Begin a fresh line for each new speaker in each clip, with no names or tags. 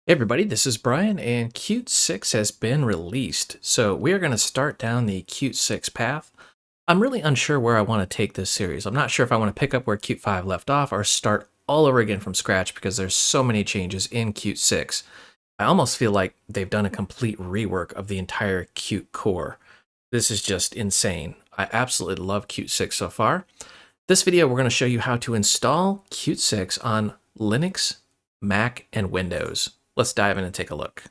Hey everybody, this is Brian, and Qt 6 has been released, so we are going to start down the Qt 6 path. I'm really unsure where I want to take this series. I'm not sure if I want to pick up where Qt 5 left off or start all over again from scratch because there's so many changes in Qt 6. I almost feel like they've done a complete rework of the entire Qt core. This is just insane. I absolutely love Qt 6 so far. This video, we're going to show you how to install Qt 6 on Linux, Mac, and Windows. Let's dive in and take a look.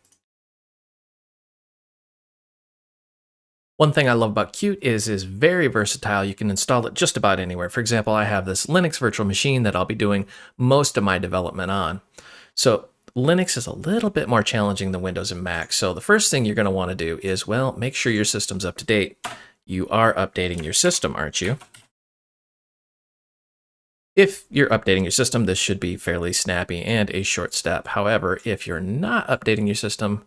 One thing I love about Qt is very versatile. You can install it just about anywhere. For example, I have this Linux virtual machine that I'll be doing most of my development on. So Linux is a little bit more challenging than Windows and Mac. So the first thing you're going to want to do is, well, make sure your system's up to date. You are updating your system, aren't you? If you're updating your system, this should be fairly snappy and a short step. However, if you're not updating your system,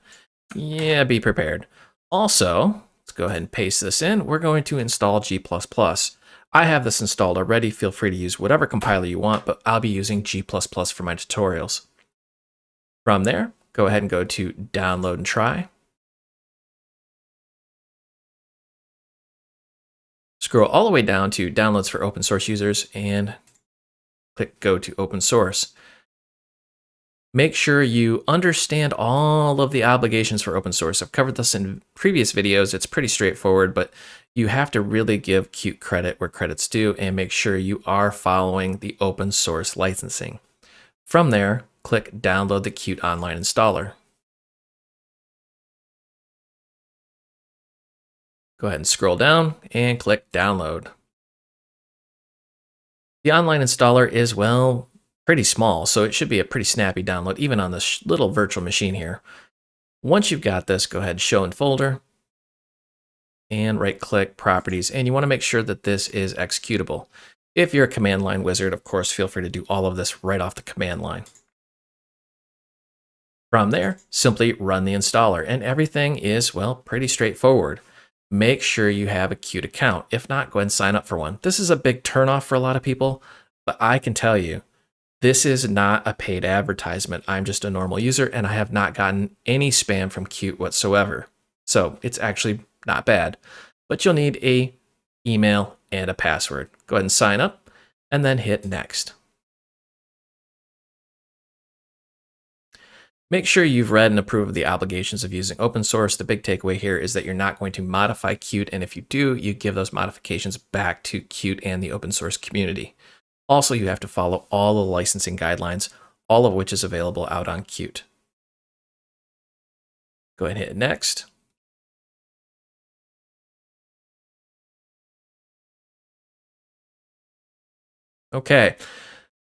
yeah, be prepared. Also, let's go ahead and paste this in. We're going to install G++. I have this installed already. Feel free to use whatever compiler you want, but I'll be using G++ for my tutorials. From there, go ahead and go to Download and Try. Scroll all the way down to Downloads for Open Source Users and click Go to Open Source. Make sure you understand all of the obligations for open source. I've covered this in previous videos. It's pretty straightforward, but you have to really give Qt credit where credit's due and make sure you are following the open source licensing. From there, click Download the Qt Online Installer. Go ahead and scroll down and click Download. The online installer is, well, pretty small, so it should be a pretty snappy download, even on this little virtual machine here. Once you've got this, go ahead and Show in Folder, and right-click Properties, and you want to make sure that this is executable. If you're a command line wizard, of course, feel free to do all of this right off the command line. From there, simply run the installer, and everything is, well, pretty straightforward. Make sure you have a Qt account. If not, go ahead and sign up for one. This is a big turnoff for a lot of people, but I can tell you, this is not a paid advertisement. I'm just a normal user, and I have not gotten any spam from Qt whatsoever. So it's actually not bad, but you'll need an email and a password. Go ahead and sign up, and then hit Next. Make sure you've read and approved of the obligations of using open source. The big takeaway here is that you're not going to modify Qt, and if you do, you give those modifications back to Qt and the open source community. Also, you have to follow all the licensing guidelines, all of which is available out on Qt. Go ahead and hit Next. Okay.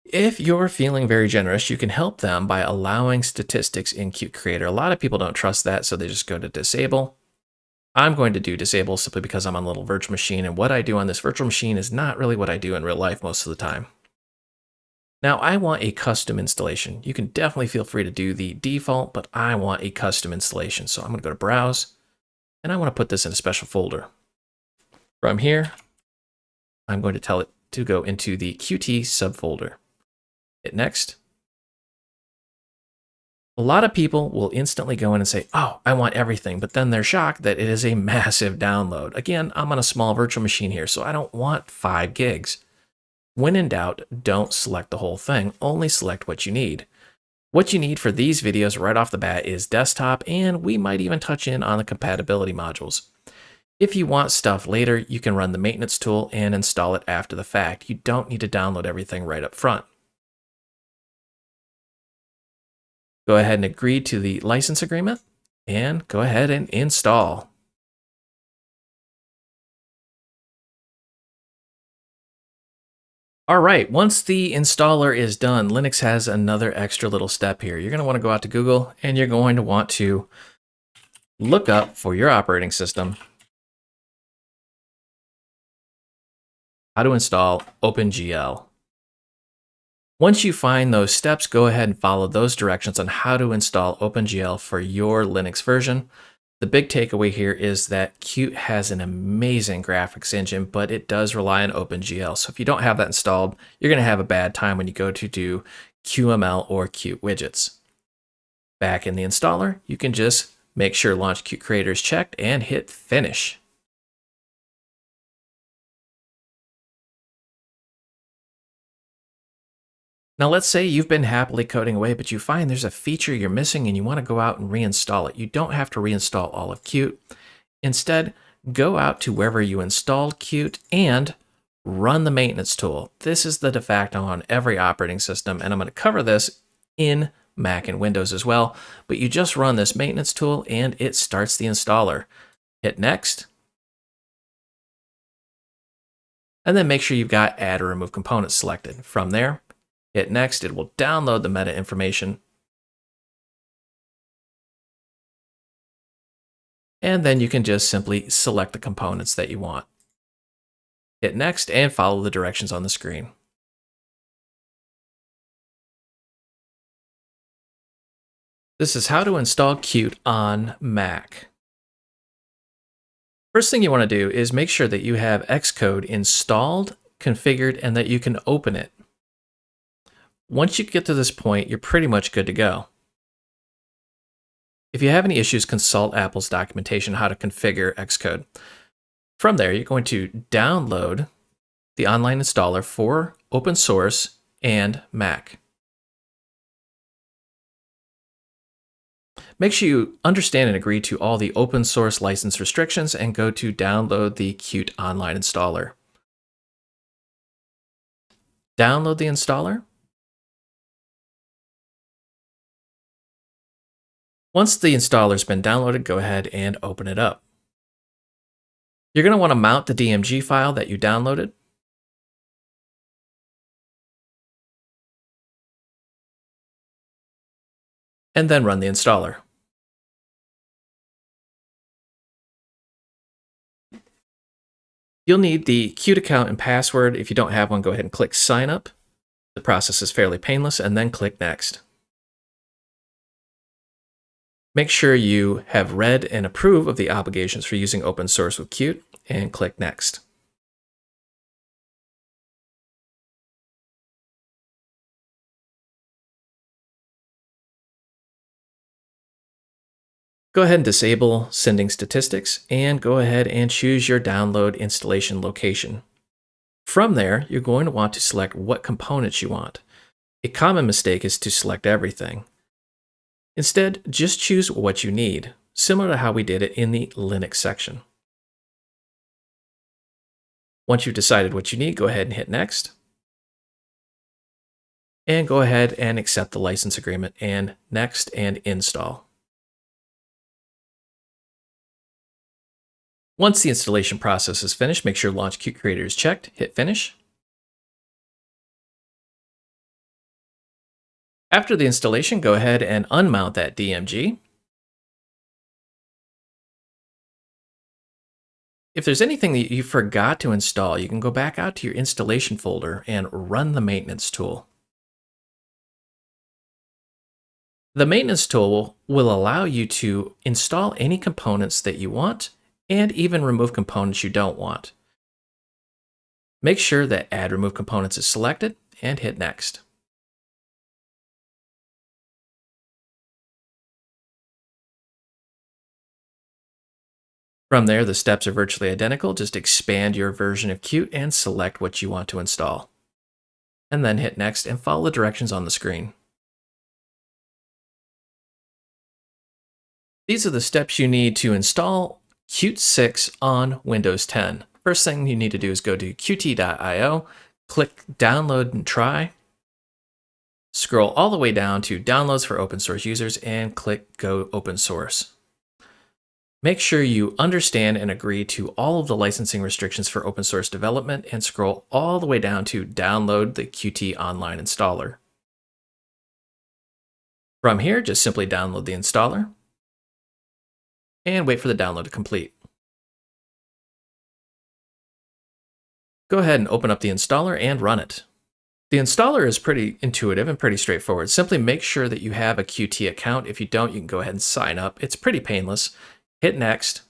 If you're feeling very generous, you can help them by allowing statistics in Qt Creator. A lot of people don't trust that, so they just go to Disable. I'm going to do Disable simply because I'm on a little virtual machine, and what I do on this virtual machine is not really what I do in real life most of the time. Now, I want a custom installation. You can definitely feel free to do the default, but I want a custom installation. So I'm going to go to Browse, and I want to put this in a special folder. From here, I'm going to tell it to go into the Qt subfolder. Hit Next. A lot of people will instantly go in and say, oh, I want everything, but then they're shocked that it is a massive download. Again, I'm on a small virtual machine here, so I don't want 5 gigs. When in doubt, don't select the whole thing, only select what you need. What you need for these videos right off the bat is desktop, and we might even touch in on the compatibility modules. If you want stuff later, you can run the maintenance tool and install it after the fact. You don't need to download everything right up front. Go ahead and agree to the license agreement, and go ahead and install. All right, once the installer is done, Linux has another extra little step here. You're going to want to go out to Google, and you're going to want to look up for your operating system how to install OpenGL. Once you find those steps, go ahead and follow those directions on how to install OpenGL for your Linux version. The big takeaway here is that Qt has an amazing graphics engine, but it does rely on OpenGL. So if you don't have that installed, you're going to have a bad time when you go to do QML or Qt widgets. Back in the installer, you can just make sure Launch Qt Creator is checked and hit Finish. Now let's say you've been happily coding away, but you find there's a feature you're missing and you want to go out and reinstall it. You don't have to reinstall all of Qt. Instead, go out to wherever you installed Qt and run the maintenance tool. This is the de facto on every operating system, and I'm going to cover this in Mac and Windows as well, but you just run this maintenance tool and it starts the installer. Hit Next, and then make sure you've got Add or Remove Components selected. From there, hit Next, it will download the meta information. And then you can just simply select the components that you want. Hit Next and follow the directions on the screen. This is how to install Qt on Mac. First thing you want to do is make sure that you have Xcode installed, configured, and that you can open it. Once you get to this point, you're pretty much good to go. If you have any issues, consult Apple's documentation on how to configure Xcode. From there, you're going to download the online installer for open source and Mac. Make sure you understand and agree to all the open source license restrictions and go to download the Qt online installer. Download the installer. Once the installer's been downloaded, go ahead and open it up. You're going to want to mount the DMG file that you downloaded. And then run the installer. You'll need the Qt account and password. If you don't have one, go ahead and click Sign Up. The process is fairly painless, and then click Next. Make sure you have read and approve of the obligations for using open source with Qt, and click Next. Go ahead and disable sending statistics and go ahead and choose your download installation location. From there, you're going to want to select what components you want. A common mistake is to select everything. Instead, just choose what you need, similar to how we did it in the Linux section. Once you've decided what you need, go ahead and hit Next. And go ahead and accept the license agreement and Next and Install. Once the installation process is finished, make sure Launch Qt Creator is checked, hit Finish. After the installation, go ahead and unmount that DMG. If there's anything that you forgot to install, you can go back out to your installation folder and run the maintenance tool. The maintenance tool will allow you to install any components that you want and even remove components you don't want. Make sure that Add Remove Components is selected and hit Next. From there, the steps are virtually identical. Just expand your version of Qt and select what you want to install. And then hit Next and follow the directions on the screen. These are the steps you need to install Qt 6 on Windows 10. First thing you need to do is go to qt.io, click Download and Try, scroll all the way down to Downloads for Open Source Users, and click Go Open Source. Make sure you understand and agree to all of the licensing restrictions for open source development and scroll all the way down to Download the Qt Online Installer. From here, just simply download the installer and wait for the download to complete. Go ahead and open up the installer and run it. The installer is pretty intuitive and pretty straightforward. Simply make sure that you have a Qt account. If you don't, you can go ahead and sign up. It's pretty painless. Hit Next.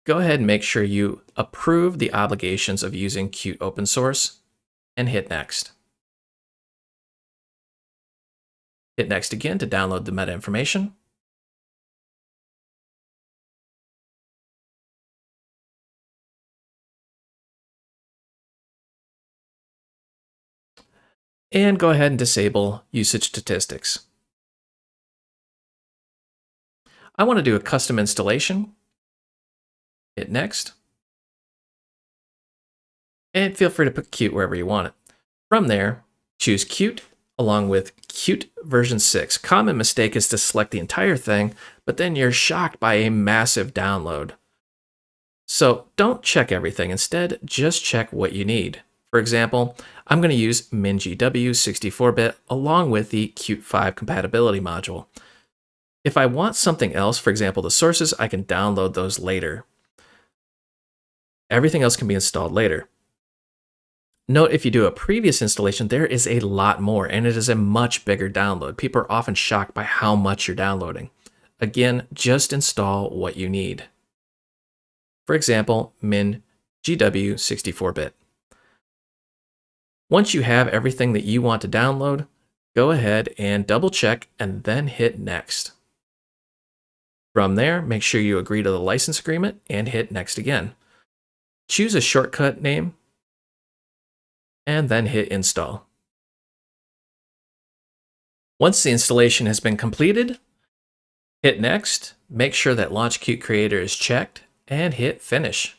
Go ahead and make sure you approve the obligations of using Qt open source and hit Next. Hit next again to download the meta information. And go ahead and disable usage statistics. I want to do a custom installation. Hit next. And feel free to put Qt wherever you want it. From there, choose Qt along with Qt version 6. Common mistake is to select the entire thing, but then you're shocked by a massive download. So don't check everything. Instead, just check what you need. For example, I'm going to use MinGW 64-bit along with the Qt 5 compatibility module. If I want something else, for example, the sources, I can download those later. Everything else can be installed later. Note if you do a previous installation, there is a lot more, and it is a much bigger download. People are often shocked by how much you're downloading. Again, just install what you need. For example, MinGW 64-bit. Once you have everything that you want to download, go ahead and double check and then hit next. From there, make sure you agree to the license agreement and hit next again. Choose a shortcut name and then hit install. Once the installation has been completed, hit next, make sure that Launch Qt Creator is checked, and hit finish.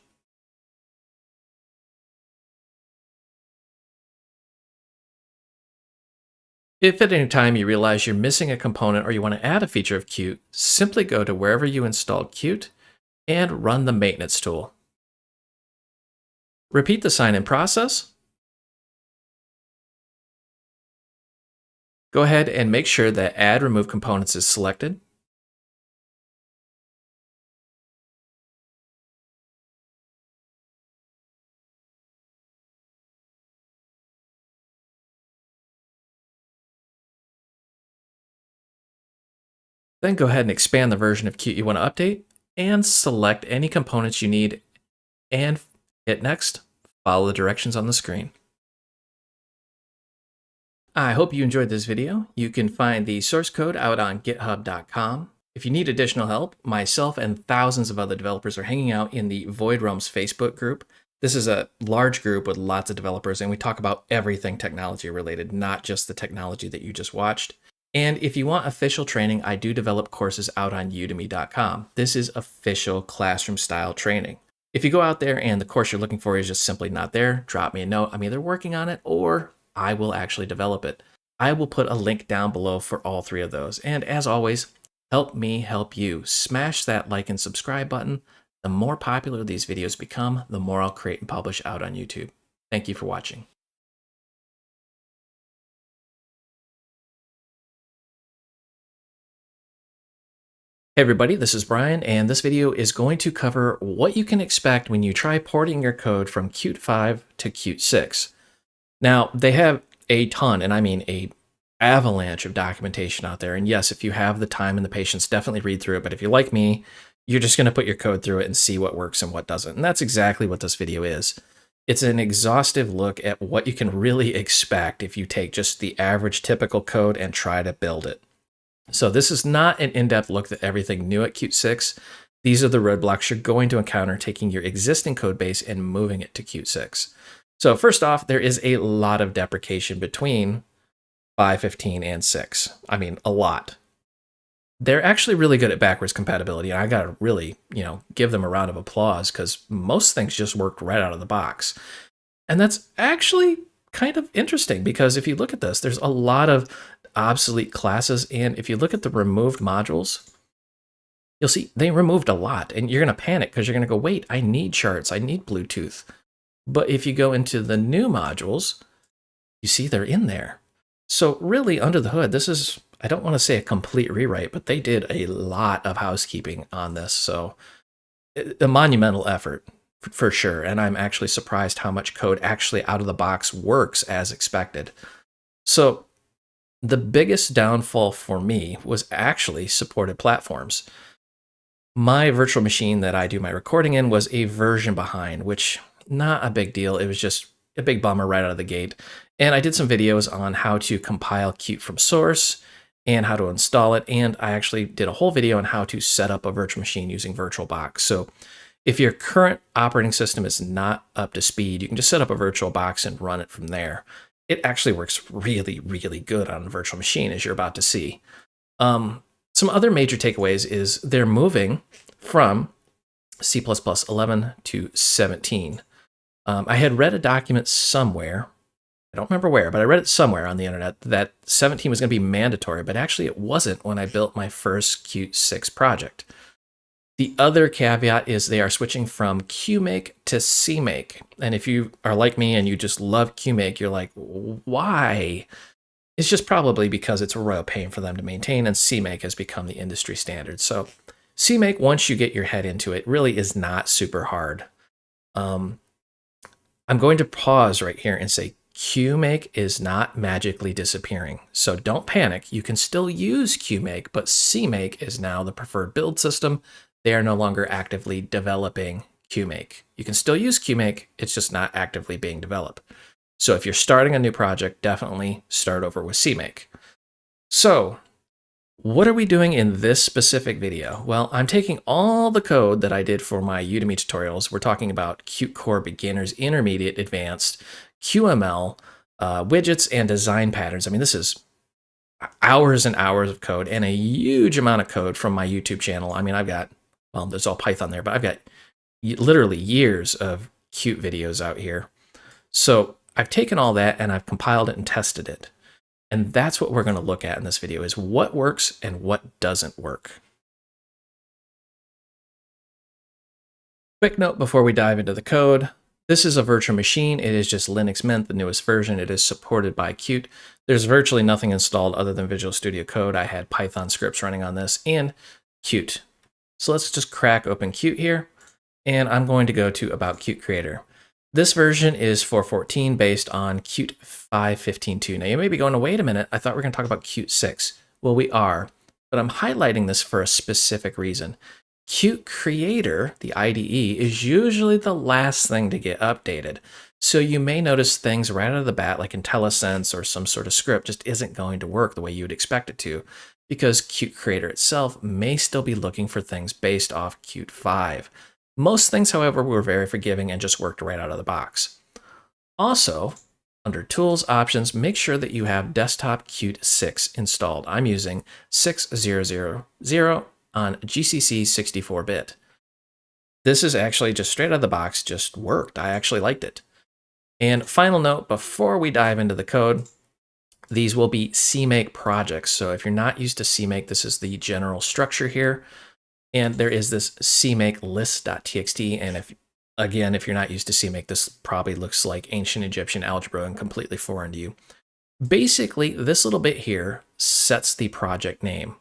If at any time you realize you're missing a component or you want to add a feature of Qt, simply go to wherever you installed Qt and run the maintenance tool. Repeat the sign-in process. Go ahead and make sure that Add Remove Components is selected. Then go ahead and expand the version of Qt you want to update and select any components you need and hit next. Follow the directions on the screen. I hope you enjoyed this video. You can find the source code out on github.com. If you need additional help, myself and thousands of other developers are hanging out in the Void Realms Facebook group. This is a large group with lots of developers, and we talk about everything technology related, not just the technology that you just watched. And if you want official training, I do develop courses out on udemy.com. This is official classroom style training. If you go out there and the course you're looking for is just simply not there, drop me a note. I'm either working on it or I will actually develop it. I will put a link down below for all three of those. And as always, help me help you. Smash that like and subscribe button. The more popular these videos become, the more I'll create and publish out on YouTube. Thank you for watching. Hey everybody, this is Brian, and this video is going to cover what you can expect when you try porting your code from Qt 5 to Qt 6. Now, they have a ton, and I mean a avalanche of documentation out there, and yes, if you have the time and the patience, definitely read through it, but if you're like me, you're just going to put your code through it and see what works and what doesn't, and that's exactly what this video is. It's an exhaustive look at what you can really expect if you take just the average typical code and try to build it. So this is not an in-depth look at everything new at Qt 6. These are the roadblocks you're going to encounter taking your existing code base and moving it to Qt 6. So first off, there is a lot of deprecation between 5.15 and 6. I mean, a lot. They're actually really good at backwards compatibility, and I gotta really, give them a round of applause because most things just worked right out of the box. And that's actually kind of interesting because if you look at this, there's a lot of obsolete classes, and if you look at the removed modules, you'll see they removed a lot, and you're going to panic because you're going to go, wait, I need charts, I need Bluetooth. But if you go into the new modules, you see they're in there. So really, under the hood, this is, I don't want to say a complete rewrite, but they did a lot of housekeeping on this. So a monumental effort for sure, and I'm actually surprised how much code actually out of the box works as expected. So the biggest downfall for me was actually supported platforms. My virtual machine that I do my recording in was a version behind, which not a big deal. It was just a big bummer right out of the gate. And I did some videos on how to compile Qt from source and how to install it. And I actually did a whole video on how to set up a virtual machine using VirtualBox. So if your current operating system is not up to speed, you can just set up a VirtualBox and run it from there. It actually works really, really good on a virtual machine, as you're about to see. Some other major takeaways is they're moving from C++ 11 to 17. I had read a document somewhere, I don't remember where, but I read it somewhere on the internet that 17 was going to be mandatory, but actually it wasn't when I built my first Qt 6 project. The other caveat is they are switching from QMake to CMake. And if you are like me and you just love QMake, you're like, why? It's just probably because it's a royal pain for them to maintain, and CMake has become the industry standard. So CMake, once you get your head into it, really is not super hard. I'm going to pause right here and say QMake is not magically disappearing. So don't panic. You can still use QMake, but CMake is now the preferred build system. They are no longer actively developing QMake. You can still use QMake, it's just not actively being developed. So if you're starting a new project, definitely start over with CMake. So what are we doing in this specific video? Well, I'm taking all the code that I did for my Udemy tutorials. We're talking about Qt Core Beginners, Intermediate, Advanced, QML, widgets, and design patterns. I mean, this is hours and hours of code and a huge amount of code from my YouTube channel. I mean, I've got, well, there's all Python there, but I've got literally years of Qt videos out here. So I've taken all that and I've compiled it and tested it. And that's what we're going to look at in this video, is what works and what doesn't work. Quick note before we dive into the code. This is a virtual machine. It is just Linux Mint, the newest version. It is supported by Qt. There's virtually nothing installed other than Visual Studio Code. I had Python scripts running on this and Qt. So let's just crack open Qt here. And I'm going to go to About Qt Creator. This version is 4.14 based on Qt 5.15.2. Now you may be going, wait a minute, I thought we were going to talk about Qt 6. Well, we are, but I'm highlighting this for a specific reason. Qt Creator, the IDE, is usually the last thing to get updated. So you may notice things right out of the bat, like IntelliSense or some sort of script, just isn't going to work the way you would expect it to, because Qt Creator itself may still be looking for things based off Qt 5. Most things, however, were very forgiving and just worked right out of the box. Also, under Tools Options, make sure that you have Desktop Qt 6 installed. I'm using 6000 on GCC 64-bit. This is actually just straight out of the box, just worked. I actually liked it. And final note, before we dive into the code, these will be CMake projects. So if you're not used to CMake, this is the general structure here. And there is this CMake list.txt. And if you're not used to CMake, this probably looks like ancient Egyptian algebra and completely foreign to you. Basically, this little bit here sets the project name.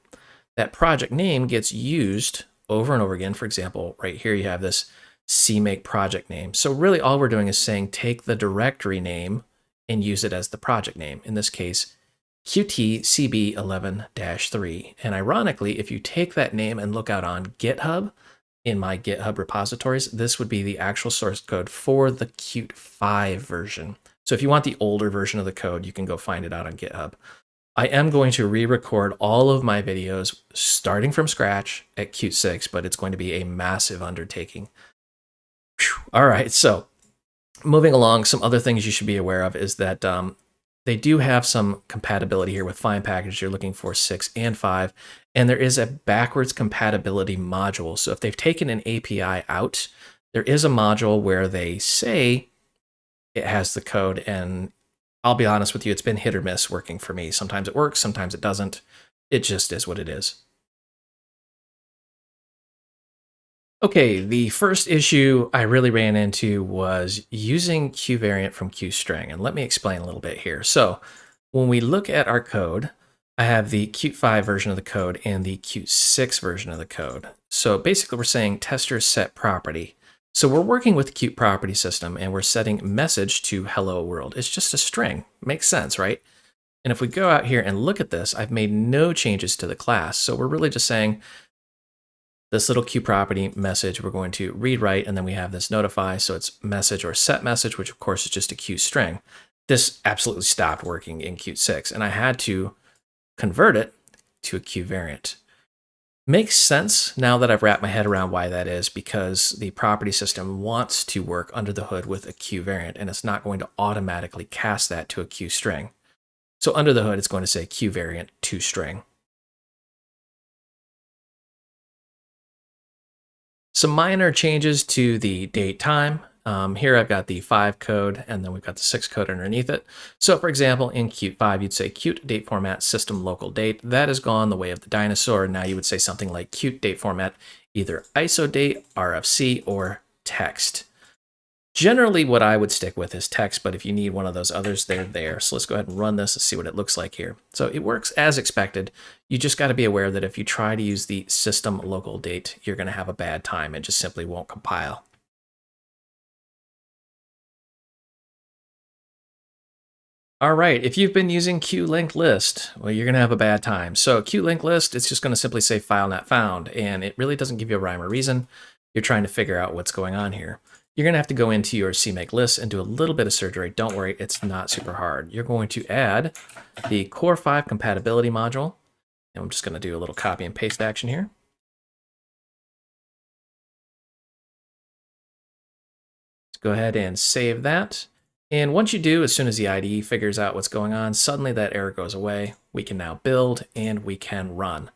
That project name gets used over and over again. For example, right here you have this CMake project name. So really all we're doing is saying take the directory name and use it as the project name. In this case, QTCB11-3. And ironically, if you take that name and look out on GitHub, in my GitHub repositories, this would be the actual source code for the Qt 5 version. So if you want the older version of the code, you can go find it out on GitHub. I am going to re-record all of my videos starting from scratch at Qt 6, but it's going to be a massive undertaking. Whew. All right, so moving along, some other things you should be aware of is that they do have some compatibility here with Find Packages. You're looking for 6 and 5, and there is a backwards compatibility module. So if they've taken an API out, there is a module where they say it has the code, and I'll be honest with you, it's been hit or miss working for me. Sometimes it works, sometimes it doesn't. It just is what it is. Okay, the first issue I really ran into was using QVariant from QString, and let me explain a little bit here. So when we look at our code, I have the Qt 5 version of the code and the Qt 6 version of the code. So basically we're saying tester set property. So we're working with Qt property system and we're setting message to hello world. It's just a string. Makes sense, right? And if we go out here and look at this, I've made no changes to the class. So we're really just saying this little Qt property message, we're going to read write, and then we have this notify. So it's message or set message, which of course is just a Qt string. This absolutely stopped working in Qt 6, and I had to convert it, to a Q variant. Makes sense now that I've wrapped my head around why that is, because the property system wants to work under the hood with a Q variant, and it's not going to automatically cast that to a Q string. So under the hood, it's going to say Q variant to string. Some minor changes to the date time. Here I've got the 5 code, and then we've got the 6 code underneath it. So for example, in Qt 5, you'd say Qt date format system local date. That has gone the way of the dinosaur. Now you would say something like Qt date format, either ISO date, RFC, or text. Generally, what I would stick with is text, but if you need one of those others, they're there. So let's go ahead and run this and see what it looks like here. So it works as expected. You just got to be aware that if you try to use the system local date, you're going to have a bad time. It just simply won't compile. All right, if you've been using QLink list, well, you're going to have a bad time. So QLink list, it's just going to simply say file not found, and it really doesn't give you a rhyme or reason. You're trying to figure out what's going on here. You're going to have to go into your CMake list and do a little bit of surgery. Don't worry, it's not super hard. You're going to add the Core 5 compatibility module, and I'm just going to do a little copy and paste action here. Let's go ahead and save that. And once you do, as soon as the IDE figures out what's going on, suddenly that error goes away. We can now build and we can run.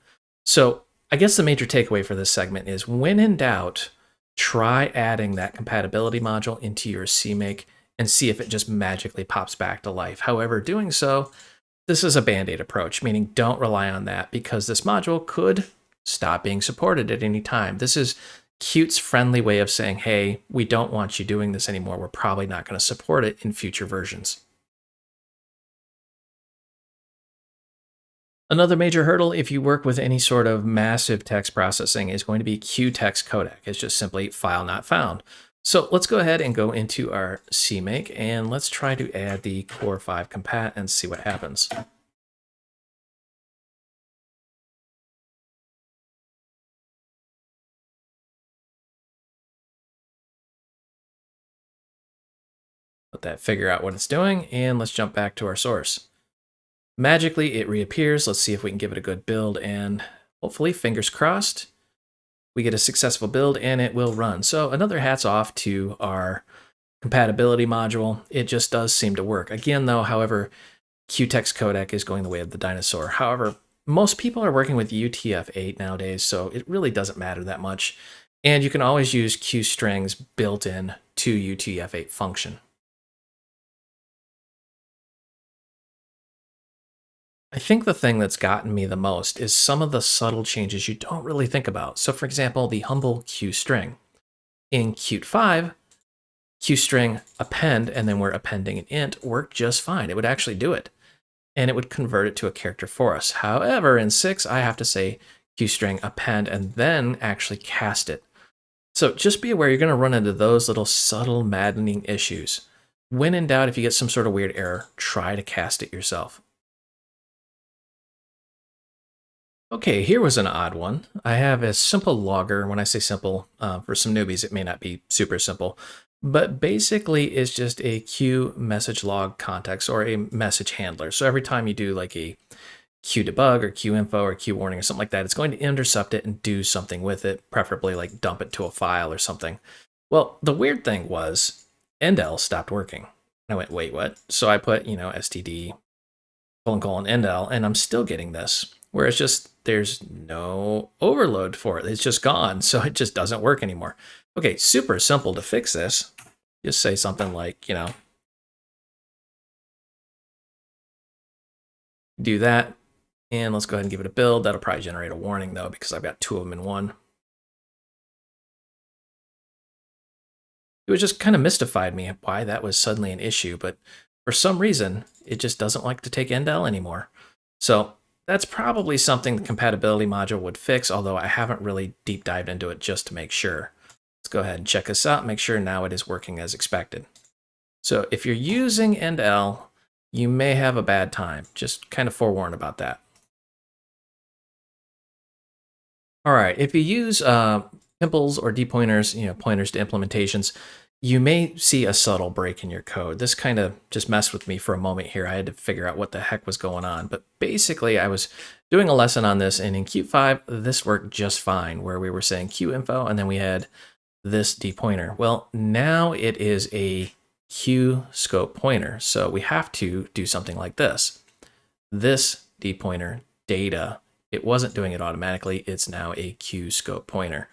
So I guess the major takeaway for this segment is when in doubt, try adding that compatibility module into your CMake and see if it just magically pops back to life. However, doing so, this is a band-aid approach, meaning don't rely on that because this module could stop being supported at any time. This is Qt's friendly way of saying, hey, we don't want you doing this anymore. We're probably not going to support it in future versions. Another major hurdle if you work with any sort of massive text processing is going to be QText codec. It's just simply file not found. So let's go ahead and go into our CMake and let's try to add the Core 5 compat and see what happens. Let that figure out what it's doing, and let's jump back to our source. Magically, it reappears. Let's see if we can give it a good build, and hopefully, fingers crossed, we get a successful build and it will run. So another hats off to our compatibility module. It just does seem to work. Again, though, however, QText codec is going the way of the dinosaur. However, most people are working with UTF-8 nowadays, so it really doesn't matter that much. And you can always use QStrings built in to UTF-8 function. I think the thing that's gotten me the most is some of the subtle changes you don't really think about. So for example, the humble QString. In Qt 5, QString append, and then we're appending an int, worked just fine. It would actually do it, and it would convert it to a character for us. However, in 6, I have to say QString append and then actually cast it. So just be aware you're going to run into those little subtle maddening issues. When in doubt, if you get some sort of weird error, try to cast it yourself. Okay, here was an odd one. I have a simple logger. When I say simple, for some newbies, it may not be super simple, but basically it's just a Q message log context or a message handler. So every time you do like a Q debug or Q info or Q warning or something like that, it's going to intercept it and do something with it, preferably like dump it to a file or something. Well, the weird thing was endl stopped working. I went, wait, what? So I put, std : endl, and I'm still getting this. Where it's just, there's no overload for it. It's just gone, so it just doesn't work anymore. Okay, super simple to fix this. Just say something like, do that, and let's go ahead and give it a build. That'll probably generate a warning, though, because I've got 2 of them in one. It was just kind of mystified me why that was suddenly an issue, but for some reason, it just doesn't like to take endl anymore. So that's probably something the compatibility module would fix, although I haven't really deep dived into it just to make sure. Let's go ahead and check this out, make sure now it is working as expected. So if you're using endl, you may have a bad time. Just kind of forewarned about that. All right, if you use pimples or depointers, pointers to implementations, you may see a subtle break in your code. This kind of just messed with me for a moment here. I had to figure out what the heck was going on. But basically, I was doing a lesson on this, and in Qt 5, this worked just fine, where we were saying QInfo, and then we had this dpointer. Well, now it is a QScope pointer, so we have to do something like this. This dpointer data, it wasn't doing it automatically, it's now a QScope pointer.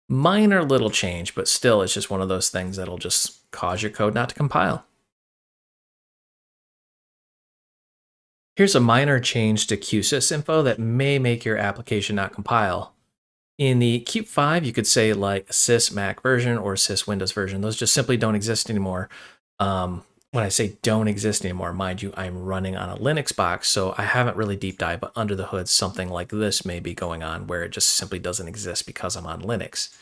Minor little change, but still it's just one of those things that'll just cause your code not to compile. Here's a minor change to QSysInfo that may make your application not compile. In the Qt 5, you could say like sys Mac version or sys Windows version. Those just simply don't exist anymore. When I say don't exist anymore, mind you, I'm running on a Linux box, so I haven't really deep dived, but under the hood, something like this may be going on where it just simply doesn't exist because I'm on Linux.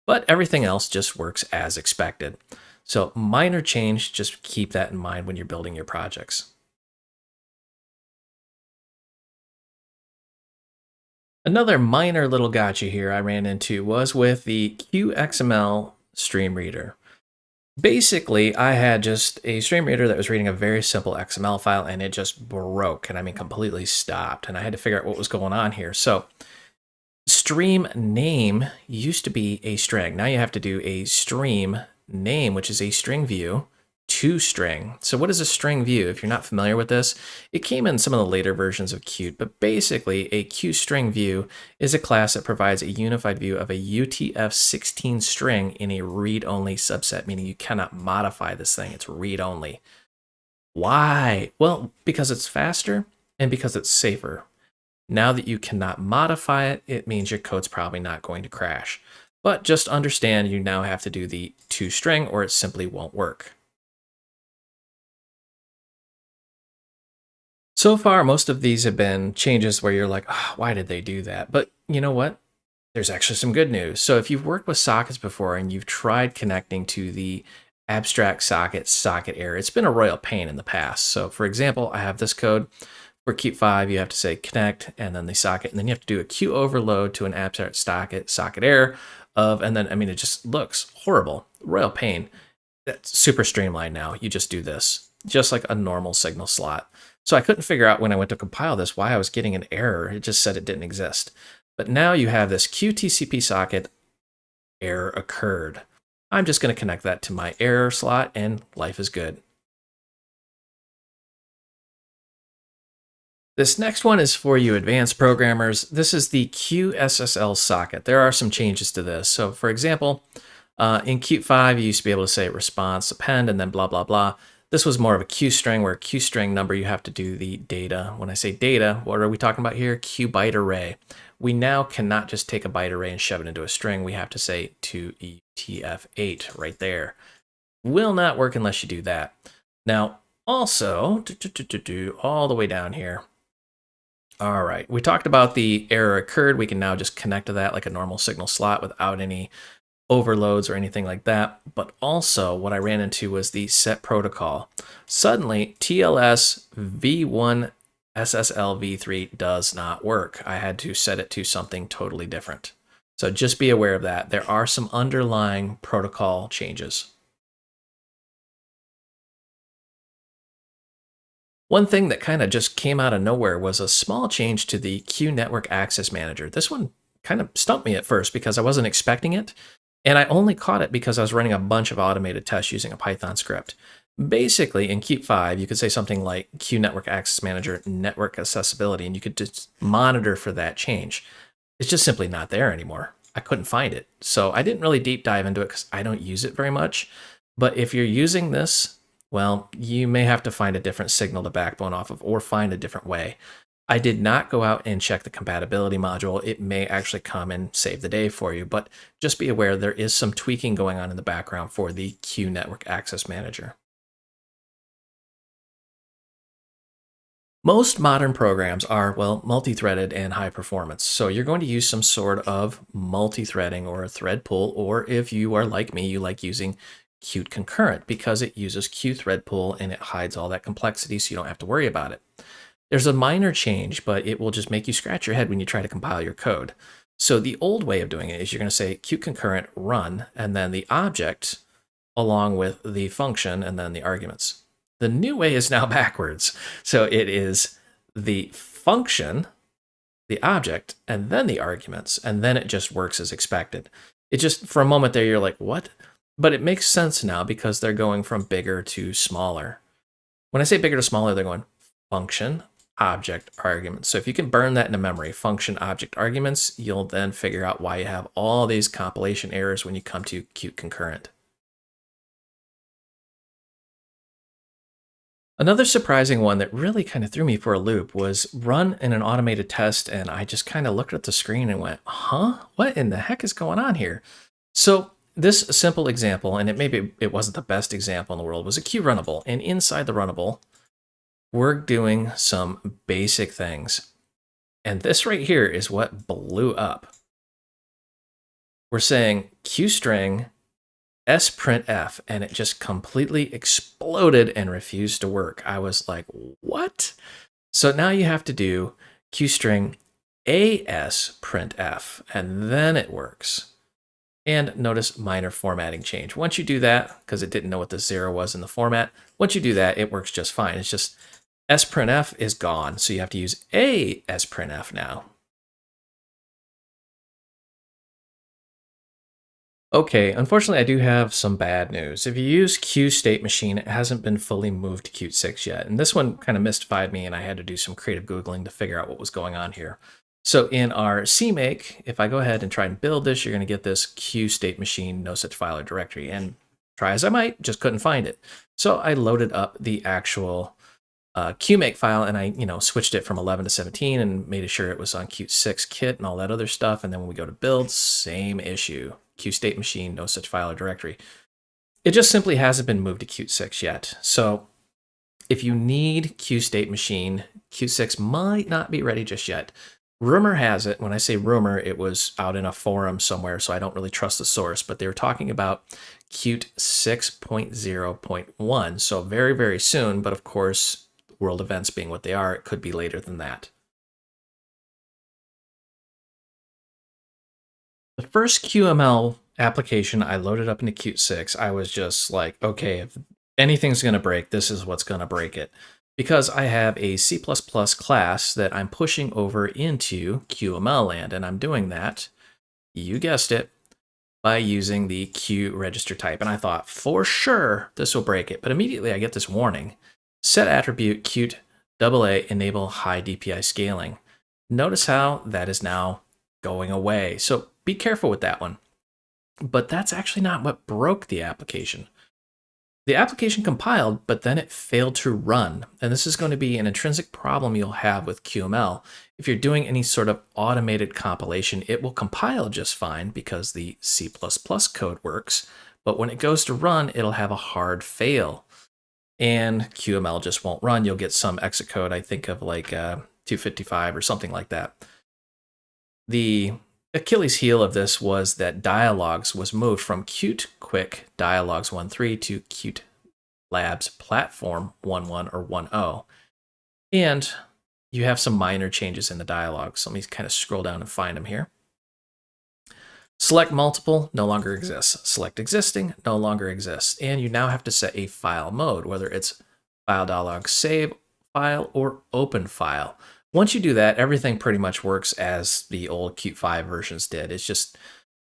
But everything else just works as expected. So minor change, just keep that in mind when you're building your projects. Another minor little gotcha here I ran into was with the QXML stream reader. Basically, I had just a stream reader that was reading a very simple XML file and it just broke, and I mean completely stopped, and I had to figure out what was going on here. So stream name used to be a string. Now you have to do a stream name, which is a string view, to string. So what is a string view? If you're not familiar with this, it came in some of the later versions of Qt, but basically a QString view is a class that provides a unified view of a UTF-16 string in a read-only subset, meaning you cannot modify this thing. It's read-only. Why? Well, because it's faster and because it's safer. Now that you cannot modify it, it means your code's probably not going to crash. But just understand you now have to do the toString or it simply won't work. So far, most of these have been changes where you're like, oh, why did they do that? But you know what? There's actually some good news. So if you've worked with sockets before and you've tried connecting to the abstract socket error, it's been a royal pain in the past. So for example, I have this code for Qt 5, you have to say connect and then the socket, and then you have to do a Q overload to an abstract socket error of, and then, I mean, it just looks horrible, royal pain. That's super streamlined now. You just do this, just like a normal signal slot. So I couldn't figure out when I went to compile this why I was getting an error. It just said it didn't exist. But now you have this QTCP socket error occurred. I'm just going to connect that to my error slot and life is good. This next one is for you advanced programmers. This is the QSSL socket. There are some changes to this. So for example, in Qt 5, you used to be able to say response append and then blah, blah, blah. This was more of a QString, where a QString number, you have to do the data. When I say data, what are we talking about here? Q byte array. We now cannot just take a byte array and shove it into a string. We have to say to UTF-8 right there. Will not work unless you do that. Now, also, all the way down here. All right, we talked about the error occurred. We can now just connect to that like a normal signal slot without any overloads or anything like that. But also what I ran into was the set protocol. Suddenly TLS v1 SSL v3 does not work. I had to set it to something totally different. So just be aware of that. There are some underlying protocol changes. One thing that kind of just came out of nowhere was a small change to the Q Network Access Manager. This one kind of stumped me at first because I wasn't expecting it. And I only caught it because I was running a bunch of automated tests using a Python script. Basically, in Qt 5, you could say something like Q Network Access Manager Network Accessibility, and you could just monitor for that change. It's just simply not there anymore. I couldn't find it. So I didn't really deep dive into it because I don't use it very much. But if you're using this, well, you may have to find a different signal to backbone off of or find a different way. I did not go out and check the compatibility module. It may actually come and save the day for you, but just be aware there is some tweaking going on in the background for the Q Network Access Manager. Most modern programs are, well, multi-threaded and high performance. So you're going to use some sort of multi-threading or a thread pool, or if you are like me, you like using Qt concurrent because it uses Q thread pool and it hides all that complexity so you don't have to worry about it. There's a minor change, but it will just make you scratch your head when you try to compile your code. So the old way of doing it is you're going to say Qt concurrent run and then the object along with the function and then the arguments. The new way is now backwards. So it is the function the object, and then the arguments, and then it just works as expected. It just, for a moment there, you're like, what? But it makes sense now because they're going from bigger to smaller. When I say bigger to smaller, they're going function, object, arguments. So if you can burn that into memory, function, object, arguments, you'll then figure out why you have all these compilation errors when you come to Qt concurrent. Another surprising one that really kind of threw me for a loop was run in an automated test, and I just kind of looked at the screen and went, huh? What in the heck is going on here? So this simple example, and maybe it wasn't the best example in the world, was a Q runnable. And inside the runnable, we're doing some basic things. And this right here is what blew up. We're saying QString sprintf, and it just completely exploded and refused to work. I was like, what? So now you have to do QString ASPrintf, and then it works. And notice minor formatting change. Once you do that, because it didn't know what the 0 was in the format, once you do that, it works just fine. It's just sprintf is gone, so you have to use ASPrintf now. Okay, unfortunately, I do have some bad news. If you use QStateMachine, it hasn't been fully moved to Qt 6 yet. And this one kind of mystified me, and I had to do some creative Googling to figure out what was going on here. So in our CMake, if I go ahead and try and build this, you're going to get this QStateMachine, no such file or directory. And try as I might, just couldn't find it. So I loaded up the actual QMake file, and I switched it from 11 to 17 and made sure it was on Qt 6 kit and all that other stuff. And then when we go to build, same issue. QStateMachine, no such file or directory. It just simply hasn't been moved to Qt 6 yet. So if you need QStateMachine, Qt 6 might not be ready just yet. Rumor has it, when I say rumor, it was out in a forum somewhere, so I don't really trust the source, but they were talking about Qt 6.0.1, so very, very soon, but of course, world events being what they are, it could be later than that. The first QML application I loaded up into Qt 6, I was just like, okay, if anything's going to break, this is what's going to break it. Because I have a C++ class that I'm pushing over into QML land, and I'm doing that, you guessed it, by using the Q register type. And I thought, for sure, this will break it. But immediately I get this warning. Set attribute Qt AA enable high DPI scaling. Notice how that is now going away. So be careful with that one. But that's actually not what broke the application. The application compiled, but then it failed to run. And this is going to be an intrinsic problem you'll have with QML. If you're doing any sort of automated compilation, it will compile just fine because the C++ code works. But when it goes to run, it'll have a hard fail. And QML just won't run. You'll get some exit code, I think of like 255 or something like that. The Achilles heel of this was that Dialogs was moved from Qt Quick Dialogs 1.3 to Qt Labs Platform 1.1 or 1.0. And you have some minor changes in the dialogues. Let me kind of scroll down and find them here. Select multiple no longer exists. Select existing no longer exists. And you now have to set a file mode, whether it's file dialog save file or open file. Once you do that, everything pretty much works as the old Qt 5 versions did. It's just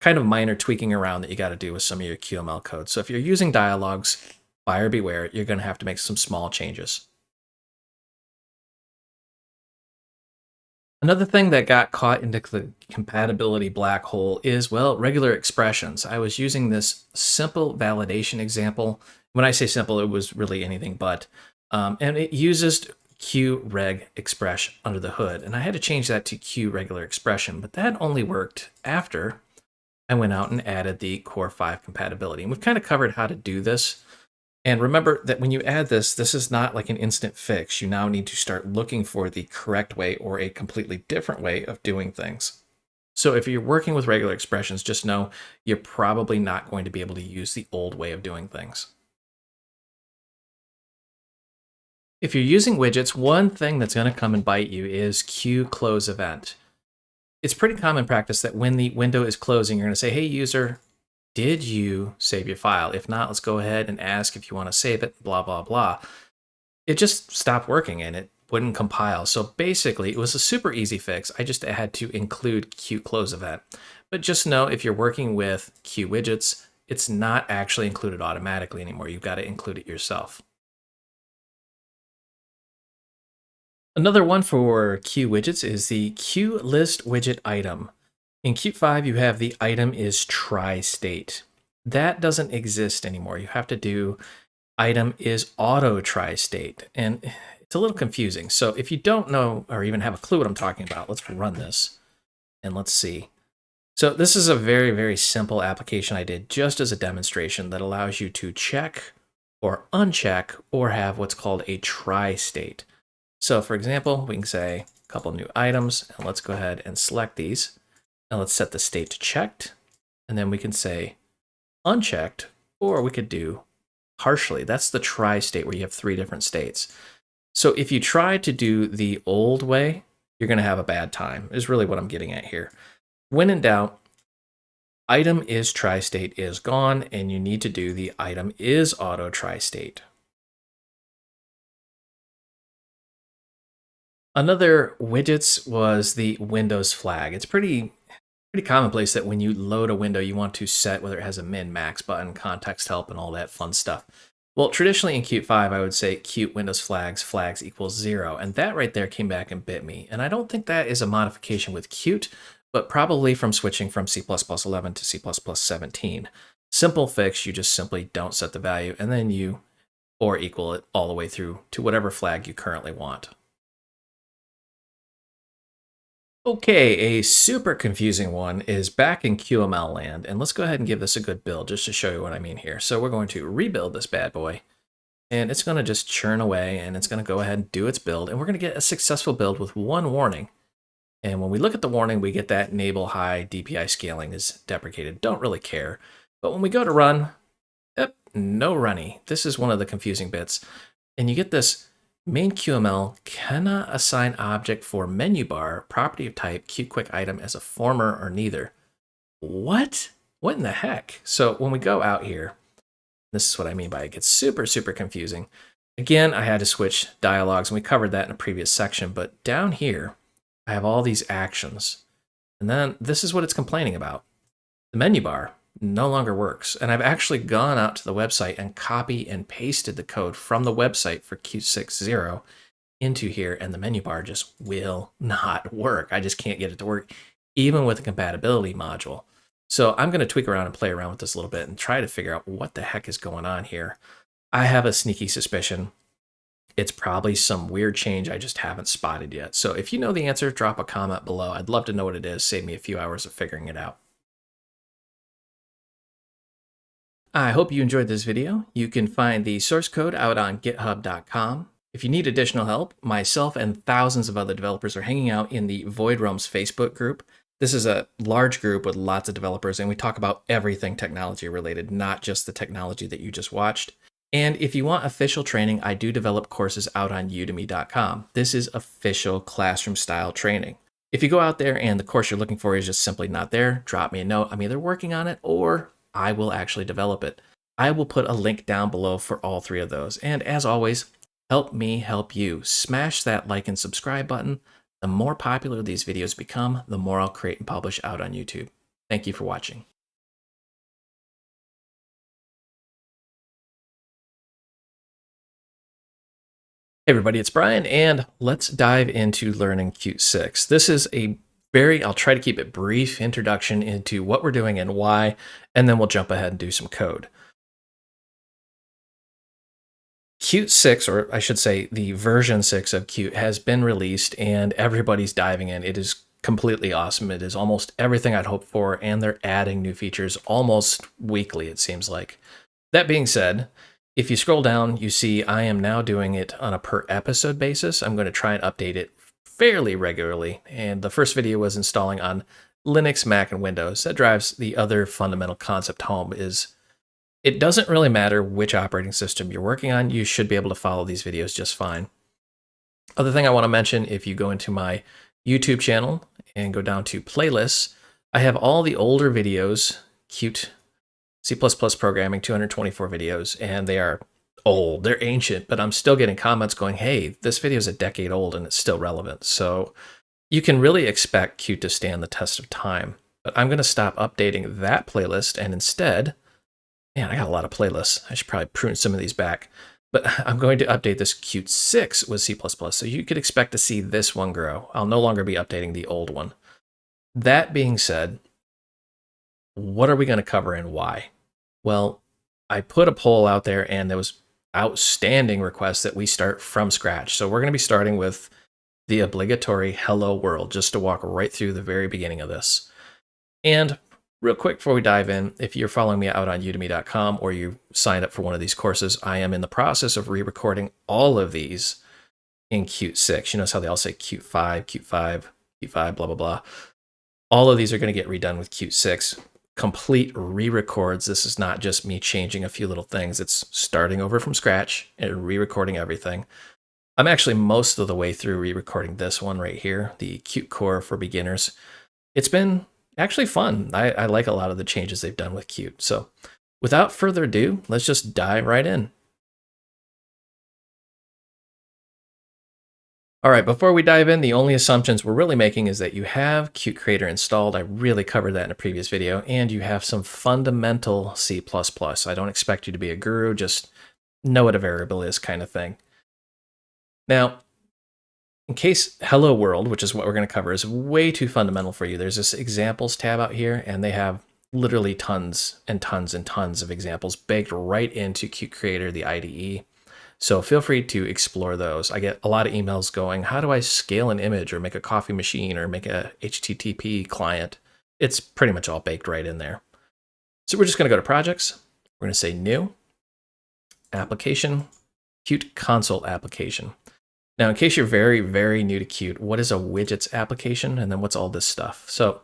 kind of minor tweaking around that you got to do with some of your QML code. So if you're using dialogues, buyer beware, you're going to have to make some small changes. Another thing that got caught into the compatibility black hole is, well, regular expressions. I was using this simple validation example. When I say simple, it was really anything but. And it uses QRegExpress under the hood. And I had to change that to QRegularExpression, but that only worked after I went out and added the Core 5 compatibility. And we've kind of covered how to do this. And remember that when you add this, this is not like an instant fix. You now need to start looking for the correct way or a completely different way of doing things. So if you're working with regular expressions, just know you're probably not going to be able to use the old way of doing things. If you're using widgets, one thing that's going to come and bite you is QCloseEvent. It's pretty common practice that when the window is closing, you're going to say, hey, user, did you save your file? If not, let's go ahead and ask if you want to save it, blah, blah, blah. It just stopped working, and it wouldn't compile. So basically, it was a super easy fix. I just had to include Qt close event. But just know if you're working with Qt widgets, it's not actually included automatically anymore. You've got to include it yourself. Another one for Qt widgets is the Qt list widget item. In Qt 5, you have the item is tri-state. That doesn't exist anymore. You have to do item is auto tri-state, and it's a little confusing. So if you don't know or even have a clue what I'm talking about, let's run this and let's see. So this is a very, very simple application I did just as a demonstration that allows you to check or uncheck or have what's called a tri-state. So for example, we can say a couple new items, and let's go ahead and select these. And let's set the state to checked, and then we can say unchecked, or we could do partially. That's the tri-state where you have 3 different states. So if you try to do the old way, you're going to have a bad time, is really what I'm getting at here. When in doubt, item is tri-state is gone, and you need to do the item is auto tri-state. Another widgets was the Windows flag. It's pretty commonplace that when you load a window, you want to set whether it has a min, max button, context help, and all that fun stuff. Well, traditionally in Qt 5, I would say Qt Windows flags equals 0, and that right there came back and bit me. And I don't think that is a modification with Qt, but probably from switching from C++11 to C++17. Simple fix, you just simply don't set the value, and then you or equal it all the way through to whatever flag you currently want. Okay, a super confusing one is back in QML land, and let's go ahead and give this a good build just to show you what I mean here. So we're going to rebuild this bad boy, and it's going to just churn away, and it's going to go ahead and do its build, and we're going to get a successful build with one warning. And when we look at the warning, we get that enable high DPI scaling is deprecated. Don't really care. But when we go to run, yep, no runny. This is one of the confusing bits. And you get this main QML cannot assign object for menu bar property of type Qt quick item as a former or neither. What? What in the heck? So when we go out here, this is what I mean by it gets super, super confusing. Again, I had to switch dialogues, and we covered that in a previous section, but down here, I have all these actions. And then this is what it's complaining about. The menu bar no longer works. And I've actually gone out to the website and copy and pasted the code from the website for Qt 6.0 into here, and the menu bar just will not work. I just can't get it to work, even with a compatibility module. So I'm going to tweak around and play around with this a little bit and try to figure out what the heck is going on here. I have a sneaky suspicion it's probably some weird change I just haven't spotted yet. So if you know the answer, drop a comment below. I'd love to know what it is. Save me a few hours of figuring it out. I hope you enjoyed this video. You can find the source code out on github.com. If you need additional help, myself and thousands of other developers are hanging out in the Void Realms Facebook group. This is a large group with lots of developers, and we talk about everything technology related, not just the technology that you just watched. And if you want official training, I do develop courses out on udemy.com. This is official classroom style training. If you go out there and the course you're looking for is just simply not there, drop me a note. I'm either working on it or I will actually develop it. I will put a link down below for all 3 of those. And as always, help me help you. Smash that like and subscribe button. The more popular these videos become, the more I'll create and publish out on YouTube. Thank you for watching. Hey everybody, it's Brian, and let's dive into learning Qt 6. This is a I'll try to keep it brief introduction into what we're doing and why, and then we'll jump ahead and do some code. Qt 6, or I should say the version 6 of Qt, has been released and everybody's diving in. It is completely awesome. It is almost everything I'd hoped for, and they're adding new features almost weekly, it seems like. That being said, if you scroll down, you see I am now doing it on a per episode basis. I'm going to try and update it fairly regularly, and the first video was installing on Linux, Mac, and Windows. That drives the other fundamental concept home is it doesn't really matter which operating system you're working on, you should be able to follow these videos just fine. Other thing I want to mention, if you go into my YouTube channel and go down to playlists, I have all the older videos, Qt, C++ programming, 224 videos, and they are old, they're ancient, but I'm still getting comments going, hey, this video is a decade old and it's still relevant. So you can really expect Qt to stand the test of time. But I'm going to stop updating that playlist and instead, man, I got a lot of playlists. I should probably prune some of these back. But I'm going to update this Qt 6 with C++. So you could expect to see this one grow. I'll no longer be updating the old one. That being said, what are we going to cover and why? Well, I put a poll out there and there was outstanding requests that we start from scratch. So we're going to be starting with the obligatory Hello World, just to walk right through the very beginning of this. And real quick before we dive in, if you're following me out on udemy.com or you signed up for one of these courses, I am in the process of re-recording all of these in Qt 6. You notice how they all say Qt 5, Qt 5, Qt 5, blah, blah, blah. All of these are going to get redone with Qt 6. Complete re-records. This is not just me changing a few little things. It's starting over from scratch and re-recording everything. I'm actually most of the way through re-recording this one right here, the Qt Core for beginners. It's been actually fun. I like a lot of the changes they've done with Qt. So without further ado, let's just dive right in. All right, before we dive in, the only assumptions we're really making is that you have Qt Creator installed. I really covered that in a previous video, and you have some fundamental C++. I don't expect you to be a guru, just know what a variable is kind of thing. Now, in case Hello World, which is what we're going to cover, is way too fundamental for you, there's this examples tab out here, and they have literally tons and tons and tons of examples baked right into Qt Creator, the IDE. So feel free to explore those. I get a lot of emails going, how do I scale an image or make a coffee machine or make a HTTP client? It's pretty much all baked right in there. So we're just going to go to projects. We're going to say new, application, Qt console application. Now, in case you're very, very new to Qt, what is a widgets application? And then what's all this stuff? So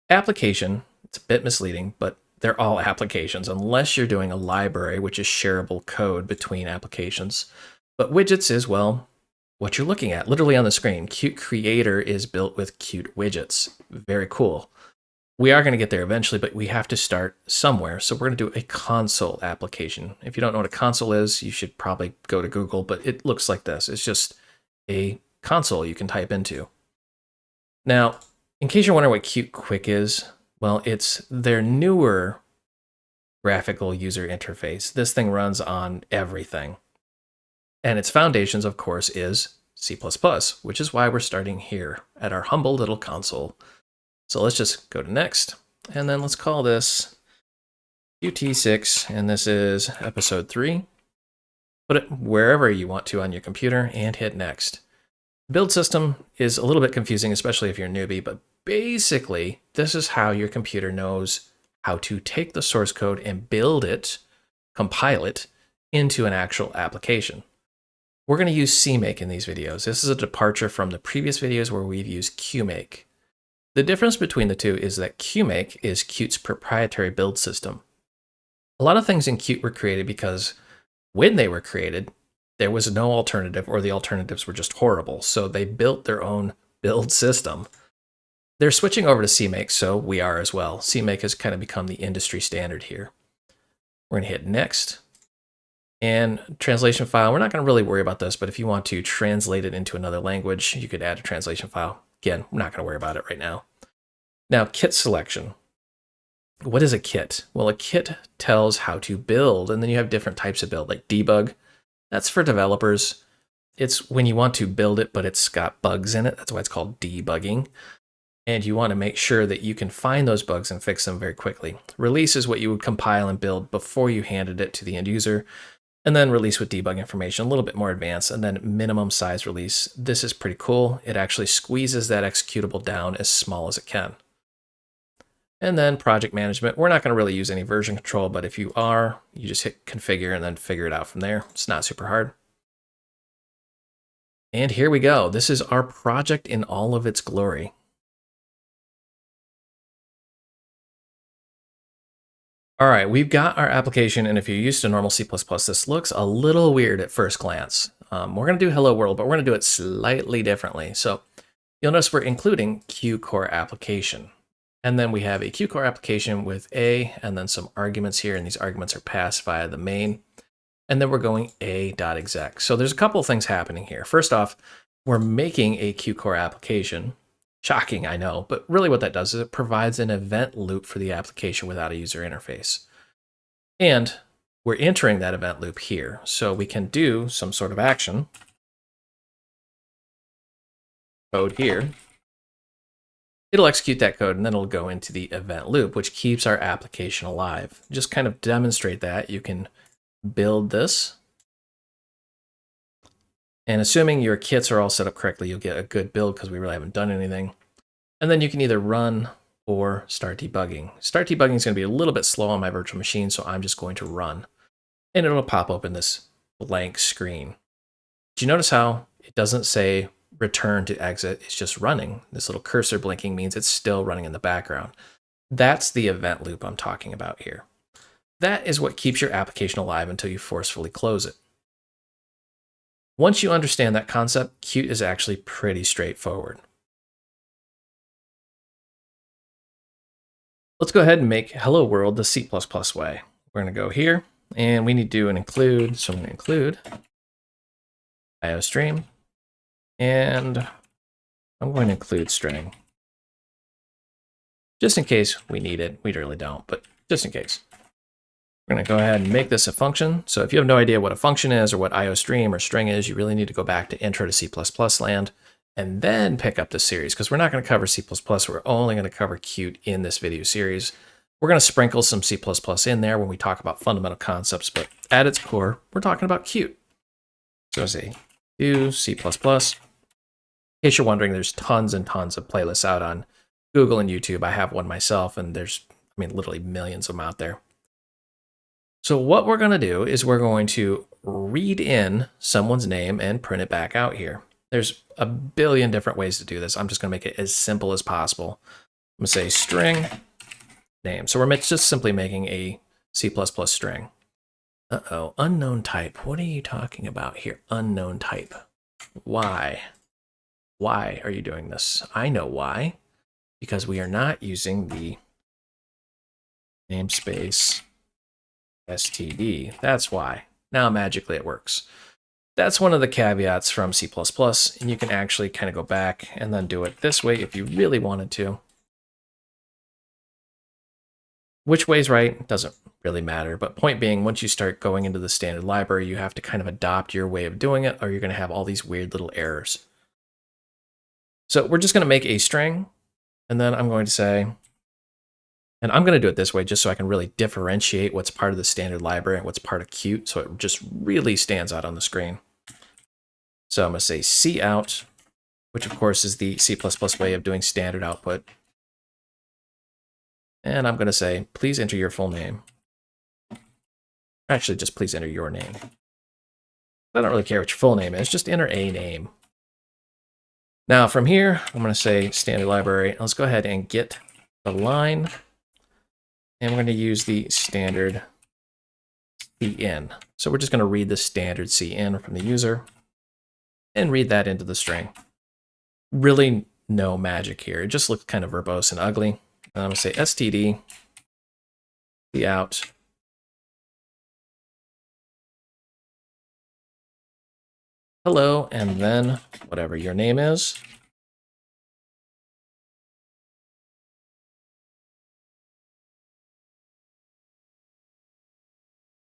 application, it's a bit misleading, but they're all applications unless you're doing a library, which is shareable code between applications. But widgets is, well, what you're looking at literally on the screen. Qt Creator is built with Qt widgets. Very cool. We are going to get there eventually, but we have to start somewhere. So we're going to do a console application. If you don't know what a console is, you should probably go to Google, but it looks like this. It's just a console you can type into. Now, in case you're wondering what Qt Quick is, well, it's their newer graphical user interface. This thing runs on everything. And its foundations, of course, is C++, which is why we're starting here at our humble little console. So let's just go to next, and then let's call this Qt6, and this is episode 3. Put it wherever you want to on your computer and hit next. Build system is a little bit confusing, especially if you're a newbie, but basically, this is how your computer knows how to take the source code and build it, compile it, into an actual application. We're going to use CMake in these videos. This is a departure from the previous videos where we've used QMake. The difference between the two is that QMake is Qt's proprietary build system. A lot of things in Qt were created because when they were created, there was no alternative, or the alternatives were just horrible. So they built their own build system. They're switching over to CMake, so we are as well. CMake has kind of become the industry standard here. We're going to hit next. And translation file, we're not going to really worry about this, but if you want to translate it into another language, you could add a translation file. Again, we're not going to worry about it right now. Now, kit selection. What is a kit? Well, a kit tells how to build, and then you have different types of build, like debug. That's for developers. It's when you want to build it, but it's got bugs in it. That's why it's called debugging. And you want to make sure that you can find those bugs and fix them very quickly. Release is what you would compile and build before you handed it to the end user. And then release with debug information, a little bit more advanced. And then minimum size release. This is pretty cool. It actually squeezes that executable down as small as it can. And then project management. We're not going to really use any version control, but if you are, you just hit configure and then figure it out from there. It's not super hard. And here we go. This is our project in all of its glory. All right, we've got our application, and if you're used to normal C++, this looks a little weird at first glance. We're going to do Hello World, but we're going to do it slightly differently. So you'll notice we're including QCore application. And then we have a QCore application with A, and then some arguments here, and these arguments are passed via the main. and then we're going a.exec. So there's a couple of things happening here. First off, we're making a Qt Core application. Shocking, I know, but really what that does is it provides an event loop for the application without a user interface. And we're entering that event loop here, so we can do some sort of action. Code here. It'll execute that code, and then it'll go into the event loop, which keeps our application alive. Just kind of demonstrate that, you can build this. And assuming your kits are all set up correctly, you'll get a good build because we really haven't done anything. And then you can either run or start debugging. Start debugging is going to be a little bit slow on my virtual machine, so I'm just going to run. And it'll pop open this blank screen. Do you notice how it doesn't say return to exit? It's just running. This little cursor blinking means it's still running in the background. That's the event loop I'm talking about here. That is what keeps your application alive until you forcefully close it. Once you understand that concept, Qt is actually pretty straightforward. Let's go ahead and make Hello World the C++ way. We're going to go here, and we need to do an include. So I'm going to include IOStream, and I'm going to include string. Just in case we need it. We really don't, but just in case. We're going to go ahead and make this a function. So if you have no idea what a function is or what IOStream or string is, you really need to go back to Intro to C++ land and then pick up the series, because we're not going to cover C++. We're only going to cover Qt in this video series. We're going to sprinkle some C++ in there when we talk about fundamental concepts, but at its core, we're talking about Qt. So say do C++. In case you're wondering, there's tons and tons of playlists out on Google and YouTube. I have one myself, and there's, literally millions of them out there. So what we're going to do is we're going to read in someone's name and print it back out here. There's a billion different ways to do this. I'm just going to make it as simple as possible. I'm going to say string name. So we're just simply making a C++ string. Uh-oh, unknown type. What are you talking about here? Unknown type. Why? Why are you doing this? I know why. Because we are not using the namespace std. That's why. Now magically it works. That's one of the caveats from C++, and you can actually kind of go back and then do it this way if you really wanted to. Which way's right doesn't really matter, but point being, once you start going into the standard library, you have to kind of adopt your way of doing it, or you're going to have all these weird little errors. So we're just going to make a string, and then I'm going to say, and I'm going to do it this way just so I can really differentiate what's part of the standard library and what's part of Qt, so it just really stands out on the screen. So I'm going to say cout, which of course is the C++ way of doing standard output. And I'm going to say, please enter your full name. Actually, just please enter your name. I don't really care what your full name is, just enter a name. Now from here, I'm going to say standard library. Let's go ahead and get the line. And we're going to use the standard cin. So we're just going to read the standard cin from the user and read that into the string. Really no magic here. It just looks kind of verbose and ugly. And I'm going to say std cout hello, and then whatever your name is.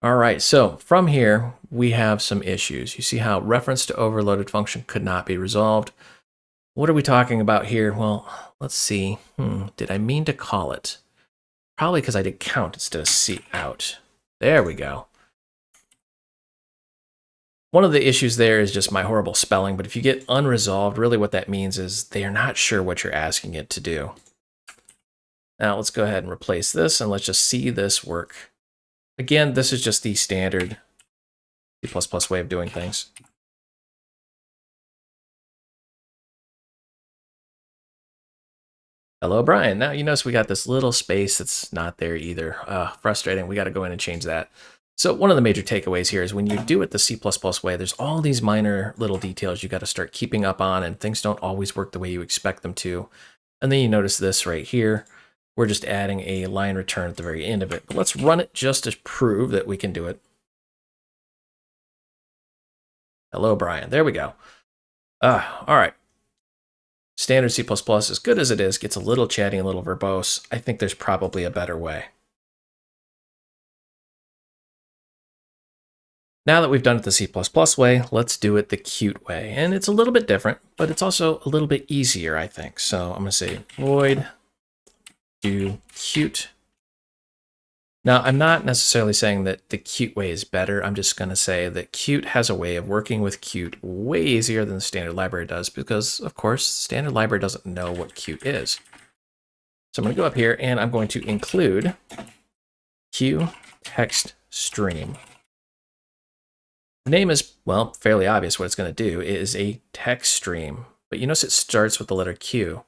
All right, so from here, we have some issues. You see how reference to overloaded function could not be resolved. What are we talking about here? Well, let's see. Did I mean to call it? Probably because I did count instead of cout. There we go. One of the issues there is just my horrible spelling, but if you get unresolved, really what that means is they are not sure what you're asking it to do. Now let's go ahead and replace this, and let's just see this work. Again, this is just the standard C++ way of doing things. Hello, Brian. Now you notice we got this little space that's not there either. Frustrating. We got to go in and change that. So one of the major takeaways here is when you do it the C++ way, there's all these minor little details you got to start keeping up on, and things don't always work the way you expect them to. And then you notice this right here. We're just adding a line return at the very end of it. But let's run it just to prove that we can do it. Hello, Brian. There we go. All right. Standard C++, as good as it is, gets a little chatty, a little verbose. I think there's probably a better way. Now that we've done it the C++ way, let's do it the Qt way. And it's a little bit different, but it's also a little bit easier, I think. So I'm going to say void do Qt. Now, I'm not necessarily saying that the Qt way is better. I'm just going to say that Qt has a way of working with Qt way easier than the standard library does because, of course, the standard library doesn't know what Qt is. So I'm going to go up here and I'm going to include Q text stream. The name is, well, fairly obvious what it's going to do. It is a text stream, but you notice it starts with the letter Q.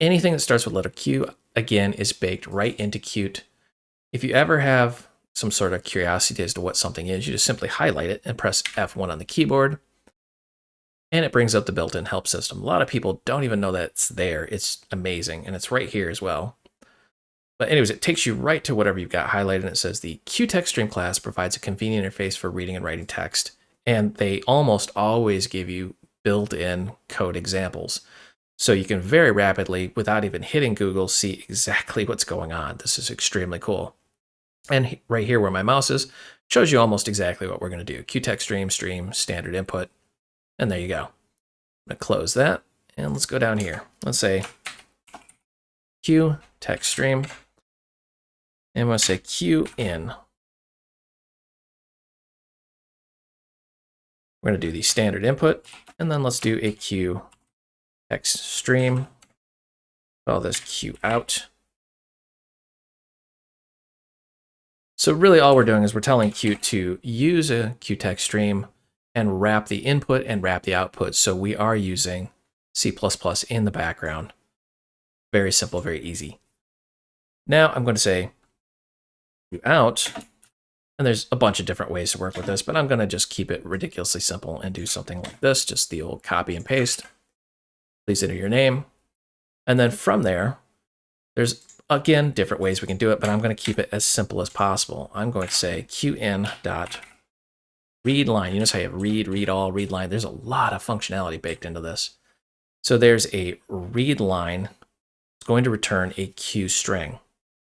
Anything that starts with letter Q, again, is baked right into Qt. If you ever have some sort of curiosity as to what something is, you just simply highlight it and press F1 on the keyboard, and it brings up the built-in help system. A lot of people don't even know that it's there. It's amazing, and it's right here as well. But anyways, it takes you right to whatever you've got highlighted, and it says the QTextStream class provides a convenient interface for reading and writing text, and they almost always give you built-in code examples. So you can very rapidly, without even hitting Google, see exactly what's going on. This is extremely cool. And right here where my mouse is, shows you almost exactly what we're going to do. QTextStream, stream, standard input, and there you go. I'm going to close that, and let's go down here. Let's say QTextStream, and I'm going to say QIn. We're going to do the standard input, and then let's do a QTextStream. Call this QOut. So really all we're doing is we're telling Qt to use a QTextStream and wrap the input and wrap the output. So we are using C++ in the background. Very simple, very easy. Now I'm going to say QOut, and there's a bunch of different ways to work with this, but I'm going to just keep it ridiculously simple and do something like this, just the old copy and paste. Please enter your name. And then from there, there's again, different ways we can do it, but I'm going to keep it as simple as possible. I'm going to say qin.readLine. You notice how you have read, read all, read line. There's a lot of functionality baked into this. So there's a read line. It's going to return a Q string.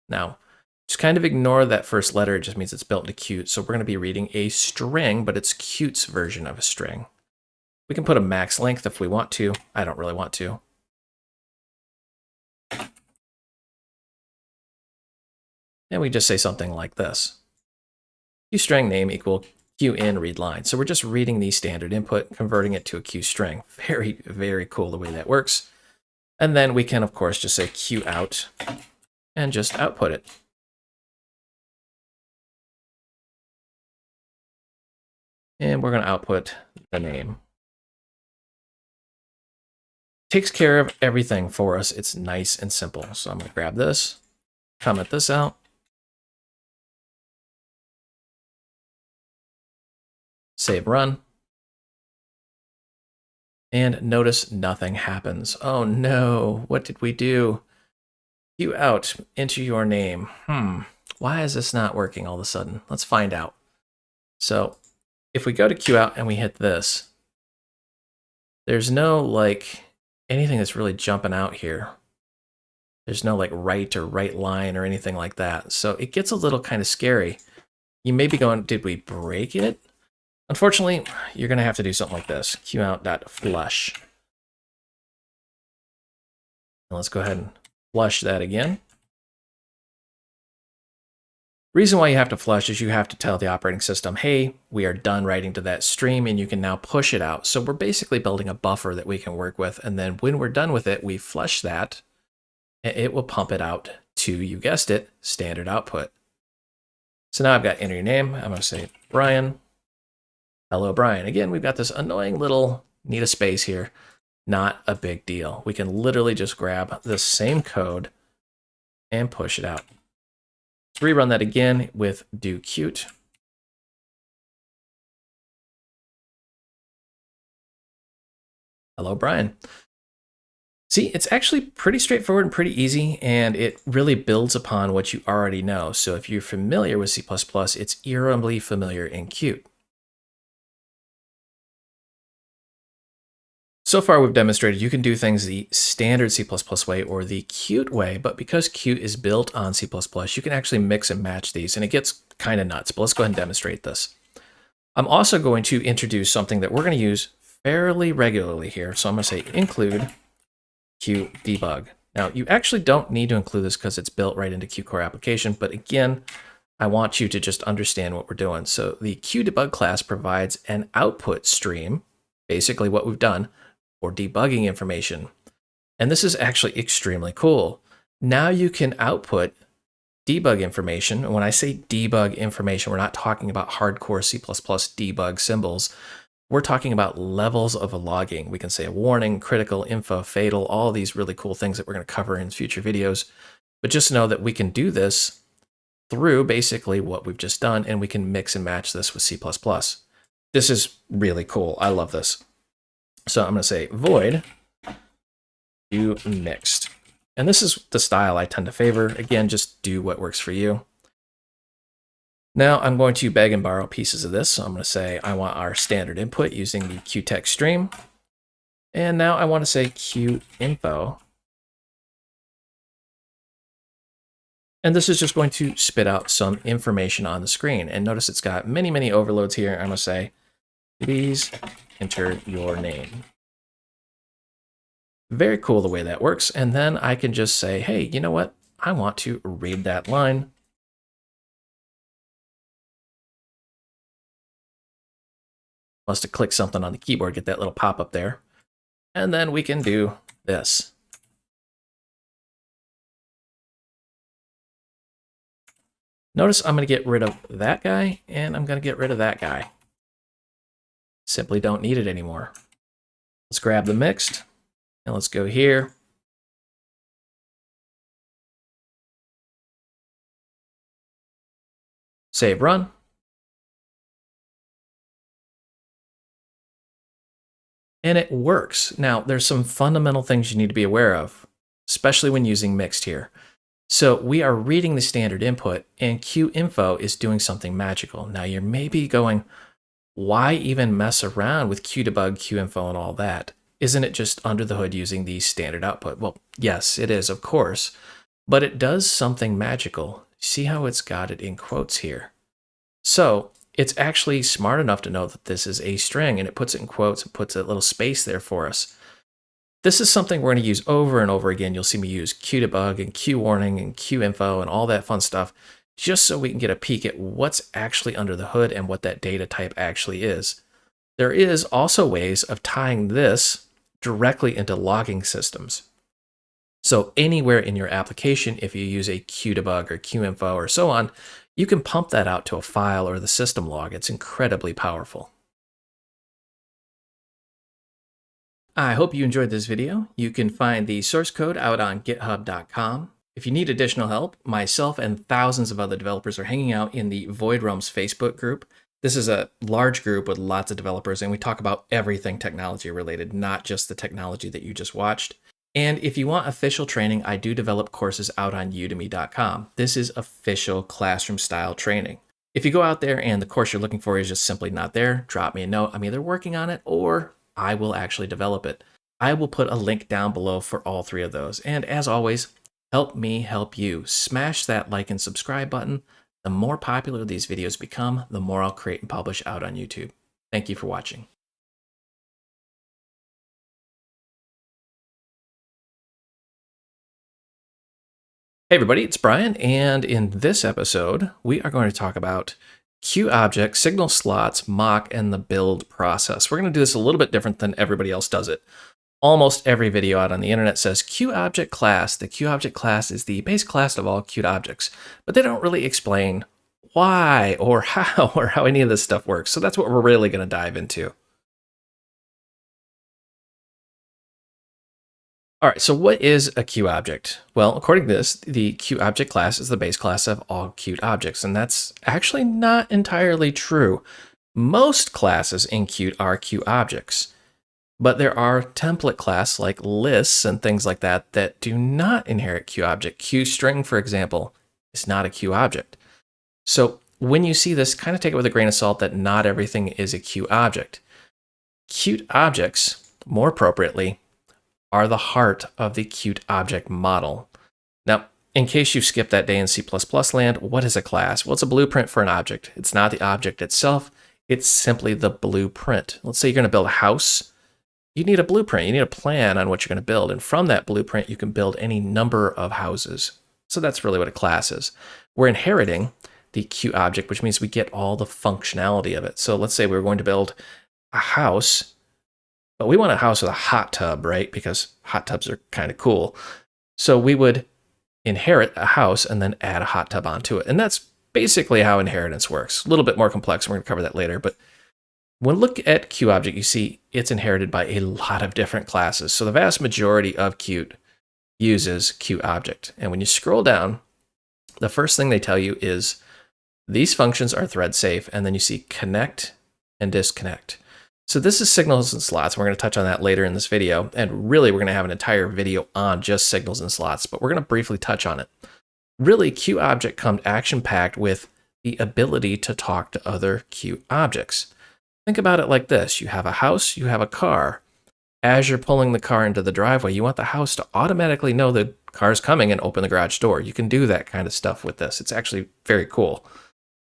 Now, just kind of ignore that first letter. It just means it's built into Qt. So we're going to be reading a string, but it's Qt's version of a string. We can put a max length if we want to. I don't really want to. And we just say something like this. QString name equal QIn read line. So we're just reading the standard input, converting it to a QString. Very, very cool the way that works. And then we can, of course, just say QOut and just output it. And we're going to output the name. Takes care of everything for us. It's nice and simple. So I'm going to grab this, comment this out. Save run. And notice nothing happens. Oh no, what did we do? QOut, enter your name. Why is this not working all of a sudden? Let's find out. So if we go to QOut and we hit this, there's no like anything that's really jumping out here. There's no like right or right line or anything like that. So it gets a little kind of scary. You may be going, did we break it? Unfortunately, you're going to have to do something like this. QOut.flush. And let's go ahead and flush that again. Reason why you have to flush is you have to tell the operating system, hey, we are done writing to that stream and you can now push it out. So we're basically building a buffer that we can work with. And then when we're done with it, we flush that and it will pump it out to, you guessed it, standard output. So now I've got enter your name. I'm going to say Brian. Hello, Brian. Again, we've got this annoying little need a space here. Not a big deal. We can literally just grab the same code and push it out. Let's rerun that again with do Qt. Hello, Brian. See, it's actually pretty straightforward and pretty easy, and it really builds upon what you already know. So if you're familiar with C++, it's eerily familiar in Qt. So far, we've demonstrated you can do things the standard C++ way or the Qt way, but because Qt is built on C++, you can actually mix and match these, and it gets kind of nuts, but let's go ahead and demonstrate this. I'm also going to introduce something that we're going to use fairly regularly here. So I'm going to say include Qt debug. Now, you actually don't need to include this because it's built right into Qt Core application, but again, I want you to just understand what we're doing. So the Qt debug class provides an output stream, basically what we've done, for debugging information. And this is actually extremely cool. Now you can output debug information. And when I say debug information, we're not talking about hardcore C++ debug symbols. We're talking about levels of a logging. We can say a warning, critical, info, fatal, all these really cool things that we're going to cover in future videos. But just know that we can do this through basically what we've just done, and we can mix and match this with C++. This is really cool. I love this. So I'm going to say void mixed. And this is the style I tend to favor. Again, just do what works for you. Now I'm going to beg and borrow pieces of this. So I'm going to say I want our standard input using the QText stream. And now I want to say QInfo. And this is just going to spit out some information on the screen. And notice it's got many, many overloads here. I'm going to say, please enter your name. Very cool the way that works. And then I can just say, hey, you know what? I want to read that line. Must have clicked something on the keyboard, get that little pop up there. And then we can do this. Notice I'm going to get rid of that guy, and I'm going to get rid of that guy. Simply don't need it anymore. Let's grab the mixed, and let's go here. Save run. And it works. Now, there's some fundamental things you need to be aware of, especially when using mixed here. So we are reading the standard input, and QInfo is doing something magical. Now, you're maybe going, why even mess around with QDebug, QInfo, and all that? Isn't it just under the hood using the standard output? Well, yes, it is, of course, but it does something magical. See how it's got it in quotes here? So it's actually smart enough to know that this is a string, and it puts it in quotes and puts a little space there for us. This is something we're going to use over and over again. You'll see me use QDebug and QWarning and QInfo and all that fun stuff, just so we can get a peek at what's actually under the hood and what that data type actually is. There is also ways of tying this directly into logging systems. So anywhere in your application, if you use a QDebug or QInfo or so on, you can pump that out to a file or the system log. It's incredibly powerful. I hope you enjoyed this video. You can find the source code out on github.com. If you need additional help, myself and thousands of other developers are hanging out in the Void Realms Facebook group. This is a large group with lots of developers, and we talk about everything technology related, not just the technology that you just watched. And if you want official training, I do develop courses out on udemy.com. This is official classroom style training. If you go out there and the course you're looking for is just simply not there, drop me a note. I'm either working on it or I will actually develop it. I will put a link down below for all three of those. And as always, help me help you. Smash that like and subscribe button. The more popular these videos become, the more I'll create and publish out on YouTube. Thank you for watching. Hey everybody, it's Brian, and in this episode, we are going to talk about QObject, signal slots, mock, and the build process. We're going to do this a little bit different than everybody else does it. Almost every video out on the internet says QObject class. The QObject class is the base class of all Qt objects, but they don't really explain why or how any of this stuff works. So that's what we're really going to dive into. All right, so what is a QObject? Well, according to this, the QObject class is the base class of all Qt objects, and that's actually not entirely true. Most classes in Qt are QObjects, but there are template class like lists and things like that that do not inherit QObject. QString, for example, is not a QObject. So when you see this, kind of take it with a grain of salt that not everything is a QObject. Qt objects more appropriately, are the heart of the Qt object model. Now, in case you skipped that day in C++ land, what is a class? Well, it's a blueprint for an object. It's not the object itself. It's simply the blueprint. Let's say you're going to build a house. You need a blueprint. You need a plan on what you're going to build. And from that blueprint, you can build any number of houses. So that's really what a class is. We're inheriting the Qt object, which means we get all the functionality of it. So let's say we're going to build a house, but we want a house with a hot tub, right? Because hot tubs are kind of cool. So we would inherit a house and then add a hot tub onto it. And that's basically how inheritance works. A little bit more complex. We're going to cover that later. But when you look at Qt object, you see it's inherited by a lot of different classes. So the vast majority of Qt uses Qt object. And when you scroll down, the first thing they tell you is these functions are thread safe. And then you see connect and disconnect. So this is signals and slots. We're going to touch on that later in this video. And really, we're going to have an entire video on just signals and slots, but we're going to briefly touch on it. Really, Qt object comes action-packed with the ability to talk to other Qt objects. Think about it like this. You have a house, you have a car. As you're pulling the car into the driveway, you want the house to automatically know the car's coming and open the garage door. You can do that kind of stuff with this. It's actually very cool.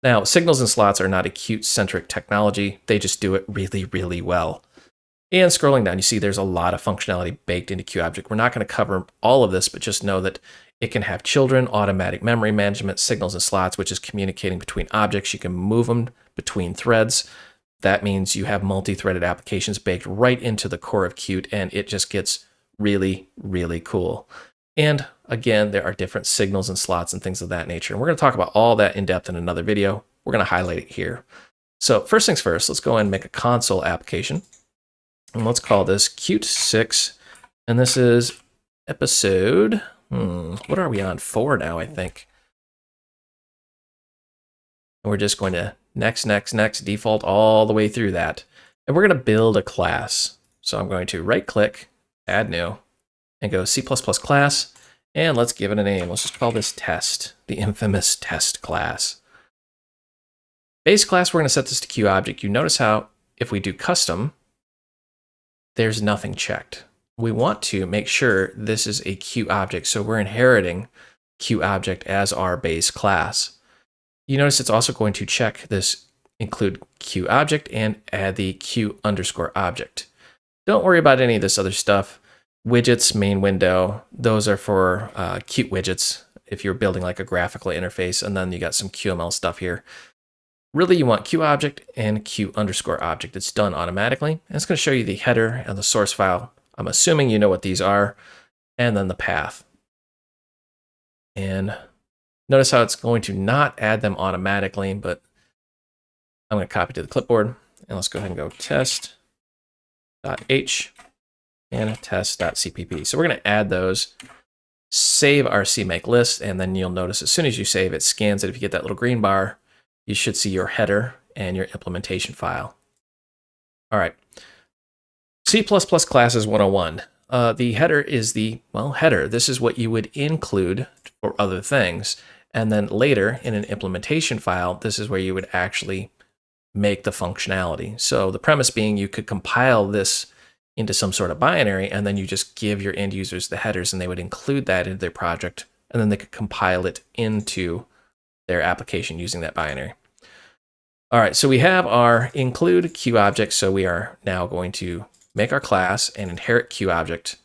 Now, signals and slots are not a Qt-centric technology. They just do it really, really well. And scrolling down, you see there's a lot of functionality baked into Qt object. We're not going to cover all of this, but just know that it can have children, automatic memory management, signals and slots, which is communicating between objects. You can move them between threads. That means you have multi-threaded applications baked right into the core of Qt, and it just gets really, really cool. And again, there are different signals and slots and things of that nature. And we're going to talk about all that in depth in another video. We're going to highlight it here. So first things first, let's go ahead and make a console application. And let's call this Qt 6. And this is episode, what are we on? 4 now, I think. And we're just going to next, default all the way through that. And we're going to build a class. So I'm going to right click, add new, and go C++ class, and let's give it a name. Let's just call this test, the infamous test class. Base class, we're going to set this to Qt object. You notice how if we do custom, there's nothing checked. We want to make sure this is a Qt object, so we're inheriting Qt object as our base class. You notice it's also going to check this include Qt object and add the Qt underscore object. Don't worry about any of this other stuff. Widgets, main window, those are for Qt widgets if you're building like a graphical interface, and then you got some QML stuff here. Really, you want Qt object and Qt underscore object. It's done automatically. And it's going to show you the header and the source file. I'm assuming you know what these are, and then the path. And notice how it's going to not add them automatically, but I'm going to copy to the clipboard, and let's go ahead and go test.h and test.cpp. So we're going to add those, save our CMake list, and then you'll notice as soon as you save, it scans it. If you get that little green bar, you should see your header and your implementation file. All right. C++ classes 101. The header is the, header. This is what you would include for other things. And then later in an implementation file, this is where you would actually make the functionality. So the premise being you could compile this into some sort of binary, and then you just give your end users the headers, and they would include that into their project, and then they could compile it into their application using that binary. All right, so we have our include Qt object, so we are now going to make our class and inherit Qt object.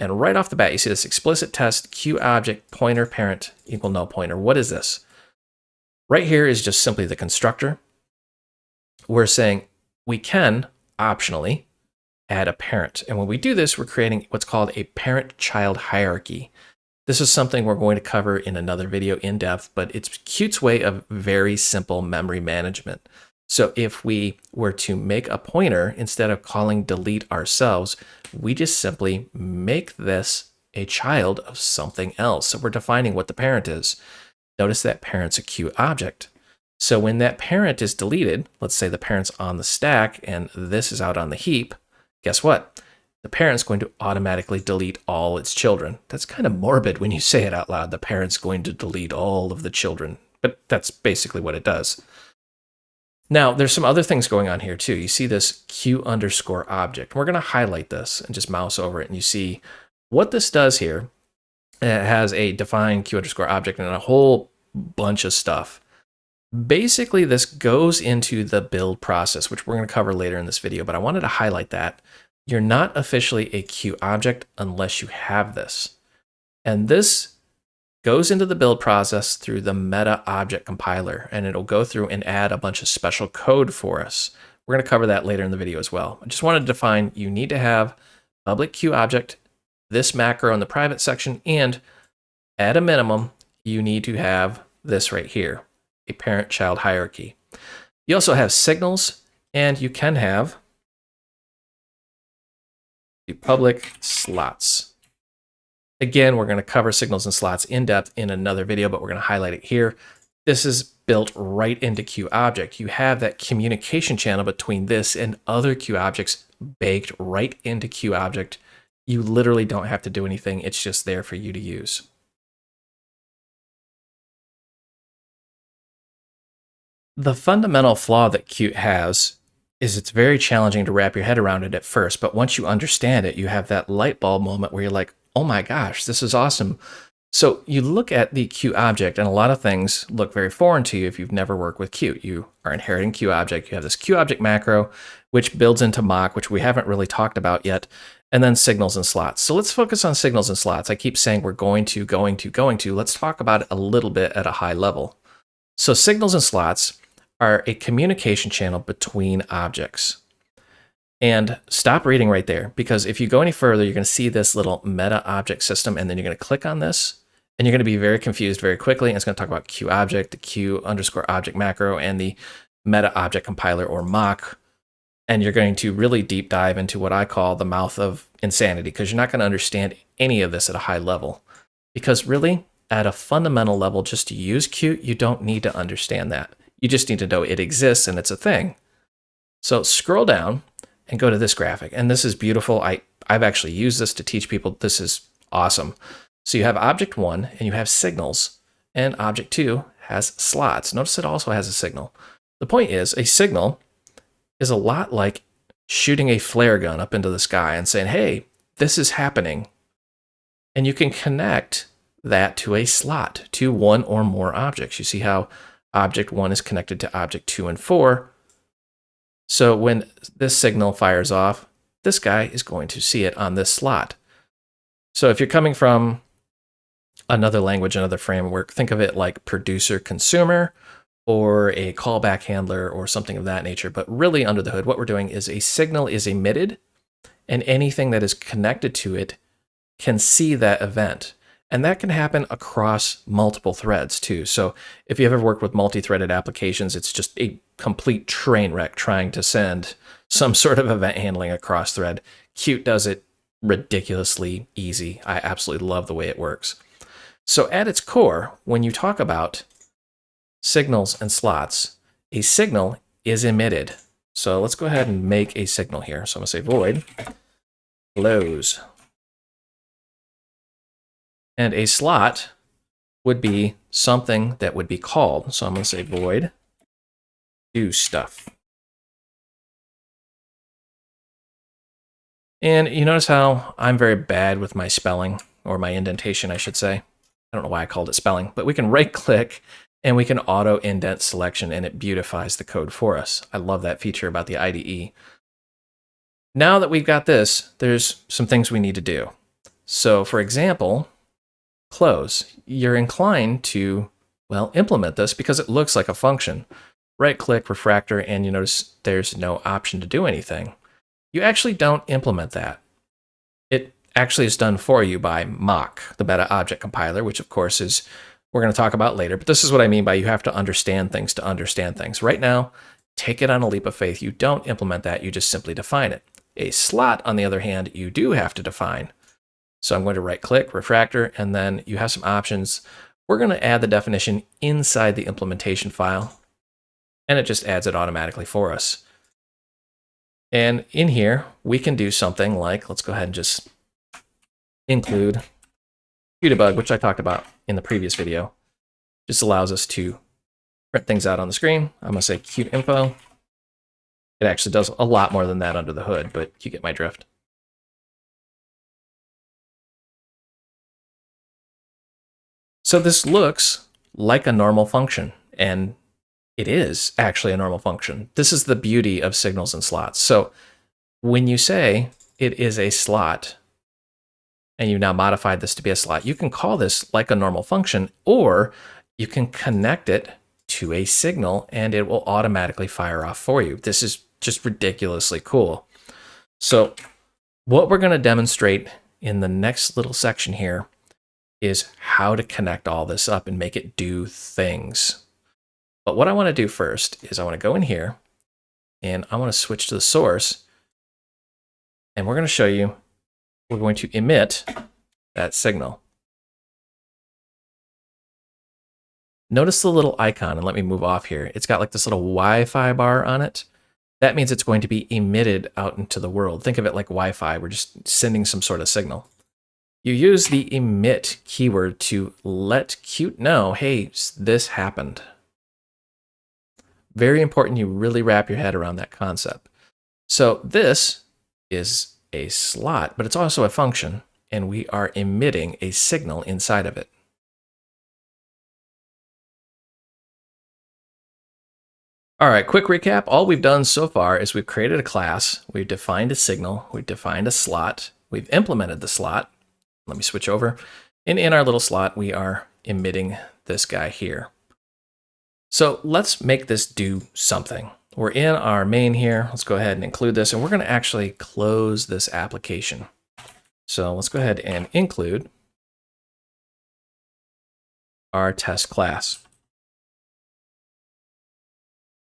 And right off the bat, you see this explicit test Qt object pointer parent equal null pointer. What is this? Right here is just simply the constructor. We're saying we can optionally add a parent. And when we do this, we're creating what's called a parent-child hierarchy. This is something we're going to cover in another video in depth, but it's Qt's way of very simple memory management. So if we were to make a pointer, instead of calling delete ourselves, we just simply make this a child of something else. So we're defining what the parent is. Notice that parent's a Qt object. So when that parent is deleted, let's say the parent's on the stack and this is out on the heap, guess what? The parent's going to automatically delete all its children. That's kind of morbid when you say it out loud. The parent's going to delete all of the children, but that's basically what it does. Now, there's some other things going on here too. You see this Q_object. We're going to highlight this and just mouse over it, and you see what this does here. It has a defined Q_object and a whole bunch of stuff. Basically, this goes into the build process, which we're going to cover later in this video, but I wanted to highlight that you're not officially a QObject unless you have this. And this goes into the build process through the meta object compiler, and it'll go through and add a bunch of special code for us. We're going to cover that later in the video as well. I just wanted to define you need to have public QObject, this macro in the private section, and at a minimum, you need to have this right here, a parent-child hierarchy. You also have signals, and you can have the public slots. Again, we're going to cover signals and slots in depth in another video, but we're going to highlight it here. This is built right into QObject. You have that communication channel between this and other QObjects baked right into QObject. You literally don't have to do anything. It's just there for you to use. The fundamental flaw that Qt has is it's very challenging to wrap your head around it at first, but once you understand it, you have that light bulb moment where you're like, oh my gosh, this is awesome. So you look at the QObject, and a lot of things look very foreign to you if you've never worked with Qt. You are inheriting QObject. You have this QObject macro, which builds into mock, which we haven't really talked about yet, and then signals and slots. So let's focus on signals and slots. I keep saying we're going to. Let's talk about it a little bit at a high level. So signals and slots are a communication channel between objects. And stop reading right there, because if you go any further, you're going to see this little meta object system, and then you're going to click on this, and you're going to be very confused very quickly. And it's going to talk about QObject, the Q_object macro, and the meta object compiler, or mock. And you're going to really deep dive into what I call the mouth of insanity, because you're not going to understand any of this at a high level. Because really, at a fundamental level, just to use Qt, you don't need to understand that. You just need to know it exists and it's a thing. So scroll down and go to this graphic. And this is beautiful. I've actually used this to teach people. This is awesome. So you have object 1 and you have signals, and object 2 has slots. Notice it also has a signal. The point is, a signal is a lot like shooting a flare gun up into the sky and saying, hey, this is happening. And you can connect that to a slot, to one or more objects. You see how object 1 is connected to object 2 and 4. So when this signal fires off, this guy is going to see it on this slot. So if you're coming from another language, another framework, think of it like producer consumer or a callback handler or something of that nature. But really under the hood, what we're doing is a signal is emitted, and anything that is connected to it can see that event. And that can happen across multiple threads too. So if you ever worked with multi-threaded applications, it's just a complete train wreck trying to send some sort of event handling across thread. Qt does it ridiculously easy. I absolutely love the way it works. So at its core, when you talk about signals and slots, a signal is emitted. So let's go ahead and make a signal here. So I'm going to say void close. And a slot would be something that would be called. So I'm going to say void do stuff. And you notice how I'm very bad with my spelling, or my indentation, I should say. I don't know why I called it spelling, but we can right click and we can auto indent selection, and it beautifies the code for us. I love that feature about the IDE. Now that we've got this, there's some things we need to do. So for example, close. You're inclined to, well, implement this because it looks like a function. Right click, refactor, and you notice there's no option to do anything. You actually don't implement that. It actually is done for you by mock, the meta object compiler, which of course is, we're going to talk about later, but this is what I mean by you have to understand things to understand things. Right now, take it on a leap of faith. You don't implement that, you just simply define it. A slot, on the other hand, you do have to define. So I'm going to right click, refactor, and then you have some options. We're going to add the definition inside the implementation file, and it just adds it automatically for us. And in here, we can do something like, let's go ahead and just include Qdebug, which I talked about in the previous video. Just allows us to print things out on the screen. I'm going to say Qt info. It actually does a lot more than that under the hood, but you get my drift. So this looks like a normal function, and it is actually a normal function. This is the beauty of signals and slots. So when you say it is a slot, and you now modified this to be a slot, you can call this like a normal function, or you can connect it to a signal and it will automatically fire off for you. This is just ridiculously cool. So what we're going to demonstrate in the next little section here is how to connect all this up and make it do things. But what I want to do first is I want to go in here and I want to switch to the source, and we're going to show you, we're going to emit that signal. Notice the little icon, and let me move off here. It's got like this little Wi-Fi bar on it. That means it's going to be emitted out into the world. Think of it like Wi-Fi. We're just sending some sort of signal. You use the emit keyword to let Qt know, hey, this happened. Very important you really wrap your head around that concept. So this is a slot, but it's also a function, and we are emitting a signal inside of it. All right, quick recap. All we've done so far is we've created a class, we've defined a signal, we've defined a slot, we've implemented the slot. Let me switch over. And in our little slot, we are emitting this guy here. So let's make this do something. We're in our main here. Let's go ahead and include this, and we're going to actually close this application. So let's go ahead and include our test class.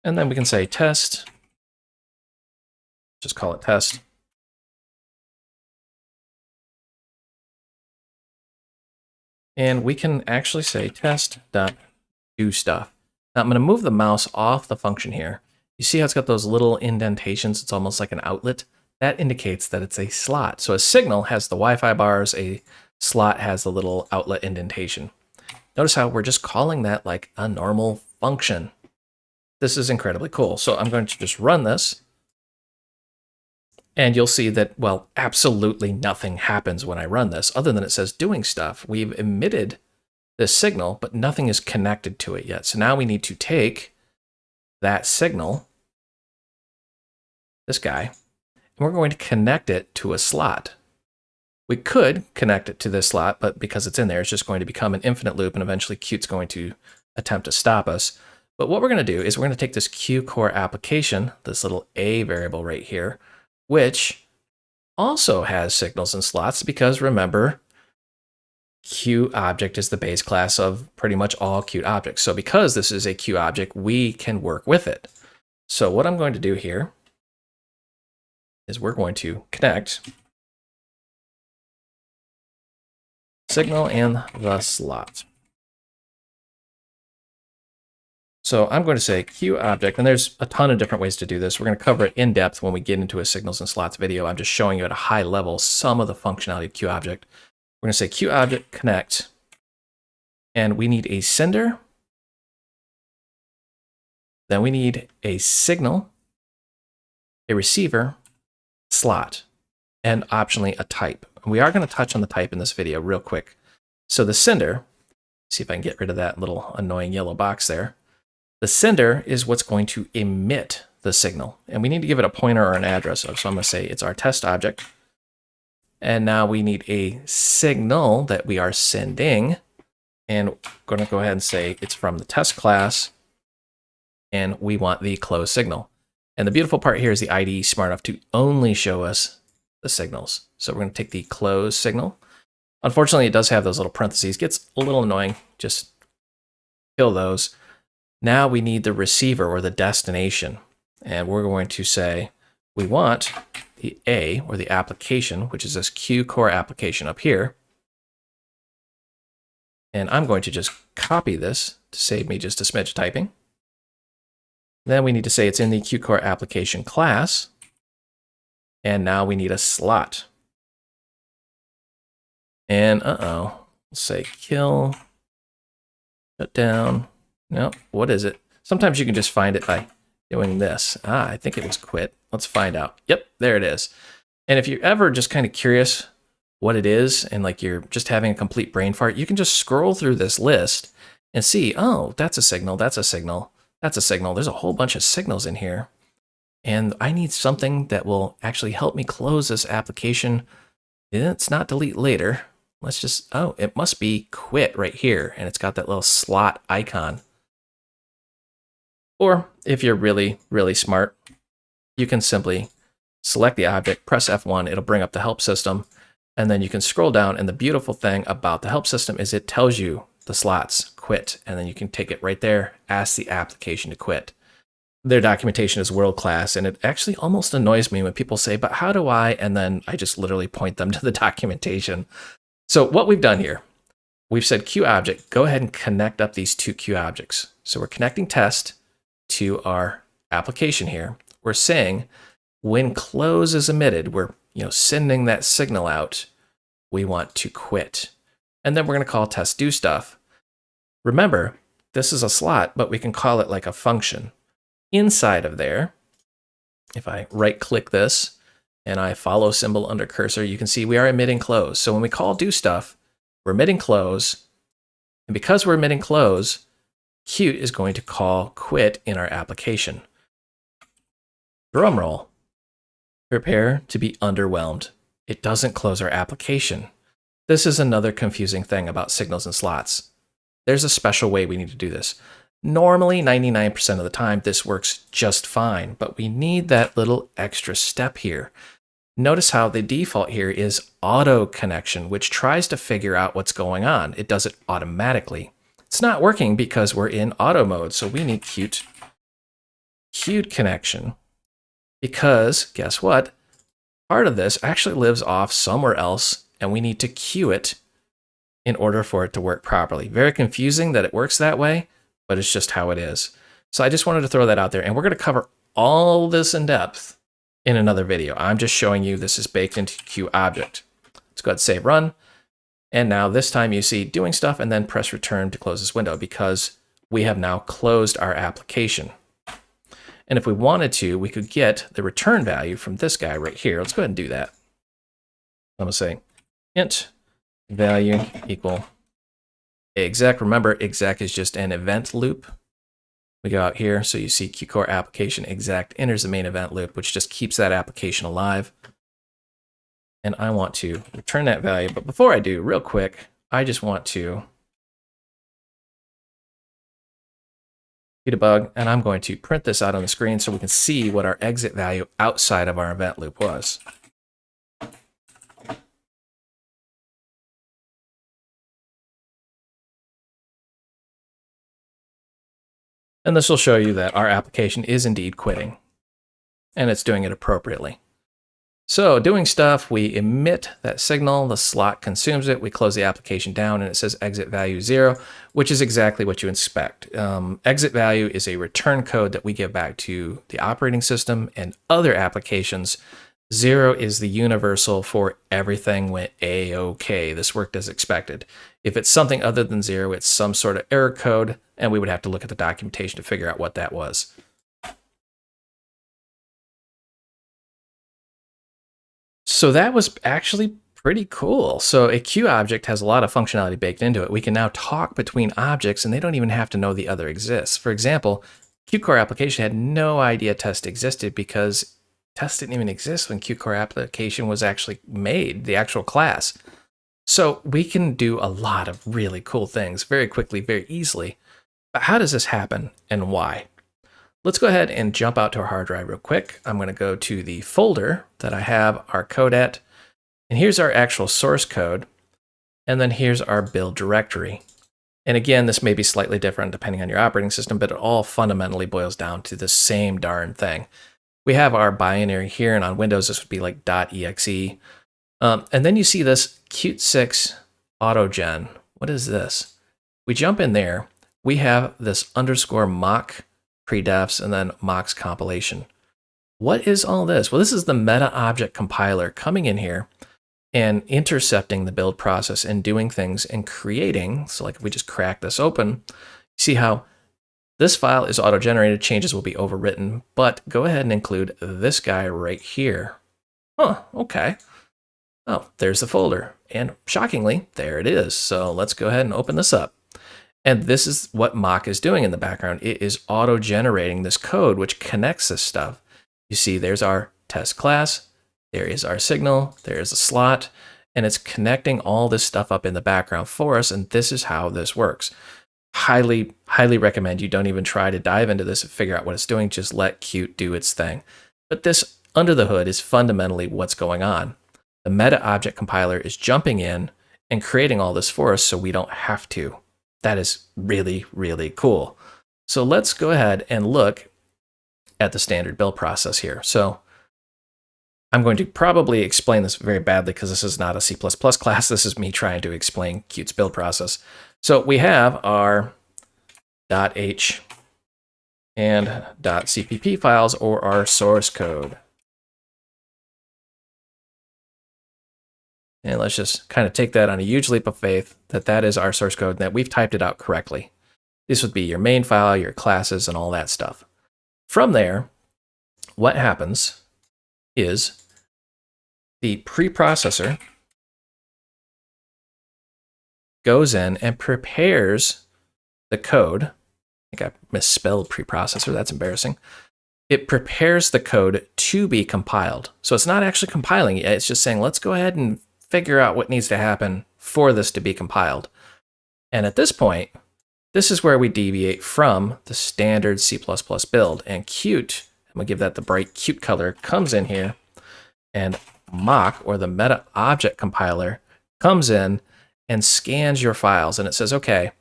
And then we can say test, just call it test. And we can actually say test.doStuff. Now I'm going to move the mouse off the function here. You see how it's got those little indentations? It's almost like an outlet. That indicates that it's a slot. So a signal has the Wi-Fi bars, a slot has the little outlet indentation. Notice how we're just calling that like a normal function. This is incredibly cool. So I'm going to just run this. And you'll see that, well, absolutely nothing happens when I run this, other than it says doing stuff. We've emitted this signal, but nothing is connected to it yet. So now we need to take that signal, this guy, and we're going to connect it to a slot. We could connect it to this slot, but because it's in there, it's just going to become an infinite loop, and eventually Qt's going to attempt to stop us. But what we're going to do is we're going to take this Q core application, this little A variable right here, which also has signals and slots, because remember, Qt object is the base class of pretty much all Qt objects. So because this is a Qt object, we can work with it. So what I'm going to do here is we're going to connect signal and the slot. So I'm going to say Qt object, and there's a ton of different ways to do this. We're going to cover it in depth when we get into a signals and slots video. I'm just showing you at a high level some of the functionality of Qt object. We're going to say Qt object connect, and we need a sender. Then we need a signal, a receiver, slot, and optionally a type. We are going to touch on the type in this video real quick. So the sender, see if I can get rid of that little annoying yellow box there. The sender is what's going to emit the signal, and we need to give it a pointer or an address of. So I'm going to say it's our test object. And now we need a signal that we are sending, and we're going to go ahead and say it's from the test class, and we want the closed signal. And the beautiful part here is the IDE is smart enough to only show us the signals. So we're going to take the closed signal. Unfortunately, it does have those little parentheses. Gets a little annoying. Just kill those. Now we need the receiver or the destination. And we're going to say we want the A, or the application, which is this Q core application up here. And I'm going to just copy this to save me just a smidge of typing. Then we need to say it's in the Q core application class. And now we need a slot. And we'll say kill, shut down. No, what is it? Sometimes you can just find it by doing this. I think it was quit. Let's find out. Yep, there it is. And if you're ever just kind of curious what it is and like you're just having a complete brain fart, you can just scroll through this list and see, oh, that's a signal, that's a signal, that's a signal. There's a whole bunch of signals in here. And I need something that will actually help me close this application. It's not delete later. Let's just, oh, it must be quit right here. And it's got that little slot icon. Or if you're really, really smart, you can simply select the object, press F1, it'll bring up the help system, and then you can scroll down, and the beautiful thing about the help system is it tells you the slots, quit, and then you can take it right there, ask the application to quit. Their documentation is world-class, and it actually almost annoys me when people say, but how do I? And then I just literally point them to the documentation. So what we've done here, we've said QObject, go ahead and connect up these two QObjects. So we're connecting test to our application here. We're saying when close is emitted, we're sending that signal out, we want to quit. And then we're going to call test do stuff. Remember, this is a slot, but we can call it like a function. Inside of there, if I right click this and I follow symbol under cursor, you can see we are emitting close. So when we call do stuff, we're emitting close. And because we're emitting close, Qt is going to call quit in our application. Drum roll. Prepare to be underwhelmed. It doesn't close our application. This is another confusing thing about signals and slots. There's a special way we need to do this. Normally, 99% of the time, this works just fine, but we need that little extra step here. Notice how the default here is auto connection, which tries to figure out what's going on. It does it automatically. It's not working because we're in auto mode, so we need Qt connection. Because guess what? Part of this actually lives off somewhere else, and we need to queue it in order for it to work properly. Very confusing that it works that way, but it's just how it is. So I just wanted to throw that out there, and we're going to cover all this in depth in another video. I'm just showing you this is baked into QObject. Let's go ahead and save run. And now this time you see doing stuff and then press return to close this window because we have now closed our application. And if we wanted to, we could get the return value from this guy right here. Let's go ahead and do that. I'm going to say int value equal exec. Remember, exec is just an event loop. We go out here, so you see QCore application exec enters the main event loop, which just keeps that application alive. And I want to return that value. But before I do, real quick, I just want to debug, and I'm going to print this out on the screen so we can see what our exit value outside of our event loop was. And this will show you that our application is indeed quitting, and it's doing it appropriately. So doing stuff, we emit that signal, the slot consumes it, we close the application down, and it says exit value 0, which is exactly what you expect. Exit value is a return code that we give back to the operating system and other applications. 0 is the universal for everything went A-OK. This worked as expected. If it's something other than 0, it's some sort of error code, and we would have to look at the documentation to figure out what that was. So that was actually pretty cool. So a QObject has a lot of functionality baked into it. We can now talk between objects and they don't even have to know the other exists. For example, QCore application had no idea test existed because test didn't even exist when QCore application was actually made, the actual class. So we can do a lot of really cool things very quickly, very easily. But how does this happen and why? Let's go ahead and jump out to our hard drive real quick. I'm going to go to the folder that I have our code at. And here's our actual source code. And then here's our build directory. And again, this may be slightly different depending on your operating system, but it all fundamentally boils down to the same darn thing. We have our binary here, and on Windows, this would be like .exe. And then you see this Qt6 autogen. What is this? We jump in there. We have this underscore mock predefs and then mocks compilation. What is all this? Well, this is the meta object compiler coming in here and intercepting the build process and doing things and creating. So like if we just crack this open, see how This file is auto-generated, changes will be overwritten, but go ahead and include this guy right here. Huh, okay. Oh, there's the folder. And shockingly, there it is. So let's go ahead and open this up. And this is what mock is doing in the background. It is auto-generating this code which connects this stuff. You see, there's our test class, there is our signal, there's a slot, and it's connecting all this stuff up in the background for us, and this is how this works. Highly, highly recommend you don't even try to dive into this and figure out what it's doing. Just let Qt do its thing. But this, under the hood, is fundamentally what's going on. The meta object compiler is jumping in and creating all this for us so we don't have to. That is really, really cool. So let's go ahead and look at the standard build process here. So I'm going to probably explain this very badly because this is not a C++ class. This is me trying to explain Qt's build process. So we have our .h and .cpp files, or our source code. And let's just kind of take that on a huge leap of faith that that is our source code and that we've typed it out correctly. This would be your main file, your classes, and all that stuff. From there, what happens is the preprocessor goes in and prepares the code. I think I misspelled preprocessor, that's embarrassing. It prepares the code to be compiled. So it's not actually compiling it, it's just saying, let's go ahead and figure out what needs to happen for this to be compiled. And at this point, this is where we deviate from the standard C++ build. And Qt, I'm gonna give that the bright Qt color, comes in here, and mock, or the meta object compiler, comes in and scans your files. And it says, okay,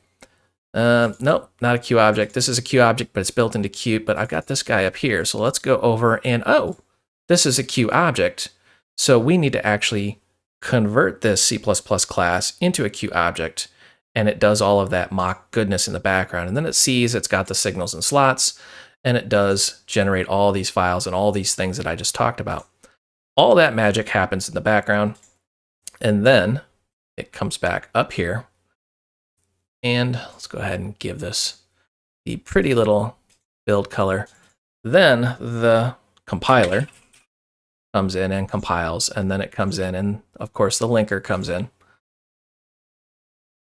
nope, not a Q object. This is a Q object, but it's built into Qt, but I've got this guy up here. So let's go over and, oh, this is a Q object. So we need to actually convert this C++ class into a Q object, and it does all of that mock goodness in the background. And then it sees it's got the signals and slots, and it does generate all these files and all these things that I just talked about. All that magic happens in the background, and then it comes back up here. And let's go ahead and give this the pretty little build color. Then the compiler comes in and compiles, and then it comes in, and of course the linker comes in.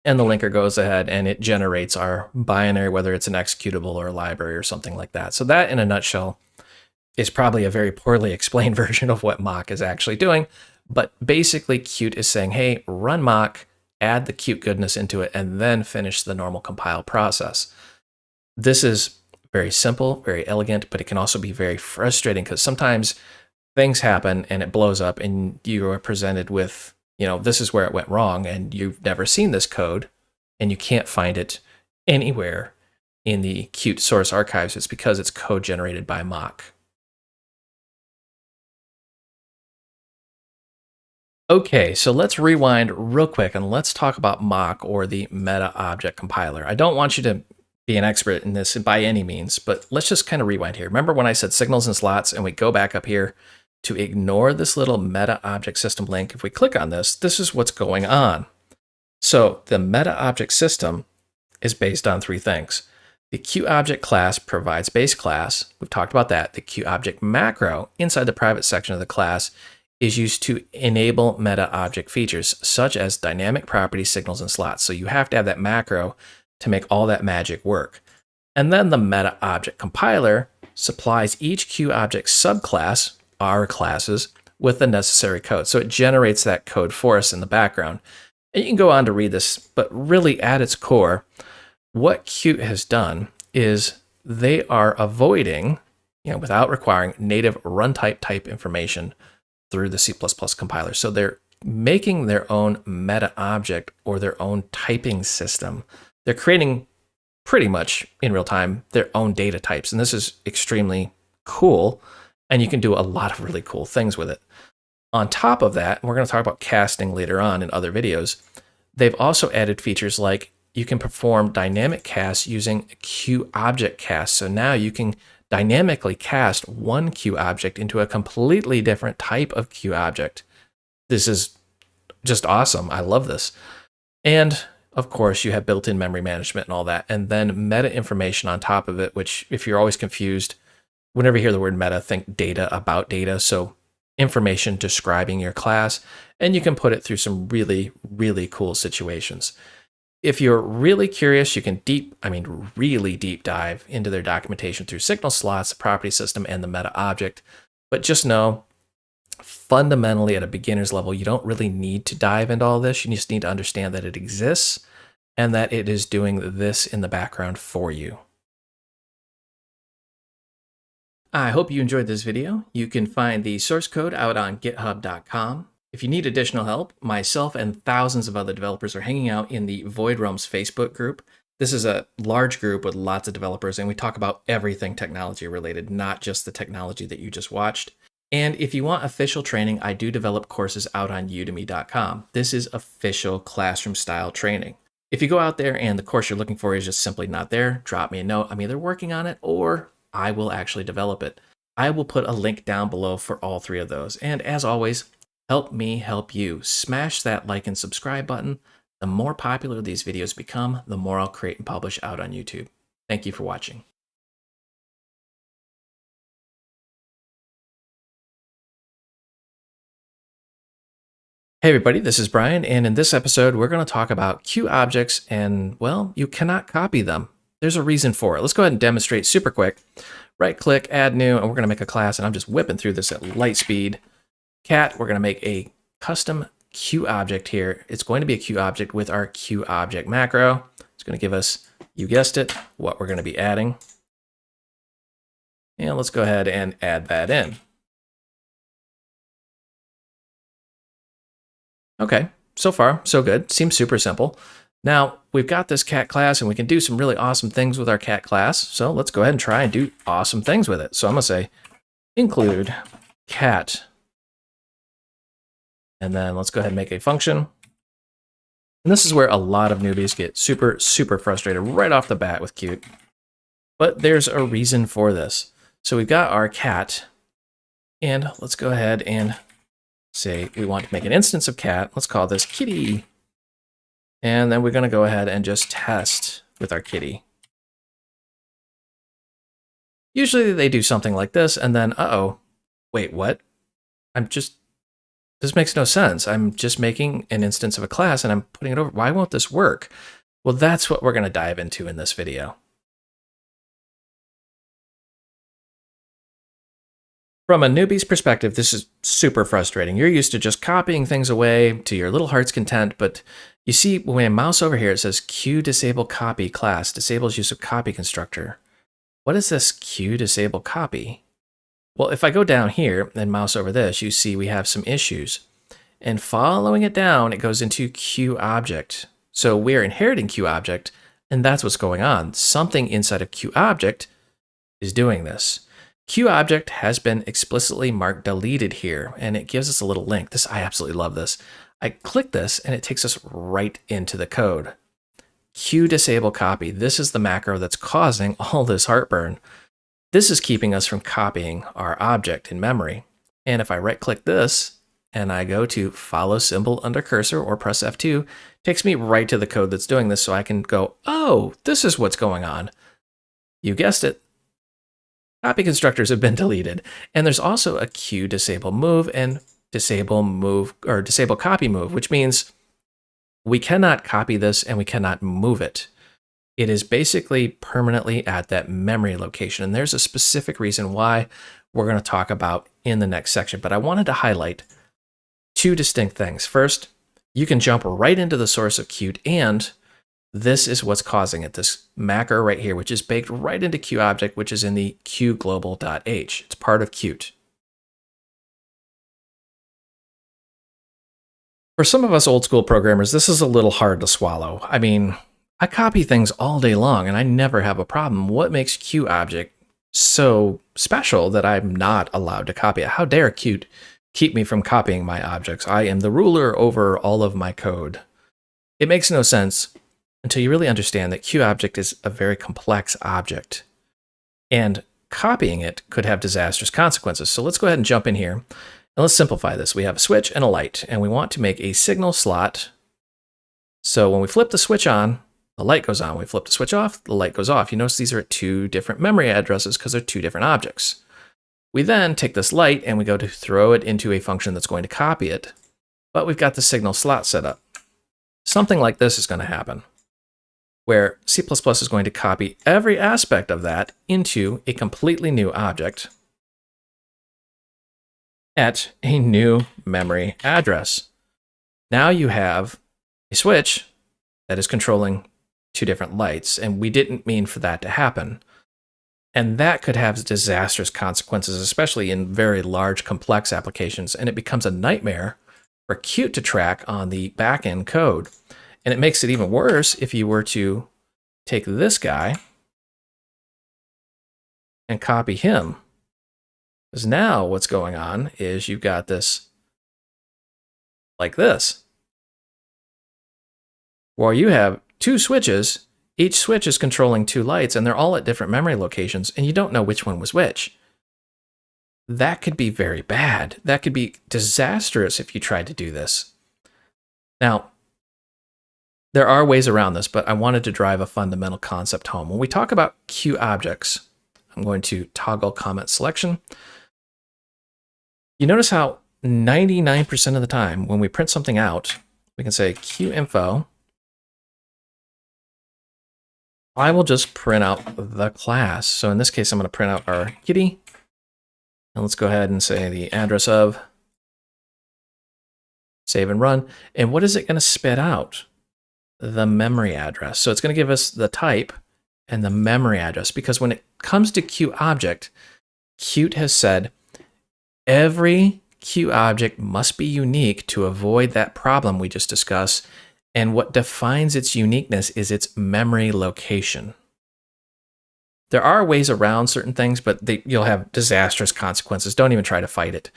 And the linker goes ahead and it generates our binary, whether it's an executable or a library or something like that. So that, in a nutshell, is probably a very poorly explained version of what mock is actually doing. But basically, Qt is saying, hey, run mock, add the Qt goodness into it, and then finish the normal compile process. This is very simple, very elegant, but it can also be very frustrating because sometimes things happen and it blows up and you are presented with, this is where it went wrong, and you've never seen this code and you can't find it anywhere in the Qt source archives. It's because it's code generated by mock. Okay, so let's rewind real quick and let's talk about mock, or the meta object compiler. I don't want you to be an expert in this by any means, but let's just kind of rewind here. Remember when I said signals and slots, and we go back up here to ignore this little meta object system link? If we click on this, this is what's going on. So the meta object system is based on three things. The QObject class provides base class. We've talked about that. The QObject macro inside the private section of the class is used to enable meta object features such as dynamic property signals and slots. So you have to have that macro to make all that magic work. And then the meta object compiler supplies each QObject subclass, our classes, with the necessary code. So it generates that code for us in the background. And you can go on to read this, but really at its core, what Qt has done is they are avoiding, without requiring native runtime type information through the C++ compiler. So they're making their own meta object, or their own typing system. They're creating, pretty much in real time, their own data types. And this is extremely cool. And you can do a lot of really cool things with it. On top of that, we're going to talk about casting later on in other videos. They've also added features like you can perform dynamic casts using QObject cast. So now you can dynamically cast one QObject into a completely different type of QObject. This is just awesome. I love this. And of course, you have built-in memory management and all that, and then meta information on top of it, which if you're always confused, whenever you hear the word meta, think data about data. So information describing your class, and you can put it through some really, really cool situations. If you're really curious, you can really deep dive into their documentation through signal slots, the property system, and the meta object. But just know, fundamentally at a beginner's level, you don't really need to dive into all this. You just need to understand that it exists and that it is doing this in the background for you. I hope you enjoyed this video. You can find the source code out on github.com. If you need additional help, myself and thousands of other developers are hanging out in the Void Realms Facebook group. This is a large group with lots of developers, and we talk about everything technology related, not just the technology that you just watched. And if you want official training, I do develop courses out on udemy.com. This is official classroom style training. If you go out there and the course you're looking for is just simply not there, drop me a note. I'm either working on it or I will actually develop it. I will put a link down below for all three of those. And as always, help me help you. Smash that like and subscribe button. The more popular these videos become, the more I'll create and publish out on YouTube. Thank you for watching. Hey everybody, this is Brian, and in this episode, we're going to talk about Q objects and, well, you cannot copy them. There's a reason for it. Let's go ahead and demonstrate super quick. Right click, add new, and we're going to make a class, and I'm just whipping through this at light speed. Cat, we're going to make a custom Q object here. It's going to be a Q object with our Q object macro. It's going to give us, you guessed it, what we're going to be adding. And let's go ahead and add that in. Okay, so far, so good. Seems super simple. Now, we've got this cat class, and we can do some really awesome things with our cat class. So let's go ahead and try and do awesome things with it. So I'm going to say include cat. And then let's go ahead and make a function. And this is where a lot of newbies get super, super frustrated right off the bat with Qt. But there's a reason for this. So we've got our cat, and let's go ahead and say we want to make an instance of cat. Let's call this kitty. And then we're going to go ahead and just test with our kitty. Usually they do something like this, and then, uh-oh, wait, what? This makes no sense. I'm just making an instance of a class and I'm putting it over. Why won't this work? Well, that's what we're going to dive into in this video. From a newbie's perspective, this is super frustrating. You're used to just copying things away to your little heart's content, but you see when I mouse over here, it says Q disable copy class, disables use of copy constructor. What is this Q disable copy? Well, if I go down here and mouse over this, you see we have some issues. And following it down, it goes into Q object. So we're inheriting Q object, and that's what's going on. Something inside of Q object is doing this. Q object has been explicitly marked deleted here, and it gives us a little link. I absolutely love this. I click this, and it takes us right into the code. Q disable copy. This is the macro that's causing all this heartburn. This is keeping us from copying our object in memory. And if I right click this and I go to follow symbol under cursor or press F2, it takes me right to the code that's doing this so I can go, oh, this is what's going on. You guessed it. Copy constructors have been deleted. And there's also a Q disable move and disable move or disable copy move, which means we cannot copy this and we cannot move it. It is basically permanently at that memory location. And there's a specific reason why we're going to talk about in the next section. But I wanted to highlight two distinct things. First, you can jump right into the source of Qt, and this is what's causing it. This macro right here, which is baked right into Q object, which is in the qglobal.h. It's part of Qt. For some of us old school programmers, this is a little hard to swallow. I mean, I copy things all day long and I never have a problem. What makes Q object so special that I'm not allowed to copy it? How dare Qt keep me from copying my objects? I am the ruler over all of my code. It makes no sense until you really understand that Q object is a very complex object, and copying it could have disastrous consequences. So let's go ahead and jump in here and let's simplify this. We have a switch and a light, and we want to make a signal slot. So when we flip the switch on, the light goes on. When we flip the switch off, the light goes off. You notice these are at two different memory addresses because they're two different objects. We then take this light and we go to throw it into a function that's going to copy it. But we've got the signal slot set up. Something like this is going to happen, where C++ is going to copy every aspect of that into a completely new object at a new memory address. Now you have a switch that is controlling two different lights, and we didn't mean for that to happen. And that could have disastrous consequences, especially in very large, complex applications, and it becomes a nightmare for Qt to track on the back-end code. And it makes it even worse if you were to take this guy and copy him. Because now what's going on is you've got this like this, where you have two switches. Each switch is controlling two lights, and they're all at different memory locations, and you don't know which one was which. That could be very bad. That could be disastrous if you tried to do this. Now, there are ways around this, but I wanted to drive a fundamental concept home. When we talk about Q objects, I'm going to toggle comment selection. You notice how 99% of the time when we print something out, we can say QInfo. I will just print out the class. So in this case, I'm going to print out our kitty. And let's go ahead and say the address of, save and run. And what is it going to spit out? The memory address. So it's going to give us the type and the memory address, because when it comes to Q object, Qt has said every Q object must be unique to avoid that problem we just discussed. And what defines its uniqueness is its memory location. There are ways around certain things, but you'll have disastrous consequences. Don't even try to fight it.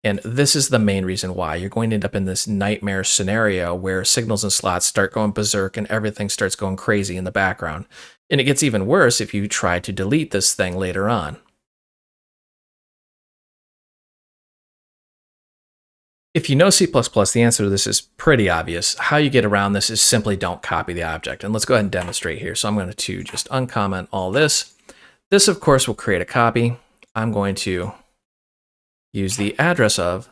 And this is the main reason why you're going to end up in this nightmare scenario where signals and slots start going berserk and everything starts going crazy in the background. And it gets even worse if you try to delete this thing later on. If you know C++, the answer to this is pretty obvious. How you get around this is simply don't copy the object. And let's go ahead and demonstrate here. So I'm going to just uncomment all this. This, of course, will create a copy. I'm going to use the address of,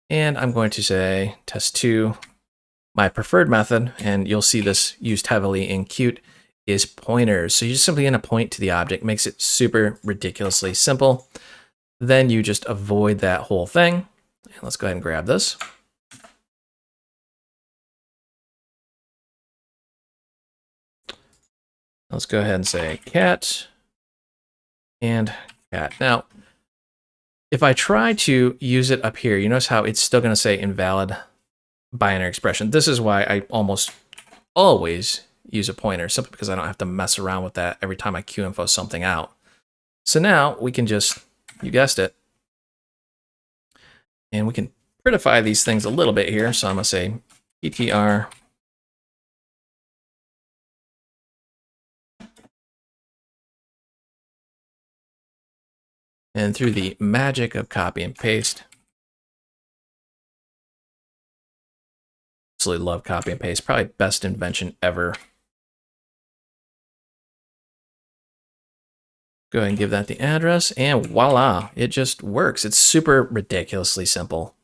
and I'm going to say test2. My preferred method, and you'll see this used heavily in Qt, is pointers. So you're just simply going to point to the object. Makes it super ridiculously simple. Then you just avoid that whole thing. And let's go ahead and grab this. Let's go ahead and say cat and cat. Now, if I try to use it up here, you notice how it's still going to say invalid binary expression. This is why I almost always use a pointer, simply because I don't have to mess around with that every time I QInfo something out. So now we can just, you guessed it, and we can prettify these things a little bit here. So I'm going to say ptr and through the magic of copy and paste, absolutely love copy and paste, probably best invention ever. Go ahead and give that the address, and voila, it just works. It's super ridiculously simple.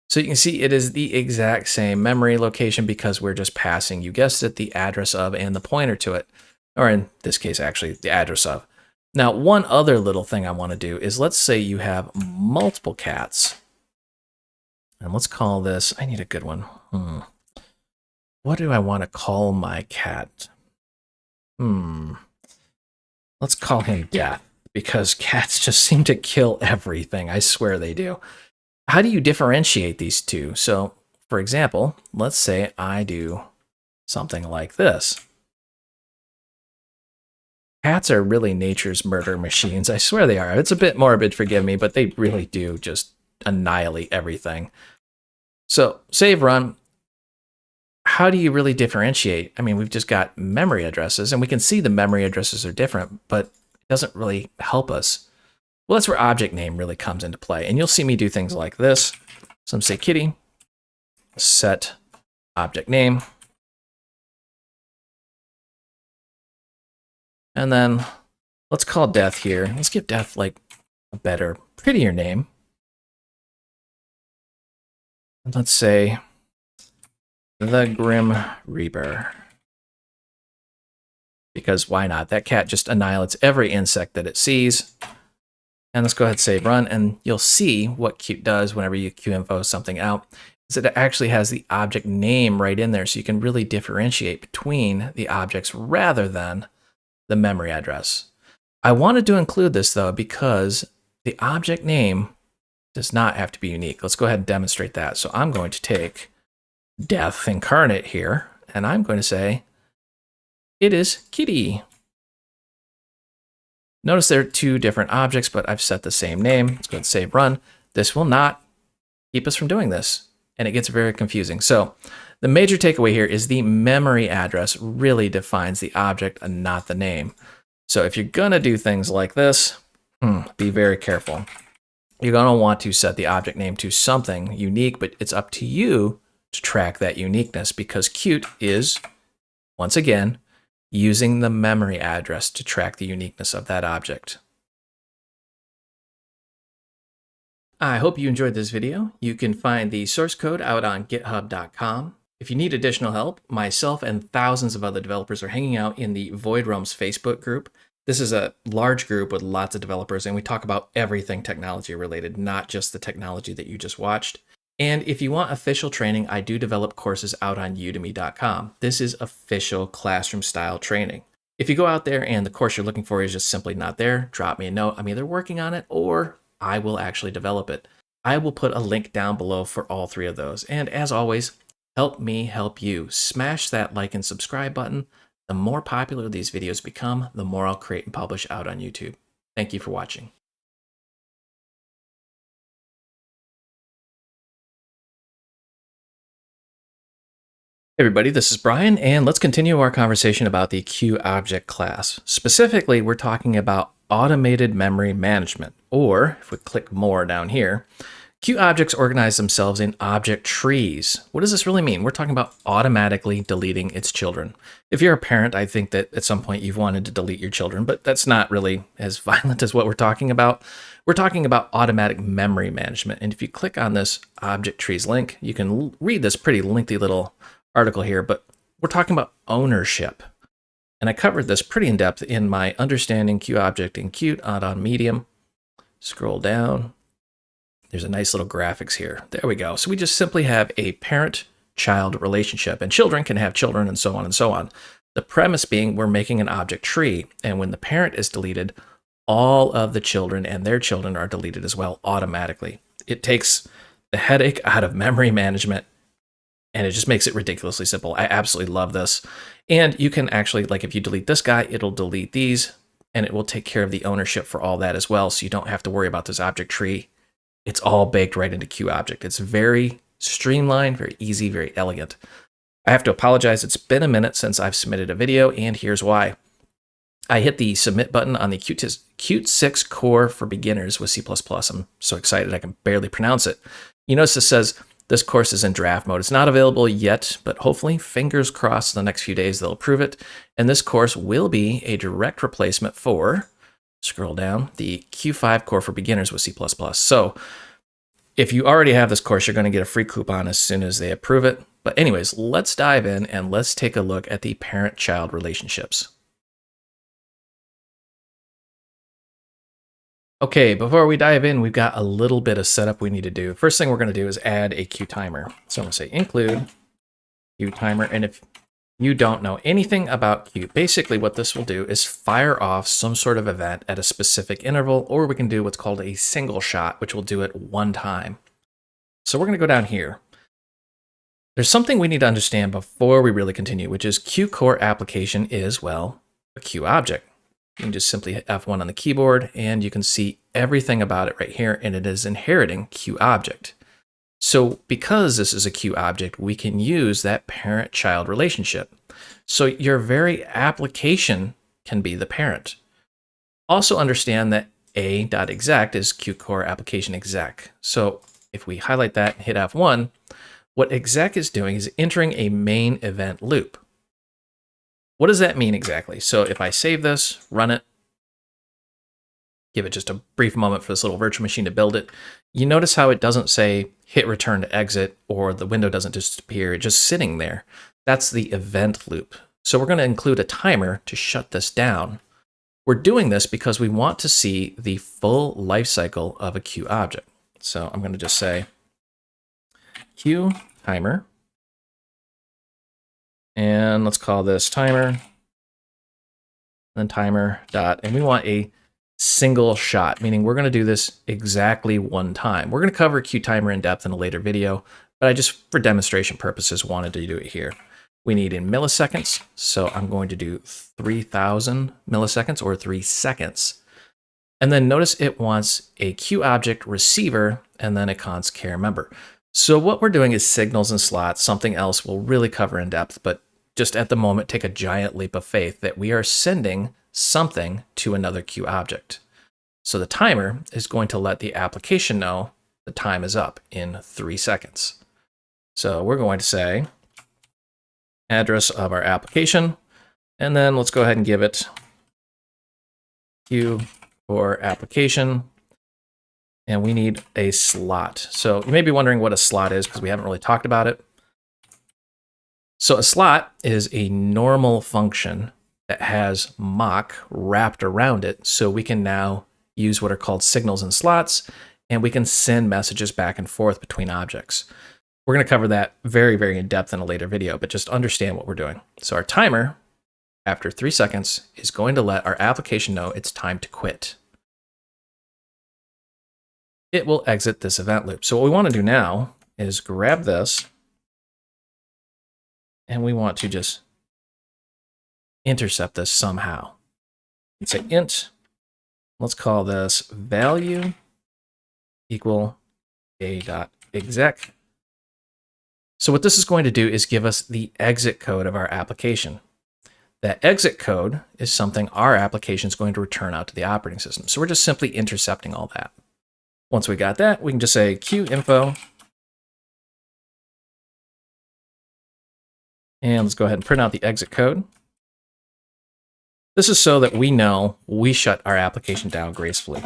So you can see it is the exact same memory location because we're just passing, you guessed it, the address of and the pointer to it. Or in this case, actually, the address of. Now, one other little thing I want to do is, let's say you have multiple cats. And let's call this, I need a good one. What do I want to call my cat? Let's call him Death, because cats just seem to kill everything. I swear they do. How do you differentiate these two? So, for example, let's say I do something like this. Cats are really nature's murder machines. I swear they are. It's a bit morbid, forgive me, but they really do just annihilate everything. So, save, run. How do you really differentiate? I mean, we've just got memory addresses, and we can see the memory addresses are different, but it doesn't really help us. Well, that's where object name really comes into play, and you'll see me do things like this. So I'm say kitty, set object name. And then let's call Death here. Let's give Death like a better, prettier name. And let's say the Grim Reaper. Because why not? That cat just annihilates every insect that it sees. And let's go ahead and save run, and you'll see what Qt does whenever you QInfo something out, is that it actually has the object name right in there, so you can really differentiate between the objects rather than the memory address. I wanted to include this though because the object name does not have to be unique. Let's go ahead and demonstrate that. So I'm going to take Death Incarnate here, and I'm going to say it is kitty. Notice there are two different objects, but I've set the same name. Let's go ahead and save run. This will not keep us from doing this, and it gets very confusing. So the major takeaway here is the memory address really defines the object and not the name. So if you're gonna do things like this, be very careful. You're gonna want to set the object name to something unique, but it's up to you to track that uniqueness because Qt is, once again, using the memory address to track the uniqueness of that object. I hope you enjoyed this video. You can find the source code out on github.com. If you need additional help, myself and thousands of other developers are hanging out in the Void Realms Facebook group. This is a large group with lots of developers, and we talk about everything technology related, not just the technology that you just watched. And if you want official training, I do develop courses out on udemy.com. This is official classroom style training. If you go out there and the course you're looking for is just simply not there, drop me a note. I'm either working on it or I will actually develop it. I will put a link down below for all three of those. And as always, help me help you. Smash that like and subscribe button. The more popular these videos become, the more I'll create and publish out on YouTube. Thank you for watching. Hey everybody, this is Brian, and let's continue our conversation about the QObject class. Specifically, we're talking about automated memory management, or if we click more down here, QObjects organize themselves in object trees. What does this really mean? We're talking about automatically deleting its children. If you're a parent, I think that at some point you've wanted to delete your children, but that's not really as violent as what we're talking about. We're talking about automatic memory management, and if you click on this object trees link, you can read this pretty lengthy little article here, but we're talking about ownership. And I covered this pretty in depth in my Understanding QObject in Qt out on Medium. Scroll down. There's a nice little graphics here. There we go. So we just simply have a parent-child relationship, and children can have children and so on and so on. The premise being we're making an object tree, and when the parent is deleted, all of the children and their children are deleted as well automatically. It takes the headache out of memory management, and it just makes it ridiculously simple. I absolutely love this. And you can actually, like if you delete this guy, it'll delete these, and it will take care of the ownership for all that as well. So you don't have to worry about this object tree. It's all baked right into QObject. It's very streamlined, very easy, very elegant. I have to apologize. It's been a minute since I've submitted a video, and here's why. I hit the submit button on the Qt 6 Core for Beginners with C++. I'm so excited I can barely pronounce it. You notice this says, this course is in draft mode. It's not available yet, but hopefully, fingers crossed, in the next few days they'll approve it. And this course will be a direct replacement for, scroll down, the Q5 Core for Beginners with C++. So if you already have this course, you're going to get a free coupon as soon as they approve it. But anyways, let's dive in and let's take a look at the parent-child relationships. Okay, before we dive in, we've got a little bit of setup we need to do. First thing we're going to do is add a QTimer. So I'm going to say include QTimer. And if you don't know anything about Qt, basically what this will do is fire off some sort of event at a specific interval, or we can do what's called a single shot, which will do it one time. So we're going to go down here. There's something we need to understand before we really continue, which is Qt Core application is, well, a QObject. You can just simply hit F1 on the keyboard and you can see everything about it right here, and it is inheriting QObject. So because this is a QObject, we can use that parent-child relationship. So your very application can be the parent. Also understand that a.exec is Qt Core application exec. So if we highlight that and hit F1, what exec is doing is entering a main event loop. What does that mean exactly? So if I save this, run it, give it just a brief moment for this little virtual machine to build it, you notice how it doesn't say hit return to exit or the window doesn't disappear, it's just sitting there. That's the event loop. So we're going to include a timer to shut this down. We're doing this because we want to see the full life cycle of a Q object. So I'm going to just say Q timer, and let's call this timer, then timer dot, and we want a single shot, meaning we're going to do this exactly one time. We're going to cover Q timer in depth in a later video, but I just, for demonstration purposes, wanted to do it here. We need in milliseconds, so I'm going to do 3000 milliseconds or 3 seconds. And then notice it wants a Q object receiver and then a const char member. So what we're doing is signals and slots, something else we'll really cover in depth, but just at the moment, take a giant leap of faith that we are sending something to another Q object. So the timer is going to let the application know the time is up in 3 seconds. So we're going to say address of our application, and then let's go ahead and give it Q for application, and we need a slot. So you may be wondering what a slot is because we haven't really talked about it. So a slot is a normal function that has mock wrapped around it, so we can now use what are called signals and slots, and we can send messages back and forth between objects. We're going to cover that very, very in depth in a later video, but just understand what we're doing. So our timer, after 3 seconds, is going to let our application know it's time to quit. It will exit this event loop. So what we want to do now is grab this, and we want to just intercept this somehow. Let's say int, let's call this value equal a.exec. So what this is going to do is give us the exit code of our application. That exit code is something our application is going to return out to the operating system. So we're just simply intercepting all that. Once we got that, we can just say qinfo. And let's go ahead and print out the exit code. This is so that we know we shut our application down gracefully.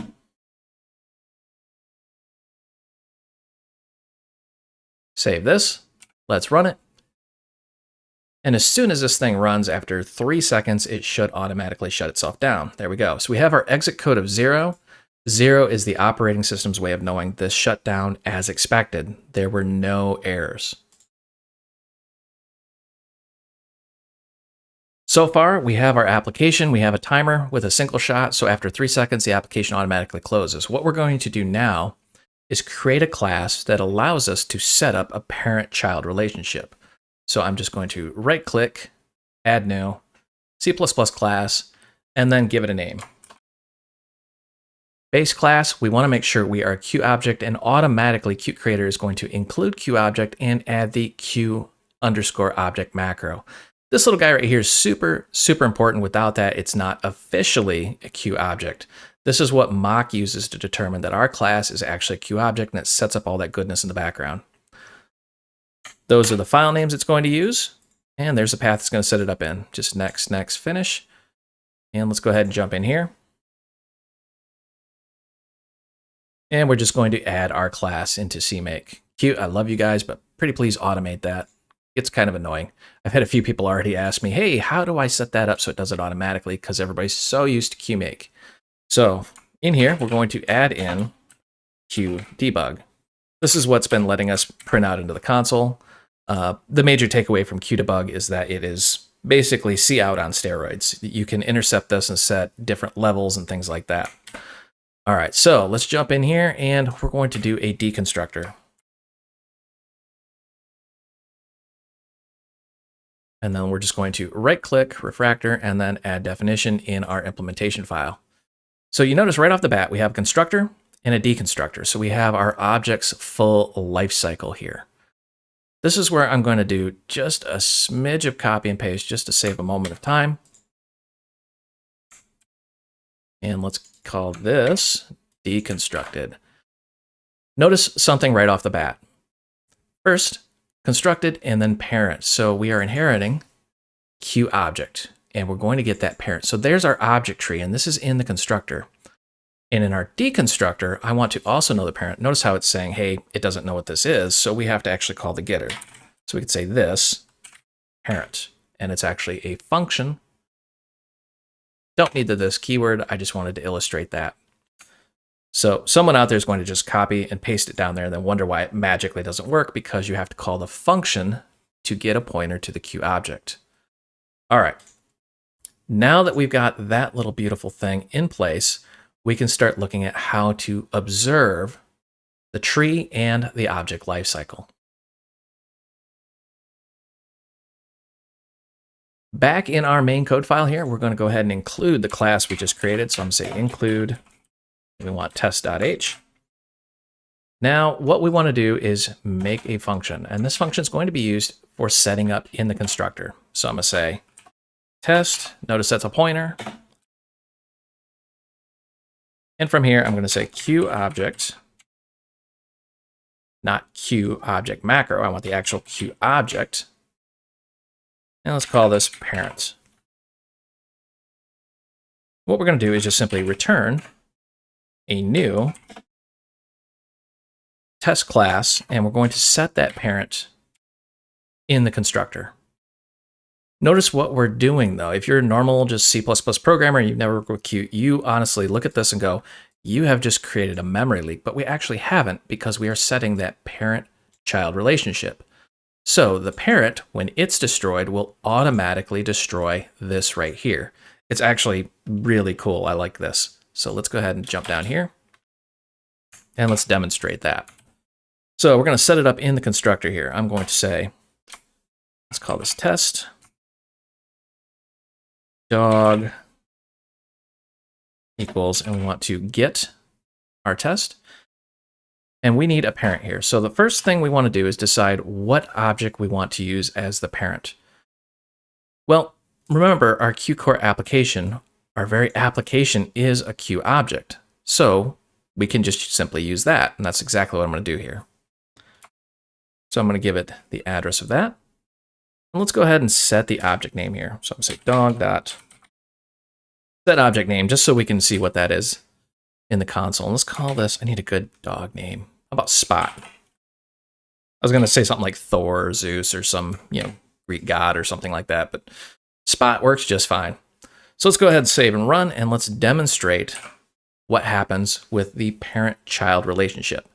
Save this. Let's run it. And as soon as this thing runs, after 3 seconds, it should automatically shut itself down. There we go. So we have our exit code of 0. 0 is the operating system's way of knowing this shut down as expected. There were no errors. So far, we have our application. We have a timer with a single shot. So after 3 seconds, the application automatically closes. What we're going to do now is create a class that allows us to set up a parent-child relationship. So I'm just going to right-click, add new, C++ class, and then give it a name. Base class, we want to make sure we are a Q object, and automatically Qt Creator is going to include Q object and add the Q underscore object macro. This little guy right here is super, super important. Without that, it's not officially a Q object. This is what mock uses to determine that our class is actually a Q object, and it sets up all that goodness in the background. Those are the file names it's going to use, and there's the path it's going to set it up in. Just next, next, finish. And let's go ahead and jump in here. And we're just going to add our class into CMake. Cute, I love you guys, but pretty please automate that. It's kind of annoying. I've had a few people already ask me, hey, how do I set that up so it does it automatically? Because everybody's so used to QMake. So in here, we're going to add in QDebug. This is what's been letting us print out into the console. The major takeaway from QDebug is that it is basically cout on steroids. You can intercept this and set different levels and things like that. All right, so let's jump in here, and we're going to do a deconstructor. And then we're just going to right-click, refactor, and then add definition in our implementation file. So you notice right off the bat, we have a constructor and a deconstructor. So we have our object's full life cycle here. This is where I'm going to do just a smidge of copy and paste just to save a moment of time. And let's call this deconstructed. Notice something right off the bat. First, constructed and then parent. So we are inheriting QObject, and we're going to get that parent. So there's our object tree, and this is in the constructor. And in our deconstructor, I want to also know the parent. Notice how it's saying, hey, it doesn't know what this is, so we have to actually call the getter. So we could say this parent, and it's actually a function. Don't need the this keyword, I just wanted to illustrate that. So someone out there is going to just copy and paste it down there and then wonder why it magically doesn't work, because you have to call the function to get a pointer to the QObject. All right, now that we've got that little beautiful thing in place, we can start looking at how to observe the tree and the object lifecycle. Back in our main code file here, we're going to go ahead and include the class we just created. So I'm going to say include, we want test.h. Now, what we want to do is make a function, and this function is going to be used for setting up in the constructor. So I'm going to say test, notice that's a pointer. And from here, I'm going to say QObject, not QObject macro. I want the actual QObject. And let's call this parent. What we're going to do is just simply return a new test class, and we're going to set that parent in the constructor. Notice what we're doing, though. If you're a normal, just C++ programmer, you've never worked with Qt, you honestly look at this and go, you have just created a memory leak, but we actually haven't, because we are setting that parent-child relationship. So the parent, when it's destroyed, will automatically destroy this right here. It's actually really cool. I like this. So let's go ahead and jump down here, and let's demonstrate that. So we're going to set it up in the constructor here. I'm going to say, let's call this test. Dog equals, and we want to get our test. And we need a parent here. So the first thing we want to do is decide what object we want to use as the parent. Well, remember our QCore application, our very application is a QObject. So we can just simply use that. And that's exactly what I'm going to do here. So I'm going to give it the address of that. And let's go ahead and set the object name here. So I'm going to say dog.set object name, just so we can see what that is in the console. And let's call this, I need a good dog name. How about Spot? I was going to say something like Thor or Zeus or some, Greek god or something like that, but Spot works just fine. So let's go ahead and save and run, and let's demonstrate what happens with the parent-child relationship.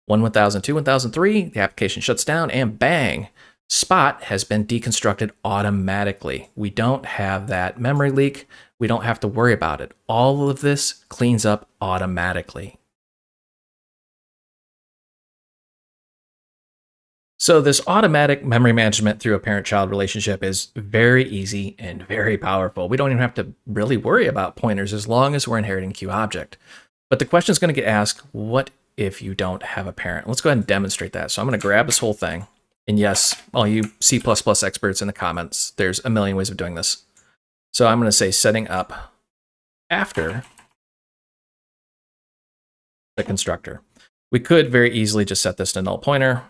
1,000, 2, 1,003, the application shuts down, and bang, Spot has been deconstructed automatically. We don't have that memory leak. We don't have to worry about it. All of this cleans up automatically. So this automatic memory management through a parent-child relationship is very easy and very powerful. We don't even have to really worry about pointers as long as we're inheriting QObject. But the question is going to get asked, what if you don't have a parent? Let's go ahead and demonstrate that. So I'm going to grab this whole thing. And yes, all you C++ experts in the comments, there's a million ways of doing this. So I'm going to say setting up after the constructor. We could very easily just set this to null pointer,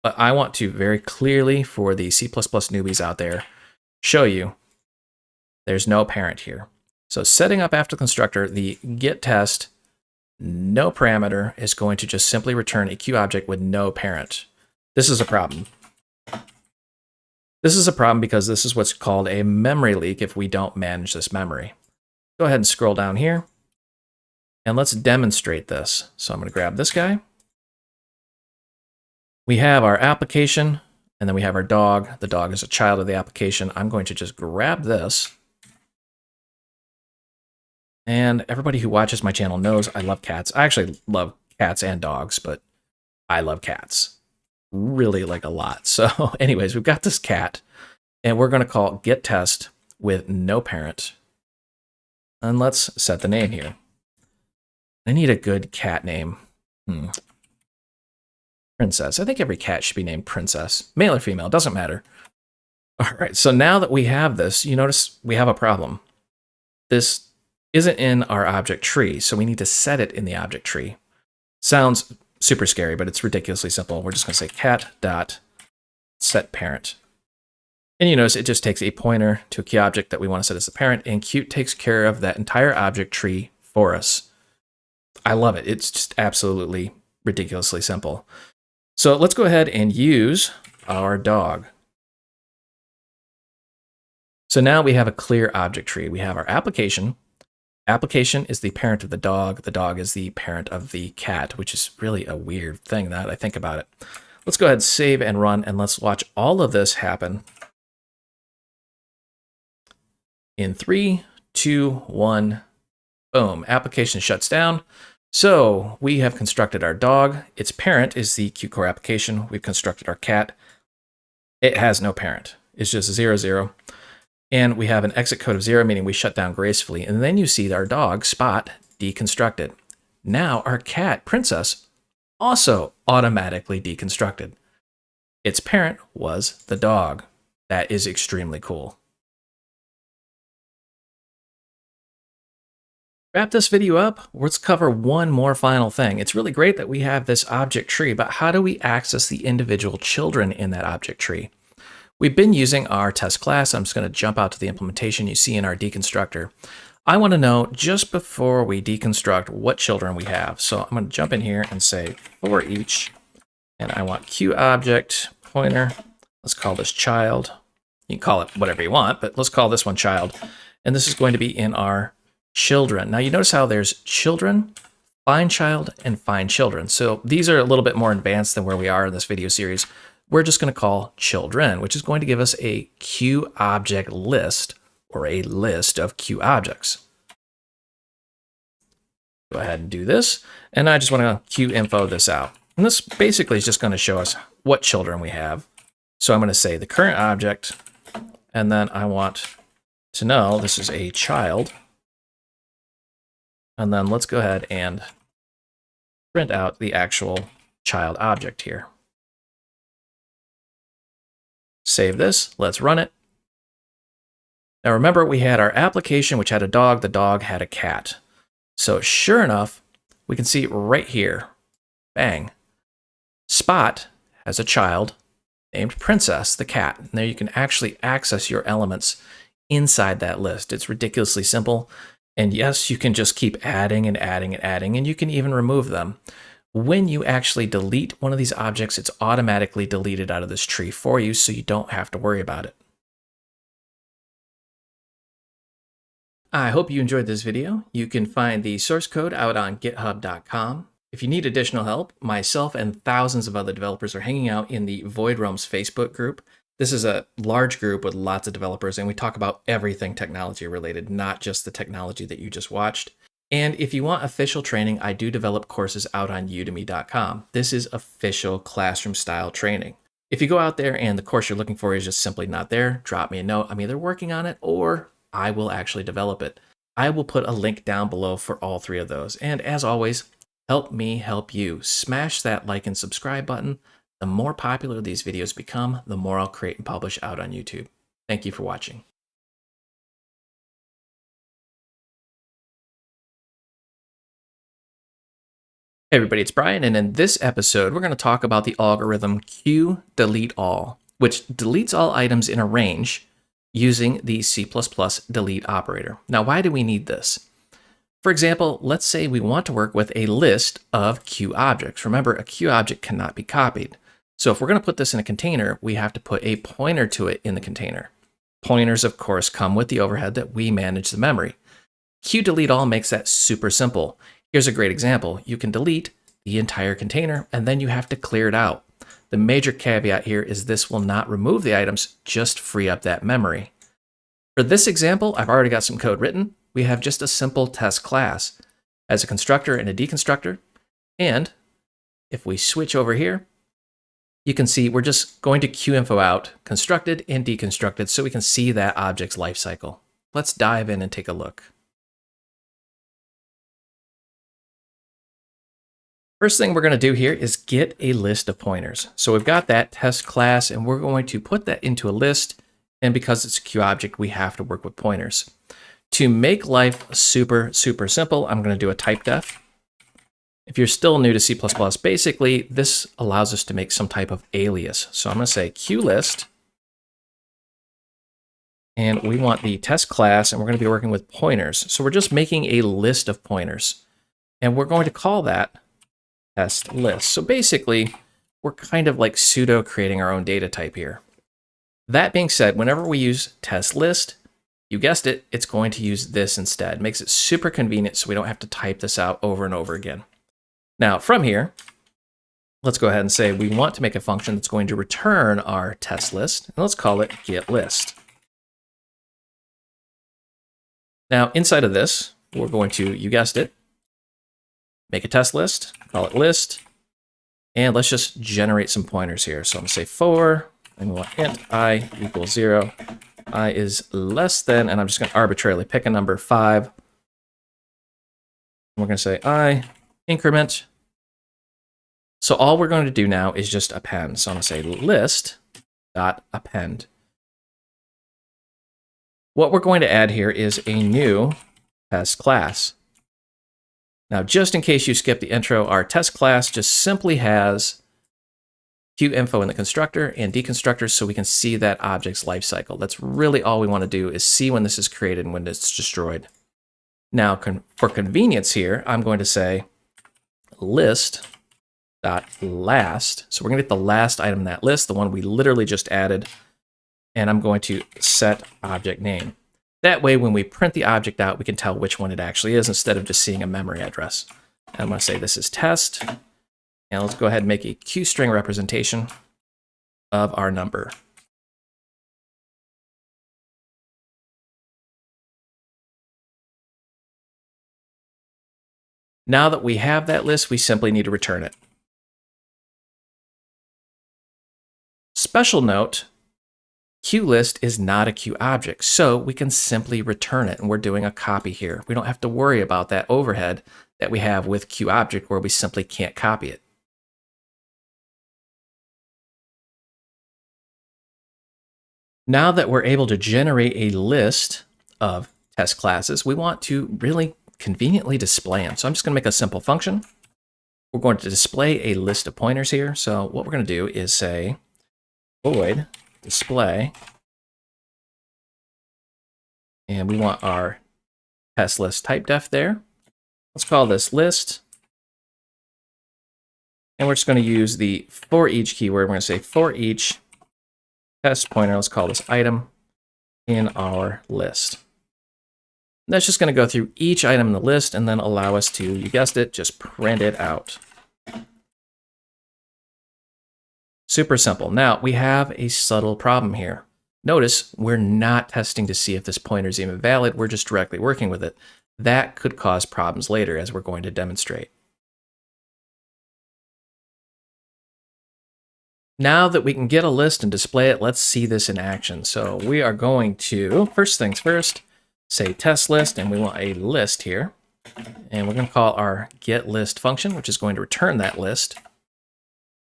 but I want to very clearly, for the C++ newbies out there, show you there's no parent here. So setting up after the constructor, the getTest, no parameter, is going to just simply return a QObject with no parent. This is a problem. This is a problem because this is what's called a memory leak if we don't manage this memory. Go ahead and scroll down here, and let's demonstrate this. So I'm going to grab this guy. We have our application, and then we have our dog. The dog is a child of the application. I'm going to just grab this. And everybody who watches my channel knows I love cats. I actually love cats and dogs, but I love cats. Really like a lot. So anyways, we've got this cat, and we're going to call getTest with no parent. And let's set the name here. I need a good cat name. Princess. I think every cat should be named Princess. Male or female, doesn't matter. All right, so now that we have this, you notice we have a problem. This isn't in our object tree, so we need to set it in the object tree. Sounds super scary, but it's ridiculously simple. We're just going to say cat dot set parent. And you notice it just takes a pointer to a key object that we want to set as the parent, and Qt takes care of that entire object tree for us. I love it. It's just absolutely ridiculously simple. So let's go ahead and use our dog. So now we have a clear object tree. We have our application. Application is the parent of the dog. The dog is the parent of the cat, which is really a weird thing now that I think about it. Let's go ahead, save and run, and let's watch all of this happen. In 3, 2, 1, boom, application shuts down. So we have constructed our dog. Its parent is the Qt Core application. We've constructed our cat. It has no parent. It's just 0, 0. And we have an exit code of 0, meaning we shut down gracefully. And then you see our dog, Spot, deconstructed. Now our cat, Princess, also automatically deconstructed. Its parent was the dog. That is extremely cool. Wrap this video up, let's cover one more final thing. It's really great that we have this object tree, but how do we access the individual children in that object tree? We've been using our test class. I'm just going to jump out to the implementation you see in our deconstructor. I want to know just before we deconstruct what children we have. So I'm going to jump in here and say for each, and I want QObject pointer. Let's call this child. You can call it whatever you want, but let's call this one child. And this is going to be in our children. Now you notice how there's children, find child, and find children. So these are a little bit more advanced than where we are in this video series. We're just going to call children, which is going to give us a QObject list, or a list of QObjects. Go ahead and do this, and I just want to QInfo this out. And this basically is just going to show us what children we have. So I'm going to say the current object, and then I want to know this is a child. And then let's go ahead and print out the actual child object here. Save this, let's run it. Now remember, we had our application, which had a dog, the dog had a cat. So sure enough, we can see right here, bang, Spot has a child named Princess, the cat. And there you can actually access your elements inside that list. It's ridiculously simple. And yes, you can just keep adding and adding and adding, and you can even remove them. When you actually delete one of these objects, it's automatically deleted out of this tree for you, so you don't have to worry about it. I hope you enjoyed this video. You can find the source code out on github.com. If you need additional help, myself and thousands of other developers are hanging out in the Void Realms Facebook group. This is a large group with lots of developers, and we talk about everything technology related, not just the technology that you just watched. And if you want official training, I do develop courses out on udemy.com. This is official classroom style training. If you go out there and the course you're looking for is just simply not there, drop me a note. I'm either working on it or I will actually develop it. I will put a link down below for all three of those. And as always, help me help you. Smash that like and subscribe button. The more popular these videos become, the more I'll create and publish out on YouTube. Thank you for watching. Hey everybody, it's Brian, and in this episode, we're going to talk about the algorithm QDeleteAll, which deletes all items in a range using the C++ delete operator. Now, why do we need this? For example, let's say we want to work with a list of QObjects. Remember, a QObject cannot be copied. So if we're going to put this in a container, we have to put a pointer to it in the container. Pointers, of course, come with the overhead that we manage the memory. QDeleteAll makes that super simple. Here's a great example. You can delete the entire container, and then you have to clear it out. The major caveat here is this will not remove the items, just free up that memory. For this example, I've already got some code written. We have just a simple test class as a constructor and a deconstructor. And if we switch over here, you can see we're just going to QInfo out constructed and deconstructed so we can see that object's life cycle. Let's dive in and take a look. First thing we're going to do here is get a list of pointers. So we've got that test class, and we're going to put that into a list. And because it's a QObject, we have to work with pointers. To make life super, super simple, I'm going to do a type def. If you're still new to C++, basically this allows us to make some type of alias. So I'm going to say QList, and we want the test class, and we're going to be working with pointers. So we're just making a list of pointers, and we're going to call that test list. So basically, we're kind of like pseudo creating our own data type here. That being said, whenever we use test list, you guessed it, it's going to use this instead. It makes it super convenient so we don't have to type this out over and over again. Now, from here, let's go ahead and say we want to make a function that's going to return our test list, and let's call it getList. Now, inside of this, we're going to, you guessed it, make a test list, call it list, and let's just generate some pointers here. So I'm going to say for, and we want int I equals 0, I is less than, and I'm just going to arbitrarily pick a number 5. And we're going to say I increment. So all we're going to do now is just append. So I'm going to say list.append. What we're going to add here is a new test class. Now, just in case you skipped the intro, our test class just simply has QInfo in the constructor and deconstructor so we can see that object's life cycle. That's really all we want to do is see when this is created and when it's destroyed. Now, for convenience here, I'm going to say list.last. So we're going to get the last item in that list, the one we literally just added, and I'm going to set object name. That way, when we print the object out, we can tell which one it actually is instead of just seeing a memory address. And I'm going to say this is test. And let's go ahead and make a QString representation of our number. Now that we have that list, we simply need to return it. Special note, QList is not a QObject, so we can simply return it, and we're doing a copy here. We don't have to worry about that overhead that we have with QObject where we simply can't copy it. Now that we're able to generate a list of test classes, we want to really conveniently display them. So I'm just going to make a simple function. We're going to display a list of pointers here. So what we're going to do is say void display, and we want our test list type def there. Let's call this list, and we're just going to use the for each keyword. We're going to say for each test pointer, let's call this item in our list. And that's just going to go through each item in the list and then allow us to, you guessed it, just print it out. Super simple. Now, we have a subtle problem here. Notice we're not testing to see if this pointer is even valid. We're just directly working with it. That could cause problems later, as we're going to demonstrate. Now that we can get a list and display it, let's see this in action. So we are going to, first things first, say test list, and we want a list here. And we're going to call our getList function, which is going to return that list.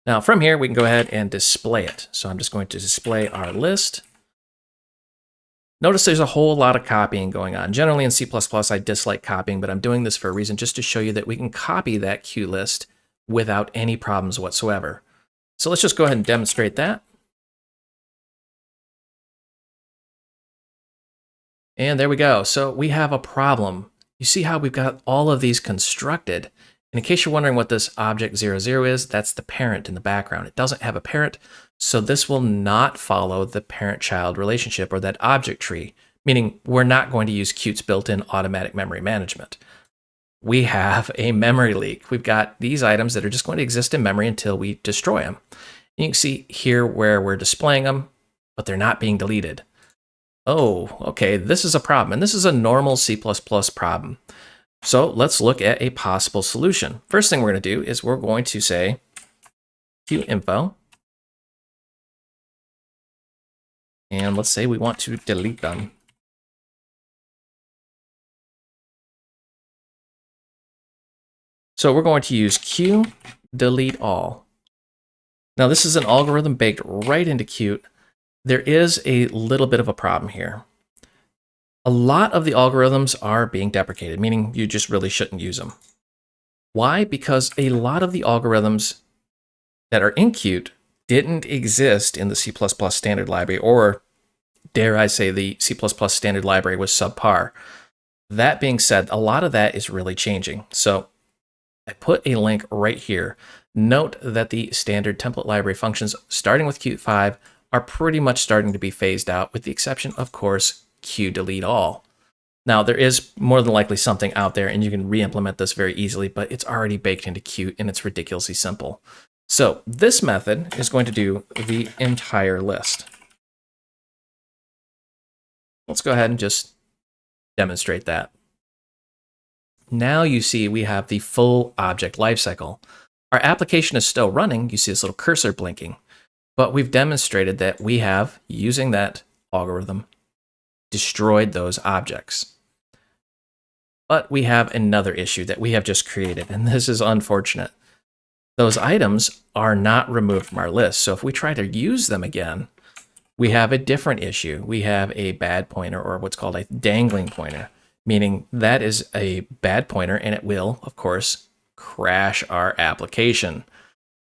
Now from here, we can go ahead and display it. So I'm just going to display our list. Notice there's a whole lot of copying going on. Generally in C++, I dislike copying, but I'm doing this for a reason, just to show you that we can copy that QList without any problems whatsoever. So let's just go ahead and demonstrate that. And there we go. So we have a problem. You see how we've got all of these constructed. And in case you're wondering what this object 00 is, that's the parent in the background. It doesn't have a parent, so this will not follow the parent-child relationship or that object tree, meaning we're not going to use Qt's built-in automatic memory management. We have a memory leak. We've got these items that are just going to exist in memory until we destroy them. You can see here where we're displaying them, but they're not being deleted. Oh, okay, this is a problem, and this is a normal C++ problem. So let's look at a possible solution. First thing we're going to do is we're going to say QInfo, and let's say we want to delete them. So we're going to use Q delete all. Now this is an algorithm baked right into Qt. There is a little bit of a problem here. A lot of the algorithms are being deprecated, meaning you just really shouldn't use them. Why? Because a lot of the algorithms that are in Qt didn't exist in the C++ standard library, or dare I say the C++ standard library was subpar. That being said, a lot of that is really changing. So I put a link right here. Note that the standard template library functions starting with Qt 5 are pretty much starting to be phased out, with the exception, of course, QDeleteAll. Now, there is more than likely something out there, and you can re-implement this very easily, but it's already baked into Qt, and it's ridiculously simple. So this method is going to do the entire list. Let's go ahead and just demonstrate that. Now you see we have the full object lifecycle. Our application is still running. You see this little cursor blinking, but we've demonstrated that we have, using that algorithm, destroyed those objects. But we have another issue that we have just created, and this is unfortunate. Those items are not removed from our list. So if we try to use them again, we have a different issue. We have a bad pointer, or what's called a dangling pointer, meaning that is a bad pointer, and it will, of course, crash our application.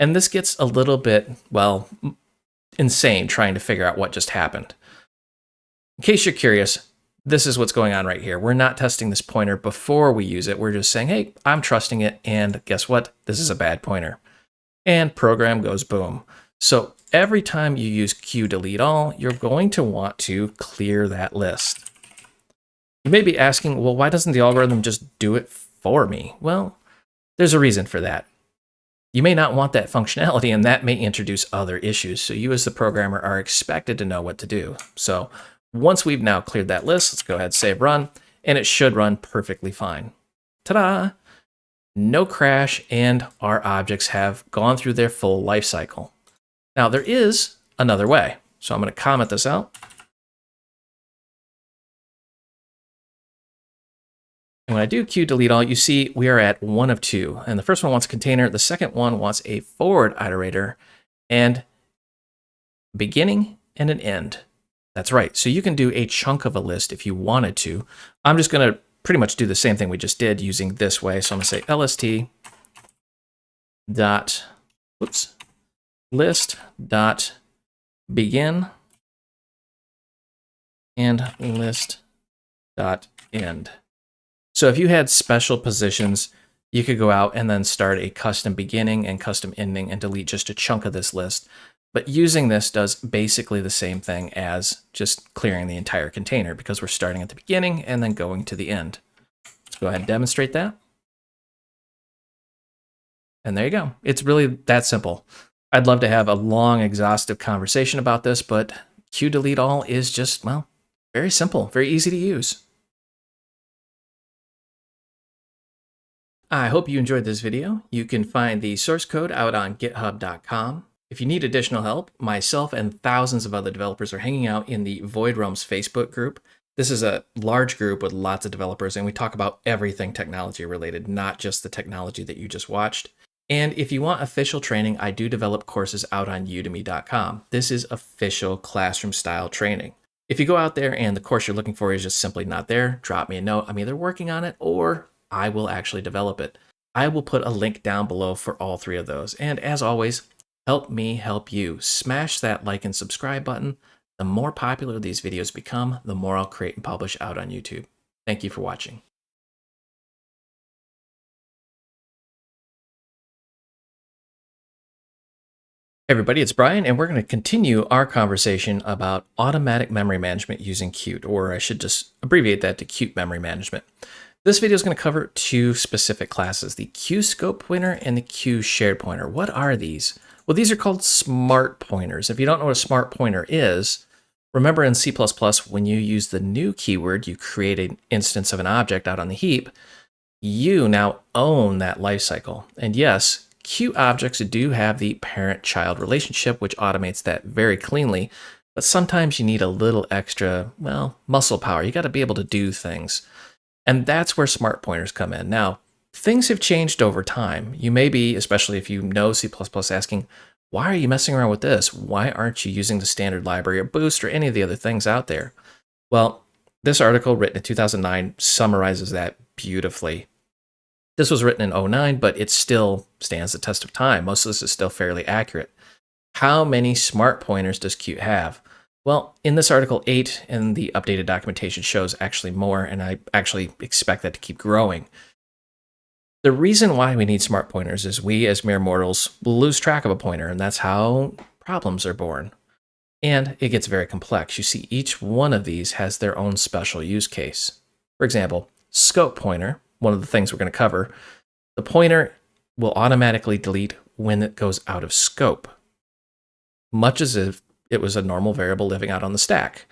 And this gets a little bit, well, insane trying to figure out what just happened. In case you're curious, this is what's going on right here. We're not testing this pointer before we use it. We're just saying, hey, I'm trusting it, and guess what? This is a bad pointer. And program goes boom. So every time you use QDeleteAll, you're going to want to clear that list. You may be asking, well, why doesn't the algorithm just do it for me? Well, there's a reason for that. You may not want that functionality, and that may introduce other issues. So you as the programmer are expected to know what to do. So once we've now cleared that list, let's go ahead, save, run, and it should run perfectly fine. Ta-da! No crash, and our objects have gone through their full life cycle. Now, there is another way. So I'm going to comment this out. And when I do QDeleteAll, you see we are at one of two. And the first one wants a container. The second one wants a forward iterator and beginning and an end. That's right. So you can do a chunk of a list if you wanted to. I'm just going to pretty much do the same thing we just did using this way. So I'm going to say lst dot, whoops, list dot begin and list dot end. So if you had special positions, you could go out and then start a custom beginning and custom ending and delete just a chunk of this list. But using this does basically the same thing as just clearing the entire container, because we're starting at the beginning and then going to the end. Let's go ahead and demonstrate that. And there you go. It's really that simple. I'd love to have a long, exhaustive conversation about this, but QDeleteAll is just, well, very simple, very easy to use. I hope you enjoyed this video. You can find the source code out on github.com. If you need additional help, myself and thousands of other developers are hanging out in the Void Realms Facebook group. This is a large group with lots of developers, and we talk about everything technology related, not just the technology that you just watched. And if you want official training, I do develop courses out on udemy.com. This is official classroom style training. If you go out there and the course you're looking for is just simply not there, drop me a note. I'm either working on it or I will actually develop it. I will put a link down below for all three of those. And as always, help me help you. Smash that like and subscribe button. The more popular these videos become, the more I'll create and publish out on YouTube. Thank you for watching. Hey everybody, it's Brian, and we're going to continue our conversation about automatic memory management using Qt, or I should just abbreviate that to Qt memory management. This video is going to cover two specific classes, the QScope pointer and the QShared pointer. What are these? Well, these are called smart pointers. If you don't know what a smart pointer is, remember in C++, when you use the new keyword, you create an instance of an object out on the heap, you now own that lifecycle. And yes, Qt objects do have the parent-child relationship, which automates that very cleanly, but sometimes you need a little extra, well, muscle power. You got to be able to do things. And that's where smart pointers come in. Now, things have changed over time. You may be, especially if you know C++, asking, why are you messing around with this? Why aren't you using the standard library or Boost or any of the other things out there? Well, this article written in 2009 summarizes that beautifully. This was written in '09, but it still stands the test of time. Most of this is still fairly accurate. How many smart pointers does Qt have? Well, in this article 8, and the updated documentation shows actually more, and I actually expect that to keep growing. The reason why we need smart pointers is we, as mere mortals, lose track of a pointer, and that's how problems are born. And it gets very complex. You see, each one of these has their own special use case. For example, scope pointer, one of the things we're going to cover, the pointer will automatically delete when it goes out of scope, much as if it was a normal variable living out on the stack.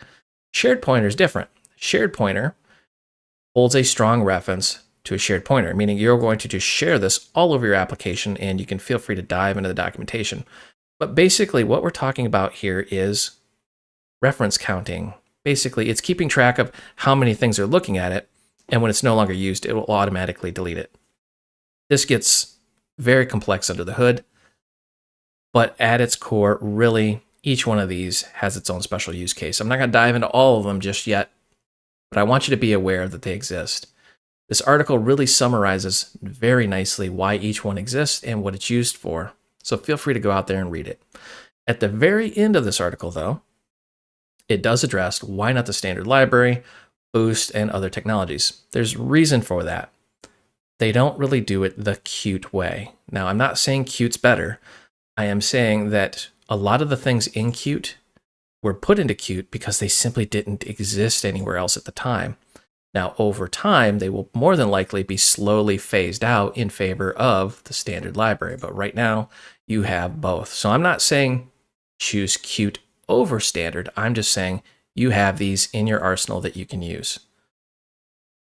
Shared pointer is different. Shared pointer holds a strong reference to a shared pointer, meaning you're going to just share this all over your application, and you can feel free to dive into the documentation. But basically what we're talking about here is reference counting. Basically, it's keeping track of how many things are looking at it, and when it's no longer used, it will automatically delete it. This gets very complex under the hood, but at its core, really, each one of these has its own special use case. I'm not going to dive into all of them just yet, but I want you to be aware that they exist. This article really summarizes very nicely why each one exists and what it's used for, so feel free to go out there and read it. At the very end of this article, though, it does address why not the standard library, Boost, and other technologies. There's reason for that. They don't really do it the Qt way. Now, I'm not saying Qt's better. I am saying that a lot of the things in Qt were put into Qt because they simply didn't exist anywhere else at the time. Now, over time, they will more than likely be slowly phased out in favor of the standard library. But right now, you have both. So I'm not saying choose Qt over standard. I'm just saying you have these in your arsenal that you can use.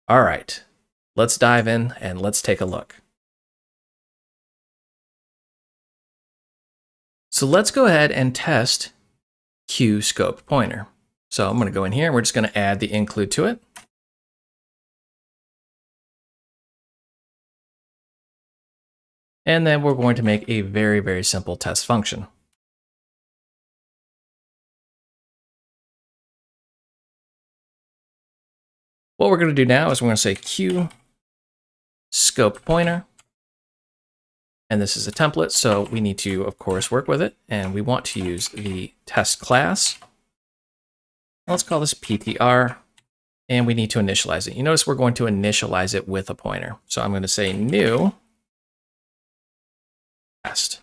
All right, let's dive in and let's take a look. So let's go ahead and test QScope pointer. So I'm going to go in here and we're just going to add the include to it. And then we're going to make a very, very simple test function. What we're going to do now is we're going to say QScope pointer. And this is a template, so we need to, of course, work with it. And we want to use the test class. Let's call this PTR. And we need to initialize it. You notice we're going to initialize it with a pointer. So I'm going to say new test.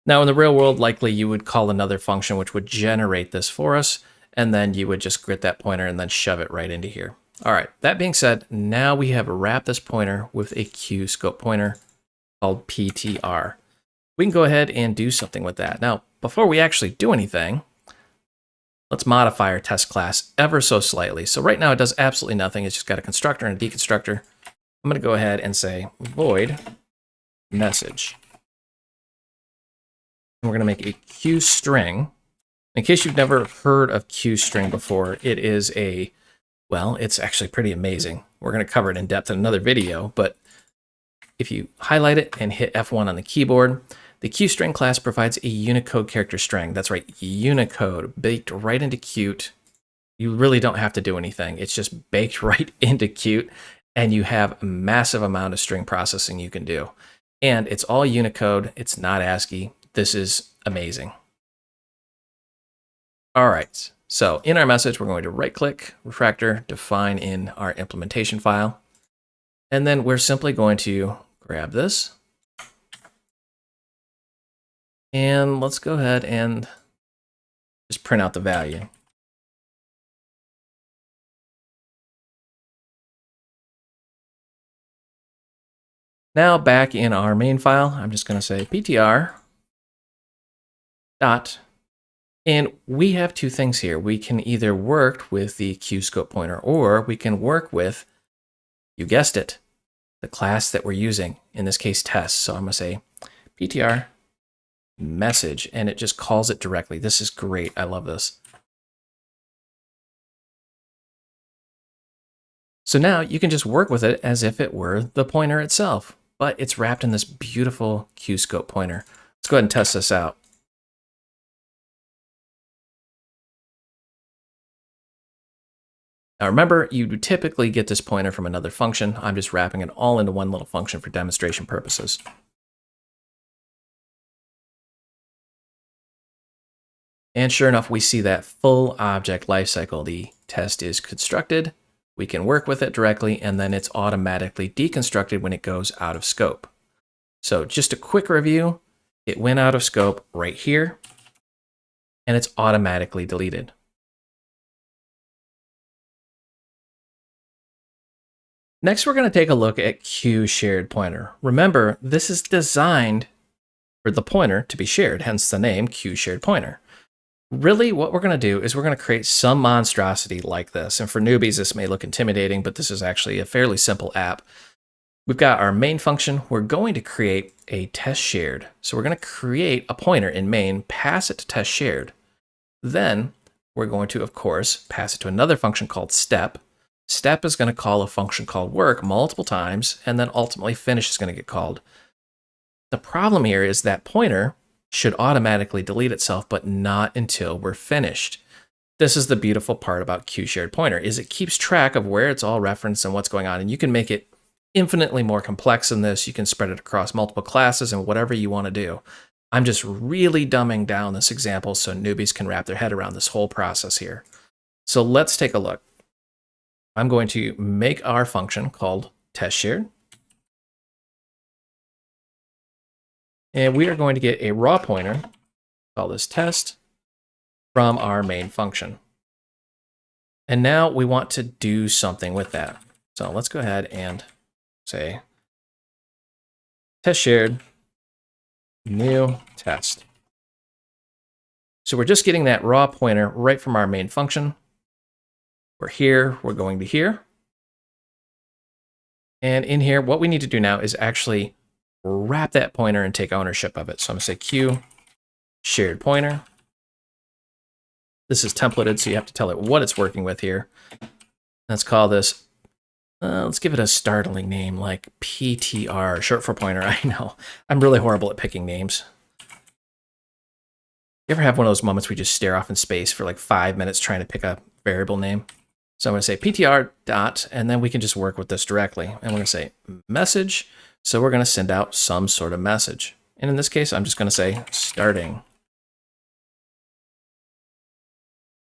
Now, in the real world, likely you would call another function which would generate this for us. And then you would just grit that pointer and then shove it right into here. All right, that being said, now we have wrapped this pointer with a QScope pointer called PTR. We can go ahead and do something with that. Now, before we actually do anything, let's modify our test class ever so slightly. So right now it does absolutely nothing. It's just got a constructor and a deconstructor. I'm going to go ahead and say void message. And we're going to make a QString. In case you've never heard of QString before, it is well, it's actually pretty amazing. We're going to cover it in depth in another video, but if you highlight it and hit F1 on the keyboard, the QString class provides a Unicode character string. That's right, Unicode, baked right into Qt. You really don't have to do anything. It's just baked right into Qt, and you have a massive amount of string processing you can do. And it's all Unicode. It's not ASCII. This is amazing. All right, so in our message, we're going to right-click, refactor, define in our implementation file. And then we're simply going to grab this. And let's go ahead and just print out the value. Now back in our main file, I'm just going to say PTR dot. And we have two things here. We can either work with the QScope pointer, or we can work with, you guessed it, the class that we're using, in this case test. So I'm going to say PTR message, and it just calls it directly. This is great. I love this. So now you can just work with it as if it were the pointer itself, but it's wrapped in this beautiful QScope pointer. Let's go ahead and test this out. Now remember, you typically get this pointer from another function. I'm just wrapping it all into one little function for demonstration purposes. And sure enough, we see that full object lifecycle. The test is constructed, we can work with it directly, and then it's automatically deconstructed when it goes out of scope. So just a quick review, it went out of scope right here, and it's automatically deleted. Next, we're going to take a look at QSharedPointer. Remember, this is designed for the pointer to be shared, hence the name QSharedPointer. Really, what we're going to do is we're going to create some monstrosity like this. And for newbies, this may look intimidating, but this is actually a fairly simple app. We've got our main function. We're going to create a test shared. So we're going to create a pointer in main, pass it to test shared. Then we're going to, of course, pass it to another function called step. Step is going to call a function called work multiple times, and then ultimately finish is going to get called. The problem here is that pointer should automatically delete itself, but not until we're finished. This is the beautiful part about QSharedPointer, is it keeps track of where it's all referenced and what's going on, and you can make it infinitely more complex than this. You can spread it across multiple classes and whatever you want to do. I'm just really dumbing down this example so newbies can wrap their head around this whole process here. So let's take a look. I'm going to make our function called testShared. And we are going to get a raw pointer, call this test, from our main function. And now we want to do something with that. So let's go ahead and say test shared, new test. So we're just getting that raw pointer right from our main function. We're here, we're going to here. And in here, what we need to do now is actually wrap that pointer and take ownership of it. So I'm going to say Q shared pointer. This is templated, so you have to tell it what it's working with here. Let's call this, let's give it a startling name like PTR, short for pointer. I know, I'm really horrible at picking names. You ever have one of those moments where you just stare off in space for like 5 minutes trying to pick a variable name? So I'm going to say PTR dot, and then we can just work with this directly. And we're going to say message. So we're going to send out some sort of message. And in this case, I'm just going to say starting.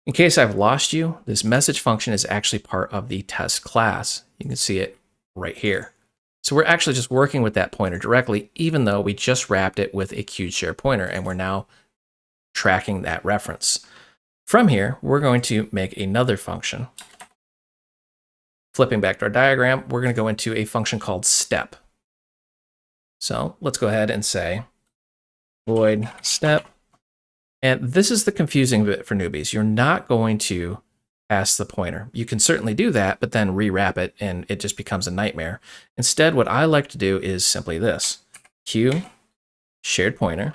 In case I've lost you, this message function is actually part of the test class. You can see it right here. So we're actually just working with that pointer directly, even though we just wrapped it with a QSharedPointer, and we're now tracking that reference. From here, we're going to make another function. Flipping back to our diagram, we're going to go into a function called step. So let's go ahead and say void step. And this is the confusing bit for newbies. You're not going to pass the pointer. You can certainly do that, but then rewrap it and it just becomes a nightmare. Instead, what I like to do is simply this, Q shared pointer.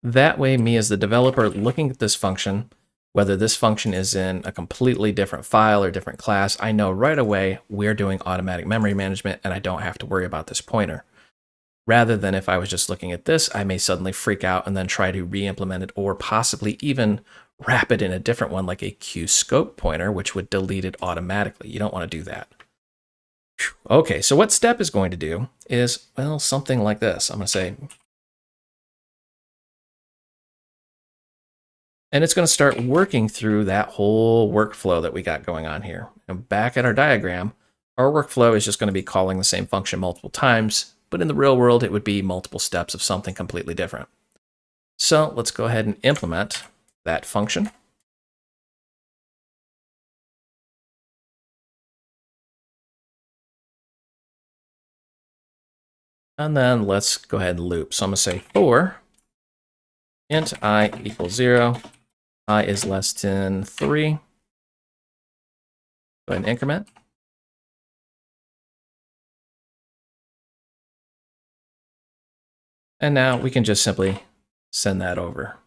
That way, me as the developer looking at this function, whether this function is in a completely different file or different class, I know right away we're doing automatic memory management and I don't have to worry about this pointer. Rather than if I was just looking at this, I may suddenly freak out and then try to re-implement it or possibly even wrap it in a different one like a QScope pointer, which would delete it automatically. You don't want to do that. Okay, so what step is going to do is, well, something like this. I'm going to say, and it's going to start working through that whole workflow that we got going on here. And back at our diagram, our workflow is just going to be calling the same function multiple times, but in the real world, it would be multiple steps of something completely different. So let's go ahead and implement that function. And then let's go ahead and loop. So I'm going to say for int I equals 0, I is less than 3. Go ahead and increment. And now we can just simply send that over.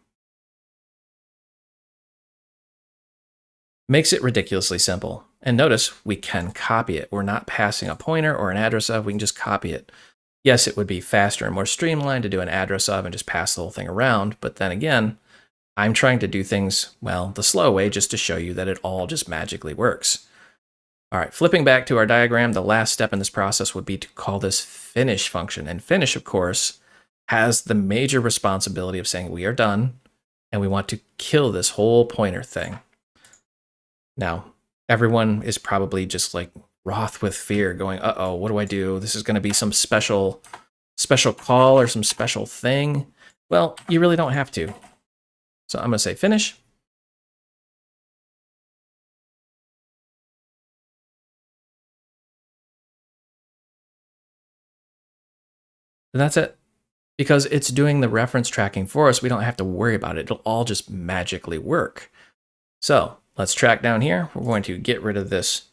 Makes it ridiculously simple. And notice we can copy it. We're not passing a pointer or an address of, we can just copy it. Yes, it would be faster and more streamlined to do an address of and just pass the whole thing around. But then again, I'm trying to do things, well, the slow way just to show you that it all just magically works. All right, flipping back to our diagram, the last step in this process would be to call this finish function. And finish, of course, has the major responsibility of saying we are done and we want to kill this whole pointer thing. Now, everyone is probably just like wroth with fear going, uh-oh, what do I do? This is going to be some special call or some special thing. Well, you really don't have to. So I'm going to say finish. And that's it. Because it's doing the reference tracking for us, we don't have to worry about it. It'll all just magically work. So let's track down here. We're going to get rid of this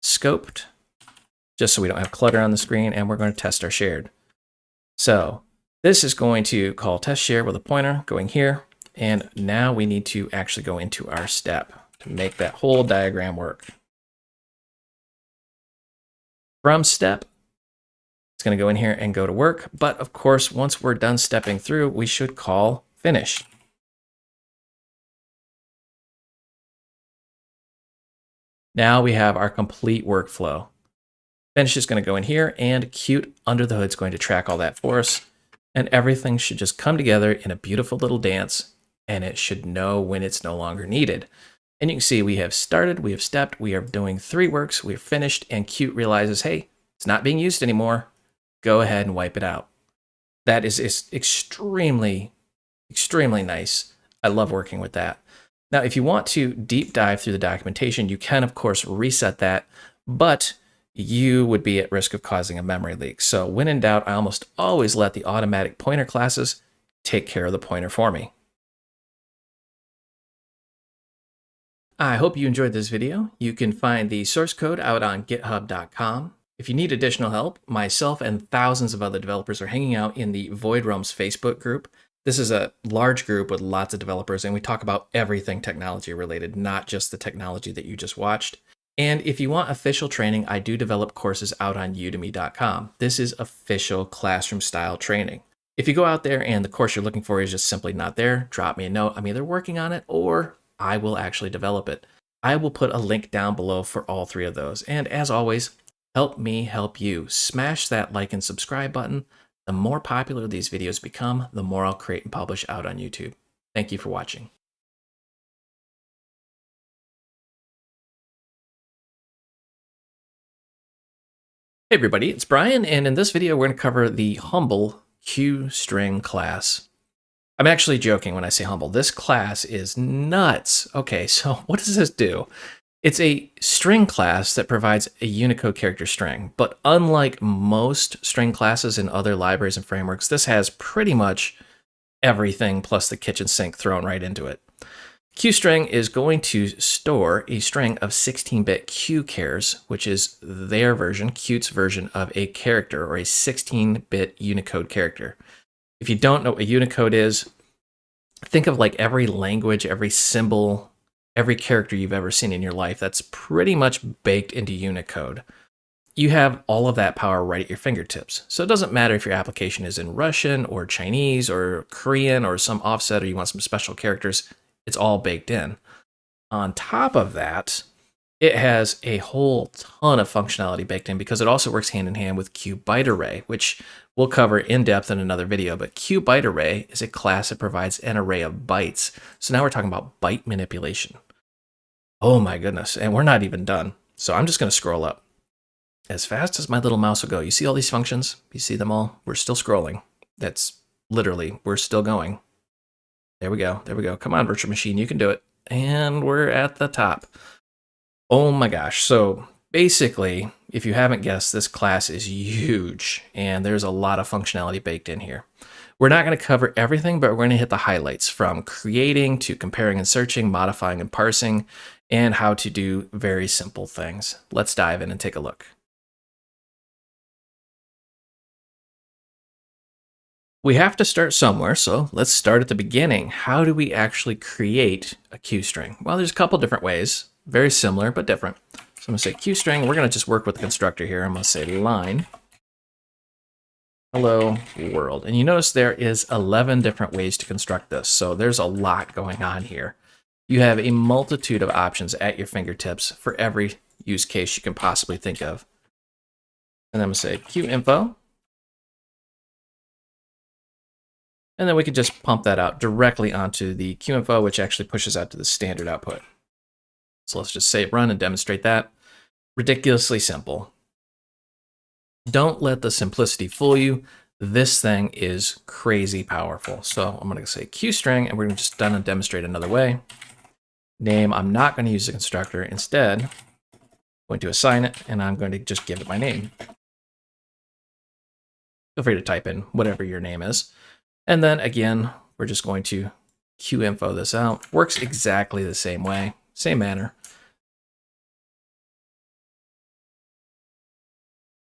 scoped, just so we don't have clutter on the screen, and we're going to test our shared. So this is going to call test share with a pointer going here. And now we need to actually go into our step to make that whole diagram work. From step, it's going to go in here and go to work. But of course, once we're done stepping through, we should call finish. Now we have our complete workflow. Finish is going to go in here, and Qt under the hood is going to track all that for us. And everything should just come together in a beautiful little dance, and it should know when it's no longer needed. And you can see we have started, we have stepped, we are doing 3 works, we're finished, and Qt realizes, hey, it's not being used anymore. Go ahead and wipe it out. That is extremely, extremely nice. I love working with that. Now, if you want to deep dive through the documentation, you can, of course, reset that, but you would be at risk of causing a memory leak. So when in doubt, I almost always let the automatic pointer classes take care of the pointer for me. I hope you enjoyed this video. You can find the source code out on github.com. If you need additional help, myself and thousands of other developers are hanging out in the Void Realms Facebook group. This is a large group with lots of developers, and we talk about everything technology related, not just the technology that you just watched. And if you want official training, I do develop courses out on udemy.com. This is official classroom style training. If you go out there and the course you're looking for is just simply not there, drop me a note. I'm either working on it or I will actually develop it. I will put a link down below for all 3 of those. And as always, help me help you. Smash that like and subscribe button. The more popular these videos become, the more I'll create and publish out on YouTube. Thank you for watching. Hey everybody, it's Brian, and in this video we're going to cover the Humble QString class. I'm actually joking when I say humble. This class is nuts. Okay, so what does this do? It's a string class that provides a Unicode character string, but unlike most string classes in other libraries and frameworks, this has pretty much everything plus the kitchen sink thrown right into it. QString is going to store a string of 16-bit QChars, which is their version, Qt's version of a character or a 16-bit Unicode character. If you don't know what a Unicode is, think of like every language, every symbol, every character you've ever seen in your life that's pretty much baked into Unicode. You have all of that power right at your fingertips. So it doesn't matter if your application is in Russian or Chinese or Korean or some offset or you want some special characters, it's all baked in. On top of that, it has a whole ton of functionality baked in because it also works hand in hand with QByteArray, which we'll cover in depth in another video. But QByteArray is a class that provides an array of bytes. So now we're talking about byte manipulation. Oh my goodness, and we're not even done. So I'm just going to scroll up as fast as my little mouse will go. You see all these functions? You see them all? We're still scrolling. That's literally, we're still going. There we go. There we go. Come on, virtual machine, you can do it. And we're at the top. Oh my gosh. So basically, if you haven't guessed, this class is huge and there's a lot of functionality baked in here. We're not going to cover everything, but we're going to hit the highlights from creating to comparing and searching, modifying and parsing, and how to do very simple things. Let's dive in and take a look. We have to start somewhere, so let's start at the beginning. How do we actually create a QString? Well, there's a couple different ways, very similar but different. So I'm going to say QString. We're going to just work with the constructor here. I'm going to say line. hello world. And you notice there is 11 different ways to construct this. So there's a lot going on here. You have a multitude of options at your fingertips for every use case you can possibly think of. And I'm going to say QInfo. And then we can just pump that out directly onto the QInfo, which actually pushes out to the standard output. So let's just say run and demonstrate that. Ridiculously simple. Don't let the simplicity fool you. This thing is crazy powerful. So I'm going to say QString, and we're going to just done and demonstrate another way. Name, I'm not going to use the constructor. Instead, I'm going to assign it, and I'm going to just give it my name. Feel free to type in whatever your name is. And then again, we're just going to QInfo this out. Works exactly the same way, same manner.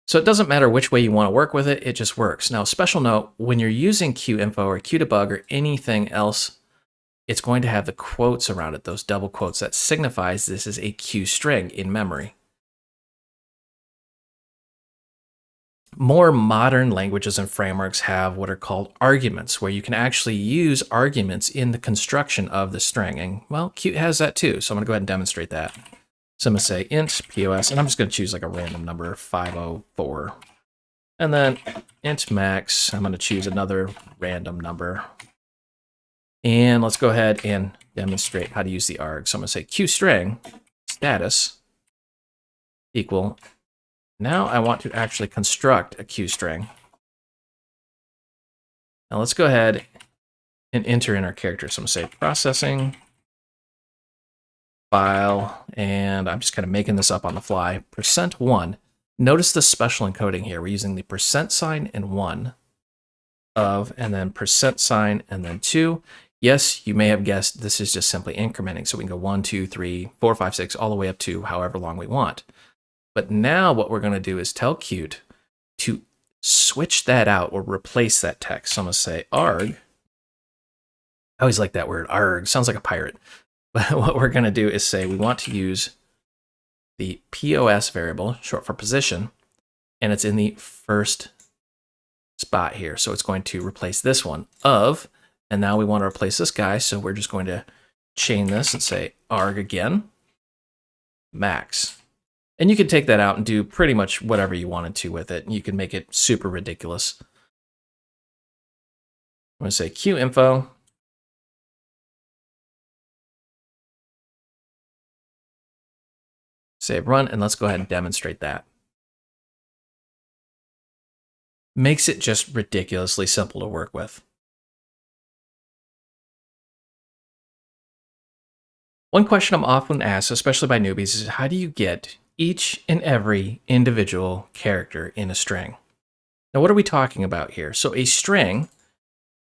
So it doesn't matter which way you want to work with it, it just works. Now, special note, when you're using QInfo or QDebug or anything else, it's going to have the quotes around it, those double quotes. That signifies this is a QString in memory. More modern languages and frameworks have what are called arguments, where you can actually use arguments in the construction of the string. And, well, Qt has that too, so I'm going to go ahead and demonstrate that. So I'm going to say int POS, and I'm just going to choose like a random number, 504. And then int max, I'm going to choose another random number. And let's go ahead and demonstrate how to use the arg. So I'm going to say QString status equal. Now I want to actually construct a QString. Now let's go ahead and enter in our character. So I'm going to say processing file, and I'm just kind of making this up on the fly. %1. Notice the special encoding here. We're using the % and 1 of, and then % and then 2. Yes, you may have guessed this is just simply incrementing. So we can go 1, 2, 3, 4, 5, 6, all the way up to however long we want. But now what we're going to do is tell Qt to switch that out or replace that text. So I'm going to say arg. I always like that word, arg. Sounds like a pirate. But what we're going to do is say we want to use the POS variable, short for position, and it's in the first spot here. So it's going to replace this one of, and now we want to replace this guy. So we're just going to chain this and say arg again, max. And you can take that out and do pretty much whatever you wanted to with it. And you can make it super ridiculous. I'm going to say QInfo. Save run, and let's go ahead and demonstrate that. Makes it just ridiculously simple to work with. One question I'm often asked, especially by newbies, is how do you get each and every individual character in a string? Now, what are we talking about here? So a string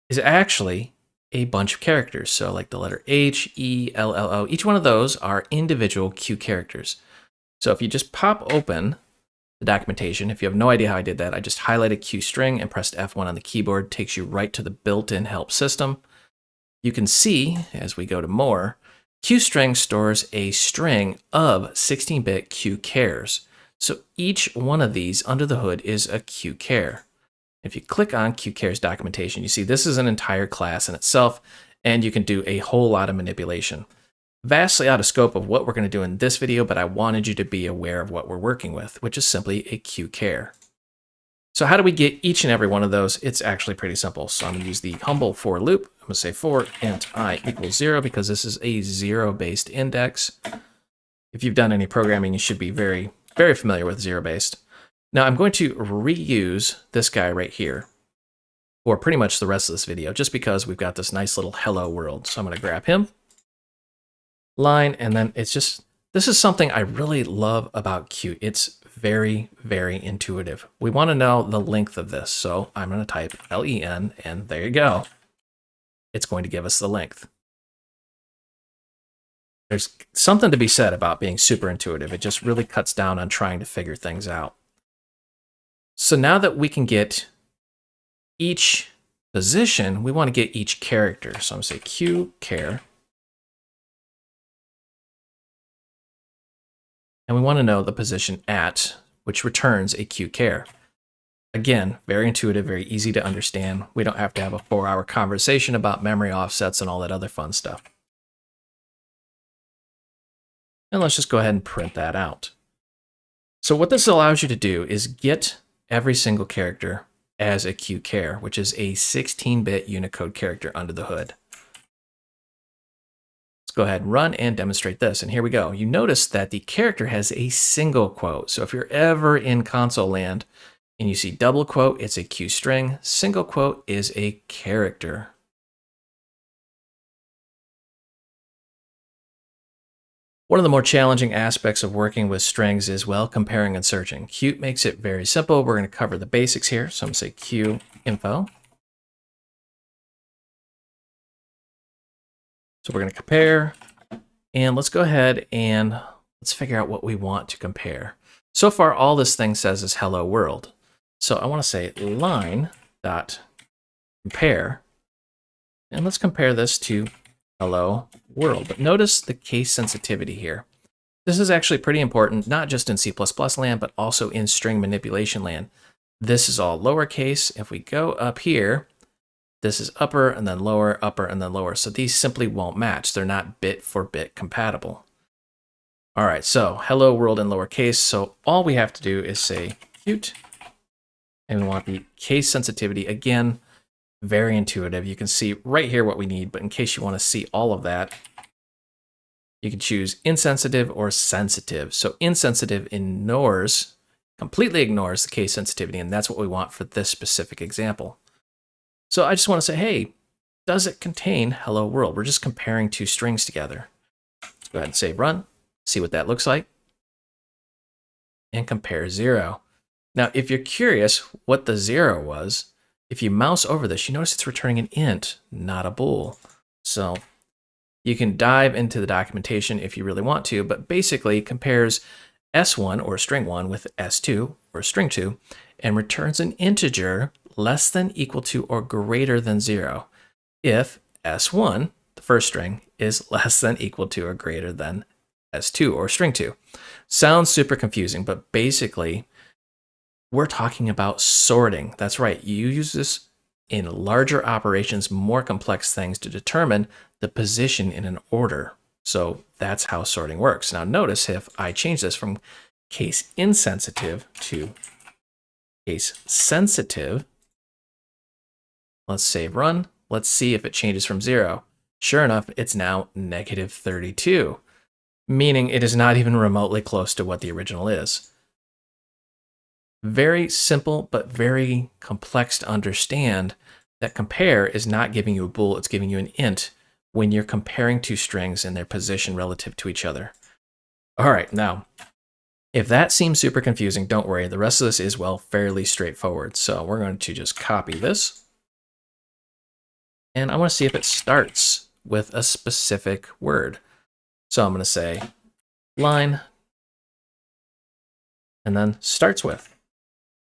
is actually a bunch of characters. So like the letter H, E, L, L, O, each one of those are individual Q characters. So if you just pop open the documentation, if you have no idea how I did that, I just highlighted QString and pressed F1 on the keyboard, takes you right to the built-in help system. You can see, as we go to more, QString stores a string of 16-bit Q chars. So each one of these under the hood is a Q char. If you click on Q chars documentation, you see this is an entire class in itself, and you can do a whole lot of manipulation. Vastly out of scope of what we're going to do in this video, but I wanted you to be aware of what we're working with, which is simply a Q char. So how do we get each and every one of those? It's actually pretty simple. So I'm going to use the humble for loop. I'm going to say for int I equals 0 because this is a 0-based index. If you've done any programming, you should be very, very familiar with 0-based. Now I'm going to reuse this guy right here for pretty much the rest of this video, just because we've got this nice little hello world. So I'm going to grab him, line, and then it's just, this is something I really love about Qt. It's very, very intuitive. We want to know the length of this. So I'm going to type len, and there you go. It's going to give us the length. There's something to be said about being super intuitive. It just really cuts down on trying to figure things out. So now that we can get each position, we want to get each character. So I'm going to say Q char. And we want to know the position at, which returns a Q char. Again, very intuitive, very easy to understand. We don't have to have a 4-hour conversation about memory offsets and all that other fun stuff. And let's just go ahead and print that out. So what this allows you to do is get every single character as a qchar, which is a 16-bit Unicode character under the hood. Let's go ahead and run and demonstrate this. And here we go. You notice that the character has a single quote. So if you're ever in console land and you see double quote, it's a Q string. Single quote is a character. One of the more challenging aspects of working with strings is, well, comparing and searching. Qt makes it very simple. We're going to cover the basics here. So I'm going to say Q info. So we're going to compare, and let's go ahead and let's figure out what we want to compare. So far, all this thing says is hello world. So I want to say line.compare, and let's compare this to hello world. But notice the case sensitivity here. This is actually pretty important, not just in C++ land, but also in string manipulation land. This is all lowercase. If we go up here, this is upper and then lower, upper and then lower. So these simply won't match. They're not bit for bit compatible. All right, so hello world in lowercase. So all we have to do is say Qt, and we want the case sensitivity. Again, very intuitive. You can see right here what we need, but in case you want to see all of that, you can choose insensitive or sensitive. So insensitive completely ignores the case sensitivity, and that's what we want for this specific example. So I just want to say, hey, does it contain hello world? We're just comparing two strings together. Let's go ahead and save run, see what that looks like, and compare 0. Now, if you're curious what the 0 was, if you mouse over this, you notice it's returning an int, not a bool. So you can dive into the documentation if you really want to, but basically compares S1 or string 1 with S2 or string 2 and returns an integer less than, equal to, or greater than 0 if S1, the first string, is less than, equal to, or greater than S2 or string 2. Sounds super confusing, but basically we're talking about sorting. That's right. You use this in larger operations, more complex things to determine the position in an order. So that's how sorting works. Now notice if I change this from case insensitive to case sensitive, let's save run. Let's see if it changes from 0. Sure enough, it's now -32, meaning it is not even remotely close to what the original is. Very simple, but very complex to understand that compare is not giving you a bool, it's giving you an int when you're comparing two strings and their position relative to each other. All right, now, if that seems super confusing, don't worry. The rest of this is, well, fairly straightforward. So we're going to just copy this. And I want to see if it starts with a specific word. So I'm going to say line, and then starts with.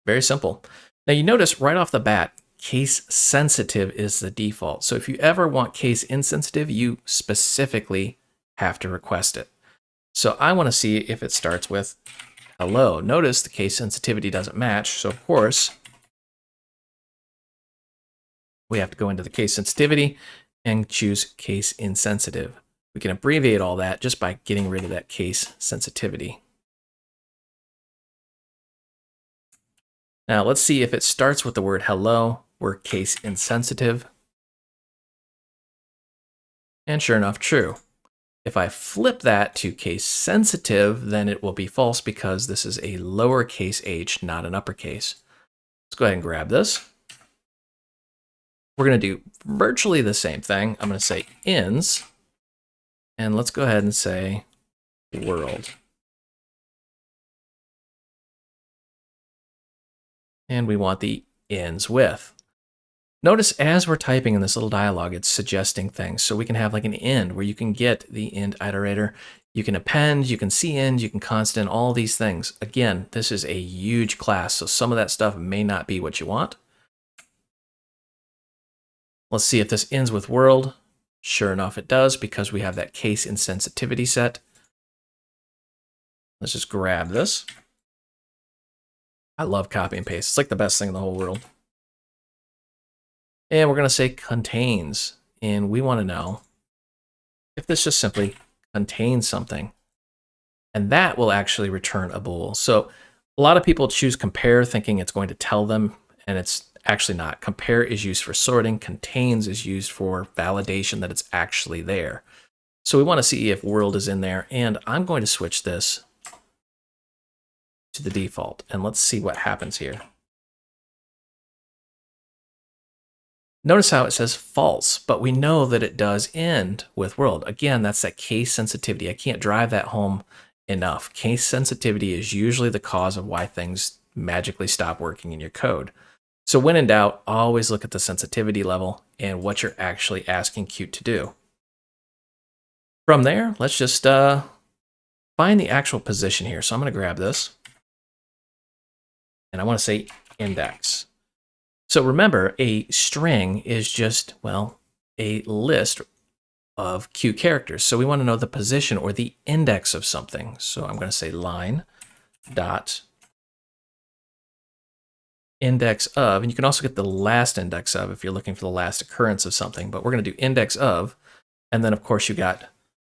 Very simple. Now you notice right off the bat, case sensitive is the default. So if you ever want case insensitive, you specifically have to request it. So I want to see if it starts with hello. Notice the case sensitivity doesn't match. So of course, we have to go into the case sensitivity and choose case insensitive. We can abbreviate all that just by getting rid of that case sensitivity. Now let's see if it starts with the word hello. We're case insensitive. And sure enough, true. If I flip that to case sensitive, then it will be false because this is a lowercase h, not an uppercase. Let's go ahead and grab this. We're going to do virtually the same thing. I'm going to say ins, and let's go ahead and say world. And we want the ends with. Notice as we're typing in this little dialog, it's suggesting things. So we can have like an end where you can get the end iterator. You can append, you can cend, you can constant, all these things. Again, this is a huge class, so some of that stuff may not be what you want. Let's see if this ends with world. Sure enough, it does because we have that case insensitivity set. Let's just grab this. I love copy and paste. It's like the best thing in the whole world. And we're going to say contains. And we want to know if this just simply contains something. And that will actually return a bool. So a lot of people choose compare thinking it's going to tell them, and it's actually not. Compare is used for sorting. Contains is used for validation that it's actually there. So we want to see if world is in there. And I'm going to switch this to the default. And let's see what happens here. Notice how it says false, but we know that it does end with world. Again, that's that case sensitivity. I can't drive that home enough. Case sensitivity is usually the cause of why things magically stop working in your code. So when in doubt, always look at the sensitivity level and what you're actually asking Qt to do. From there, let's just find the actual position here. So I'm going to grab this, and I want to say index. So remember, a string is just, well, a list of Qt characters. So we want to know the position or the index of something. So I'm going to say line dot index of, and you can also get the last index of if you're looking for the last occurrence of something, but we're going to do index of, and then of course you got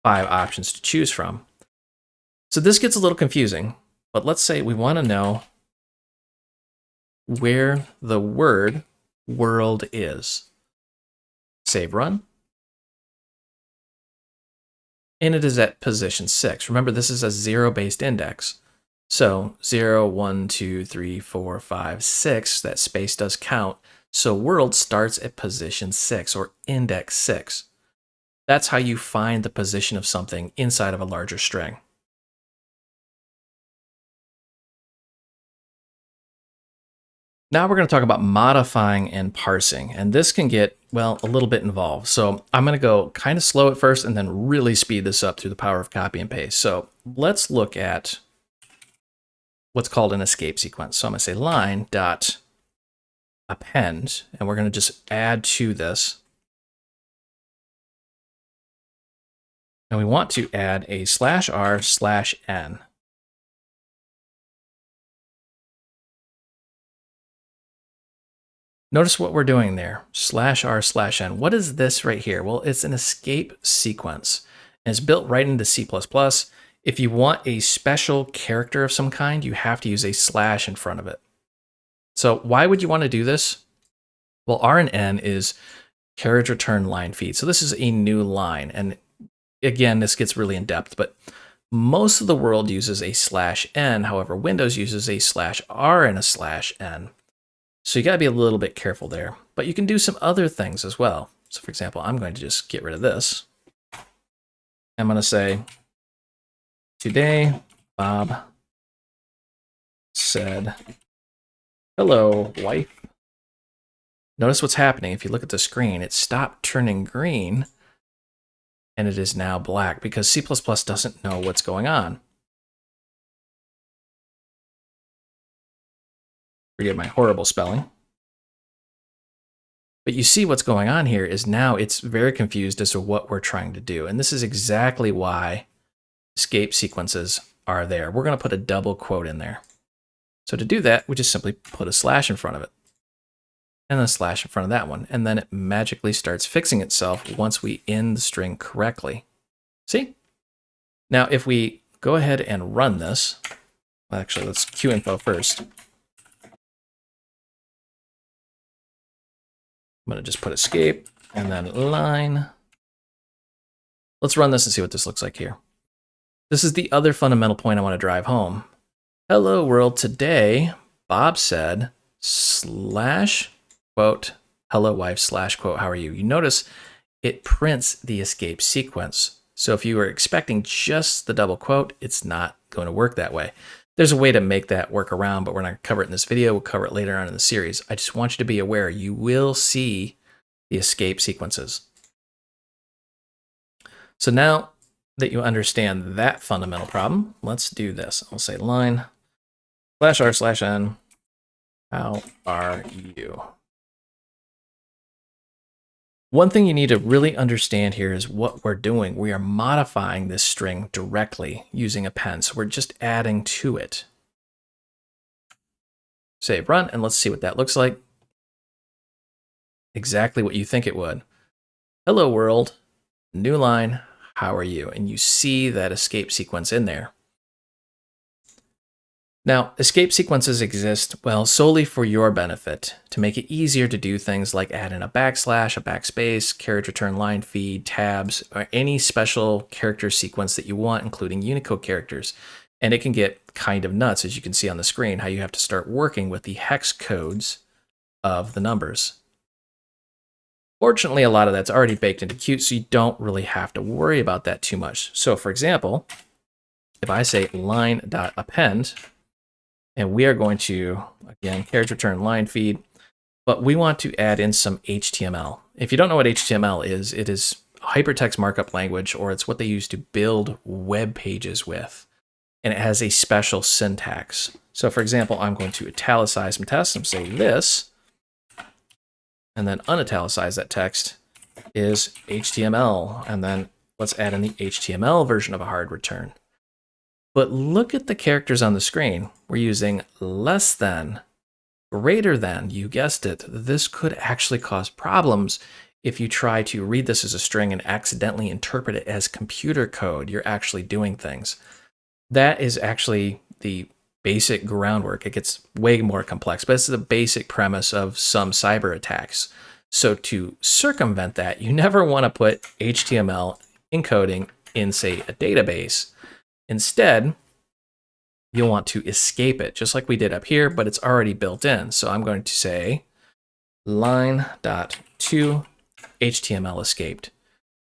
5 options to choose from. So this gets a little confusing, but let's say we want to know where the word world is. Save run. And it is at position 6. Remember, this is a 0-based index. So 0, 1, 2, 3, 4, 5, 6, that space does count. So world starts at position 6 or index 6. That's how you find the position of something inside of a larger string. Now we're going to talk about modifying and parsing, and this can get, well, a little bit involved. So I'm going to go kind of slow at first and then really speed this up through the power of copy and paste. So let's look at what's called an escape sequence. So I'm going to say line dot append, and we're going to just add to this. And we want to add a /r/n. Notice what we're doing there, /r/n. What is this right here? Well, it's an escape sequence, and it's built right into C++. If you want a special character of some kind, you have to use a slash in front of it. So why would you want to do this? Well, R and N is carriage return line feed. So this is a new line. And again, this gets really in depth, but most of the world uses a /n. However, Windows uses a /r and a /n. So you got to be a little bit careful there, but you can do some other things as well. So for example, I'm going to just get rid of this. I'm going to say, today, Bob said, hello, wife. Notice what's happening. If you look at the screen, it stopped turning green and it is now black because C++ doesn't know what's going on. Forgive my horrible spelling. But you see what's going on here is now it's very confused as to what we're trying to do. And this is exactly why escape sequences are there. We're going to put a double quote in there. So to do that, we just simply put a slash in front of it. And then a slash in front of that one. And then it magically starts fixing itself once we end the string correctly. See? Now, if we go ahead and run this, well, actually, let's QInfo first. I'm going to just put escape and then line. Let's run this and see what this looks like here. This is the other fundamental point I want to drive home. Hello world, today, Bob said, slash quote, hello wife slash quote, how are you? You notice it prints the escape sequence. So if you were expecting just the double quote, it's not going to work that way. There's a way to make that work around, but we're not going to cover it in this video. We'll cover it later on in the series. I just want you to be aware you will see the escape sequences. So now that you understand that fundamental problem, let's do this. I'll say line /r/n, how are you? One thing you need to really understand here is what we're doing. We are modifying this string directly using append. So we're just adding to it. Save, run, and let's see what that looks like. Exactly what you think it would. Hello world, new line, how are you? And you see that escape sequence in there. Now, escape sequences exist, well, solely for your benefit, to make it easier to do things like add in a backslash, a backspace, carriage return line feed, tabs, or any special character sequence that you want, including Unicode characters. And it can get kind of nuts, as you can see on the screen, how you have to start working with the hex codes of the numbers. Fortunately, a lot of that's already baked into Qt, so you don't really have to worry about that too much. So for example, if I say line.append, and we are going to, again, carriage return line feed, but we want to add in some HTML. If you don't know what HTML is, it is a hypertext markup language, or it's what they use to build web pages with. And it has a special syntax. So for example, I'm going to italicize some text and say this, and then unitalicize that text is HTML. And then let's add in the HTML version of a hard return. But look at the characters on the screen. We're using less than, greater than, you guessed it. This could actually cause problems if you try to read this as a string and accidentally interpret it as computer code. You're actually doing things. That is actually the basic groundwork. It gets way more complex, but it's the basic premise of some cyber attacks. So to circumvent that, you never want to put HTML encoding in, say, a database. Instead, you'll want to escape it, just like we did up here, but it's already built in. So I'm going to say line.to HTML escaped.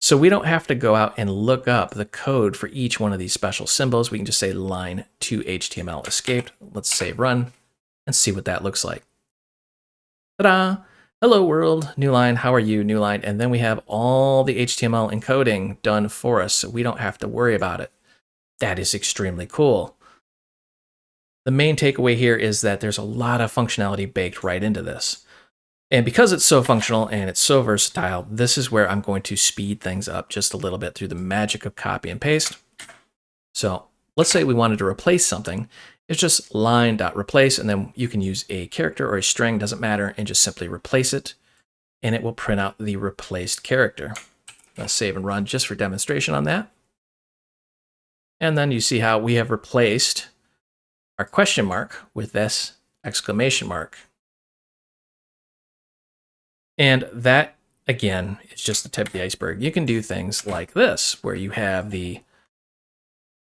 So we don't have to go out and look up the code for each one of these special symbols. We can just say line to HTML escaped. Let's say run and see what that looks like. Ta-da! Hello world, new line, how are you, new line? And then we have all the HTML encoding done for us, so we don't have to worry about it. That is extremely cool. The main takeaway here is that there's a lot of functionality baked right into this. And because it's so functional and it's so versatile, this is where I'm going to speed things up just a little bit through the magic of copy and paste. So let's say we wanted to replace something. It's just line.replace, and then you can use a character or a string, doesn't matter, and just simply replace it, and it will print out the replaced character. Let's save and run just for demonstration on that. And then you see how we have replaced our question mark with this exclamation mark. And that, again, is just the tip of the iceberg. You can do things like this, where you have the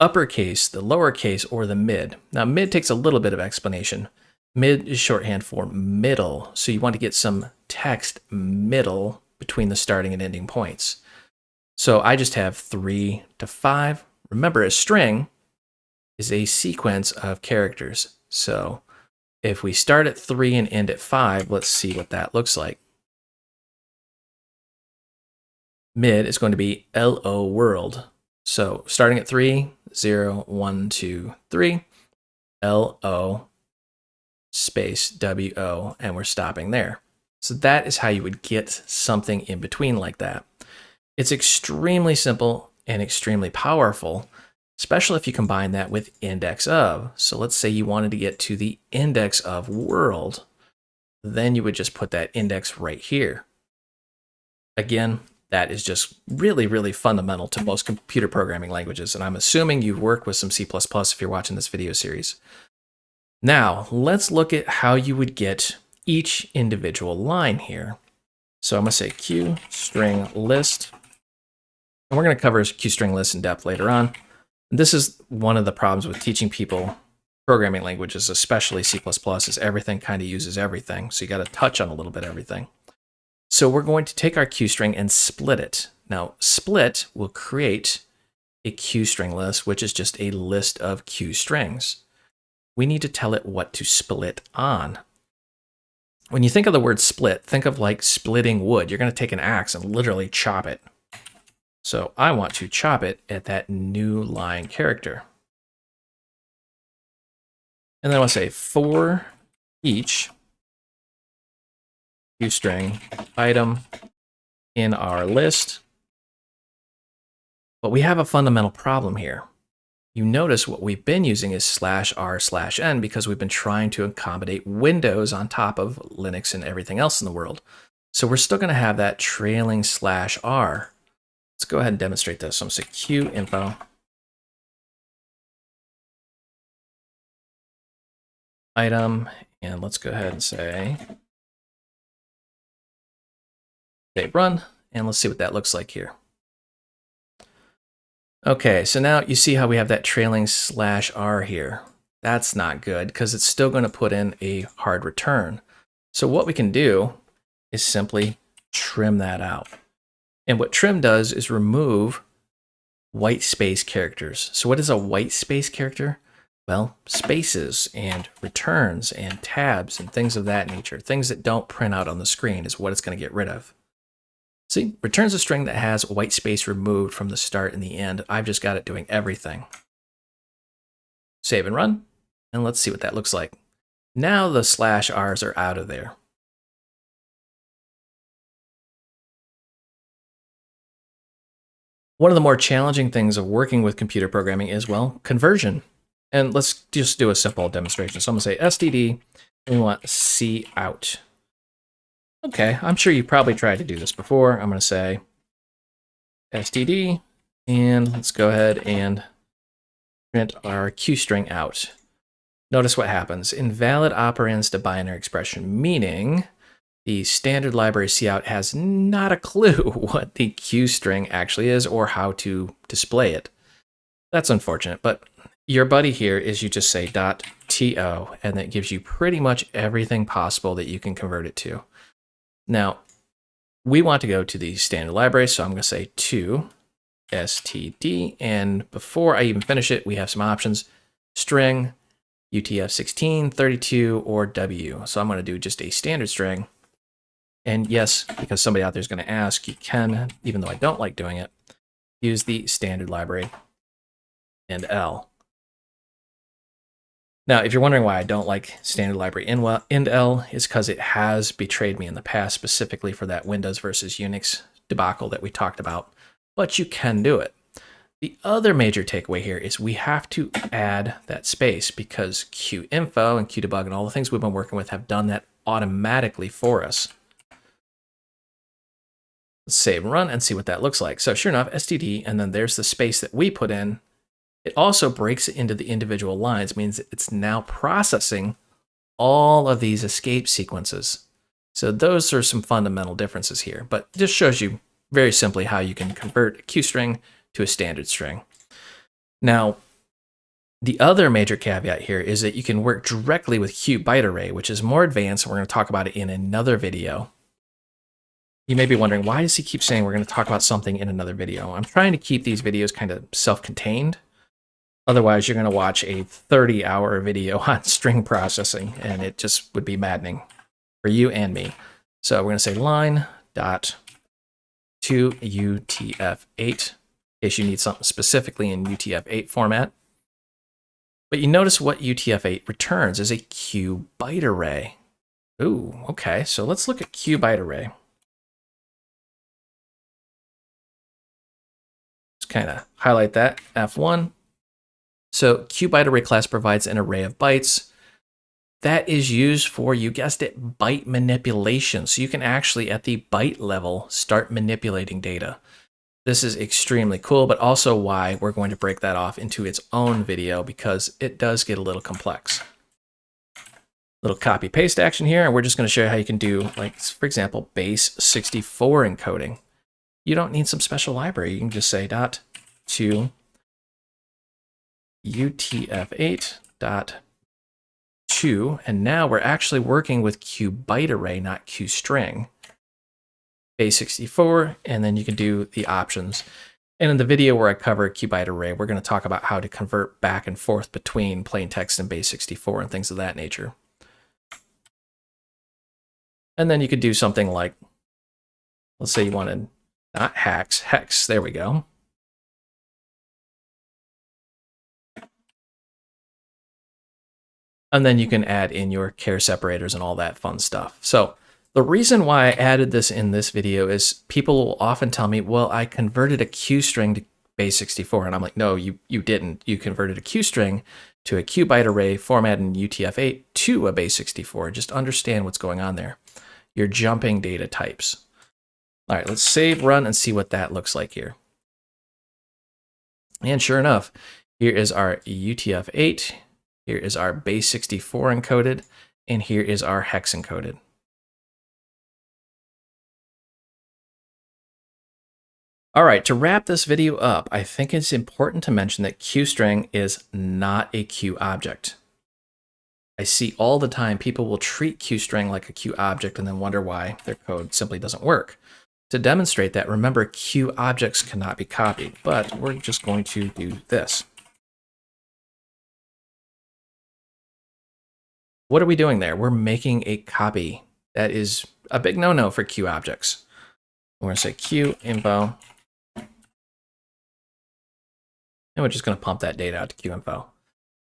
uppercase, the lowercase, or the mid. Now, mid takes a little bit of explanation. Mid is shorthand for middle, so you want to get some text middle between the starting and ending points. So I just have 3 to 5. Remember, a string is a sequence of characters. So if we start at 3 and end at 5, let's see what that looks like. Mid is going to be LO world. So starting at 3, 0, 1, 2, 3, LO space WO, and we're stopping there. So that is how you would get something in between like that. It's extremely simple and extremely powerful, especially if you combine that with index of. So let's say you wanted to get to the index of world, then you would just put that index right here. Again, that is just really, really fundamental to most computer programming languages, and I'm assuming you've worked with some C++ if you're watching this video series. Now, let's look at how you would get each individual line here. So I'm going to say QString list, and we're going to cover QString list in depth later on. This is one of the problems with teaching people programming languages, especially C++, is everything kind of uses everything, so you got to touch on a little bit of everything. So we're going to take our QString and split it. Now, split will create a QString list, which is just a list of QStrings. We need to tell it what to split on. When you think of the word split, think of like splitting wood. You're going to take an axe and literally chop it. So I want to chop it at that new line character. And then I want to say for each QString item in our list. But we have a fundamental problem here. you notice what we've been using is /r/n because we've been trying to accommodate Windows on top of Linux and everything else in the world. So we're still going to have that trailing /r. Let's go ahead and demonstrate this. So I'm going to say qinfo item, and let's go ahead and say save run, and let's see what that looks like here. Okay, so now you see how we have that trailing /r here. That's not good because it's still going to put in a hard return. So what we can do is simply trim that out. And what trim does is remove white space characters. So what is a white space character? Well, spaces and returns and tabs and things of that nature. Things that don't print out on the screen is what it's going to get rid of. See, returns a string that has white space removed from the start and the end. I've just got it doing everything. Save and run, and let's see what that looks like. Now the /r's are out of there. One of the more challenging things of working with computer programming is, well, conversion. And let's just do a simple demonstration. So I'm going to say std, and we want cout. Okay, I'm sure you probably tried to do this before. I'm going to say std, and let's go ahead and print our qstring out. Notice what happens. Invalid operands to binary expression, meaning the standard library cout has not a clue what the qstring actually is or how to display it. That's unfortunate, but your buddy here is you just say .to, and that gives you pretty much everything possible that you can convert it to. Now, we want to go to the standard library, so I'm going to say to std, and before I even finish it, we have some options: string, UTF-16, 32, or W. So I'm going to do just a standard string. And yes, because somebody out there is going to ask, you can, even though I don't like doing it, use the standard library and L. Now, if you're wondering why I don't like standard library IndL, it's because it has betrayed me in the past, specifically for that Windows versus Unix debacle that we talked about, but you can do it. The other major takeaway here is we have to add that space because qinfo and qdebug and all the things we've been working with have done that automatically for us. Let's save and run and see what that looks like. So sure enough, std, and then there's the space that we put in. It also breaks it into the individual lines, means it's now processing all of these escape sequences. So those are some fundamental differences here, but it just shows you very simply how you can convert a qstring to a standard string. Now, the other major caveat here is that you can work directly with qbytearray, which is more advanced, and we're going to talk about it in another video. You may be wondering, why does he keep saying we're going to talk about something in another video? I'm trying to keep these videos kind of self-contained. Otherwise, you're going to watch a 30-hour video on string processing, and it just would be maddening for you and me. So we're going to say line.toUTF-8, in case you need something specifically in UTF-8 format. But you notice what UTF-8 returns is a qbytearray. Ooh, okay, so let's look at qbytearray. Just kind of highlight that, F1. So qbytearray class provides an array of bytes that is used for, you guessed it, byte manipulation. So you can actually, at the byte level, start manipulating data. This is extremely cool, but also why we're going to break that off into its own video because it does get a little complex. Little copy paste action here, and we're just going to show you how you can do, like, for example, base 64 encoding. You don't need some special library. You can just say .to UTF-8.to, and now we're actually working with qbytearray, not qstring. Base 64, and then you can do the options. And in the video where I cover qbytearray, we're going to talk about how to convert back and forth between plain text and base 64 and things of that nature. And then you could do something like, let's say you wanted not hex, there we go. And then you can add in your char separators and all that fun stuff. So the reason why I added this in this video is people will often tell me, well, I converted a qstring to base64. And I'm like, no, you didn't. You converted a QString to a QByte array formatted in UTF-8 to a base64. Just understand what's going on there. You're jumping data types. All right, let's save, run, and see what that looks like here. And sure enough, here is our UTF-8, here is our base64 encoded, and here is our hex encoded. All right, to wrap this video up, I think it's important to mention that QString is not a Q object. I see all the time people will treat QString like a Q object and then wonder why their code simply doesn't work. To demonstrate that, remember Q objects cannot be copied, but we're just going to do this. What are we doing there? We're making a copy. That is a big no-no for Q objects. We're going to say Q info, and we're just going to pump that data out to Q info.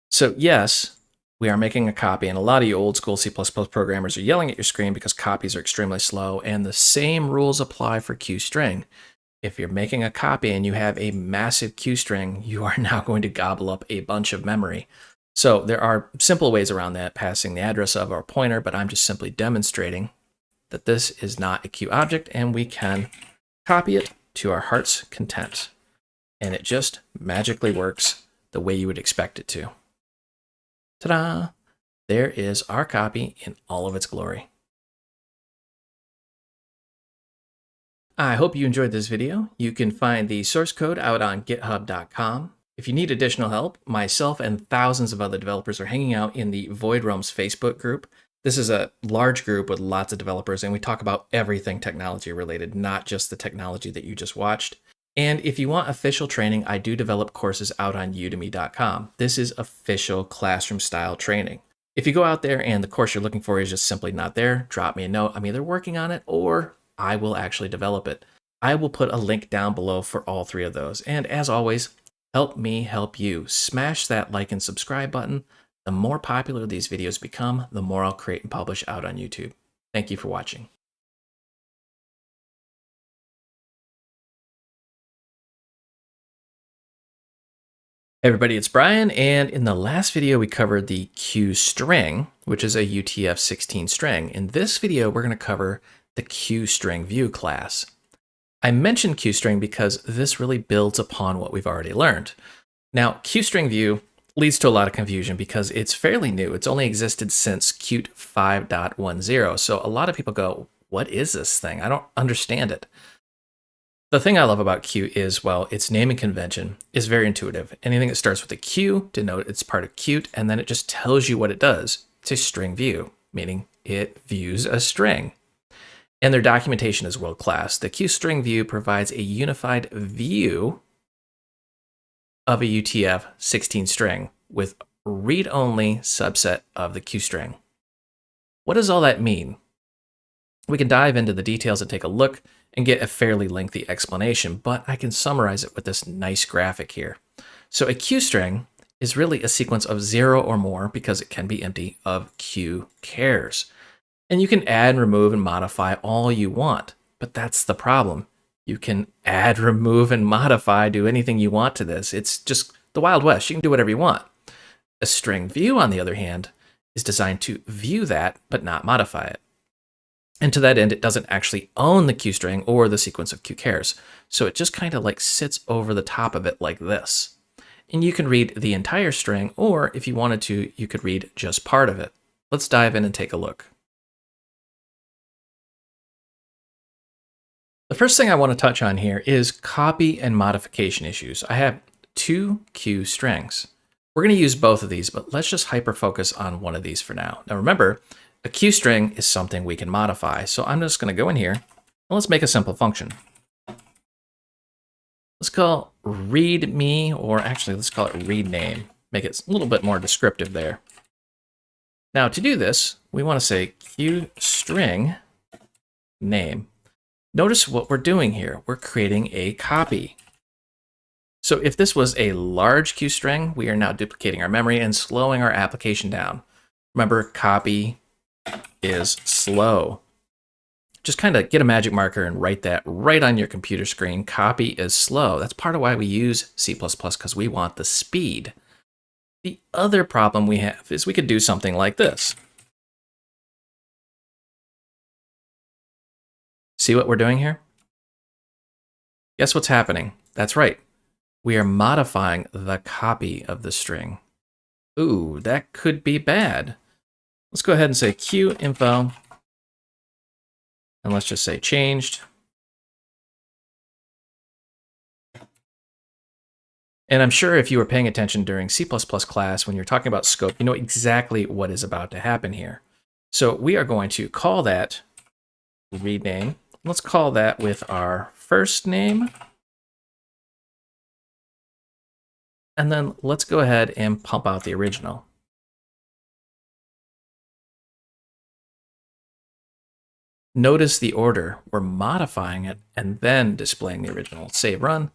So yes, we are making a copy, and a lot of you old school C++ programmers are yelling at your screen because copies are extremely slow, and the same rules apply for QString. If you're making a copy and you have a massive QString, you are now going to gobble up a bunch of memory. So there are simple ways around that, passing the address of our pointer, but I'm just simply demonstrating that this is not a Q object, and we can copy it to our heart's content. And it just magically works the way you would expect it to. Ta-da! There is our copy in all of its glory. I hope you enjoyed this video. You can find the source code out on github.com. If you need additional help, myself and thousands of other developers are hanging out in the Void Realms Facebook group. This is a large group with lots of developers, and we talk about everything technology related, not just the technology that you just watched. And if you want official training, I do develop courses out on udemy.com. This is official classroom style training. If you go out there and the course you're looking for is just simply not there, drop me a note. I'm either working on it or I will actually develop it. I will put a link down below for all three of those. And as always, help me help you. Smash that like and subscribe button. The more popular these videos become, the more I'll create and publish out on YouTube. Thank you for watching. Hey everybody, it's Brian, and in the last video we covered the QString, which is a UTF-16 string. In this video, we're going to cover the QStringView class. I mentioned QString because this really builds upon what we've already learned. Now, QStringView leads to a lot of confusion because it's fairly new. It's only existed since Qt 5.10, so a lot of people go, what is this thing? I don't understand it. The thing I love about Qt is, well, its naming convention is very intuitive. Anything that starts with a Q denotes it's part of Qt, and then it just tells you what it does. It's a string view, meaning it views a string. And their documentation is world-class. The QStringView provides a unified view of a UTF-16 string with read-only subset of the QString. What does all that mean? We can dive into the details and take a look and get a fairly lengthy explanation, but I can summarize it with this nice graphic here. So a QString is really a sequence of 0 or more, because it can be empty, of Q chars. And you can add, remove, and modify all you want, but that's the problem. You can add, remove, and modify, do anything you want to this. It's just the Wild West. You can do whatever you want. A string view, on the other hand, is designed to view that, but not modify it. And to that end, it doesn't actually own the QString or the sequence of Q chars. So it just kind of like sits over the top of it like this. And you can read the entire string, or if you wanted to, you could read just part of it. Let's dive in and take a look. The first thing I want to touch on here is copy and modification issues. I have two Q strings. We're going to use both of these, but let's just hyper-focus on one of these for now. Now remember, a Q string is something we can modify. So I'm just going to go in here and let's make a simple function. Let's call readme, or actually let's call it readName. Make it a little bit more descriptive there. Now to do this, we want to say QString name. Notice what we're doing here. We're creating a copy. So if this was a large Q string, we are now duplicating our memory and slowing our application down. Remember, copy is slow. just kind of get a magic marker and write that right on your computer screen. Copy is slow. That's part of why we use C++, because we want the speed. The other problem we have is we could do something like this. See what we're doing here? Guess what's happening? That's right. We are modifying the copy of the string. Ooh, that could be bad. Let's go ahead and say QInfo. And let's just say changed. And I'm sure if you were paying attention during C++ class, when you're talking about scope, you know exactly what is about to happen here. So we are going to call that read name. Let's call that with our first name. And then let's go ahead and pump out the original. Notice the order. We're modifying it and then displaying the original. Save run.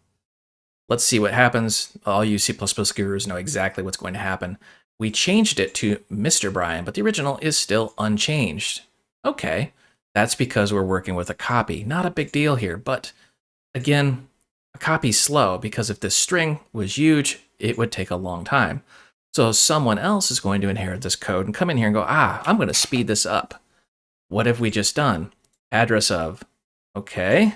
Let's see what happens. All you C++ gurus know exactly what's going to happen. We changed it to Mr. Brian, but the original is still unchanged. Okay, that's because we're working with a copy. Not a big deal here, but again, a copy's slow because if this string was huge, it would take a long time. So someone else is going to inherit this code and come in here and go, I'm going to speed this up. What have we just done? Address of, okay.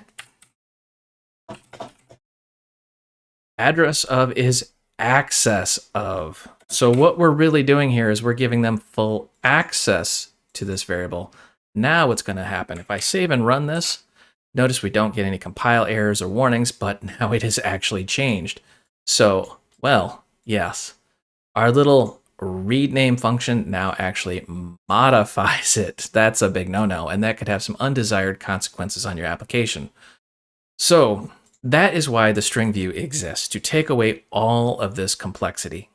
Address of is access of. So what we're really doing here is we're giving them full access to this variable. Now what's going to happen? If I save and run this, notice we don't get any compile errors or warnings, but now it has actually changed. So, well, yes, our little read name function now actually modifies it. That's a big no-no, and that could have some undesired consequences on your application. So that is why the string view exists, to take away all of this complexity.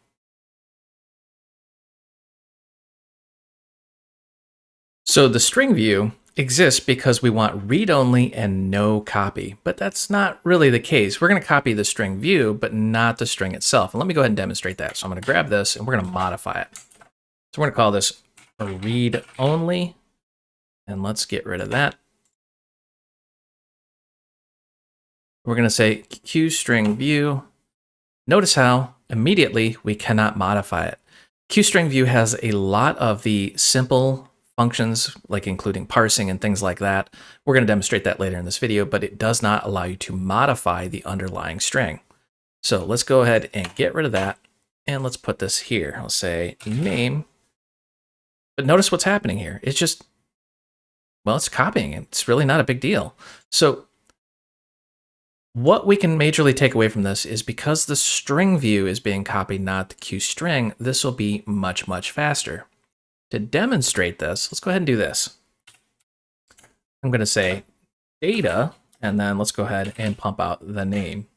So the string view exists because we want read-only and no copy, but that's not really the case. We're going to copy the string view, but not the string itself. And let me go ahead and demonstrate that. So I'm going to grab this and we're going to modify it. So we're going to call this a read-only, and let's get rid of that. We're going to say QString view. Notice how immediately we cannot modify it. QString view has a lot of the simple functions, like including parsing and things like that. We're going to demonstrate that later in this video, but it does not allow you to modify the underlying string. So let's go ahead and get rid of that. And let's put this here. I'll say name. But notice what's happening here. It's just, well, it's copying. It's really not a big deal. So what we can majorly take away from this is because the string view is being copied, not the QString, this will be much, much faster. To demonstrate this, let's go ahead and do this. I'm going to say data, and then let's go ahead and pump out the name.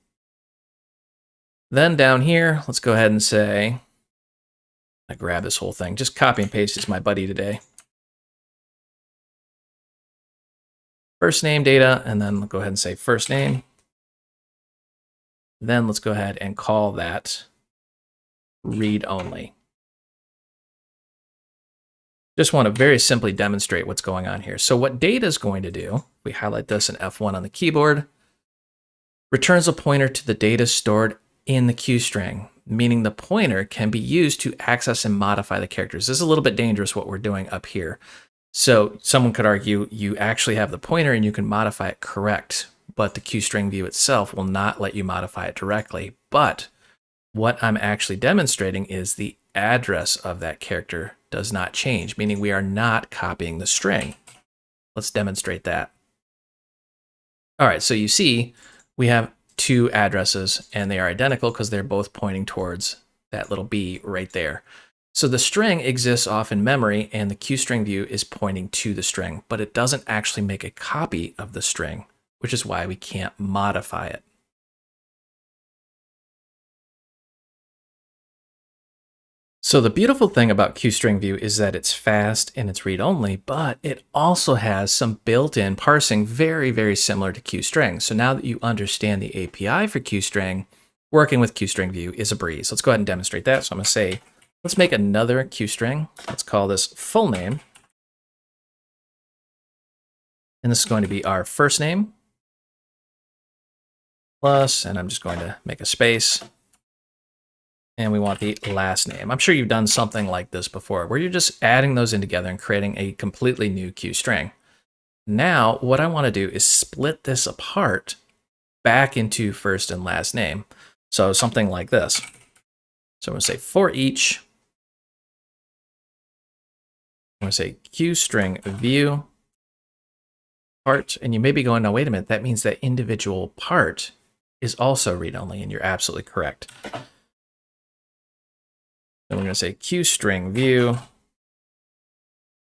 Then down here, let's go ahead and say, I grab this whole thing, just copy and paste is my buddy today. First name data, and then go ahead and say first name. Then let's go ahead and call that read only. Just want to very simply demonstrate what's going on here. So what data is going to do, we highlight this in F1 on the keyboard, returns a pointer to the data stored in the QString, meaning the pointer can be used to access and modify the characters. This is a little bit dangerous what we're doing up here. So someone could argue you actually have the pointer and you can modify it correct, but the QString view itself will not let you modify it directly. But what I'm actually demonstrating is the address of that character does not change, meaning we are not copying the string. Let's demonstrate that. All right, so you see we have two addresses and they are identical because they're both pointing towards that little B right there. So the string exists off in memory and the QString view is pointing to the string, but it doesn't actually make a copy of the string, which is why we can't modify it. So the beautiful thing about QString view is that it's fast and it's read-only, but it also has some built-in parsing very, very similar to QString. So now that you understand the API for QString, working with QString view is a breeze. Let's go ahead and demonstrate that. So I'm going to say, let's make another QString. Let's call this full name. And this is going to be our first name plus, and I'm just going to make a space. And we want the last name. I'm sure you've done something like this before, where you're just adding those in together and creating a completely new Q string. Now, what I want to do is split this apart back into first and last name. So something like this. So I'm going to say for each, I'm going to say Q string view part, and you may be going, no, wait a minute, that means that individual part is also read-only, and you're absolutely correct. Then we're going to say Q string view,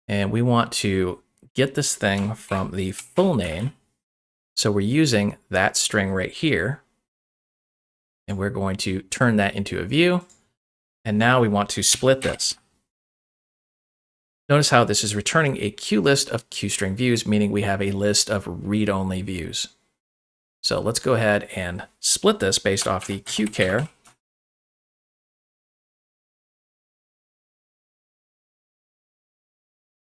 and we want to get this thing from the full name. So we're using that string right here, and we're going to turn that into a view. And now we want to split this. Notice how this is returning a Q list of Q string views, meaning we have a list of read-only views. So let's go ahead and split this based off the qchar.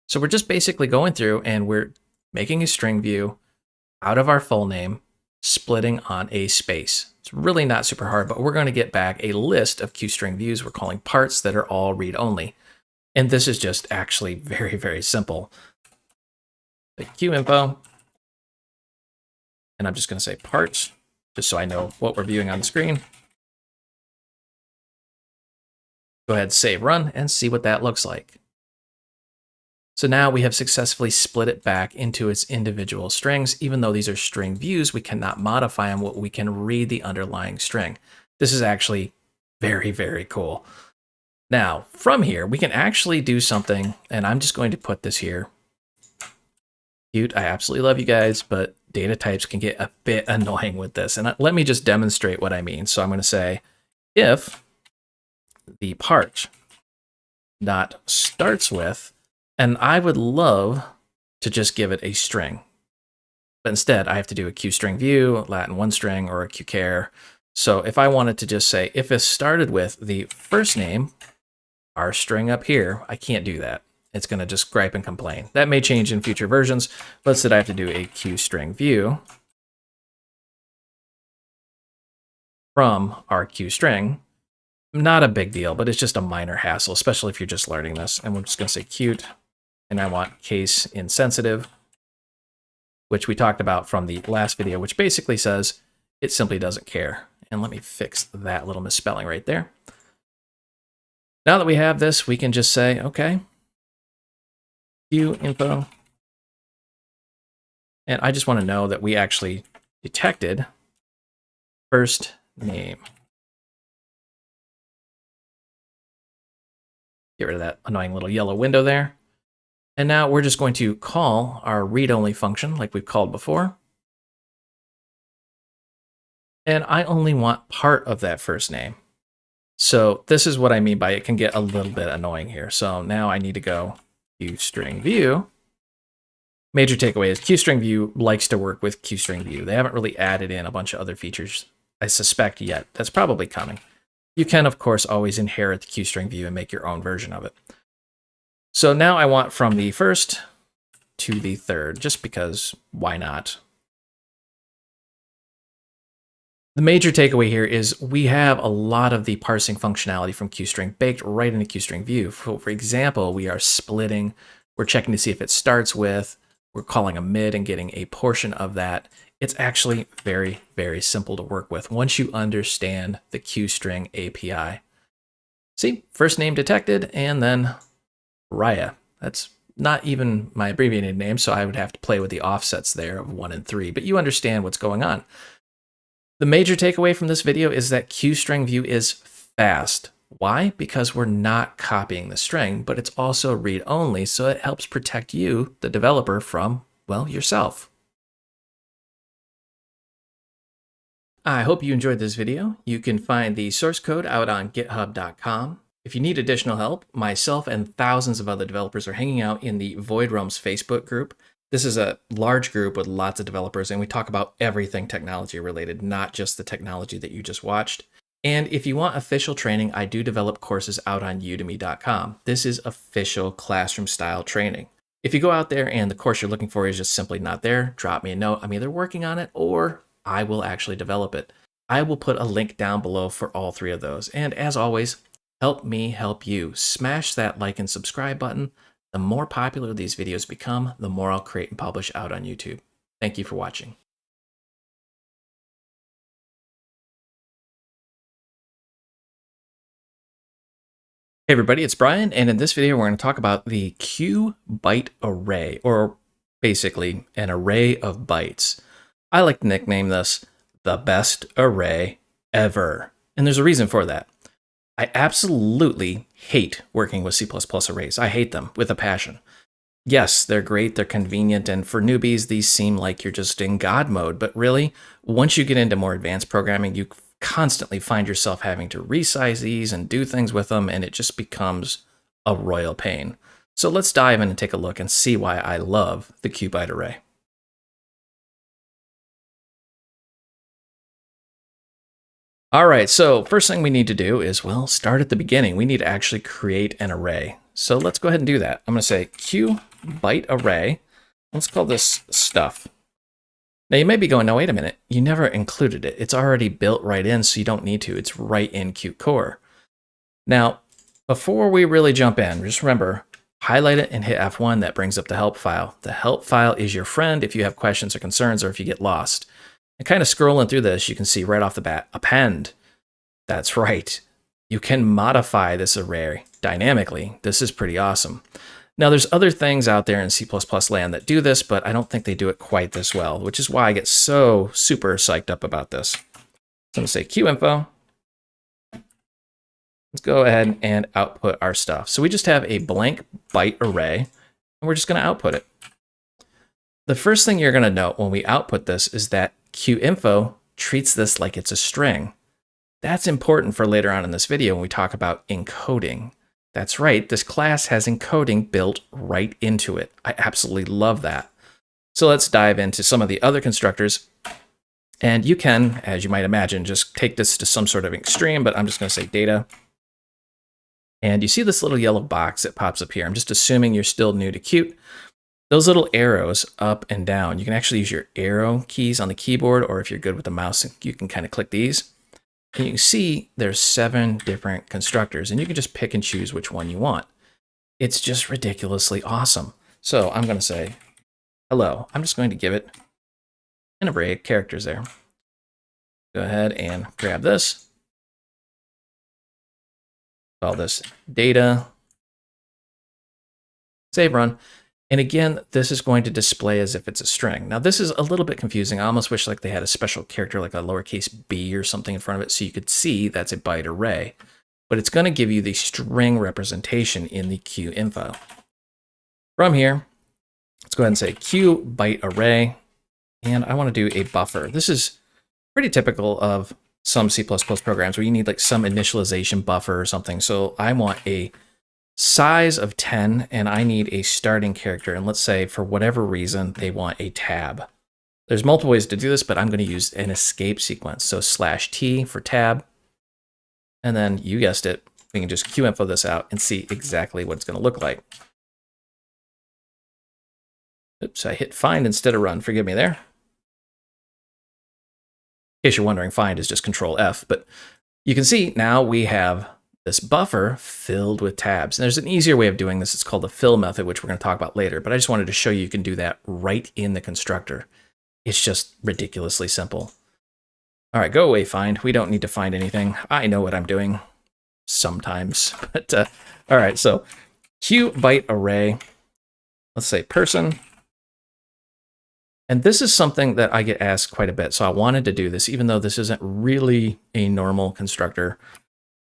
So we're just basically going through and we're making a string view out of our full name, splitting on a space. It's really not super hard, but we're going to get back a list of Q string views we're calling parts that are all read-only. And this is just actually very, very simple. The Q info, and I'm just going to say parts, just so I know what we're viewing on the screen. Go ahead, save, run, and see what that looks like. So now we have successfully split it back into its individual strings. Even though these are string views, we cannot modify them. We can read the underlying string. This is actually very, very cool. Now, from here, we can actually do something, and I'm just going to put this here. Cute, I absolutely love you guys, but data types can get a bit annoying with this. And let me just demonstrate what I mean. So I'm going to say if the part dot starts with, and I would love to just give it a string. But instead, I have to do a Q string view, Latin one string, or a qchar. So if I wanted to just say, if it started with the first name, our string up here, I can't do that. It's going to just gripe and complain. That may change in future versions, but instead I have to do a Q string view from our Q string. Not a big deal, but it's just a minor hassle, especially if you're just learning this. And we're just going to say cute, and I want case insensitive, which we talked about from the last video, which basically says it simply doesn't care. And let me fix that little misspelling right there. Now that we have this, we can just say, okay, Q info. And I just want to know that we actually detected first name. Get rid of that annoying little yellow window there. And now we're just going to call our read-only function like we've called before. And I only want part of that first name. So this is what I mean by it can get a little bit annoying here. So now I need to go QString view. Major takeaway is QString view likes to work with QString view. They haven't really added in a bunch of other features, I suspect, yet. That's probably coming. You can, of course, always inherit the QString view and make your own version of it. So now I want from the first to the third, just because why not? The major takeaway here is we have a lot of the parsing functionality from QString baked right into QString view. For example, we are splitting, we're checking to see if it starts with, we're calling a mid and getting a portion of that. It's actually very, very simple to work with once you understand the QString API. See, first name detected, and then Raya. That's not even my abbreviated name, so I would have to play with the offsets there of 1 and 3, but you understand what's going on. The major takeaway from this video is that QString view is fast. Why? Because we're not copying the string, but it's also read-only, so it helps protect you, the developer, from, well, yourself. I hope you enjoyed this video. You can find the source code out on github.com. If you need additional help, myself and thousands of other developers are hanging out in the Void Realms Facebook group. This is a large group with lots of developers, and we talk about everything technology related, not just the technology that you just watched. And if you want official training, I do develop courses out on udemy.com. This is official classroom style training. If you go out there and the course you're looking for is just simply not there, drop me a note. I'm either working on it or I will actually develop it. I will put a link down below for all three of those. And as always, help me help you. Smash that like and subscribe button. The more popular these videos become, the more I'll create and publish out on YouTube. Thank you for watching. Hey everybody, it's Brian, and in this video we're going to talk about the Q byte array, or basically an array of bytes. I like to nickname this the best array ever, and there's a reason for that. I absolutely hate working with C++ arrays. I hate them with a passion. Yes, they're great, they're convenient, and for newbies these seem like you're just in God mode, but really, once you get into more advanced programming, you constantly find yourself having to resize these and do things with them, and it just becomes a royal pain. So let's dive in and take a look and see why I love the Q byte array. All right, so first thing we need to do is, well, start at the beginning. We need to actually create an array. So let's go ahead and do that. I'm going to say Q byte array. Let's call this stuff. Now you may be going, no, wait a minute. You never included it. It's already built right in, so you don't need to. It's right in Qt Core. Now, before we really jump in, just remember, highlight it and hit F1. That brings up the help file. The help file is your friend if you have questions or concerns or if you get lost. And kind of scrolling through this, you can see right off the bat, append. That's right. You can modify this array dynamically. This is pretty awesome. Now, there's other things out there in C++ land that do this, but I don't think they do it quite this well, which is why I get so super psyched up about this. So I'm going to say QInfo. Let's go ahead and output our stuff. So we just have a blank byte array, and we're just going to output it. The first thing you're going to note when we output this is that QInfo treats this like it's a string. That's important for later on in this video when we talk about encoding. That's right, this class has encoding built right into it. I absolutely love that. So let's dive into some of the other constructors. And you can, as you might imagine, just take this to some sort of extreme, but I'm just going to say data. And you see this little yellow box that pops up here. I'm just assuming you're still new to Qt. Those little arrows up and down, you can actually use your arrow keys on the keyboard, or if you're good with the mouse, you can kind of click these. And you can see there's 7 different constructors, and you can just pick and choose which one you want. It's just ridiculously awesome. So I'm going to say, hello. I'm just going to give it an array of characters there. Go ahead and grab this. Call this data. Save run. And again, this is going to display as if it's a string. Now, this is a little bit confusing. I almost wish like they had a special character like a lowercase b or something in front of it so you could see that's a byte array. But it's going to give you the string representation in the QInfo. From here, let's go ahead and say Q byte array. And I want to do a buffer. This is pretty typical of some C++ programs where you need like some initialization buffer or something. So I want a size of 10, and I need a starting character. And let's say for whatever reason, they want a tab. There's multiple ways to do this, but I'm going to use an escape sequence. So /t for tab. And then you guessed it, we can just QInfo this out and see exactly what it's going to look like. Oops, I hit find instead of run. Forgive me there. In case you're wondering, find is just Control F, but you can see now we have this buffer filled with tabs. And there's an easier way of doing this. It's called the fill method, which we're going to talk about later. But I just wanted to show you can do that right in the constructor. It's just ridiculously simple. All right, go away, find. We don't need to find anything. I know what I'm doing sometimes. But all right, so Q byte array. Let's say person. And this is something that I get asked quite a bit. So I wanted to do this, even though this isn't really a normal constructor.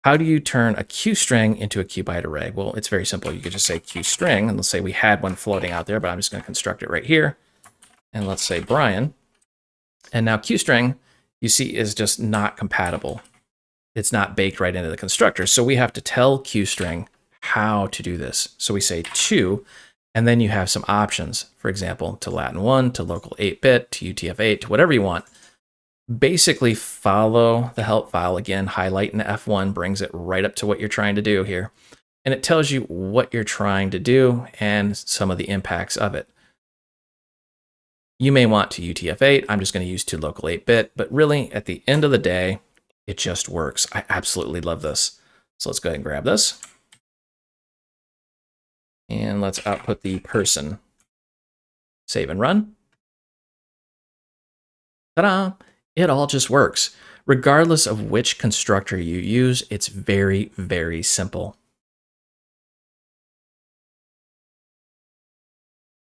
How do you turn a QString into a Q byte array? Well, it's very simple. You could just say QString, and let's say we had one floating out there, but I'm just going to construct it right here. And let's say Brian. And now QString, you see, is just not compatible. It's not baked right into the constructor. So we have to tell QString how to do this. So we say to, and then you have some options. For example, to Latin 1, to local 8-bit, to UTF-8, to whatever you want. Basically follow the help file. Again, highlighting F1 brings it right up to what you're trying to do here. and it tells you what you're trying to do and some of the impacts of it. You may want to UTF-8. I'm just going to use 2 local 8-bit, but really at the end of the day, it just works. I absolutely love this. So let's go ahead and grab this. And let's output the person. Save and run. Ta-da! It all just works. Regardless of which constructor you use, it's very, very simple.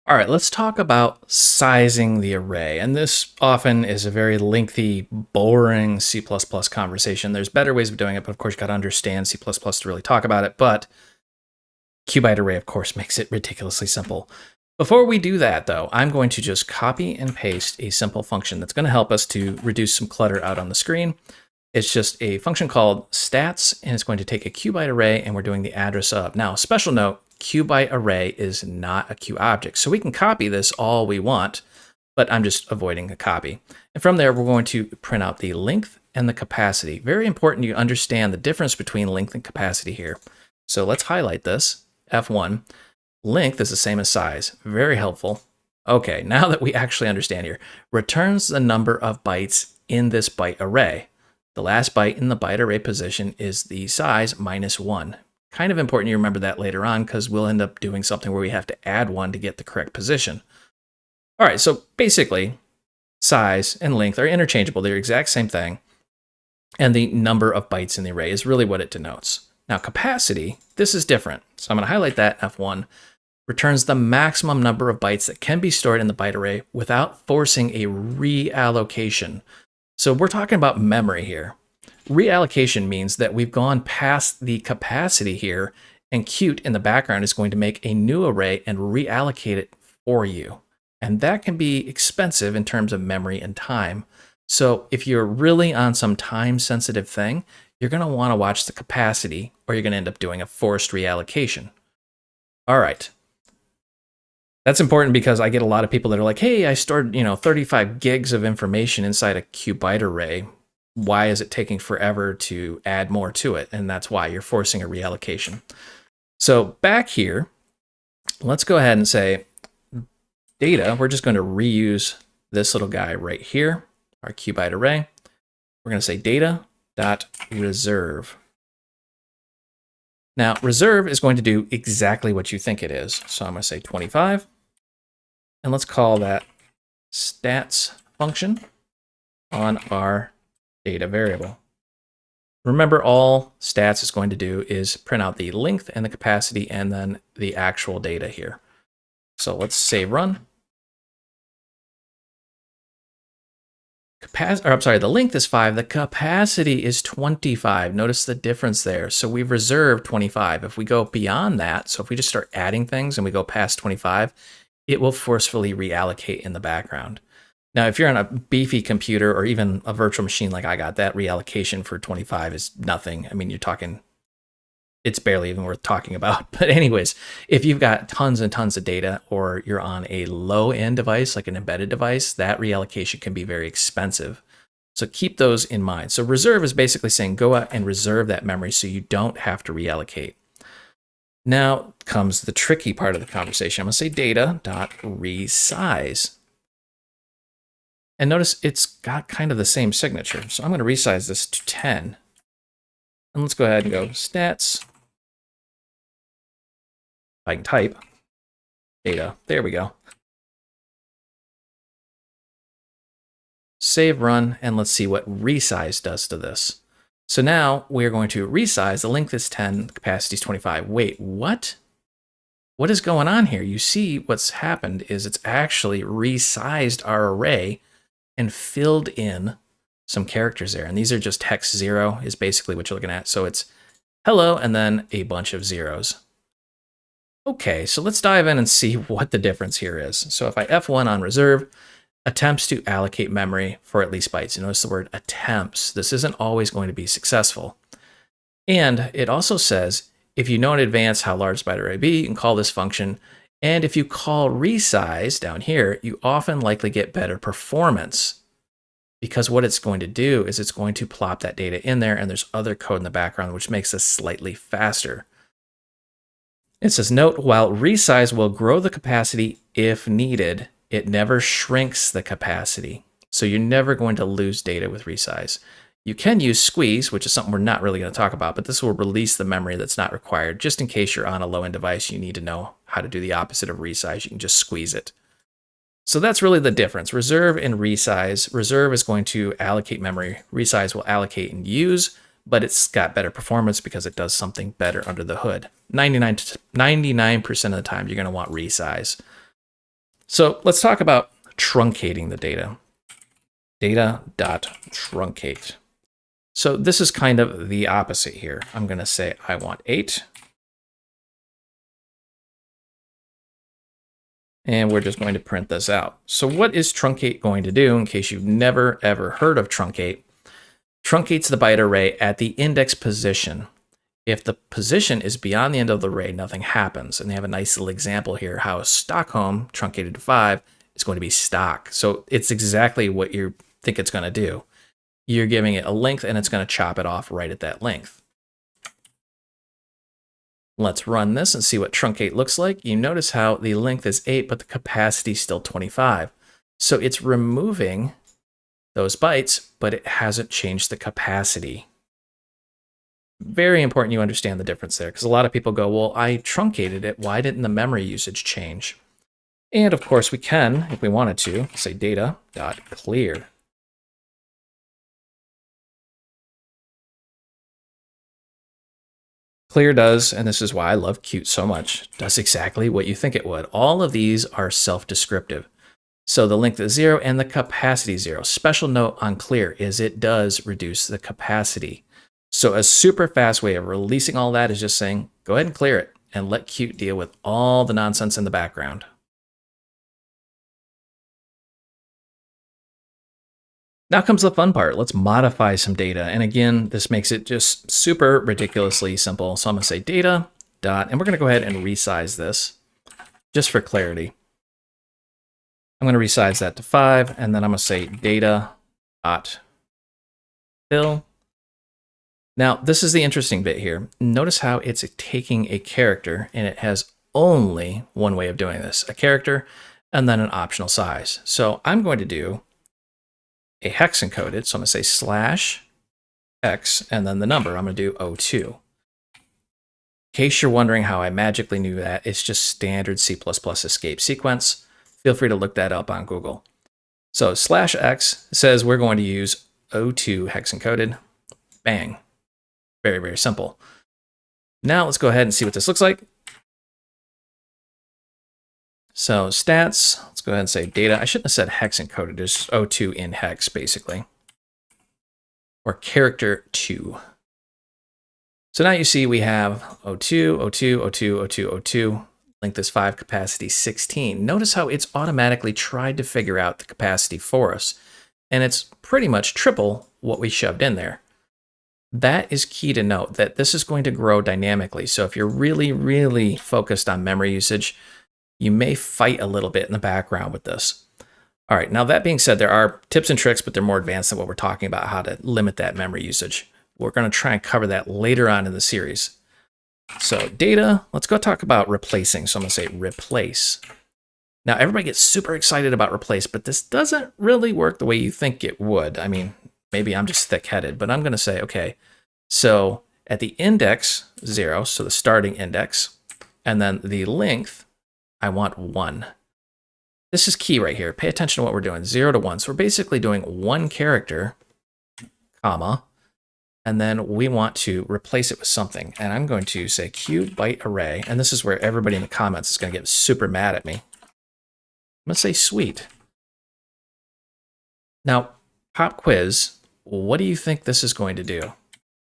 All right, let's talk about sizing the array. And this often is a very lengthy, boring C++ conversation. There's better ways of doing it, but of course you got to understand C++ to really talk about it. But Cubite array, of course, makes it ridiculously simple. Before we do that, though, I'm going to just copy and paste a simple function that's going to help us to reduce some clutter out on the screen. It's just a function called stats, and it's going to take a Cubite array, and we're doing the address of. Now, special note, Cubite array is not a Q object, so we can copy this all we want, but I'm just avoiding a copy. And from there, we're going to print out the length and the capacity. Very important you understand the difference between length and capacity here. So let's highlight this, F1. Length is the same as size, very helpful. Okay, now that we actually understand here, returns the number of bytes in this byte array. The last byte in the byte array position is the size -1. Kind of important you remember that later on because we'll end up doing something where we have to add 1 to get the correct position. All right, so basically, size and length are interchangeable. They're the exact same thing. And the number of bytes in the array is really what it denotes. Now, capacity, this is different. So I'm going to highlight that, F1. Returns the maximum number of bytes that can be stored in the byte array without forcing a reallocation. So we're talking about memory here. Reallocation means that we've gone past the capacity here, and Qt in the background is going to make a new array and reallocate it for you. And that can be expensive in terms of memory and time. So if you're really on some time-sensitive thing, you're going to want to watch the capacity, or you're going to end up doing a forced reallocation. All right. That's important because I get a lot of people that are like, hey, I stored 35 gigs of information inside a Qbyte array. Why is it taking forever to add more to it? And that's why you're forcing a reallocation. So back here, let's go ahead and say data. We're just going to reuse this little guy right here, our Qbyte array. We're going to say data.reserve. Now, reserve is going to do exactly what you think it is. So I'm going to say 25. And let's call that stats function on our data variable. Remember, all stats is going to do is print out the length and the capacity and then the actual data here. So let's save run. The length is 5, the capacity is 25. Notice the difference there. So we've reserved 25. If we go beyond that, so if we just start adding things and we go past 25, it will forcefully reallocate in the background. Now, if you're on a beefy computer or even a virtual machine like I got, that reallocation for 25 is nothing. I mean, you're talking, it's barely even worth talking about. But anyways, if you've got tons and tons of data or you're on a low-end device, like an embedded device, that reallocation can be very expensive. So keep those in mind. So reserve is basically saying go out and reserve that memory so you don't have to reallocate. Now comes the tricky part of the conversation. I'm going to say data.resize. And notice it's got kind of the same signature. So I'm going to resize this to 10. And let's go ahead and go stats. I can type data. There we go. Save, run, and let's see what resize does to this. So now we're going to resize. The length is 10, the capacity is 25. Wait, what? What is going on here? You see what's happened is it's actually resized our array and filled in some characters there. And these are just hex 0 is basically what you're looking at. So it's hello and then a bunch of zeros. Okay, so let's dive in and see what the difference here is. So if I F1 on reserve, attempts to allocate memory for at least bytes. You notice the word attempts. This isn't always going to be successful. And it also says, if you know in advance how large byte array be, you can call this function. And if you call resize down here, you often likely get better performance because what it's going to do is it's going to plop that data in there and there's other code in the background, which makes this slightly faster. It says, note, while resize will grow the capacity if needed, it never shrinks the capacity. So you're never going to lose data with resize. You can use squeeze, which is something we're not really going to talk about, but this will release the memory that's not required. Just in case you're on a low-end device, you need to know how to do the opposite of resize. You can just squeeze it. So that's really the difference. Reserve and resize. Reserve is going to allocate memory. Resize will allocate and use, but it's got better performance because it does something better under the hood. 99% of the time, you're going to want resize. So let's talk about truncating the data. Data.truncate. So this is kind of the opposite here. I'm going to say I want 8. And we're just going to print this out. So what is truncate going to do, in case you've never ever heard of truncate? Truncates the byte array at the index position. If the position is beyond the end of the array, nothing happens. And they have a nice little example here how Stockholm truncated to 5 is going to be stock. So it's exactly what you think it's going to do. You're giving it a length and it's going to chop it off right at that length. Let's run this and see what truncate looks like. You notice how the length is 8, but the capacity is still 25. So it's removing those bytes, but it hasn't changed the capacity. Very important you understand the difference there, because a lot of people go, well, I truncated it. Why didn't the memory usage change? And of course we can, if we wanted to, say data.clear. Clear does, and this is why I love Qt so much, does exactly what you think it would. All of these are self-descriptive. So the length is 0 and the capacity is 0. Special note on clear is it does reduce the capacity. So a super fast way of releasing all that is just saying, go ahead and clear it and let Qt deal with all the nonsense in the background. Now comes the fun part. Let's modify some data. And again, this makes it just super ridiculously simple. So I'm going to say data dot, and we're going to go ahead and resize this just for clarity. I'm going to resize that to 5, and then I'm going to say data dot fill. Now, this is the interesting bit here. Notice how it's taking a character, and it has only one way of doing this, a character, and then an optional size. So I'm going to do a hex encoded. So I'm going to say slash x and then the number. I'm going to do 02. In case you're wondering how I magically knew that, it's just standard C++ escape sequence. Feel free to look that up on Google. So slash x says we're going to use 02 hex encoded. Bang. Very, very simple. Now let's go ahead and see what this looks like. So stats, let's go ahead and say data. I shouldn't have said hex encoded. There's 02 in hex, basically. Or character 2. So now you see we have 02, 02, 02, 02, 02. Length is 5, capacity 16. Notice how it's automatically tried to figure out the capacity for us. And it's pretty much triple what we shoved in there. That is key to note, that this is going to grow dynamically. So if you're really, really focused on memory usage, you may fight a little bit in the background with this. All right, now that being said, there are tips and tricks, but they're more advanced than what we're talking about, how to limit that memory usage. We're going to try and cover that later on in the series. So data, let's go talk about replacing. So I'm going to say replace. Now everybody gets super excited about replace, but this doesn't really work the way you think it would. I mean, maybe I'm just thick-headed, but I'm going to say, okay, so at the index 0, so the starting index, and then the length, I want 1. This is key right here. Pay attention to what we're doing, 0 to 1. So we're basically doing 1 character, comma, and then we want to replace it with something. And I'm going to say Q byte array, and this is where everybody in the comments is going to get super mad at me. I'm going to say sweet. Now, pop quiz, what do you think this is going to do?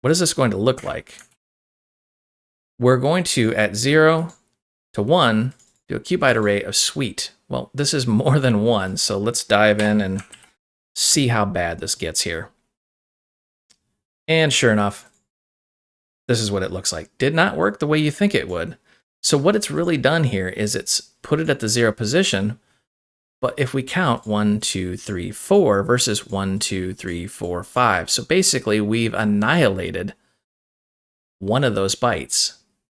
What is this going to look like? We're going to, at 0 to 1, do a Q byte array of sweet. Well, this is more than 1, so let's dive in and see how bad this gets here. And sure enough, this is what it looks like. Did not work the way you think it would. So what it's really done here is it's put it at the 0 position, but if we count 1, 2, 3, 4 versus 1, 2, 3, 4, 5. So basically we've annihilated one of those bytes.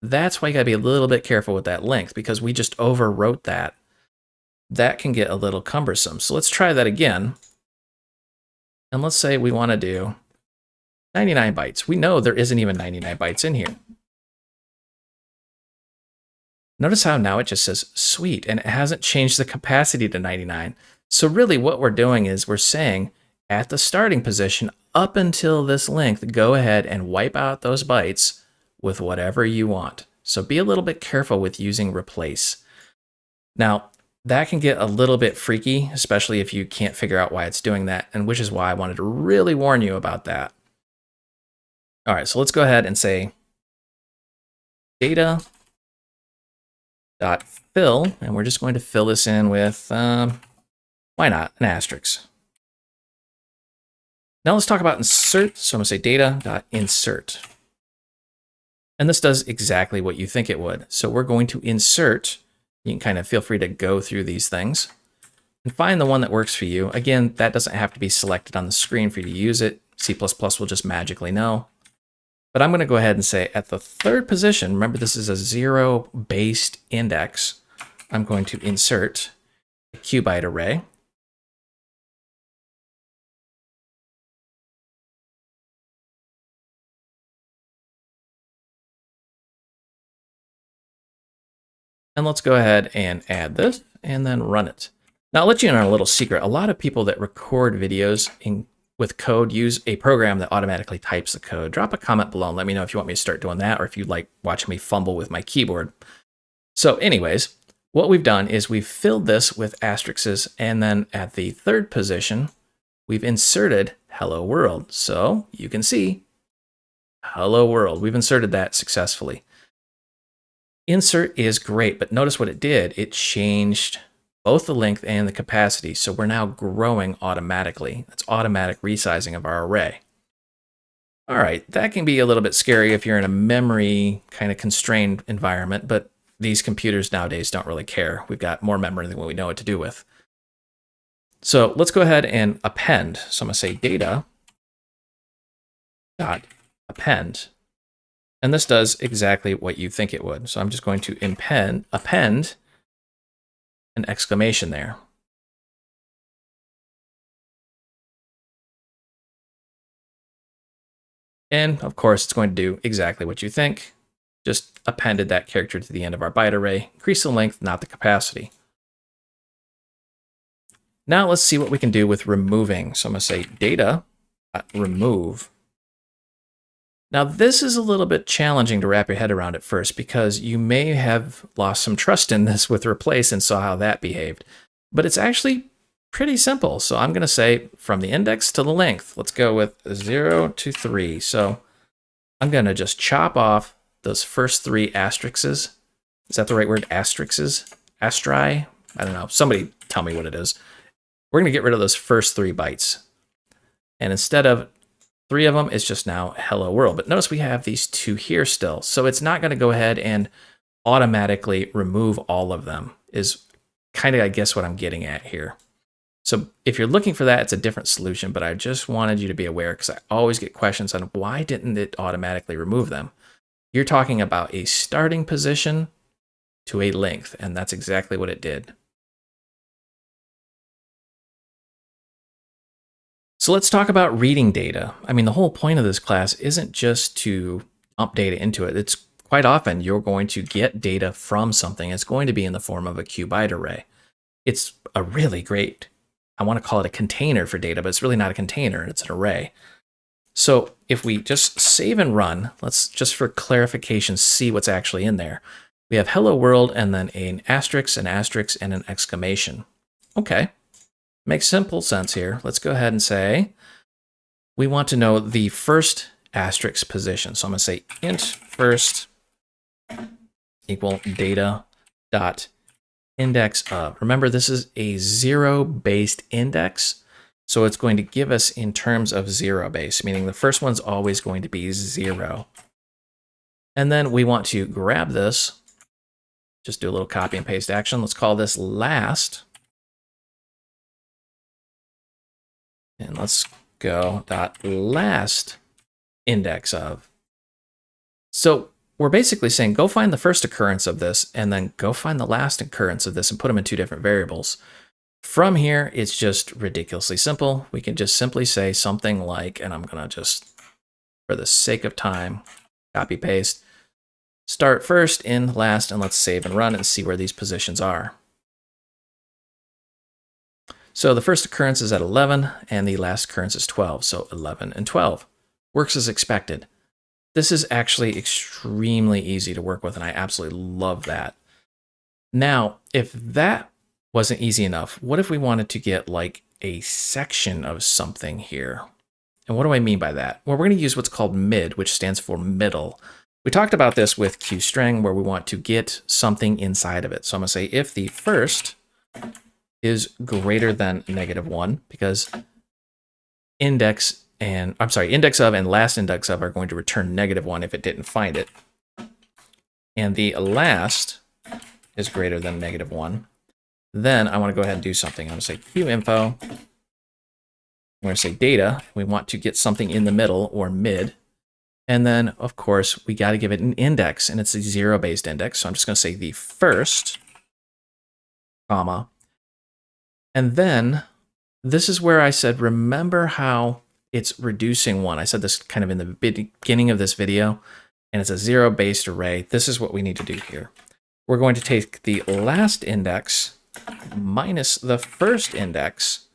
that's why you gotta be a little bit careful with that length, because we just overwrote that. That can get a little cumbersome. So let's try that again. And let's say we want to do 99 bytes. We know there isn't even 99 bytes in here. Notice how now it just says sweet, and it hasn't changed the capacity to 99. So really what we're doing is we're saying at the starting position up until this length, go ahead and wipe out those bytes with whatever you want. So be a little bit careful with using replace. Now, that can get a little bit freaky, especially if you can't figure out why it's doing that, and which is why I wanted to really warn you about that. All right, so let's go ahead and say data dot fill, and we're just going to fill this in with, why not, an asterisk. Now let's talk about insert. So I'm gonna say data dot insert. And this does exactly what you think it would. So we're going to insert. You can kind of feel free to go through these things and find the one that works for you. Again, that doesn't have to be selected on the screen for you to use it. C++ will just magically know. But I'm going to go ahead and say at the third position, remember this is a 0-based index, I'm going to insert a qbyte array. And let's go ahead and add this and then run it. Now I'll let you in on a little secret. A lot of people that record videos with code use a program that automatically types the code. Drop a comment below and let me know if you want me to start doing that or if you like watching me fumble with my keyboard. So anyways, what we've done is we've filled this with asterisks, and then at the third position, we've inserted hello world. So you can see hello world. We've inserted that successfully. Insert is great, but notice what it did. It changed both the length and the capacity. So we're now growing automatically. That's automatic resizing of our array. All right, that can be a little bit scary if you're in a memory kind of constrained environment, but these computers nowadays don't really care. We've got more memory than what we know what to do with. So let's go ahead and append. So I'm gonna say data dot append. And this does exactly what you think it would. So I'm just going to append an exclamation there. And of course, it's going to do exactly what you think. Just appended that character to the end of our byte array. Increase the length, not the capacity. Now let's see what we can do with removing. So I'm going to say data remove. Now this is a little bit challenging to wrap your head around at first because you may have lost some trust in this with replace and saw how that behaved. But it's actually pretty simple. So I'm going to say from the index to the length, let's go with 0 to 3. So I'm going to just chop off those first 3 asterisks. Is that the right word? Asterisks? Astri? I don't know. Somebody tell me what it is. We're going to get rid of those first 3 bytes. And instead of 3 of them, it's just now hello world. But notice we have these 2 here still. So it's not going to go ahead and automatically remove all of them is kind of, I guess, what I'm getting at here. So if you're looking for that, it's a different solution, but I just wanted you to be aware because I always get questions on why didn't it automatically remove them? You're talking about a starting position to a length, and that's exactly what it did. So let's talk about reading data. I mean, the whole point of this class isn't just to dump data into it. It's quite often you're going to get data from something. It's going to be in the form of a qbyte array. It's a really great, I want to call it a container for data, but it's really not a container, it's an array. So if we just save and run, let's just for clarification see what's actually in there. We have hello world and then an asterisk, and an exclamation. Okay. Makes simple sense here. Let's go ahead and say we want to know the first asterisk position. So I'm going to say int first equal data dot index of. Remember, this is a 0-based index. So it's going to give us in terms of 0 base, meaning the first one's always going to be 0. And then we want to grab this, just do a little copy and paste action. Let's call this last. And let's go dot last index of. So we're basically saying go find the first occurrence of this and then go find the last occurrence of this and put them in two different variables. From here, it's just ridiculously simple. We can just simply say something like, and I'm going to just, for the sake of time, copy paste, start first, end last, and let's save and run and see where these positions are. So the first occurrence is at 11 and the last occurrence is 12. So 11 and 12 works as expected. This is actually extremely easy to work with, and I absolutely love that. Now, if that wasn't easy enough, what if we wanted to get like a section of something here? And what do I mean by that? Well, we're going to use what's called mid, which stands for middle. We talked about this with QString, where we want to get something inside of it. So I'm going to say if the first is greater than -1, because index of and last index of are going to return -1 if it didn't find it. And the last is greater than -1. Then I want to go ahead and do something. I'm going to say QInfo. I'm going to say data. We want to get something in the middle or mid. And then, of course, we got to give it an index, and it's a zero-based index. So I'm just going to say the first, comma. And then this is where I said, remember how it's reducing one. I said this kind of in the beginning of this video, and it's a zero-based array. This is what we need to do here. We're going to take the last index minus the first index,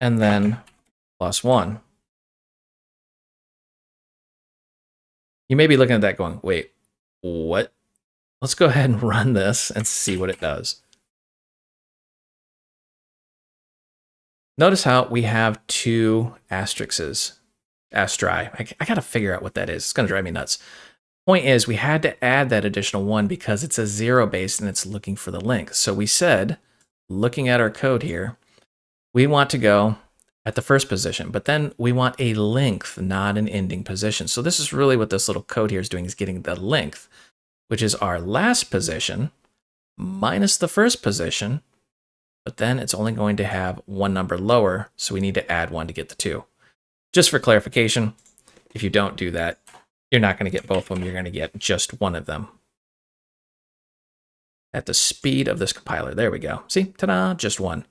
and then plus 1. You may be looking at that going, wait, what? Let's go ahead and run this and see what it does. Notice how we have two asterisks. Astri. I got to figure out what that is. It's going to drive me nuts. Point is, we had to add that additional 1 because it's a zero-based and it's looking for the length. So we said, looking at our code here, we want to go at the first position, but then we want a length, not an ending position. So this is really what this little code here is doing, is getting the length, which is our last position minus the first position, but then it's only going to have one number lower, so we need to add 1 to get the 2. Just for clarification, if you don't do that, you're not going to get both of them. You're going to get just one of them. At the speed of this compiler. There we go. See? Ta-da! Just one.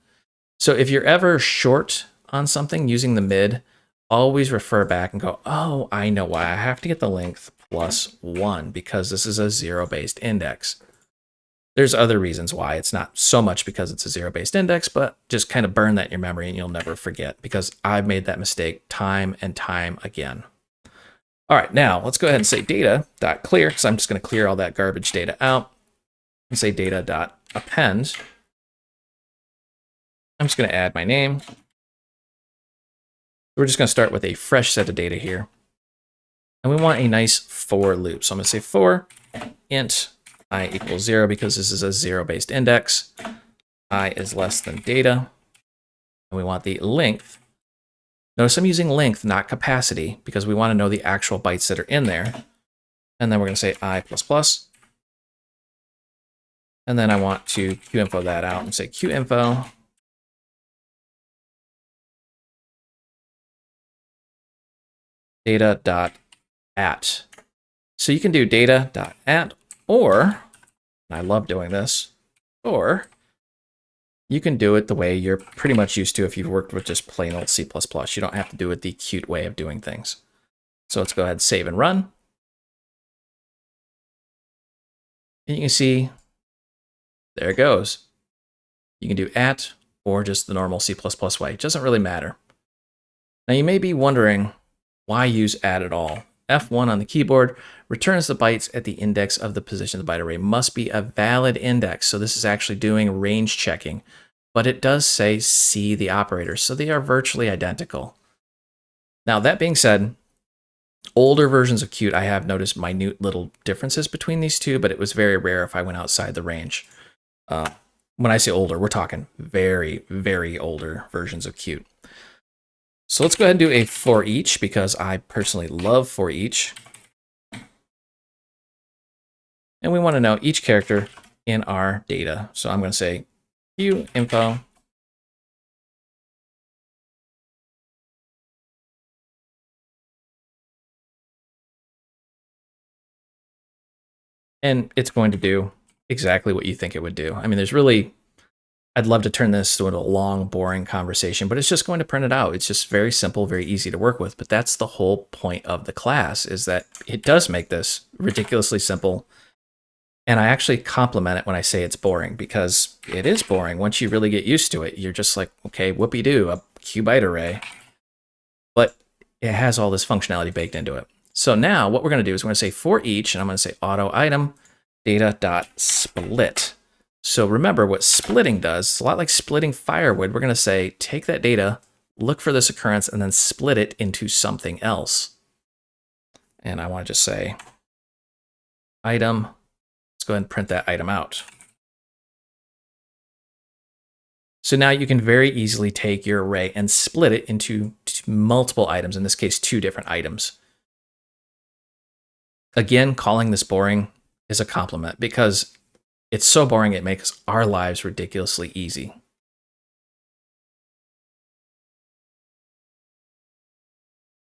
So if you're ever short on something using the mid, always refer back and go, oh, I know why. I have to get the length plus 1 because this is a zero-based index. There's other reasons why. It's not so much because it's a zero-based index, but just kind of burn that in your memory and you'll never forget, because I've made that mistake time and time again. All right, now let's go ahead and say data.clear, because I'm just going to clear all that garbage data out, and say data.append. I'm just going to add my name. We're just going to start with a fresh set of data here. And we want a nice for loop. So I'm going to say for int I equals 0, because this is a zero-based index. I is less than data. And we want the length. Notice I'm using length, not capacity, because we want to know the actual bytes that are in there. And then we're going to say I++. And then I want to QInfo that out and say QInfo data.at. So you can do data.at, or, and I love doing this, or you can do it the way you're pretty much used to if you've worked with just plain old C++. You don't have to do it the cute way of doing things. So let's go ahead and save and run. And you can see, there it goes. You can do at or just the normal C++ way. It doesn't really matter. Now you may be wondering, why use at all? F1 on the keyboard returns the bytes at the index of the position of the byte array. Must be a valid index. So this is actually doing range checking, but it does say C the operator. So they are virtually identical. Now that being said, older versions of Qt, I have noticed minute little differences between these two, but it was very rare if I went outside the range. When I say older, we're talking very, very older versions of Qt. So let's go ahead and do a for each, because I personally love for each. And we want to know each character in our data. So I'm going to say QInfo And it's going to do exactly what you think it would do. I mean, there's really, I'd love to turn this into a long, boring conversation, but it's just going to print it out. It's just very simple, very easy to work with. But that's the whole point of the class, is that it does make this ridiculously simple. And I actually compliment it when I say it's boring, because it is boring. Once you really get used to it, you're just like, okay, whoopee-doo, a qbyte array. But it has all this functionality baked into it. So now what we're going to do is we're going to say for each, and I'm going to say auto item data.split. So remember what splitting does. It's a lot like splitting firewood. We're going to say take that data, look for this occurrence, and then split it into something else. And I want to just say item. Let's go ahead and print that item out. So now you can very easily take your array and split it into multiple items, in this case, 2 different items. Again, calling this boring is a compliment, because it's so boring it makes our lives ridiculously easy.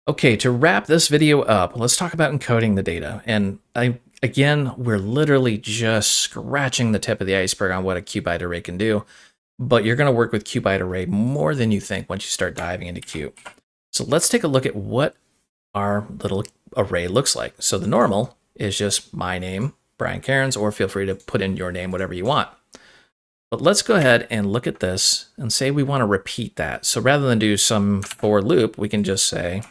Okay, to wrap this video up, let's talk about encoding the data. And again, we're literally just scratching the tip of the iceberg on what a qbyte array can do. But you're going to work with qbyte array more than you think once you start diving into Q. So let's take a look at what our little array looks like. So the normal is just my name, Brian Cairns, or feel free to put in your name, whatever you want. But let's go ahead and look at this and say we want to repeat that. So rather than do some for loop, we can just say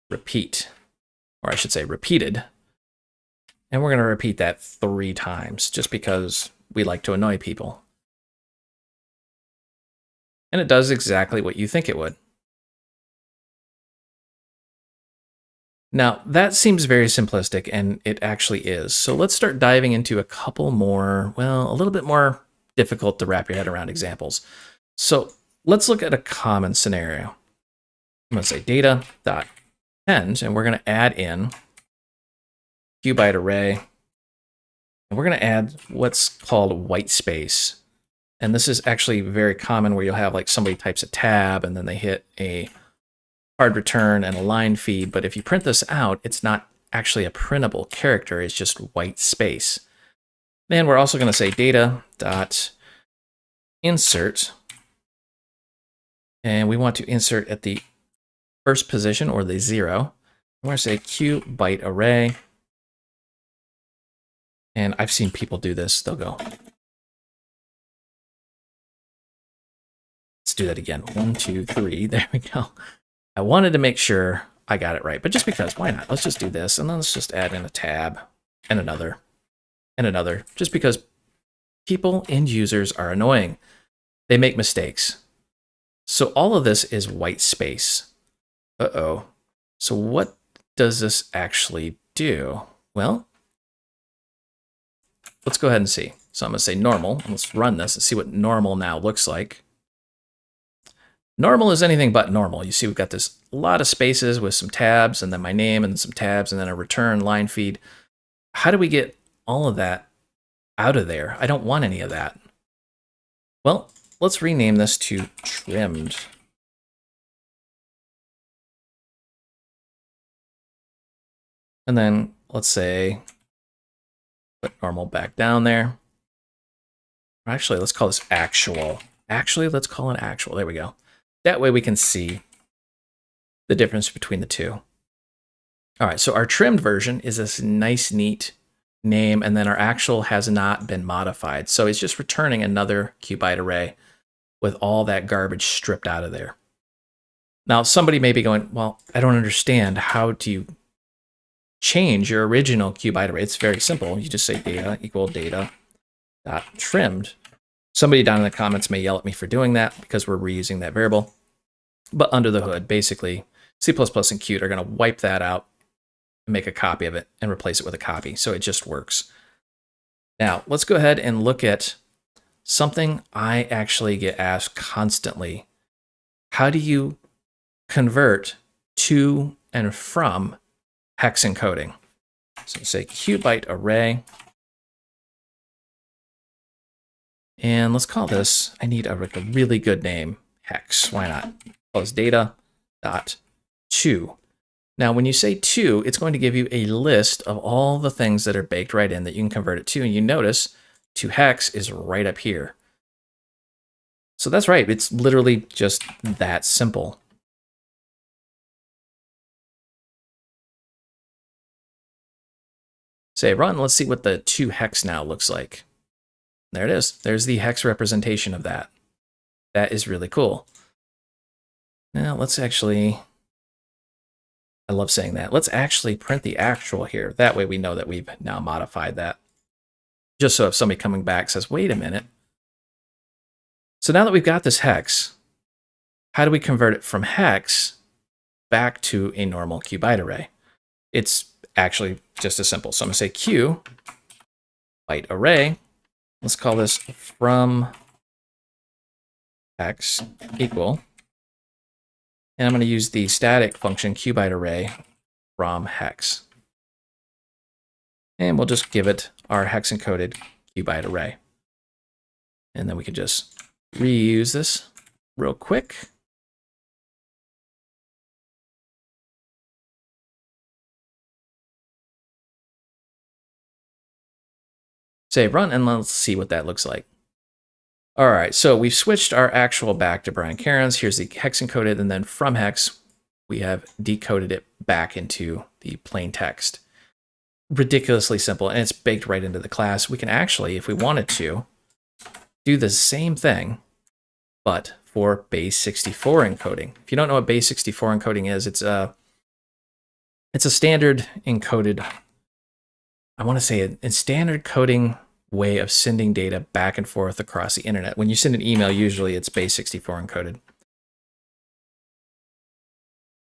repeat, or I should say repeated. And we're going to repeat that 3 times just because we like to annoy people. And it does exactly what you think it would. Now, that seems very simplistic, and it actually is. So let's start diving into a couple more, well, a little bit more difficult to wrap your head around examples. So let's look at a common scenario. I'm going to say data.append, and we're going to add in qbyte array, and we're going to add what's called white space. And this is actually very common, where you'll have like somebody types a tab and then they hit a hard return and a line feed. But if you print this out, it's not actually a printable character, it's just white space. Then we're also going to say data.insert, and we want to insert at the first position, or the 0. We're going to say qbyte array. And I've seen people do this. They'll go, let's do that again. 1, 2, 3. There we go. I wanted to make sure I got it right, but just because, why not? Let's just do this, and then let's just add in a tab and another and another, just because people, end users, are annoying. They make mistakes. So all of this is white space. Uh-oh. So what does this actually do? Well, let's go ahead and see. So I'm going to say normal, and let's run this and see what normal now looks like. Normal is anything but normal. You see we've got this lot of spaces with some tabs, and then my name, and some tabs, and then a return line feed. How do we get all of that out of there? I don't want any of that. Well, let's rename this to trimmed. And then let's say, put normal back down there. Actually, let's call this actual. Actually, let's call it actual. There we go. That way we can see the difference between the two. All right, so our trimmed version is this nice, neat name, and then our actual has not been modified. So it's just returning another qbyte array with all that garbage stripped out of there. Now, somebody may be going, well, I don't understand. How do you change your original qbyte array? It's very simple. You just say data equal data.trimmed. Somebody down in the comments may yell at me for doing that because we're reusing that variable. But under the hood, basically, C++ and Qt are going to wipe that out and make a copy of it and replace it with a copy. So it just works. Now, let's go ahead and look at something I actually get asked constantly. How do you convert to and from hex encoding? So say qbyte array. And let's call this, I need a really good name, hex. Why not? Call this data.to. Now, when you say to, it's going to give you a list of all the things that are baked right in that you can convert it to. And you notice to hex is right up here. So that's right. It's literally just that simple. Say run. Let's see what the 2 hex now looks like. There it is. There's the hex representation of that. That is really cool. Now let's actually, I love saying that. Let's actually print the actual here. That way we know that we've now modified that. Just so if somebody coming back says, wait a minute. So now that we've got this hex, how do we convert it from hex back to a normal Q byte array? It's actually just as simple. So I'm going to say Q byte array. Let's call this from hex equal. And I'm going to use the static function Q byte array from hex. And we'll just give it our hex encoded Q byte array. And then we can just reuse this real quick. Say run, and let's see what that looks like. All right, so we've switched our actual back to Brian Cairns. Here's the hex encoded, and then from hex, we have decoded it back into the plain text. Ridiculously simple, and it's baked right into the class. We can actually, if we wanted to, do the same thing, but for base 64 encoding. If you don't know what base 64 encoding is, it's a standard encoded, I want to say a standard coding way of sending data back and forth across the internet. When you send an email, usually it's base 64 encoded.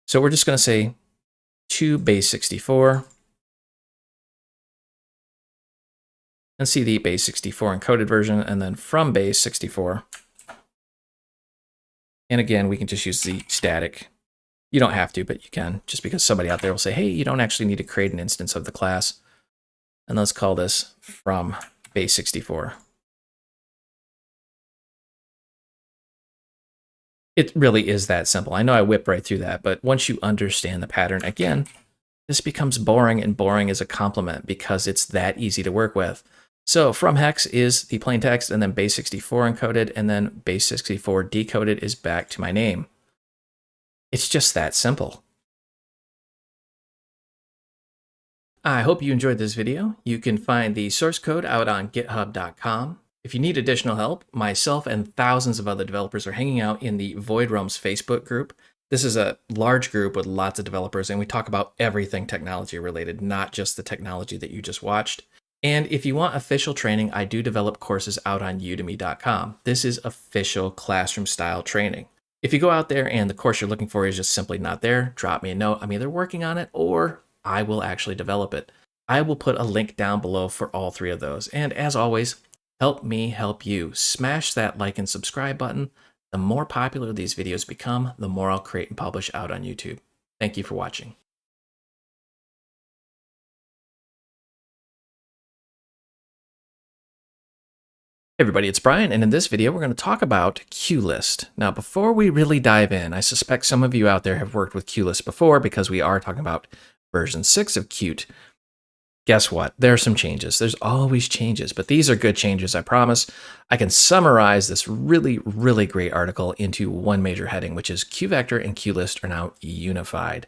So we're just going to say to base 64 and see the base 64 encoded version, and then from base 64. And again, we can just use the static. You don't have to, but you can, just because somebody out there will say, hey, you don't actually need to create an instance of the class. And let's call this from base 64. It really is that simple. I know I whipped right through that, but once you understand the pattern, again, this becomes boring, and boring is a compliment because it's that easy to work with. So from hex is the plain text, and then base 64 encoded, and then base 64 decoded is back to my name. It's just that simple. I hope you enjoyed this video. You can find the source code out on github.com. If you need additional help, myself and thousands of other developers are hanging out in the Void Realms Facebook group. This is a large group with lots of developers, and we talk about everything technology related, not just the technology that you just watched. And if you want official training, I do develop courses out on udemy.com. This is official classroom style training. If you go out there and the course you're looking for is just simply not there, drop me a note. I'm either working on it or I will actually develop it. I will put a link down below for all 3 of those. And as always, help me help you. Smash that like and subscribe button. The more popular these videos become, the more I'll create and publish out on YouTube. Thank you for watching. Hey everybody, it's Brian, and in this video we're going to talk about QList. Now before we really dive in, I suspect some of you out there have worked with QList before because we are talking about version 6 of Qt. Guess what? There are some changes. There's always changes, but these are good changes, I promise. I can summarize this really, really great article into one major heading, which is QVector and QList are now unified.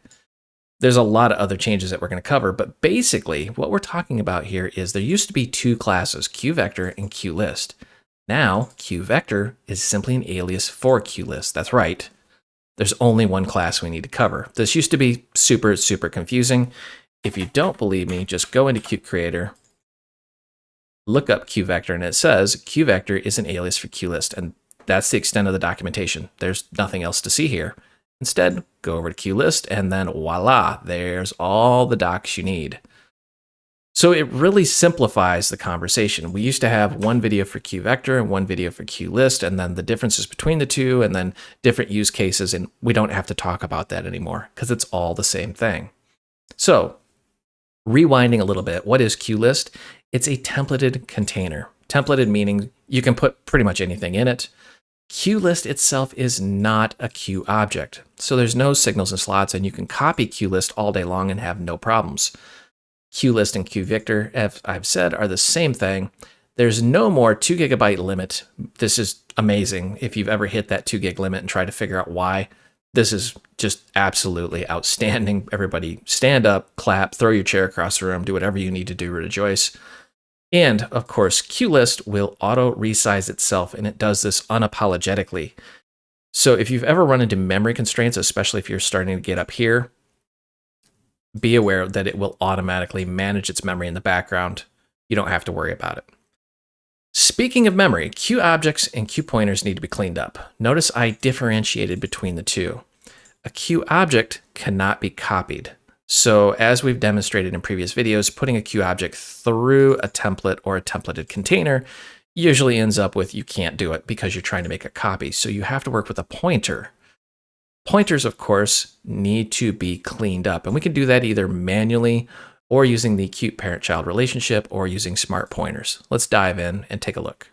There's a lot of other changes that we're going to cover, but basically what we're talking about here is there used to be 2 classes, QVector and QList. Now, QVector is simply an alias for QList. That's right. There's only one class we need to cover. This used to be super, super confusing. If you don't believe me, just go into Qt Creator, look up QVector, and it says QVector is an alias for QList, and that's the extent of the documentation. There's nothing else to see here. Instead, go over to QList, and then voila, there's all the docs you need. So it really simplifies the conversation. We used to have one video for QVector and one video for QList, and then the differences between the two, and then different use cases, and we don't have to talk about that anymore because it's all the same thing. So, rewinding a little bit, what is QList? It's a templated container. Templated meaning you can put pretty much anything in it. QList itself is not a queue object. So there's no signals and slots, and you can copy QList all day long and have no problems. QList and QVictor, as I've said, are the same thing. There's no more 2 GB limit. This is amazing. If you've ever hit that 2 gig limit and tried to figure out why, this is just absolutely outstanding. Everybody stand up, clap, throw your chair across the room, do whatever you need to do to rejoice. And of course, QList will auto resize itself, and it does this unapologetically. So if you've ever run into memory constraints, especially if you're starting to get up here, be aware that it will automatically manage its memory in the background. You don't have to worry about it. Speaking of memory, queue objects and queue pointers need to be cleaned up. Notice I differentiated between the two. A queue object cannot be copied. So as we've demonstrated in previous videos, putting a queue object through a template or a templated container usually ends up with you can't do it because you're trying to make a copy. So you have to work with a pointer. Pointers, of course, need to be cleaned up, and we can do that either manually or using the cute parent-child relationship or using smart pointers. Let's dive in and take a look.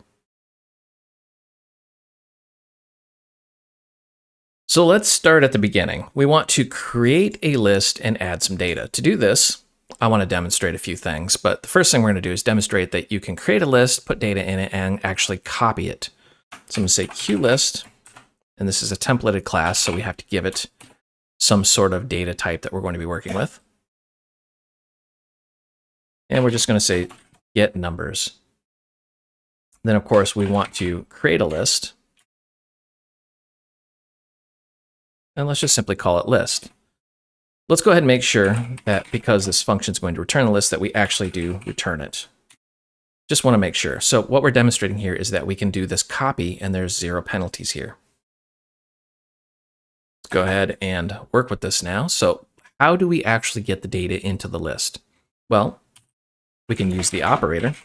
So let's start at the beginning. We want to create a list and add some data. To do this, I want to demonstrate a few things, but the first thing we're going to do is demonstrate that you can create a list, put data in it, and actually copy it. So I'm going to say QList, and this is a templated class, so we have to give it some sort of data type that we're going to be working with. And we're just going to say get numbers. Then, of course, we want to create a list. And let's just simply call it list. Let's go ahead and make sure that because this function is going to return a list, that we actually do return it. Just want to make sure. So what we're demonstrating here is that we can do this copy, and there's 0 penalties here. Let's go ahead and work with this now. So how do we actually get the data into the list? Well, we can use the operator.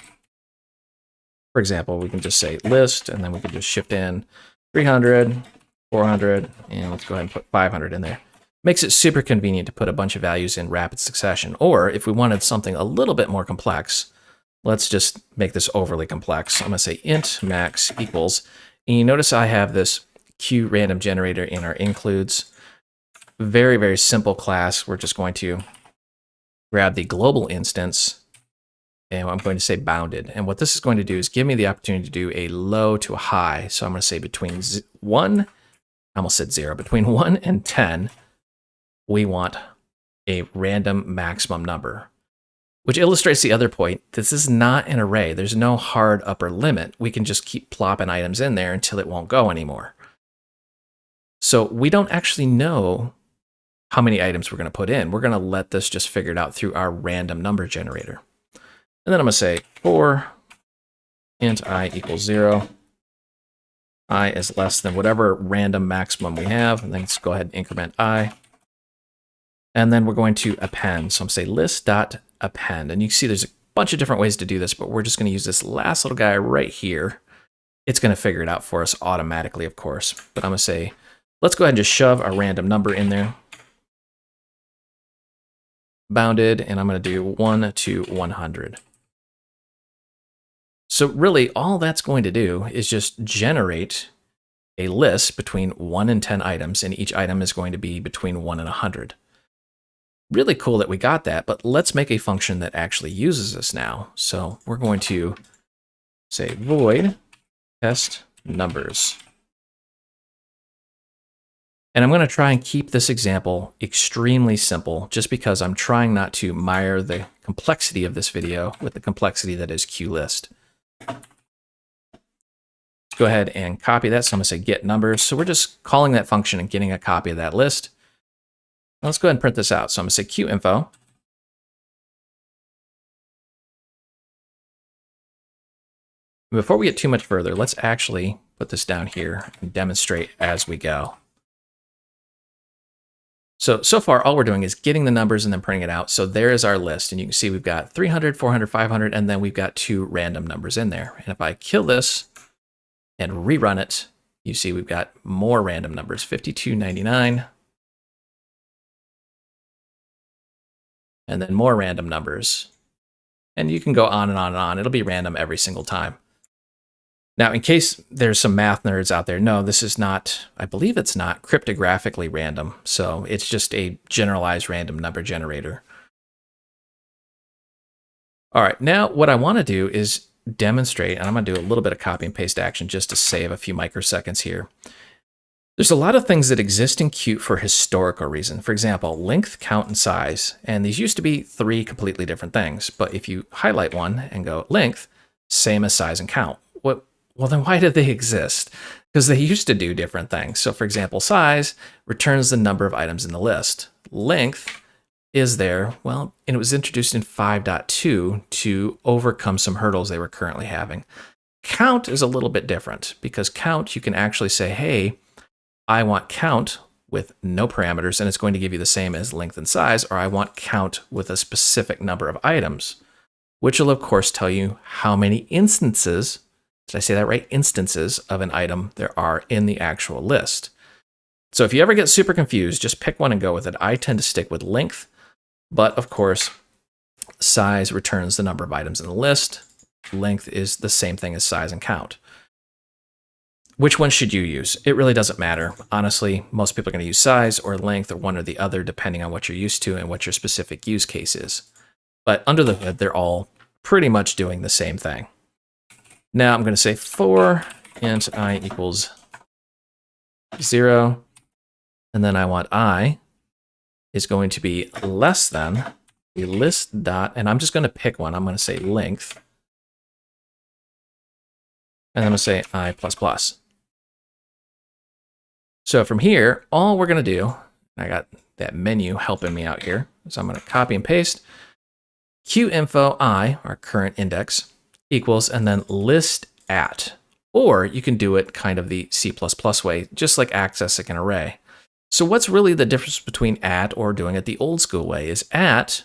For example, we can just say list, and then we can just shift in 300, 400, and let's go ahead and put 500 in there. Makes it super convenient to put a bunch of values in rapid succession. Or if we wanted something a little bit more complex, let's just make this overly complex. I'm going to say int max equals, and you notice I have this queue random generator in our includes. Very, very simple class. We're just going to grab the global instance, and I'm going to say bounded. And what this is going to do is give me the opportunity to do a low to a high. So I'm going to say between 1, I almost said 0, between 1 and 10, we want a random maximum number, which illustrates the other point. This is not an array. There's no hard upper limit. We can just keep plopping items in there until it won't go anymore. So we don't actually know how many items we're going to put in. We're going to let this just figure it out through our random number generator. And then I'm going to say for int I equals 0. I is less than whatever random maximum we have. And then let's go ahead and increment I. And then we're going to append. So I'm going to say list.append. And you can see there's a bunch of different ways to do this, but we're just going to use this last little guy right here. It's going to figure it out for us automatically, of course. But I'm going to say, let's go ahead and just shove a random number in there. Bounded, and I'm going to do 1 to 100. So really, all that's going to do is just generate a list between 1 and 10 items, and each item is going to be between 1 and 100. Really cool that we got that, but let's make a function that actually uses this now. So we're going to say void test numbers. And I'm going to try and keep this example extremely simple, just because I'm trying not to mire the complexity of this video with the complexity that is QList. Let's go ahead and copy that. So I'm going to say get numbers. So we're just calling that function and getting a copy of that list. Now let's go ahead and print this out. So I'm going to say QInfo. Before we get too much further, let's actually put this down here and demonstrate as we go. So far, all we're doing is getting the numbers and then printing it out. So there is our list. And you can see we've got 300, 400, 500, and then we've got 2 random numbers in there. And if I kill this and rerun it, you see we've got more random numbers, 5299. And then more random numbers. And you can go on and on and on. It'll be random every single time. Now, in case there's some math nerds out there, no, this is not, I believe it's not cryptographically random. So it's just a generalized random number generator. All right, now what I want to do is demonstrate, and I'm going to do a little bit of copy and paste action just to save a few microseconds here. There's a lot of things that exist in Qt for historical reason. For example, length, count, and size. And these used to be 3 completely different things. But if you highlight one and go length, same as size and count. Well, then why did they exist? Because they used to do different things. So for example, size returns the number of items in the list. Length is there, well, and it was introduced in 5.2 to overcome some hurdles they were currently having. Count is a little bit different because count, you can actually say, hey, I want count with no parameters, and it's going to give you the same as length and size, or I want count with a specific number of items, which will of course tell you how many instances, did I say that right? Instances of an item there are in the actual list. So if you ever get super confused, just pick one and go with it. I tend to stick with length, but of course, size returns the number of items in the list. Length is the same thing as size and count. Which one should you use? It really doesn't matter. Honestly, most people are going to use size or length or one or the other, depending on what you're used to and what your specific use case is. But under the hood, they're all pretty much doing the same thing. Now I'm going to say for int I equals 0, and then I want I is going to be less than the list dot, and I'm just going to pick one. I'm going to say length, and I'm going to say I plus plus. So from here, all we're going to do, I got that menu helping me out here, so I'm going to copy and paste qinfo I, our current index, equals, and then list at. Or you can do it kind of the C++ way, just like accessing an array. So what's really the difference between at or doing it the old school way is at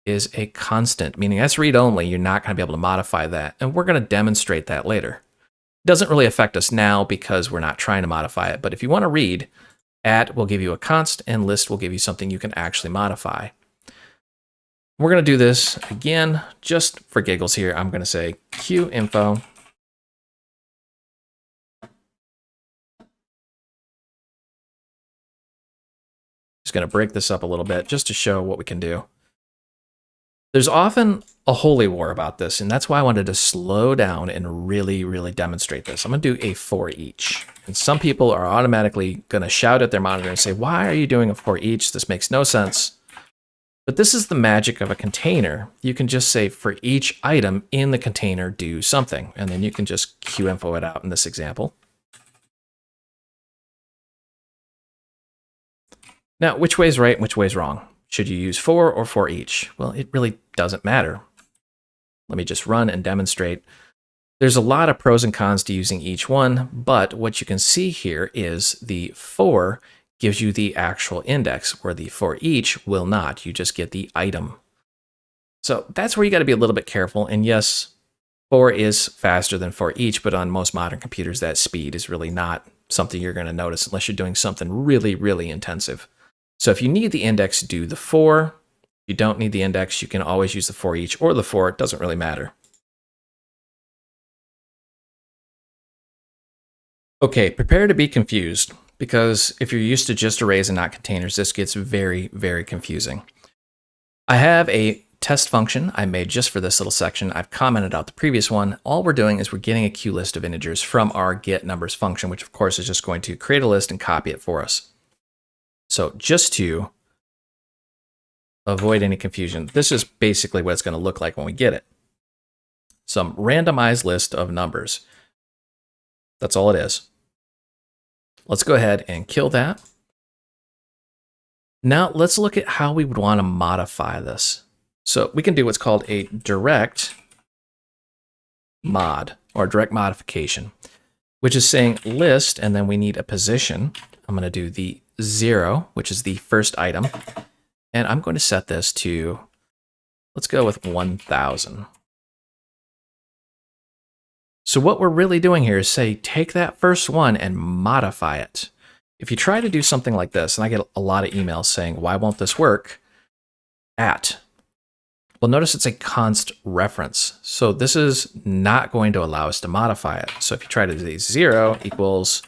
is a constant, meaning that's read-only. You're not going to be able to modify that. And we're going to demonstrate that later. It doesn't really affect us now because we're not trying to modify it. But if you want to read, at will give you a const and list will give you something you can actually modify. We're going to do this again, just for giggles here. I'm going to say qinfo just going to break this up a little bit just to show what we can do. There's often a holy war about this, and that's why I wanted to slow down and really, really demonstrate this. I'm going to do a for each. And some people are automatically going to shout at their monitor and say, why are you doing a for each? This makes no sense. But this is the magic of a container. You can just say for each item in the container, do something. And then you can just qinfo it out in this example. Now, which way is right and which way is wrong? Should you use for or for each? Well, it really doesn't matter. Let me just run and demonstrate. There's a lot of pros and cons to using each one, but what you can see here is the for gives you the actual index, where the for each will not. You just get the item. So that's where you got to be a little bit careful. And yes, for is faster than for each, but on most modern computers, that speed is really not something you're going to notice unless you're doing something really, really intensive. So if you need the index, do the for. If you don't need the index, you can always use the for each or the for. It doesn't really matter. Okay, prepare to be confused, because if you're used to just arrays and not containers, this gets very, very confusing. I have a test function I made just for this little section. I've commented out the previous one. All we're doing is we're getting a queue list of integers from our getNumbers function, which of course is just going to create a list and copy it for us. So just to avoid any confusion, this is basically what it's going to look like when we get it. Some randomized list of numbers. That's all it is. Let's go ahead and kill that. Now let's look at how we would want to modify this. So we can do what's called a direct mod, or direct modification, which is saying list, and then we need a position. I'm going to do the 0, which is the first item. And I'm going to set this to, let's go with 1000. So what we're really doing here is say, take that first one and modify it. If you try to do something like this, and I get a lot of emails saying, why won't this work? At. Well, notice it's a const reference. So this is not going to allow us to modify it. So if you try to do 0 equals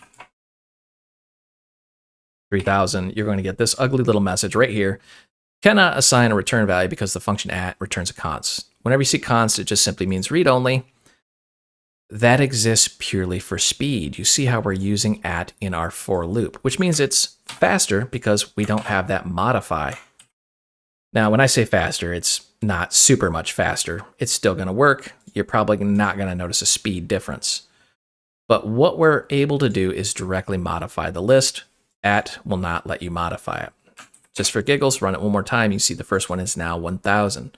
3000, you're going to get this ugly little message right here. Cannot assign a return value because the function at returns a const. Whenever you see const, it just simply means read only. That exists purely for speed. You see how we're using at in our for loop, which means it's faster because we don't have that modify. Now, when I say faster, it's not super much faster. It's still going to work. You're probably not going to notice a speed difference. But what we're able to do is directly modify the list. At will not let you modify it. Just for giggles, run it one more time. You see the first one is now 1000.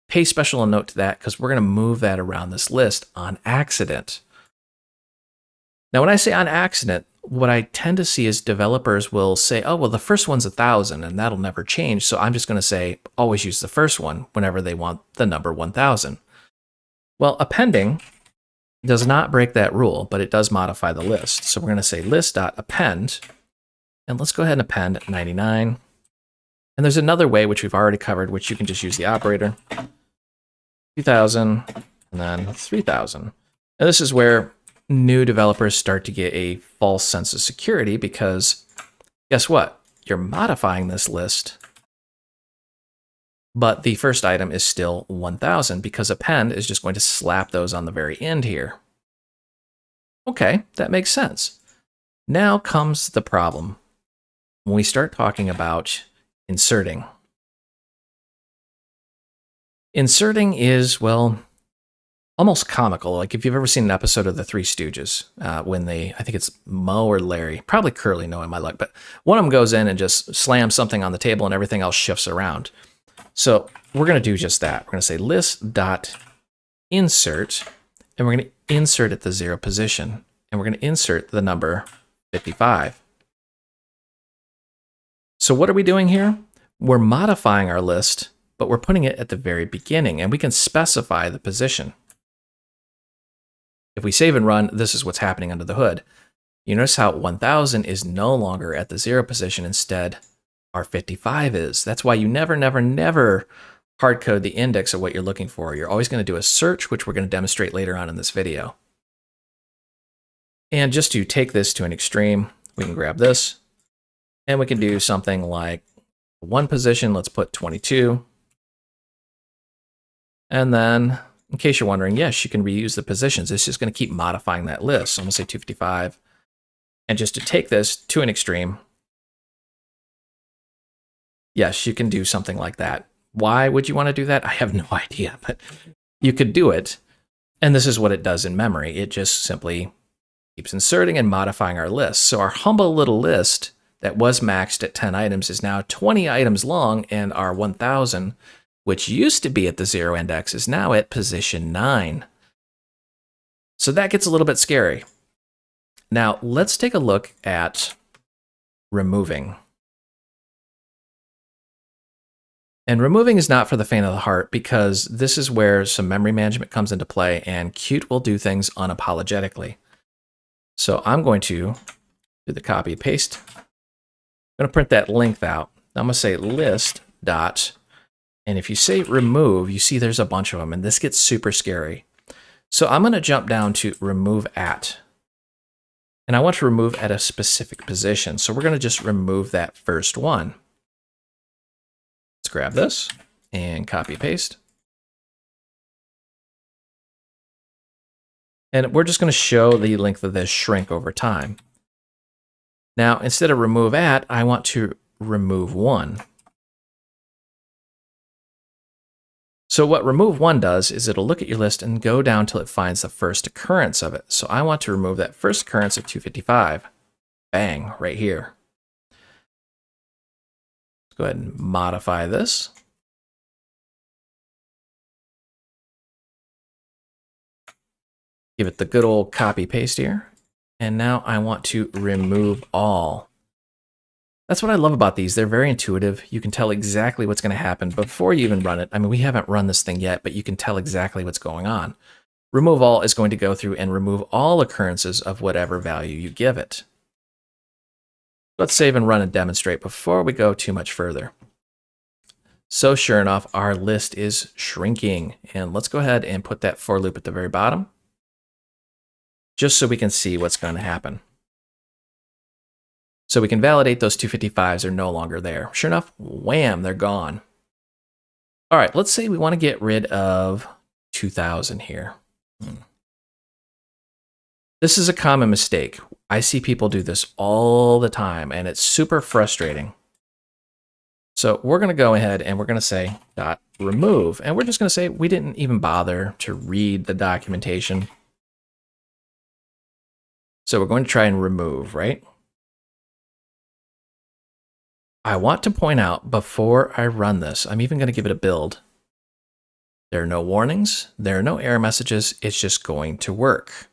Pay special note to that because we're going to move that around this list on accident. Now, when I say on accident, what I tend to see is developers will say, oh, well, the first one's 1000 and that'll never change. So I'm just going to say, always use the first one whenever they want the number 1000. Well, appending does not break that rule, but it does modify the list. So we're going to say list.append, and let's go ahead and append 99. And there's another way, which we've already covered, which you can just use the operator. 2000, and then 3000. And this is where new developers start to get a false sense of security because guess what? You're modifying this list, but the first item is still 1000 because append is just going to slap those on the very end here. Okay, that makes sense. Now comes the problem. When we start talking about inserting. Inserting is, well, almost comical. Like if you've ever seen an episode of The Three Stooges, when I think it's Moe or Larry, probably Curly knowing my luck, but one of them goes in and just slams something on the table and everything else shifts around. So we're going to do just that. We're going to say list.insert, and we're going to insert at the 0 position, and we're going to insert the number 55. So what are we doing here? We're modifying our list, but we're putting it at the very beginning, and we can specify the position. If we save and run, this is what's happening under the hood. You notice how 1000 is no longer at the 0 position. Instead, our 55 is. That's why you never, never, never hard code the index of what you're looking for. You're always going to do a search, which we're going to demonstrate later on in this video. And just to take this to an extreme, we can grab this, and we can do something like one position. Let's put 22. And then, in case you're wondering, yes, you can reuse the positions. It's just going to keep modifying that list. So I'm going to say 255. And just to take this to an extreme, yes, you can do something like that. Why would you want to do that? I have no idea, but you could do it. And this is what it does in memory. It just simply keeps inserting and modifying our list. So our humble little list that was maxed at 10 items is now 20 items long, and our 1000, which used to be at the 0 index, is now at position 9. So that gets a little bit scary. Now let's take a look at removing. And removing is not for the faint of the heart because this is where some memory management comes into play, and Qt will do things unapologetically. So I'm going to do the copy paste. I'm going to print that length out. I'm going to say list dot, and if you say remove, you see there's a bunch of them, and this gets super scary. So I'm going to jump down to remove at, and I want to remove at a specific position. So we're going to just remove that first one. Let's grab this and copy paste. And we're just going to show the length of this shrink over time. Now, instead of remove at, I want to remove 1. So what remove 1 does is it'll look at your list and go down till it finds the first occurrence of it. So I want to remove that first occurrence of 255. Bang, right here. Let's go ahead and modify this. Give it the good old copy paste here. And now I want to remove all. That's what I love about these. They're very intuitive. You can tell exactly what's going to happen before you even run it. I mean, we haven't run this thing yet, but you can tell exactly what's going on. Remove all is going to go through and remove all occurrences of whatever value you give it. Let's save and run and demonstrate before we go too much further. So sure enough, our list is shrinking. And let's go ahead and put that for loop at the very bottom, just so we can see what's going to happen. So we can validate those 255s are no longer there. Sure enough, wham, they're gone. All right, let's say we want to get rid of 2000 here. This is a common mistake. I see people do this all the time, and it's super frustrating. So we're going to go ahead and we're going to say dot remove, and we're just going to say we didn't even bother to read the documentation. So we're going to try and remove, right? I want to point out before I run this, I'm even going to give it a build. There are no warnings. There are no error messages. It's just going to work,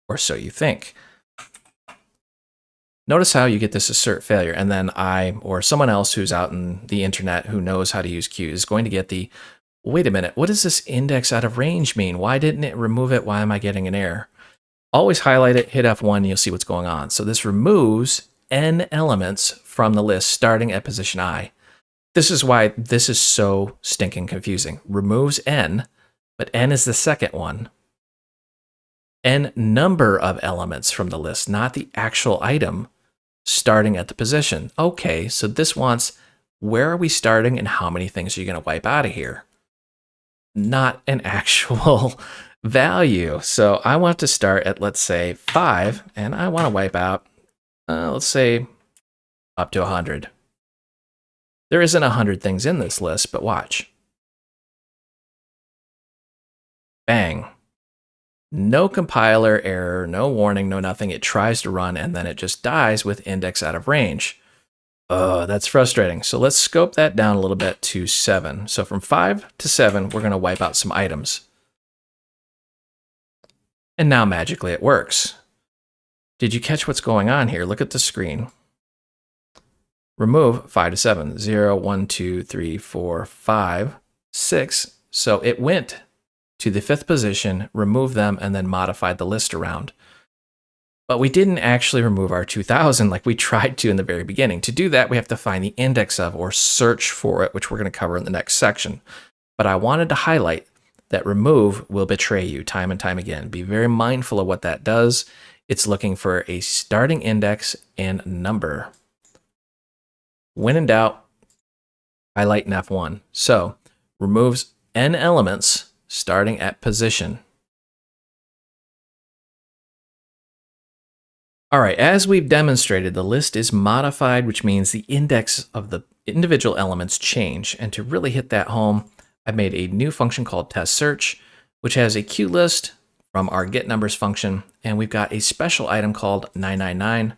or so you think. Notice how you get this assert failure, and then I or someone else who's out in the internet who knows how to use Q is going to get the, wait a minute, what does this index out of range mean? Why didn't it remove it? Why am I getting an error? Always highlight it, hit F1, and you'll see what's going on. So this removes n elements from the list starting at position I. This is why this is so stinking confusing. Removes n, but n is the second one. N number of elements from the list, not the actual item starting at the position. Okay, so this wants where are we starting and how many things are you going to wipe out of here? Not an actual value. So I want to start at, let's say, 5, and I want to wipe out, let's say, up to 100. There isn't 100 things in this list, but watch. Bang. No compiler error, no warning, no nothing. It tries to run, and then it just dies with index out of range. Oh, that's frustrating. So let's scope that down a little bit to 7. So from 5 to 7, we're going to wipe out some items. And now magically it works. Did you catch what's going on here? Look at the screen. Remove 5 to 7. 0, 1, 2, 3, 4, 5, 6. So it went to the 5th position, removed them, and then modified the list around. But we didn't actually remove our 2000 like we tried to in the very beginning. To do that, we have to find the index of or search for it, which we're going to cover in the next section. But I wanted to highlight that remove will betray you time and time again. Be very mindful of what that does. It's looking for a starting index and number. When in doubt, highlight in F1. So removes n elements starting at position. All right, as we've demonstrated, the list is modified, which means the index of the individual elements change. And to really hit that home, I've made a new function called test search, which has a Q list from our getNumbers function. And we've got a special item called 999.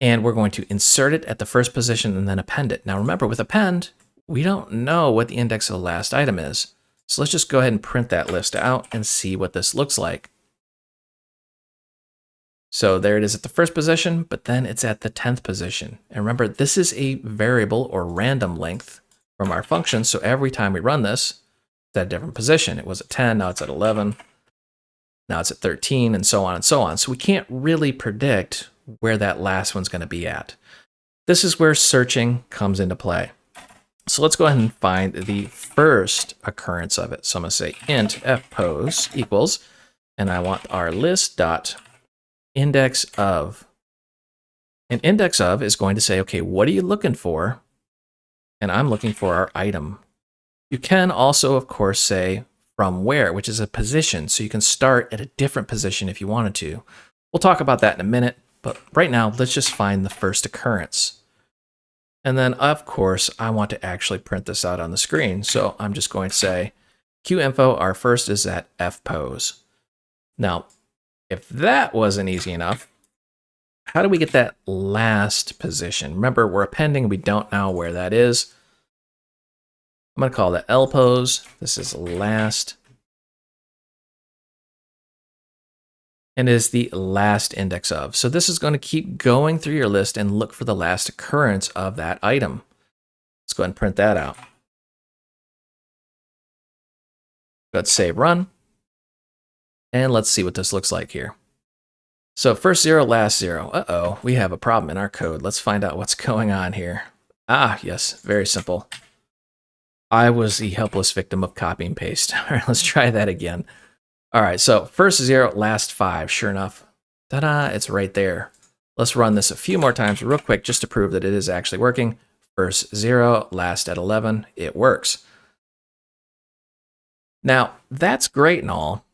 And we're going to insert it at the first position and then append it. Now remember, with append, we don't know what the index of the last item is. So let's just go ahead and print that list out and see what this looks like. So there it is at the first position, but then it's at the 10th position. And remember, this is a variable or random length from our function. So every time we run this, it's at a different position. It was at 10, now it's at 11, now it's at 13, and so on and so on. So we can't really predict where that last one's going to be at. This is where searching comes into play. So let's go ahead and find the first occurrence of it. So I'm going to say int fpose equals, and I want our list dot index of. And index of is going to say, okay, what are you looking for? And I'm looking for our item. You can also, of course, say from where, which is a position. So you can start at a different position if you wanted to. We'll talk about that in a minute, but right now, let's just find the first occurrence. And then, of course, I want to actually print this out on the screen. So I'm just going to say QInfo, our first is at fpose. Now, if that wasn't easy enough, how do we get that last position? Remember, we're appending. We don't know where that is. I'm going to call that lpose. This is last. And is the last index of. So this is going to keep going through your list and look for the last occurrence of that item. Let's go ahead and print that out. Let's save run. And let's see what this looks like here. So first 0, last 0. Uh-oh, we have a problem in our code. Let's find out what's going on here. Ah, yes, very simple. I was the helpless victim of copy and paste. All right, let's try that again. All right, so first 0, last 5. Sure enough, ta-da, it's right there. Let's run this a few more times real quick just to prove that it is actually working. First 0, last at 11, it works. Now, that's great and all,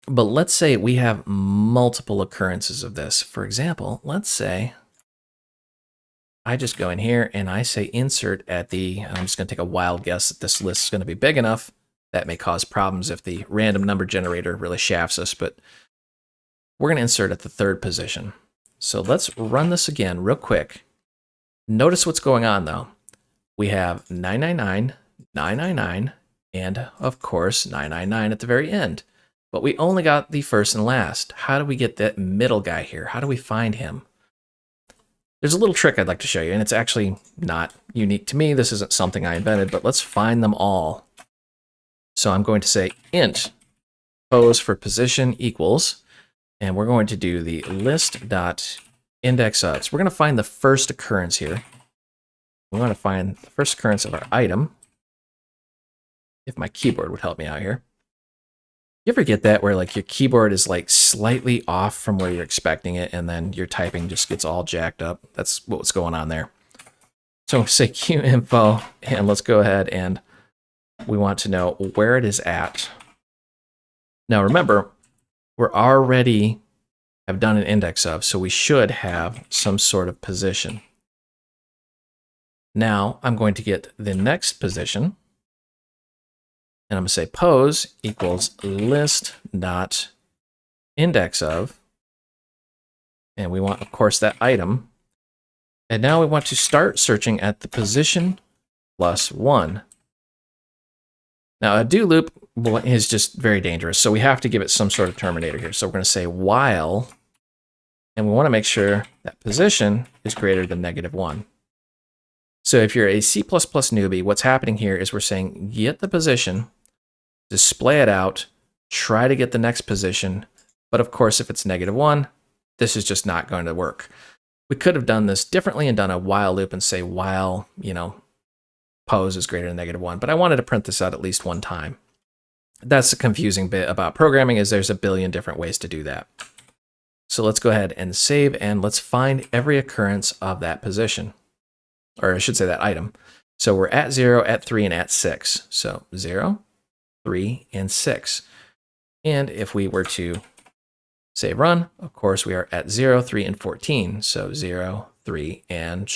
but let's say we have multiple occurrences of this. For example, let's say I just go in here and I say insert at the, I'm just going to take a wild guess that this list is going to be big enough. That may cause problems if the random number generator really shafts us, but we're going to insert at the 3rd position. So let's run this again real quick. Notice what's going on though. We have 999, 999, and of course 999 at the very end. But we only got the first and last. How do we get that middle guy here? How do we find him? There's a little trick I'd like to show you, and it's actually not unique to me. This isn't something I invented, but let's find them all. So I'm going to say int pose for position equals, and we're going to do the list.index of. So we're going to find the first occurrence here. We want to find the first occurrence of our item. If my keyboard would help me out here. You ever get that where like your keyboard is like slightly off from where you're expecting it and then your typing just gets all jacked up? That's what's going on there. So say qinfo, and let's go ahead and we want to know where it is at. Now remember, we're already have done an index of, so we should have some sort of position. Now I'm going to get the next position. And I'm going to say pose equals list dot index of. And we want, of course, that item. And now we want to start searching at the position plus 1. Now, a do loop is just very dangerous. So we have to give it some sort of terminator here. So we're going to say while, and we want to make sure that position is greater than -1. So if you're a C++ newbie, what's happening here is we're saying get the position, display it out, try to get the next position. But of course, if it's -1, this is just not going to work. We could have done this differently and done a while loop and say while, pose is greater than -1. But I wanted to print this out at least one time. That's the confusing bit about programming, is there's a billion different ways to do that. So let's go ahead and save, and let's find every occurrence of that position. Or I should say that item. So we're at 0, at 3, and at 6. So 0, 3, and 6. And if we were to say run, of course, we are at 0, 3, and 14. So 0, 3, and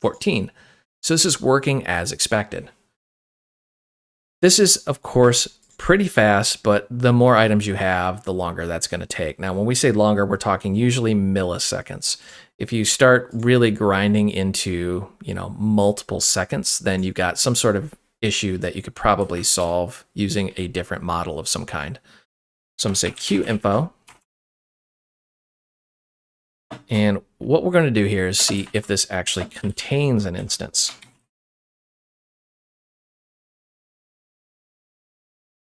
14. So this is working as expected. This is, of course, pretty fast, but the more items you have, the longer that's going to take. Now, when we say longer, we're talking usually milliseconds. If you start really grinding into, multiple seconds, then you've got some sort of issue that you could probably solve using a different model of some kind. So I'm going to say qinfo. And what we're going to do here is see if this actually contains an instance.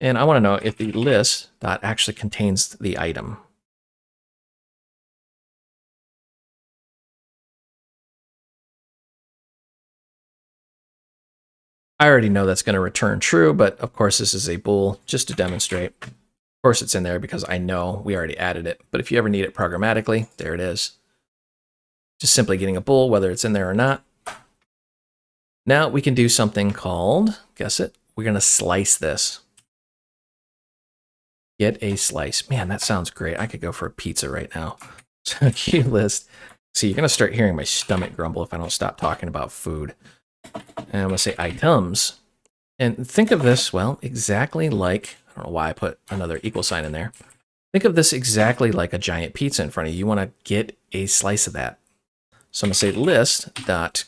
And I want to know if the list dot actually contains the item. I already know that's going to return true, but of course this is a bool just to demonstrate. Of course it's in there because I know we already added it, but if you ever need it programmatically, there it is. Just simply getting a bool, whether it's in there or not. Now we can do something called, guess it, we're going to slice this. Get a slice. Man, that sounds great. I could go for a pizza right now. So QList. See, you're going to start hearing my stomach grumble if I don't stop talking about food. And I'm going to say items. And think of this, well, exactly like, I don't know why I put another equal sign in there. Think of this exactly like a giant pizza in front of you. You want to get a slice of that. So I'm going to say list dot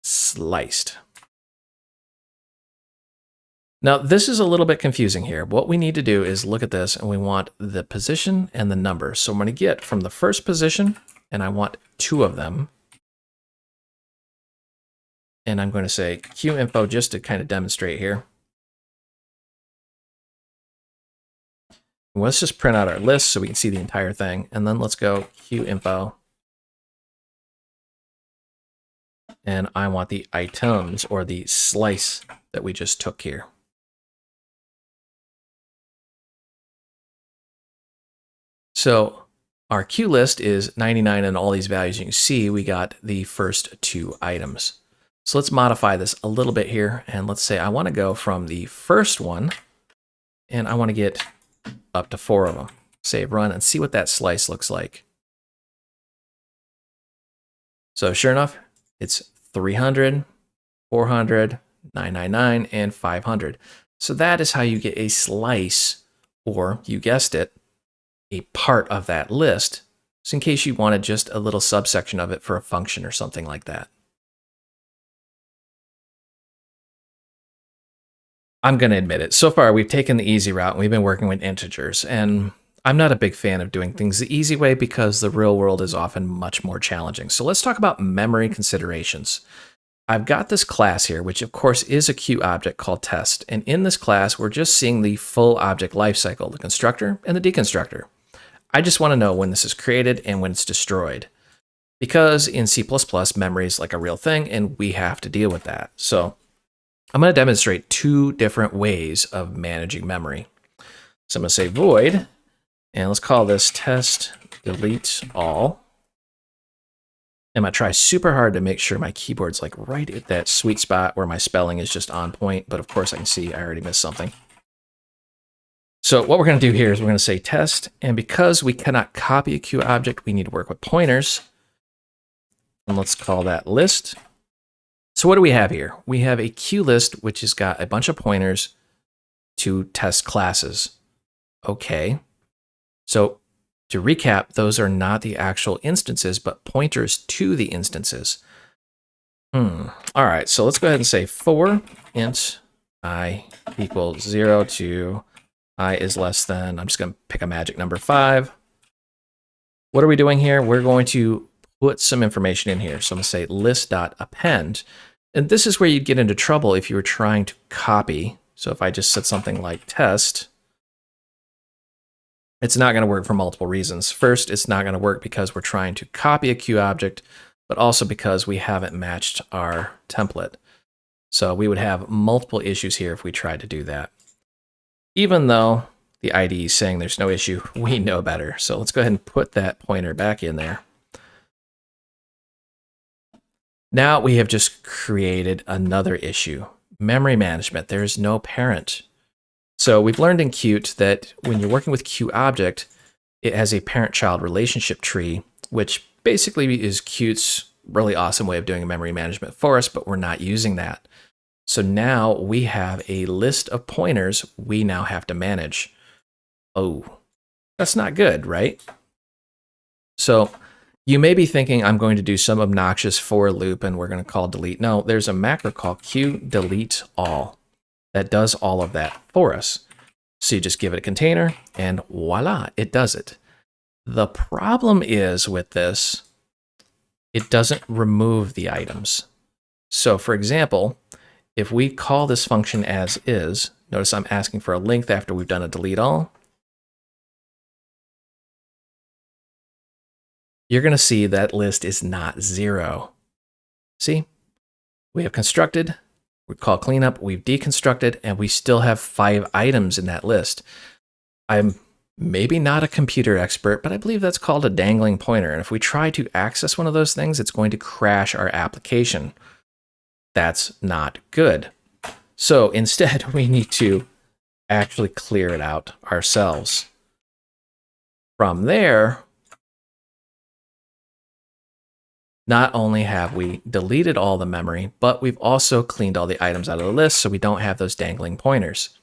sliced. Now, this is a little bit confusing here. What we need to do is look at this, and we want the position and the number. So I'm going to get from the first position, and I want 2 of them. And I'm going to say qinfo just to kind of demonstrate here. Let's just print out our list so we can see the entire thing. And then let's go qinfo. and I want the items or the slice that we just took here. So our queue list is 99 and all these values. You can see we got the first 2 items. So let's modify this a little bit here. And let's say I want to go from the first one and I want to get up to 4 of them. Save, run, and see what that slice looks like. So sure enough, it's 300, 400, 999, and 500. So that is how you get a slice, or you guessed it, a part of that list. So in case you wanted just a little subsection of it for a function or something like that. I'm going to admit it. So far, we've taken the easy route and we've been working with integers. And I'm not a big fan of doing things the easy way because the real world is often much more challenging. So let's talk about memory considerations. I've got this class here, which of course is a Q object called test. And in this class, we're just seeing the full object lifecycle, the constructor and the deconstructor. I just want to know when this is created and when it's destroyed. Because in C++, memory is like a real thing and we have to deal with that. So I'm going to demonstrate 2 different ways of managing memory. So I'm going to say void, and let's call this test delete all. I'm going to try super hard to make sure my keyboard's like right at that sweet spot where my spelling is just on point, but of course I can see I already missed something. So what we're going to do here is we're going to say test, and because we cannot copy a Q object, we need to work with pointers. And let's call that list. So what do we have here? We have a Q list, which has got a bunch of pointers to test classes. Okay. So to recap, those are not the actual instances, but pointers to the instances. All right, so let's go ahead and say for int I equals 0 to I is less than, I'm just going to pick a magic number 5. What are we doing here? We're going to put some information in here. So I'm going to say list.append. And this is where you'd get into trouble if you were trying to copy. So if I just said something like test, it's not going to work for multiple reasons. First, it's not going to work because we're trying to copy a Q object, but also because we haven't matched our template. So we would have multiple issues here if we tried to do that. Even though the IDE is saying there's no issue, we know better. So let's go ahead and put that pointer back in there. Now we have just created another issue. Memory management, there's no parent. So we've learned in Qt that when you're working with Q object, it has a parent-child relationship tree, which basically is Qt's really awesome way of doing memory management for us, but we're not using that. So now we have a list of pointers we now have to manage. Oh, that's not good, right? So you may be thinking I'm going to do some obnoxious for loop and we're going to call delete. No, there's a macro called qDeleteAll that does all of that for us. So you just give it a container and voila, it does it. The problem is with this, it doesn't remove the items. So for example, if we call this function as is, notice I'm asking for a length after we've done a delete all. You're going to see that list is not 0. See, we have constructed, we call cleanup, we've deconstructed, and we still have 5 items in that list. I'm maybe not a computer expert, but I believe that's called a dangling pointer. And if we try to access one of those things, it's going to crash our application. That's not good. So instead, we need to actually clear it out ourselves. From there, not only have we deleted all the memory, but we've also cleaned all the items out of the list so we don't have those dangling pointers.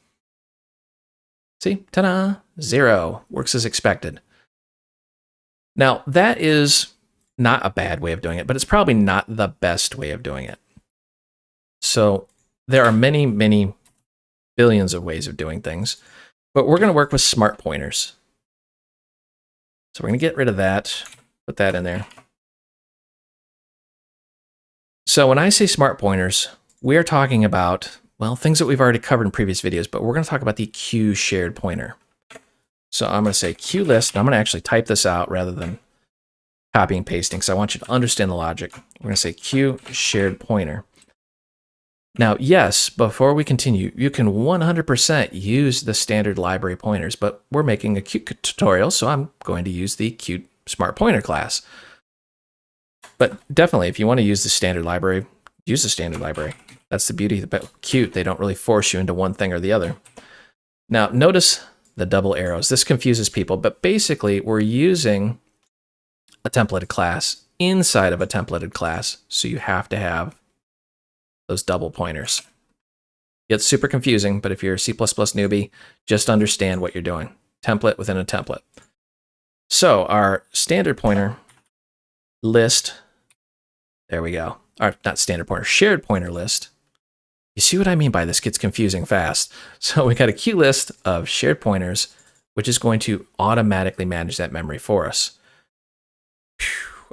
See, ta-da, 0, works as expected. Now, that is not a bad way of doing it, but it's probably not the best way of doing it. So there are many, many billions of ways of doing things, but we're going to work with smart pointers. So we're going to get rid of that, put that in there. So when I say smart pointers, we're talking about, well, things that we've already covered in previous videos, but we're going to talk about the Q shared pointer. So I'm going to say QList, and I'm going to actually type this out rather than copying and pasting, so I want you to understand the logic. We're going to say Q shared pointer. Now, yes, before we continue, you can 100% use the standard library pointers, but we're making a Qt tutorial, so I'm going to use the Qt Smart Pointer class. But definitely, if you want to use the standard library, use the standard library. That's the beauty about Qt. They don't really force you into one thing or the other. Now, notice the double arrows. This confuses people, but basically, we're using a templated class inside of a templated class, so you have to have those double pointers. It's super confusing, but if you're a C++ newbie, just understand what you're doing. Template within a template. So our standard pointer list, there we go. Or not standard pointer, shared pointer list. You see what I mean by this gets confusing fast. So we got a Q list of shared pointers, which is going to automatically manage that memory for us.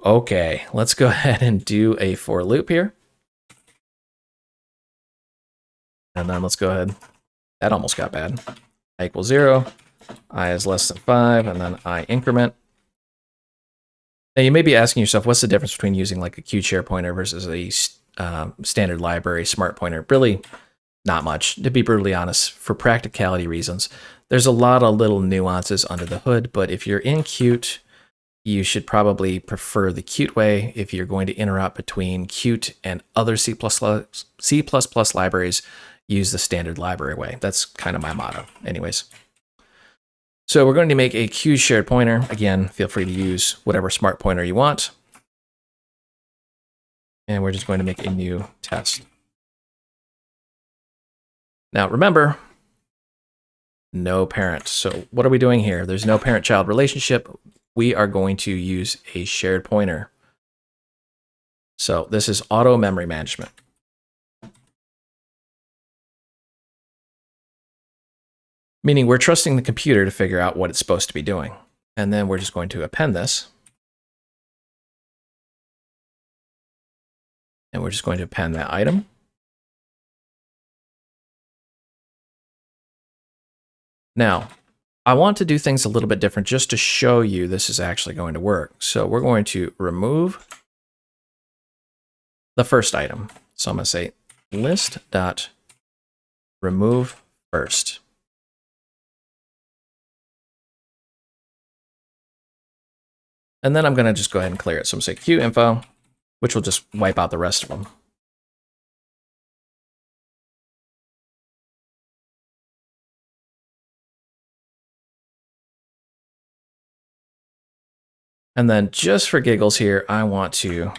Okay, let's go ahead and do a for loop here. And then let's go ahead. That almost got bad. I equals 0, I is less than 5, and then I increment. Now you may be asking yourself, what's the difference between using like a Qt share pointer versus a standard library smart pointer? Really not much, to be brutally honest, for practicality reasons. There's a lot of little nuances under the hood, but if you're in Qt, you should probably prefer the Qt way. If you're going to interrupt between Qt and other C++ libraries, use the standard library way. That's kind of my motto anyways. So we're going to make a Q shared pointer. Again, feel free to use whatever smart pointer you want. And we're just going to make a new test. Now remember, no parent. So what are we doing here? There's no parent-child relationship. We are going to use a shared pointer. So this is auto memory management. Meaning we're trusting the computer to figure out what it's supposed to be doing. And then we're just going to append this. And we're just going to append that item. Now, I want to do things a little bit different just to show you this is actually going to work. So we're going to remove the first item. So I'm going to say list.remove first. And then I'm going to just go ahead and clear it. So I'm going to say QInfo, which will just wipe out the rest of them. And then just for giggles here, I want to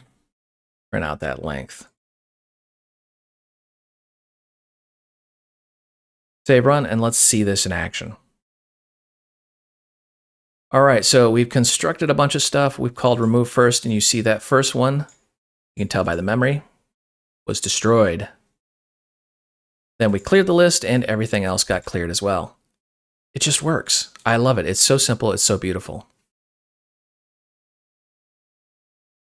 print out that length. Save run, and let's see this in action. All right, so we've constructed a bunch of stuff. We've called remove first, and you see that first one, you can tell by the memory, was destroyed. Then we cleared the list, and everything else got cleared as well. It just works. I love it. It's so simple. It's so beautiful.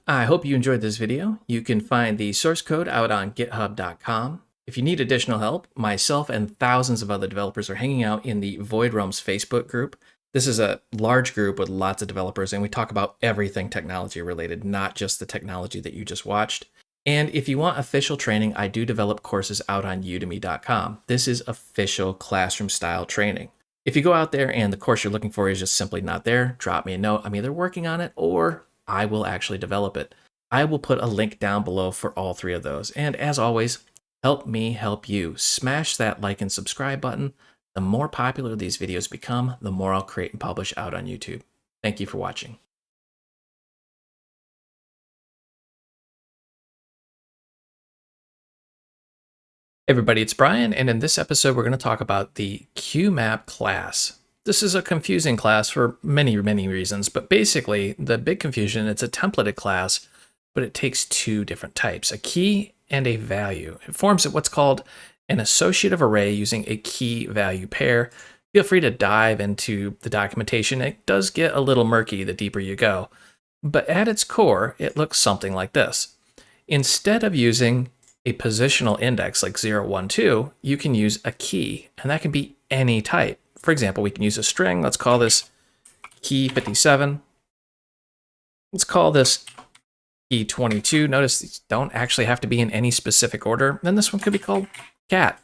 I hope you enjoyed this video. You can find the source code out on github.com. If you need additional help, myself and thousands of other developers are hanging out in the Void Realms Facebook group. This is a large group with lots of developers, and we talk about everything technology related, not just the technology that you just watched. And if you want official training, I do develop courses out on udemy.com. This is official classroom style training. If you go out there and the course you're looking for is just simply not there, drop me a note. I'm either working on it or I will actually develop it. I will put a link down below for all three of those. And as always, help me help you. Smash that like and subscribe button. The more popular these videos become, the more I'll create and publish out on YouTube. Thank you for watching. Hey everybody, it's Brian, and in this episode we're going to talk about the QMap class. This is a confusing class for many reasons, but basically the big confusion, it's a templated class, but it takes two different types, a key and a value. It forms what's called an associative array using a key-value pair. Feel free to dive into the documentation. It does get a little murky the deeper you go, but at its core, it looks something like this. Instead of using a positional index like 0, 1, 2, you can use a key, and that can be any type. For example, we can use a string. Let's call this key 57. Let's call this key22. Notice these don't actually have to be in any specific order. Then this one could be called cat.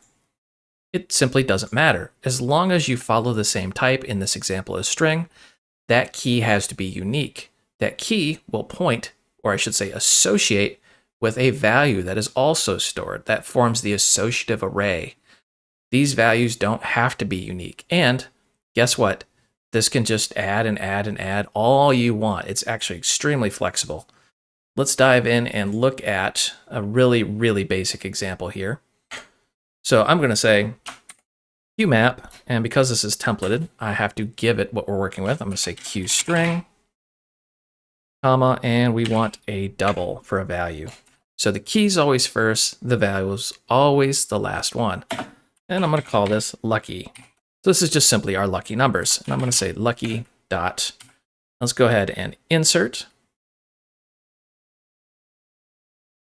It simply doesn't matter. As long as you follow the same type in this example as string, that key has to be unique. That key will point, or I should say associate, with a value that is also stored. That forms the associative array. These values don't have to be unique. And guess what? This can just add and add and add all you want. It's actually extremely flexible. Let's dive in and look at a really, really basic example here. So I'm going to say QMap, and because this is templated, I have to give it what we're working with. I'm going to say QString, comma, and we want a double for a value. So the key's always first, the value is always the last one. And I'm going to call this lucky. So this is just simply our lucky numbers. And I'm going to say lucky dot. Let's go ahead and insert.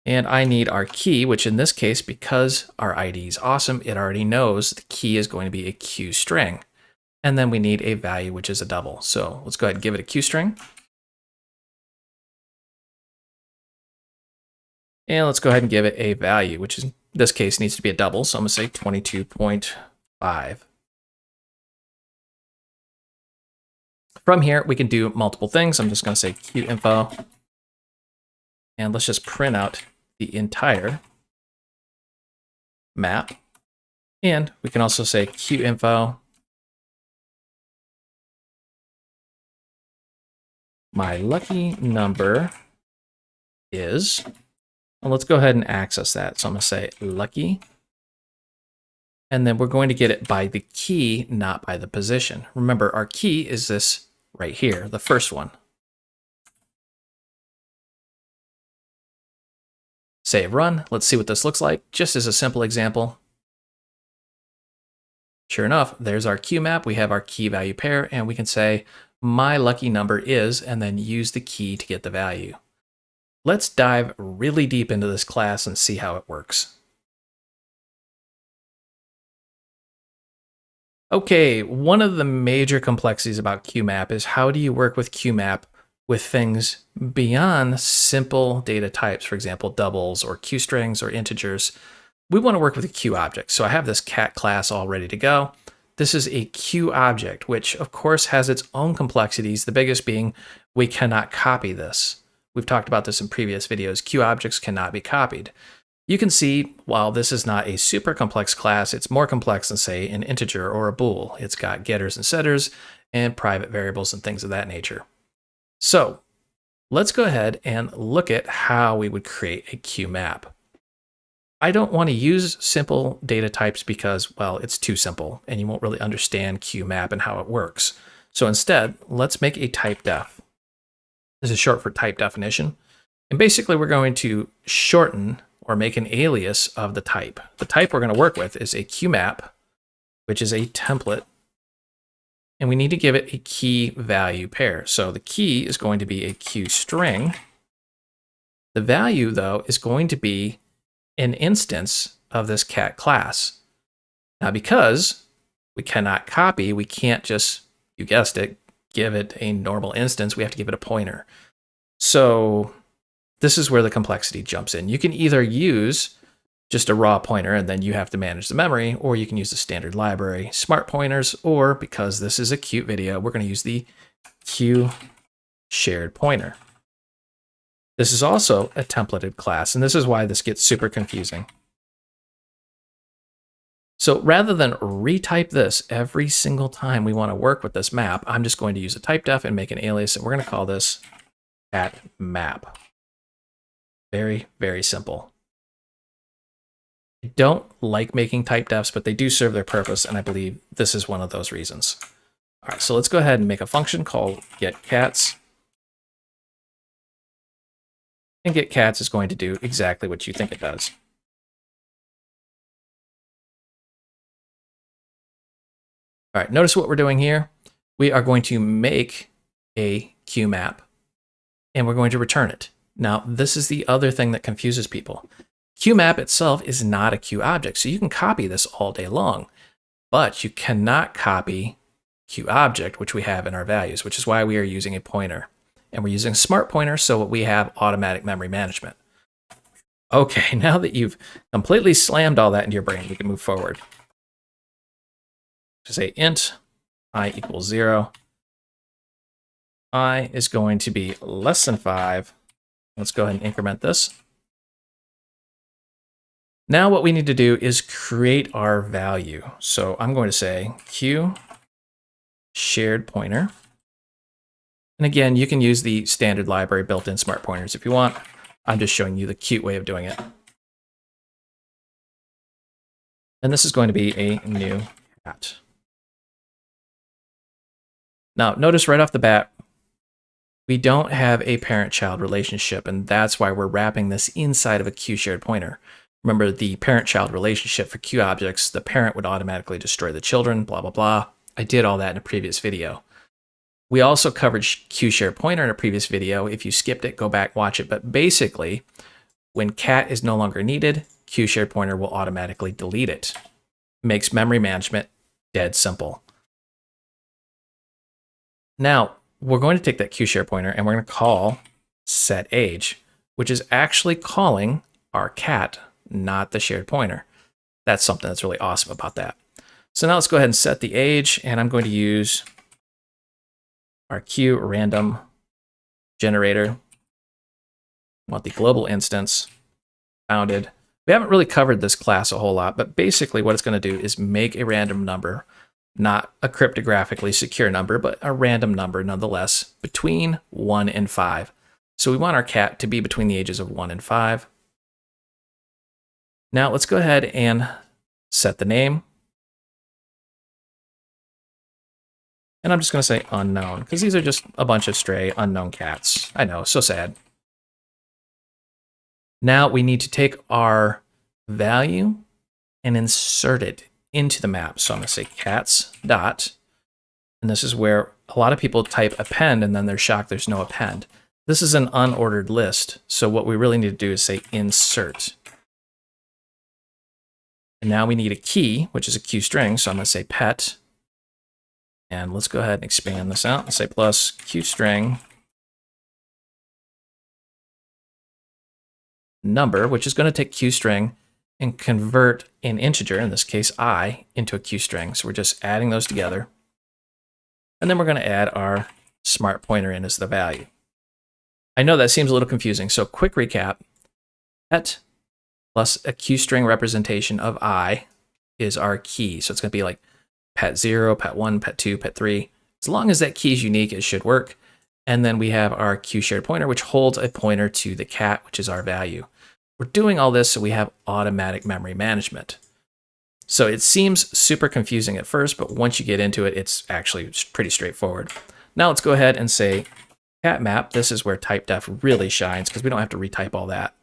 And I need our key, which in this case, because our ID is awesome, it already knows the key is going to be a Q string. And then we need a value, which is a double. So let's go ahead and give it a Q string. And let's go ahead and give it a value, which in this case needs to be a double. So I'm going to say 22.5. From here, we can do multiple things. I'm just going to say QInfo. And let's just print out the entire map. And we can also say QInfo. My lucky number is, and let's go ahead and access that. So I'm going to say lucky. And then we're going to get it by the key, not by the position. Remember, our key is this right here, the first one. Save, run. Let's see what this looks like, just as a simple example. Sure enough, there's our QMap. We have our key value pair, and we can say my lucky number is, and then use the key to get the value. Let's dive really deep into this class and see how it works. Okay, one of the major complexities about QMap is how do you work with QMap with things beyond simple data types, for example, doubles or Q strings or integers. We want to work with a Q object. So I have this cat class all ready to go. This is a Q object, which of course has its own complexities, the biggest being we cannot copy this. We've talked about this in previous videos. Q objects cannot be copied. You can see, while this is not a super complex class, it's more complex than, say, an integer or a bool. It's got getters and setters and private variables and things of that nature. So let's go ahead and look at how we would create a QMap. I don't want to use simple data types because, well, it's too simple and you won't really understand QMap and how it works. So instead, let's make a type def. This is short for type definition. And basically, we're going to shorten or make an alias of the type. The type we're going to work with is a QMap, which is a template. And we need to give it a key value pair. So the key is going to be a Q string. The value, though, is going to be an instance of this cat class. Now, because we cannot copy, we can't just, you guessed it, give it a normal instance. We have to give it a pointer. So this is where the complexity jumps in. You can either use just a raw pointer and then you have to manage the memory, or you can use the standard library smart pointers, or because this is a cute video, we're going to use the Q shared pointer. This is also a templated class, and this is why this gets super confusing. So rather than retype this every single time we want to work with this map, I'm just going to use a type def and make an alias, and we're going to call this cat map. Very, very simple. I don't like making type defs, but they do serve their purpose, and I believe this is one of those reasons. All right, so let's go ahead and make a function called getCats. And getCats is going to do exactly what you think it does. All right, notice what we're doing here. We are going to make a QMap, and we're going to return it. Now, this is the other thing that confuses people. QMap itself is not a Q object, so you can copy this all day long, but you cannot copy Q object, which we have in our values, which is why we are using a pointer. and we're using a smart pointer, so we have automatic memory management. Okay, now that you've completely slammed all that into your brain, we can move forward. To say int I equals 0. I is going to be less than 5. Let's go ahead and increment this. Now what we need to do is create our value. So I'm going to say q shared pointer. And again, you can use the standard library built-in smart pointers if you want. I'm just showing you the cute way of doing it. And this is going to be a new cat. Now, notice right off the bat, we don't have a parent-child relationship, and that's why we're wrapping this inside of a Q shared pointer. Remember the parent-child relationship for Q objects, the parent would automatically destroy the children, blah, blah, blah. I did all that in a previous video. We also covered Q shared pointer in a previous video. If you skipped it, go back, watch it. But basically, when cat is no longer needed, Q shared pointer will automatically delete it. Makes memory management dead simple. Now, we're going to take that Q shared pointer and we're going to call set age, which is actually calling our cat, not the shared pointer. That's something that's really awesome about that. So now let's go ahead and set the age, and I'm going to use our Q random generator. I want the global instance bounded. We haven't really covered this class a whole lot, but basically what it's going to do is make a random number, not a cryptographically secure number, but a random number nonetheless, between 1 and 5. So we want our cat to be between the ages of 1 and 5. Now let's go ahead and set the name. And I'm just going to say unknown, because these are just a bunch of stray unknown cats. I know, so sad. Now we need to take our value and insert it into the map. So I'm going to say cats dot, and this is where a lot of people type append and then they're shocked there's no append. This is an unordered list, so what we really need to do is say insert. And now we need a key, which is a Q string, so I'm going to say pet. And let's go ahead and expand this out and say plus Q string number, which is going to take Q string and convert an integer, in this case I, into a Q string. So we're just adding those together. And then we're going to add our smart pointer in as the value. I know that seems a little confusing, so quick recap. Pet plus a Q string representation of I is our key. So it's going to be like pet 0, pet 1, pet 2, pet 3. As long as that key is unique, it should work. And then we have our Q shared pointer, which holds a pointer to the cat, which is our value. We're doing all this so we have automatic memory management. So it seems super confusing at first, but once you get into it, it's actually pretty straightforward. Now let's go ahead and say cat map. This is where typedef really shines because we don't have to retype all that.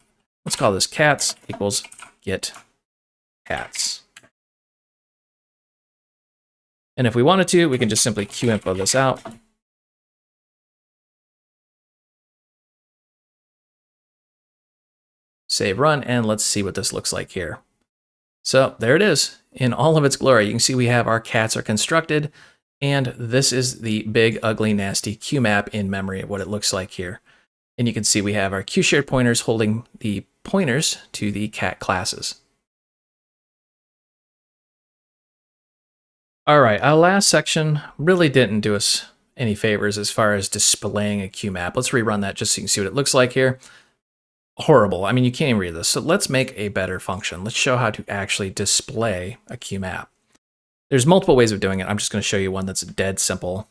Let's call this cats equals get cats. And if we wanted to, we can just simply qinfo this out. Save run, and let's see what this looks like here. So there it is in all of its glory. You can see we have our cats are constructed, and this is the big, ugly, nasty Q map in memory of what it looks like here. And you can see we have our Q shared pointers holding the pointers to the cat classes. All right, our last section really didn't do us any favors as far as displaying a Q map. Let's rerun that just so you can see what it looks like here. Horrible. I mean, you can't even read this. So let's make a better function. Let's show how to actually display a Q map. There's multiple ways of doing it. I'm just going to show you one that's dead simple.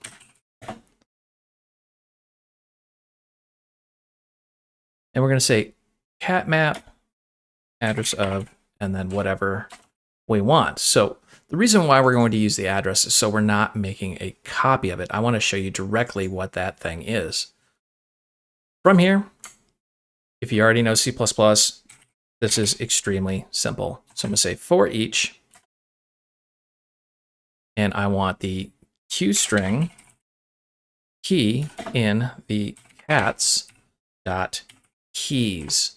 And we're going to say cat map, address of, and then whatever we want. So the reason why we're going to use the address is so we're not making a copy of it. I want to show you directly what that thing is. From here, if you already know C++, this is extremely simple. So I'm going to say for each, and I want the Q string key in the cats dot keys.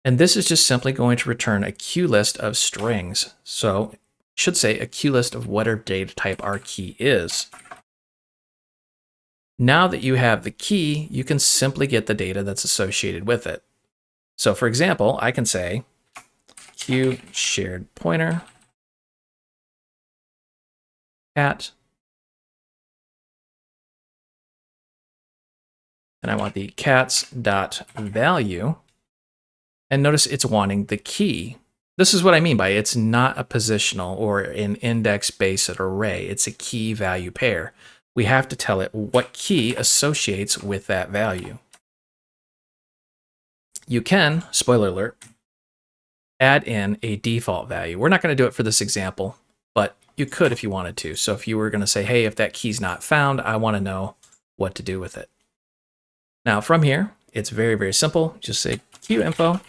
And this is just simply going to return a Q list of strings. So it should say a Q list of whatever data type our key is. Now that you have the key, you can simply get the data that's associated with it. So for example, I can say Q shared pointer cat, and I want the cats dot value, and notice it's wanting the key. This is what I mean by it's not a positional or an index-based array. It's a key value pair. We have to tell it what key associates with that value. You can, spoiler alert, add in a default value. We're not going to do it for this example, but you could if you wanted to. So if you were going to say, hey, if that key's not found, I want to know what to do with it. Now from here, it's very, very simple. Just say QInfo.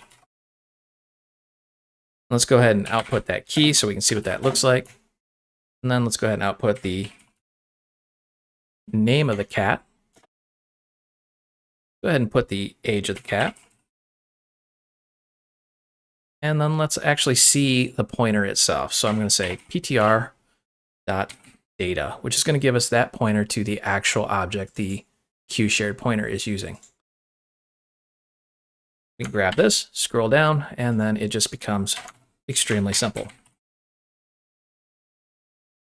Let's go ahead and output that key so we can see what that looks like. And then let's go ahead and output the name of the cat. Go ahead and put the age of the cat. And then let's actually see the pointer itself. So I'm going to say ptr.data, which is going to give us that pointer to the actual object the Q shared pointer is using. We can grab this, scroll down, and then it just becomes extremely simple.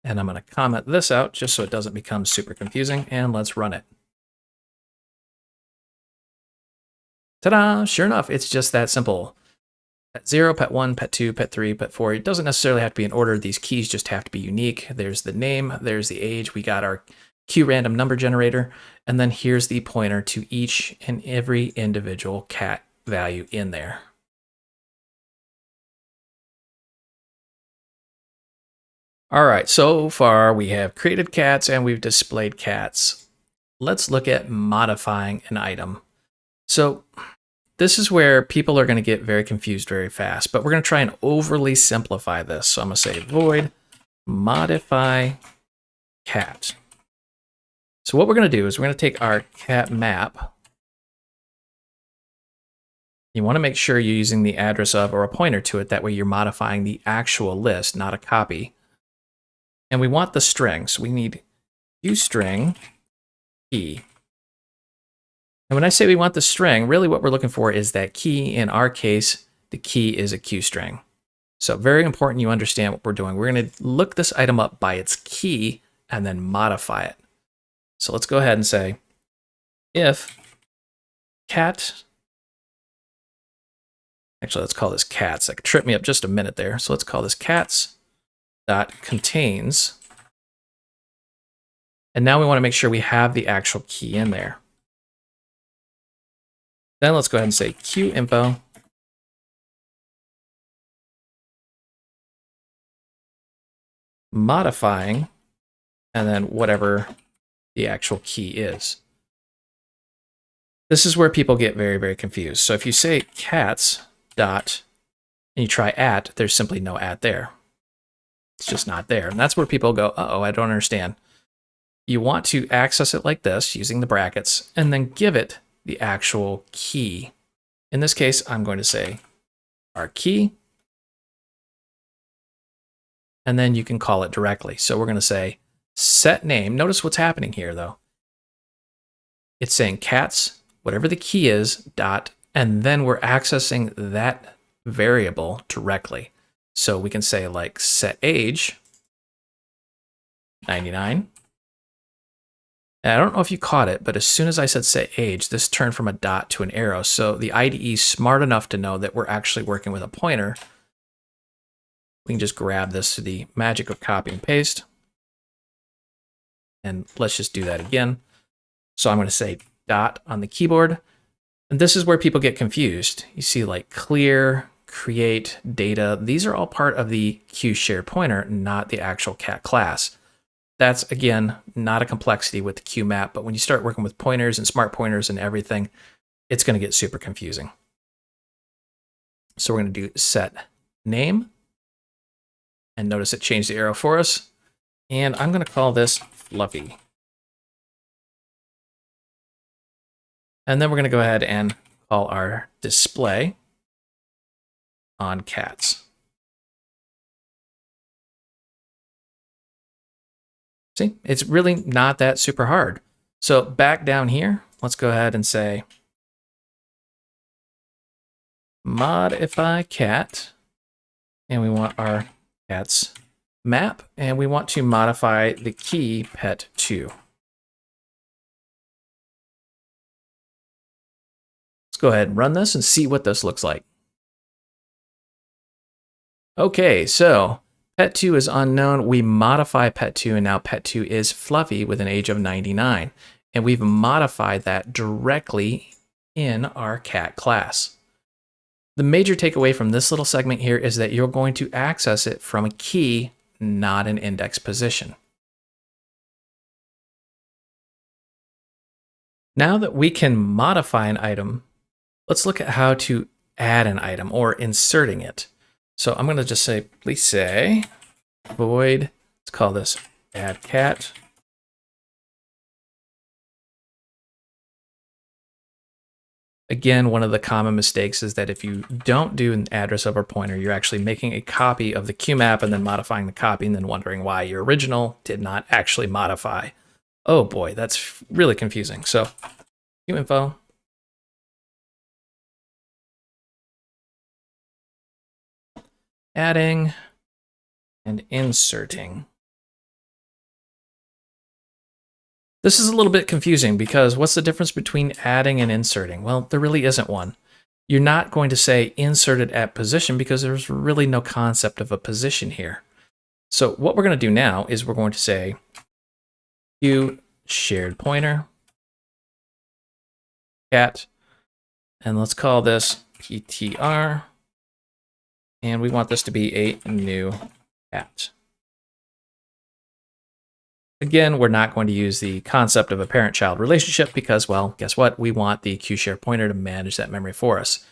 And I'm going to comment this out just so it doesn't become super confusing, and let's run it. Ta-da! Sure enough, it's just that simple. Pet 0, pet 1, pet 2, pet 3, pet 4. It doesn't necessarily have to be in order. These keys just have to be unique. There's the name, there's the age. We got our Q random number generator, and then here's the pointer to each and every individual cat value in there. All right, so far we have created cats and we've displayed cats. Let's look at modifying an item. So this is where people are going to get very confused very fast, but we're going to try and overly simplify this. So I'm going to say void modify cat. So what we're going to do is we're going to take our cat map. You want to make sure you're using the address of or a pointer to it. That way you're modifying the actual list, not a copy. And we want the string. So we need uString key. And when I say we want the string, really what we're looking for is that key. In our case, the key is a Q string. So very important you understand what we're doing. We're going to look this item up by its key and then modify it. So let's go ahead and say if cat, actually let's call this cats. That tripped me up just a minute there. So let's call this cats dot contains. And now we want to make sure we have the actual key in there. Then let's go ahead and say QInfo modifying, and then whatever the actual key is. This is where people get very, very confused. So if you say cats dot and you try at, there's simply no at there. It's just not there. And that's where people go, uh-oh, I don't understand. You want to access it like this using the brackets and then give it the actual key. In this case, I'm going to say our key, and then you can call it directly. So we're going to say set name. Notice what's happening here though. It's saying cats, whatever the key is, dot, and then we're accessing that variable directly. So we can say like set age 99. And I don't know if you caught it, but as soon as I said set age, this turned from a dot to an arrow. So the IDE is smart enough to know that we're actually working with a pointer. We can just grab this through the magic of copy and paste. And let's just do that again. So I'm going to say dot on the keyboard. And this is where people get confused. You see like clear, create, data. These are all part of the Q shared pointer, not the actual cat class. That's, again, not a complexity with the Q map, but when you start working with pointers and smart pointers and everything, it's going to get super confusing. So we're going to do set name, and notice it changed the arrow for us, and I'm going to call this Fluffy. And then we're going to go ahead and call our display on cats. See, it's really not that super hard. So back down here, let's go ahead and say modify cat, and we want our cat's map, and we want to modify the key pet2. Let's go ahead and run this and see what this looks like. Okay, so pet2 is unknown. We modify pet2, and now pet2 is Fluffy with an age of 99. And we've modified that directly in our cat class. The major takeaway from this little segment here is that you're going to access it from a key, not an index position. Now that we can modify an item, let's look at how to add an item or inserting it. So I'm going to just say, please say void, let's call this add cat. Again, one of the common mistakes is that if you don't do an address over pointer, you're actually making a copy of the QMAP and then modifying the copy and then wondering why your original did not actually modify. Oh boy, that's really confusing. So QInfo. Adding and inserting. This is a little bit confusing because what's the difference between adding and inserting? Well, there really isn't one. You're not going to say inserted at position because there's really no concept of a position here. So what we're going to do now is we're going to say Q shared pointer cat, and let's call this PTR, and we want this to be a new cat. Again, we're not going to use the concept of a parent-child relationship because, well, guess what? We want the QShare pointer to manage that memory for us.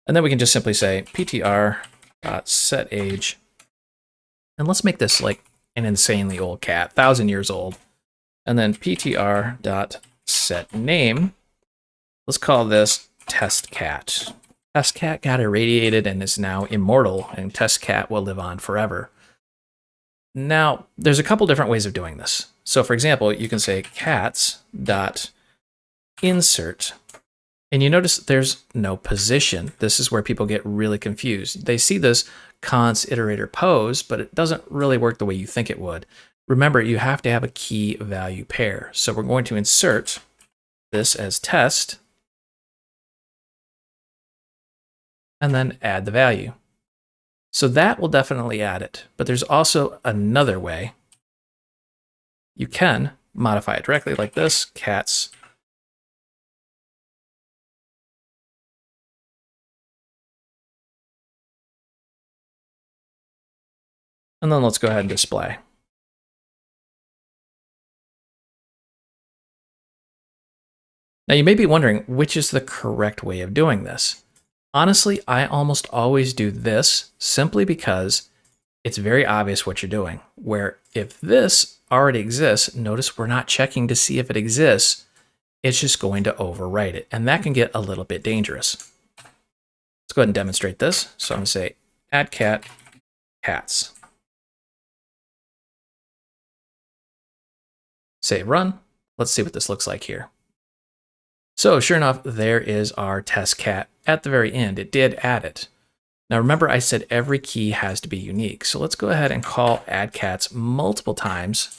And then we can just simply say ptr.setAge. And let's make this like an insanely old cat, 1,000 years old. And then ptr.setName. Let's call this test cat. Test cat got irradiated and is now immortal, and test cat will live on forever. Now, there's a couple different ways of doing this. So for example, you can say cats.insert, and you notice there's no position. This is where people get really confused. They see this const iterator pose, but it doesn't really work the way you think it would. Remember, you have to have a key value pair. So we're going to insert this as test, and then add the value. So that will definitely add it, but there's also another way. You can modify it directly like this, cats. And then let's go ahead and display. Now you may be wondering, which is the correct way of doing this? Honestly, I almost always do this simply because it's very obvious what you're doing. Where if this already exists, notice we're not checking to see if it exists. It's just going to overwrite it. And that can get a little bit dangerous. Let's go ahead and demonstrate this. So I'm going to say add cat, cats. Say run. Let's see what this looks like here. So sure enough, there is our test cat at the very end. It did add it. Now remember I said every key has to be unique. So let's go ahead and call add cats multiple times,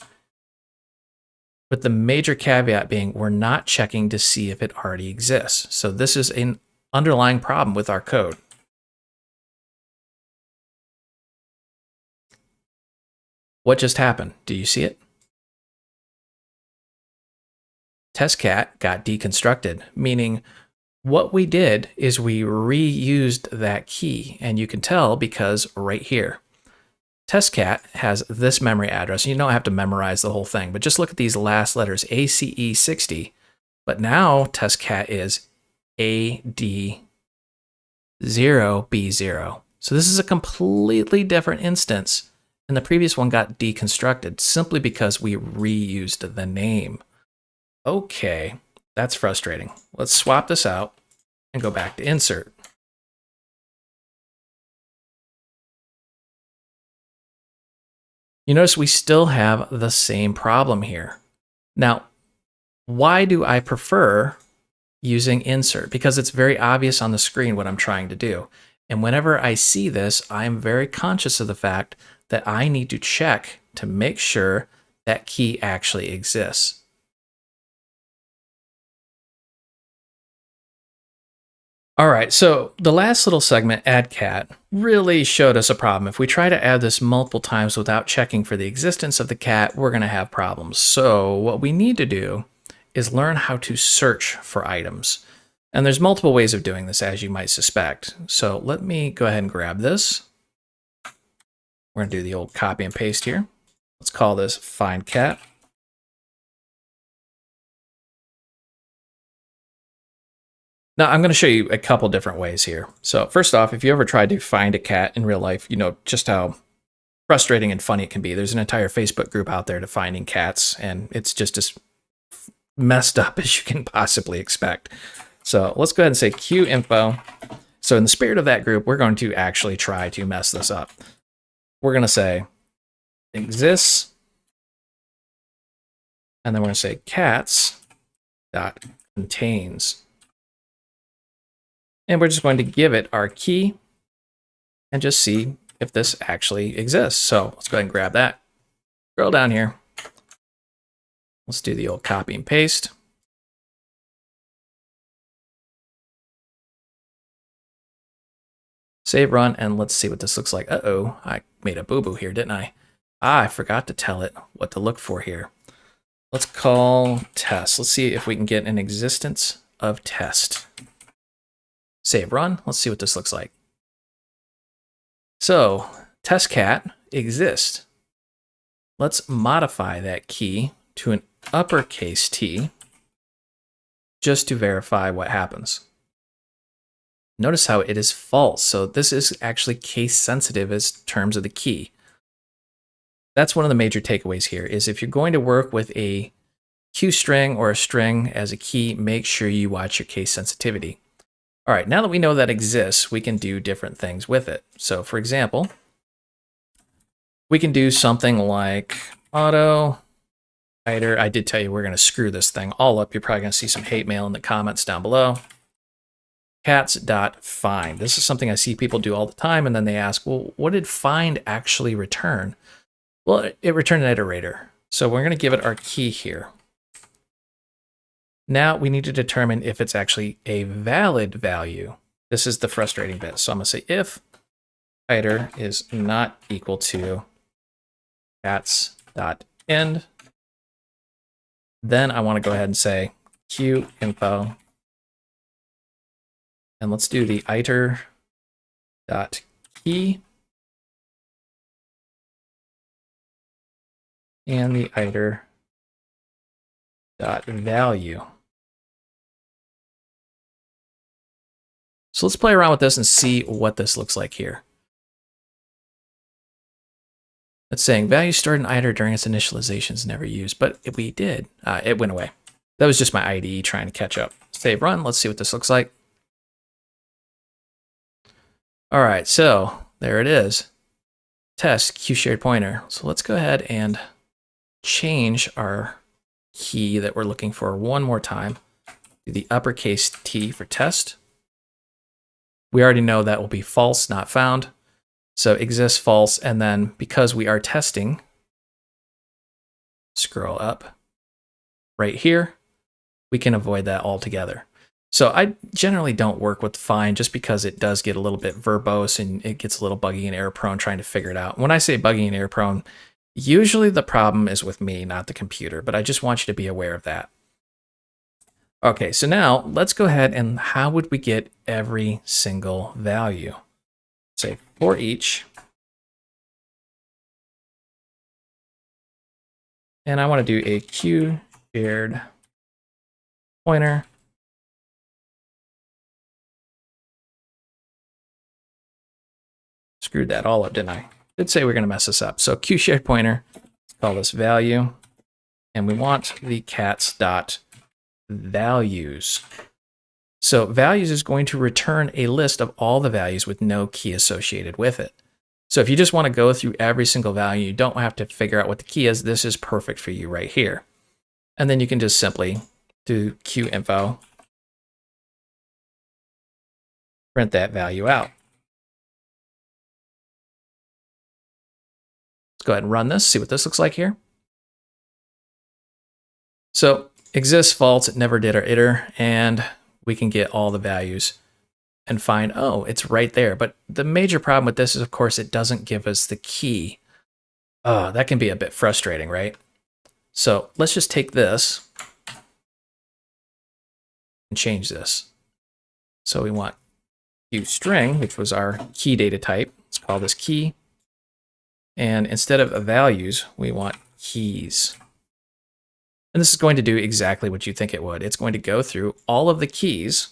with the major caveat being we're not checking to see if it already exists. So this is an underlying problem with our code. What just happened? Do you see it? Test cat got deconstructed, meaning what we did is we reused that key, and you can tell because right here, test cat has this memory address. You don't have to memorize the whole thing, but just look at these last letters, ACE60. But now test cat is AD0B0. So this is a completely different instance, and the previous one got deconstructed simply because we reused the name. Okay, that's frustrating. Let's swap this out and go back to insert. You notice we still have the same problem here. Now, Why do I prefer using insert? Because it's very obvious on the screen what I'm trying to do. And whenever I see this, I'm very conscious of the fact that I need to check to make sure that key actually exists. All right, so the last little segment, add cat, really showed us a problem. If we try to add this multiple times without checking for the existence of the cat, we're going to have problems. So what we need to do is learn how to search for items. And there's multiple ways of doing this, as you might suspect. So let me go ahead and grab this. We're going to do the old copy and paste here. Let's call this find cat. Now, I'm going to show you a couple different ways here. So first off, if you ever tried to find a cat in real life, you know just how frustrating and funny it can be. There's an entire Facebook group out there to finding cats, and it's just as messed up as you can possibly expect. So let's go ahead and say Q info. So in the spirit of that group, we're going to actually try to mess this up. We're going to say exists, and then we're going to say cats dot contains. And we're just going to give it our key and just see if this actually exists. So let's go ahead and grab that. Scroll down here. Let's do the old copy and paste. Save, run, and let's see what this looks like. Uh-oh, I made a boo-boo here, didn't I? I forgot to tell it what to look for here. Let's call test. Let's see if we can get an existence of test. Save, run. Let's see what this looks like. So, test cat exists. Let's modify that key to an uppercase T just to verify what happens. Notice how it is false. So this is actually case sensitive as terms of the key. That's one of the major takeaways here is if you're going to work with a Q string or a string as a key, make sure you watch your case sensitivity. All right, now that we know that exists, we can do different things with it. So for example, we can do something like auto iter. I did tell you we're going to screw this thing all up. You're probably going to see some hate mail in the comments down below. Cats.find. This is something I see people do all the time, and then they ask, well, what did find actually return? Well, it returned an iterator. So we're going to give it our key here. Now we need to determine if it's actually a valid value. This is the frustrating bit. So I'm going to say if iter is not equal to cats.end, then I want to go ahead and say Q info. And let's do the iter dot key and the iter dot value. So let's play around with this and see what this looks like here. It's saying value stored in iter during its initialization is never used, but we did. It went away. That was just my IDE trying to catch up. Save, run. Let's see what this looks like. All right, so there it is. Test Q shared pointer. So let's go ahead and change our key that we're looking for one more time. Do the uppercase T for test. We already know that will be false, not found. So exists false, and then because we are testing, scroll up right here, we can avoid that altogether. So I generally don't work with find just because it does get a little bit verbose and it gets a little buggy and error prone trying to figure it out. When I say buggy and error prone, usually the problem is with me, not the computer, but I just want you to be aware of that. Okay, so now let's go ahead and how would we get every single value? Say for each. And I want to do a Q shared pointer. Screwed that all up, didn't I? Did say we're going to mess this up. So Q shared pointer, let's call this value, and we want the cats dot values. So values is going to return a list of all the values with no key associated with it. So if you just want to go through every single value, you don't have to figure out what the key is. This is perfect for you right here. And then you can just simply to QInfo, print that value out. Let's go ahead and run this, see what this looks like here. So exists, false, it never did our iter, and we can get all the values and find, oh, it's right there. But the major problem with this is, of course, it doesn't give us the key. Oh, that can be a bit frustrating, right? So let's just take this and change this. So we want QString, which was our key data type. Let's call this key. And instead of values, we want keys. And this is going to do exactly what you think it would. It's going to go through all of the keys.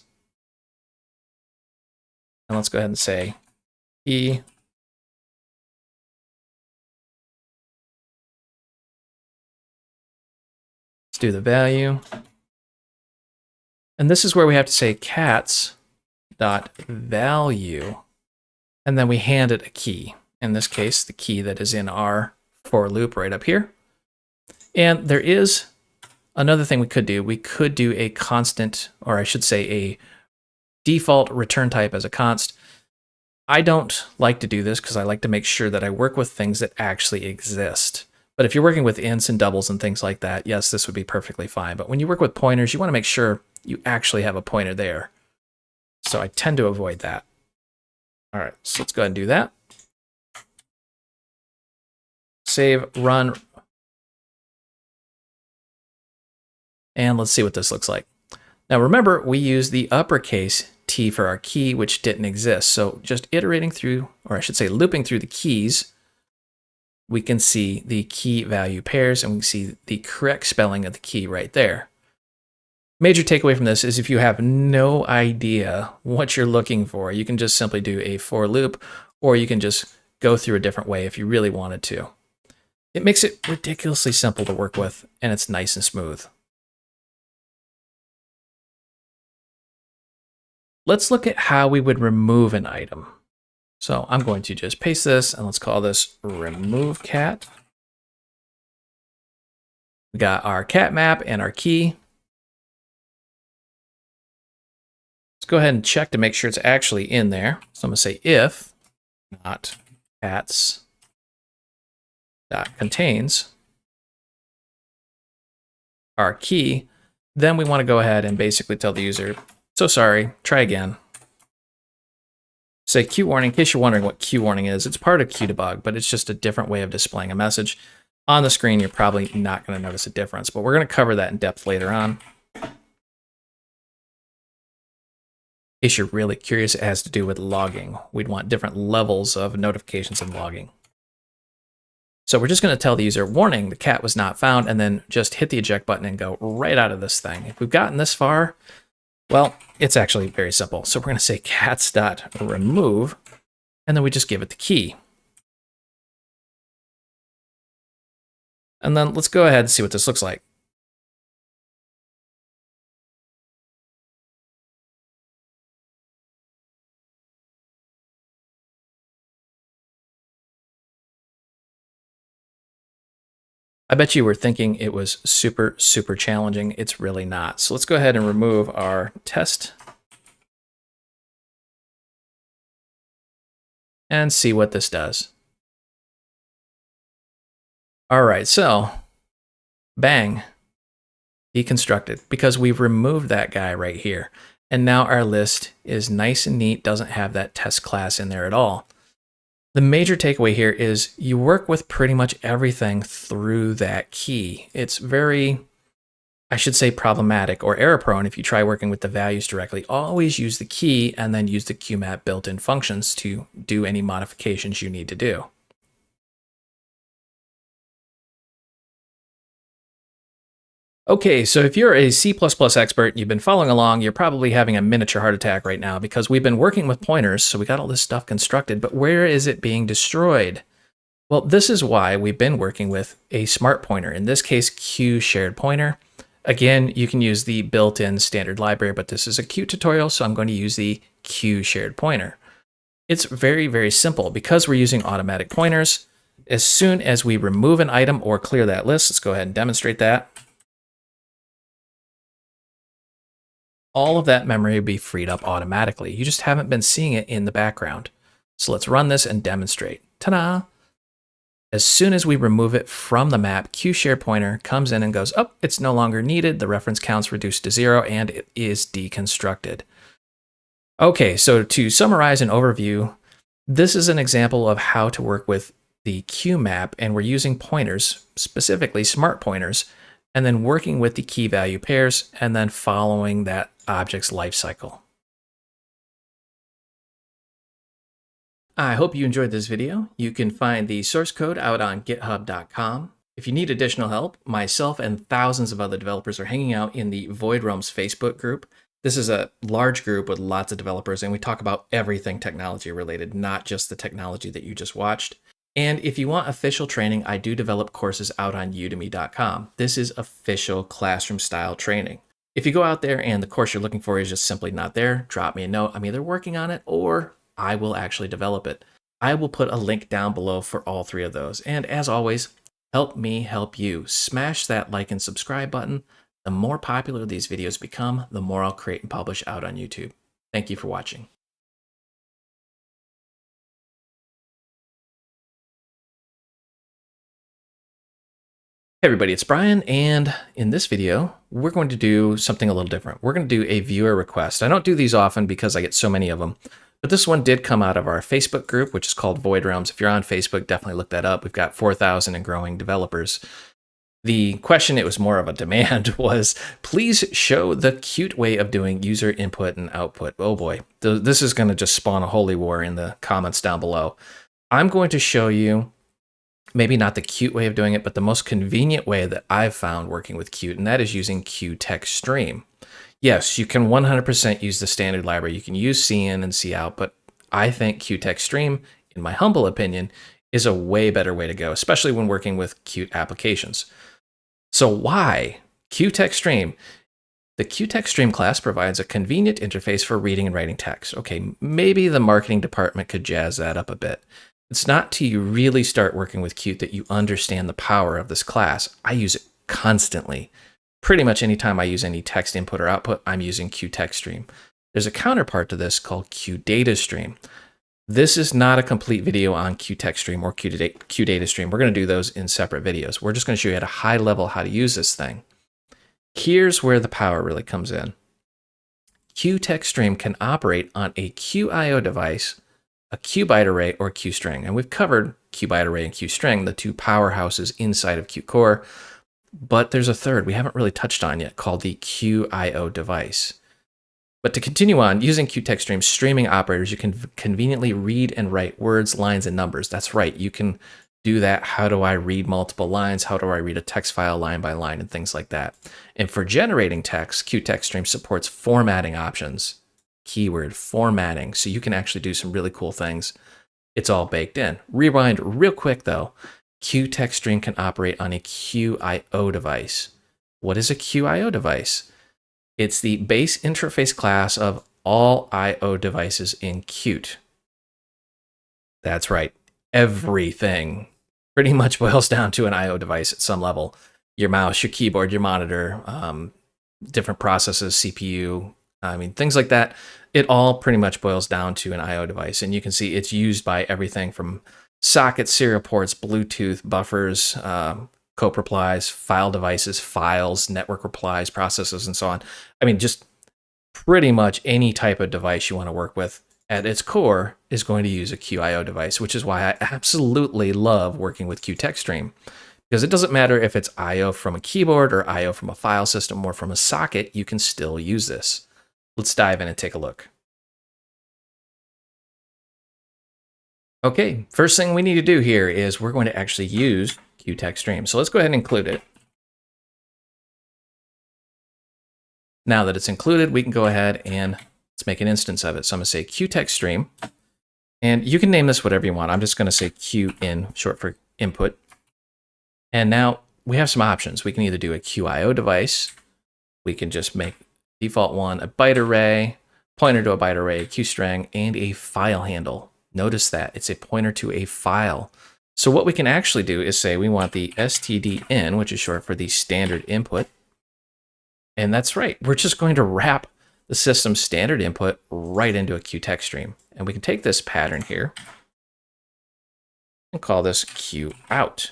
And let's go ahead and say key. Let's do the value. And this is where we have to say cats.value. And then we hand it a key. In this case, the key that is in our for loop right up here. And there is another thing we could do. We could do a constant, or I should say a default return type as a const. I don't like to do this because I like to make sure that I work with things that actually exist. But if you're working with ints and doubles and things like that, yes, this would be perfectly fine. But when you work with pointers, you want to make sure you actually have a pointer there. So I tend to avoid that. All right, so let's go ahead and do that. Save, run. And let's see what this looks like. Now remember, we use the uppercase T for our key, which didn't exist. So just iterating through, or I should say looping through the keys, we can see the key value pairs and we can see the correct spelling of the key right there. Major takeaway from this is if you have no idea what you're looking for, you can just simply do a for loop, or you can just go through a different way if you really wanted to. It makes it ridiculously simple to work with, and it's nice and smooth. Let's look at how we would remove an item. So I'm going to just paste this, and let's call this remove cat. We got our cat map and our key. Let's go ahead and check to make sure it's actually in there. So I'm going to say if not cats dot contains our key, then we want to go ahead and basically tell the user, so sorry, try again. Say Q warning, in case you're wondering what Q warning is, it's part of QDebug, but it's just a different way of displaying a message. On the screen, you're probably not going to notice a difference, but we're going to cover that in depth later on. In case you're really curious, it has to do with logging. We'd want different levels of notifications and logging. So we're just going to tell the user, warning, the cat was not found, and then just hit the eject button and go right out of this thing. If we've gotten this far, well, it's actually very simple. So we're going to say cats.remove, and then we just give it the key. And then let's go ahead and see what this looks like. I bet you were thinking it was super, super challenging. It's really not. So let's go ahead and remove our test and see what this does. All right, so bang, deconstructed, because we've removed that guy right here. And now our list is nice and neat, doesn't have that test class in there at all. The major takeaway here is you work with pretty much everything through that key. It's very, I should say, problematic or error prone if you try working with the values directly. Always use the key and then use the QMAP built-in functions to do any modifications you need to do. Okay, so if you're a C++ expert and you've been following along, you're probably having a miniature heart attack right now because we've been working with pointers, so we got all this stuff constructed, but where is it being destroyed? Well, this is why we've been working with a smart pointer, in this case, Q shared pointer. Again, you can use the built-in standard library, but this is a Qt tutorial, so I'm going to use the Q shared pointer. It's very, very simple. Because we're using automatic pointers, as soon as we remove an item or clear that list, let's go ahead and demonstrate that. all of that memory will be freed up automatically. You just haven't been seeing it in the background. So let's run this and demonstrate. Ta-da! As soon as we remove it from the map, QSharePointer comes in and goes, oh, it's no longer needed. The reference count's reduced to 0 and it is deconstructed. Okay, so to summarize and overview, this is an example of how to work with the Q map, and we're using pointers, specifically smart pointers, and then working with the key value pairs and then following that object's lifecycle. I hope you enjoyed this video. You can find the source code out on github.com. If you need additional help, myself and thousands of other developers are hanging out in the Void Realms Facebook group. This is a large group with lots of developers, and we talk about everything technology related, not just the technology that you just watched. And if you want official training, I do develop courses out on udemy.com. This is official classroom style training. If you go out there and the course you're looking for is just simply not there, drop me a note. I'm either working on it or I will actually develop it. I will put a link down below for all three of those. And as always, help me help you. Smash that like and subscribe button. The more popular these videos become, the more I'll create and publish out on YouTube. Thank you for watching. Hey everybody, it's Brian, and in this video, we're going to do something a little different. We're going to do a viewer request. I don't do these often because I get so many of them, but this one did come out of our Facebook group, which is called Void Realms. If you're on Facebook, definitely look that up. We've got 4,000 and growing developers. The question, it was more of a demand, was please show the Qt way of doing user input and output. Oh boy, this is going to just spawn a holy war in the comments down below. I'm going to show you maybe not the Qt way of doing it, but the most convenient way that I've found working with Qt, and that is using QTextStream. Yes, you can 100% use the standard library. You can use cin and cout, but I think QTextStream, in my humble opinion, is a way better way to go, especially when working with Qt applications. So why QTextStream? The QTextStream class provides a convenient interface for reading and writing text. Okay, maybe the marketing department could jazz that up a bit. It's not till you really start working with Qt that you understand the power of this class. I use it constantly. Pretty much anytime I use any text input or output, I'm using QTextStream. There's a counterpart to this called QDataStream. This is not a complete video on QTextStream or QDataStream. We're going to do those in separate videos. We're just going to show you at a high level how to use this thing. Here's where the power really comes in. QTextStream can operate on a QIO device, a QByte array, or QString. And we've covered QByte array and QString, the two powerhouses inside of Qt Core. But there's a third we haven't really touched on yet called the QIO device. But to continue on, using QTextStream streaming operators, you can conveniently read and write words, lines, and numbers. That's right, you can do that. How do I read multiple lines? How do I read a text file line by line and things like that? And for generating text, QTextStream supports formatting options. Keyword formatting, so you can actually do some really cool things. It's all baked in. Rewind real quick though. QTextStream can operate on a QIO device. What is a QIO device? It's the base interface class of all I/O devices in Qt. That's right. Everything pretty much boils down to an I/O device at some level. Your mouse, your keyboard, your monitor, different processes, CPU, things like that. It all pretty much boils down to an I/O device. And you can see it's used by everything from sockets, serial ports, Bluetooth, buffers, COPE replies, file devices, files, network replies, processes, and so on. Just pretty much any type of device you want to work with at its core is going to use a QIO device, which is why I absolutely love working with QTextStream. Because it doesn't matter if it's I/O from a keyboard or I/O from a file system or from a socket, you can still use this. Let's dive in and take a look. Okay, first thing we need to do here is we're going to actually use QTextStream. So let's go ahead and include it. Now that it's included, we can go ahead and let's make an instance of it. So I'm going to say QTextStream, and you can name this whatever you want. I'm just going to say QIN, short for input. And now we have some options. We can either do a QIO device. We can just make default one a byte array, pointer to a byte array, QString, and a file handle. Notice that it's a pointer to a file. So what we can actually do is say we want the stdin, which is short for the standard input. And that's right, we're just going to wrap the system's standard input right into a Q text stream. And we can take this pattern here and call this Q out.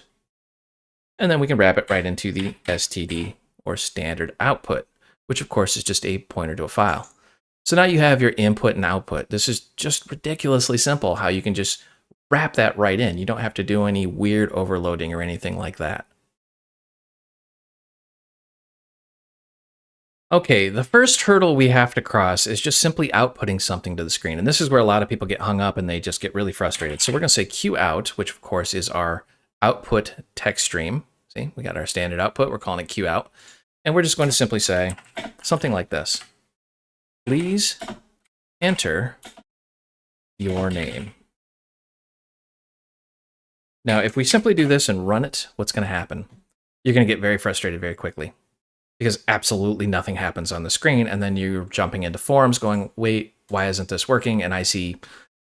And then we can wrap it right into the STD, or standard output, which of course is just a pointer to a file. So now you have your input and output. This is just ridiculously simple how you can just wrap that right in. You don't have to do any weird overloading or anything like that. Okay, the first hurdle we have to cross is just simply outputting something to the screen. And this is where a lot of people get hung up and they just get really frustrated. So we're going to say Q out, which of course is our output text stream. See, we got our standard output. We're calling it Q out. And we're just going to simply say something like this. Please enter your name. Now, if we simply do this and run it, what's going to happen? You're going to get very frustrated very quickly, because absolutely nothing happens on the screen. And then you're jumping into forums going, wait, why isn't this working? And I see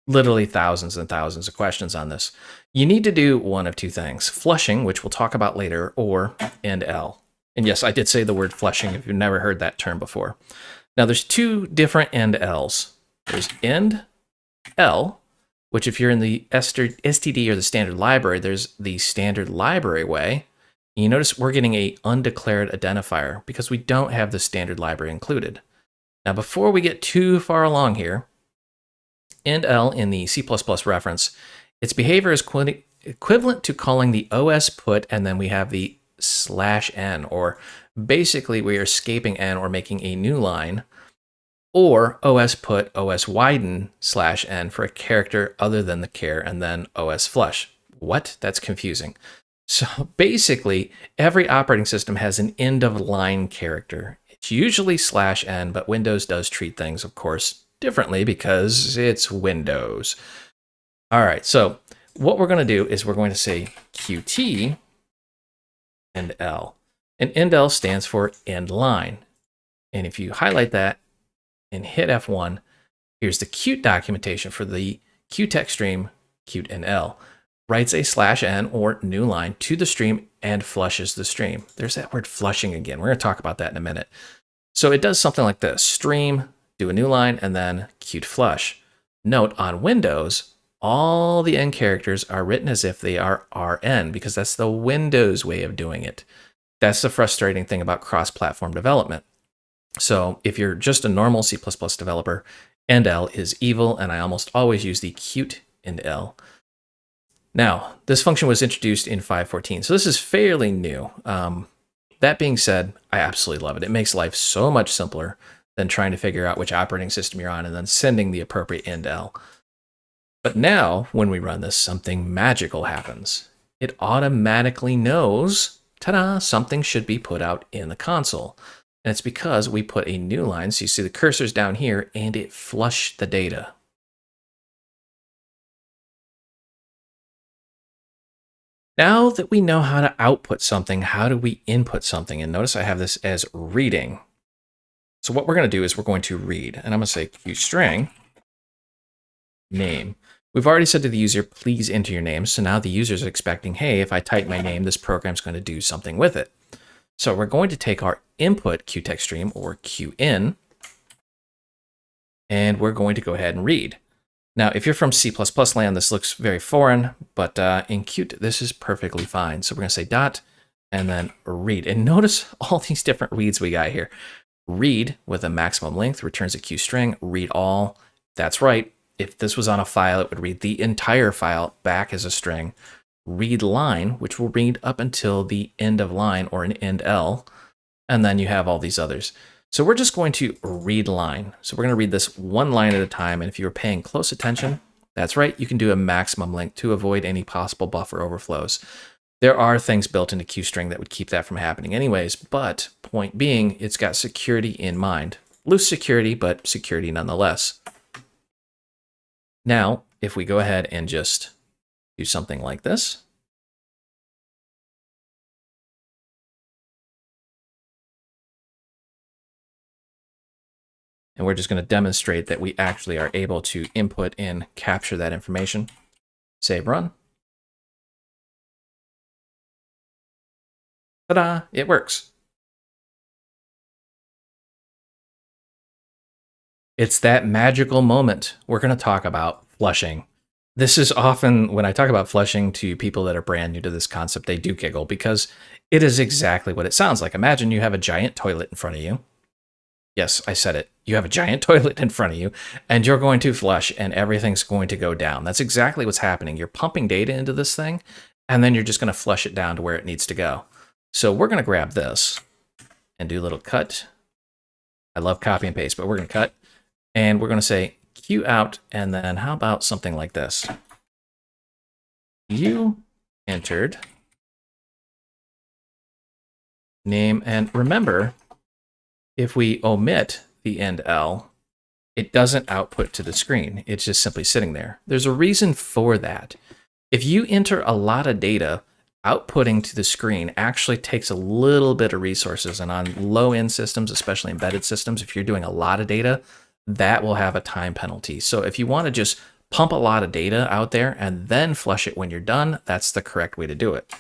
literally thousands and thousands of questions on this. You need to do one of two things: flushing, which we'll talk about later, or end-L. And yes, I did say the word flushing if you've never heard that term before. Now there's two different end-Ls. There's end-L, which if you're in the STD or the standard library, there's the standard library way. You notice we're getting a undeclared identifier because we don't have the standard library included. Now, before we get too far along here, end-L in the C++ reference, its behavior is equivalent to calling the OS put, and then we have the /n, or basically we are escaping n or making a new line, or OS put, OS widen /n for a character other than the char, and then OS flush. What? That's confusing. So basically, every operating system has an end-of-line character. It's usually /n, but Windows does treat things, of course, differently because it's Windows. All right, so what we're going to do is we're going to say Qt end-L. And end-L stands for end line. And if you highlight that and hit F1, here's the Qt documentation for the Q text stream Qt end-L. Writes a /n or new line to the stream and flushes the stream. There's that word flushing again. We're going to talk about that in a minute. So it does something like this: stream, do a new line, and then Qt flush. Note, on Windows, all the end characters are written as if they are RN, because that's the Windows way of doing it. That's the frustrating thing about cross-platform development. So if you're just a normal C++ developer, end-L is evil, and I almost always use the Qt end-L. Now, this function was introduced in 5.14, so this is fairly new. That being said, I absolutely love it. It makes life so much simpler than trying to figure out which operating system you're on and then sending the appropriate end-L. But now, when we run this, something magical happens. It automatically knows, ta-da, something should be put out in the console. And it's because we put a new line, so you see the cursor's down here, and it flushed the data. Now that we know how to output something, how do we input something? And notice I have this as reading. So what we're going to do is we're going to read, and I'm going to say qstring name. We've already said to the user, please enter your name. So now the user is expecting, hey, if I type my name, this program's going to do something with it. So we're going to take our input QText stream, or QIn, and we're going to go ahead and read. Now, if you're from C++ land, this looks very foreign, but in Qt, this is perfectly fine. So we're going to say dot and then read. And notice all these different reads we got here. Read with a maximum length returns a QString. Read all. That's right. If this was on a file, it would read the entire file back as a string. Read line, which will read up until the end of line, or an end-L. And then you have all these others. So we're just going to read line. So we're going to read this one line at a time. And if you were paying close attention, that's right, you can do a maximum length to avoid any possible buffer overflows. There are things built into QString that would keep that from happening anyways, but point being, it's got security in mind. Loose security, but security nonetheless. Now, if we go ahead and just do something like this, and we're just going to demonstrate that we actually are able to input and capture that information. Save run. Ta-da, it works. It's that magical moment. We're going to talk about flushing. This is often, when I talk about flushing to people that are brand new to this concept, they do giggle because it is exactly what it sounds like. Imagine you have a giant toilet in front of you. Yes, I said it. You have a giant toilet in front of you, and you're going to flush, and everything's going to go down. That's exactly what's happening. You're pumping data into this thing, and then you're just going to flush it down to where it needs to go. So we're going to grab this and do a little cut. I love copy and paste, but we're going to cut. And we're going to say Q out, and then how about something like this? You entered name, and remember, if we omit the end L, it doesn't output to the screen. It's just simply sitting there. There's a reason for that. If you enter a lot of data, outputting to the screen actually takes a little bit of resources. And on low-end systems, especially embedded systems, if you're doing a lot of data, that will have a time penalty. So if you want to just pump a lot of data out there and then flush it when you're done, that's the correct way to do it.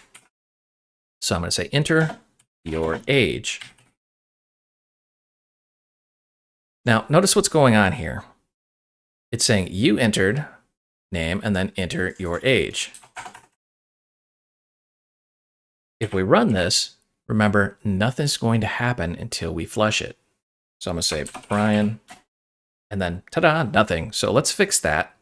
So I'm going to say enter your age. Now, notice what's going on here. It's saying you entered name and then enter your age. If we run this, remember, nothing's going to happen until we flush it. So I'm going to say Brian, and then ta-da, nothing. So let's fix that.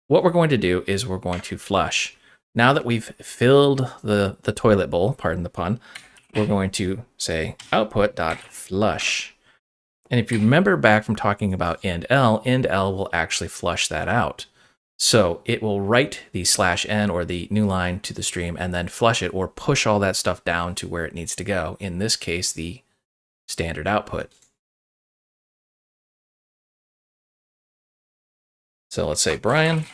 What we're going to do is we're going to flush. Now that we've filled the toilet bowl, pardon the pun, we're going to say output.flush. And if you remember back from talking about end L will actually flush that out. So it will write the /n or the new line to the stream and then flush it or push all that stuff down to where it needs to go. In this case, the standard output. So let's say Brian.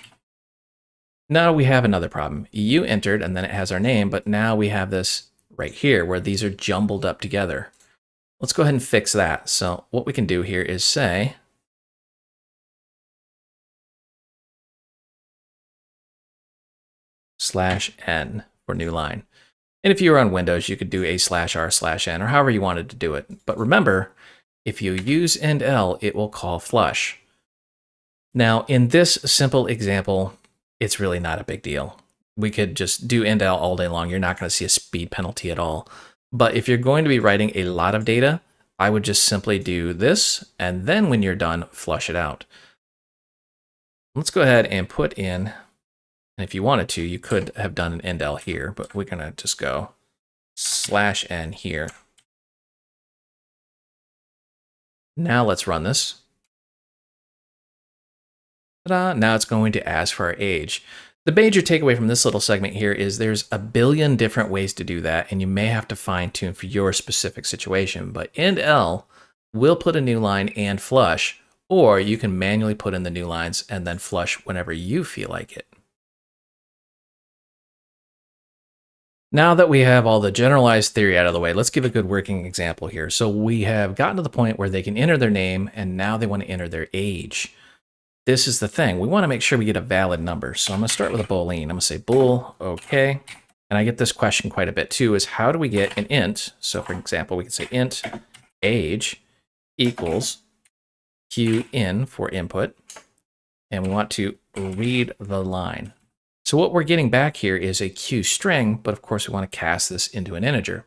Now we have another problem. You entered and then it has our name, but now we have this right here where these are jumbled up together. Let's go ahead and fix that. So what we can do here is say /n for new line. And if you were on Windows, you could do a/r/n or however you wanted to do it. But remember, if you use end L, it will call flush. Now, in this simple example, it's really not a big deal. We could just do end L all day long. You're not going to see a speed penalty at all. But if you're going to be writing a lot of data, I would just simply do this, and then when you're done, flush it out. Let's go ahead and put in, and if you wanted to, you could have done an end L here, but we're going to just go /n here. Now let's run this. Ta-da! Now it's going to ask for our age. The major takeaway from this little segment here is there's a billion different ways to do that, and you may have to fine tune for your specific situation. But end L will put a new line and flush, or you can manually put in the new lines and then flush whenever you feel like it. Now that we have all the generalized theory out of the way, let's give a good working example here. So we have gotten to the point where they can enter their name, and now they want to enter their age. This is the thing. We want to make sure we get a valid number. So I'm going to start with a boolean. I'm going to say bool, okay. And I get this question quite a bit too, is how do we get an int? So for example, we can say int age equals q in for input. And we want to read the line. So what we're getting back here is a q string, but of course we want to cast this into an integer.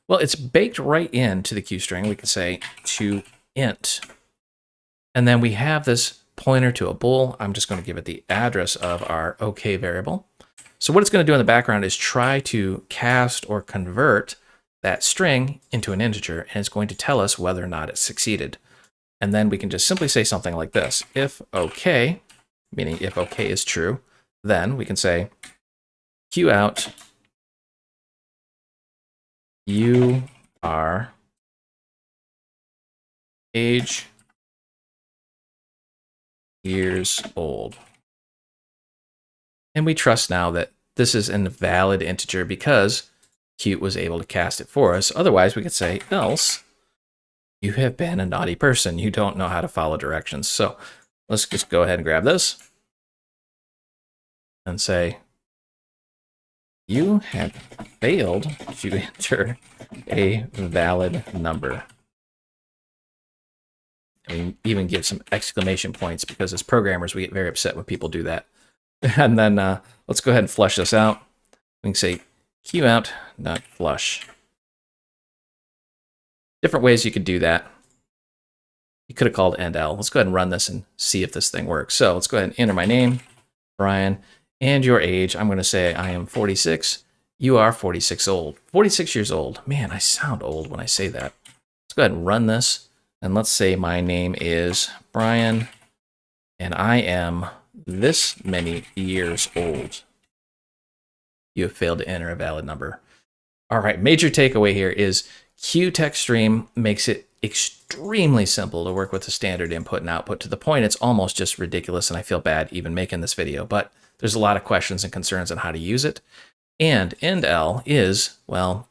Well, it's baked right into the q string. We can say to int. And then we have this pointer to a bool. I'm just going to give it the address of our OK variable. So what it's going to do in the background is try to cast or convert that string into an integer, and it's going to tell us whether or not it succeeded. And then we can just simply say something like this. If OK, meaning if OK is true, then we can say q out, you are age years old. And we trust now that this is an valid integer because Qt was able to cast it for us. Otherwise, we could say else you have been a naughty person. You don't know how to follow directions. So let's just go ahead and grab this and say you have failed to enter a valid number. And we even give some exclamation points because as programmers, we get very upset when people do that. And then let's go ahead and flush this out. We can say QOut.flush. Different ways you could do that. You could have called endl. Let's go ahead and run this and see if this thing works. So let's go ahead and enter my name, Brian, and your age. I'm going to say I am 46. You are 46 years old. Man, I sound old when I say that. Let's go ahead and run this. And let's say my name is Brian, and I am this many years old. You have failed to enter a valid number. All right, major takeaway here is QTextStream makes it extremely simple to work with the standard input and output to the point it's almost just ridiculous, and I feel bad even making this video, but there's a lot of questions and concerns on how to use it. And endl is, well,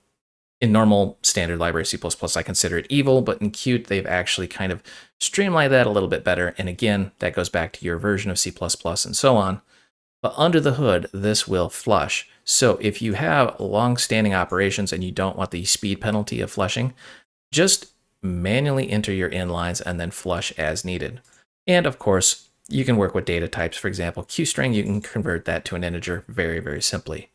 in normal standard library C++, I consider it evil, but in Qt, they've actually kind of streamlined that a little bit better. And again, that goes back to your version of C++ and so on. But under the hood, this will flush. So if you have long-standing operations and you don't want the speed penalty of flushing, just manually enter your inlines and then flush as needed. And of course, you can work with data types. For example, QString, you can convert that to an integer very, very simply.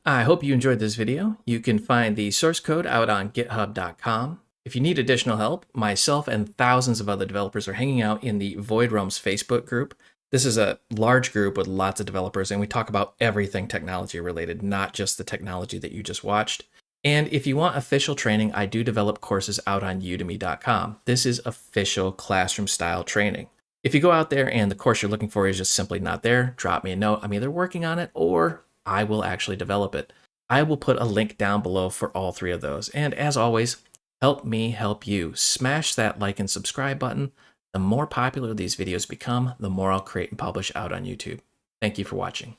I hope you enjoyed this video. You can find the source code out on github.com. If you need additional help, myself and thousands of other developers are hanging out in the Void Realms Facebook group. This is a large group with lots of developers, and we talk about everything technology related, not just the technology that you just watched. And if you want official training, I do develop courses out on udemy.com. This is official classroom style training. If you go out there and the course you're looking for is just simply not there, drop me a note. I'm either working on it or I will actually develop it. I will put a link down below for all three of those. And as always, help me help you. Smash that like and subscribe button. The more popular these videos become, the more I'll create and publish out on YouTube. Thank you for watching.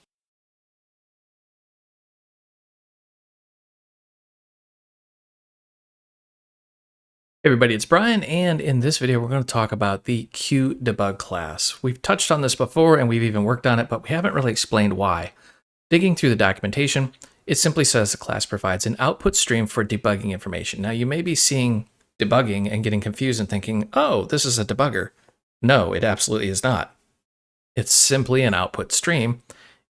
Hey everybody, it's Brian, and in this video we're going to talk about the QDebug class. We've touched on this before and we've even worked on it, but we haven't really explained why. Digging through the documentation, it simply says the class provides an output stream for debugging information. Now you may be seeing debugging and getting confused and thinking, oh, this is a debugger. No, it absolutely is not. It's simply an output stream,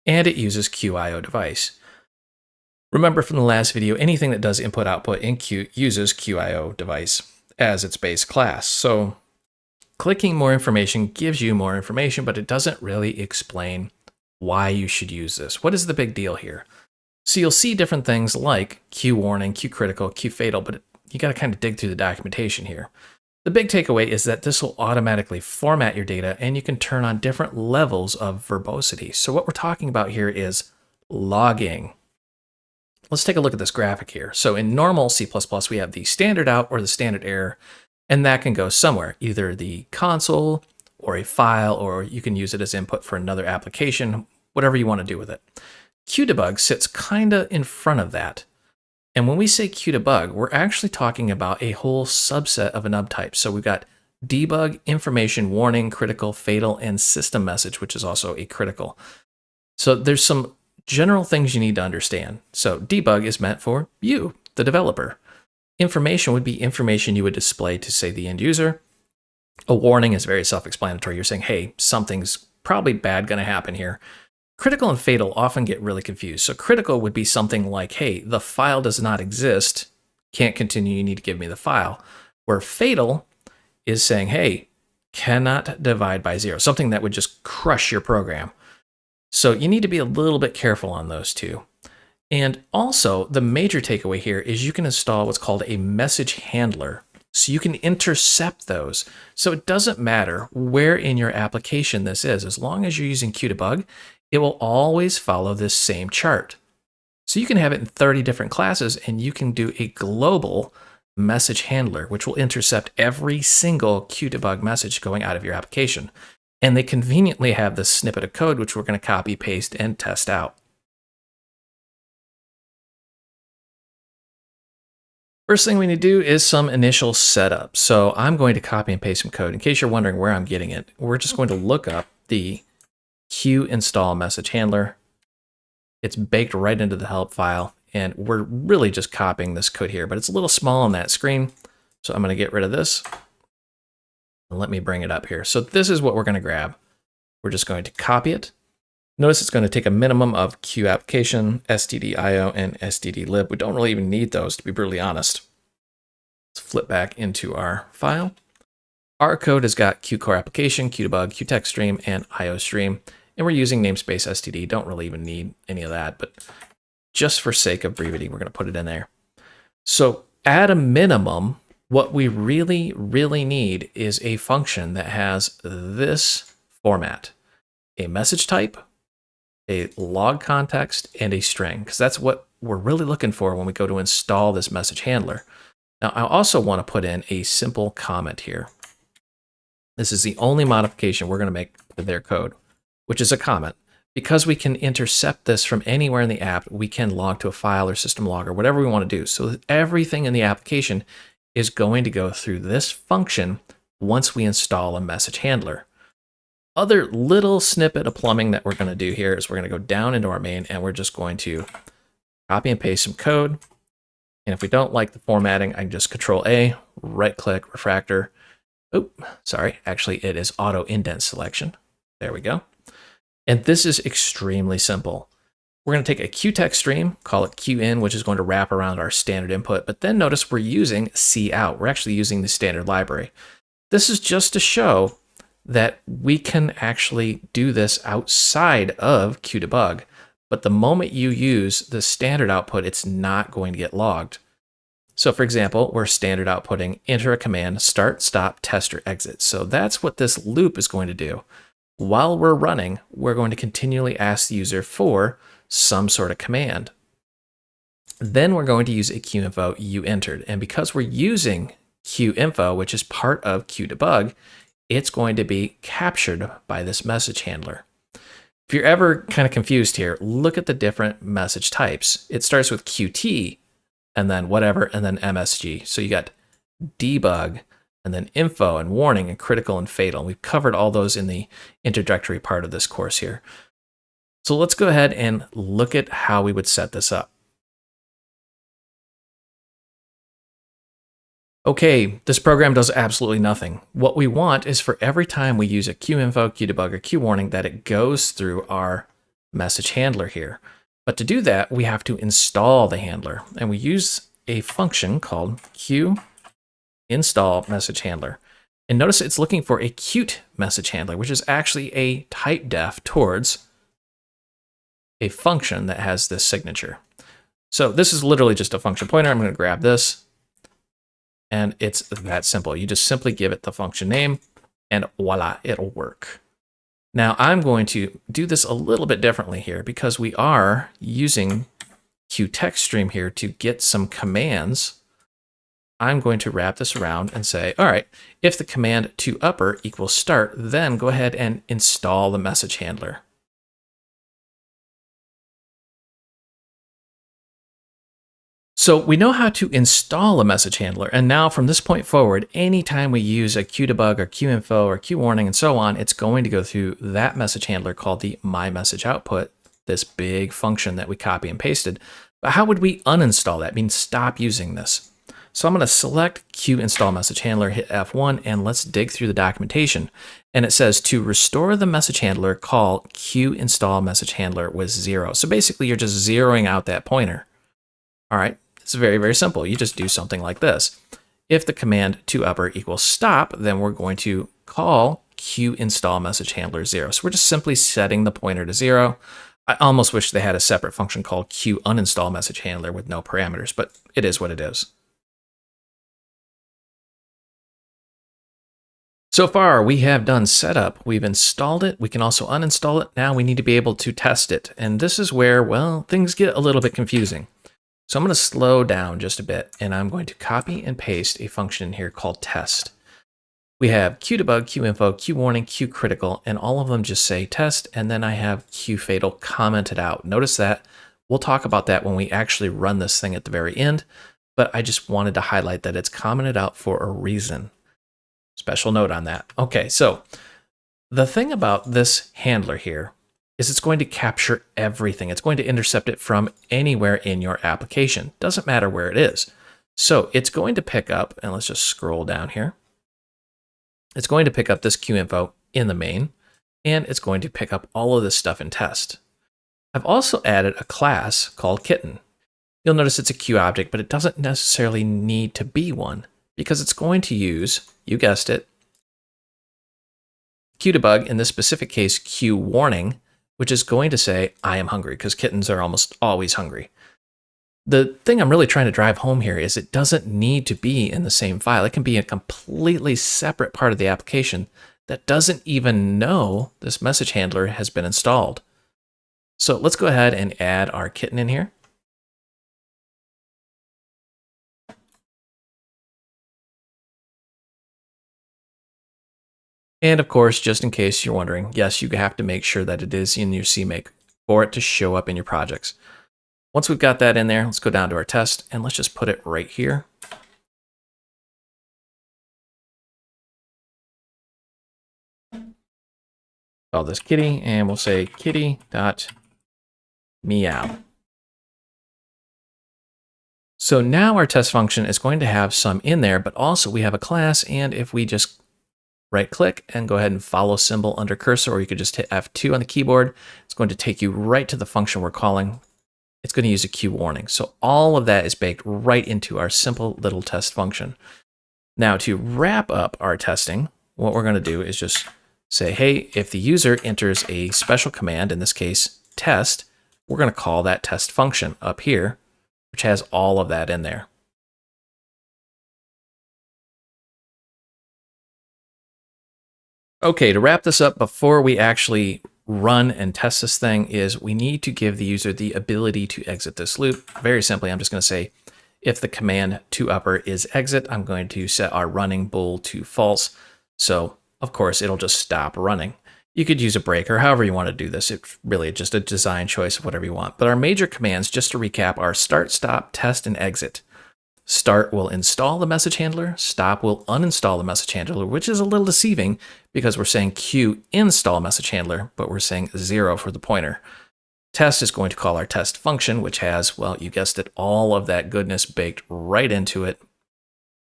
and it uses QIODevice. Remember from the last video, anything that does input-output in Qt uses QIODevice as its base class. So clicking more information gives you more information, but it doesn't really explain why you should use this. What is the big deal here? So you'll see different things like QWarning, QCritical, QFatal, but you got to kind of dig through the documentation here. The big takeaway is that this will automatically format your data, and you can turn on different levels of verbosity. So what we're talking about here is logging. Let's take a look at this graphic here. So in normal C++, we have the standard out or the standard error, and that can go somewhere, either the console or a file, or you can use it as input for another application, whatever you want to do with it. QDebug sits kind of in front of that. And when we say QDebug, we're actually talking about a whole subset of a nub type. So we've got debug, information, warning, critical, fatal, and system message, which is also a critical. So there's some general things you need to understand. So debug is meant for you, the developer. Information would be information you would display to, say, the end user. A warning is very self-explanatory. You're saying, hey, something's probably bad going to happen here. Critical and fatal often get really confused. So critical would be something like, hey, the file does not exist, can't continue, you need to give me the file. Where fatal is saying, hey, cannot divide by 0, something that would just crush your program. So you need to be a little bit careful on those two. And also, the major takeaway here is you can install what's called a message handler. So you can intercept those. So it doesn't matter where in your application this is, as long as you're using QDebug, it will always follow this same chart. So you can have it in 30 different classes, and you can do a global message handler, which will intercept every single QDebug message going out of your application. And they conveniently have this snippet of code, which we're going to copy, paste, and test out. First thing we need to do is some initial setup. So I'm going to copy and paste some code. In case you're wondering where I'm getting it, we're just going to look up the QInstall message handler. It's baked right into the help file, and we're really just copying this code here, but it's a little small on that screen. So I'm going to get rid of this. And let me bring it up here. So this is what we're going to grab. We're just going to copy it. Notice it's going to take a minimum of Q application, stdio, and stdlib. We don't really even need those, to be brutally honest. Let's flip back into our file. Our code has got Q core application, Q debug, Q text stream, and IO stream. And we're using namespace std. Don't really even need any of that, but just for sake of brevity, we're going to put it in there. So at a minimum, what we really, really need is a function that has this format: a message type, a log context, and a string, because that's what we're really looking for when we go to install this message handler. Now, I also want to put in a simple comment here. This is the only modification we're going to make to their code, which is a comment. Because we can intercept this from anywhere in the app, we can log to a file or system log or whatever we want to do. So everything in the application is going to go through this function once we install a message handler. Other little snippet of plumbing that we're going to do here is we're going to go down into our main and we're just going to copy and paste some code. And if we don't like the formatting, I can just Control A, right click, refactor. Oop, sorry, actually it is auto indent selection. There we go. And this is extremely simple. We're going to take a QText stream, call it QIn, which is going to wrap around our standard input. But then notice we're using cout. We're actually using the standard library. This is just to show that we can actually do this outside of QDebug. But the moment you use the standard output, it's not going to get logged. So for example, we're standard outputting, enter a command, start, stop, test, or exit. So that's what this loop is going to do. While we're running, we're going to continually ask the user for some sort of command. Then we're going to use a QInfo uEntered. And because we're using QInfo, which is part of QDebug, it's going to be captured by this message handler. If you're ever kind of confused here, look at the different message types. It starts with Qt, and then whatever, and then MSG. So you got debug, and then info, and warning, and critical, and fatal. We've covered all those in the introductory part of this course here. So let's go ahead and look at how we would set this up. Okay, this program does absolutely nothing. What we want is for every time we use a QInfo, QDebug, or QWarning that it goes through our message handler here. But to do that, we have to install the handler. And we use a function called QInstall message handler. And notice it's looking for a Qt message handler, which is actually a type def towards a function that has this signature. So this is literally just a function pointer. I'm going to grab this. And it's that simple. You just simply give it the function name and voila, it'll work. Now I'm going to do this a little bit differently here because we are using QTextStream here to get some commands. I'm going to wrap this around and say, all right, if the command toUpper equals start, then go ahead and install the message handler. So we know how to install a message handler, and now from this point forward, anytime we use a QDebug or QInfo or QWarning and so on, it's going to go through that message handler called the myMessageOutput, this big function that we copy and pasted. But how would we uninstall that? I mean, stop using this. So I'm going to select QInstall message handler, hit F1, and let's dig through the documentation. And it says to restore the message handler, call QInstall message handler with 0. So basically, you're just zeroing out that pointer. All right. It's very, very simple. You just do something like this. If the command toUpper equals stop, then we're going to call QInstall message handler 0. So we're just simply setting the pointer to 0. I almost wish they had a separate function called QUninstall message handler with no parameters, but it is what it is. So far, we have done setup. We've installed it. We can also uninstall it. Now we need to be able to test it. And this is where, well, things get a little bit confusing. So I'm going to slow down just a bit, and I'm going to copy and paste a function in here called test. We have QDebug, QInfo, QWarning, QCritical, and all of them just say test, and then I have QFatal commented out. Notice that. We'll talk about that when we actually run this thing at the very end, but I just wanted to highlight that it's commented out for a reason. Special note on that. Okay, so the thing about this handler here is it's going to capture everything. It's going to intercept it from anywhere in your application. Doesn't matter where it is. So it's going to pick up, and let's just scroll down here. It's going to pick up this QInfo in the main, and it's going to pick up all of this stuff in test. I've also added a class called Kitten. You'll notice it's a Q object, but it doesn't necessarily need to be one because it's going to use, you guessed it, QDebug, in this specific case, QWarning, which is going to say, I am hungry, because kittens are almost always hungry. The thing I'm really trying to drive home here is it doesn't need to be in the same file. It can be a completely separate part of the application that doesn't even know this message handler has been installed. So let's go ahead and add our kitten in here. And of course, just in case you're wondering, yes, you have to make sure that it is in your CMake for it to show up in your projects. Once we've got that in there, let's go down to our test and let's just put it right here. Call this kitty and we'll say kitty.meow. So now our test function is going to have some in there, but also we have a class, and if we just right click and go ahead and follow symbol under cursor, or you could just hit F2 on the keyboard, it's going to take you right to the function we're calling. It's going to use a QWarning. So all of that is baked right into our simple little test function. Now to wrap up our testing, what we're going to do is just say, hey, if the user enters a special command, in this case, test, we're going to call that test function up here, which has all of that in there. Okay, to wrap this up before we actually run and test this thing is we need to give the user the ability to exit this loop. Very simply, I'm just going to say if the command to upper is exit, I'm going to set our running bool to false. So of course, it'll just stop running. You could use a break or however you want to do this. It's really just a design choice of whatever you want. But our major commands, just to recap, are start, stop, test, and exit. Start will install the message handler. Stop will uninstall the message handler, which is a little deceiving because we're saying Q install message handler, but we're saying 0 for the pointer. Test is going to call our test function, which has, well, you guessed it, all of that goodness baked right into it.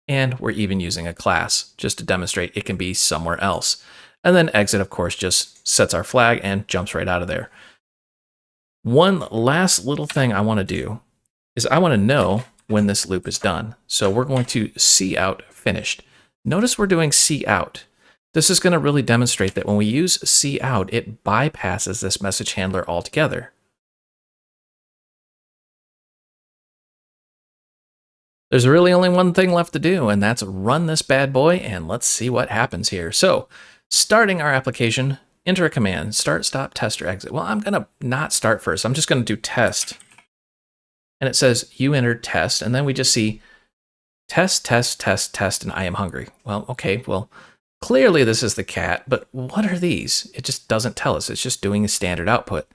And we're even using a class just to demonstrate it can be somewhere else. And then exit, of course, just sets our flag and jumps right out of there. One last little thing I want to do is I want to know when this loop is done. So we're going to cout finished. Notice we're doing cout. This is going to really demonstrate that when we use cout, it bypasses this message handler altogether. There's really only one thing left to do, and that's run this bad boy, and let's see what happens here. So, starting our application, enter a command, start, stop, test, or exit. Well, I'm going to not start first. I'm just going to do test. And it says you entered test, and then we just see test, test, test, test, and I am hungry. Well, okay, well, clearly this is the cat, but what are these? It just doesn't tell us. It's just doing a standard output.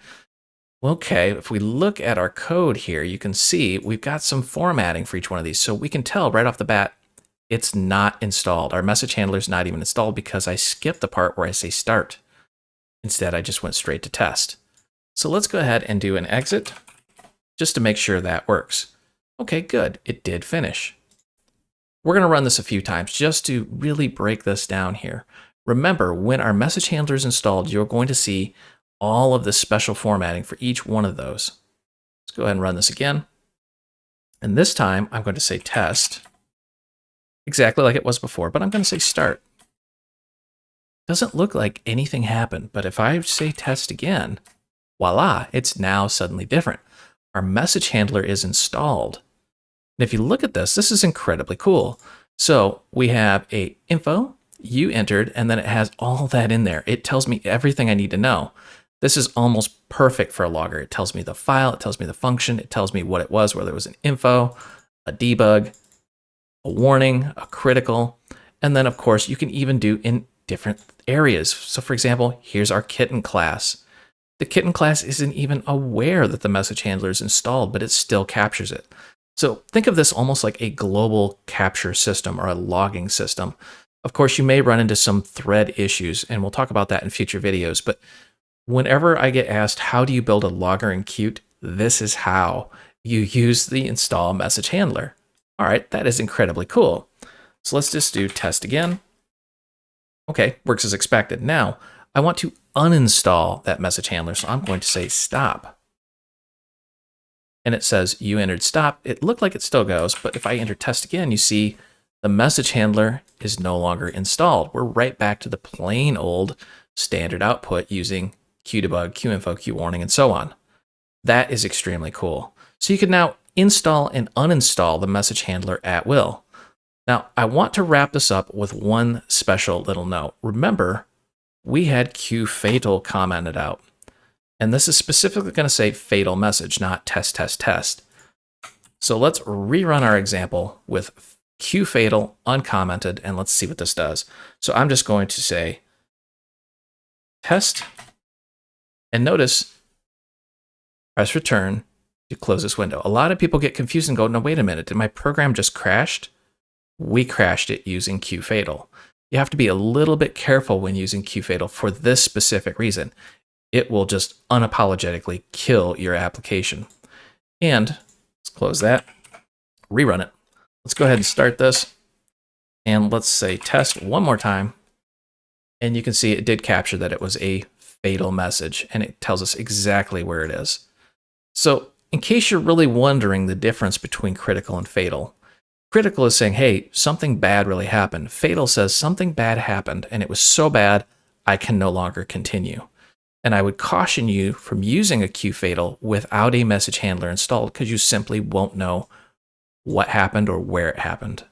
Okay, if we look at our code here, you can see we've got some formatting for each one of these. So we can tell right off the bat, it's not installed. Our message handler is not even installed because I skipped the part where I say start. Instead, I just went straight to test. So let's go ahead and do an exit just to make sure that works. Okay, good. It did finish. We're going to run this a few times just to really break this down here. Remember, when our message handler is installed, you're going to see all of the special formatting for each one of those. Let's go ahead and run this again. And this time I'm going to say test, exactly like it was before, but I'm going to say start. Doesn't look like anything happened, but if I say test again, voila, it's now suddenly different. Our message handler is installed. And if you look at this, this is incredibly cool. So we have a info, you entered, and then it has all that in there. It tells me everything I need to know. This is almost perfect for a logger. It tells me the file, it tells me the function, it tells me what it was, whether it was an info, a debug, a warning, a critical, and then of course you can even do in different areas. So for example, here's our kitten class. The kitten class isn't even aware that the message handler is installed, but it still captures it. So think of this almost like a global capture system or a logging system. Of course, you may run into some thread issues, and we'll talk about that in future videos, but whenever I get asked, how do you build a logger in Qt? This is how you use the install message handler. All right, that is incredibly cool. So let's just do test again. Okay, works as expected. Now, I want to uninstall that message handler, so I'm going to say stop. And it says you entered stop. It looked like it still goes, but if I enter test again, you see the message handler is no longer installed. We're right back to the plain old standard output using QDebug, QInfo, QWarning, and so on. That is extremely cool. So you can now install and uninstall the message handler at will. Now, I want to wrap this up with one special little note. Remember, we had QFatal commented out. And this is specifically going to say fatal message, not test, test, test. So let's rerun our example with QFatal uncommented, and let's see what this does. So I'm just going to say test, and notice, press return to close this window. A lot of people get confused and go, no, wait a minute, did my program just crashed? We crashed it using QFatal. You have to be a little bit careful when using QFatal for this specific reason. It will just unapologetically kill your application. And let's close that, rerun it. Let's go ahead and start this. And let's say test one more time. And you can see it did capture that it was a fatal message, and it tells us exactly where it is. So in case you're really wondering the difference between critical and fatal, critical is saying, hey, something bad really happened. Fatal says something bad happened, and it was so bad, I can no longer continue. And I would caution you from using a QFatal without a message handler installed because you simply won't know what happened or where it happened.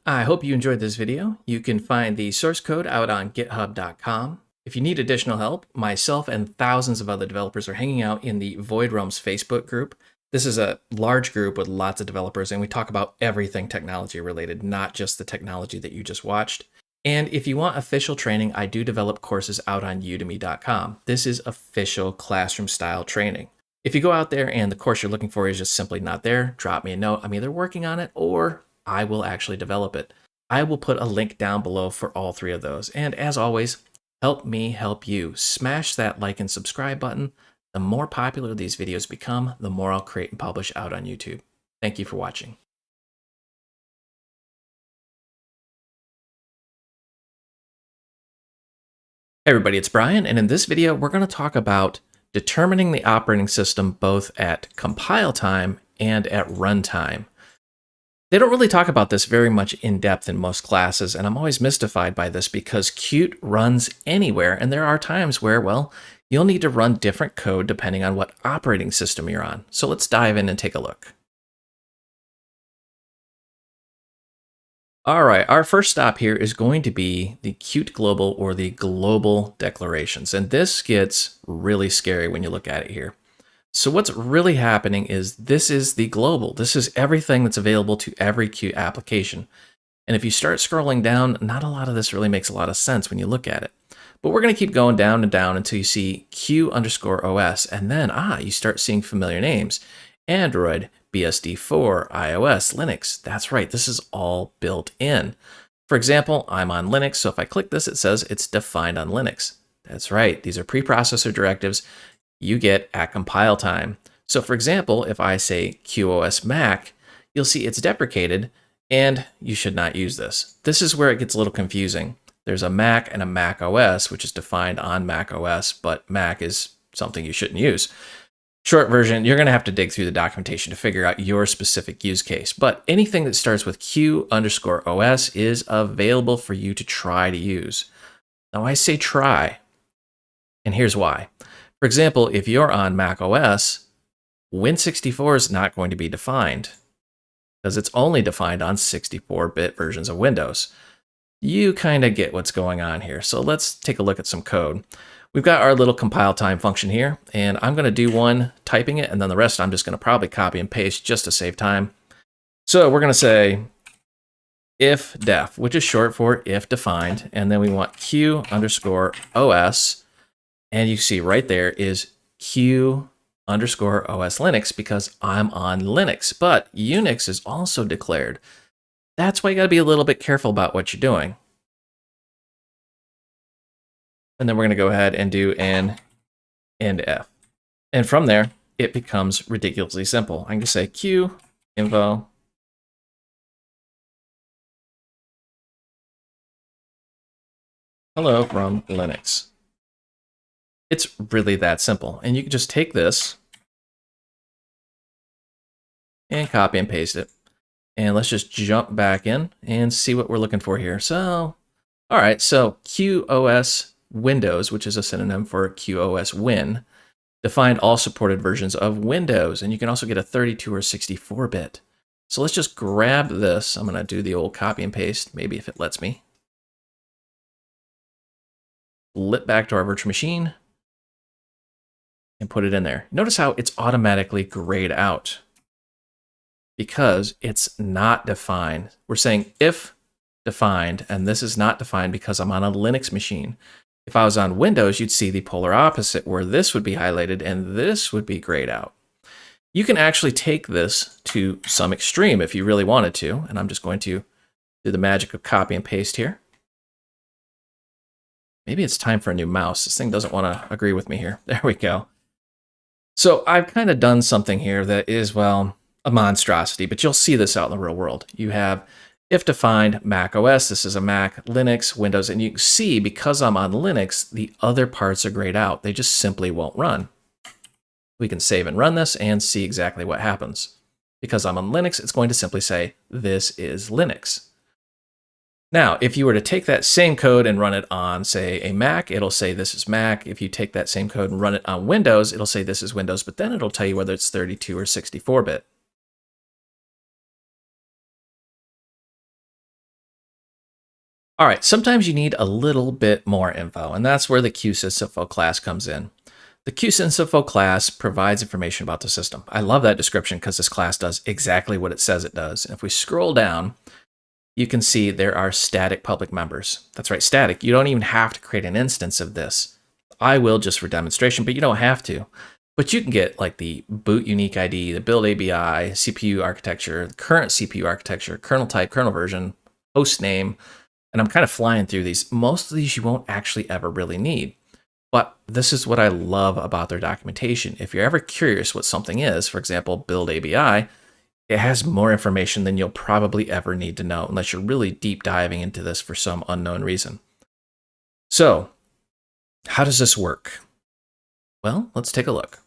I hope you enjoyed this video. You can find the source code out on github.com. If you need additional help, myself and thousands of other developers are hanging out in the Void Realms Facebook group. This is a large group with lots of developers, and we talk about everything technology related, not just the technology that you just watched. And if you want official training, I do develop courses out on udemy.com. This is official classroom style training. If you go out there and the course you're looking for is just simply not there, drop me a note. I'm either working on it or I will actually develop it. I will put a link down below for all three of those. And as always, help me help you. Smash that like and subscribe button. The more popular these videos become, the more I'll create and publish out on YouTube. Thank you for watching. Hey everybody, it's Brian, and in this video, we're going to talk about determining the operating system both at compile time and at runtime. They don't really talk about this very much in depth in most classes, and I'm always mystified by this because Qt runs anywhere, and there are times where, well, you'll need to run different code depending on what operating system you're on. So let's dive in and take a look. All right, our first stop here is going to be the Qt global or the global declarations. And this gets really scary when you look at it here. So what's really happening is this is the global. This is everything that's available to every Qt application. And if you start scrolling down, not a lot of this really makes a lot of sense when you look at it. But we're going to keep going down and down until you see Q_OS. And then, you start seeing familiar names. Android, BSD4, iOS, Linux. That's right, this is all built in. For example, I'm on Linux, so if I click this, it says it's defined on Linux. That's right, these are preprocessor directives you get at compile time. So for example, if I say QoS Mac, you'll see it's deprecated, and you should not use this. This is where it gets a little confusing. There's a Mac and a Mac OS, which is defined on Mac OS, but Mac is something you shouldn't use. Short version, you're going to have to dig through the documentation to figure out your specific use case. But anything that starts with Q_OS is available for you to try to use. Now, I say try, and here's why. For example, if you're on Mac OS, Win64 is not going to be defined because it's only defined on 64-bit versions of Windows. You kind of get what's going on here. So let's take a look at some code. We've got our little compile time function here, and I'm going to do one typing it, and then the rest I'm just going to probably copy and paste just to save time. So we're going to say if def, which is short for if defined, and then we want Q_OS, and you see right there is Q_OS Linux because I'm on Linux, but Unix is also declared. That's why you got to be a little bit careful about what you're doing. And then we're going to go ahead and do an endf. And from there, it becomes ridiculously simple. I can just say q info hello from Linux. It's really that simple. And you can just take this and copy and paste it. And let's just jump back in and see what we're looking for here. So, all right, so QoS Windows, which is a synonym for QoS Win, defined all supported versions of Windows. And you can also get a 32 or 64-bit. So let's just grab this. I'm going to do the old copy and paste, maybe if it lets me. Flip back to our virtual machine and put it in there. Notice how it's automatically grayed out because it's not defined. We're saying if defined, and this is not defined because I'm on a Linux machine. If I was on Windows, you'd see the polar opposite where this would be highlighted and this would be grayed out. You can actually take this to some extreme if you really wanted to, and I'm just going to do the magic of copy and paste here. Maybe it's time for a new mouse. This thing doesn't want to agree with me here. There we go. So I've kind of done something here that is, well, a monstrosity, but you'll see this out in the real world. You have if defined Mac OS, this is a Mac, Linux, Windows, and you can see because I'm on Linux, the other parts are grayed out. They just simply won't run. We can save and run this and see exactly what happens. Because I'm on Linux, it's going to simply say, this is Linux. Now, if you were to take that same code and run it on, say, a Mac, it'll say this is Mac. If you take that same code and run it on Windows, it'll say this is Windows, but then it'll tell you whether it's 32 or 64-bit. All right, sometimes you need a little bit more info, and that's where the QSysInfo class comes in. The QSysInfo class provides information about the system. I love that description because this class does exactly what it says it does. And if we scroll down, you can see there are static public members. That's right, static. You don't even have to create an instance of this. I will just for demonstration, but you don't have to. But you can get like the boot unique ID, the build ABI, CPU architecture, the current CPU architecture, kernel type, kernel version, host name, and I'm kind of flying through these. Most of these you won't actually ever really need. But this is what I love about their documentation. If you're ever curious what something is, for example, build ABI, it has more information than you'll probably ever need to know unless you're really deep diving into this for some unknown reason. So, how does this work? Well, let's take a look.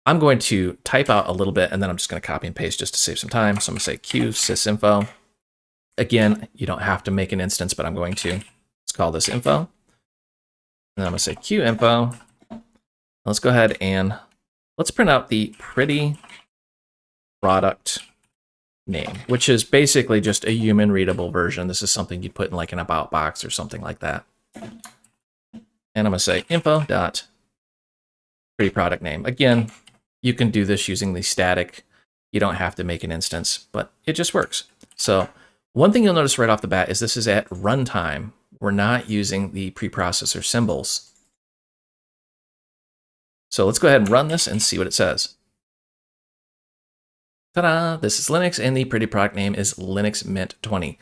I'm going to type out a little bit and then I'm just going to copy and paste just to save some time. So I'm going to say QSysInfo. Again, you don't have to make an instance, but I'm going to. Let's call this info. And I'm going to say QInfo. Let's go ahead and let's print out the pretty product name, which is basically just a human readable version. This is something you'd put in like an about box or something like that. And I'm going to say info dot pretty product name. Again, you can do this using the static. You don't have to make an instance, but it just works. So one thing you'll notice right off the bat is this is at runtime. We're not using the preprocessor symbols. So let's go ahead and run this and see what it says. Ta-da! This is Linux, and the pretty product name is Linux Mint 20.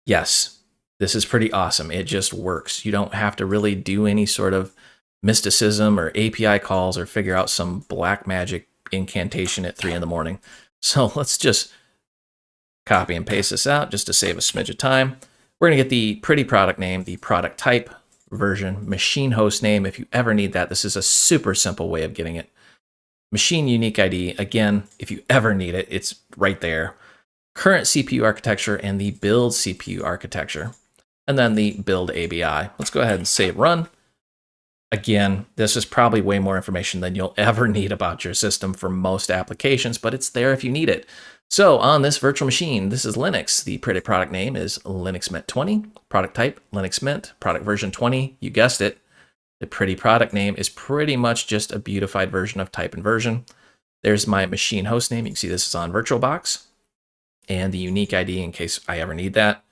Yes, this is pretty awesome. It just works. You don't have to really do any sort of mysticism or API calls or figure out some black magic incantation at 3 in the morning. So let's just copy and paste this out just to save a smidge of time. We're going to get the pretty product name, the product type, version, machine host name. If you ever need that, this is a super simple way of getting it. Machine unique ID, again, if you ever need it, it's right there. Current CPU architecture and the build CPU architecture. And then the build ABI. Let's go ahead and save run. Again, this is probably way more information than you'll ever need about your system for most applications, but it's there if you need it. So on this virtual machine, this is Linux. The pretty product name is Linux Mint 20. Product type, Linux Mint. Product version 20, you guessed it. The pretty product name is pretty much just a beautified version of type and version. There's my machine host name. You can see this is on VirtualBox. And the unique ID in case I ever need that.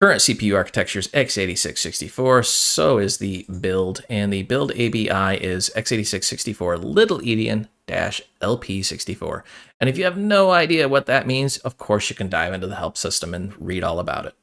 Current CPU architecture is x86-64, so is the build, and the build ABI is x86-64 Little Endian-LP64. And if you have no idea what that means, of course you can dive into the help system and read all about it.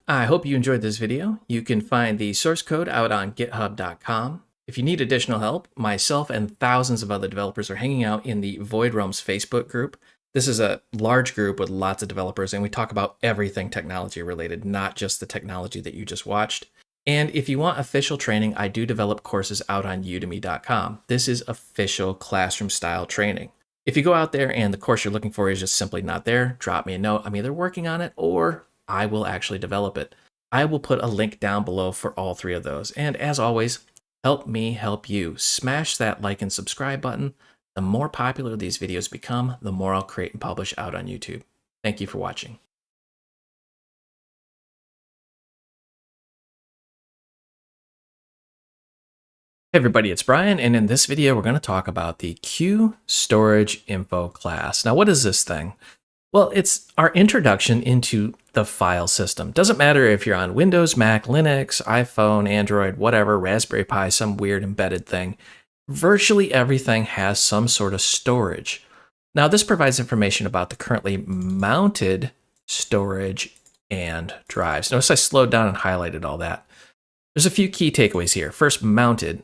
I hope you enjoyed this video. You can find the source code out on github.com. If you need additional help, myself and thousands of other developers are hanging out in the Void Realms Facebook group. This is a large group with lots of developers, and we talk about everything technology related, not just the technology that you just watched. And if you want official training, I do develop courses out on udemy.com. This is official classroom style training. If you go out there and the course you're looking for is just simply not there, drop me a note. I'm either working on it or I will actually develop it. I will put a link down below for all three of those. And as always, help me help you. Smash that like and subscribe button. The more popular these videos become, the more I'll create and publish out on YouTube. Thank you for watching. Hey everybody, it's Brian, and in this video we're going to talk about the Q Storage Info class. Now what is this thing? Well, it's our introduction into the file system. Doesn't matter if you're on Windows, Mac, Linux, iPhone, Android, whatever, Raspberry Pi, some weird embedded thing. Virtually everything has some sort of storage. Now this provides information about the currently mounted storage and drives. Notice I slowed down and highlighted all that. There's a few key takeaways here. First, mounted.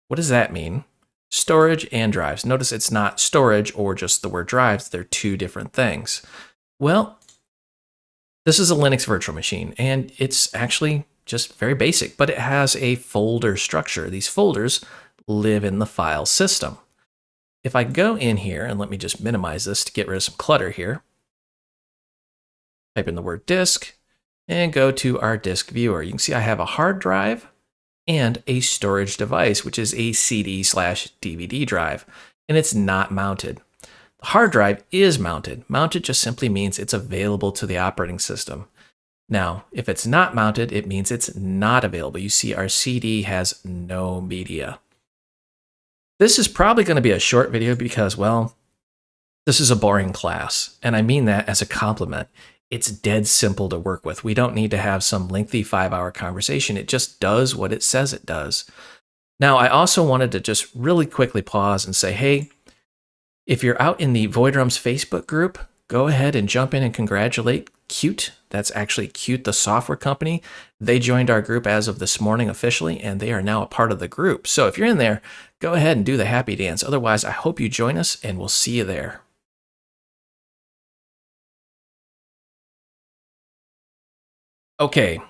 What does that mean? Storage and drives. Notice it's not storage or just the word drives. They're two different things. Well, this is a Linux virtual machine, and it's actually just very basic, but it has a folder structure. These folders live in the file system. If I go in here, and let me just minimize this to get rid of some clutter here, type in the word disk, and go to our disk viewer. You can see I have a hard drive and a storage device, which is a CD/DVD drive, and it's not mounted. The hard drive is mounted. Mounted just simply means it's available to the operating system. Now, if it's not mounted, it means it's not available. You see our CD has no media. This is probably going to be a short video because, well, this is a boring class, and I mean that as a compliment. It's dead simple to work with. We don't need to have some lengthy 5-hour conversation. It just does what it says it does. Now, I also wanted to just really quickly pause and say, hey, if you're out in the Void Realms Facebook group, go ahead and jump in and congratulate Qt. That's actually Qt, the software company. They joined our group as of this morning officially, and they are now a part of the group. So if you're in there, go ahead and do the happy dance. Otherwise, I hope you join us, and we'll see you there. Okay,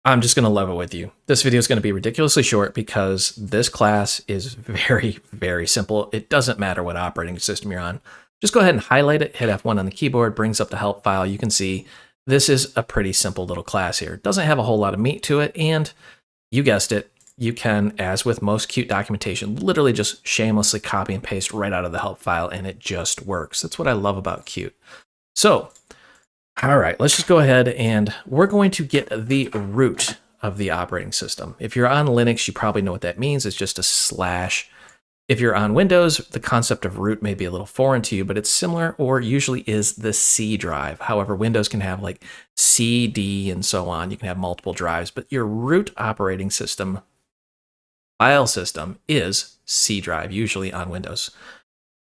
I'm just going to level with you. This video is going to be ridiculously short because this class is very, very simple. It doesn't matter what operating system you're on. Just go ahead and highlight it, hit F1 on the keyboard, brings up the help file. You can see this is a pretty simple little class here. It doesn't have a whole lot of meat to it, and you guessed it, you can, as with most Qt documentation, literally just shamelessly copy and paste right out of the help file, and it just works. That's what I love about Qt. So, all right, let's just go ahead and we're going to get the root of the operating system. If you're on Linux, you probably know what that means. It's just a slash. If you're on Windows, the concept of root may be a little foreign to you, but it's similar or usually is the C drive. However, Windows can have like C, D, and so on. You can have multiple drives, but your root operating system file system is C drive, usually on Windows.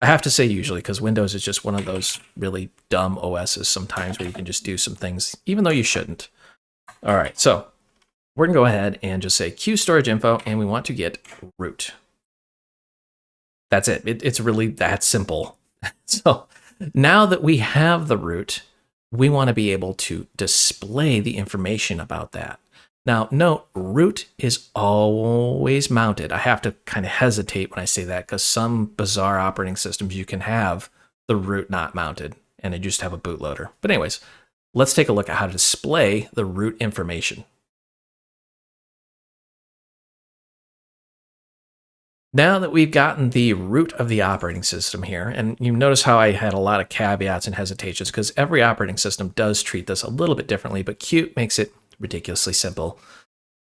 I have to say usually because Windows is just one of those really dumb OSs sometimes where you can just do some things even though you shouldn't. All right, so we're going to go ahead and just say Q storage info, and we want to get root. That's it. It's really that simple. So now that we have the root, we want to be able to display the information about that. Now, note, root is always mounted. I have to kind of hesitate when I say that because some bizarre operating systems you can have the root not mounted and you just have a bootloader. But anyways, let's take a look at how to display the root information. Now that we've gotten the root of the operating system here, and you notice how I had a lot of caveats and hesitations because every operating system does treat this a little bit differently, but Qt makes it ridiculously simple.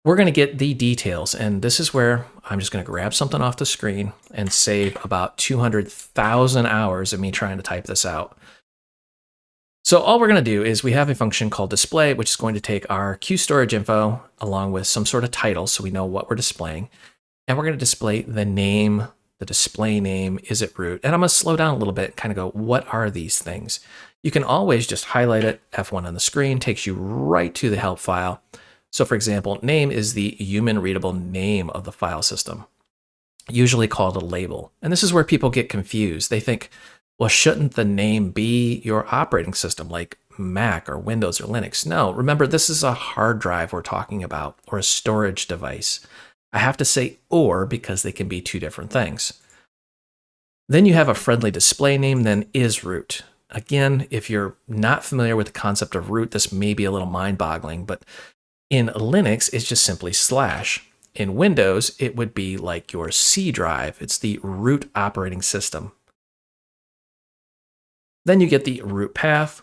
We're going to get the details, and this is where I'm just going to grab something off the screen and save about 200,000 hours of me trying to type this out. So all we're going to do is we have a function called display, which is going to take our Q storage info along with some sort of title so we know what we're displaying. And we're going to display the name, the display name, is it root? And I'm going to slow down a little bit and kind of go, what are these things? You can always just highlight it, F1 on the screen, takes you right to the help file. So for example, name is the human readable name of the file system. usually called a label. And this is where people get confused. They think, well, shouldn't the name be your operating system like Mac or Windows or Linux? No, remember, this is a hard drive we're talking about, or a storage device. I have to say or because they can be two different things. Then you have a friendly display name, then is root. Again, if you're not familiar with the concept of root, this may be a little mind-boggling, but in Linux, it's just simply slash. In Windows, it would be like your C drive. It's the root operating system. Then you get the root path.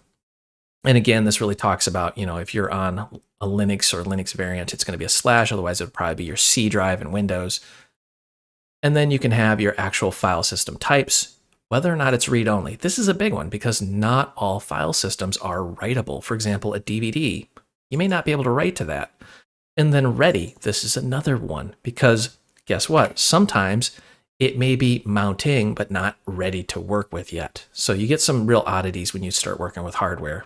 And again, this really talks about, if you're on a Linux or Linux variant, it's going to be a slash. Otherwise, it would probably be your C drive in Windows. And then you can have your actual file system types, whether or not it's read-only. This is a big one because not all file systems are writable. For example, a DVD, you may not be able to write to that. And then ready, this is another one because guess what? Sometimes it may be mounting, but not ready to work with yet. So you get some real oddities when you start working with hardware.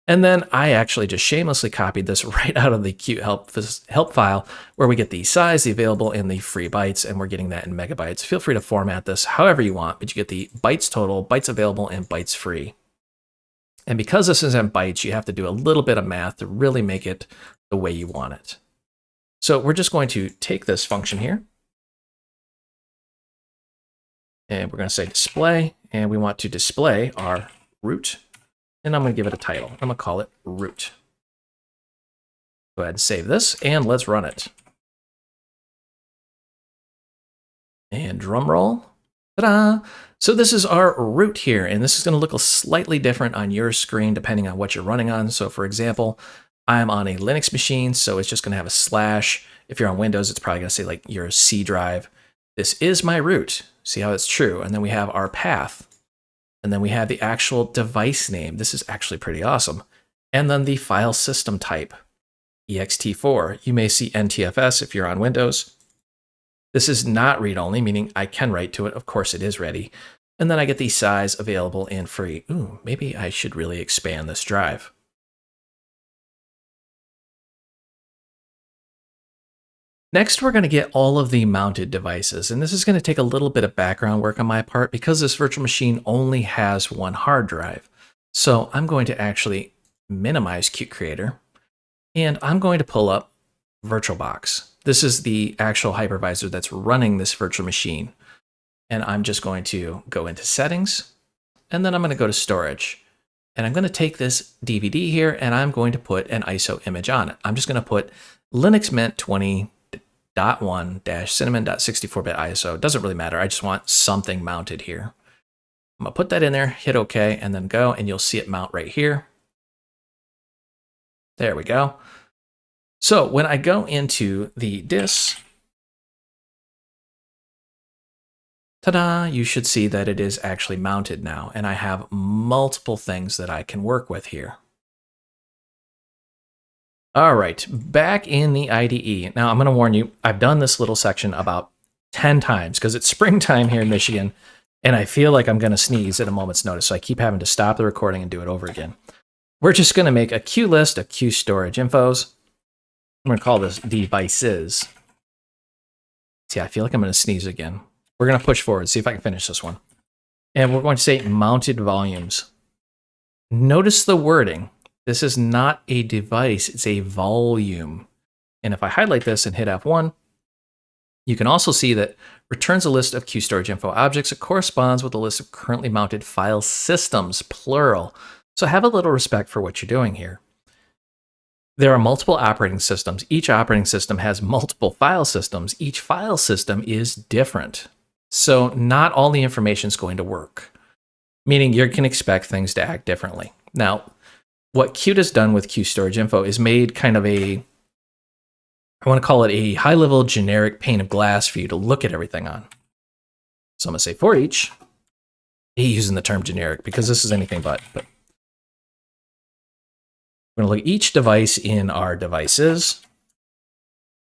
And then I actually just shamelessly copied this right out of the Qt help file where we get the size, the available, and the free bytes, and we're getting that in megabytes. Feel free to format this however you want, but you get the bytes total, bytes available, and bytes free. And because this is in bytes, you have to do a little bit of math to really make it the way you want it. So we're just going to take this function here, and we're going to say display, and we want to display our root. And I'm going to give it a title. I'm going to call it root. Go ahead and save this, and let's run it. And drum roll. Ta-da! So this is our root here, and this is going to look slightly different on your screen depending on what you're running on. So for example, I'm on a Linux machine, so it's just going to have a slash. If you're on Windows, it's probably going to say like your C drive. This is my root. See how it's true. And then we have our path. And then we have the actual device name. This is actually pretty awesome. And then the file system type, ext4. You may see NTFS if you're on Windows. This is not read-only, meaning I can write to it. Of course, it is ready. And then I get the size, available, and free. Ooh, maybe I should really expand this drive. Next, we're going to get all of the mounted devices, and this is going to take a little bit of background work on my part because this virtual machine only has one hard drive. So I'm going to actually minimize Qt Creator, and I'm going to pull up VirtualBox. This is the actual hypervisor that's running this virtual machine. And I'm just going to go into Settings, and then I'm going to go to Storage. And I'm going to take this DVD here, and I'm going to put an ISO image on it. I'm just going to put Linux Mint 20.1-cinnamon.64-bit ISO. It doesn't really matter. I just want something mounted here. I'm going to put that in there, hit OK, and then go, and you'll see it mount right here. There we go. So when I go into the disk, ta-da, you should see that it is actually mounted now, and I have multiple things that I can work with here. All right, back in the IDE. Now I'm going to warn you, I've done this little section about 10 times because it's springtime here in Michigan, and I feel like I'm going to sneeze at a moment's notice, so I keep having to stop the recording and do it over again. We're just going to make a Q list of Q storage infos. I'm going to call this devices. See, I feel like I'm going to sneeze again. We're going to push forward, see if I can finish this one. And we're going to say mounted volumes. Notice the wording. This is not a device, it's a volume. And if I highlight this and hit F1, you can also see that returns a list of QStorageInfo objects that corresponds with a list of currently mounted file systems, plural. So have a little respect for what you're doing here. There are multiple operating systems. Each operating system has multiple file systems. Each file system is different. So not all the information is going to work, meaning you can expect things to act differently. Now, what Qt has done with QStorageInfo is made kind of I want to call it a high-level generic pane of glass for you to look at everything on. So I'm going to say for each, using the term generic because this is anything but. We're going to look at each device in our devices.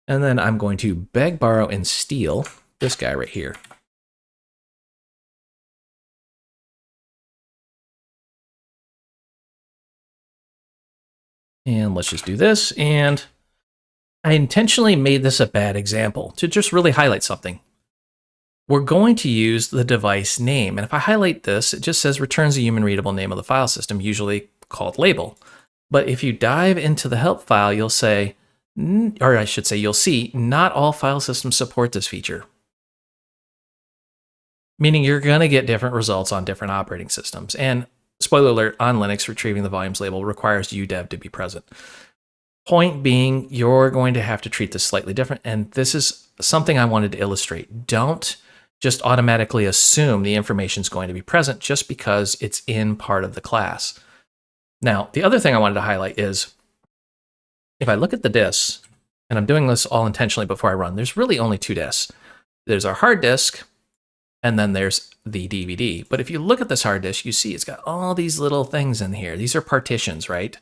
And then I'm going to beg, borrow, and steal this guy right here. And let's just do this. And I intentionally made this a bad example to just really highlight something. We're going to use the device name. And if I highlight this, it just says returns a human readable name of the file system, usually called label. But if you dive into the help file, you'll say, or I should say, you'll see not all file systems support this feature. Meaning you're going to get different results on different operating systems. And spoiler alert, on Linux, retrieving the volumes label requires udev to be present. Point being, you're going to have to treat this slightly different. And this is something I wanted to illustrate. Don't just automatically assume the information is going to be present just because it's in part of the class. Now, the other thing I wanted to highlight is if I look at the disks, and I'm doing this all intentionally before I run, there's really only two disks. There's our hard disk, and then there's the DVD. But if you look at this hard disk, you see it's got all these little things in here. These are partitions, right?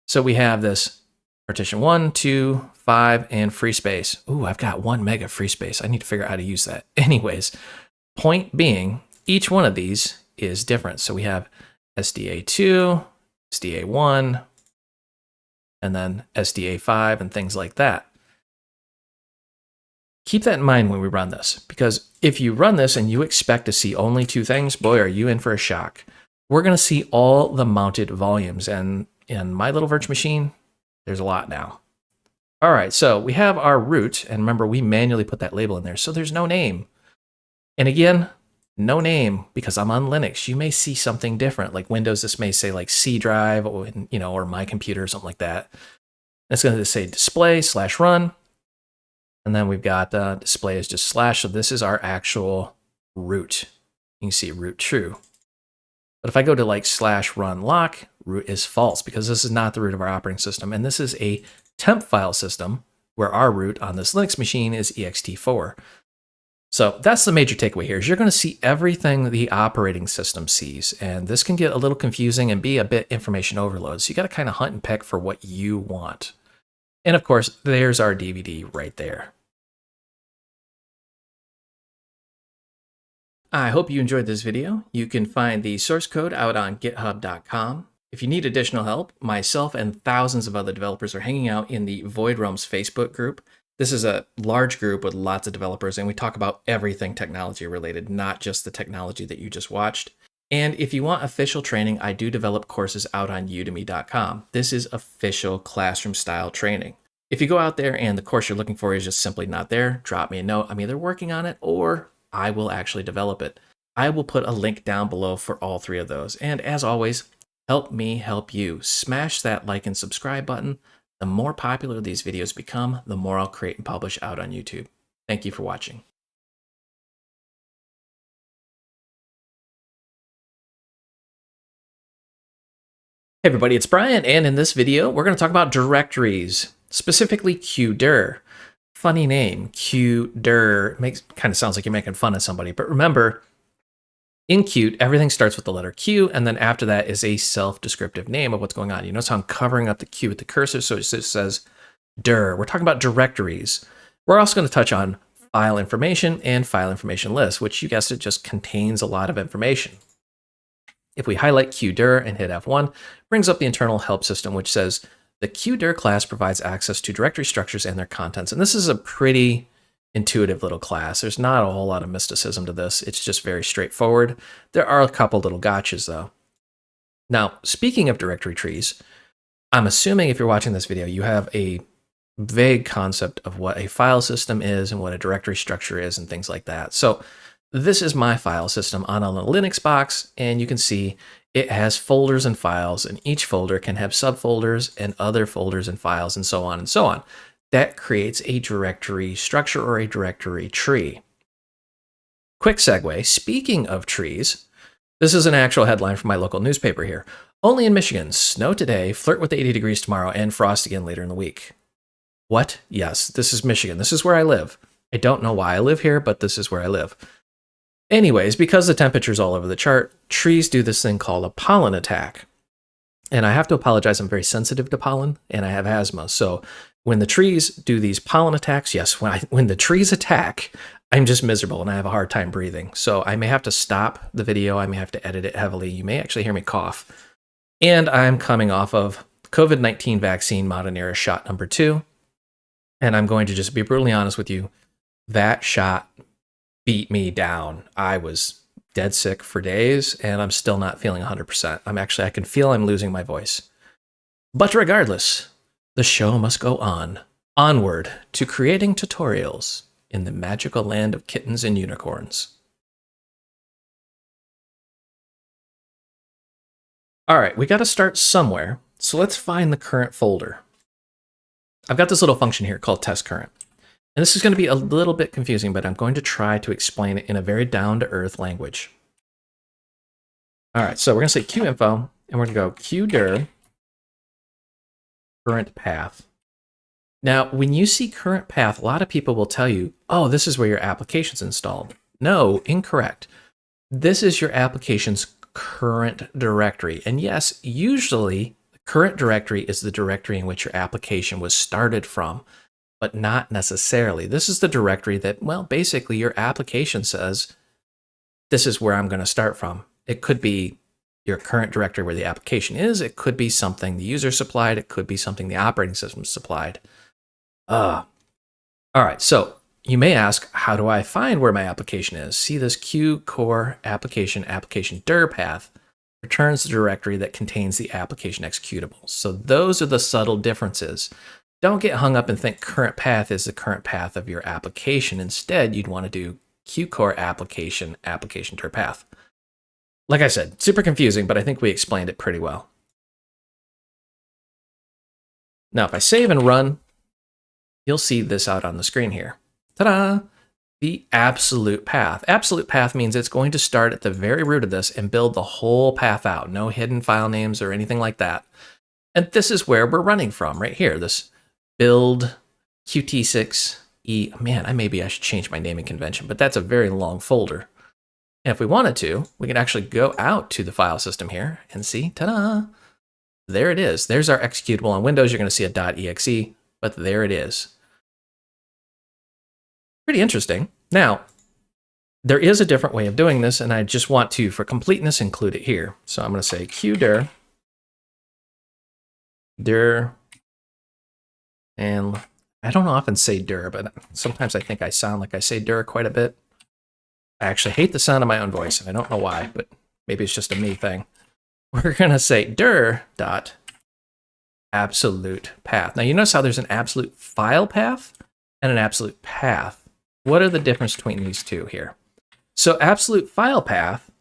So we have this partition 1, 2, 5, and free space. Ooh, I've got 1 mega free space. I need to figure out how to use that. Anyways, point being, each one of these is different. So we have SDA2, SDA1, and then SDA5 and things like that. Keep that in mind when we run this, because if you run this and you expect to see only 2 things, boy, are you in for a shock. We're going to see all the mounted volumes, and in my little virtual machine, there's a lot now. All right, so we have our root, and remember, we manually put that label in there, so there's no name. And again, no name, because I'm on Linux. You may see something different, like Windows, this may say like C drive, or, or my computer, or something like that. It's going to say display/run, and then we've got display is just slash, so this is our actual root. You can see root true. But if I go to like /run lock, root is false because this is not the root of our operating system. And this is a temp file system where our root on this Linux machine is ext4. So that's the major takeaway here is you're going to see everything the operating system sees. And this can get a little confusing and be a bit information overload. So you got to kind of hunt and peck for what you want. And of course, there's our DVD right there. I hope you enjoyed this video. You can find the source code out on github.com. If you need additional help, myself and thousands of other developers are hanging out in the Void Realms Facebook group. This is a large group with lots of developers, and we talk about everything technology related, not just the technology that you just watched. And if you want official training, I do develop courses out on udemy.com. This is official classroom style training. If you go out there and the course you're looking for is just simply not there, drop me a note. I'm either working on it or I will actually develop it. I will put a link down below for all 3 of those. And as always, help me help you. Smash that like and subscribe button. The more popular these videos become, the more I'll create and publish out on YouTube. Thank you for watching. Hey everybody, it's Brian, and in this video, we're going to talk about directories, specifically qdir. Funny name, qdir. Kind of sounds like you're making fun of somebody, but remember, in Qt, everything starts with the letter Q, and then after that is a self-descriptive name of what's going on. You notice how I'm covering up the Q with the cursor, so it just says dir. We're talking about directories. We're also going to touch on file information and file information list, which you guessed it, just contains a lot of information. If we highlight qdir and hit F1, brings up the internal help system, which says the qdir class provides access to directory structures and their contents. And this is a pretty intuitive little class. There's not a whole lot of mysticism to this. It's just very straightforward. There are a couple little gotchas though. Now, speaking of directory trees, I'm assuming if you're watching this video, you have a vague concept of what a file system is and what a directory structure is and things like that. So this is my file system on a Linux box, and you can see it has folders and files, and each folder can have subfolders and other folders and files and so on and so on. That creates a directory structure or a directory tree. Quick segue, speaking of trees, this is an actual headline from my local newspaper here. Only in Michigan, snow today, flirt with 80 degrees tomorrow, and frost again later in the week. What? Yes, this is Michigan. This is where I live. I don't know why I live here, but this is where I live. Anyways, because the temperature's all over the chart, trees do this thing called a pollen attack. And I have to apologize, I'm very sensitive to pollen, and I have asthma. So when the trees do these pollen attacks, yes, when the trees attack, I'm just miserable and I have a hard time breathing. So I may have to stop the video. I may have to edit it heavily. You may actually hear me cough. And I'm coming off of COVID-19 vaccine modern era shot number 2. And I'm going to just be brutally honest with you. That shot beat me down. I was dead sick for days, and I'm still not feeling 100%. I can feel I'm losing my voice. But regardless, the show must go on. Onward to creating tutorials in the magical land of kittens and unicorns. All right, we got to start somewhere. So let's find the current folder. I've got this little function here called test current. And this is going to be a little bit confusing, but I'm going to try to explain it in a very down-to-earth language. All right, so we're going to say qinfo, and we're going to go qdir current path. Now, when you see current path, a lot of people will tell you, oh, this is where your application's installed. No, incorrect. This is your application's current directory. And yes, usually the current directory is the directory in which your application was started from, but not necessarily. This is the directory that, well, basically your application says, this is where I'm going to start from. It could be your current directory where the application is. It could be something the user supplied. It could be something the operating system supplied. All right, so you may ask, how do I find where my application is? See this Q core application dir path returns the directory that contains the application executable. So those are the subtle differences. Don't get hung up and think current path is the current path of your application. Instead, you'd want to do Q core application dir path. Like I said, super confusing, but I think we explained it pretty well. Now, if I save and run, you'll see this out on the screen here. Ta-da! The absolute path. Absolute path means it's going to start at the very root of this and build the whole path out. No hidden file names or anything like that. And this is where we're running from right here. This build qt6e. Man, maybe I should change my naming convention, but that's a very long folder. And if we wanted to, we can actually go out to the file system here and see, ta-da! There it is. There's our executable. On Windows, you're going to see a .exe, but there it is. Pretty interesting. Now, there is a different way of doing this, and I just want to, for completeness, include it here. So I'm going to say qdir, and I don't often say dir, but sometimes I think I sound like I say dir quite a bit. I actually hate the sound of my own voice, and I don't know why, but maybe it's just a me thing. We're going to say dir dot absolute path. Now, you notice how there's an absolute file path and an absolute path. What are the difference between these two here? So absolute file path,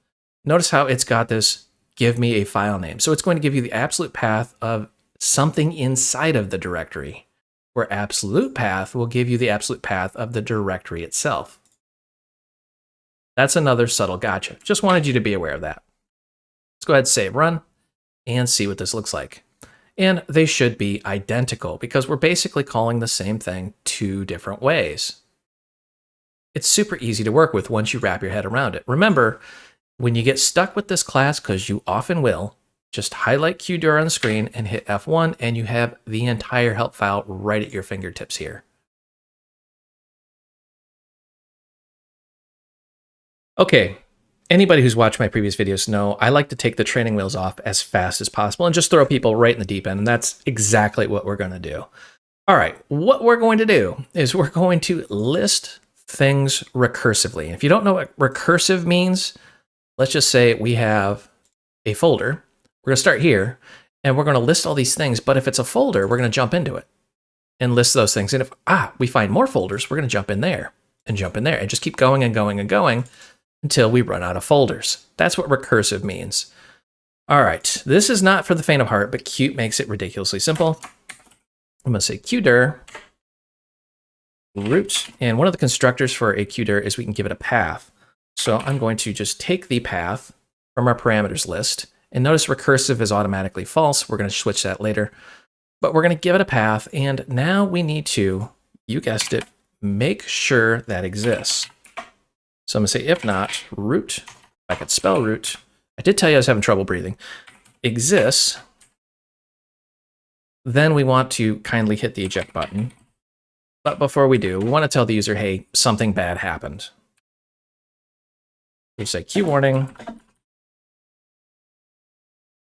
notice how it's got this give me a file name. So it's going to give you the absolute path of something inside of the directory, where absolute path will give you the absolute path of the directory itself. That's another subtle gotcha. Just wanted you to be aware of that. Let's go ahead and save, run, and see what this looks like. And they should be identical because we're basically calling the same thing two different ways. It's super easy to work with once you wrap your head around it. Remember, when you get stuck with this class, because you often will, just highlight qdir on the screen and hit F1, and you have the entire help file right at your fingertips here. Okay, anybody who's watched my previous videos know I like to take the training wheels off as fast as possible and just throw people right in the deep end, and that's exactly what we're going to do. All right, what we're going to do is we're going to list things recursively. And if you don't know what recursive means, let's just say we have a folder. We're going to start here, and we're going to list all these things. But if it's a folder, we're going to jump into it and list those things. And if we find more folders, we're going to jump in there and jump in there and just keep going and going and going until we run out of folders. That's what recursive means. All right, this is not for the faint of heart, but Qt makes it ridiculously simple. I'm going to say qdir root, and one of the constructors for a qdir is we can give it a path. So I'm going to just take the path from our parameters list, and notice recursive is automatically false. We're going to switch that later, but we're going to give it a path, and now we need to, you guessed it, make sure that exists. So I'm going to say if not root, if I could spell root, I did tell you I was having trouble breathing, exists, then we want to kindly hit the eject button. But before we do, we want to tell the user, hey, something bad happened. We say Q warning,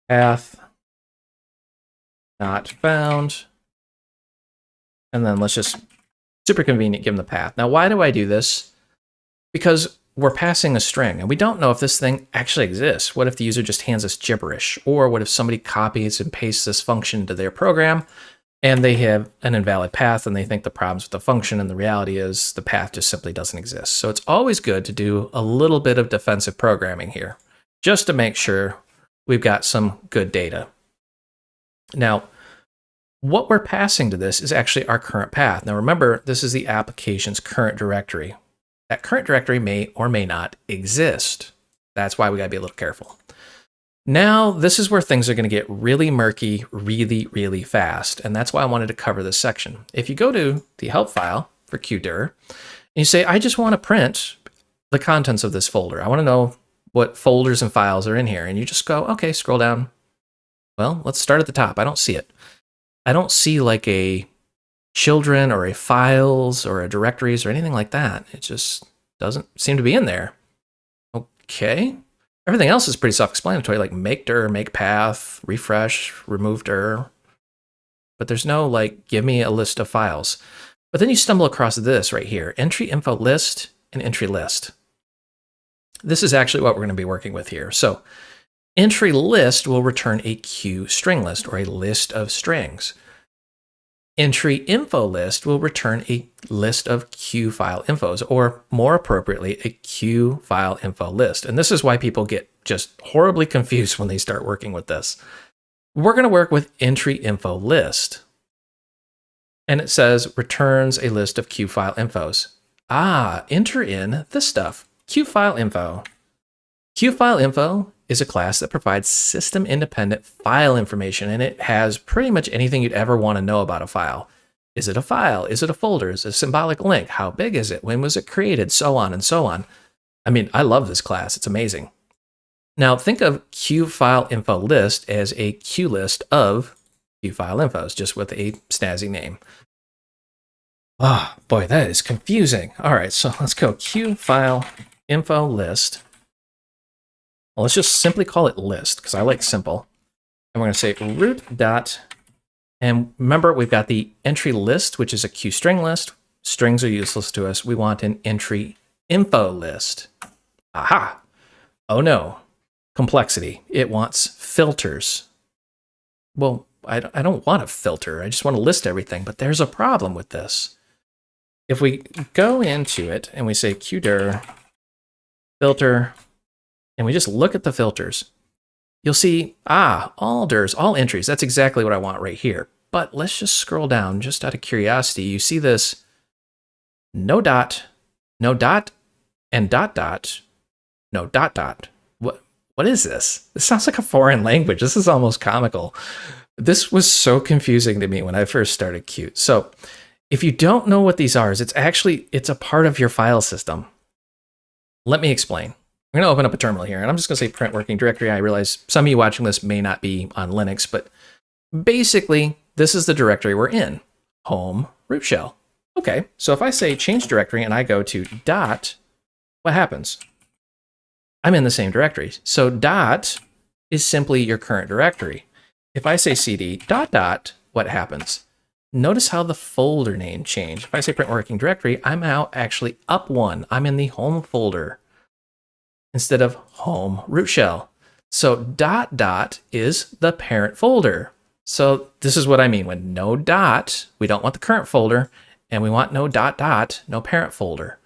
path not found, and then let's just Super convenient, give them the path. Now, why do I do this? Because we're passing a string, and we don't know if this thing actually exists. What if the user just hands us gibberish? Or what if somebody copies and pastes this function into their program, and they have an invalid path, and they think the problem's with the function, and the reality is the path just simply doesn't exist. So it's always good to do a little bit of defensive programming here, just to make sure we've got some good data. Now, what we're passing to this is actually our current path. Now remember, this is the application's current directory. That current directory may or may not exist. That's why we gotta be a little careful. Now, this is where things are gonna get really murky, really, really fast. And that's why I wanted to cover this section. If you go to the help file for QDir, and you say, I just wanna print the contents of this folder. I wanna know what folders and files are in here. And you just go, okay, scroll down. Well, let's start at the top. I don't see it. I don't see like a children or a files or a directories or anything like that. It just doesn't seem to be in there. Okay. Everything else is pretty self-explanatory, like make dir, make path, refresh, remove dir. But there's no like, give me a list of files. But then you stumble across this right here, entry info list and entry list. This is actually what we're going to be working with here. So entry list will return a Q string list, or a list of strings. Entry info list will return a list of Q file infos, or more appropriately, a Q file info list. And this is why people get just horribly confused when they start working with this. We're going to work with entry info list. And it says returns a list of Q file infos. Enter in this stuff. Q file info. Q file info is a class that provides system-independent file information, and it has pretty much anything you'd ever want to know about a file. Is it a file? Is it a folder? Is it a symbolic link? How big is it? When was it created? So on and so on. I mean, I love this class. It's amazing. Now, think of Q file info list as a Q list of Q file infos, just with a snazzy name. Oh, boy, that is confusing. All right, so let's go Q file info list. Well, let's just simply call it list, because I like simple. And we're going to say root dot, and remember, we've got the entry list, which is a Q string list. Strings are useless to us. We want an entry info list. Aha! Oh no, complexity. It wants filters. Well, I don't want a filter. I just want to list everything, but there's a problem with this. If we go into it and we say QDir filter, and we just look at the filters, you'll see, all dirs, all entries. That's exactly what I want right here. But let's just scroll down just out of curiosity. You see this no dot, and dot dot, no dot dot. What is this? This sounds like a foreign language. This is almost comical. This was so confusing to me when I first started Qt. So if you don't know what these are, it's a part of your file system. Let me explain. I'm going to open up a terminal here, and I'm just going to say print working directory. I realize some of you watching this may not be on Linux, but basically, this is the directory we're in, home root shell. Okay, so if I say change directory and I go to dot, what happens? I'm in the same directory. So dot is simply your current directory. If I say cd dot dot, what happens? Notice how the folder name changed. If I say print working directory, I'm now actually up one. I'm in the home folder instead of home root shell. So dot dot is the parent folder. So this is what I mean when no dot, we don't want the current folder, and we want no dot dot, no parent folder.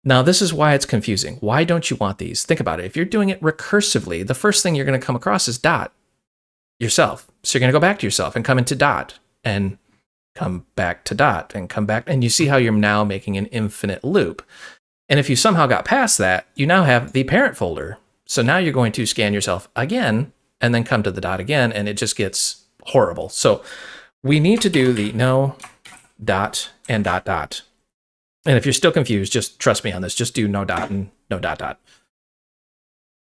Now this is why it's confusing. Why don't you want these? Think about it. If you're doing it recursively, the first thing you're going to come across is dot yourself. So you're going to go back to yourself and come into dot and come back to dot and come back. And you see how you're now making an infinite loop. And if you somehow got past that, you now have the parent folder. So now you're going to scan yourself again and then come to the dot again, and it just gets horrible. So we need to do the no dot and dot dot. And if you're still confused, just trust me on this. Just do no dot and no dot dot.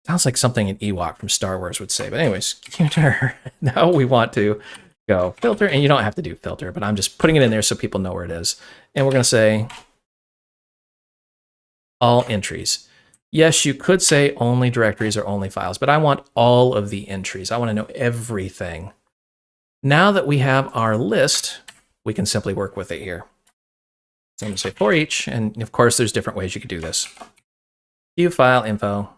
Sounds like something an Ewok from Star Wars would say. But anyways, now we want to go filter, and you don't have to do filter, but I'm just putting it in there so people know where it is. And we're going to say all entries. Yes, you could say only directories or only files, but I want all of the entries. I want to know everything. Now that we have our list, we can simply work with it here. So I'm going to say for each, and of course there's different ways you could do this. View file info,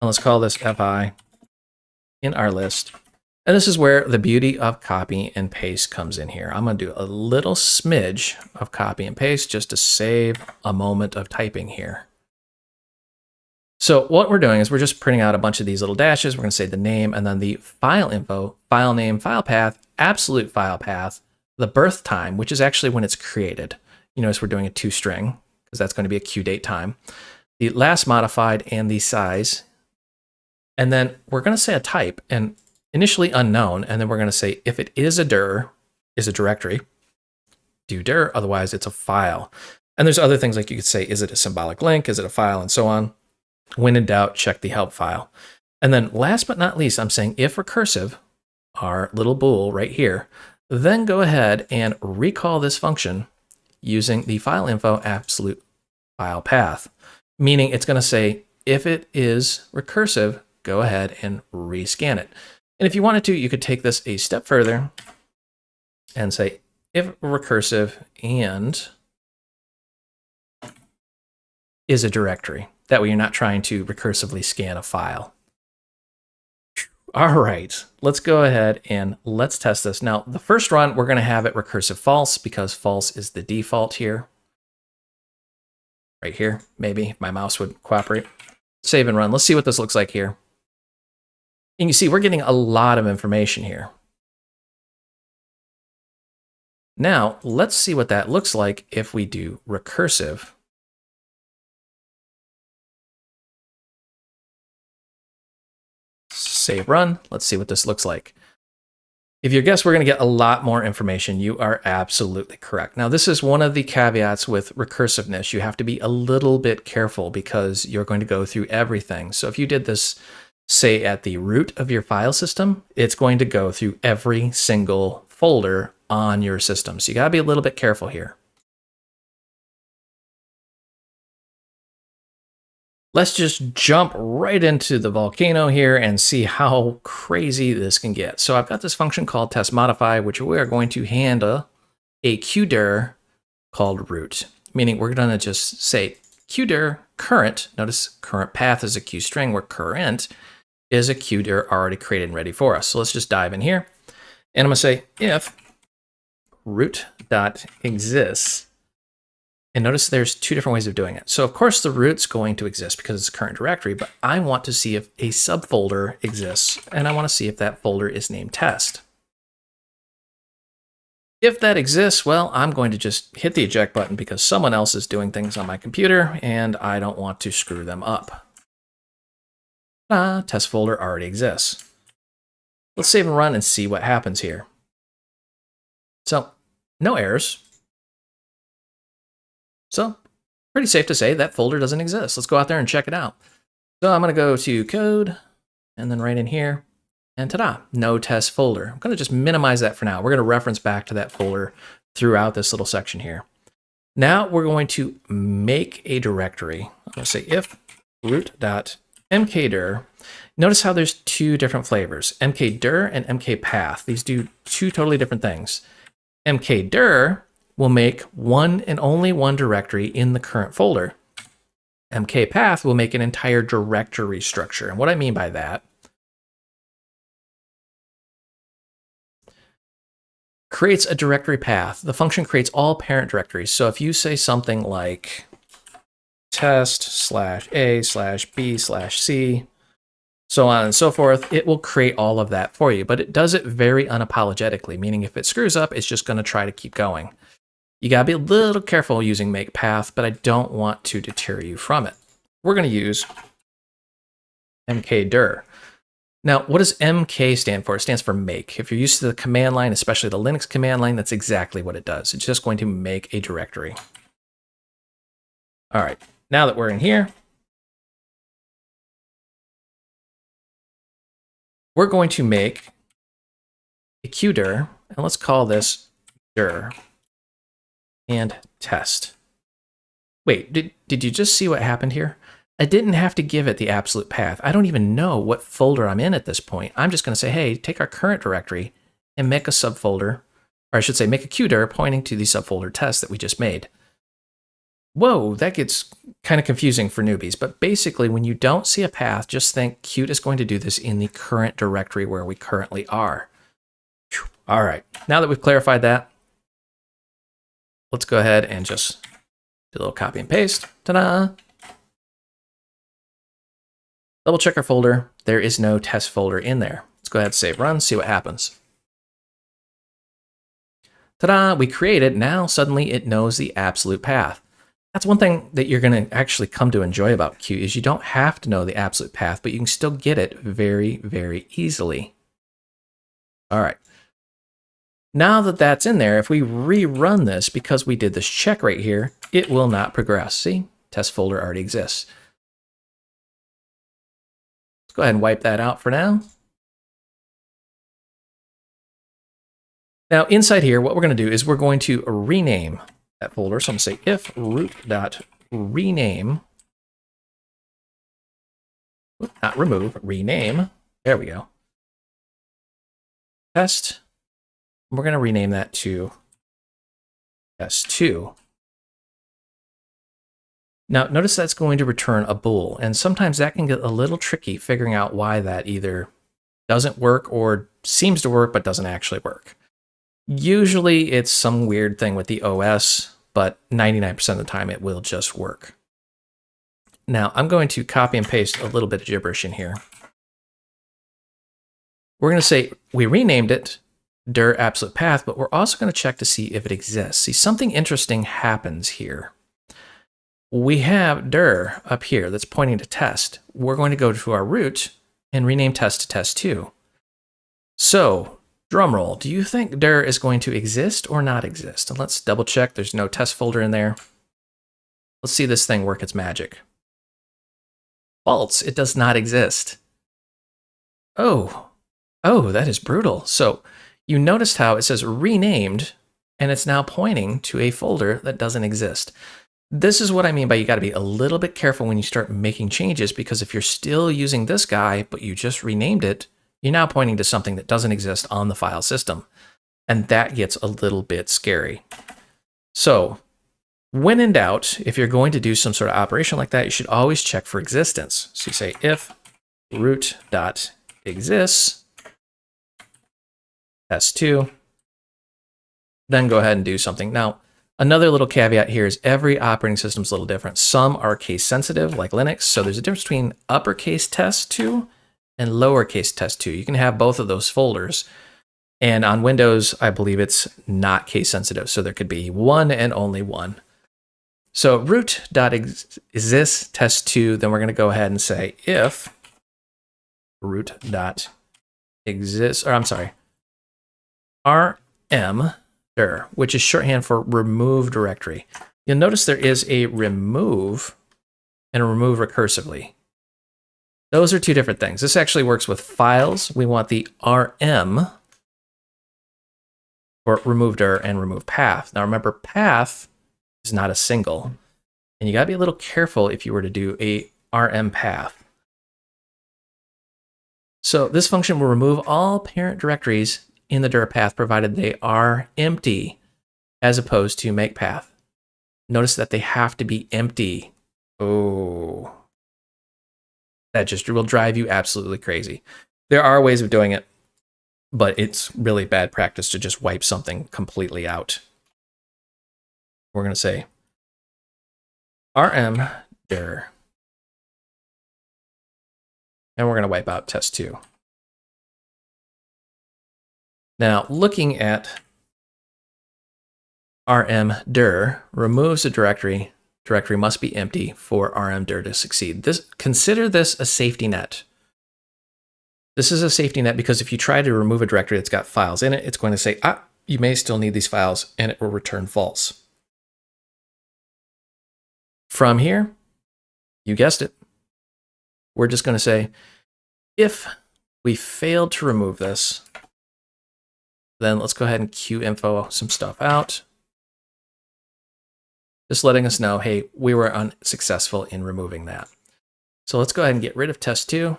and let's call this fi in our list. And this is where the beauty of copy and paste comes in here. I'm going to do a little smidge of copy and paste just to save a moment of typing here. So what we're doing is we're just printing out a bunch of these little dashes. We're going to say the name and then the file info, file name, file path, absolute file path, the birth time, which is actually when it's created. You notice we're doing a toString because that's going to be a QDate time. The last modified and the size. And then we're going to say a type and initially unknown. And then we're going to say if it is a dir, is a directory, do dir, otherwise it's a file. And there's other things like you could say, is it a symbolic link? Is it a file? And so on. When in doubt, check the help file. And then last but not least, I'm saying if recursive, our little bool right here, then go ahead and recall this function using the file info absolute file path, meaning it's going to say if it is recursive, go ahead and rescan it. And if you wanted to, you could take this a step further and say if recursive and is a directory. That way you're not trying to recursively scan a file. All right, let's go ahead and let's test this. Now, the first run, we're going to have it recursive false because false is the default here. Right here, maybe, if my mouse would cooperate. Save and run. Let's see what this looks like here. And you see, we're getting a lot of information here. Now, let's see what that looks like if we do recursive. Save run. Let's see what this looks like. If you guess we're going to get a lot more information, you are absolutely correct. Now, this is one of the caveats with recursiveness. You have to be a little bit careful because you're going to go through everything. So if you did this, say, at the root of your file system, it's going to go through every single folder on your system. So you got to be a little bit careful here. Let's just jump right into the volcano here and see how crazy this can get. So I've got this function called testModify, which we are going to handle a qdir called root, meaning we're going to just say qdir current. Notice current path is a qstring where current is a qdir already created and ready for us. So let's just dive in here. And I'm going to say if root.exists. And notice there's two different ways of doing it. So of course the root's going to exist because it's a current directory, but I want to see if a subfolder exists, and I want to see if that folder is named test. If that exists, well, I'm going to just hit the eject button because someone else is doing things on my computer and I don't want to screw them up. Test folder already exists. Let's save and run and see what happens here. So no errors. So pretty safe to say that folder doesn't exist. Let's go out there and check it out. So I'm going to go to code and then right in here and ta-da, no test folder. I'm going to just minimize that for now. We're going to reference back to that folder throughout this little section here. Now we're going to make a directory. I'm going to say if root.mkdir. Notice how there's two different flavors, mkdir and mkpath. These do two totally different things. mkdir will make one and only one directory in the current folder. mkpath will make an entire directory structure. And what I mean by that, creates a directory path. The function creates all parent directories. So if you say something like test/a/b/c, so on and so forth, it will create all of that for you. But it does it very unapologetically, meaning if it screws up, it's just going to try to keep going. You gotta be a little careful using make path, but I don't want to deter you from it. We're gonna use mkdir. Now, what does MK stand for? It stands for make. If you're used to the command line, especially the Linux command line, that's exactly what it does. It's just going to make a directory. All right, now that we're in here, we're going to make a qdir, and let's call this dir. And test. Wait, did you just see what happened here? I didn't have to give it the absolute path. I don't even know what folder I'm in at this point. I'm just going to say, hey, take our current directory and make a subfolder or I should say make a qdir pointing to the subfolder test that we just made. Whoa, that gets kind of confusing for newbies, but basically when you don't see a path, just think Qt is going to do this in the current directory where we currently are. All right, now that we've clarified that, let's go ahead and just do a little copy and paste. Ta-da! Double check our folder. There is no test folder in there. Let's go ahead and save run, see what happens. Ta-da, we created. Now suddenly it knows the absolute path. That's one thing that you're going to actually come to enjoy about Qt is you don't have to know the absolute path, but you can still get it very, very easily. All right. Now that that's in there, if we rerun this, because we did this check right here, it will not progress. See, test folder already exists. Let's go ahead and wipe that out for now. Now inside here, what we're going to do is we're going to rename that folder. So I'm going to say if root.rename, not remove, rename. There we go. Test. We're going to rename that to test2. Now notice that's going to return a bool, and sometimes that can get a little tricky figuring out why that either doesn't work or seems to work but doesn't actually work. Usually it's some weird thing with the OS, but 99% of the time it will just work. Now I'm going to copy and paste a little bit of gibberish in here. We're going to say we renamed it dir absolute path, but we're also going to check to see if it exists. See, something interesting happens here. We have dir up here that's pointing to test. We're going to go to our root and rename test to test2. So drum roll, do you think dir is going to exist or not exist? And let's double check. There's no test folder in there. Let's see this thing work its magic. False, it does not exist. Oh, that is brutal. So you noticed how it says renamed, and it's now pointing to a folder that doesn't exist. This is what I mean by you got to be a little bit careful when you start making changes, because if you're still using this guy, but you just renamed it, you're now pointing to something that doesn't exist on the file system. And that gets a little bit scary. So when in doubt, if you're going to do some sort of operation like that, you should always check for existence. So you say if root.exists, test2, then go ahead and do something. Now, another little caveat here is every operating system is a little different. Some are case sensitive, like Linux. So there's a difference between uppercase test2 and lowercase test2. You can have both of those folders. And on Windows, I believe it's not case sensitive. So there could be one and only one. So root.exists test2, then we're going to go ahead and say if root.exists, or I'm sorry, rm dir, which is shorthand for remove directory. You'll notice there is a remove and a remove recursively. Those are two different things. This actually works with files. We want the rm for remove dir and remove path. Now remember, path is not a single, and you got to be a little careful if you were to do a rm path. So this function will remove all parent directories in the dir path provided they are empty, as opposed to make path. Notice that they have to be empty. Oh, that just will drive you absolutely crazy. There are ways of doing it, but it's really bad practice to just wipe something completely out. We're going to say rm dir, and we're going to wipe out test2. Now, looking at rm dir removes a directory. Directory must be empty for rm dir to succeed. Consider this a safety net. This is a safety net because if you try to remove a directory that's got files in it, it's going to say, you may still need these files, and it will return false. From here, you guessed it, we're just going to say, if we failed to remove this, then let's go ahead and qinfo some stuff out. Just letting us know, hey, we were unsuccessful in removing that. So let's go ahead and get rid of test2.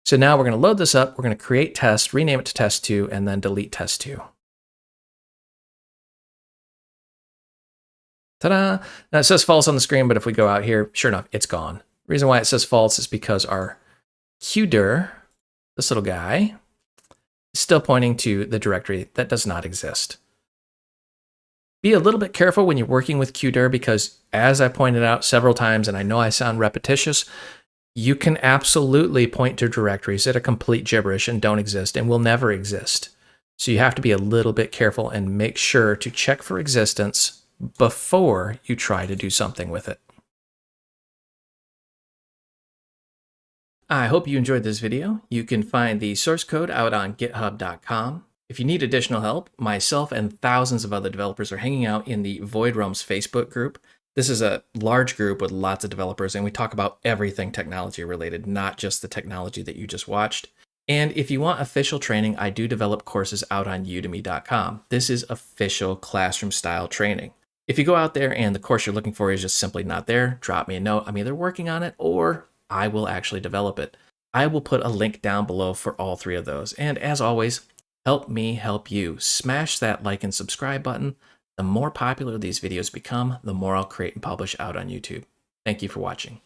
So now we're going to load this up. We're going to create test, rename it to test2, and then delete test2. Ta-da! Now it says false on the screen, but if we go out here, sure enough, it's gone. The reason why it says false is because our qdir, this little guy, is still pointing to the directory that does not exist. Be a little bit careful when you're working with qdir because, as I pointed out several times, and I know I sound repetitious, you can absolutely point to directories that are complete gibberish and don't exist and will never exist. So you have to be a little bit careful and make sure to check for existence before you try to do something with it. I hope you enjoyed this video. You can find the source code out on github.com. If you need additional help, myself and thousands of other developers are hanging out in the Void Realms Facebook group. This is a large group with lots of developers, and we talk about everything technology related, not just the technology that you just watched. And if you want official training, I do develop courses out on udemy.com. This is official classroom style training. If you go out there and the course you're looking for is just simply not there, drop me a note. I'm either working on it or I will actually develop it. I will put a link down below for all three of those. And as always, help me help you. Smash that like and subscribe button. The more popular these videos become, the more I'll create and publish out on YouTube. Thank you for watching.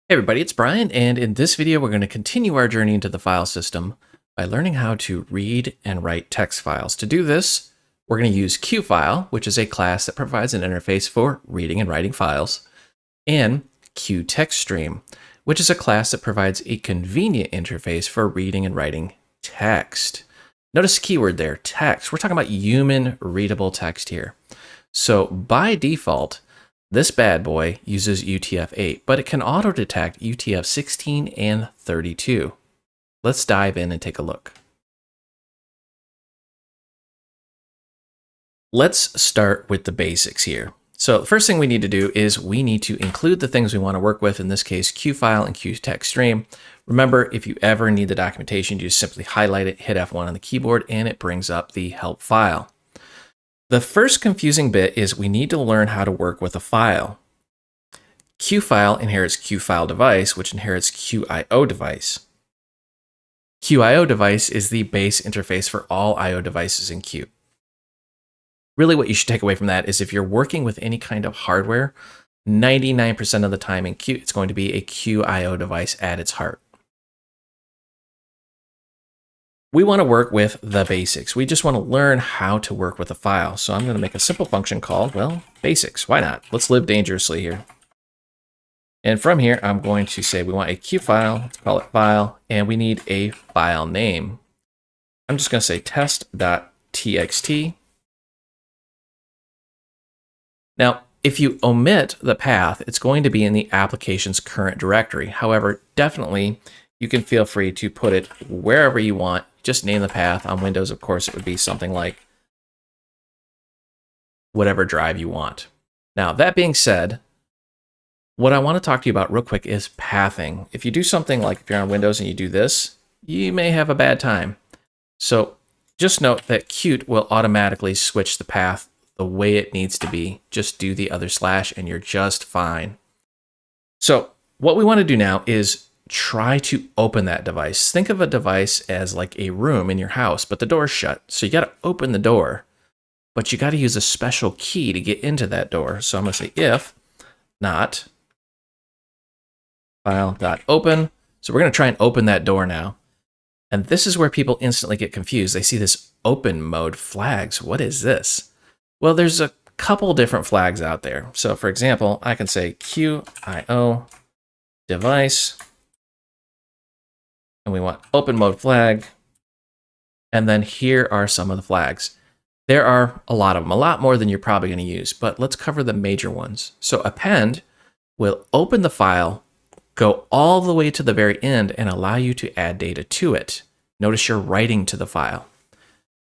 Hey everybody, it's Brian, and in this video we're going to continue our journey into the file system by learning how to read and write text files. To do this, we're going to use QFile, which is a class that provides an interface for reading and writing files, and QTextStream, which is a class that provides a convenient interface for reading and writing text. Notice the keyword there, text. We're talking about human readable text here. So by default, this bad boy uses UTF-8, but it can auto-detect UTF-16 and 32. Let's dive in and take a look. Let's start with the basics here. So the first thing we need to do is we need to include the things we want to work with, in this case, QFile and QTextStream. Remember, if you ever need the documentation, you just simply highlight it, hit F1 on the keyboard, and it brings up the help file. The first confusing bit is we need to learn how to work with a file. QFile inherits QFileDevice, which inherits QIODevice. QIODevice is the base interface for all I/O devices in Q. Really what you should take away from that is if you're working with any kind of hardware, 99% of the time in Q, it's going to be a QIO device at its heart. We want to work with the basics. We just want to learn how to work with a file. So I'm going to make a simple function called, well, basics. Why not? Let's live dangerously here. And from here, I'm going to say we want a Q file, let's call it file, and we need a file name. I'm just going to say test.txt. Now, if you omit the path, it's going to be in the application's current directory. However, definitely you can feel free to put it wherever you want. Just name the path. On Windows, of course, it would be something like whatever drive you want. Now, that being said, what I want to talk to you about real quick is pathing. If you do something like if you're on Windows and you do this, you may have a bad time. So just note that Qt will automatically switch the path the way it needs to be. Just do the other slash and you're just fine. So what we want to do now is try to open that device. Think of a device as like a room in your house, but the door's shut. So you got to open the door, but you got to use a special key to get into that door. So I'm going to say if not file.open. So we're going to try and open that door now. And this is where people instantly get confused. They see this open mode flags. What is this? Well, there's a couple different flags out there. So for example, I can say QIO device, and we want open mode flag. And then here are some of the flags. There are a lot of them, a lot more than you're probably going to use, but let's cover the major ones. So append will open the file, go all the way to the very end, and allow you to add data to it. Notice you're writing to the file.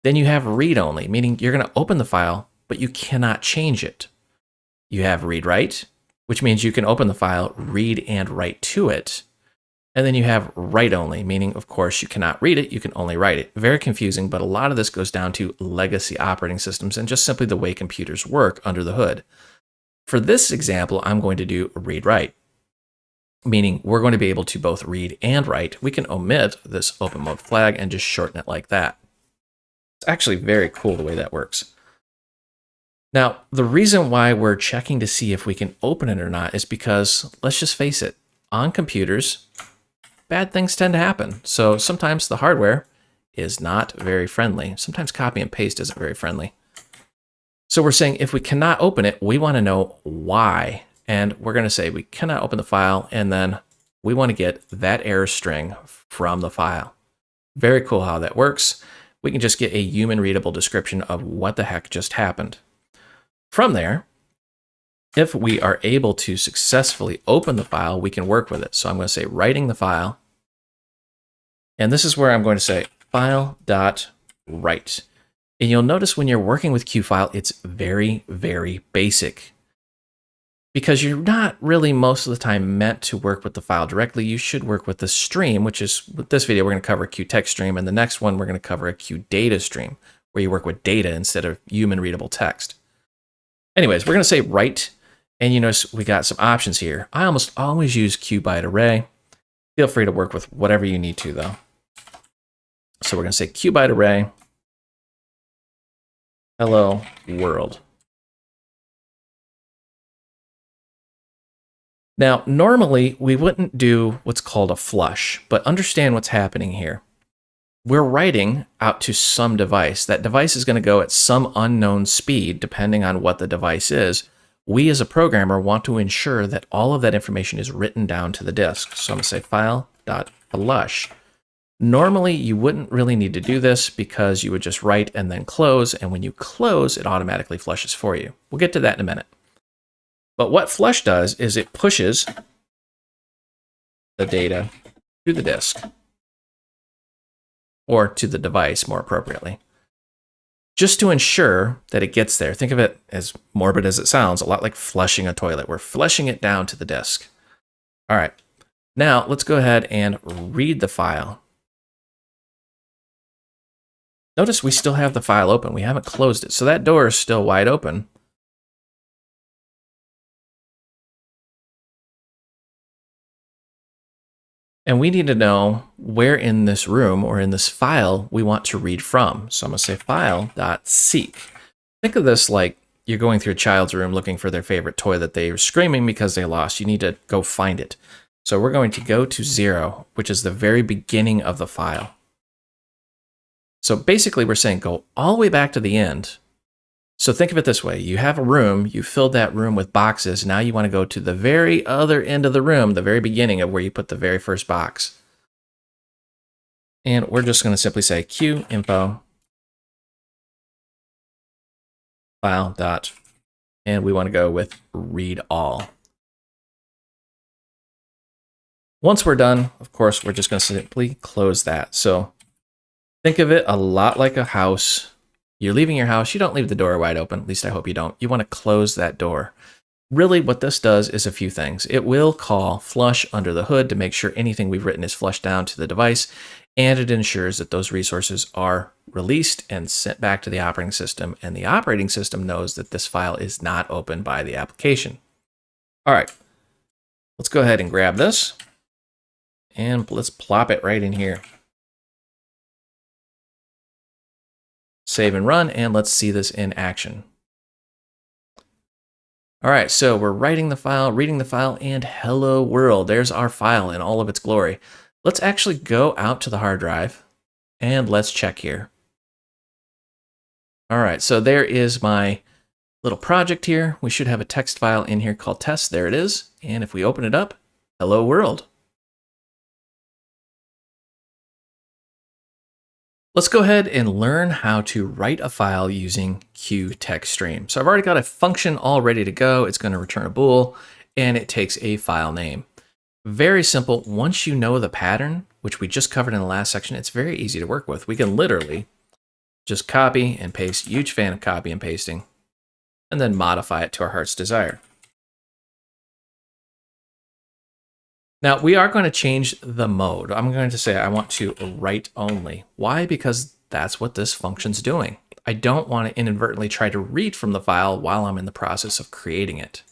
Then you have read only, meaning you're going to open the file, but you cannot change it. You have read write, which means you can open the file, read and write to it. And then you have write only, meaning of course you cannot read it, you can only write it. Very confusing, but a lot of this goes down to legacy operating systems and just simply the way computers work under the hood. For this example, I'm going to do read write, meaning we're going to be able to both read and write. We can omit this open mode flag and just shorten it like that. It's actually very cool the way that works. Now, the reason why we're checking to see if we can open it or not is because, let's just face it, on computers, bad things tend to happen. So sometimes the hardware is not very friendly. Sometimes copy and paste isn't very friendly. So we're saying if we cannot open it, we want to know why. And we're going to say we cannot open the file, and then we want to get that error string from the file. Very cool how that works. We can just get a human readable description of what the heck just happened. From there, if we are able to successfully open the file, we can work with it. So I'm going to say writing the file. And this is where I'm going to say file.write. And you'll notice when you're working with Qfile, it's very, very basic. Because you're not really most of the time meant to work with the file directly. You should work with the stream, which is, with this video, we're going to cover a QText stream. And the next one, we're going to cover a QData stream, where you work with data instead of human readable text. Anyways, we're going to say write, and you notice we got some options here. I almost always use QByteArray. Feel free to work with whatever you need to, though. So we're going to say QByteArray, hello world. Now, normally we wouldn't do what's called a flush, but understand what's happening here. We're writing out to some device. That device is going to go at some unknown speed, depending on what the device is. We as a programmer want to ensure that all of that information is written down to the disk. So I'm going to say file.flush. Normally, you wouldn't really need to do this because you would just write and then close. And when you close, it automatically flushes for you. We'll get to that in a minute. But what flush does is it pushes the data to the disk, or to the device more appropriately, just to ensure that it gets there. Think of it, as morbid as it sounds, a lot like flushing a toilet. We're flushing it down to the disk. All right, now let's go ahead and read the file. Notice we still have the file open. We haven't closed it, so that door is still wide open. And we need to know where in this room or in this file we want to read from. So I'm going to say file.seek. Think of this like you're going through a child's room looking for their favorite toy that they were screaming because they lost. You need to go find it. So we're going to go to 0, which is the very beginning of the file. So basically we're saying go all the way back to the end. So think of it this way. You have a room, you filled that room with boxes. Now you want to go to the very other end of the room, the very beginning of where you put the very first box. And we're just going to simply say QInfo file dot, and we want to go with read all. Once we're done, of course, we're just going to simply close that. So think of it a lot like a house. You're leaving your house, you don't leave the door wide open, at least I hope you don't. You want to close that door. Really what this does is a few things. It will call flush under the hood to make sure anything we've written is flushed down to the device, and it ensures that those resources are released and sent back to the operating system, and the operating system knows that this file is not opened by the application. All right, let's go ahead and grab this, and let's plop it right in here. Save and run, and let's see this in action. All right, so we're writing the file, reading the file, and hello world. There's our file in all of its glory. Let's actually go out to the hard drive, and let's check here. All right, so there is my little project here. We should have a text file in here called test. There it is. And if we open it up, hello world. Let's go ahead and learn how to write a file using QTextStream. So I've already got a function all ready to go. It's going to return a bool, and it takes a file name. Very simple. Once you know the pattern, which we just covered in the last section, it's very easy to work with. We can literally just copy and paste. Huge fan of copy and pasting, and then modify it to our heart's desire. Now, we are going to change the mode. I'm going to say I want to write only. Why? Because that's what this function's doing. I don't want to inadvertently try to read from the file while I'm in the process of creating it.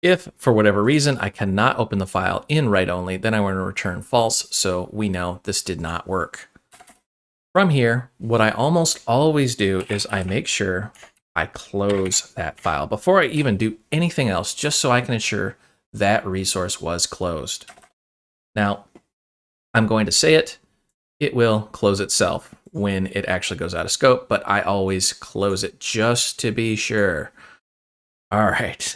If, for whatever reason, I cannot open the file in write-only, then I want to return false, so we know this did not work. From here, what I almost always do is I make sure I close that file before I even do anything else, just so I can ensure that resource was closed. Now, I'm going to say it. It will close itself when it actually goes out of scope, but I always close it just to be sure. All right.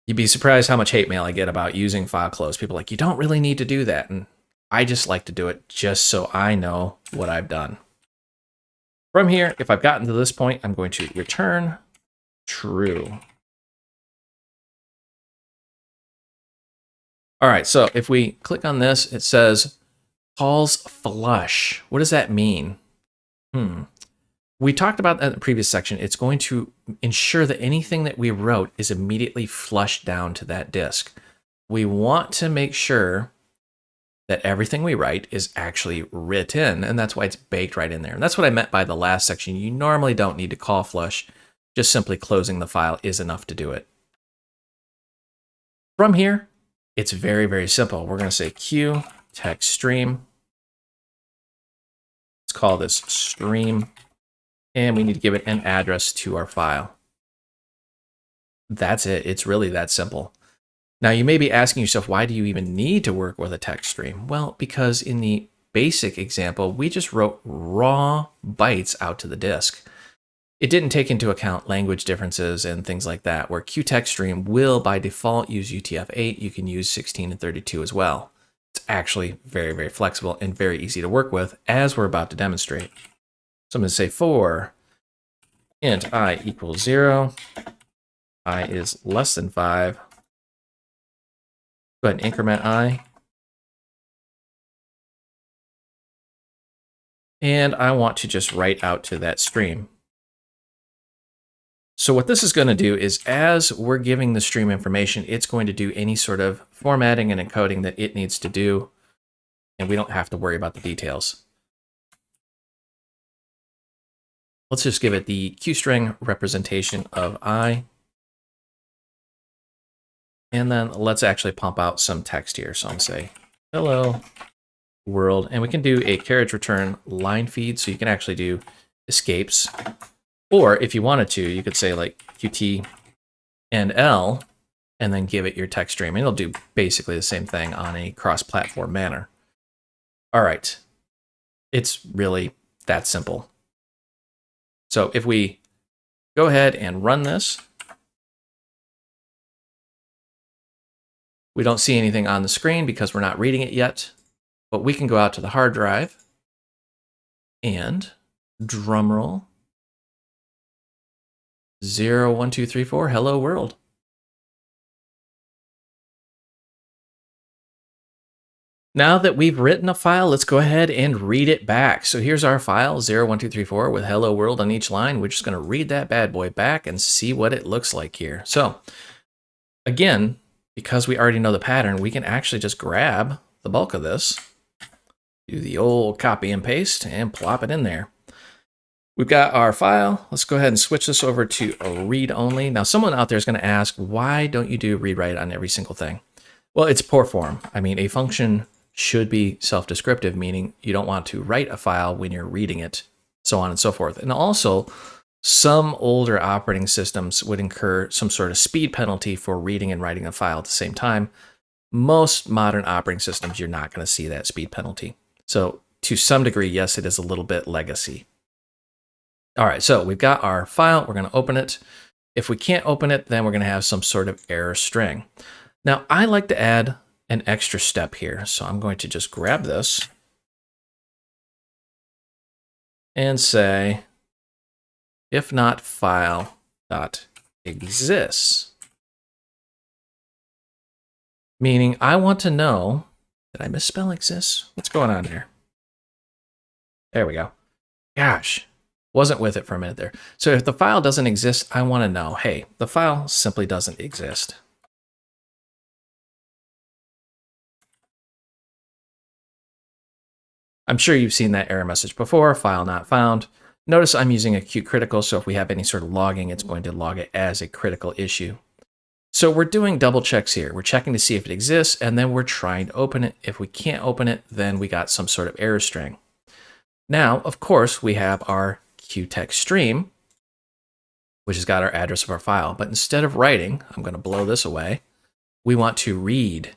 You'd be surprised how much hate mail I get about using file close. People are like, you don't really need to do that. And I just like to do it just so I know what I've done. From here, if I've gotten to this point, I'm going to return true. All right, so if we click on this, it says calls flush. What does that mean? We talked about that in the previous section. It's going to ensure that anything that we wrote is immediately flushed down to that disk. We want to make sure that everything we write is actually written, and that's why it's baked right in there. And that's what I meant by the last section. You normally don't need to call flush. Just simply closing the file is enough to do it. From here, it's very, very simple. We're going to say Q text stream. Let's call this stream. And we need to give it an address to our file. That's it. It's really that simple. Now, you may be asking yourself, why do you even need to work with a text stream? Well, because in the basic example, we just wrote raw bytes out to the disk. It didn't take into account language differences and things like that, where QTextStream will, by default, use UTF-8. You can use 16 and 32 as well. It's actually very, very flexible and very easy to work with, as we're about to demonstrate. So I'm going to say for int I equals 0, I is less than 5. Go ahead and increment I. And I want to just write out to that stream. So what this is going to do is, as we're giving the stream information, it's going to do any sort of formatting and encoding that it needs to do, and we don't have to worry about the details. Let's just give it the QString representation of I. And then let's actually pump out some text here. So I'm going to say, hello, world. And we can do a carriage return line feed. So you can actually do escapes. Or if you wanted to, you could say like Qt and L, and then give it your text stream. And it'll do basically the same thing on a cross-platform manner. All right. It's really that simple. So if we go ahead and run this, we don't see anything on the screen because we're not reading it yet, but we can go out to the hard drive and drumroll 0, 1, 2, 3, 4, hello world. Now that we've written a file, let's go ahead and read it back. So here's our file, 0, 1, 2, 3, 4, with hello world on each line. We're just going to read that bad boy back and see what it looks like here. So again, because we already know the pattern, we can actually just grab the bulk of this, do the old copy and paste, and plop it in there. We've got our file. Let's go ahead and switch this over to a read only. Now, someone out there is going to ask, why don't you do read write on every single thing? Well, it's poor form. I mean, a function should be self-descriptive, meaning you don't want to write a file when you're reading it, so on and so forth. And also, some older operating systems would incur some sort of speed penalty for reading and writing a file at the same time. Most modern operating systems, you're not going to see that speed penalty. So to some degree, yes, it is a little bit legacy. All right, so we've got our file. We're going to open it. If we can't open it, then we're going to have some sort of error string. Now, I like to add an extra step here. So I'm going to just grab this and say, if not file dot exists, meaning I want to know, did I misspell exists? What's going on there? There we go. Gosh, wasn't with it for a minute there. So if the file doesn't exist, I want to know, hey, the file simply doesn't exist. I'm sure you've seen that error message before, file not found. Notice I'm using a Qt critical, so if we have any sort of logging, it's going to log it as a critical issue. So we're doing double checks here. We're checking to see if it exists, and then we're trying to open it. If we can't open it, then we got some sort of error string. Now, of course, we have our QTextStream, which has got our address of our file. But instead of writing, I'm going to blow this away, we want to read.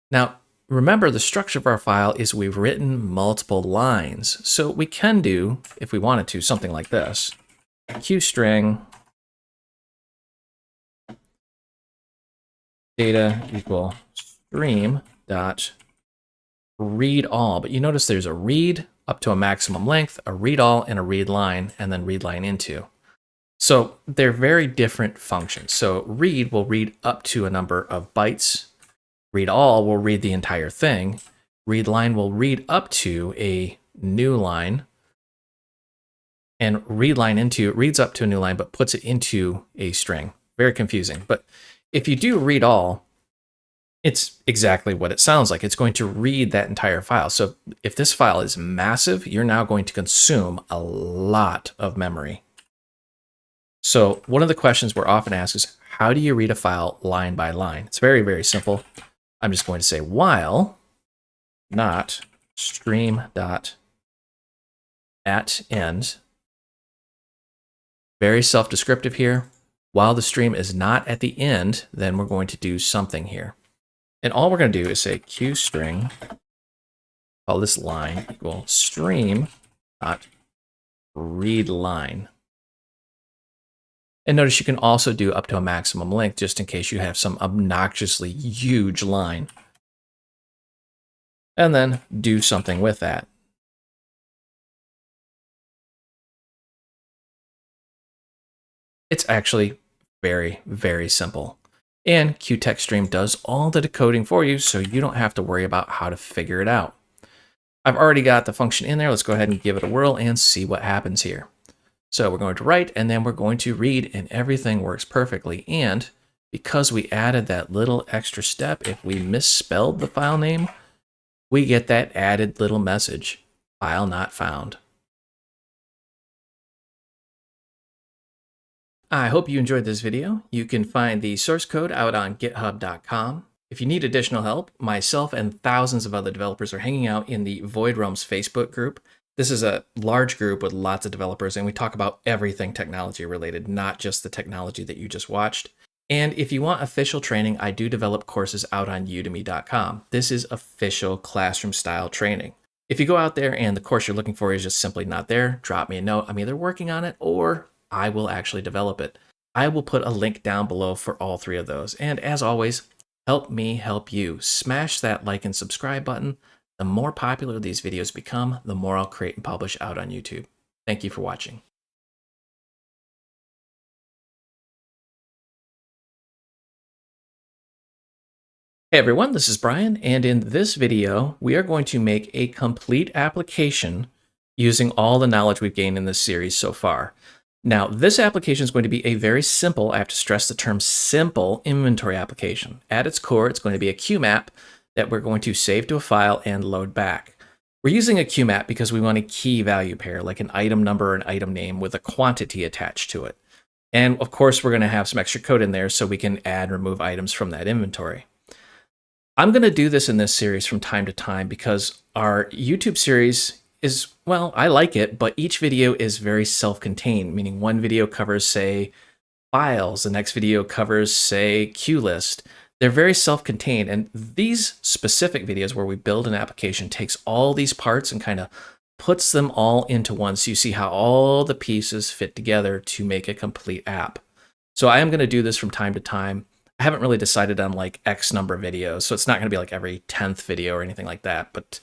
Now, remember the structure of our file is we've written multiple lines. So we can do, if we wanted to, something like this. QString data equal stream dot read all. But you notice there's a read up to a maximum length, a read all, and a read line, and then read line into. So they're very different functions. So read will read up to a number of bytes. Read all will read the entire thing. Read line will read up to a new line. And read line into reads up to a new line, but puts it into a string. Very confusing. But if you do read all, it's exactly what it sounds like. It's going to read that entire file. So if this file is massive, you're now going to consume a lot of memory. So one of the questions we're often asked is, how do you read a file line by line? It's very, very simple. I'm just going to say while not stream dot at end. Very self-descriptive here. While the stream is not at the end, then we're going to do something here. And all we're going to do is say QString, call this line equal stream dot read line. And notice you can also do up to a maximum length just in case you have some obnoxiously huge line. And then do something with that. It's actually very, very simple. And QTextStream does all the decoding for you, so you don't have to worry about how to figure it out. I've already got the function in there. Let's go ahead and give it a whirl and see what happens here. So we're going to write, and then we're going to read, and everything works perfectly. And because we added that little extra step, if we misspelled the file name, we get that added little message, file not found. I hope you enjoyed this video. You can find the source code out on github.com. If you need additional help, myself and thousands of other developers are hanging out in the Void Realms Facebook group. This is a large group with lots of developers, and we talk about everything technology related, not just the technology that you just watched. And if you want official training, I do develop courses out on udemy.com. This is official classroom style training. If you go out there and the course you're looking for is just simply not there, drop me a note. I'm either working on it or I will actually develop it. I will put a link down below for all three of those. And as always, help me help you. Smash that like and subscribe button. The more popular these videos become, the more I'll create and publish out on YouTube. Thank you for watching. Hey everyone, this is Brian, and in this video, we are going to make a complete application using all the knowledge we've gained in this series so far. Now, this application is going to be a very simple, I have to stress the term simple, inventory application. At its core, it's going to be a QMAP that we're going to save to a file and load back. We're using a QMAP because we want a key value pair, like an item number or an item name with a quantity attached to it. And of course, we're going to have some extra code in there so we can add and remove items from that inventory. I'm going to do this in this series from time to time because our YouTube series is, well, I like it, but each video is very self-contained, meaning one video covers, say, files, the next video covers, say, QList. They're very self-contained, and these specific videos where we build an application takes all these parts and kind of puts them all into one, so you see how all the pieces fit together to make a complete app. So I am going to do this from time to time. I haven't really decided on like X number of videos, so it's not going to be like every 10th video or anything like that, but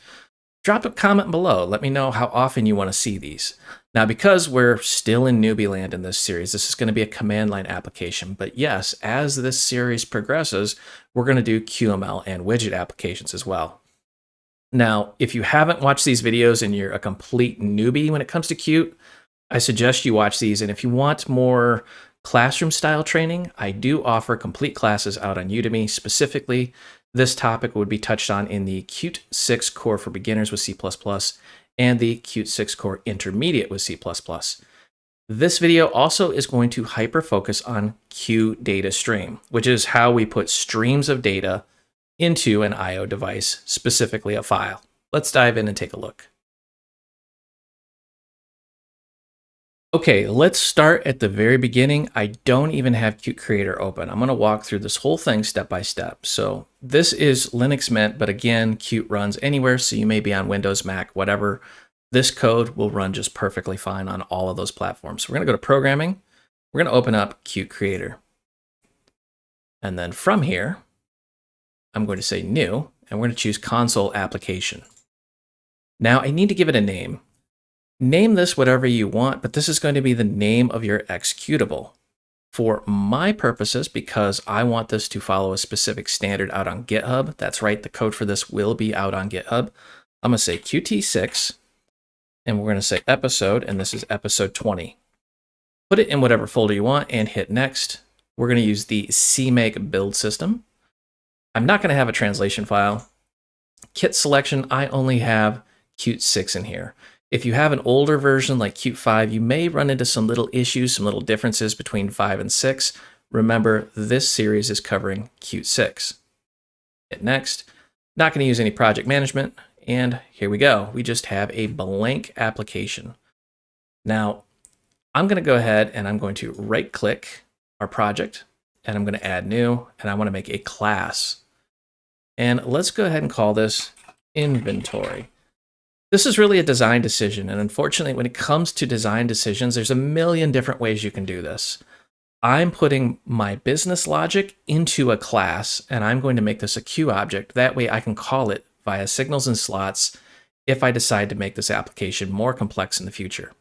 drop a comment below. Let me know how often you want to see these. Now, because we're still in newbie land in this series, this is going to be a command line application. But yes, as this series progresses, we're going to do QML and widget applications as well. Now, if you haven't watched these videos and you're a complete newbie when it comes to Qt, I suggest you watch these. And if you want more classroom style training, I do offer complete classes out on Udemy. Specifically, this topic would be touched on in the Qt 6 Core for Beginners with C++ and the Qt 6 Core Intermediate with C++. This video also is going to hyper focus on QDataStream, which is how we put streams of data into an I/O device, specifically a file. Let's dive in and take a look. Okay, let's start at the very beginning. I don't even have Qt Creator open. I'm going to walk through this whole thing step by step. So this is Linux Mint, but again, Qt runs anywhere. So you may be on Windows, Mac, whatever. This code will run just perfectly fine on all of those platforms. So we're going to go to Programming. We're going to open up Qt Creator. And then from here, I'm going to say New, and we're going to choose Console Application. Now I need to give it a name. Name this whatever you want, but this is going to be the name of your executable. For my purposes, because I want this to follow a specific standard out on GitHub, that's right, the code for this will be out on GitHub. I'm going to say Qt6, and we're going to say episode, and this is episode 20. Put it in whatever folder you want and hit next. We're going to use the CMake build system. I'm not going to have a translation file. Kit selection, I only have Qt6 in here. If you have an older version like Qt 5, you may run into some little issues, some little differences between 5 and 6. Remember, this series is covering Qt 6. Hit next. Not going to use any project management. And here we go. We just have a blank application. Now, I'm going to go ahead and I'm going to right-click our project, and I'm going to add new, and I want to make a class. And let's go ahead and call this inventory. This is really a design decision, and unfortunately, when it comes to design decisions, there's a million different ways you can do this. I'm putting my business logic into a class, and I'm going to make this a Q object. That way I can call it via signals and slots if I decide to make this application more complex in the future.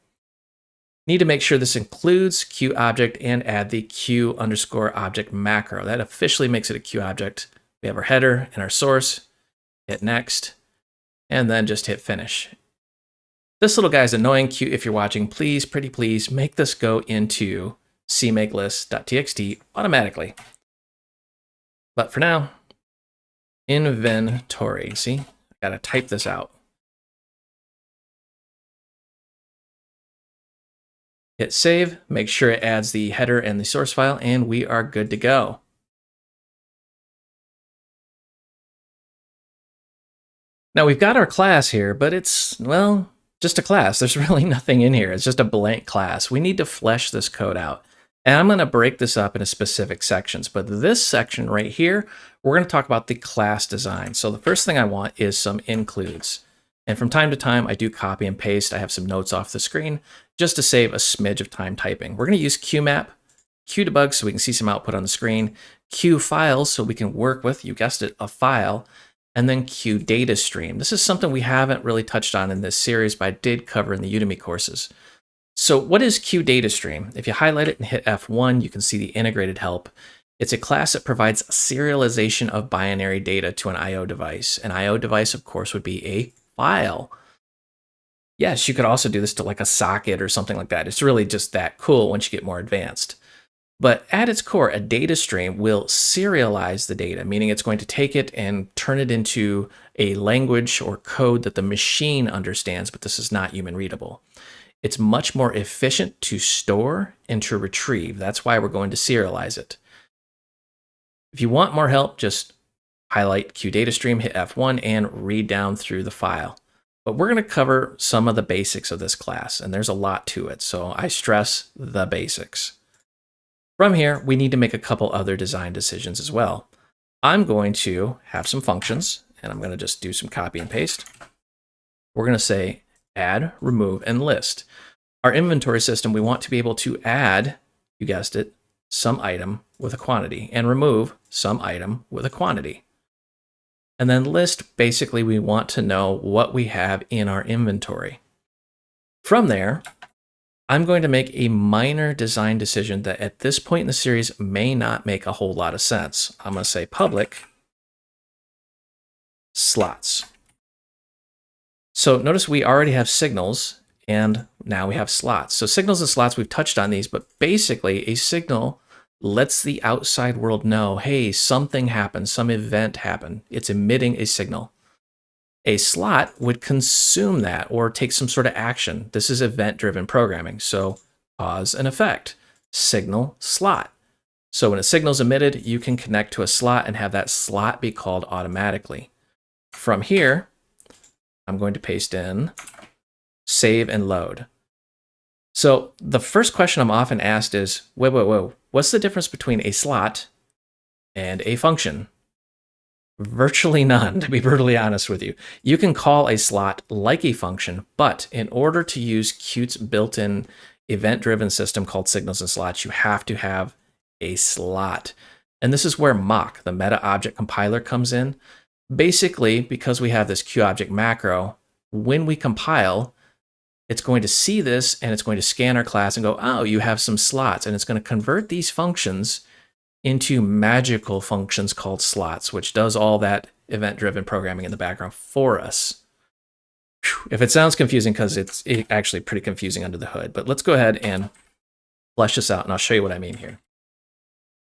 Need to make sure this includes Q object and add the Q underscore object macro. That officially makes it a Q object. We have our header and our source. Hit next. And then just hit finish. This little guy's annoying. Qt, if you're watching, please, pretty please, make this go into cmakelist.txt automatically. But for now, inventory. See, I gotta type this out. Hit save, make sure it adds the header and the source file, and we are good to go. Now we've got our class here, but it's, well, just a class. There's really nothing in here. It's just a blank class. We need to flesh this code out. And I'm going to break this up into specific sections. But this section right here, we're going to talk about the class design. So the first thing I want is some includes. And from time to time, I do copy and paste. I have some notes off the screen just to save a smidge of time typing. We're going to use QMap, QDebug so we can see some output on the screen, QFiles so we can work with, you guessed it, a file, and then QDataStream. This is something we haven't really touched on in this series, but I did cover in the Udemy courses. So what is QDataStream? If you highlight it and hit F1, you can see the integrated help. It's a class that provides serialization of binary data to an I/O device. An I/O device, of course, would be a file. Yes, you could also do this to like a socket or something like that. It's really just that cool once you get more advanced. But at its core, a data stream will serialize the data, meaning it's going to take it and turn it into a language or code that the machine understands, but this is not human readable. It's much more efficient to store and to retrieve. That's why we're going to serialize it. If you want more help, just highlight QDataStream, hit F1, and read down through the file. But we're going to cover some of the basics of this class, and there's a lot to it, so I stress the basics. From here, we need to make a couple other design decisions as well. I'm going to have some functions, and I'm going to just do some copy and paste. We're going to say add, remove, and list. Our inventory system, we want to be able to add, you guessed it, some item with a quantity, and remove some item with a quantity. And then list, basically we want to know what we have in our inventory. From there, I'm going to make a minor design decision that at this point in the series may not make a whole lot of sense. I'm going to say public slots. So notice we already have signals and now we have slots. So signals and slots, we've touched on these, but basically a signal lets the outside world know, hey, something happened, some event happened. It's emitting a signal. A slot would consume that or take some sort of action. This is event-driven programming. So cause and effect, signal slot. So when a signal is emitted, you can connect to a slot and have that slot be called automatically. From here, I'm going to paste in save and load. So the first question I'm often asked is, whoa, what's the difference between a slot and a function? Virtually none, to be brutally honest with you. You can call a slot like a function, but in order to use Qt's built-in event-driven system called signals and slots, you have to have a slot. And this is where mock, the meta object compiler, comes in. Basically, because we have this QObject macro, when we compile, it's going to see this and it's going to scan our class and go, oh, you have some slots. And it's going to convert these functions into magical functions called slots, which does all that event-driven programming in the background for us. If it sounds confusing, because it's actually pretty confusing under the hood, but let's go ahead and flesh this out and I'll show you what I mean here.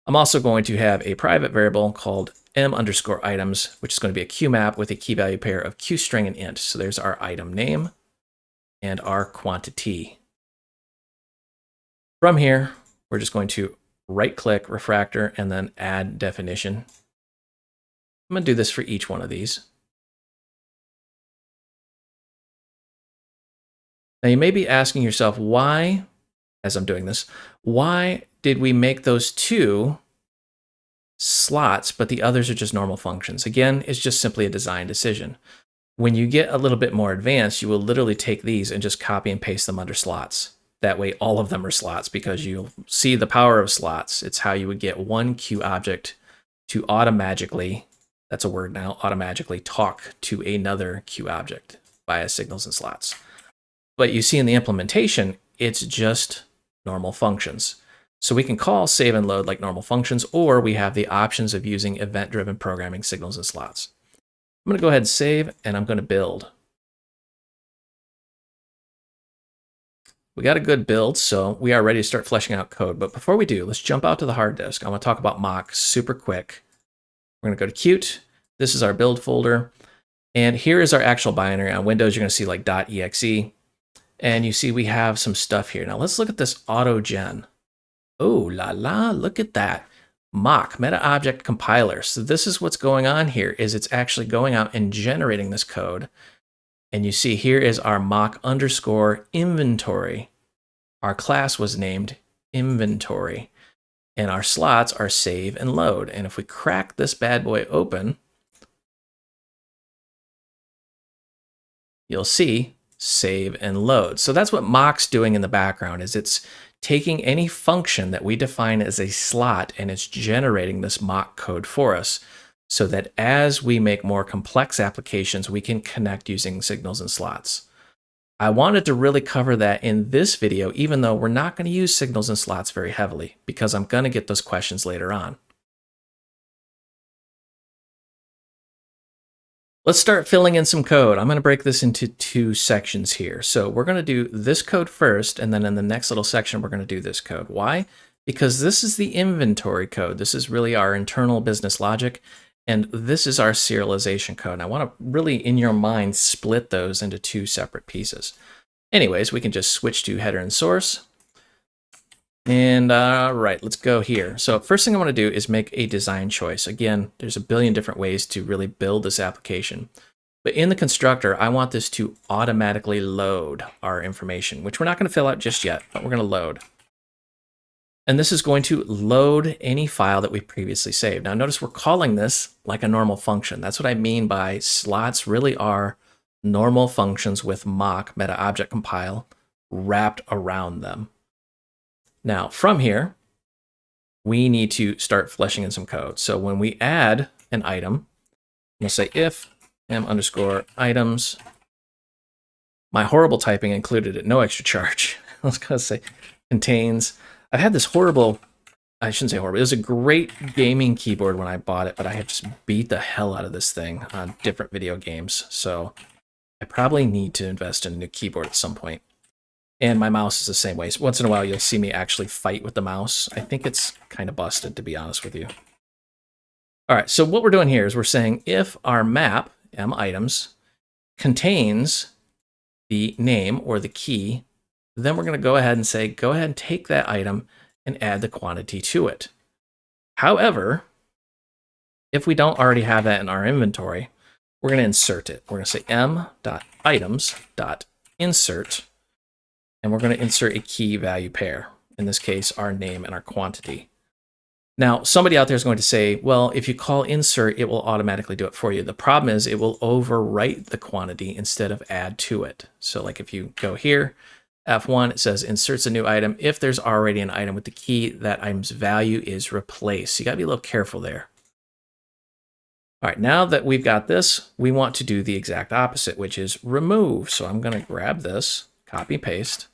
I'm also going to have a private variable called m_items, which is going to be a QMAP with a key value pair of QString and int. So there's our item name and our quantity. From here, we're just going to right-click Refactor and then add definition. I'm going to do this for each one of these. Now you may be asking yourself why, as I'm doing this, why did we make those two slots, but the others are just normal functions? Again, it's just simply a design decision. When you get a little bit more advanced, you will literally take these and just copy and paste them under slots. That way all of them are slots, because you'll see the power of slots. It's how you would get one QObject to automatically, that's a word now, automatically talk to another QObject via signals and slots. But you see in the implementation, it's just normal functions. So we can call save and load like normal functions, or we have the options of using event-driven programming signals and slots. I'm going to go ahead and save, and I'm going to build. We got a good build, so we are ready to start fleshing out code. But before we do, let's jump out to the hard disk. I want to talk about mock super quick. We're going to go to Qt. This is our build folder. And here is our actual binary. On Windows, you're going to see like .exe. And you see we have some stuff here. Now let's look at this AutoGen. Oh la la, look at that. Mock, meta object compiler. So this is what's going on here, is it's actually going out and generating this code. And you see here is our mock_inventory. Our class was named inventory. And our slots are save and load. And if we crack this bad boy open, you'll see save and load. So that's what mock's doing in the background, is it's taking any function that we define as a slot and it's generating this mock code for us, so that as we make more complex applications, we can connect using signals and slots. I wanted to really cover that in this video, even though we're not going to use signals and slots very heavily, because I'm going to get those questions later on. Let's start filling in some code. I'm going to break this into two sections here. So we're going to do this code first, and then in the next little section, we're going to do this code. Why? Because this is the inventory code. This is really our internal business logic, and this is our serialization code. And I want to really, in your mind, split those into two separate pieces. Anyways, we can just switch to header and source. And right, let's go here. So first thing I want to do is make a design choice. Again, there's a billion different ways to really build this application. But in the constructor, I want this to automatically load our information, which we're not going to fill out just yet, but we're going to load. And this is going to load any file that we previously saved. Now notice we're calling this like a normal function. That's what I mean by slots really are normal functions with mock meta object compile wrapped around them. Now, from here, we need to start fleshing in some code. So when we add an item, we'll say if m_items, my horrible typing included at no extra charge. I was going to say contains. I've had this horrible, I shouldn't say horrible, it was a great gaming keyboard when I bought it, but I have just beat the hell out of this thing on different video games. So I probably need to invest in a new keyboard at some point. And my mouse is the same way. So once in a while, you'll see me actually fight with the mouse. I think it's kind of busted, to be honest with you. All right, so what we're doing here is we're saying if our map, m_items, contains the name or the key then we're going to go ahead and say, go ahead and take that item and add the quantity to it. However, if we don't already have that in our inventory, we're going to insert it. We're going to say m.items.insert, and we're going to insert a key value pair. In this case, our name and our quantity. Now, somebody out there is going to say, well, if you call insert, it will automatically do it for you. The problem is it will overwrite the quantity instead of add to it. So like if you go here, F1, it says inserts a new item. If there's already an item with the key, that item's value is replaced. So you got to be a little careful there. All right, now that we've got this, we want to do the exact opposite, which is remove. So I'm going to grab this, copy, paste,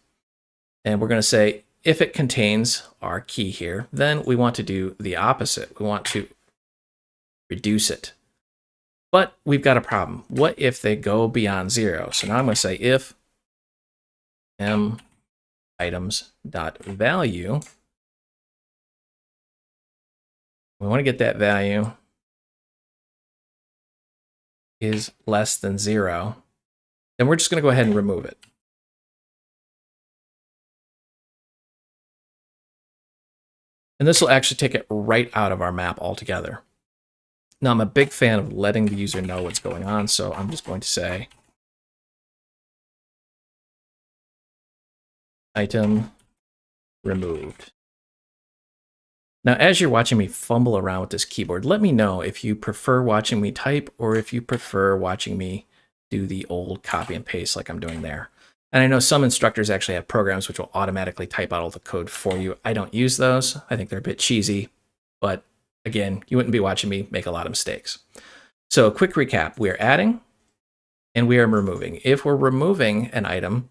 and we're going to say, if it contains our key here, then we want to do the opposite. We want to reduce it. But we've got a problem. What if they go beyond 0? So now I'm going to say if m.items.value, we want to get that value is less than 0, then we're just going to go ahead and remove it. And this will actually take it right out of our map altogether. Now, I'm a big fan of letting the user know what's going on, so I'm just going to say item removed. Now, as you're watching me fumble around with this keyboard, let me know if you prefer watching me type or if you prefer watching me do the old copy and paste like I'm doing there. And I know some instructors actually have programs which will automatically type out all the code for you. I don't use those. I think they're a bit cheesy, but again, you wouldn't be watching me make a lot of mistakes. So a quick recap, we are adding and we are removing. If we're removing an item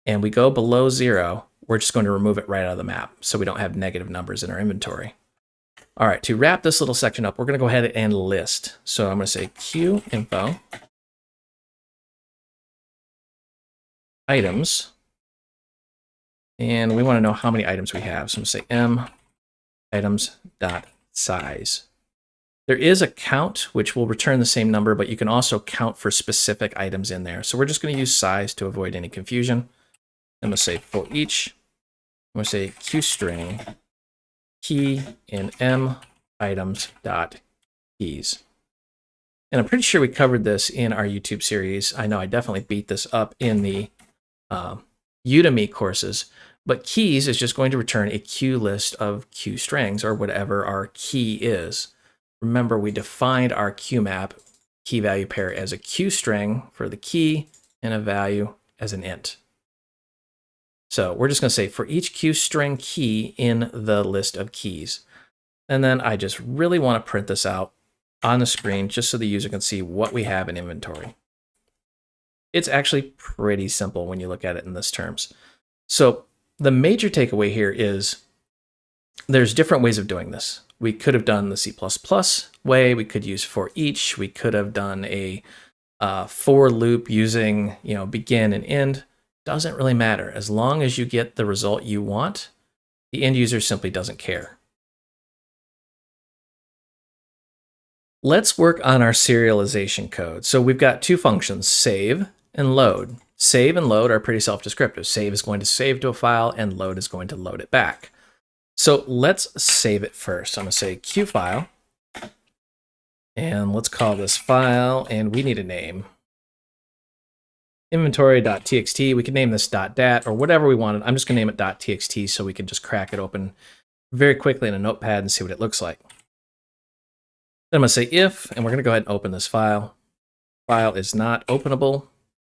and we go below 0, we're just going to remove it right out of the map so we don't have negative numbers in our inventory. All right, to wrap this little section up, we're going to go ahead and list. So I'm going to say QInfo items, and we want to know how many items we have. So I'm going to say m items.size. There is a count, which will return the same number, but you can also count for specific items in there. So we're just going to use size to avoid any confusion. I'm going to say for each, I'm going to say qstring key in m items.keys. And I'm pretty sure we covered this in our YouTube series. I know I definitely beat this up in the Udemy courses, but keys is just going to return a queue list of queue strings or whatever our key is. Remember, we defined our queue map key value pair as a queue string for the key and a value as an int. So we're just going to say for each queue string key in the list of keys. And then I just really want to print this out on the screen just so the user can see what we have in inventory. It's actually pretty simple when you look at it in this terms. So the major takeaway here is there's different ways of doing this. We could have done the C++ way. We could use for each. We could have done a for loop using begin and end. Doesn't really matter. As long as you get the result you want, the end user simply doesn't care. Let's work on our serialization code. So we've got two functions, save and load. Save and load are pretty self-descriptive. Save is going to save to a file and load is going to load it back. So let's save it first. I'm going to say qfile, and let's call this file, and we need a name. Inventory.txt. We can name this .dat or whatever we wanted. I'm just going to name it .txt so we can just crack it open very quickly in a notepad and see what it looks like. Then I'm going to say if, and we're going to go ahead and open this file. File is not openable.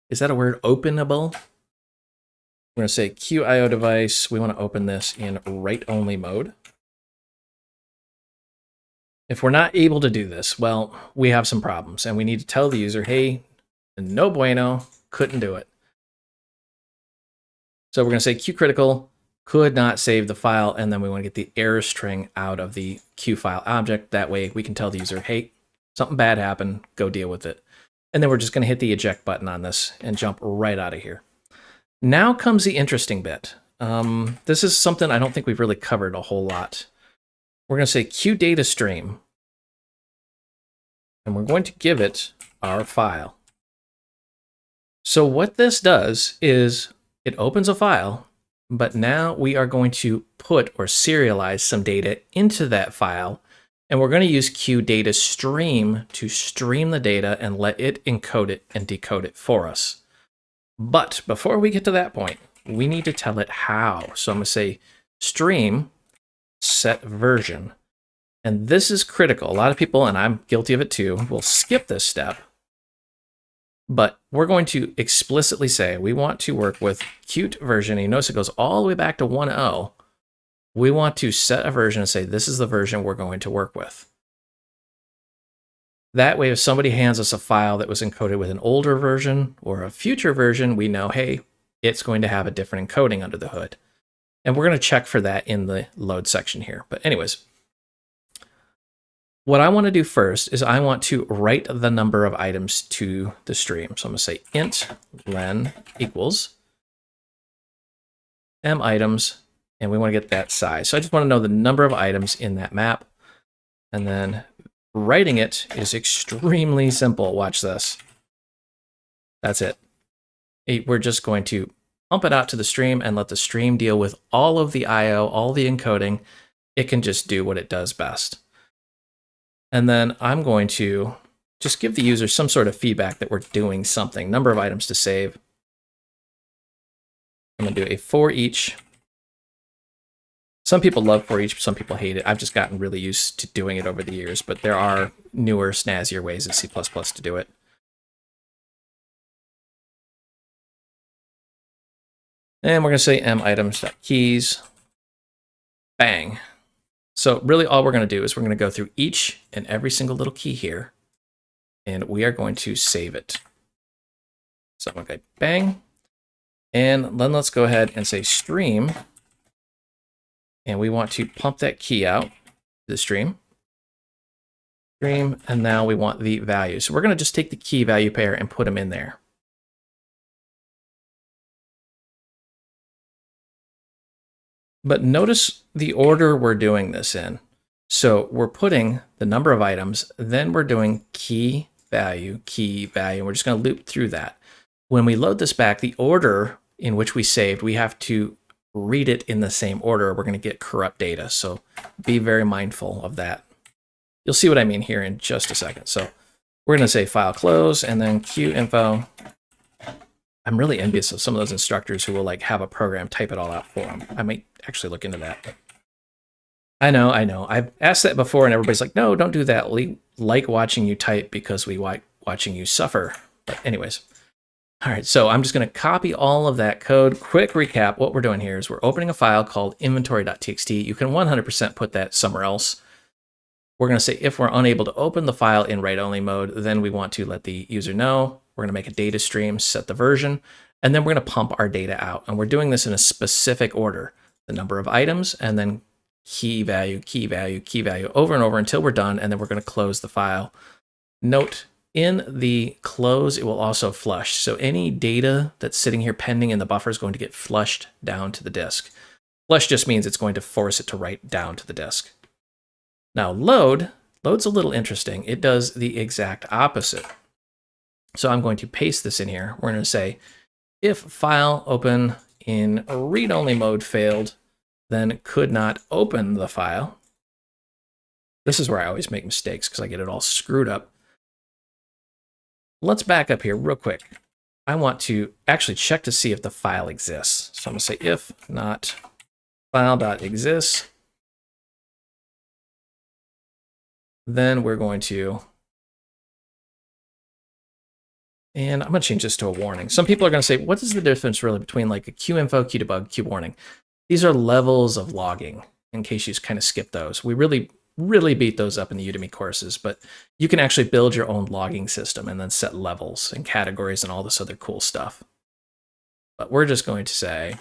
Is that a word, openable? We're going to say QIO device. We want to open this in write-only mode. If we're not able to do this, well, we have some problems, and we need to tell the user, hey, no bueno, couldn't do it. So we're going to say qCritical could not save the file, and then we want to get the error string out of the qFile object. That way we can tell the user, hey, something bad happened, go deal with it. And then we're just going to hit the eject button on this and jump right out of here. Now comes the interesting bit. This is something I don't think we've really covered a whole lot. We're going to say qDataStream, and we're going to give it our file. So what this does is it opens a file But now we are going to put or serialize some data into that file. And we're going to use QDataStream to stream the data and let it encode it and decode it for us. But before we get to that point, we need to tell it how. So I'm going to say stream set version. And this is critical. A lot of people, and I'm guilty of it too, will skip this step. But we're going to explicitly say we want to work with Qt version. And you notice it goes all the way back to 1.0. We want to set a version and say this is the version we're going to work with. That way, if somebody hands us a file that was encoded with an older version or a future version, we know, hey, it's going to have a different encoding under the hood. And we're going to check for that in the load section here. But anyways, what I want to do first is I want to write the number of items to the stream. So I'm going to say int len equals m items, and we want to get that size. So I just want to know the number of items in that map. And then writing it is extremely simple. Watch this. That's it. We're just going to pump it out to the stream and let the stream deal with all of the IO, all the encoding. It can just do what it does best. And then I'm going to just give the user some sort of feedback that we're doing something. Number of items to save. I'm going to do a for each. Some people love for each, some people hate it. I've just gotten really used to doing it over the years, but there are newer, snazzier ways in C++ to do it. And we're going to say m_items.keys. Bang. So really all we're going to do is we're going to go through each and every single little key here, and we are going to save it. So I'm going to go bang. And then let's go ahead and say stream. And we want to pump that key out to the stream. Stream, and now we want the value. So we're going to just take the key value pair and put them in there. But notice the order we're doing this in. So we're putting the number of items, then we're doing key value, and we're just going to loop through that. When we load this back, the order in which we saved, we have to read it in the same order. We're going to get corrupt data, so be very mindful of that. You'll see what I mean here in just a second. So we're going to say file close and then QInfo. I'm really envious of some of those instructors who will like have a program type it all out for them. I might actually look into that. I know. I've asked that before and everybody's like, no, don't do that. We like watching you type because we like watching you suffer. But anyways. All right, so I'm just going to copy all of that code. Quick recap, what we're doing here is we're opening a file called inventory.txt. You can 100% put that somewhere else. We're going to say if we're unable to open the file in write-only mode, then we want to let the user know. We're going to make a data stream, set the version, and then we're going to pump our data out. And we're doing this in a specific order. The number of items, and then key value, over and over until we're done, and then we're going to close the file. Note, in the close, it will also flush. So any data that's sitting here pending in the buffer is going to get flushed down to the disk. Flush just means it's going to force it to write down to the disk. Now load's a little interesting. It does the exact opposite. So I'm going to paste this in here. We're going to say if file open in read-only mode failed, then could not open the file. This is where I always make mistakes because I get it all screwed up. Let's back up here real quick. I want to actually check to see if the file exists. So I'm going to say if not file.exists, then we're going to, and I'm going to change this to a warning. Some people are going to say, what is the difference really between like a QInfo, QDebug, QWarning? These are levels of logging, in case you kind of skip those. We really beat those up in the Udemy courses, but you can actually build your own logging system and then set levels and categories and all this other cool stuff. But we're just going to say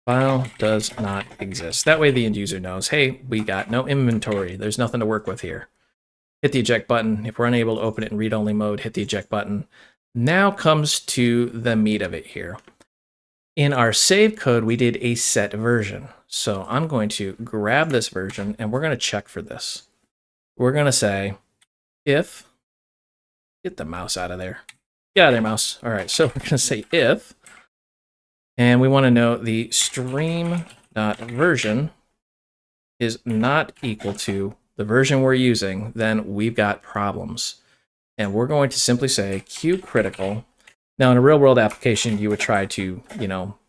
file does not exist. That way the end user knows, hey, we got no inventory. There's nothing to work with here. Hit the eject button. If we're unable to open it in read-only mode, hit the eject button. Now comes to the meat of it here. In our save code, we did a set version. So I'm going to grab this version and we're going to check for this. We're going to say if, get the mouse out of there. Get out of there, mouse. All right, so we're going to say if And we want to know the stream.version is not equal to the version we're using, then we've got problems. And we're going to simply say QCritical. Now, in a real-world application, you would try to,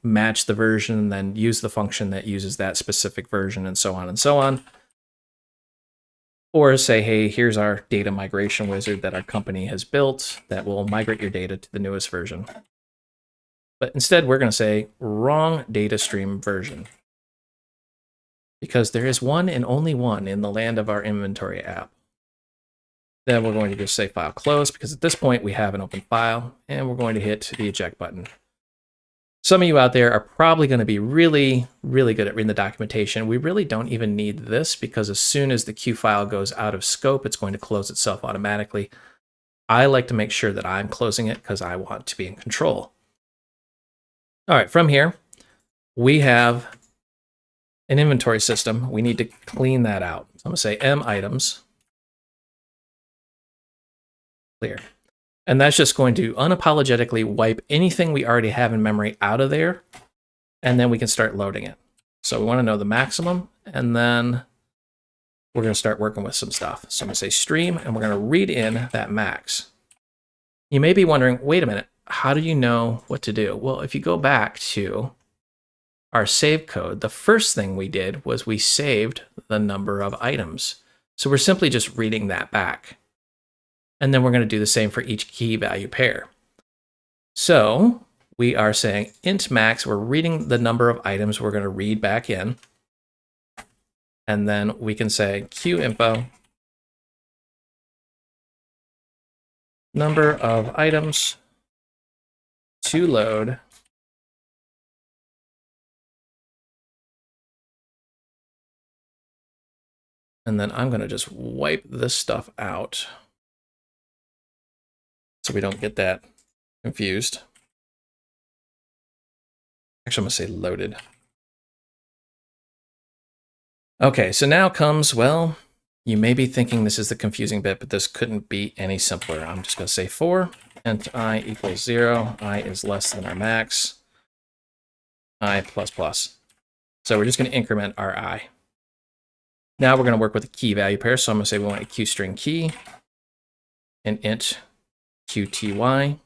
match the version and then use the function that uses that specific version and so on and so on. Or say, hey, here's our data migration wizard that our company has built that will migrate your data to the newest version. But instead, we're going to say wrong data stream version, because there is one and only one in the land of our inventory app. Then we're going to just say file close, because at this point we have an open file, and we're going to hit the eject button. Some of you out there are probably going to be really, really good at reading the documentation. We really don't even need this, because as soon as the Q file goes out of scope, it's going to close itself automatically. I like to make sure that I'm closing it because I want to be in control. All right, from here, we have an inventory system. We need to clean that out. So I'm going to say m items clear. And that's just going to unapologetically wipe anything we already have in memory out of there, and then we can start loading it. So we want to know the maximum, and then we're going to start working with some stuff. So I'm going to say stream, and we're going to read in that max. You may be wondering, wait a minute, how do you know what to do? Well, if you go back to our save code, the first thing we did was we saved the number of items. So we're simply just reading that back. And then we're going to do the same for each key value pair. So we are saying int max, we're reading the number of items we're going to read back in. And then we can say qinfo number of items to load and then I'm going to just wipe this stuff out so we don't get that confused. Actually, I'm going to say loaded. Okay, so now comes, well, you may be thinking this is the confusing bit, but this couldn't be any simpler. I'm just going to say for int I equals 0, I is less than our max, I plus plus. So we're just going to increment our I. Now we're going to work with a key value pair. So I'm going to say we want a qstring key and int qty.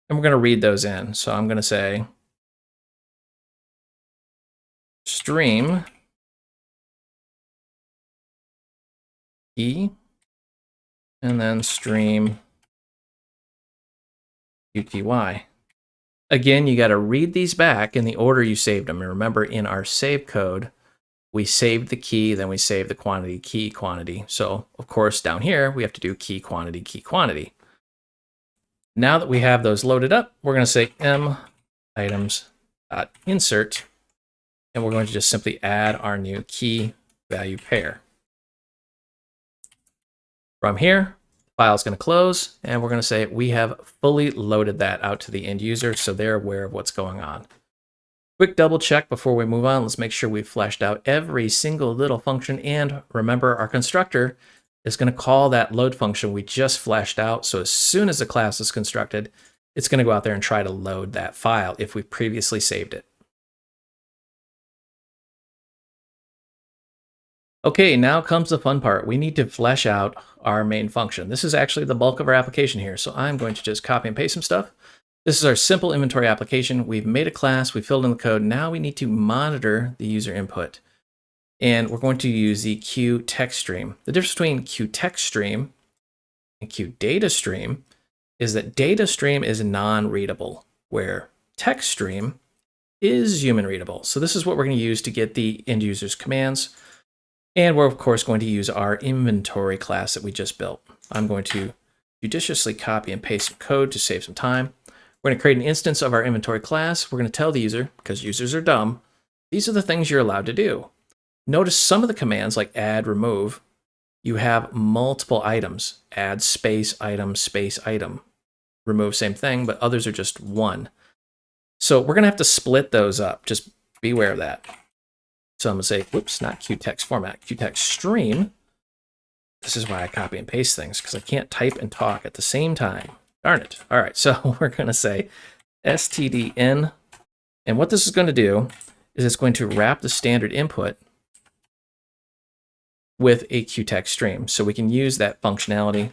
And we're going to read those in. So I'm going to say stream key and then stream qty. Again, you got to read these back in the order you saved them. And remember, in our save code, we saved the key, then we saved the quantity, key, quantity. So, of course, down here, we have to do key, quantity, key, quantity. Now that we have those loaded up, we're going to say m items.insert, and we're going to just simply add our new key value pair. From here, the file is going to close, and we're going to say we have fully loaded that out to the end user, so they're aware of what's going on. Quick double check before we move on. Let's make sure we've fleshed out every single little function. And remember, our constructor is going to call that load function we just fleshed out. So as soon as the class is constructed, it's going to go out there and try to load that file if we previously saved it. Okay, now comes the fun part. We need to flesh out our main function. This is actually the bulk of our application here. So I'm going to just copy and paste some stuff. This is our simple inventory application. We've made a class, we filled in the code. Now we need to monitor the user input. And we're going to use the QTextStream. The difference between QTextStream and QDataStream is that DataStream is non-readable, where TextStream is human readable. So this is what we're going to use to get the end user's commands. And we're, of course, going to use our inventory class that we just built. I'm going to judiciously copy and paste some code to save some time. We're going to create an instance of our inventory class. We're going to tell the user, because users are dumb, these are the things you're allowed to do. Notice some of the commands like add, remove, you have multiple items. Add space item, remove, same thing, but others are just one. So we're going to have to split those up. Just be aware of that. So I'm going to say, whoops, not QText format, QTextStream. This is why I copy and paste things, because I can't type and talk at the same time. Darn it. All right, so we're going to say stdin And what this is going to do is it's going to wrap the standard input with a QText stream. So we can use that functionality.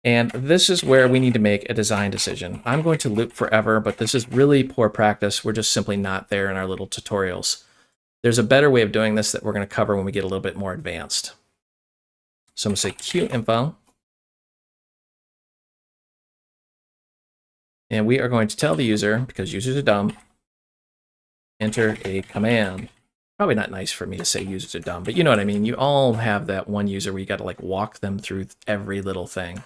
And this is where we need to make a design decision. I'm going to loop forever, but this is really poor practice. We're just simply not there in our little tutorials. There's a better way of doing this that we're going to cover when we get a little bit more advanced. So I'm going to say QInfo. And we are going to tell the user, because users are dumb, enter a command. Probably not nice for me to say users are dumb, but you know what I mean. You all have that one user where you got to like walk them through every little thing.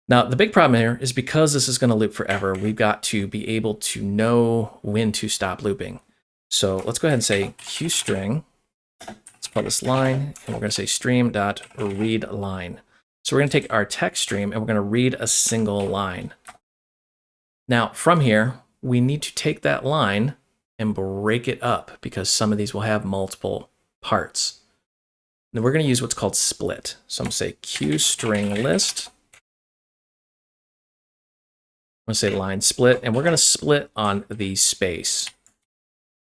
Now, the big problem here is because this is going to loop forever, we've got to be able to know when to stop looping. So let's go ahead and say QString. Let's call this line, and we're going to say stream.readLine. So we're going to take our text stream and we're going to read a single line. Now, from here, we need to take that line and break it up because some of these will have multiple parts. Then we're going to use what's called split. So I'm going to say QString_list. I'm going to say line split, and we're going to split on the space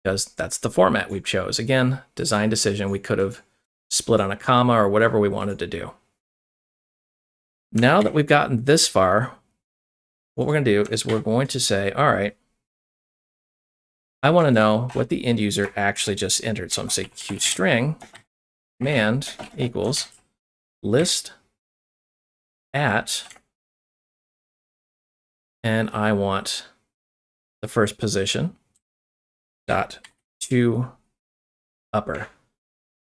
because that's the format we've chose. Again, design decision. We could have split on a comma or whatever we wanted to do. Now that we've gotten this far, what we're going to do is we're going to say, all right, I want to know what the end user actually just entered. So I'm going to say QString command equals list at, and I want the first position dot to upper.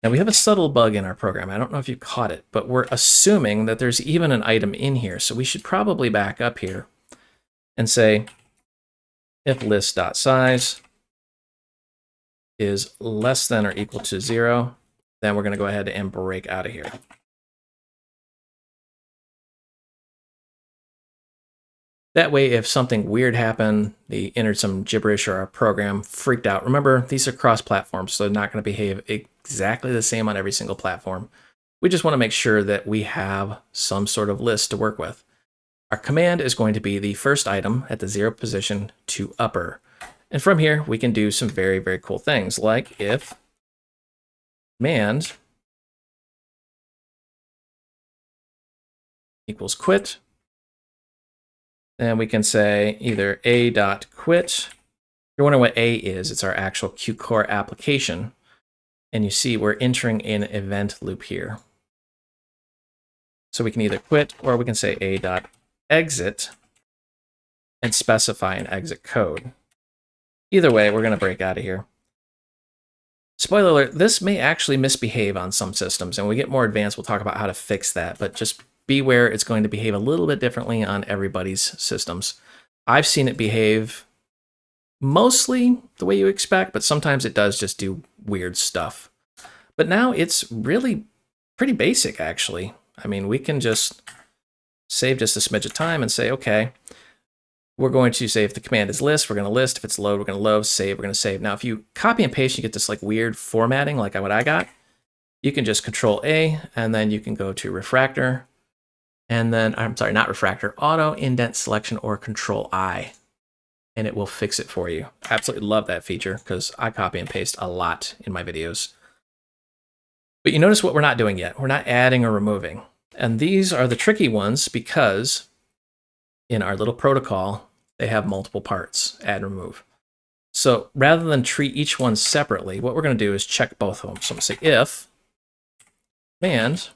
Now we have a subtle bug in our program. I don't know if you caught it, but we're assuming that there's even an item in here. So we should probably back up here and say if list.size is less than or equal to 0, then we're going to go ahead and break out of here. That way, if something weird happened, they entered some gibberish or our program freaked out. Remember, these are cross-platforms, so they're not going to behave exactly the same on every single platform. We just want to make sure that we have some sort of list to work with. Our command is going to be the first item at the 0 position to upper. And from here, we can do some very, very cool things, like if command equals quit, then we can say either a.quit. If you're wondering what a is, it's our actual QCore application. And you see we're entering an event loop here. So we can either quit or we can say a.exit and specify an exit code. Either way, we're going to break out of here. Spoiler alert, this may actually misbehave on some systems, and when we get more advanced, we'll talk about how to fix that, but just beware it's going to behave a little bit differently on everybody's systems. I've seen it behave mostly the way you expect, but sometimes it does just do weird stuff. But now it's really pretty basic, actually. I mean, we can just save just a smidge of time and say, okay, we're going to say if the command is list, we're going to list. If it's load, we're going to load. Save, we're going to save. Now, if you copy and paste, you get this like weird formatting like what I got. You can just Control A, and then you can go to Refractor. And then, I'm sorry, not Refractor, Auto Indent Selection or Control I. And it will fix it for you. I absolutely love that feature because I copy and paste a lot in my videos. But you notice what we're not doing yet. We're not adding or removing. And these are the tricky ones because in our little protocol, they have multiple parts, add, remove. So rather than treat each one separately, what we're going to do is check both of them. So I'm going to say if command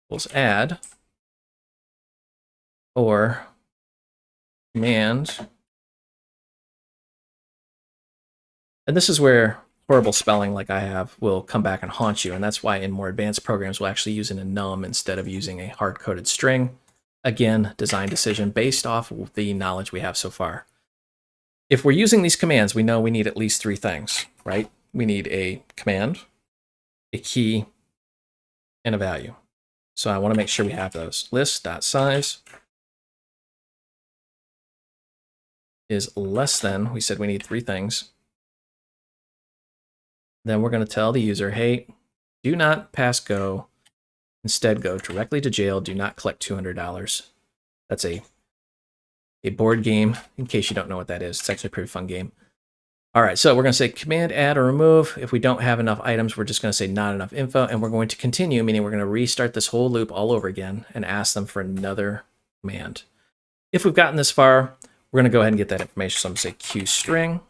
equals add or command. And this is where horrible spelling like I have will come back and haunt you. And that's why in more advanced programs, we'll actually use an enum instead of using a hard-coded string. Again, design decision based off of the knowledge we have so far. If we're using these commands, we know we need at least 3 things, right? We need a command, a key, and a value. So I want to make sure we have those. List.size is less than, we said we need 3 things. Then we're going to tell the user, hey, do not pass go. Instead, go directly to jail. Do not collect $200. That's a board game, in case you don't know what that is. It's actually a pretty fun game. All right, so we're going to say command add or remove. If we don't have enough items, we're just going to say not enough info, and we're going to continue, meaning we're going to restart this whole loop all over again and ask them for another command. If we've gotten this far, we're going to go ahead and get that information. So I'm going to say qstring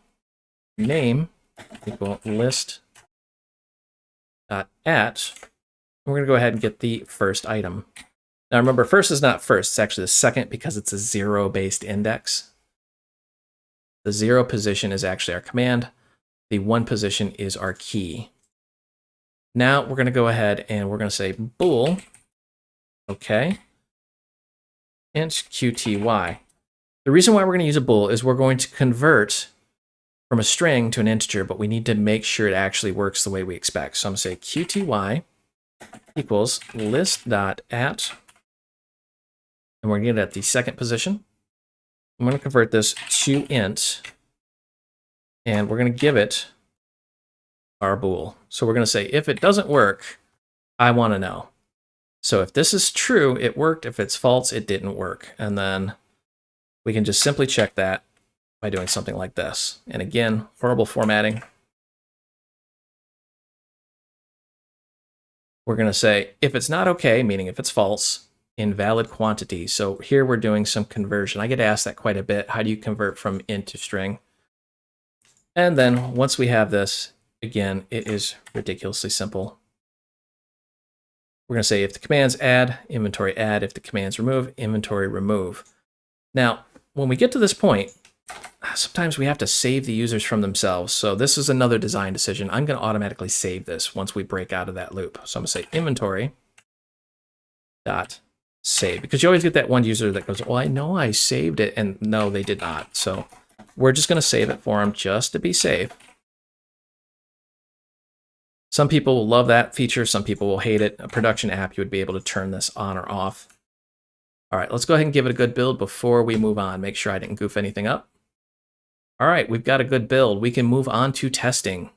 name equal list dot at. We're going to go ahead and get the first item. Now remember, first is not first, it's actually the second because it's a zero-based index. The 0 position is actually our command. The 1 position is our key. Now we're going to go ahead and we're going to say bool, okay, int qty. The reason why we're going to use a bool is we're going to convert from a string to an integer, but we need to make sure it actually works the way we expect. So I'm going to say qty equals list.at, and we're going to get it at the second position. I'm going to convert this to int, and we're going to give it our bool. So we're going to say, if it doesn't work, I want to know. So if this is true, it worked. If it's false, it didn't work. And then we can just simply check that by doing something like this. And again, horrible formatting. We're going to say, if it's not okay, meaning if it's false, invalid quantity. So here we're doing some conversion. I get asked that quite a bit. How do you convert from int to string? And then once we have this, again, it is ridiculously simple. We're going to say if the commands add, inventory add. If the commands remove, inventory remove. Now, when we get to this point, sometimes we have to save the users from themselves. So this is another design decision. I'm going to automatically save this once we break out of that loop. So I'm going to say inventory dot save, because you always get that one user that goes, well, I know I saved it, and no, they did not. So we're just going to save it for them just to be safe. Some people will love that feature. Some people will hate it. A production app, you would be able to turn this on or off. All right, let's go ahead and give it a good build before we move on. Make sure I didn't goof anything up. All right, we've got a good build. We can move on to testing.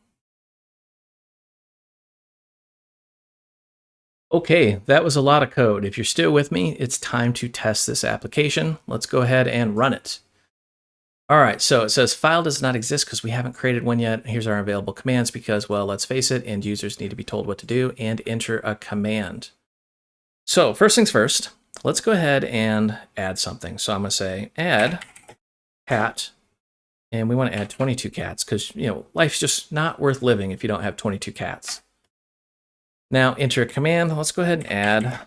Okay, that was a lot of code. If you're still with me, it's time to test this application. Let's go ahead and run it. All right, so it says file does not exist because we haven't created one yet. Here's our available commands because, well, let's face it, end users need to be told what to do and enter a command. So first things first, let's go ahead and add something. So I'm going to say add cat, and we want to add 22 cats because, you know, life's just not worth living if you don't have 22 cats. Now enter a command. Let's go ahead and add.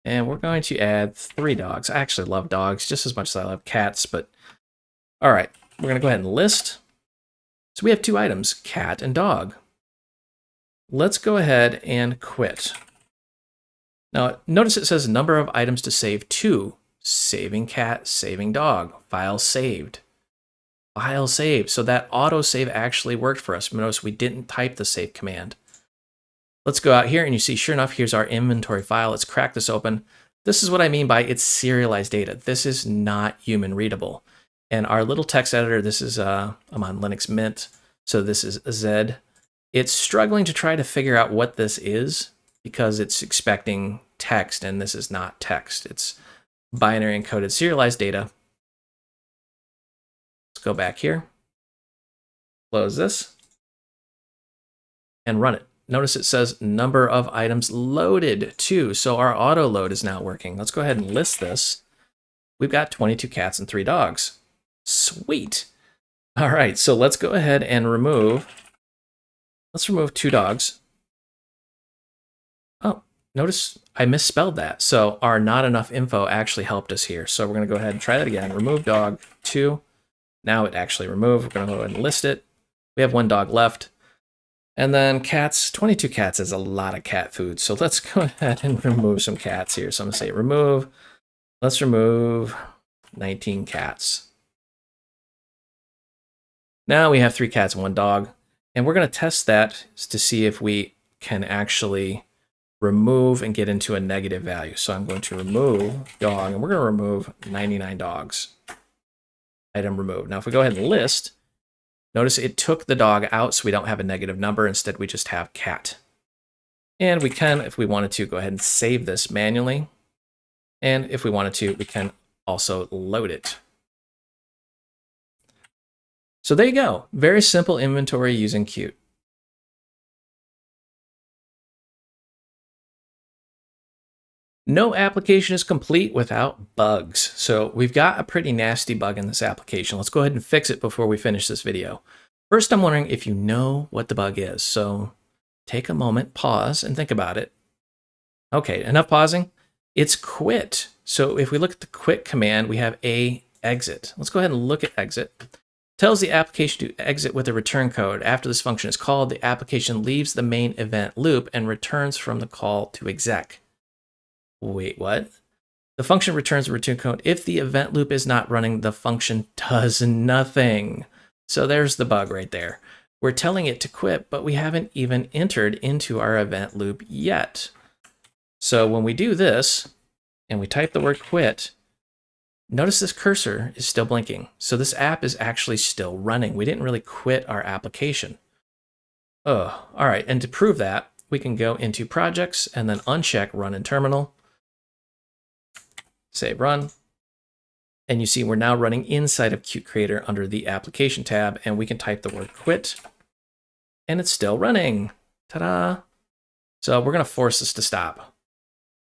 And we're going to add 3 dogs. I actually love dogs just as much as I love cats, but all right, we're going to go ahead and list. So we have 2 items, cat and dog. Let's go ahead and quit. Now notice it says number of items to save 2, saving cat, saving dog, file saved. File saved. So that autosave actually worked for us. Notice we didn't type the save command. Let's go out here and you see, sure enough, here's our inventory file. Let's crack this open. This is what I mean by it's serialized data. This is not human readable. And our little text editor, this is, I'm on Linux Mint, so this is Zed. It's struggling to try to figure out what this is because it's expecting text, and this is not text. It's binary encoded serialized data. Let's go back here, close this, and run it. Notice it says number of items loaded 2. So our auto load is now working. Let's go ahead and list this. We've got 22 cats and 3 dogs. Sweet. All right, so let's go ahead and remove. Let's remove 2 dogs. Oh, notice I misspelled that. So our not enough info actually helped us here. So we're going to go ahead and try that again. Remove dog 2. Now it actually removed. We're going to go ahead and list it. We have 1 dog left. And then cats, 22 cats is a lot of cat food. So let's go ahead and remove some cats here. So I'm going to say remove. Let's remove 19 cats. Now we have 3 cats and 1 dog. And we're going to test that to see if we can actually remove and get into a negative value. So I'm going to remove dog, and we're going to remove 99 dogs. Item removed. Now if we go ahead and list, notice it took the dog out, so we don't have a negative number. Instead, we just have cat. And we can, if we wanted to, go ahead and save this manually. And if we wanted to, we can also load it. So there you go. Very simple inventory using Qt. No application is complete without bugs. So we've got a pretty nasty bug in this application. Let's go ahead and fix it before we finish this video. First, I'm wondering if you know what the bug is. So take a moment, pause, and think about it. Okay, enough pausing. It's quit. So if we look at the quit command, we have a exit. Let's go ahead and look at exit. Tells the application to exit with a return code. After this function is called, the application leaves the main event loop and returns from the call to exec. Wait, what? The function returns a return code. If the event loop is not running, the function does nothing. So there's the bug right there. We're telling it to quit, but we haven't even entered into our event loop yet. So when we do this and we type the word quit, notice this cursor is still blinking. So this app is actually still running. We didn't really quit our application. Oh, all right. And to prove that, we can go into projects and then uncheck run in terminal. Say run. And you see we're now running inside of Qt Creator under the application tab, and we can type the word quit and it's still running. Ta-da. So we're going to force this to stop.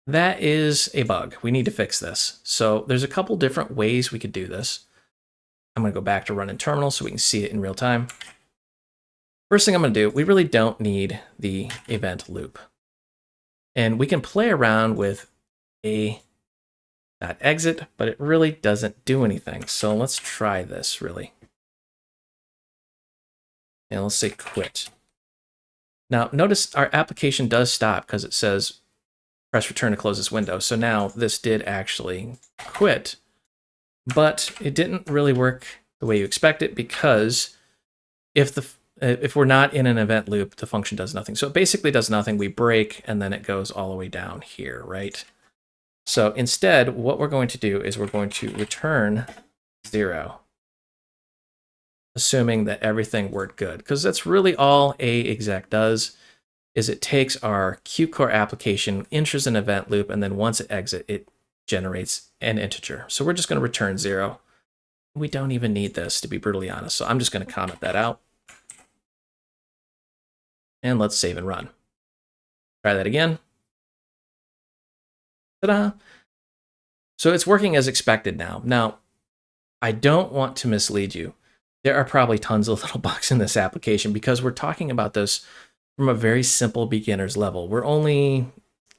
That is a bug. We need to fix this. So there's a couple different ways we could do this. I'm going to go back to run in terminal so we can see it in real time. First thing I'm going to do, we really don't need the event loop. And we can play around with a.exit, but it really doesn't do anything. So let's try this really. And let's say quit. Now notice our application does stop because it says press return to close this window. So now this did actually quit, but it didn't really work the way you expect it, because if we're not in an event loop, the function does nothing. So it basically does nothing. We break and then it goes all the way down here, right? So instead, what we're going to do is we're going to return 0, assuming that everything worked good, because that's really all a.exec does. Is it takes our Qt Core application, enters an event loop, and then once it exits, it generates an integer. So we're just going to return 0. We don't even need this, to be brutally honest. So I'm just going to comment that out. And let's save and run. Try that again. Ta-da! So it's working as expected now. Now, I don't want to mislead you. There are probably tons of little bugs in this application because we're talking about this from a very simple beginner's level. We're only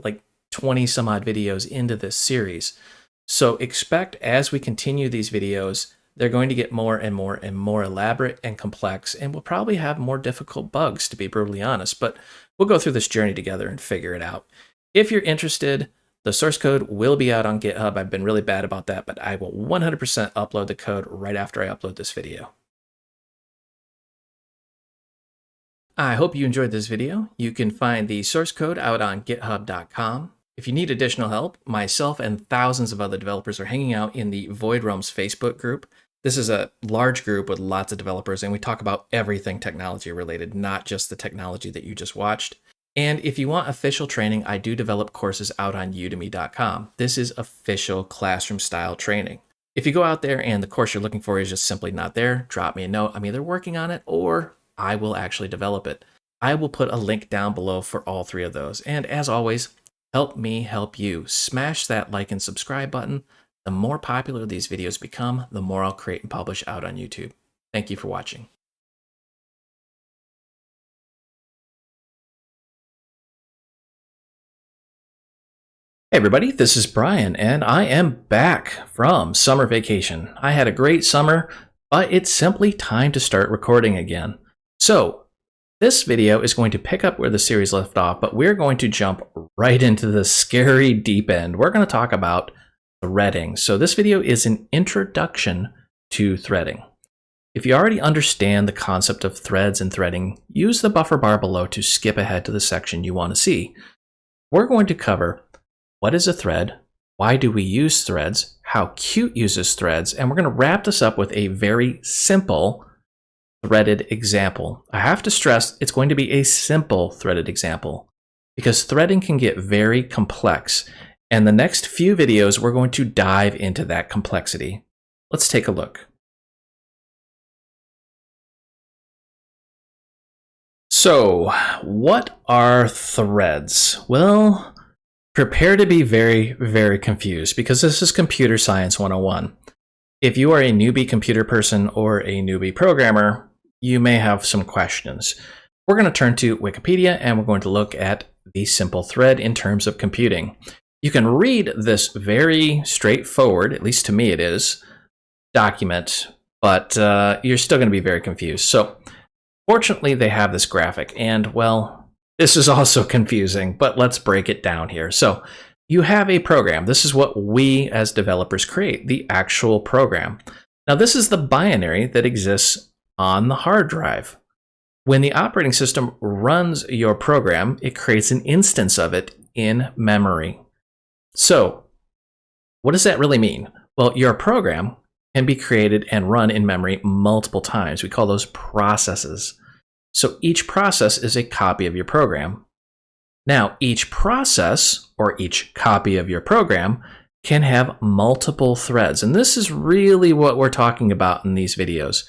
like 20 some odd videos into this series. So expect as we continue these videos, they're going to get more and more and more elaborate and complex, and we'll probably have more difficult bugs, to be brutally honest, but we'll go through this journey together and figure it out. If you're interested, the source code will be out on GitHub. I've been really bad about that, but I will 100% upload the code right after I upload this video. I hope you enjoyed this video. You can find the source code out on github.com. If you need additional help, myself and thousands of other developers are hanging out in the Void Realms Facebook group. This is a large group with lots of developers, and we talk about everything technology related, not just the technology that you just watched. And if you want official training, I do develop courses out on udemy.com. This is official classroom style training. If you go out there and the course you're looking for is just simply not there, drop me a note. I'm either working on it or I will actually develop it. I will put a link down below for all 3 of those. And as always, help me help you. Smash that like and subscribe button. The more popular these videos become, the more I'll create and publish out on YouTube. Thank you for watching. Hey everybody, this is Brian, and I am back from summer vacation. I had a great summer, but it's simply time to start recording again. So this video is going to pick up where the series left off, but we're going to jump right into the scary deep end. We're going to talk about threading. So this video is an introduction to threading. If you already understand the concept of threads and threading, use the buffer bar below to skip ahead to the section you want to see. We're going to cover what is a thread, why do we use threads, how Qt uses threads, and we're going to wrap this up with a very simple threaded example. I have to stress it's going to be a simple threaded example because threading can get very complex. And the next few videos, we're going to dive into that complexity. Let's take a look. So, what are threads? Well, prepare to be very, very confused because this is Computer Science 101. If you are a newbie computer person or a newbie programmer, you may have some questions. We're going to turn to Wikipedia and we're going to look at the simple thread in terms of computing. You can read this very straightforward, at least to me it is, document, but you're still going to be very confused. So fortunately, they have this graphic, and well, this is also confusing, but let's break it down here. So you have a program. This is what we as developers create, the actual program. Now, this is the binary that exists on the hard drive. When the operating system runs your program, it creates an instance of it in memory. So what does that really mean? Well, your program can be created and run in memory multiple times. We call those processes. So each process is a copy of your program. Now, each process or each copy of your program can have multiple threads. And this is really what we're talking about in these videos.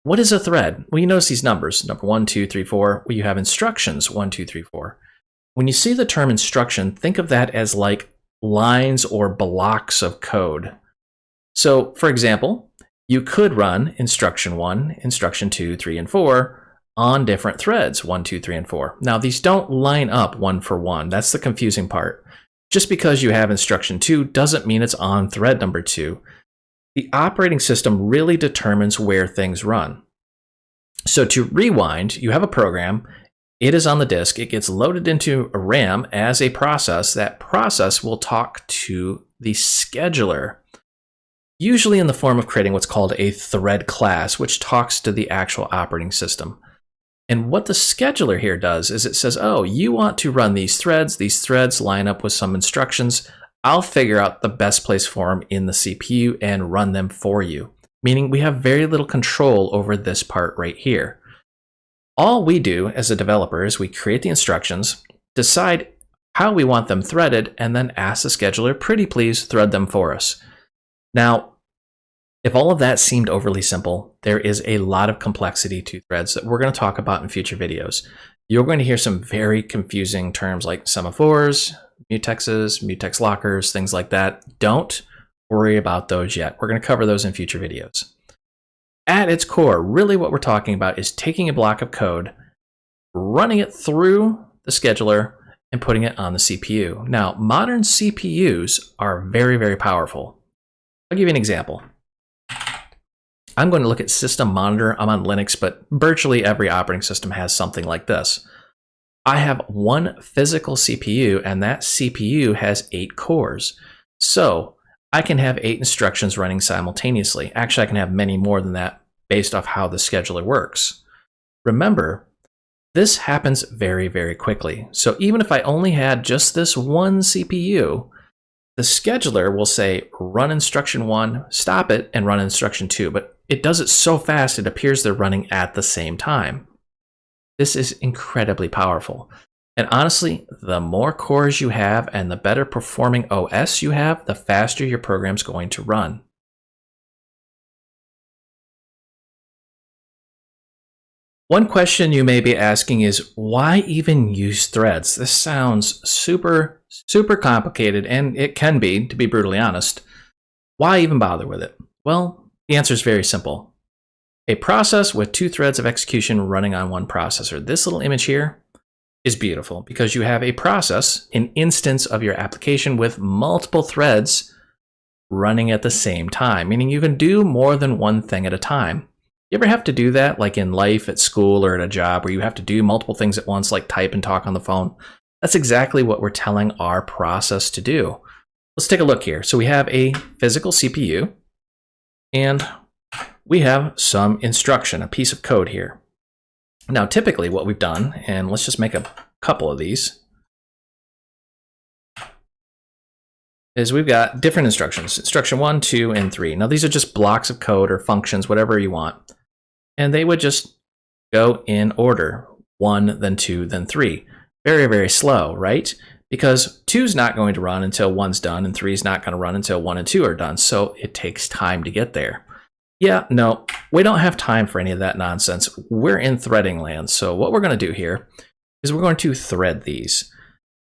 What is a thread? Well, you notice these numbers, number 1, 2, 3, 4, where you have instructions, 1, 2, 3, 4. When you see the term instruction, think of that as like lines or blocks of code. So, for example, you could run instruction 1, instruction 2, 3, and 4 on different threads, 1, 2, 3, and 4. Now, these don't line up one for one. That's the confusing part. Just because you have instruction 2 doesn't mean it's on thread number 2. The operating system really determines where things run. So to rewind, you have a program. It is on the disk. It gets loaded into a RAM as a process. That process will talk to the scheduler, usually in the form of creating what's called a thread class, which talks to the actual operating system. And what the scheduler here does is it says, oh, you want to run these threads line up with some instructions. I'll figure out the best place for them in the CPU and run them for you. Meaning we have very little control over this part right here. All we do as a developer is we create the instructions, decide how we want them threaded, and then ask the scheduler, pretty please thread them for us. Now, if all of that seemed overly simple, there is a lot of complexity to threads that we're going to talk about in future videos. You're going to hear some very confusing terms like semaphores, mutexes, mutex lockers, things like that. Don't worry about those yet. We're going to cover those in future videos. At its core, really what we're talking about is taking a block of code, running it through the scheduler, and putting it on the CPU. Now, modern CPUs are very, very powerful. I'll give you an example. I'm going to look at System Monitor. I'm on Linux, but virtually every operating system has something like this. I have one physical CPU, and that CPU has 8 cores. So I can have 8 instructions running simultaneously. Actually, I can have many more than that based off how the scheduler works. Remember, this happens very, very quickly. So even if I only had just this one CPU, the scheduler will say, run instruction 1, stop it, and run instruction 2. But it does it so fast, it appears they're running at the same time. This is incredibly powerful. And honestly, the more cores you have and the better performing OS you have, the faster your program's going to run. One question you may be asking is, why even use threads? This sounds super, super complicated, and it can be, to be brutally honest. Why even bother with it? Well, the answer is very simple. A process with 2 threads of execution running on one processor. This little image here is beautiful because you have a process, an instance of your application with multiple threads running at the same time, meaning you can do more than one thing at a time. You ever have to do that, like in life, at school, or at a job, where you have to do multiple things at once, like type and talk on the phone? That's exactly what we're telling our process to do. Let's take a look here. So we have a physical CPU, and we have some instruction, a piece of code here. Now, typically what we've done, and let's just make a couple of these, is we've got different instructions, instruction 1, 2, and 3. Now, these are just blocks of code or functions, whatever you want. And they would just go in order, 1, then 2, then 3. Very, very slow, right? because 2 is not going to run until 1's done, and 3 is not going to run until 1 and 2 are done. So it takes time to get there. Yeah, no, we don't have time for any of that nonsense. We're in threading land. So what we're going to do here is we're going to thread these.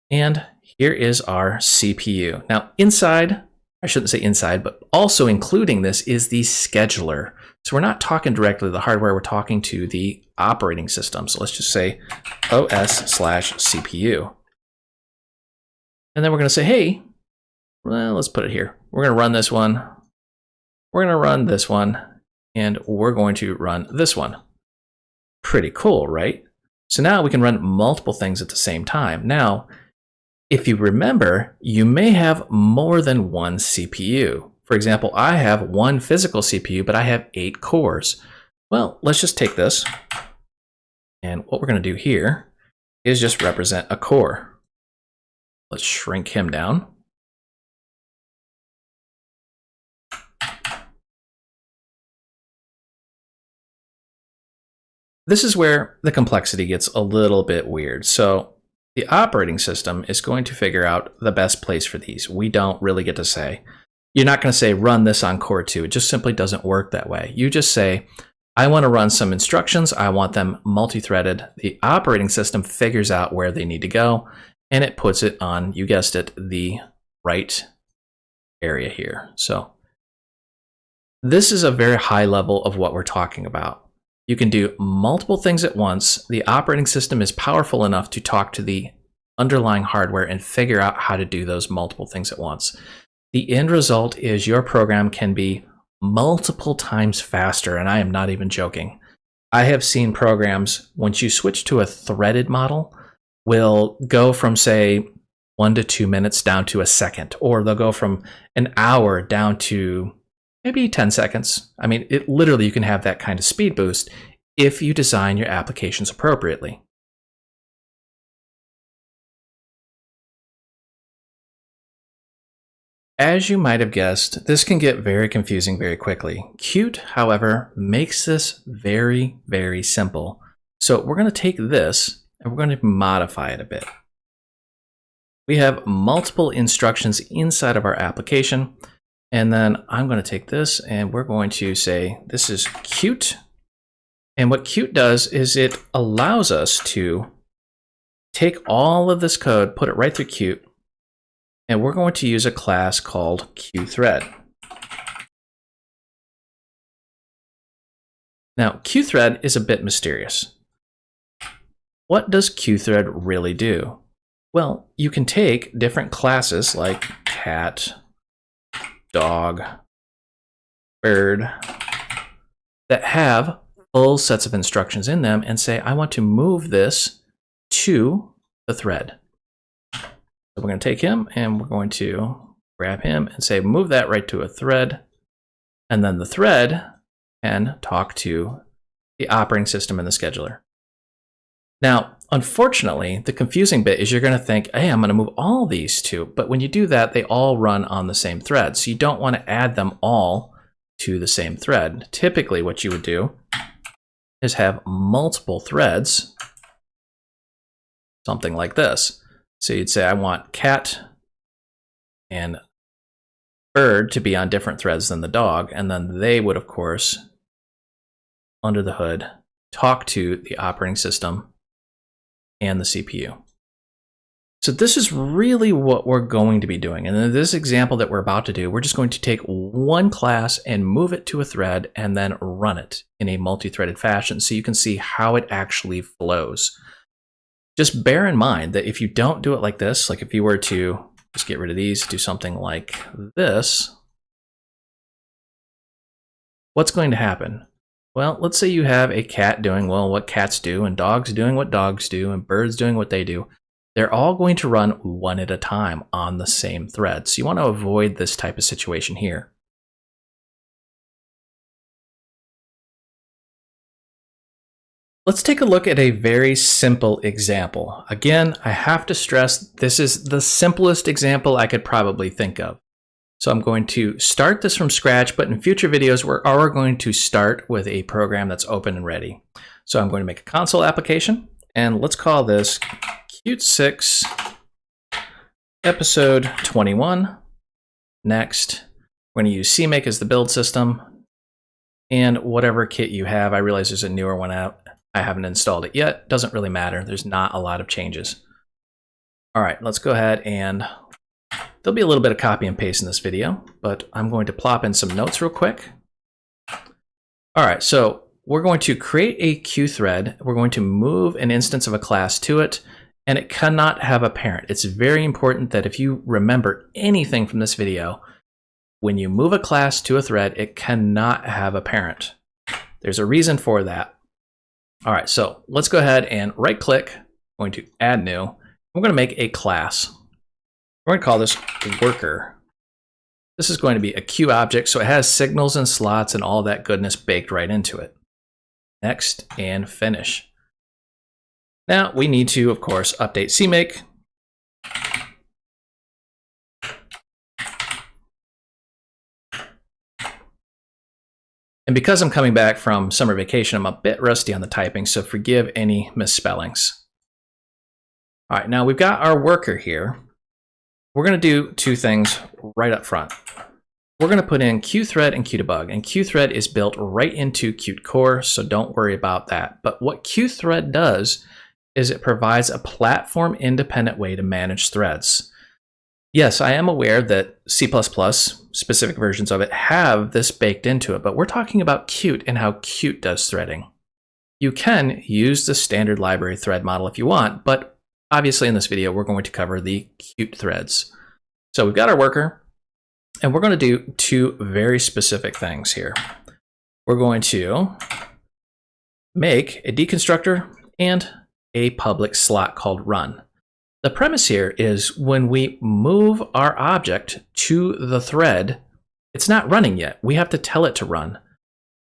And here is our CPU. Now inside, I shouldn't say inside, but also including this is the scheduler. So we're not talking directly to the hardware, we're talking to the operating system. So let's just say OS/CPU. And then we're going to say, hey, well, let's put it here. We're going to run this one. We're going to run this one. And we're going to run this one. Pretty cool, right? So now we can run multiple things at the same time. Now, if you remember, you may have more than one CPU. For example, I have one physical CPU, but I have 8 cores. Well, let's just take this. And what we're going to do here is just represent a core. Let's shrink him down. This is where the complexity gets a little bit weird. So the operating system is going to figure out the best place for these. We don't really get to say. You're not going to say run this on core 2. It just simply doesn't work that way. You just say, I want to run some instructions. I want them multi-threaded. The operating system figures out where they need to go, and it puts it on, you guessed it, the right area here. So this is a very high level of what we're talking about. You can do multiple things at once. The operating system is powerful enough to talk to the underlying hardware and figure out how to do those multiple things at once. The end result is your program can be multiple times faster, and I am not even joking. I have seen programs, once you switch to a threaded model, will go from, say, 1 to 2 minutes down to a second, or they'll go from an hour down to maybe 10 seconds. I mean, it literally, you can have that kind of speed boost if you design your applications appropriately. As you might have guessed, this can get very confusing very quickly. Qt, however, makes this very, very simple. So we're going to take this and we're going to modify it a bit. We have multiple instructions inside of our application. And then I'm going to take this and we're going to say this is Qt. And what Qt does is it allows us to take all of this code, put it right through Qt, and we're going to use a class called QThread. Now, QThread is a bit mysterious. What does QThread really do? Well, you can take different classes like cat, dog, bird, that have full sets of instructions in them and say, I want to move this to the thread. So we're going to take him and we're going to grab him and say, move that right to a thread. And then the thread can talk to the operating system and the scheduler. Now, unfortunately, the confusing bit is you're going to think, hey, I'm going to move all these two. But when you do that, they all run on the same thread. So you don't want to add them all to the same thread. Typically, what you would do is have multiple threads, something like this. So you'd say, I want cat and bird to be on different threads than the dog. And then they would, of course, under the hood, talk to the operating system and the CPU. So this is really what we're going to be doing. And in this example that we're about to do, we're just going to take one class and move it to a thread and then run it in a multi-threaded fashion so you can see how it actually flows. Just bear in mind that if you don't do it like this, like if you were to just get rid of these, do something like this, what's going to happen? Well, let's say you have a cat doing, well, what cats do, and dogs doing what dogs do, and birds doing what they do. They're all going to run one at a time on the same thread. So you want to avoid this type of situation here. Let's take a look at a very simple example. Again, I have to stress this is the simplest example I could probably think of. So I'm going to start this from scratch, but in future videos, we're going to start with a program that's open and ready. So I'm going to make a console application, and let's call this Qt 6 episode 21. Next, we're going to use CMake as the build system. And whatever kit you have, I realize there's a newer one out. I haven't installed it yet. Doesn't really matter. There's not a lot of changes. All right, let's go ahead and there'll be a little bit of copy and paste in this video, but I'm going to plop in some notes real quick. All right, so we're going to create a Q thread. We're going to move an instance of a class to it, and it cannot have a parent. It's very important that if you remember anything from this video, when you move a class to a thread, it cannot have a parent. There's a reason for that. All right, so let's go ahead and right click. I'm going to add new. We're going to make a class. We're going to call this worker. This is going to be a Q object, so it has signals and slots and all that goodness baked right into it. Next, and finish. Now we need to, of course, update CMake. And because I'm coming back from summer vacation, I'm a bit rusty on the typing, so forgive any misspellings. All right, now we've got our worker here. We're going to do two things right up front. We're going to put in QThread and QDebug, and QThread is built right into Qt Core, so don't worry about that. But what QThread does is it provides a platform-independent way to manage threads. Yes, I am aware that C++, specific versions of it, have this baked into it, but we're talking about Qt and how Qt does threading. You can use the standard library thread model if you want, but obviously in this video, we're going to cover the Qt threads. So we've got our worker, and we're going to do two very specific things here. We're going to make a deconstructor and a public slot called run. The premise here is when we move our object to the thread, it's not running yet. We have to tell it to run.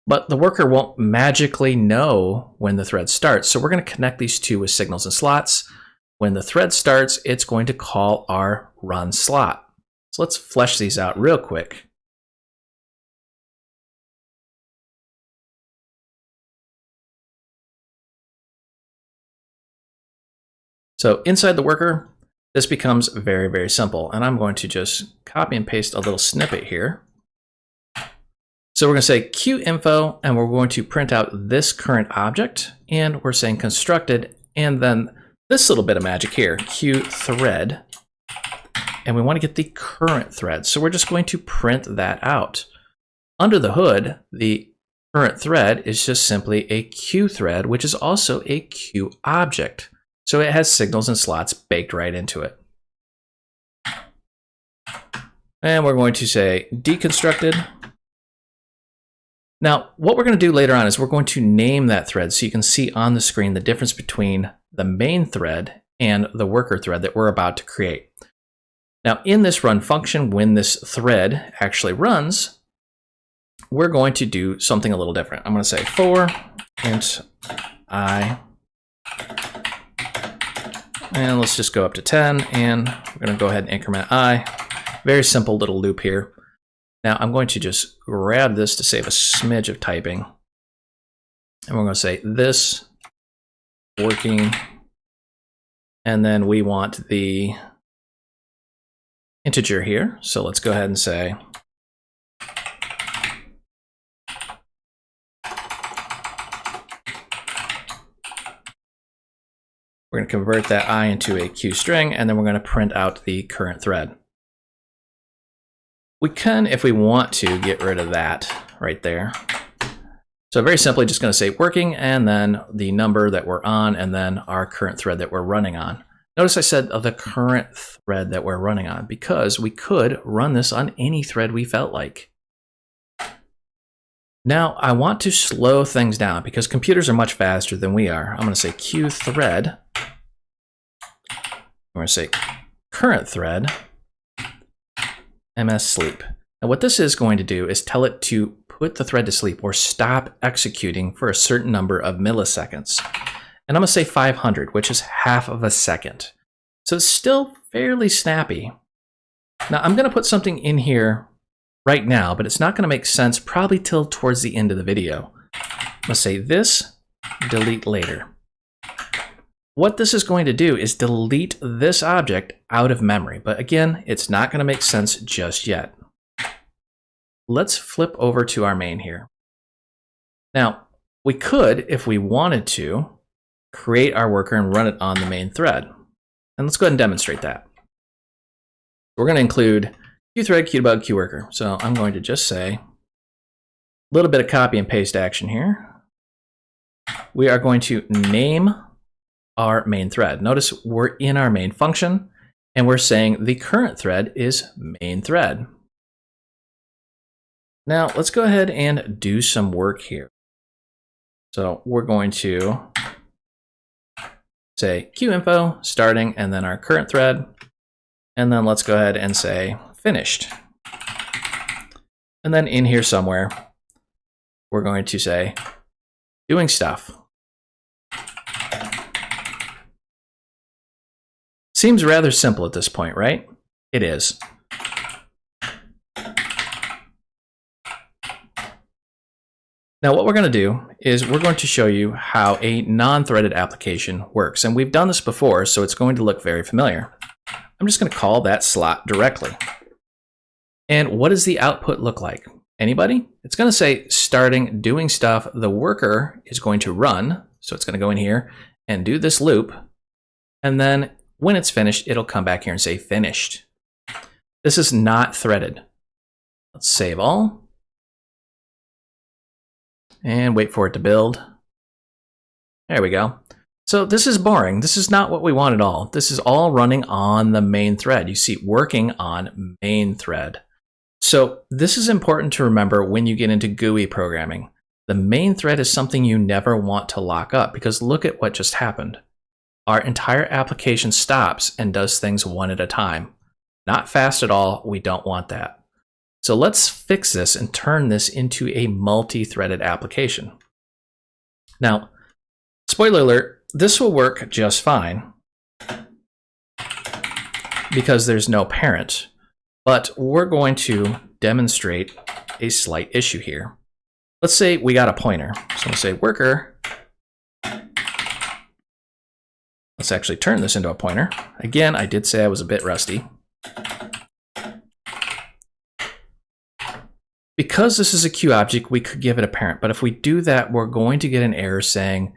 But the worker won't magically know when the thread starts. So we're going to connect these two with signals and slots. When the thread starts, it's going to call our run slot. So let's flesh these out real quick. So inside the worker, this becomes very, very simple. And I'm going to just copy and paste a little snippet here. So we're going to say QInfo, and we're going to print out this current object. And we're saying constructed, and then this little bit of magic here, QThread. And we want to get the current thread. So we're just going to print that out. Under the hood, the current thread is just simply a Q thread, which is also a Q object. So it has signals and slots baked right into it. And we're going to say deconstructed. Now, what we're going to do later on is we're going to name that thread so you can see on the screen the difference between the main thread and the worker thread that we're about to create. Now, in this run function, when this thread actually runs, we're going to do something a little different. I'm going to say for int I, and let's just go up to 10, and we're going to go ahead and increment I. Very simple little loop here. Now, I'm going to just grab this to save a smidge of typing, and we're going to say this working, and then we want the integer here. So let's go ahead and say we're going to convert that I into a Q string, and then we're going to print out the current thread. We can, if we want to, get rid of that right there. So very simply just going to say working, and then the number that we're on, and then our current thread that we're running on. Notice I said the current thread that we're running on, because we could run this on any thread we felt like. Now, I want to slow things down because computers are much faster than we are. I'm going to say QThread. I'm going to say current thread, MS sleep. And what this is going to do is tell it to put the thread to sleep or stop executing for a certain number of milliseconds. And I'm going to say 500, which is half of a second. So it's still fairly snappy. Now I'm going to put something in here right now, but it's not going to make sense probably till towards the end of the video. I'm going to say this, delete later. What this is going to do is delete this object out of memory. But again, it's not going to make sense just yet. Let's flip over to our main here. Now, we could, if we wanted to, create our worker and run it on the main thread. And let's go ahead and demonstrate that. We're going to include QThread, QDebug, QWorker. So I'm going to just say a little bit of copy and paste action here. We are going to name our main thread. Notice we're in our main function and we're saying the current thread is main thread. Now let's go ahead and do some work here. So we're going to say QInfo starting and then our current thread. And then let's go ahead and say finished. And then in here somewhere, we're going to say doing stuff. Seems rather simple at this point, right? It is. Now what we're going to do is we're going to show you how a non-threaded application works. And we've done this before, so it's going to look very familiar. I'm just going to call that slot directly. And what does the output look like? Anybody? It's going to say starting doing stuff. The worker is going to run. So it's going to go in here and do this loop. And then when it's finished, it'll come back here and say finished. This is not threaded. Let's save all. And wait for it to build. There we go. So this is boring. This is not what we want at all. This is all running on the main thread. You see, working on main thread. So this is important to remember when you get into GUI programming. The main thread is something you never want to lock up because look at what just happened. Our entire application stops and does things one at a time. Not fast at all. We don't want that. So let's fix this and turn this into a multi-threaded application. Now, spoiler alert, this will work just fine because there's no parent, but we're going to demonstrate a slight issue here. Let's say we got a pointer. So we'll say worker. Let's actually turn this into a pointer. Again, I did say I was a bit rusty. Because this is a Q object, we could give it a parent, but if we do that, we're going to get an error saying,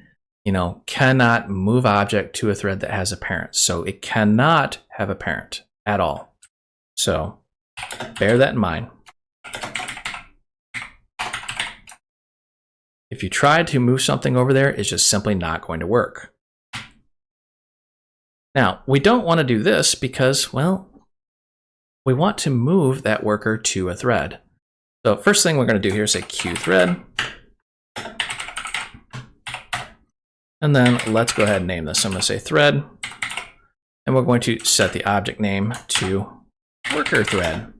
cannot move object to a thread that has a parent. So it cannot have a parent at all. So bear that in mind. If you try to move something over there, it's just simply not going to work. Now, we don't want to do this because, well, we want to move that worker to a thread. So first thing we're going to do here is say QThread. And then let's go ahead and name this. I'm going to say thread. And we're going to set the object name to worker thread.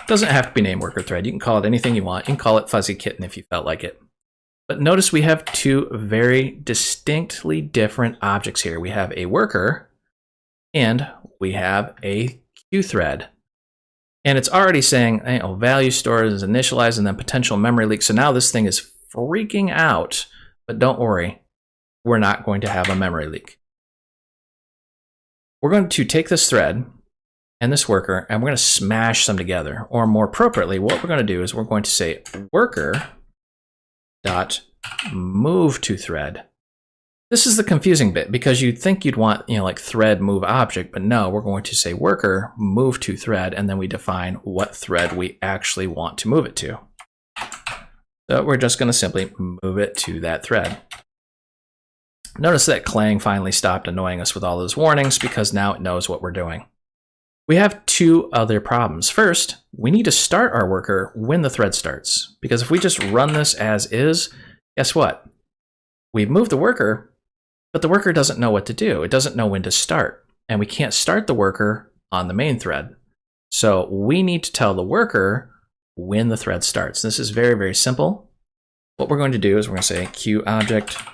Doesn't have to be named worker thread. You can call it anything you want. You can call it fuzzy kitten if you felt like it. But notice we have two very distinctly different objects here. We have a worker and we have a QThread. And it's already saying, value store is initialized and then potential memory leak. So now this thing is freaking out, but don't worry, we're not going to have a memory leak. We're going to take this thread and this worker and we're going to smash them together. Or more appropriately, what we're going to do is we're going to say worker dot move to thread. This is the confusing bit because you'd think you'd want, like thread move object, but no, we're going to say worker move to thread, and then we define what thread we actually want to move it to. So we're just going to simply move it to that thread. Notice that Clang finally stopped annoying us with all those warnings because now it knows what we're doing. We have two other problems. First, we need to start our worker when the thread starts, because if we just run this as is, guess what? We've moved the worker, but the worker doesn't know what to do. It doesn't know when to start, and we can't start the worker on the main thread. So we need to tell the worker when the thread starts. This is very, very simple. What we're going to do is we're going to say QObject.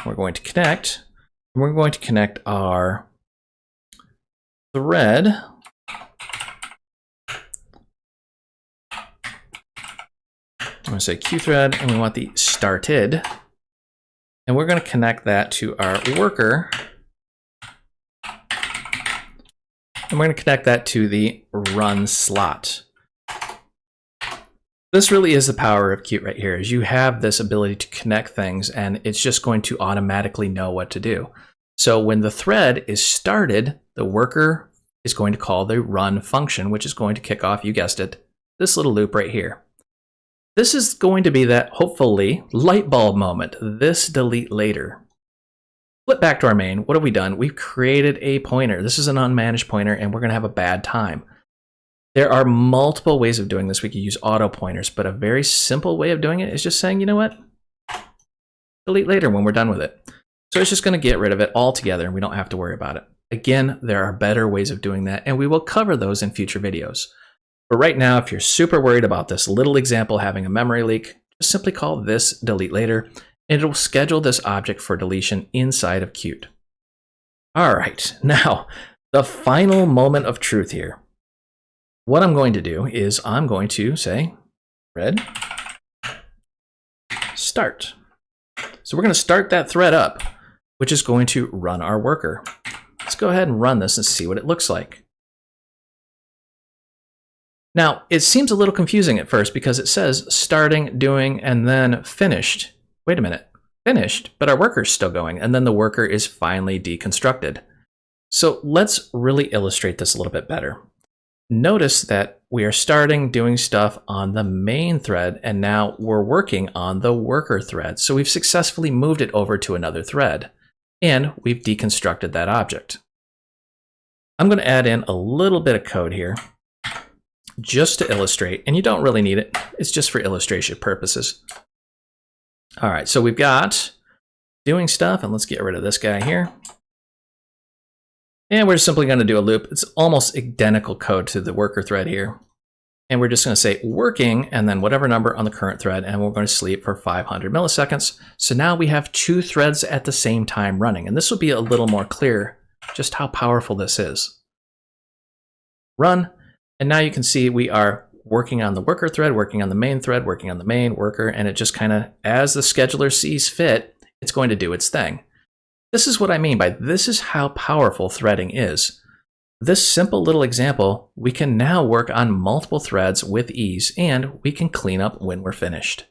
We're going to connect, and we're going to connect our thread I'm going to say QThread, and we want the started And we're going to connect that to our worker. And we're going to connect that to the run slot. This really is the power of Qt right here, is you have this ability to connect things and it's just going to automatically know what to do. So when the thread is started, the worker is going to call the run function, which is going to kick off, you guessed it, this little loop right here. This is going to be that, hopefully, light bulb moment, this delete later. Flip back to our main. What have we done? We've created a pointer. This is an unmanaged pointer, and we're going to have a bad time. There are multiple ways of doing this. We could use auto pointers, but a very simple way of doing it is just saying, you know what? Delete later when we're done with it. So it's just going to get rid of it altogether, and we don't have to worry about it. Again, there are better ways of doing that, and we will cover those in future videos. But right now, if you're super worried about this little example having a memory leak, just simply call this delete later, and it will schedule this object for deletion inside of Qt. All right, now the final moment of truth here. What I'm going to do is I'm going to say thread start. So we're going to start that thread up, which is going to run our worker. Let's go ahead and run this and see what it looks like. Now, it seems a little confusing at first because it says starting, doing, and then finished. Wait a minute, finished, but our worker's still going, and then the worker is finally deconstructed. So let's really illustrate this a little bit better. Notice that we are starting doing stuff on the main thread, and now we're working on the worker thread. So we've successfully moved it over to another thread, and we've deconstructed that object. I'm going to add in a little bit of code here, just to illustrate, and you don't really need it. It's just for illustration purposes. All right, so we've got doing stuff, and let's get rid of this guy here. And we're simply going to do a loop. It's almost identical code to the worker thread here. And we're just going to say working, and then whatever number on the current thread, and we're going to sleep for 500 milliseconds. So now we have two threads at the same time running, and this will be a little more clear just how powerful this is. Run. And now you can see we are working on the worker thread, working on the main thread, working on the main worker, and it just kind of, as the scheduler sees fit, it's going to do its thing. This is what I mean by this is how powerful threading is. This simple little example, we can now work on multiple threads with ease, and we can clean up when we're finished.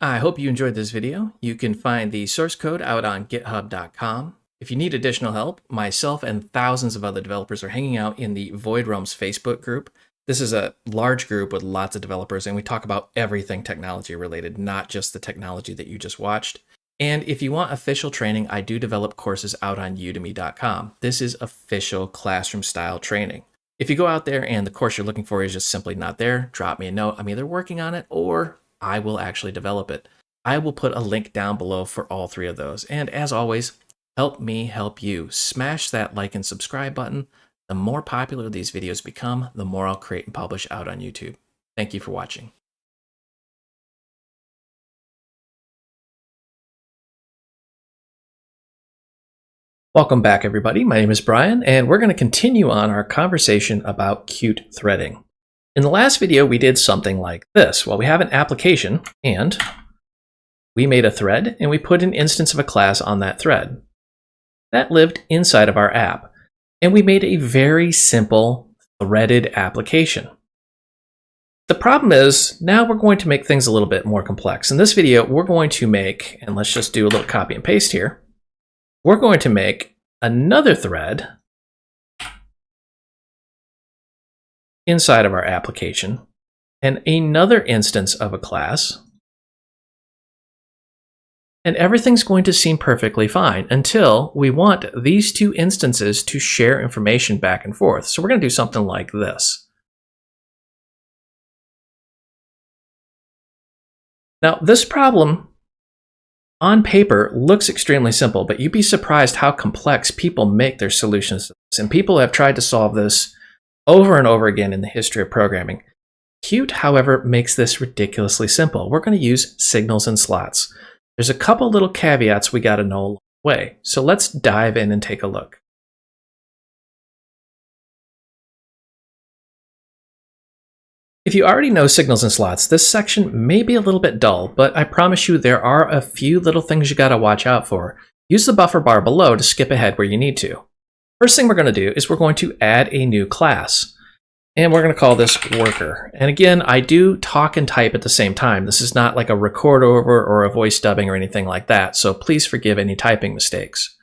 I hope you enjoyed this video. You can find the source code out on github.com. If you need additional help, myself and thousands of other developers are hanging out in the Void Realms Facebook group. This is a large group with lots of developers, and we talk about everything technology related, not just the technology that you just watched. And if you want official training, I do develop courses out on udemy.com. This is official classroom style training. If you go out there and the course you're looking for is just simply not there, drop me a note. I'm either working on it or I will actually develop it. I will put a link down below for all three of those. And as always, help me help you. Smash that like and subscribe button. The more popular these videos become, the more I'll create and publish out on YouTube. Thank you for watching. Welcome back, everybody. My name is Brian, and we're going to continue on our conversation about Qt threading. In the last video, we did something like this. Well, we have an application, and we made a thread, and we put an instance of a class on that thread. That lived inside of our app. And we made a very simple threaded application. The problem is now we're going to make things a little bit more complex. In this video, we're going to make, and let's just do a little copy and paste here. We're going to make another thread inside of our application and another instance of a class. And everything's going to seem perfectly fine until we want these two instances to share information back and forth. So we're going to do something like this. Now, this problem on paper looks extremely simple, but you'd be surprised how complex people make their solutions to this. And people have tried to solve this over and over again in the history of programming. Qt, however, makes this ridiculously simple. We're going to use signals and slots. There's a couple little caveats we got to know along the way. So let's dive in and take a look. If you already know signals and slots, this section may be a little bit dull, but I promise you there are a few little things you gotta watch out for. Use the buffer bar below to skip ahead where you need to. First thing we're gonna do is we're going to add a new class. And we're gonna call this worker. And again, I do talk and type at the same time. This is not like a record over or a voice dubbing or anything like that, so please forgive any typing mistakes.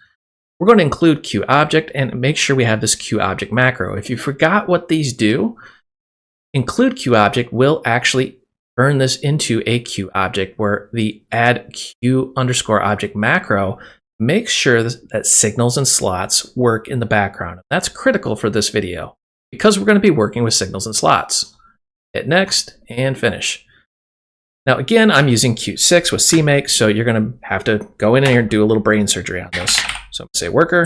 We're going to include QObject and make sure we have this QObject macro. If you forgot what these do, include QObject will actually turn this into a QObject where the add Q_object macro makes sure that signals and slots work in the background. That's critical for this video because we're going to be working with signals and slots. Hit next and finish. Now again, I'm using Qt 6 with CMake, so you're going to have to go in here and do a little brain surgery on this. So I'm going to say worker.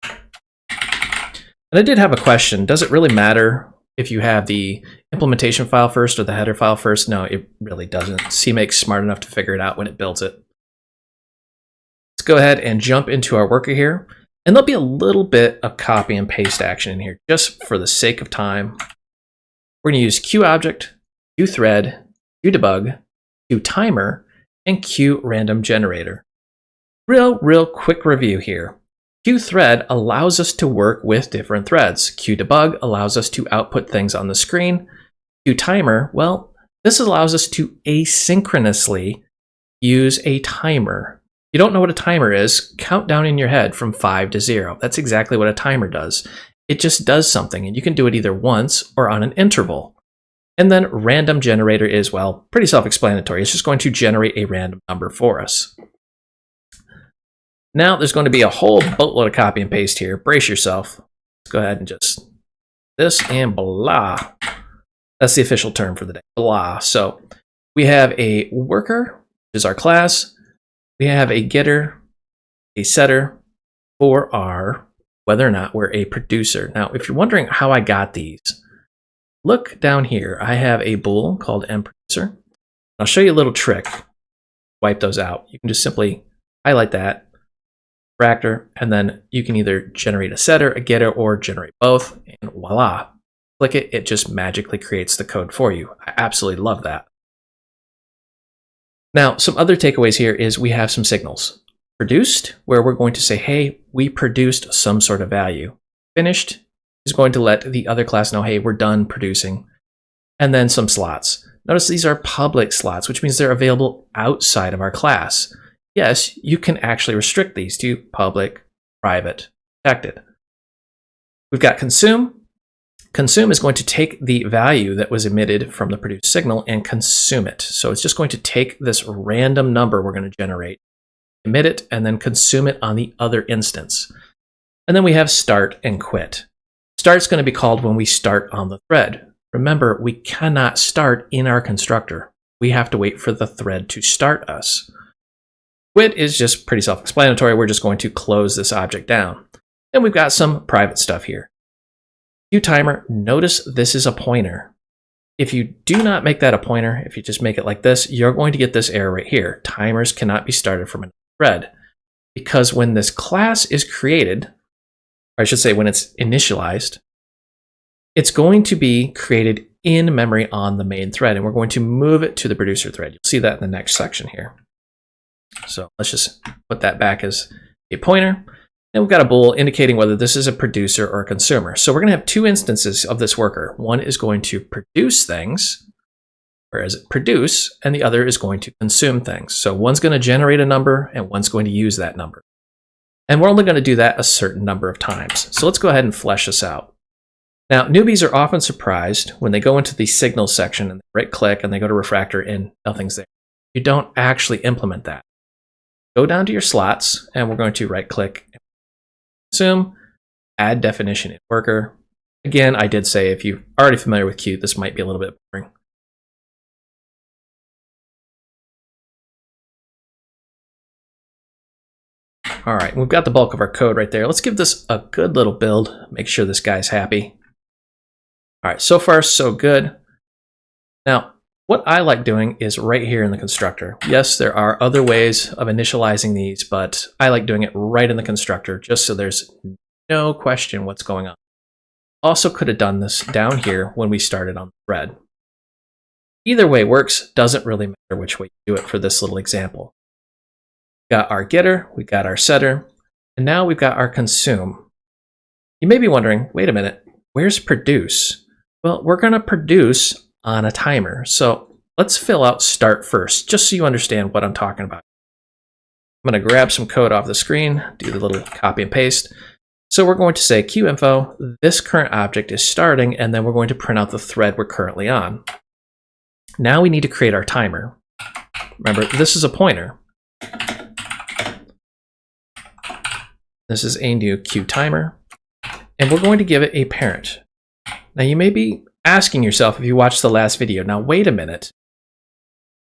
And I did have a question. Does it really matter if you have the implementation file first or the header file first? No, it really doesn't. CMake's smart enough to figure it out when it builds it. Let's go ahead and jump into our worker here. And there'll be a little bit of copy and paste action in here just for the sake of time. We're going to use QObject, QThread, QDebug, QTimer, and QRandomGenerator. Real quick review here. QThread allows us to work with different threads. QDebug allows us to output things on the screen. QTimer, well, this allows us to asynchronously use a timer. If you don't know what a timer is, count down in your head from 5 to 0. That's exactly what a timer does. It just does something, and you can do it either once or on an interval. And then random generator is, well, pretty self-explanatory. It's just going to generate a random number for us. Now there's going to be a whole boatload of copy and paste here. Brace yourself. Let's go ahead and just this and blah. That's the official term for the day, blah. So we have a worker, which is our class. We have a getter, a setter for our whether or not we're a producer. Now, if you're wondering how I got these, look down here. I have a bool called mProducer. I'll show you a little trick. Wipe those out. You can just simply highlight that, refactor, and then you can either generate a setter, a getter, or generate both, and voila. Click it, it just magically creates the code for you. I absolutely love that. Now, some other takeaways here is we have some signals. Produced, where we're going to say, hey, we produced some sort of value. Finished is going to let the other class know, hey, we're done producing. And then some slots. Notice these are public slots, which means they're available outside of our class. Yes, you can actually restrict these to public, private, protected. We've got consume. Consume is going to take the value that was emitted from the produced signal and consume it. So it's just going to take this random number we're going to generate, emit it, and then consume it on the other instance. And then we have start and quit. Start's going to be called when we start on the thread. Remember, we cannot start in our constructor. We have to wait for the thread to start us. Quit is just pretty self-explanatory. We're just going to close this object down. And we've got some private stuff here. QTimer, notice this is a pointer. If you do not make that a pointer, if you just make it like this, you're going to get this error right here. Timers cannot be started from a thread. Because when this class is created, or I should say when it's initialized, it's going to be created in memory on the main thread, and we're going to move it to the producer thread. You'll see that in the next section here. So let's just put that back as a pointer. And we've got a bool indicating whether this is a producer or a consumer. So we're going to have two instances of this worker. One is going to produce things, whereas it produce, and the other is going to consume things. So one's going to generate a number, and one's going to use that number. And we're only going to do that a certain number of times. So let's go ahead and flesh this out. Now, newbies are often surprised when they go into the signals section and they right-click and they go to refactor and nothing's there. You don't actually implement that. Go down to your slots, and we're going to right-click, consume, add definition in worker. Again, I did say if you're already familiar with Qt, this might be a little bit boring. All right, we've got the bulk of our code right there. Let's give this a good little build, make sure this guy's happy. All right, so far so good. Now, what I like doing is right here in the constructor. Yes, there are other ways of initializing these, but I like doing it right in the constructor just so there's no question what's going on. Also could have done this down here when we started on the thread. Either way works, doesn't really matter which way you do it for this little example. We got our getter, we got our setter, and now we've got our consume. You may be wondering, wait a minute, where's produce? Well, we're going to produce on a timer. So let's fill out start first, just so you understand what I'm talking about. I'm going to grab some code off the screen, do the little copy and paste. So we're going to say QInfo, this current object is starting, and then we're going to print out the thread we're currently on. Now we need to create our timer. Remember, this is a pointer. This is a new QTimer, and we're going to give it a parent. Now you may be asking yourself if you watched the last video, now wait a minute.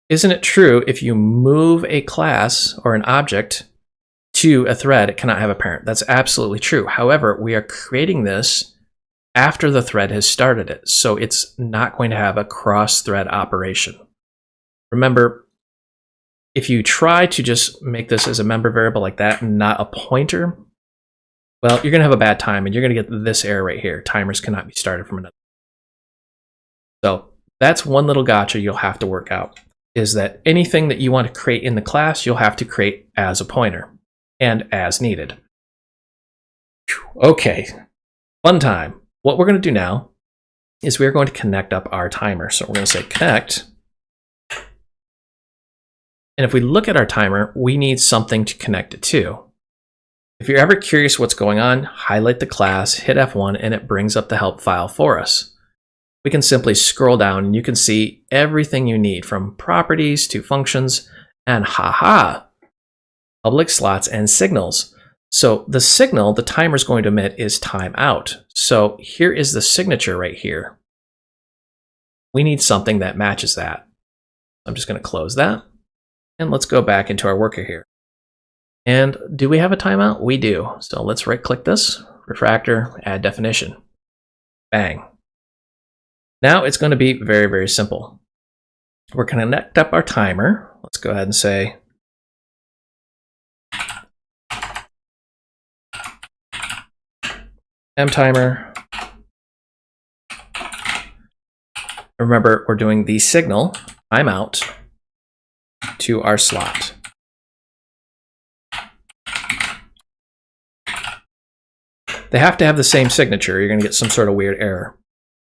Isn't it true if you move a class or an object to a thread, it cannot have a parent? That's absolutely true. However, we are creating this after the thread has started it, so it's not going to have a cross-thread operation. Remember, if you try to just make this as a member variable like that and not a pointer, well, you're going to have a bad time, and you're going to get this error right here. Timers cannot be started from another. So that's one little gotcha you'll have to work out, is that anything that you want to create in the class, you'll have to create as a pointer and as needed. Okay, fun time. What we're going to do now is we're going to connect up our timer. So we're going to say connect. And if we look at our timer, we need something to connect it to. If you're ever curious what's going on, highlight the class, hit F1, and it brings up the help file for us. We can simply scroll down and you can see everything you need, from properties to functions, and public slots and signals. So the signal the timer is going to emit is timeout. So here is the signature right here. We need something that matches that. I'm just going to close that, and let's go back into our worker here. And do we have a timeout? We do. So let's right click this, refactor, add definition. Bang. Now it's going to be very, very simple. We're going to connect up our timer. Let's go ahead and say mtimer. Remember, we're doing the signal timeout to our slot. They have to have the same signature. You're going to get some sort of weird error.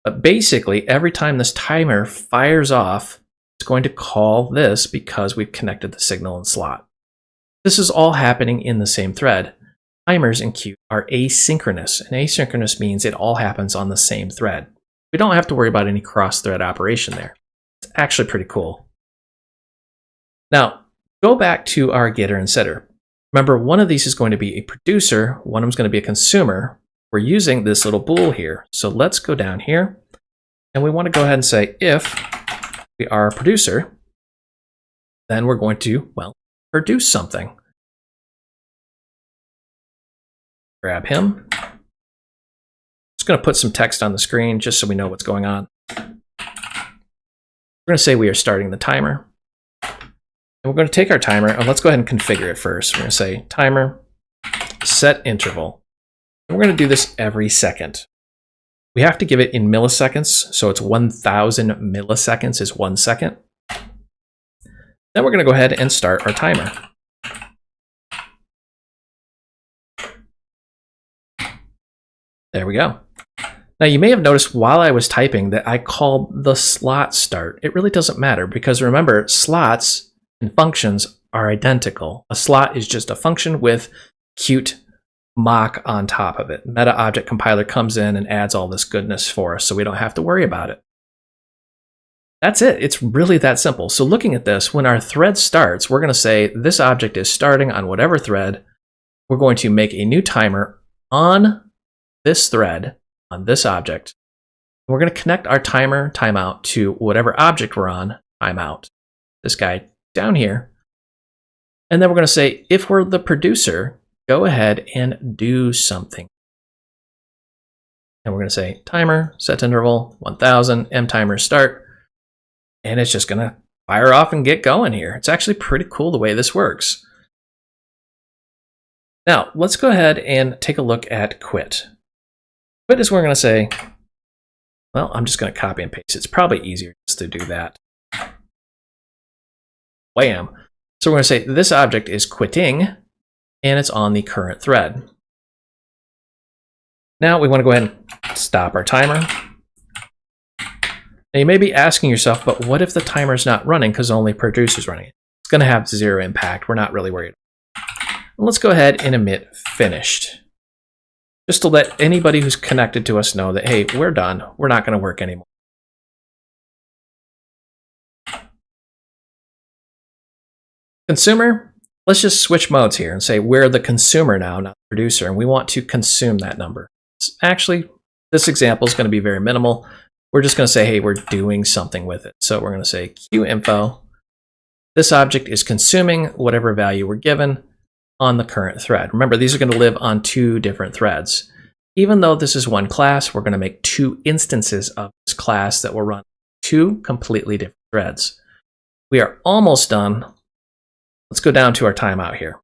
But basically, every time this timer fires off, it's going to call this because we've connected the signal and slot. This is all happening in the same thread. Timers in Qt are asynchronous, and asynchronous means it all happens on the same thread. We don't have to worry about any cross-thread operation there. It's actually pretty cool. Now, go back to our getter and setter. Remember, one of these is going to be a producer, one of them is going to be a consumer. We're using this little bool here. So let's go down here, and we want to go ahead and say if we are a producer, then we're going to, well, produce something. Grab him. Just going to put some text on the screen just so we know what's going on. We're going to say we are starting the timer. And we're going to take our timer, and let's go ahead and configure it first. We're going to say timer, set interval. And we're going to do this every second. We have to give it in milliseconds, so it's 1,000 milliseconds is 1 second. Then we're going to go ahead and start our timer. There we go. Now you may have noticed while I was typing that I called the slot start. It really doesn't matter because remember, slots and functions are identical. A slot is just a function with Qt mock on top of it. Meta Object Compiler comes in and adds all this goodness for us, so we don't have to worry about it. That's it. It's really that simple. So looking at this, when our thread starts, we're going to say this object is starting on whatever thread. We're going to make a new timer on this thread, on this object. We're going to connect our timer timeout to whatever object we're on, timeout. This guy down here. And then we're going to say, if we're the producer, go ahead and do something. And we're going to say timer, set interval, 1000, mtimer start. And it's just going to fire off and get going here. It's actually pretty cool the way this works. Now, let's go ahead and take a look at quit. Quit is where we're going to say, well, I'm just going to copy and paste. It's probably easier just to do that. Wham. So we're going to say this object is quitting, and it's on the current thread. Now we want to go ahead and stop our timer. Now you may be asking yourself, but what if the timer is not running because only producer is running it? It's going to have zero impact. We're not really worried. And let's go ahead and emit finished. Just to let anybody who's connected to us know that, hey, we're done. We're not going to work anymore. Consumer, let's just switch modes here and say we're the consumer now, not the producer, and we want to consume that number. Actually, this example is going to be very minimal. We're just going to say, hey, we're doing something with it. So we're going to say QInfo. This object is consuming whatever value we're given on the current thread. Remember, these are going to live on two different threads. Even though this is one class, we're going to make two instances of this class that will run two completely different threads. We are almost done. Let's go down to our timeout here.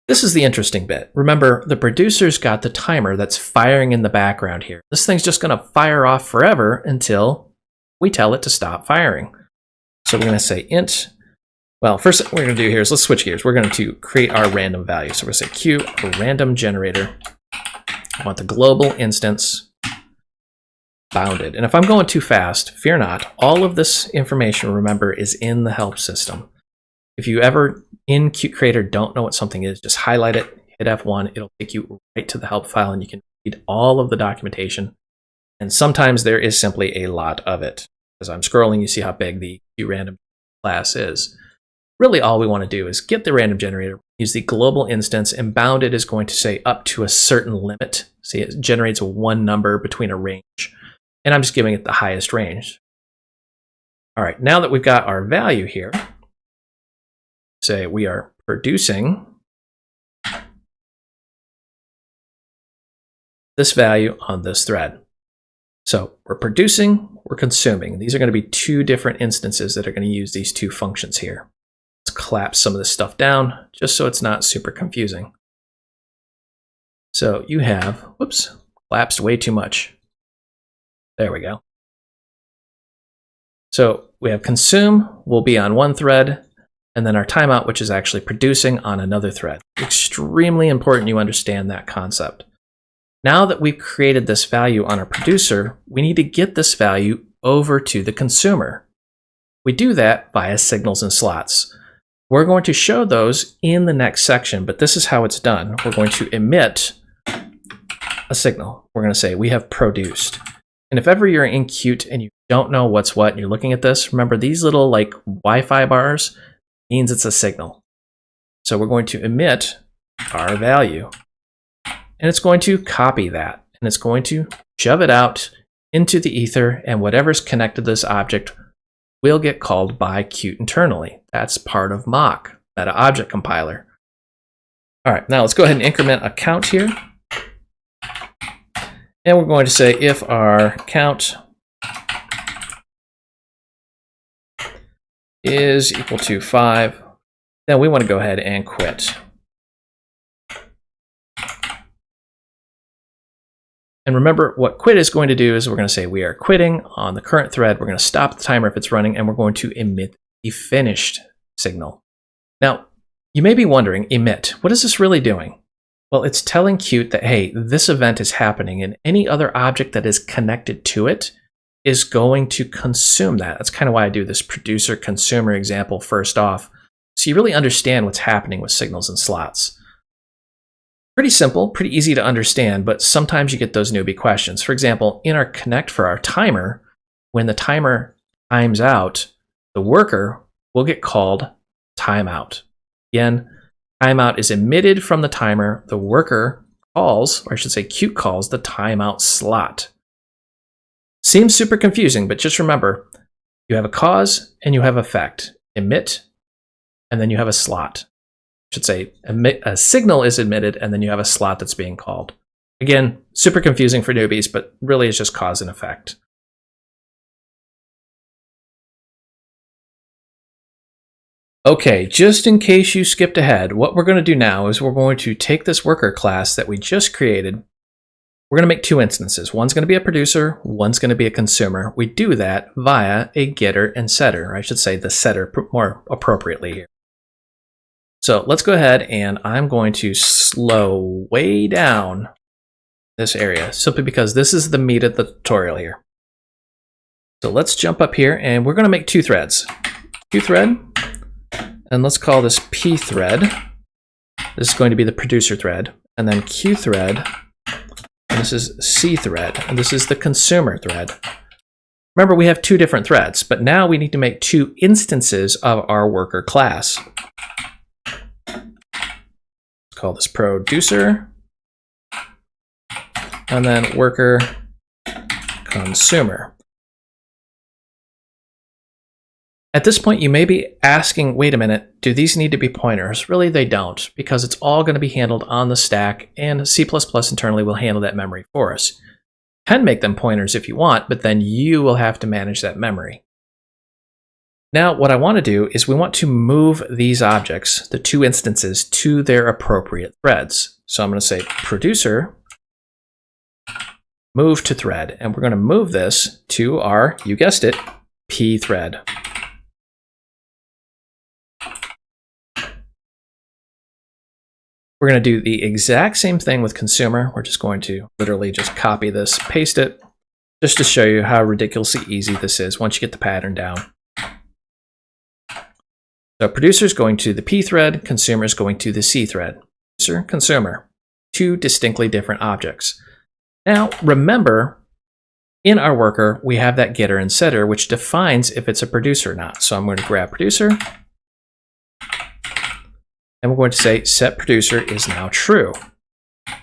This is the interesting bit. Remember, the producer's got the timer that's firing in the background here. This thing's just going to fire off forever until we tell it to stop firing. So we're going to say int. Well, first what we're going to do here is let's switch gears. We're going to create our random value. So we're going to say Q, a random generator. I want the global instance bounded. And if I'm going too fast, fear not. All of this information, remember, is in the help system. If you ever in Qt Creator don't know what something is, just highlight it, hit F1, it'll take you right to the help file and you can read all of the documentation. And sometimes there is simply a lot of it. As I'm scrolling, you see how big the QRandom class is. Really all we want to do is get the random generator, use the global instance, and bounded is going to say up to a certain limit. See, it generates one number between a range. And I'm just giving it the highest range. All right, now that we've got our value here, say we are producing this value on this thread. So we're producing, we're consuming. These are going to be two different instances that are going to use these two functions here. Let's collapse some of this stuff down just so it's not super confusing. So you have, whoops, collapsed way too much. There we go. So we have consume will be on one thread, and then our timeout, which is actually producing on another thread. Extremely important you understand that concept. Now that we've created this value on our producer, we need to get this value over to the consumer. We do that via signals and slots. We're going to show those in the next section, but this is how it's done. We're going to emit a signal. We're going to say we have produced. And if ever you're in Qt and you don't know what's what and you're looking at this, remember these little like Wi-Fi bars means it's a signal. So we're going to emit our value. And it's going to copy that. And it's going to shove it out into the ether, and whatever's connected to this object will get called by Qt internally. That's part of Mock, Meta Object Compiler. All right, now let's go ahead and increment a count here. And we're going to say if our count is equal to 5, then we want to go ahead and quit. And remember, what quit is going to do is we're going to say we are quitting on the current thread. We're going to stop the timer if it's running, and we're going to emit the finished signal. Now, you may be wondering, emit, what is this really doing? Well, it's telling Qt that, hey, this event is happening, and any other object that is connected to it is going to consume that. That's kind of why I do this producer-consumer example first off, so you really understand what's happening with signals and slots. Pretty simple, pretty easy to understand, but sometimes you get those newbie questions. For example, in our connect for our timer, when the timer times out, the worker will get called timeout. Again, timeout is emitted from the timer. The worker calls, or I should say Qt calls, the timeout slot. Seems super confusing, but just remember, you have a cause and you have effect. Emit, and then you have a slot. I should say a signal is emitted, and then you have a slot that's being called. Again, super confusing for newbies, but really it's just cause and effect. Okay, just in case you skipped ahead, what we're going to do now is we're going to take this worker class that we just created, we're going to make 2 instances. One's going to be a producer, one's going to be a consumer. We do that via a getter and setter, or I should say the setter more appropriately here. So let's go ahead and I'm going to slow way down this area simply because this is the meat of the tutorial here. So let's jump up here and we're going to make 2 threads. Q thread, and let's call this P thread. This is going to be the producer thread, and then Q thread, and this is C thread, and this is the consumer thread. Remember, we have 2 different threads, but now we need to make 2 instances of our worker class. Let's call this producer, and then worker consumer. At this point, you may be asking, wait a minute, do these need to be pointers? Really, they don't, because it's all going to be handled on the stack, and C++ internally will handle that memory for us. You can make them pointers if you want, but then you will have to manage that memory. Now, what I want to do is we want to move these objects, the 2 instances, to their appropriate threads. So I'm going to say producer, move to thread, and we're going to move this to our, you guessed it, P thread. We're going to do the exact same thing with consumer. We're just going to literally just copy this, paste it, just to show you how ridiculously easy this is once you get the pattern down. So producer is going to the P thread, consumer is going to the C thread. Producer, consumer, 2 distinctly different objects. Now remember, in our worker, we have that getter and setter, which defines if it's a producer or not. So I'm going to grab producer, and we're going to say set producer is now true.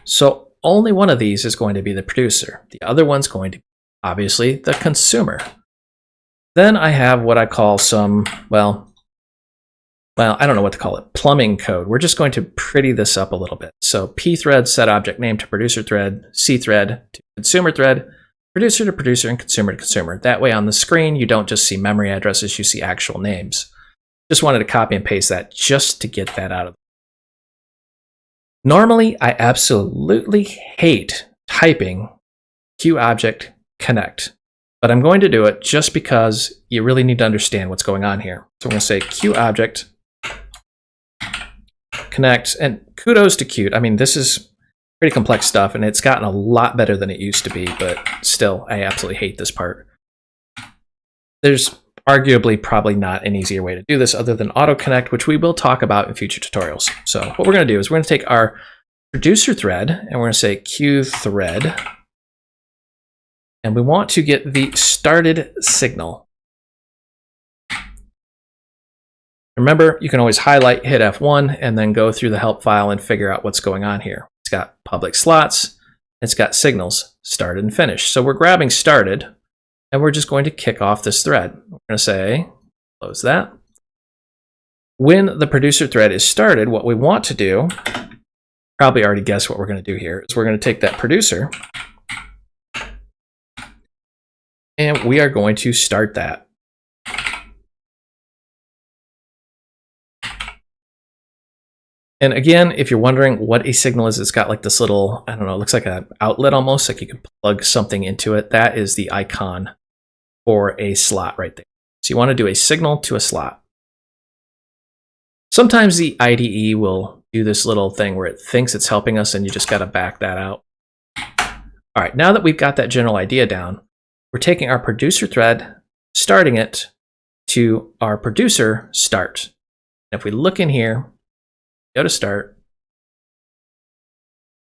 So only one of these is going to be the producer. The other one's going to be, obviously, the consumer. Then I have what I call some, well, I don't know what to call it, plumbing code. We're just going to pretty this up a little bit. So P thread set object name to producer thread, C thread to consumer thread, producer to producer, and consumer to consumer. That way on the screen, you don't just see memory addresses, you see actual names. Just wanted to copy and paste that just to get that out of the way. Normally, I absolutely hate typing QObject connect, but I'm going to do it just because you really need to understand what's going on here. So we're going to say QObject connect, and kudos to Qt. I mean, this is pretty complex stuff, and it's gotten a lot better than it used to be, but still, I absolutely hate this part. There's arguably probably not an easier way to do this other than auto connect, which we will talk about in future tutorials. So what we're going to do is we're going to take our producer thread and we're going to say Q thread, and we want to get the started signal. Remember, you can always highlight, hit F1, and then go through the help file and figure out what's going on here. It's got public slots, it's got signals, started and finished. So we're grabbing started, and we're just going to kick off this thread. We're going to say, close that. When the producer thread is started, what we want to do, probably already guess what we're going to do here, is we're going to take that producer, and we are going to start that. And again, if you're wondering what a signal is, it's got like this little, I don't know, it looks like an outlet almost, like you can plug something into it. That is the icon for a slot right there. So you want to do a signal to a slot. Sometimes the IDE will do this little thing where it thinks it's helping us and you just got to back that out. All right, now that we've got that general idea down, we're taking our producer thread, starting it to our producer start. And if we look in here, go to start,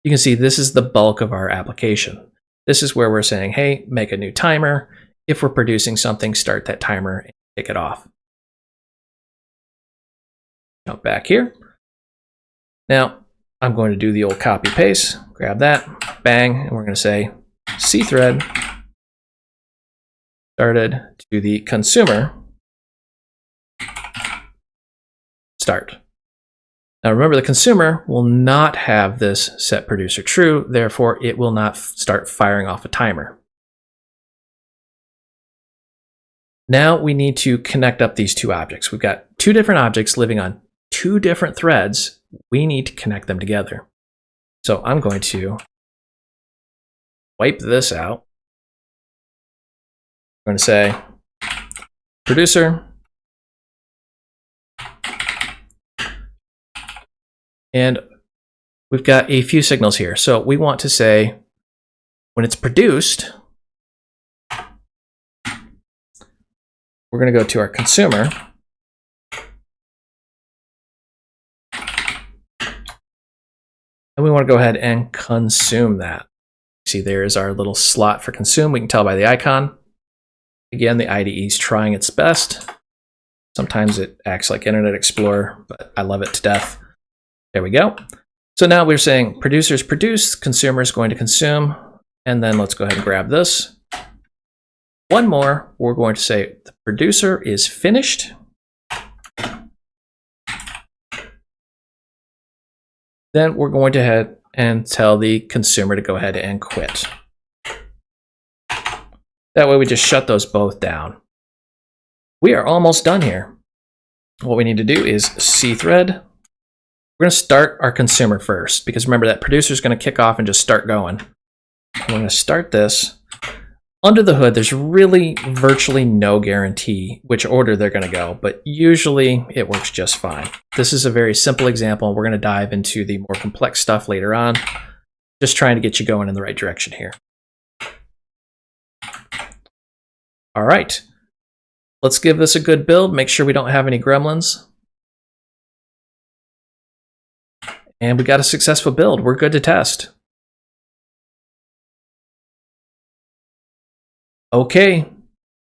you can see this is the bulk of our application. This is where we're saying, hey, make a new timer. If we're producing something, start that timer and kick it off. Jump back here. Now, I'm going to do the old copy paste, grab that, bang, and we're going to say C thread started to the consumer start. Now remember, the consumer will not have this set producer true, therefore it will not start firing off a timer. Now we need to connect up these 2 objects. We've got 2 different objects living on 2 different threads. We need to connect them together. So I'm going to wipe this out. We're going to say producer. And we've got a few signals here. So we want to say when it's produced, we're going to go to our consumer. And we want to go ahead and consume that. See, there is our little slot for consume. We can tell by the icon. Again, the IDE is trying its best. Sometimes it acts like Internet Explorer, but I love it to death. There we go. So now we're saying producers produce, consumer is going to consume, and then let's go ahead and grab this. One more, we're going to say the producer is finished. Then we're going to head and tell the consumer to go ahead and quit. That way we just shut those both down. We are almost done here. What we need to do is cthread. We're going to start our consumer first, because remember that producer is going to kick off and just start going. We're going to start this. Under the hood, there's really virtually no guarantee which order they're going to go, but usually it works just fine. This is a very simple example. We're going to dive into the more complex stuff later on. Just trying to get you going in the right direction here. All right, let's give this a good build. Make sure we don't have any gremlins. And we got a successful build. We're good to test. Okay,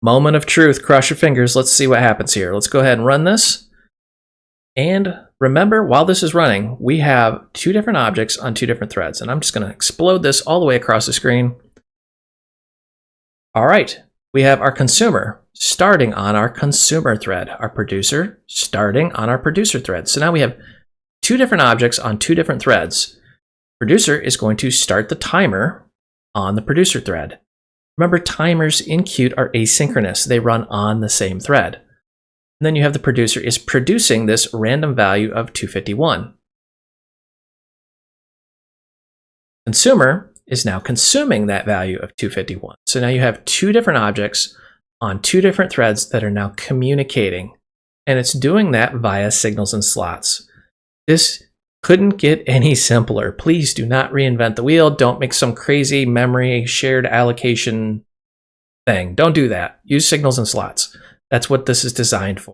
moment of truth. Cross your fingers. Let's see what happens here. Let's go ahead and run this. And remember, while this is running, we have two different objects on two different threads. And I'm just going to explode this all the way across the screen. All right, we have our consumer starting on our consumer thread, our producer starting on our producer thread. So now we have two different objects on two different threads. Producer is going to start the timer on the producer thread. Remember, timers in Qt are asynchronous. They run on the same thread. And then you have the producer is producing this random value of 251. Consumer is now consuming that value of 251. So now you have two different objects on two different threads that are now communicating. And it's doing that via signals and slots. This couldn't get any simpler. Please do not reinvent the wheel. Don't make some crazy memory shared allocation thing. Don't do that. Use signals and slots. That's what this is designed for.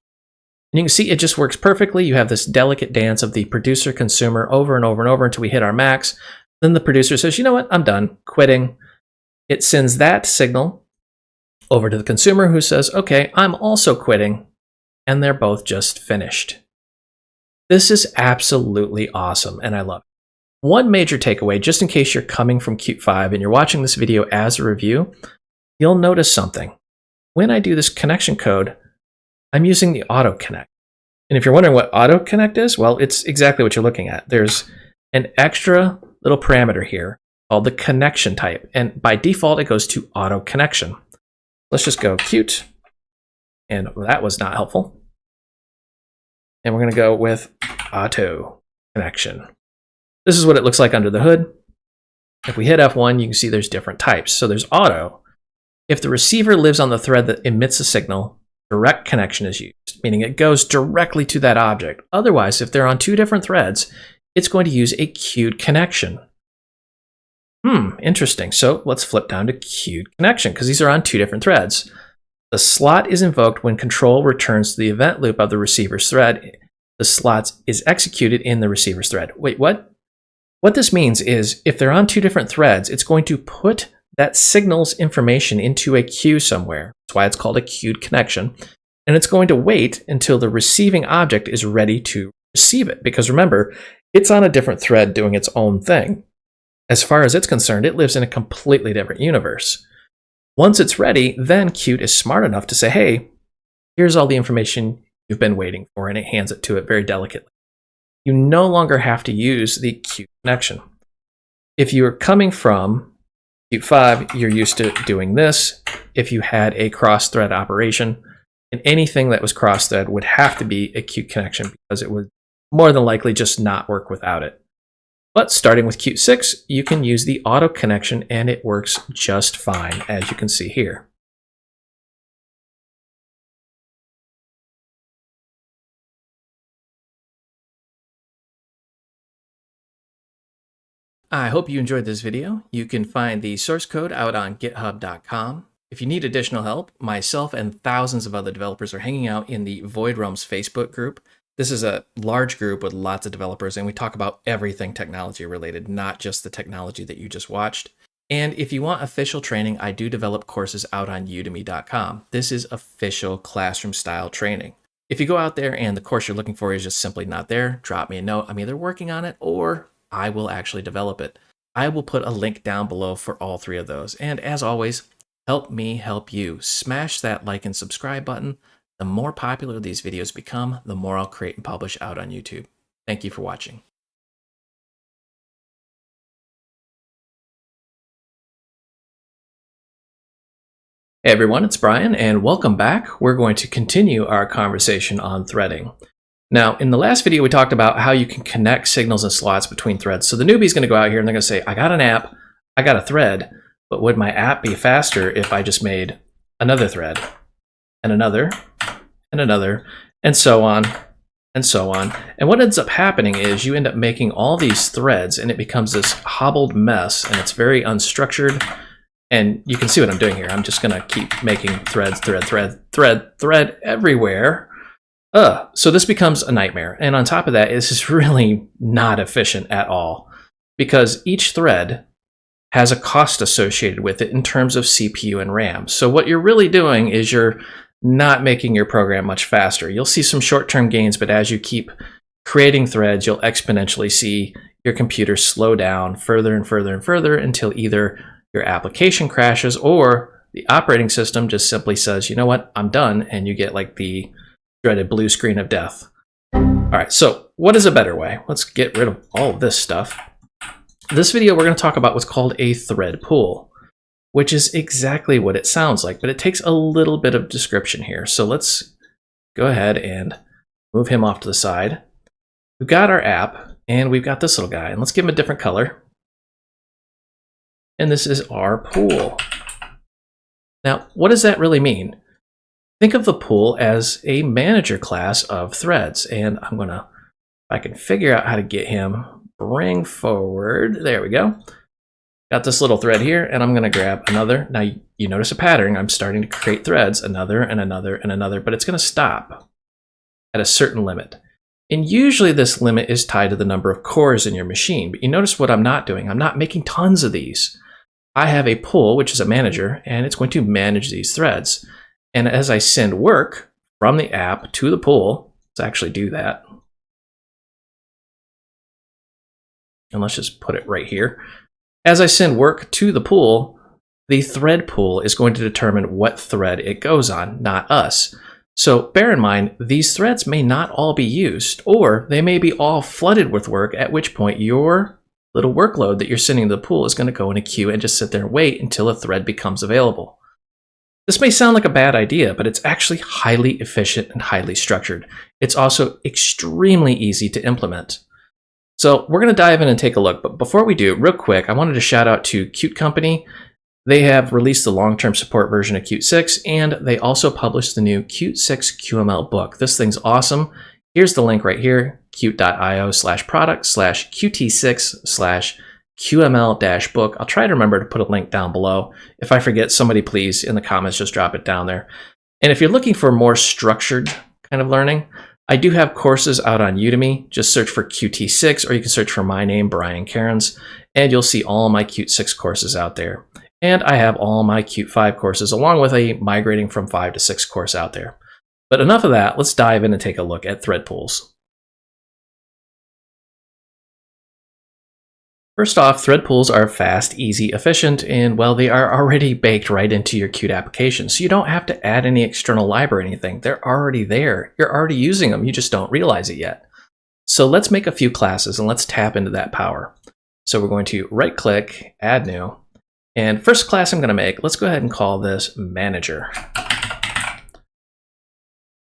And you can see it just works perfectly. You have this delicate dance of the producer consumer over and over and over until we hit our max. Then the producer says, you know what, I'm done, quitting. It sends that signal over to the consumer who says, okay, I'm also quitting. And they're both just finished. This is absolutely awesome, and I love it. One major takeaway, just in case you're coming from Qt 5 and you're watching this video as a review, you'll notice something. When I do this connection code, I'm using the auto connect. And if you're wondering what auto connect is, well, it's exactly what you're looking at. There's an extra little parameter here called the connection type, and by default, it goes to auto connection. Let's just go Qt, and that was not helpful. And we're going to go with auto connection. This is what it looks like under the hood. If we hit F1, you can see there's different types. So there's auto. If the receiver lives on the thread that emits a signal, direct connection is used, meaning it goes directly to that object. Otherwise, if they're on two different threads, it's going to use a queued connection. Interesting. So let's flip down to queued connection because these are on two different threads. The slot is invoked when control returns to the event loop of the receiver's thread. The slot is executed in the receiver's thread. Wait, what? What this means is if they're on two different threads, it's going to put that signal's information into a queue somewhere. That's why it's called a queued connection. And it's going to wait until the receiving object is ready to receive it. Because remember, it's on a different thread doing its own thing. As far as it's concerned, it lives in a completely different universe. Once it's ready, then Qt is smart enough to say, hey, here's all the information you've been waiting for, and it hands it to it very delicately. You no longer have to use the Qt connection. If you're coming from Qt 5, you're used to doing this. If you had a cross-thread operation, and anything that was cross-thread would have to be a Qt connection because it would more than likely just not work without it. But starting with Qt 6, you can use the auto connection and it works just fine, as you can see here. I hope you enjoyed this video. You can find the source code out on github.com. If you need additional help, myself and thousands of other developers are hanging out in the Void Realms Facebook group. This is a large group with lots of developers, and we talk about everything technology related, not just the technology that you just watched. And if you want official training, I do develop courses out on udemy.com. This is official classroom style training. If you go out there and the course you're looking for is just simply not there, drop me a note. I'm either working on it or I will actually develop it. I will put a link down below for all three of those. And as always, help me help you. Smash that like and subscribe button. The more popular these videos become, the more I'll create and publish out on YouTube. Thank you for watching. Hey everyone, it's Brian, and welcome back. We're going to continue our conversation on threading. Now, in the last video, we talked about how you can connect signals and slots between threads. So the newbie is going to go out here and they're going to say, I got an app, I got a thread, but would my app be faster if I just made another thread and another and another and so on and so on? And what ends up happening is you end up making all these threads and it becomes this hobbled mess and it's very unstructured. And you can see what I'm doing here. I'm just going to keep making threads, thread everywhere. So this becomes a nightmare. And on top of that, this is really not efficient at all because each thread has a cost associated with it in terms of CPU and RAM. So what you're really doing is you're not making your program much faster. You'll see some short-term gains, but as you keep creating threads, you'll exponentially see your computer slow down further and further and further until either your application crashes or the operating system just simply says, you know what, I'm done, and you get like the dreaded blue screen of death. All right, so what is a better way? Let's get rid of all of this stuff. This video, we're going to talk about what's called a thread pool, which is exactly what it sounds like, but it takes a little bit of description here. So let's go ahead and move him off to the side. We've got our app, and we've got this little guy, and let's give him a different color. And this is our pool. Now, what does that really mean? Think of the pool as a manager class of threads. And I'm going to, if I can figure out how to get him, bring forward. There we go. Got this little thread here, and I'm going to grab another. Now, you notice a pattern. I'm starting to create threads, another and another and another, but it's going to stop at a certain limit. And usually this limit is tied to the number of cores in your machine. But you notice what I'm not doing. I'm not making tons of these. I have a pool, which is a manager, and it's going to manage these threads. And as I send work from the app to the pool, let's actually do that. And let's just put it right here. As I send work to the pool, the thread pool is going to determine what thread it goes on, not us. So bear in mind, these threads may not all be used, or they may be all flooded with work, at which point your little workload that you're sending to the pool is going to go in a queue and just sit there and wait until a thread becomes available. This may sound like a bad idea, but it's actually highly efficient and highly structured. It's also extremely easy to implement. So we're going to dive in and take a look. But before we do, real quick, I wanted to shout out to Qt Company. They have released the long-term support version of Qt 6, and they also published the new Qt 6 QML book. This thing's awesome. Here's the link right here, qt.io/product/qt6/QML-book. I'll try to remember to put a link down below. If I forget, somebody please in the comments just drop it down there. And if you're looking for more structured kind of learning, I do have courses out on Udemy. Just search for Qt6, or you can search for my name, Brian Cairns, and you'll see all my Qt 6 courses out there. And I have all my Qt 5 courses, along with a migrating from 5 to 6 course out there. But enough of that, let's dive in and take a look at thread pools. First off, thread pools are fast, easy, efficient, and well, they are already baked right into your Qt application. So you don't have to add any external library or anything. They're already there. You're already using them. You just don't realize it yet. So let's make a few classes and let's tap into that power. So we're going to right click, add new. And first class I'm going to make, let's go ahead and call this manager.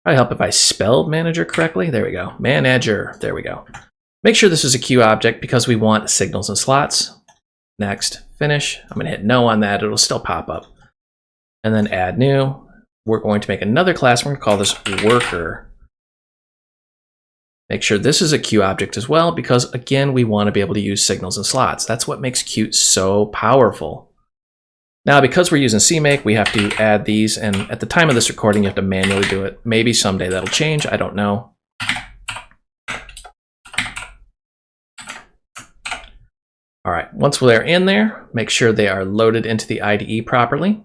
Probably help if I spelled manager correctly. There we go. Manager. There we go. Make sure this is a queue object because we want signals and slots. Next, finish. I'm going to hit no on that. It'll still pop up. And then add new. We're going to make another class. We're going to call this worker. Make sure this is a queue object as well because, again, we want to be able to use signals and slots. That's what makes Qt so powerful. Now, because we're using CMake, we have to add these. And at the time of this recording, you have to manually do it. Maybe someday that'll change. I don't know. All right, once they're in there, make sure they are loaded into the IDE properly.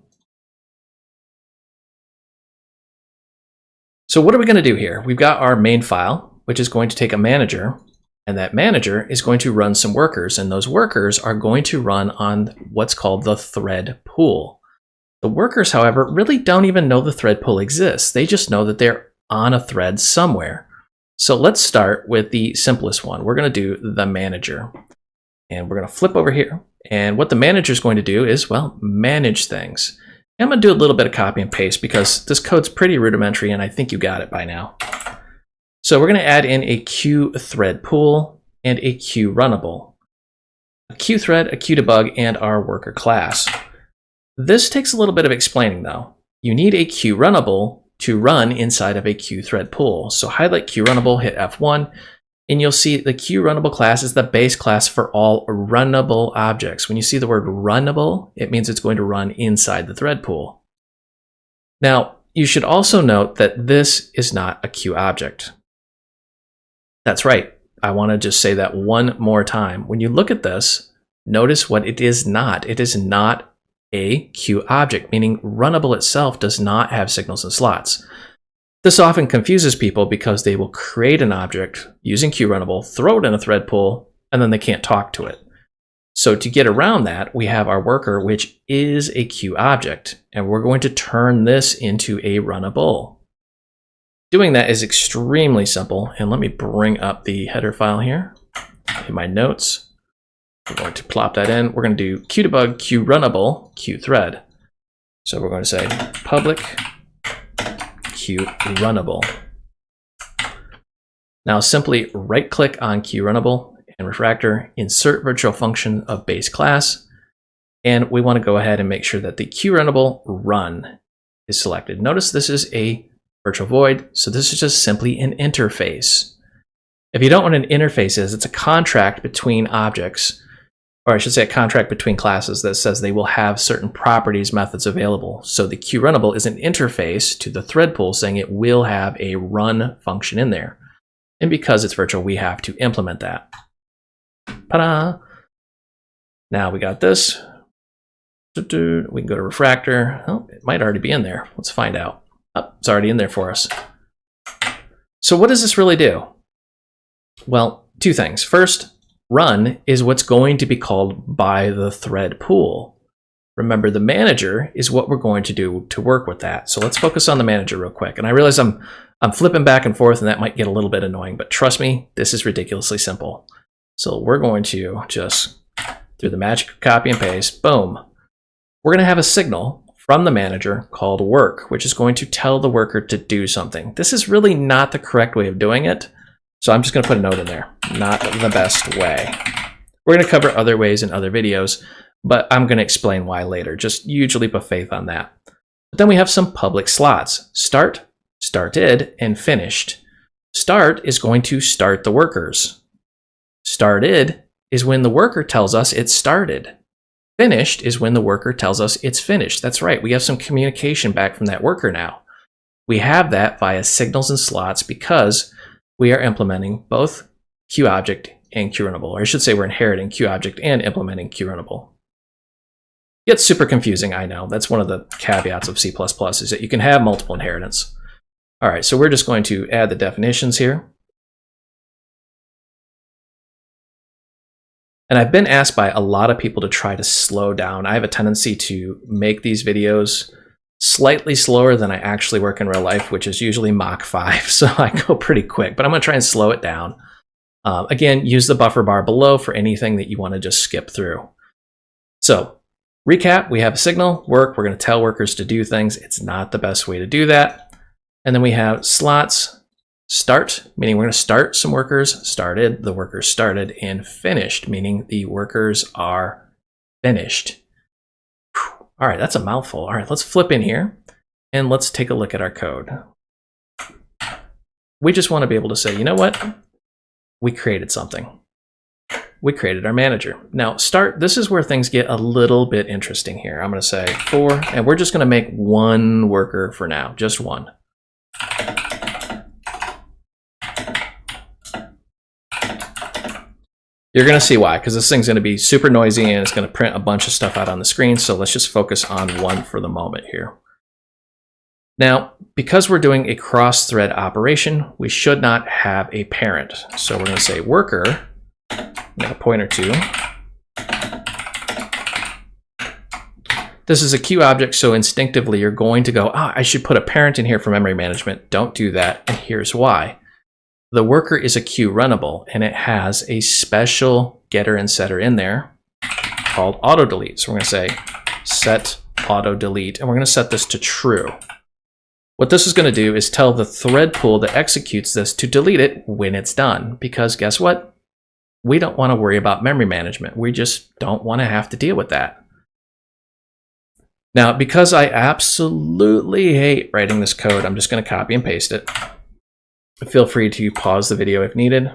So what are we going to do here? We've got our main file, which is going to take a manager, and that manager is going to run some workers, and those workers are going to run on what's called the thread pool. The workers, however, really don't even know the thread pool exists. They just know that they're on a thread somewhere. So let's start with the simplest one. We're going to do the manager. And we're going to flip over here. And what the manager is going to do is, well, manage things. And I'm going to do a little bit of copy and paste because this code's pretty rudimentary and I think you got it by now. So we're going to add in a queue thread pool and a queue runnable. A queue thread, a queue debug, and our worker class. This takes a little bit of explaining though. You need a queue runnable to run inside of a queue thread pool. So highlight queue runnable, hit F1. And you'll see the queue runnable class is the base class for all runnable objects. When you see the word runnable, it means it's going to run inside the thread pool. Now, you should also note that this is not a queue object. That's right. I want to just say that one more time. When you look at this, notice what it is not. It is not a queue object, meaning runnable itself does not have signals and slots. This often confuses people because they will create an object using queueRunnable, throw it in a thread pool, and then they can't talk to it. So to get around that, we have our worker, which is a queue object, and we're going to turn this into a runnable. Doing that is extremely simple, and let me bring up the header file here in my notes. We're going to plop that in. We're going to do qdebug queueRunnable queueThread. So we're going to say public queueRunnable. Now simply right click on queueRunnable and refactor, insert virtual function of base class, and we want to go ahead and make sure that the queueRunnable run is selected. Notice this is a virtual void, so this is just simply an interface. If you don't know what an interface is, it's a contract between objects, or I should say a contract between classes that says they will have certain properties methods available. So the queueRunnable is an interface to the thread pool saying it will have a run function in there. And because it's virtual, we have to implement that. Ta-da! Now we got this. We can go to refactor. Oh, it might already be in there. Let's find out. Oh, it's already in there for us. So what does this really do? Well, two things. First, run is what's going to be called by the thread pool. Remember, the manager is what we're going to do to work with that. So let's focus on the manager real quick. And I realize I'm flipping back and forth and that might get a little bit annoying, but trust me, this is ridiculously simple. So we're going to just, through the magic of copy and paste, boom. We're going to have a signal from the manager called work, which is going to tell the worker to do something. This is really not the correct way of doing it. So I'm just going to put a note in there. Not the best way. We're going to cover other ways in other videos, but I'm going to explain why later. Just huge leap of faith on that. But then we have some public slots. Start, started, and finished. Start is going to start the workers. Started is when the worker tells us it started. Finished is when the worker tells us it's finished. That's right. We have some communication back from that worker now. We have that via signals and slots because we are implementing both queueObject and queueRunnable, or I should say we're inheriting queueObject and implementing queueRunnable. It's super confusing, I know. That's one of the caveats of C++ is that you can have multiple inheritance. All right, so we're just going to add the definitions here. And I've been asked by a lot of people to try to slow down. I have a tendency to make these videos slightly slower than I actually work in real life, which is usually Mach 5, so I go pretty quick, but I'm going to try and slow it down. Again, use the buffer bar below for anything that you want to just skip through. So, recap, we have a signal, work, we're going to tell workers to do things. It's not the best way to do that. And then we have slots, Start, meaning we're going to start some workers, started, the workers started, and finished, meaning the workers are finished. Whew. All right, that's a mouthful. All right, let's flip in here and let's take a look at our code. We just want to be able to say, you know what? We created something. We created our manager. Now start, this is where things get a little bit interesting here. I'm going to say for, and we're just going to make one worker for now, just one. You're going to see why, because this thing's going to be super noisy and it's going to print a bunch of stuff out on the screen. So let's just focus on one for the moment here. Now, because we're doing a cross-thread operation, we should not have a parent. So we're going to say worker, make a pointer to. This is a queue object, so instinctively you're going to go, I should put a parent in here for memory management. Don't do that, and here's why. The worker is a queue runnable, and it has a special getter and setter in there called auto delete. So we're going to say set auto delete, and we're going to set this to true. What this is going to do is tell the thread pool that executes this to delete it when it's done, because guess what? We don't want to worry about memory management. We just don't want to have to deal with that. Now, because I absolutely hate writing this code, I'm just going to copy and paste it. Feel free to pause the video if needed.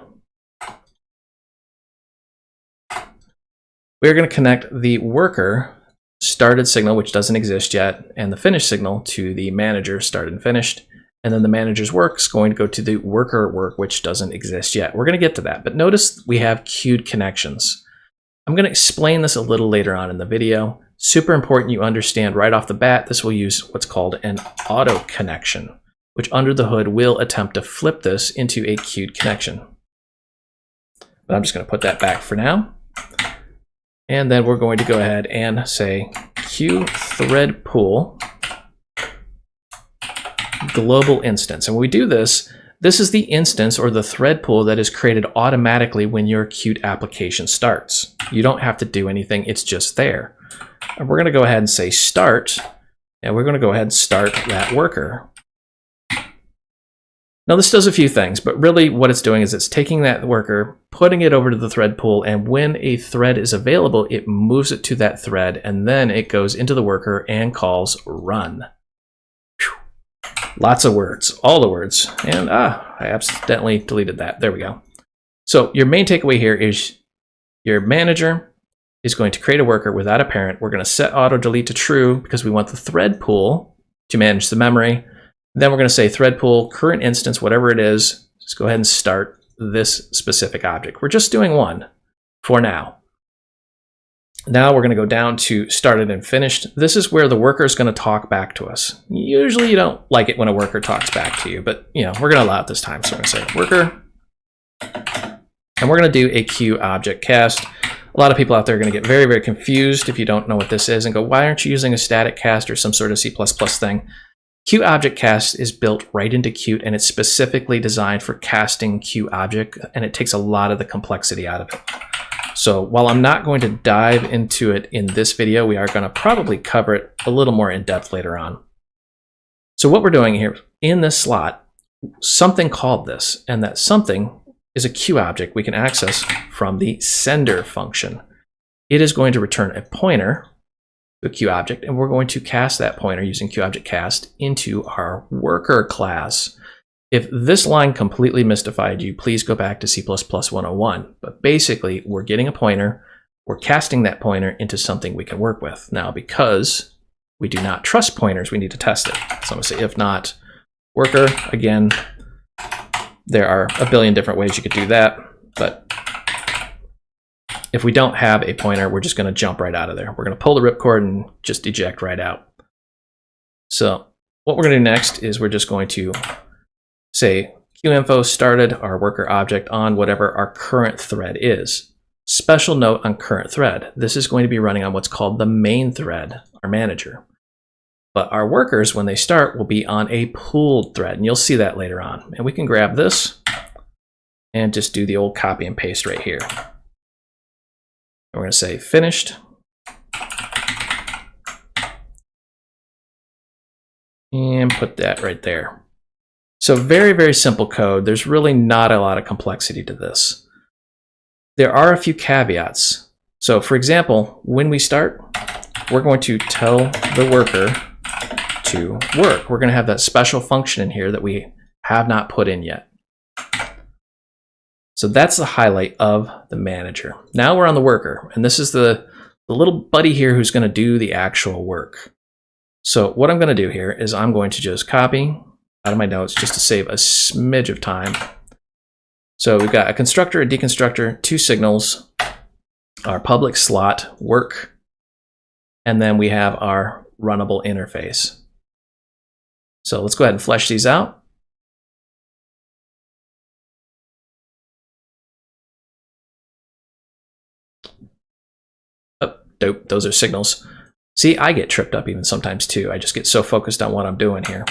We're going to connect the worker started signal, which doesn't exist yet, and the finish signal to the manager started and finished. And then the manager's work is going to go to the worker work, which doesn't exist yet. We're going to get to that, but notice we have queued connections. I'm going to explain this a little later on in the video. Super important you understand right off the bat, this will use what's called an auto connection, which under the hood will attempt to flip this into a queued connection. But I'm just going to put that back for now. And then we're going to go ahead and say queue thread pool global instance. And when we do this, this is the instance or the thread pool that is created automatically when your queued application starts. You don't have to do anything, it's just there. And we're going to go ahead and say start, and we're going to go ahead and start that worker. Now this does a few things, but really what it's doing is it's taking that worker, putting it over to the thread pool, and when a thread is available, it moves it to that thread, and then it goes into the worker and calls run. Whew. Lots of words, all the words, and I accidentally deleted that. There we go. So your main takeaway here is your manager is going to create a worker without a parent. We're going to set auto delete to true because we want the thread pool to manage the memory. Then we're going to say thread pool, current instance, whatever it is, just go ahead and start this specific object. We're just doing one for now. Now we're going to go down to started and finished. This is where the worker is going to talk back to us. Usually you don't like it when a worker talks back to you, but we're going to allow it this time. So we're going to say worker, and we're going to do a queue object cast. A lot of people out there are going to get very, very confused if you don't know what this is and go, why aren't you using a static cast or some sort of C++ thing? Queue object cast is built right into Qt, and it's specifically designed for casting queue object, and it takes a lot of the complexity out of it. So while I'm not going to dive into it in this video, we are going to probably cover it a little more in depth later on. So what we're doing here in this slot, something called this, and that something is a queue object we can access from the sender function. It is going to return a pointer to a queue object, and we're going to cast that pointer using queue object cast into our worker class. If this line completely mystified you, please go back to C++ 101. But basically, we're getting a pointer, we're casting that pointer into something we can work with. Now, because we do not trust pointers, we need to test it. So I'm going to say if not worker, again, there are a billion different ways you could do that, but if we don't have a pointer, we're just going to jump right out of there. We're going to pull the ripcord and just eject right out. So what we're going to do next is we're just going to say QInfo started our worker object on whatever our current thread is. Special note on current thread. This is going to be running on what's called the main thread, our manager. But our workers, when they start, will be on a pooled thread, and you'll see that later on. And we can grab this and just do the old copy and paste right here. We're going to say finished. And put that right there. So very, very simple code. There's really not a lot of complexity to this. There are a few caveats. So for example, when we start, we're going to tell the worker to work. We're going to have that special function in here that we have not put in yet. So that's the highlight of the manager. Now we're on the worker, and this is the little buddy here who's going to do the actual work. So what I'm going to do here is I'm going to just copy out of my notes just to save a smidge of time. So we've got a constructor, a deconstructor, two signals, our public slot, work, and then we have our runnable interface. So let's go ahead and flesh these out. Oh, dope, those are signals. See, I get tripped up even sometimes too. I just get so focused on what I'm doing here.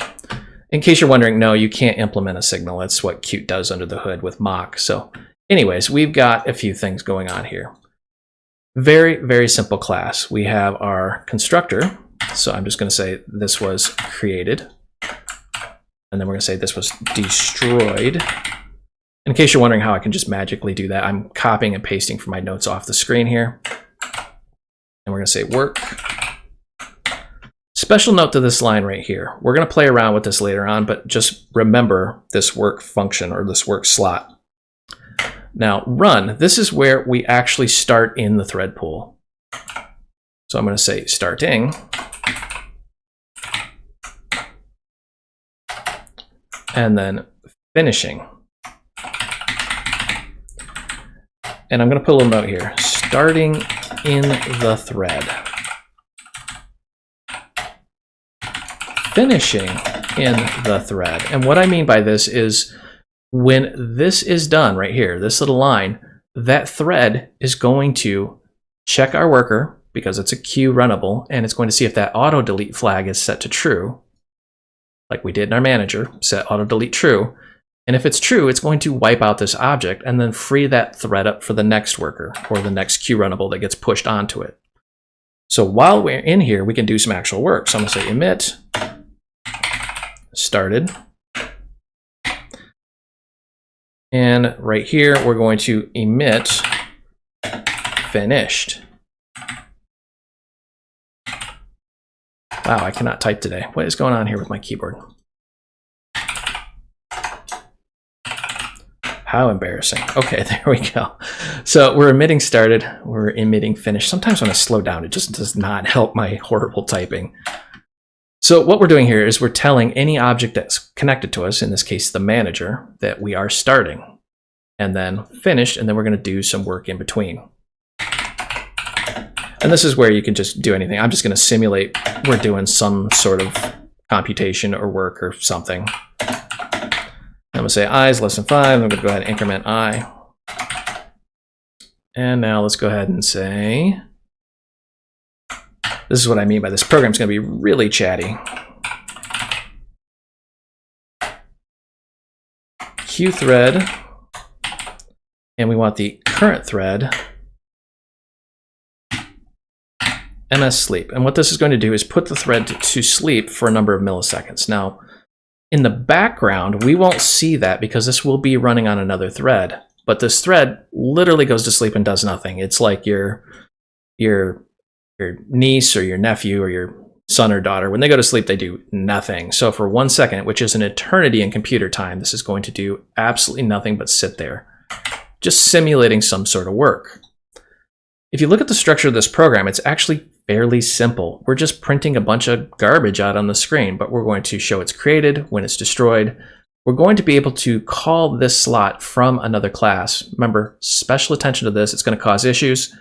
In case you're wondering, no, you can't implement a signal. That's what Qt does under the hood with mock. So anyways, we've got a few things going on here. Very, very simple class. We have our constructor. So I'm just going to say this was created. And then we're going to say this was destroyed. In case you're wondering how I can just magically do that, I'm copying and pasting from my notes off the screen here. And we're going to say work. Special note to this line right here. We're going to play around with this later on, but just remember this work function or this work slot. Now run, this is where we actually start in the thread pool. So I'm going to say starting. And then finishing. And I'm going to put a little note here. Starting in the thread. Finishing in the thread. And what I mean by this is when this is done right here, this little line, that thread is going to check our worker because it's a queue runnable, and it's going to see if that auto delete flag is set to true, like we did in our manager, set auto delete true. And if it's true, it's going to wipe out this object and then free that thread up for the next worker or the next queue runnable that gets pushed onto it. So while we're in here, we can do some actual work. So I'm going to say emit started. And right here, we're going to emit finished. Wow, I cannot type today. What is going on here with my keyboard? How embarrassing. Okay, there we go. So we're emitting started, we're emitting finished. Sometimes when I slow down, it just does not help my horrible typing. So what we're doing here is we're telling any object that's connected to us, in this case the manager, that we are starting, and then finished, and then we're going to do some work in between. And this is where you can just do anything. I'm just going to simulate we're doing some sort of computation or work or something. I'm going to say I is less than 5. I'm going to go ahead and increment I. And now let's go ahead and say, this is what I mean by this program's going to be really chatty. Queue thread, and we want the current thread ms sleep. And what this is going to do is put the thread to sleep for a number of milliseconds. Now, in the background, we won't see that because this will be running on another thread. But this thread literally goes to sleep and does nothing. It's like your niece or your nephew or your son or daughter. When they go to sleep, they do nothing. So for 1 second, which is an eternity in computer time, this is going to do absolutely nothing but sit there, just simulating some sort of work. If you look at the structure of this program, it's actually fairly simple. We're just printing a bunch of garbage out on the screen, but we're going to show it's created, when it's destroyed. We're going to be able to call this slot from another class. Remember, special attention to this, it's going to cause issues.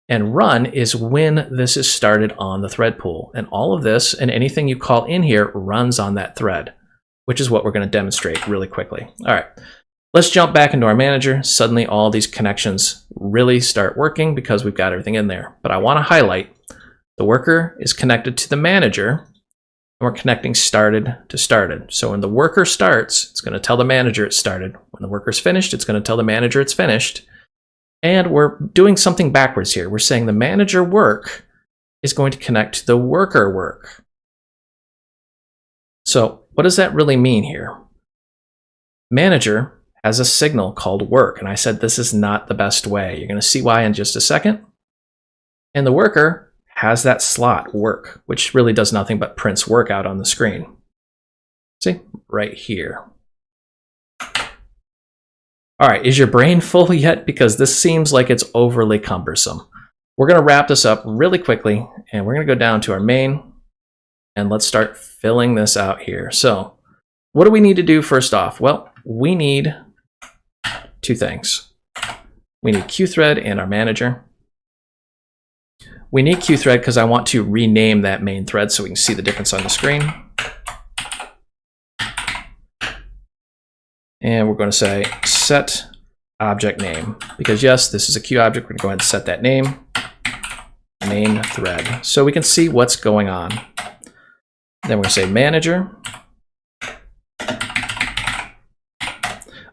And run is when this is started on the thread pool. And all of this and anything you call in here runs on that thread, which is what we're going to demonstrate really quickly. All right, let's jump back into our manager. Suddenly all these connections really start working because we've got everything in there. But I want to highlight the worker is connected to the manager, and we're connecting started to started. So when the worker starts, it's going to tell the manager it started. When the worker's finished, it's going to tell the manager it's finished. And we're doing something backwards here. We're saying the manager work is going to connect to the worker work. So what does that really mean here? manager has a signal called work. And I said this is not the best way. You're going to see why in just a second. And the worker has that slot work, which really does nothing but prints work out on the screen. See, right here. All right, is your brain full yet? Because this seems like it's overly cumbersome. We're going to wrap this up really quickly, and we're going to go down to our main, and let's start filling this out here. So what do we need to do first off? Well, we need two things. We need QThread and our manager. We need QThread because I want to rename that main thread so we can see the difference on the screen. And we're going to say set object name, because yes, this is a Q object. We're going to go ahead and set that name, main thread, so we can see what's going on. Then we're going to say manager.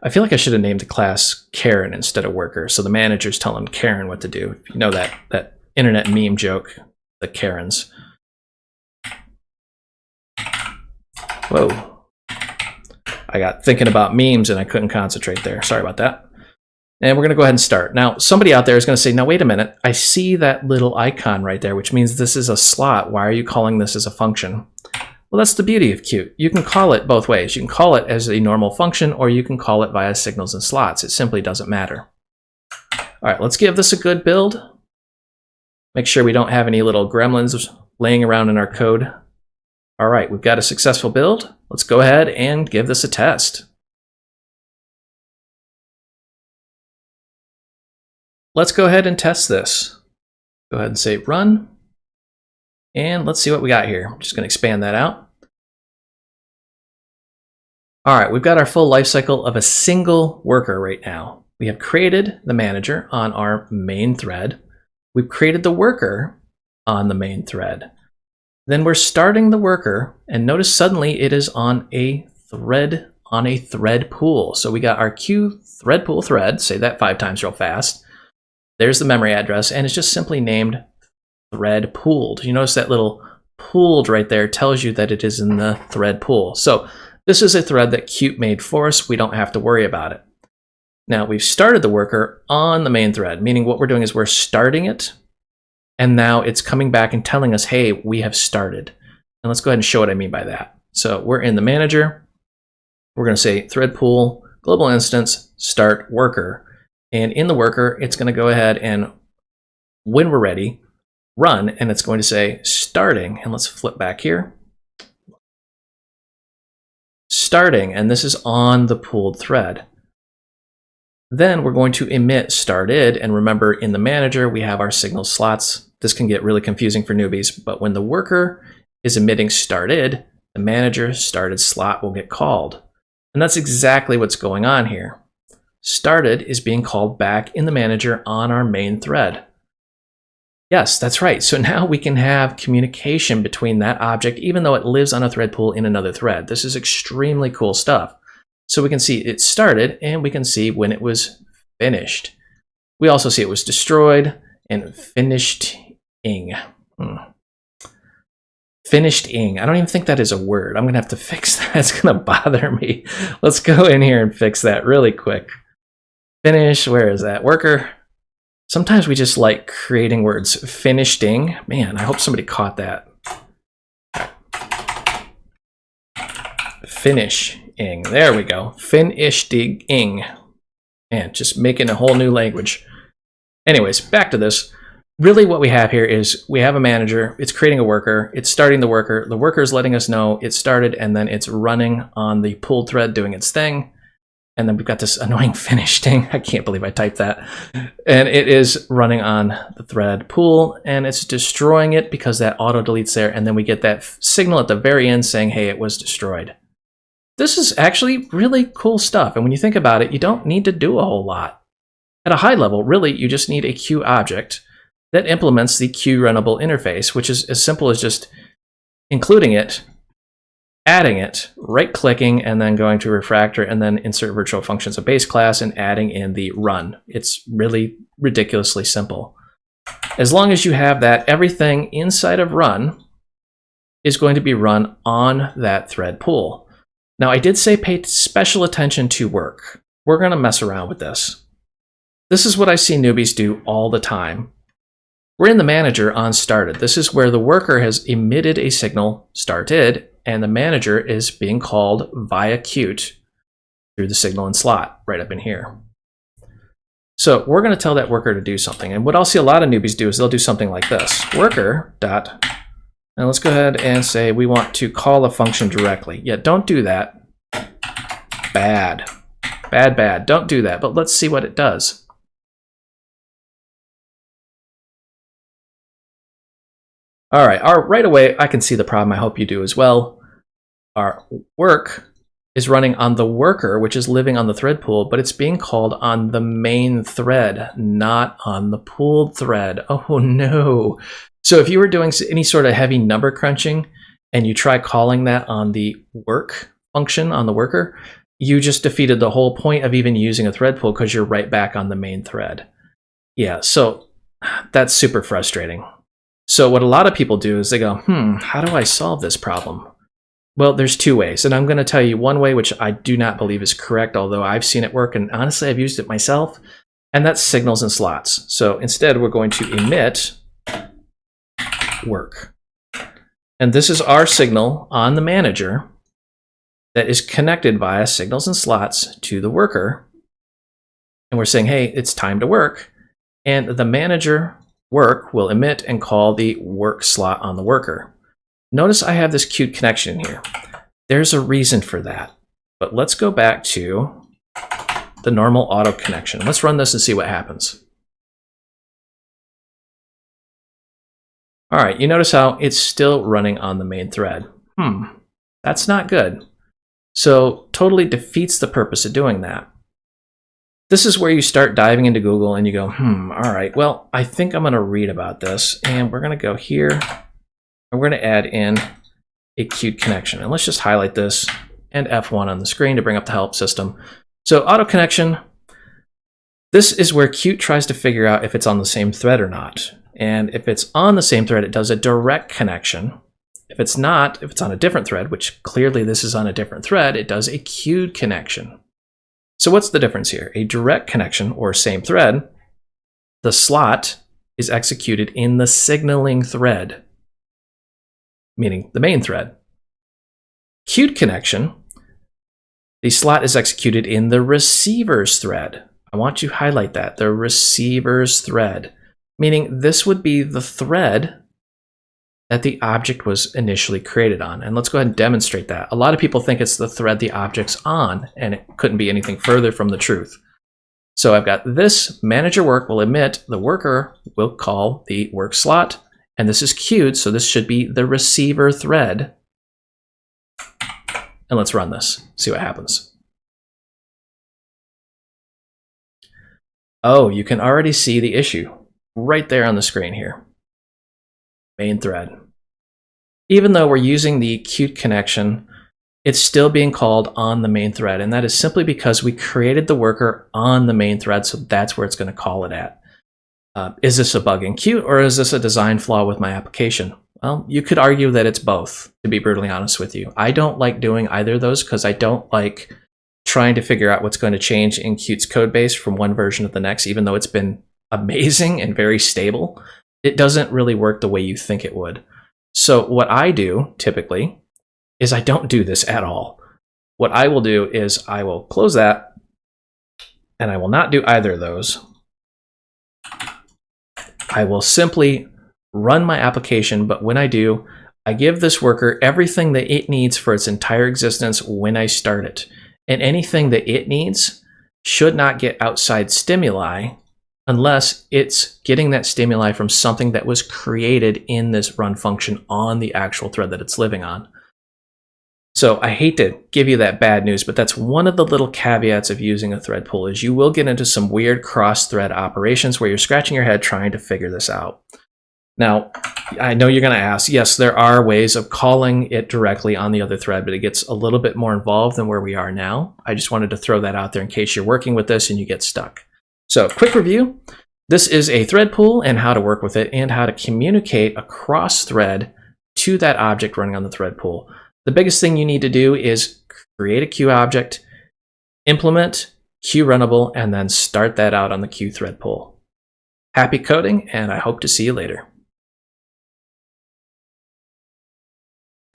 I feel like I should have named the class Karen instead of worker, so the manager's telling Karen what to do. You know that internet meme joke, the Karens. Whoa. I got thinking about memes and I couldn't concentrate there. Sorry about that. And we're going to go ahead and start. Now, somebody out there is going to say, now, wait a minute. I see that little icon right there, which means this is a slot. Why are you calling this as a function? Well, that's the beauty of Qt. You can call it both ways. You can call it as a normal function, or you can call it via signals and slots. It simply doesn't matter. All right, let's give this a good build. Make sure we don't have any little gremlins laying around in our code. All right, we've got a successful build. Let's go ahead and give this a test. Let's go ahead and test this. Go ahead and say run. And let's see what we got here. I'm just going to expand that out. All right, we've got our full life cycle of a single worker right now. We have created the manager on our main thread. We've created the worker on the main thread. Then we're starting the worker, and notice suddenly it is on a thread pool. So we got our Q thread pool thread. Say that 5 times real fast. There's the memory address, and it's just simply named thread pooled. You notice that little pooled right there tells you that it is in the thread pool. So this is a thread that Qt made for us. We don't have to worry about it. Now we've started the worker on the main thread, meaning what we're doing is we're starting it, and now it's coming back and telling us, hey, we have started. And let's go ahead and show what I mean by that. So we're in the manager. We're going to say thread pool, global instance, start worker. And in the worker, it's going to go ahead and, when we're ready, run, and it's going to say starting. And let's flip back here. Starting, and this is on the pooled thread. Then we're going to emit started, and remember in the manager we have our signal slots. This can get really confusing for newbies, but when the worker is emitting started, the manager started slot will get called. And that's exactly what's going on here. Started is being called back in the manager on our main thread. Yes, that's right. So now we can have communication between that object, even though it lives on a thread pool in another thread. This is extremely cool stuff. So we can see it started, and we can see when it was finished. We also see it was destroyed and finished-ing. Finished-ing. I don't even think that is a word. I'm going to have to fix that. It's going to bother me. Let's go in here and fix that really quick. Finish, where is that? Worker. Sometimes we just like creating words. Finished-ing. Man, I hope somebody caught that. Finish-ing. There we go. Finished-ing. Man, just making a whole new language. Anyways, back to this. Really what we have here is we have a manager. It's creating a worker. It's starting the worker. The worker is letting us know it started, and then it's running on the pulled thread doing its thing. And then we've got this annoying finished-ing. I can't believe I typed that. And it is running on the thread pool, and it's destroying it because that auto deletes there. And then we get that signal at the very end saying, hey, it was destroyed. This is actually really cool stuff. And when you think about it, you don't need to do a whole lot. At a high level, really, you just need a Q object that implements the Q runnable interface, which is as simple as just including it, adding it, right-clicking, and then going to refactor, and then insert virtual functions of base class and adding in the run. It's really ridiculously simple. As long as you have that, everything inside of run is going to be run on that thread pool. Now, I did say pay special attention to work. We're going to mess around with this. This is what I see newbies do all the time. We're in the manager on started. This is where the worker has emitted a signal, started, and the manager is being called via Qt through the signal and slot right up in here. So we're going to tell that worker to do something. And what I'll see a lot of newbies do is they'll do something like this. Worker dot, and let's go ahead and say we want to call a function directly. Yeah, don't do that. Bad. Bad, bad. Don't do that. But let's see what it does. All right, right away, I can see the problem. I hope you do as well. Our work is running on the worker, which is living on the thread pool, but it's being called on the main thread, not on the pooled thread. Oh no. So if you were doing any sort of heavy number crunching and you try calling that on the work function on the worker, you just defeated the whole point of even using a thread pool because you're right back on the main thread. Yeah, so that's super frustrating. So what a lot of people do is they go, how do I solve this problem? Well, there's two ways, and I'm going to tell you one way which I do not believe is correct, although I've seen it work, and honestly, I've used it myself, and that's signals and slots. So instead, we're going to emit work. And this is our signal on the manager that is connected via signals and slots to the worker. And we're saying, hey, it's time to work. And the manager work will emit and call the work slot on the worker. Notice I have this Qt connection here. There's a reason for that. But let's go back to the normal auto connection. Let's run this and see what happens. All right, you notice how it's still running on the main thread. That's not good. So totally defeats the purpose of doing that. This is where you start diving into Google and you go, all right, well, I think I'm going to read about this. And we're going to go here and we're going to add in a Qt connection. And let's just highlight this and F1 on the screen to bring up the help system. So auto connection, this is where Qt tries to figure out if it's on the same thread or not. And if it's on the same thread, it does a direct connection. If it's not, if it's on a different thread, which clearly this is on a different thread, it does a queued connection. So what's the difference here? A direct connection, or same thread, the slot is executed in the signaling thread, meaning the main thread. Queued connection, the slot is executed in the receiver's thread. I want to highlight that, the receiver's thread, meaning this would be the thread that the object was initially created on. And let's go ahead and demonstrate that. A lot of people think it's the thread the object's on, and it couldn't be anything further from the truth. So I've got this manager work will emit, the worker will call the work slot, and this is queued, so this should be the receiver thread. And let's run this, see what happens. Oh, you can already see the issue right there on the screen here. Main thread. Even though we're using the Qt connection, it's still being called on the main thread, and that is simply because we created the worker on the main thread, so that's where it's going to call it at. Is this a bug in Qt, or is this a design flaw with my application? Well, you could argue that it's both, to be brutally honest with you. I don't like doing either of those because I don't like trying to figure out what's going to change in Qt's code base from one version to the next, even though it's been amazing and very stable. It doesn't really work the way you think it would. So what I do typically is I don't do this at all. What I will do is I will close that, and I will not do either of those. I will simply run my application, but when I do, I give this worker everything that it needs for its entire existence when I start it. And anything that it needs should not get outside stimuli unless it's getting that stimuli from something that was created in this run function on the actual thread that it's living on. So I hate to give you that bad news, but that's one of the little caveats of using a thread pool is you will get into some weird cross-thread operations where you're scratching your head trying to figure this out. Now, I know you're going to ask, yes, there are ways of calling it directly on the other thread, but it gets a little bit more involved than where we are now. I just wanted to throw that out there in case you're working with this and you get stuck. So quick review, this is a thread pool and how to work with it and how to communicate across thread to that object running on the thread pool. The biggest thing you need to do is create a Q object, implement Q runnable, and then start that out on the Q thread pool. Happy coding, and I hope to see you later.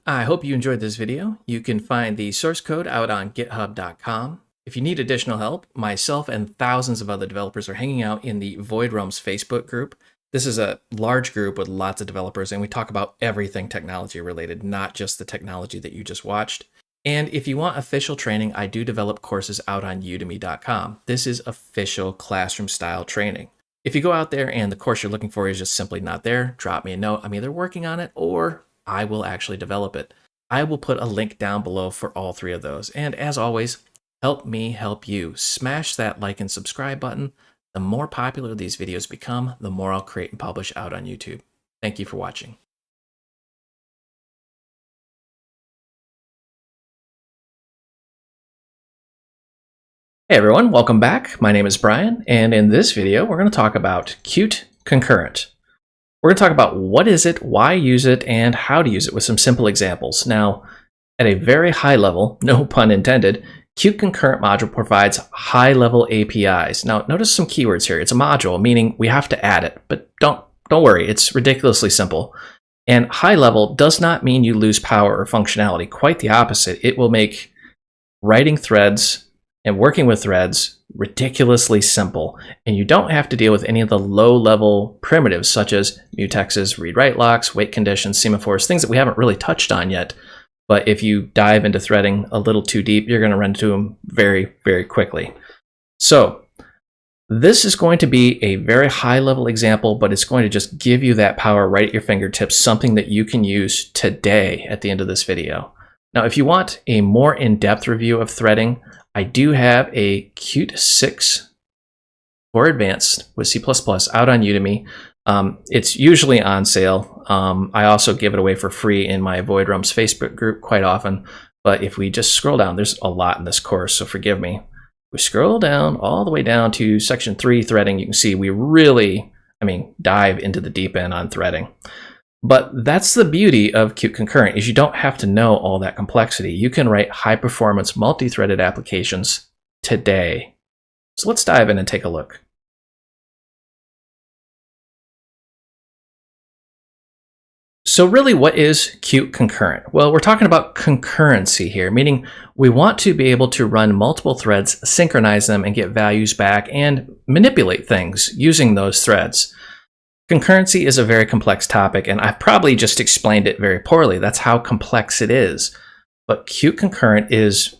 I hope you enjoyed this video. You can find the source code out on github.com. If you need additional help, myself and thousands of other developers are hanging out in the Void Realms Facebook group. This is a large group with lots of developers, and we talk about everything technology related, not just the technology that you just watched. And if you want official training, I do develop courses out on udemy.com. This is official classroom style training. If you go out there and the course you're looking for is just simply not there, drop me a note. I'm either working on it or I will actually develop it. I will put a link down below for all three of those. And as always, help me help you. Smash that like and subscribe button. The more popular these videos become, the more I'll create and publish out on YouTube. Thank you for watching. Hey everyone, welcome back. My name is Brian, and in this video, we're going to talk about Qt Concurrent. We're going to talk about what is it, why use it, and how to use it with some simple examples. Now, at a very high level, no pun intended, Qt Concurrent module provides high-level APIs. Now, notice some keywords here. It's a module, meaning we have to add it, but don't worry, it's ridiculously simple. And high-level does not mean you lose power or functionality. Quite the opposite. It will make writing threads and working with threads ridiculously simple. And you don't have to deal with any of the low-level primitives such as mutexes, read-write locks, wait conditions, semaphores, things that we haven't really touched on yet. But if you dive into threading a little too deep, you're going to run into them very, very quickly. So this is going to be a very high-level example, but it's going to just give you that power right at your fingertips, something that you can use today at the end of this video. Now, if you want a more in-depth review of threading, I do have a Qt 6 for Advanced with C++ out on Udemy. It's usually on sale. I also give it away for free in my Void Realms Facebook group quite often. But if we just scroll down, there's a lot in this course, so forgive me. We scroll down all the way down to section 3, threading. You can see we really, dive into the deep end on threading. But that's the beauty of Qt Concurrent, is you don't have to know all that complexity. You can write high-performance multi-threaded applications today. So let's dive in and take a look. So really, what is Qt Concurrent? Well, we're talking about concurrency here, meaning we want to be able to run multiple threads, synchronize them, and get values back, and manipulate things using those threads. Concurrency is a very complex topic, and I've probably just explained it very poorly. That's how complex it is. But Qt Concurrent is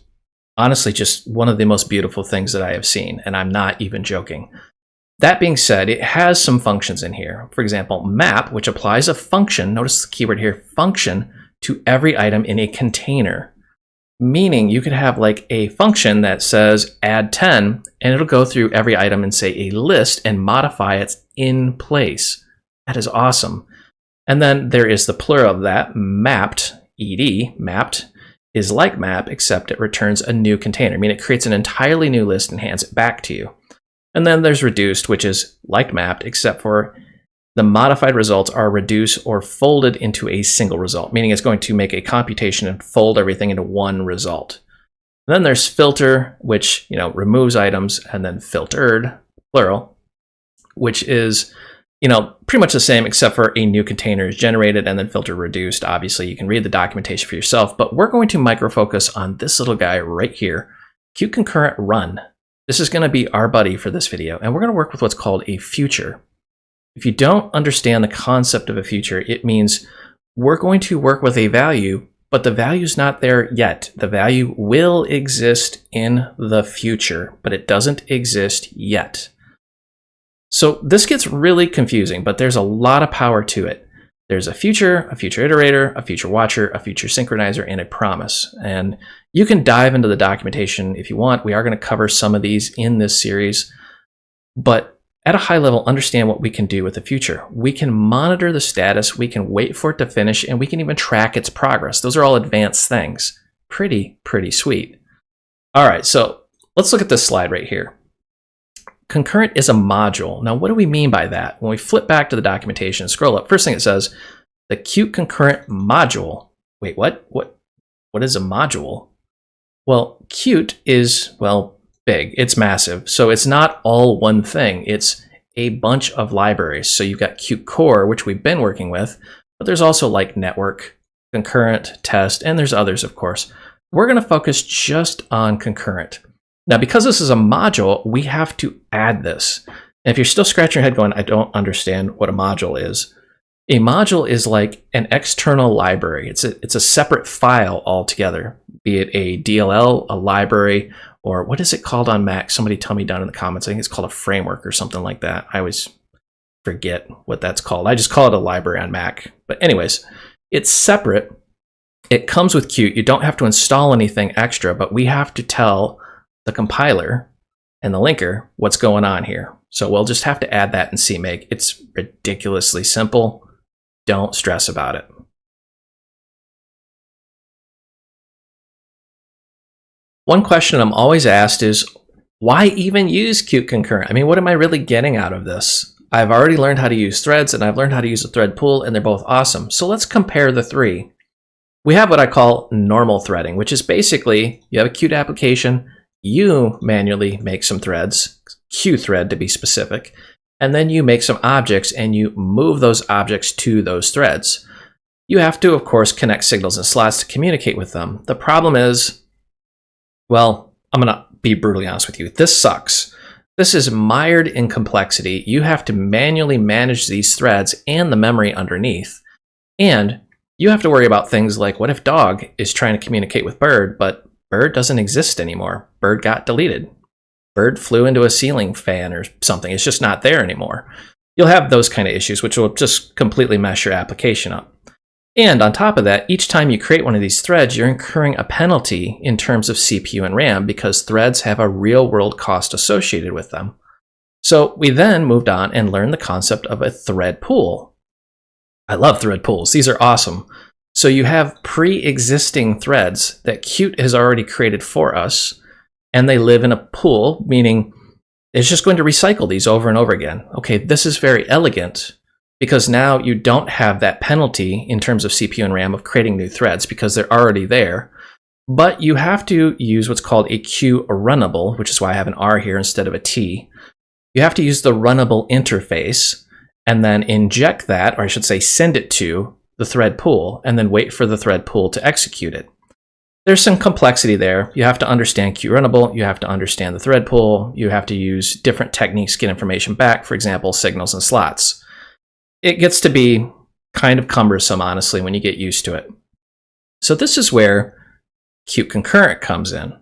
honestly just one of the most beautiful things that I have seen, and I'm not even joking. That being said, it has some functions in here. For example, map, which applies a function, notice the keyword here, function, to every item in a container. Meaning you could have like a function that says add 10, and it'll go through every item and say a list and modify it in place. That is awesome. And then there is the plural of that, mapped, ed, mapped, is like map, except it returns a new container. I mean, it creates an entirely new list and hands it back to you. And then there's reduced, which is like mapped, except for the modified results are reduced or folded into a single result, meaning it's going to make a computation and fold everything into one result. And then there's filter, which removes items, and then filtered, plural, which is pretty much the same except for a new container is generated, and then filter reduced. Obviously, you can read the documentation for yourself, but we're going to micro focus on this little guy right here, Qt Concurrent Run. This is going to be our buddy for this video, and we're going to work with what's called a future. If you don't understand the concept of a future, it means we're going to work with a value, but the value's not there yet. The value will exist in the future, but it doesn't exist yet. So this gets really confusing, but there's a lot of power to it. There's a future iterator, a future watcher, a future synchronizer, and a promise. And you can dive into the documentation if you want. We are going to cover some of these in this series, but at a high level, understand what we can do with the future. We can monitor the status, we can wait for it to finish, and we can even track its progress. Those are all advanced things. Pretty sweet. All right, so let's look at this slide right here. Concurrent is a module. Now, what do we mean by that? When we flip back to the documentation and scroll up, first thing it says, the Qt Concurrent module. Wait, what? what is a module? Well, Qt is, well, big. It's massive. So it's not all one thing. It's a bunch of libraries. So you've got Qt Core, which we've been working with, but there's also like network, concurrent, test, and there's others, of course. We're going to focus just on concurrent. Now, because this is a module, we have to add this. And if you're still scratching your head going, I don't understand what a module is. A module is like an external library. It's a separate file altogether, be it a DLL, a library, or what is it called on Mac? Somebody tell me down in the comments. I think it's called a framework or something like that. I always forget what that's called. I just call it a library on Mac. But anyways, it's separate. It comes with Qt. You don't have to install anything extra, but we have to tell the compiler and the linker what's going on here. So we'll just have to add that in CMake. It's ridiculously simple. Don't stress about it. One question I'm always asked is, why even use Qt Concurrent? I mean, what am I really getting out of this? I've already learned how to use threads, and I've learned how to use a thread pool, and they're both awesome. So let's compare the three. We have what I call normal threading, which is basically you have a Qt application, you manually make some threads, Qthread to be specific, and then you make some objects and you move those objects to those threads. You have to, of course, connect signals and slots to communicate with them. The problem is, well, I'm going to be brutally honest with you. This sucks. This is mired in complexity. You have to manually manage these threads and the memory underneath. And you have to worry about things like, what if dog is trying to communicate with bird, but bird doesn't exist anymore? Bird got deleted. Bird flew into a ceiling fan or something. It's just not there anymore. You'll have those kind of issues, which will just completely mess your application up. And on top of that, each time you create one of these threads, you're incurring a penalty in terms of CPU and RAM because threads have a real-world cost associated with them. So we then moved on and learned the concept of a thread pool. I love thread pools. These are awesome. So you have pre-existing threads that Qt has already created for us, and they live in a pool, meaning it's just going to recycle these over and over again. Okay, this is very elegant because now you don't have that penalty in terms of CPU and RAM of creating new threads because they're already there. But you have to use what's called a QRunnable, which is why I have an R here instead of a T. You have to use the runnable interface and then inject that, or I should say send it to the thread pool, and then wait for the thread pool to execute it. There's some complexity there. You have to understand QRunnable, you have to understand the thread pool, you have to use different techniques to get information back, for example, signals and slots. It gets to be kind of cumbersome, honestly, when you get used to it. So this is where Qt Concurrent comes in.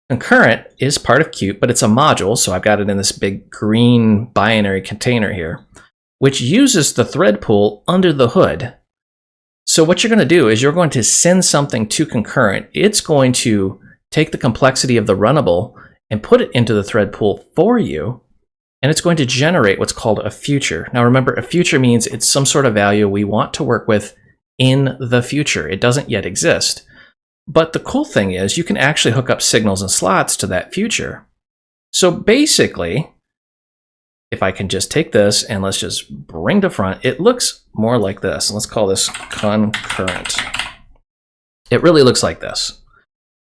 Concurrent is part of Qt, but it's a module, so I've got it in this big green binary container here, which uses the thread pool under the hood. So what you're going to do is you're going to send something to Concurrent. It's going to take the complexity of the runnable and put it into the thread pool for you, and it's going to generate what's called a future. Now remember, a future means it's some sort of value we want to work with in the future. It doesn't yet exist. But the cool thing is you can actually hook up signals and slots to that future. So basically, if I can just take this and let's just bring to front, it looks more like this. Let's call this concurrent. It really looks like this.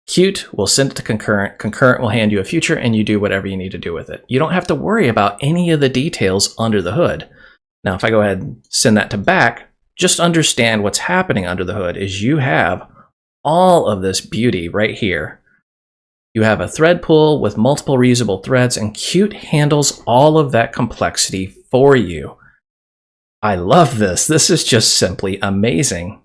Qt will send it to Concurrent. Concurrent will hand you a future and you do whatever you need to do with it. You don't have to worry about any of the details under the hood. Now, if I go ahead and send that to back, just understand what's happening under the hood is you have all of this beauty right here. You have a thread pool with multiple reusable threads, and Qt handles all of that complexity for you. I love this. This is just simply amazing.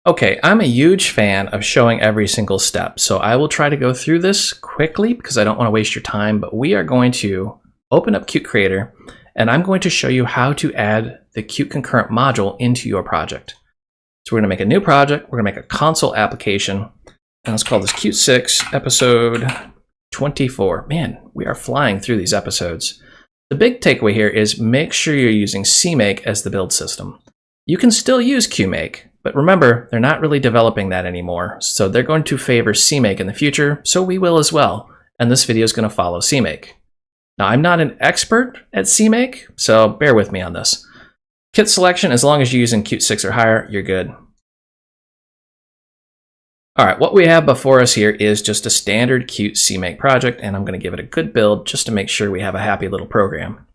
Okay, I'm a huge fan of showing every single step, so I will try to go through this quickly because I don't want to waste your time, but we are going to open up Qt Creator, and I'm going to show you how to add the Qt Concurrent module into your project. So we're going to make a new project, we're going to make a console application, and let's call this Qt 6 episode 24. Man, we are flying through these episodes. The big takeaway here is make sure you're using CMake as the build system. You can still use QMake, but remember, they're not really developing that anymore, so they're going to favor CMake in the future, so we will as well, and this video is going to follow CMake. Now, I'm not an expert at CMake, so bear with me on this. Kit selection, as long as you're using Qt 6 or higher, you're good. All right, what we have before us here is just a standard Qt CMake project, and I'm going to give it a good build just to make sure we have a happy little program.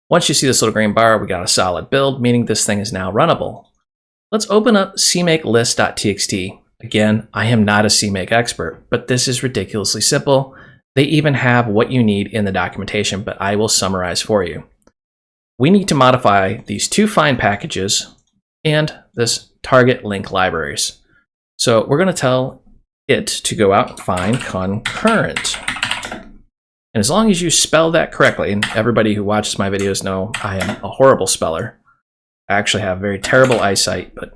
Once you see this little green bar, we got a solid build, meaning this thing is now runnable. Let's open up cmakelist.txt. Again, I am not a CMake expert, but this is ridiculously simple. They even have what you need in the documentation, but I will summarize for you. We need to modify these two find packages and this target link libraries. So we're going to tell it to go out and find concurrent. And as long as you spell that correctly, and everybody who watches my videos know I am a horrible speller. I actually have very terrible eyesight, but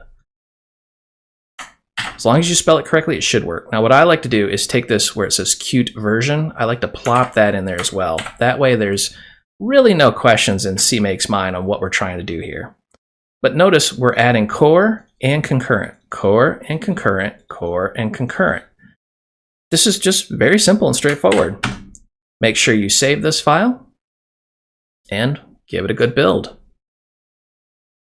as long as you spell it correctly, it should work. Now what I like to do is take this where it says Qt version. I like to plop that in there as well. That way there's really no questions in CMake's mind on what we're trying to do here. But notice we're adding core and concurrent, core and concurrent, core and concurrent. This is just very simple and straightforward. Make sure you save this file and give it a good build.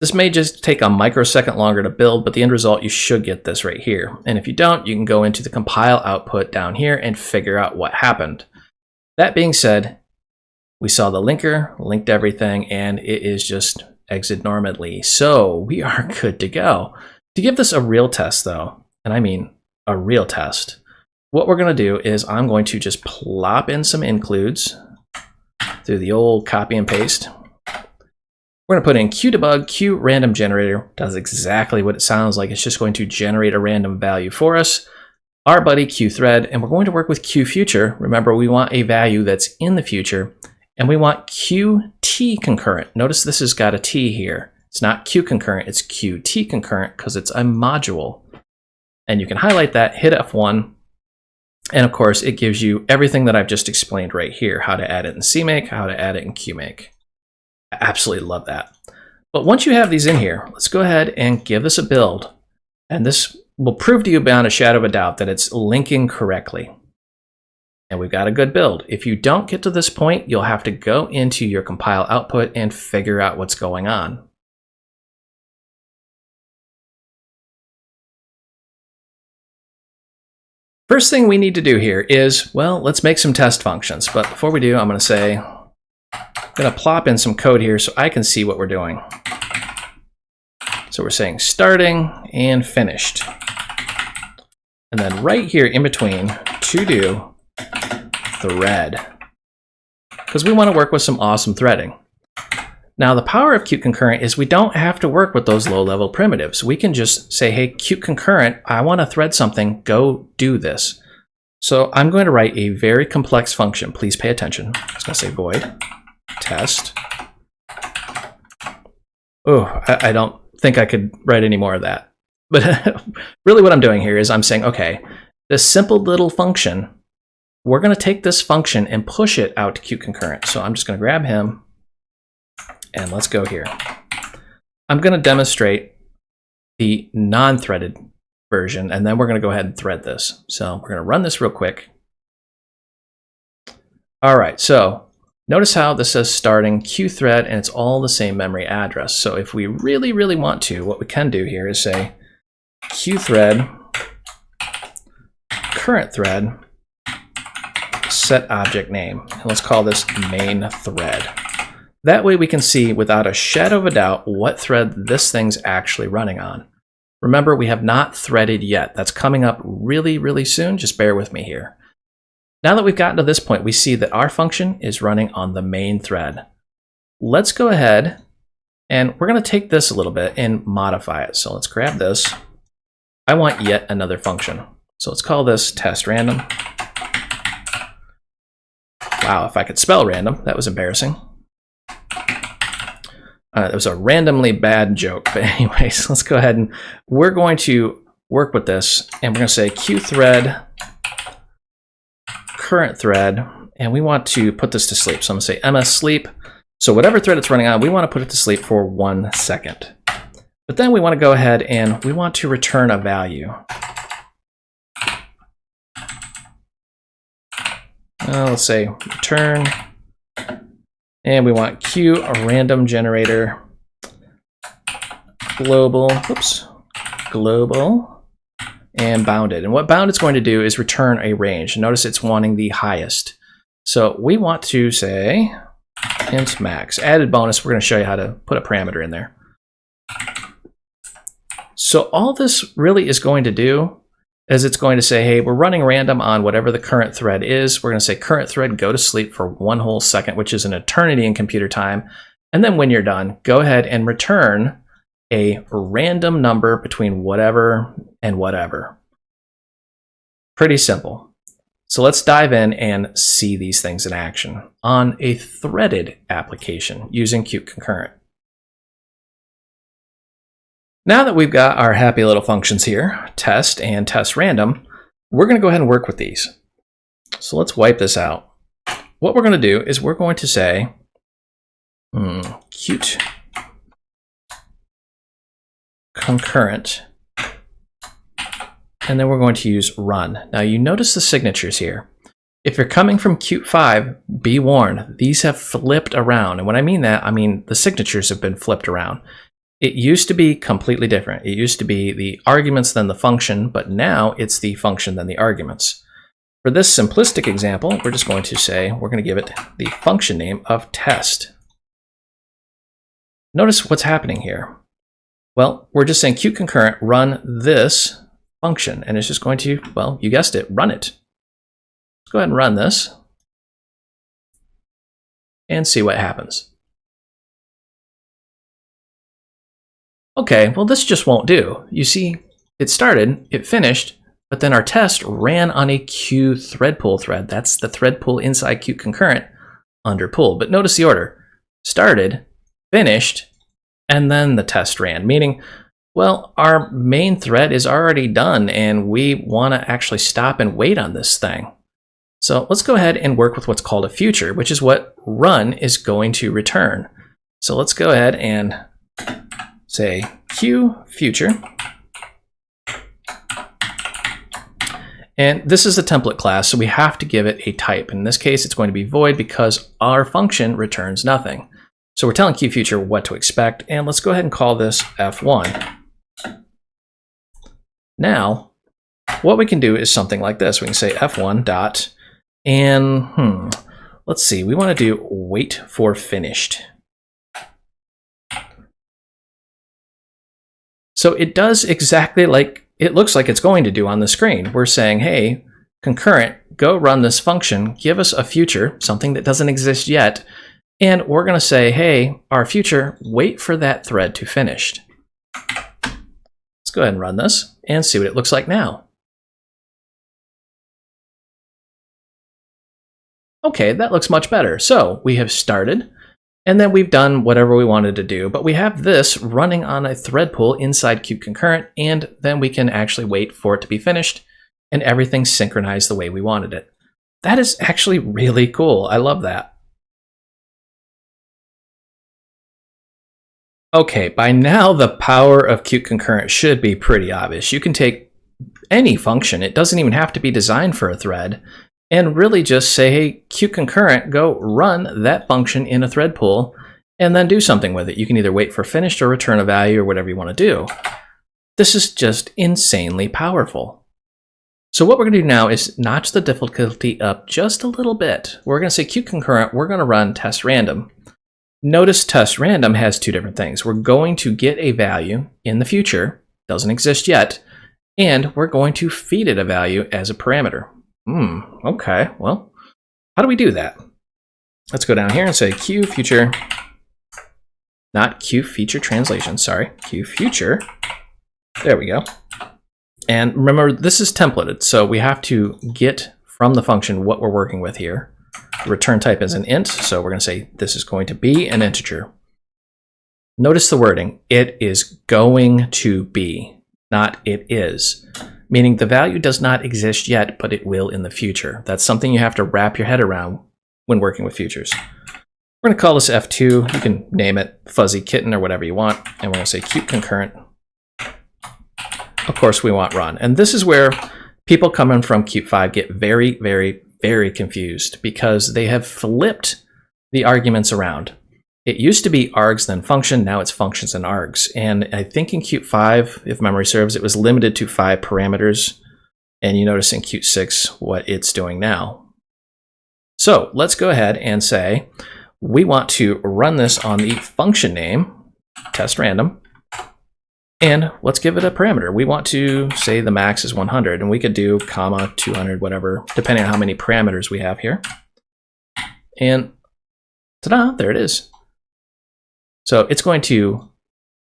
This may just take a microsecond longer to build, but the end result, you should get this right here. And if you don't, you can go into the compile output down here and figure out what happened. That being said, we saw the linker, linked everything, and it is just exit normally. So we are good to go. To give this a real test though, and I mean a real test, what we're going to do is I'm going to just plop in some includes through the old copy and paste. We're going to put in qdebug, qRandomGenerator, does exactly what it sounds like. It's just going to generate a random value for us. Our buddy qthread, and we're going to work with qfuture. Remember, we want a value that's in the future, and we want qt concurrent. Notice this has got a T here. It's not q concurrent, it's qt concurrent because it's a module. And you can highlight that, hit F1, and of course, it gives you everything that I've just explained right here, how to add it in CMake, how to add it in QMake. I absolutely love that. But once you have these in here, let's go ahead and give this a build. And this will prove to you beyond a shadow of a doubt that it's linking correctly. And we've got a good build. If you don't get to this point, you'll have to go into your compile output and figure out what's going on. First thing we need to do here is, well, let's make some test functions. But before we do, I'm going to say, I'm going to plop in some code here so I can see what we're doing. So we're saying starting and finished. And then right here in between, to do thread, because we want to work with some awesome threading. Now the power of Qt concurrent is we don't have to work with those low-level primitives. We can just say, hey, Qt concurrent, I want to thread something, go do this. So I'm going to write a very complex function. Please pay attention. I was going to say void test. Oh, I don't think I could write any more of that. But really what I'm doing here is I'm saying, okay, this simple little function, we're going to take this function and push it out to Qt concurrent. So I'm just going to grab him and let's go here. I'm going to demonstrate the non-threaded version, and then we're going to go ahead and thread this. So we're going to run this real quick. All right, so notice how this says starting qthread, and it's all the same memory address. So if we really, really want to, what we can do here is say qthread current thread set object name. And let's call this main thread. That way we can see without a shadow of a doubt what thread this thing's actually running on. Remember, we have not threaded yet. That's coming up really, really soon. Just bear with me here. Now that we've gotten to this point, we see that our function is running on the main thread. Let's go ahead and we're going to take this a little bit and modify it. So let's grab this. I want yet another function. So let's call this test random. Wow, if I could spell random, that was embarrassing. That was a randomly bad joke, but anyways, let's go ahead and we're going to work with this, and we're going to say qthread current thread, and we want to put this to sleep. So I'm going to say ms sleep. So whatever thread it's running on, we want to put it to sleep for 1 second. But then we want to go ahead and we want to return a value. Let's say return. And we want qRandomGenerator global, global, and bounded. And what bounded is going to do is return a range. Notice it's wanting the highest. So we want to say int max. Added bonus, we're going to show you how to put a parameter in there. So all this really is going to do is it's going to say, hey, we're running random on whatever the current thread is. We're going to say current thread, go to sleep for 1 whole second, which is an eternity in computer time. And then when you're done, go ahead and return a random number between whatever and whatever. Pretty simple. So let's dive in and see these things in action on a threaded application using Qt Concurrent. Now that we've got our happy little functions here, test and test random, we're going to go ahead and work with these. So let's wipe this out. What we're going to do is we're going to say Qt Concurrent, and then we're going to use run. Now you notice the signatures here. If you're coming from Qt 5, be warned, these have flipped around. And when I mean that, I mean the signatures have been flipped around. It used to be completely different. It used to be the arguments then the function, but now it's the function then the arguments. For this simplistic example, we're just going to say, we're going to give it the function name of test. Notice what's happening here. Well, we're just saying Qt Concurrent run this function, and it's just going to, well, you guessed it, run it. Let's go ahead and run this and see what happens. Okay, well, this just won't do. You see, it started, it finished, but then our test ran on a Q thread pool thread. That's the thread pool inside Qt Concurrent under pool. But notice the order. Started, finished, and then the test ran, meaning, well, our main thread is already done, and we want to actually stop and wait on this thing. So let's go ahead and work with what's called a future, which is what run is going to return. So let's go ahead and say Q future. And this is a template class, so we have to give it a type. In this case, it's going to be void because our function returns nothing. So we're telling Q future what to expect, and let's go ahead and call this F1. Now, what we can do is something like this. We can say F1 dot, and let's see, we want to do wait for finished. So it does exactly like it looks like it's going to do on the screen. We're saying, hey, concurrent, go run this function, give us a future, something that doesn't exist yet, and we're going to say, hey, our future, wait for that thread to finish. Let's go ahead and run this and see what it looks like now. Okay, that looks much better. So we have started, and then we've done whatever we wanted to do, but we have this running on a thread pool inside Qt Concurrent, and then we can actually wait for it to be finished, and everything synchronized the way we wanted it. That is actually really cool. I love that. Okay, by now the power of Qt Concurrent should be pretty obvious. You can take any function, it doesn't even have to be designed for a thread, and really just say, hey, Qt Concurrent, go run that function in a thread pool, and then do something with it. You can either wait for finished or return a value or whatever you want to do. This is just insanely powerful. So what we're going to do now is notch the difficulty up just a little bit. We're going to say Qt Concurrent, we're going to run test random. Notice test random has two different things. We're going to get a value in the future, doesn't exist yet, and we're going to feed it a value as a parameter. Okay, well, how do we do that? Let's go down here and say Q future, not Q feature translation, sorry, Q future. There we go. And remember, this is templated, so we have to get from the function what we're working with here. The return type is an int, so we're going to say this is going to be an integer. Notice the wording, it is going to be, not it is. Meaning the value does not exist yet, but it will in the future. That's something you have to wrap your head around when working with futures. We're going to call this F2. You can name it Fuzzy Kitten or whatever you want. And we're going to say Qt Concurrent. Of course, we want run. And this is where people coming from Qt 5 get very, very, very confused because they have flipped the arguments around. It used to be args, then function. Now it's functions and args. And I think in Qt 5, if memory serves, it was limited to 5 parameters. And you notice in Qt 6 what it's doing now. So let's go ahead and say we want to run this on the function name, test random. And let's give it a parameter. We want to say the max is 100, and we could do comma 200, whatever, depending on how many parameters we have here. And ta-da, there it is. So it's going to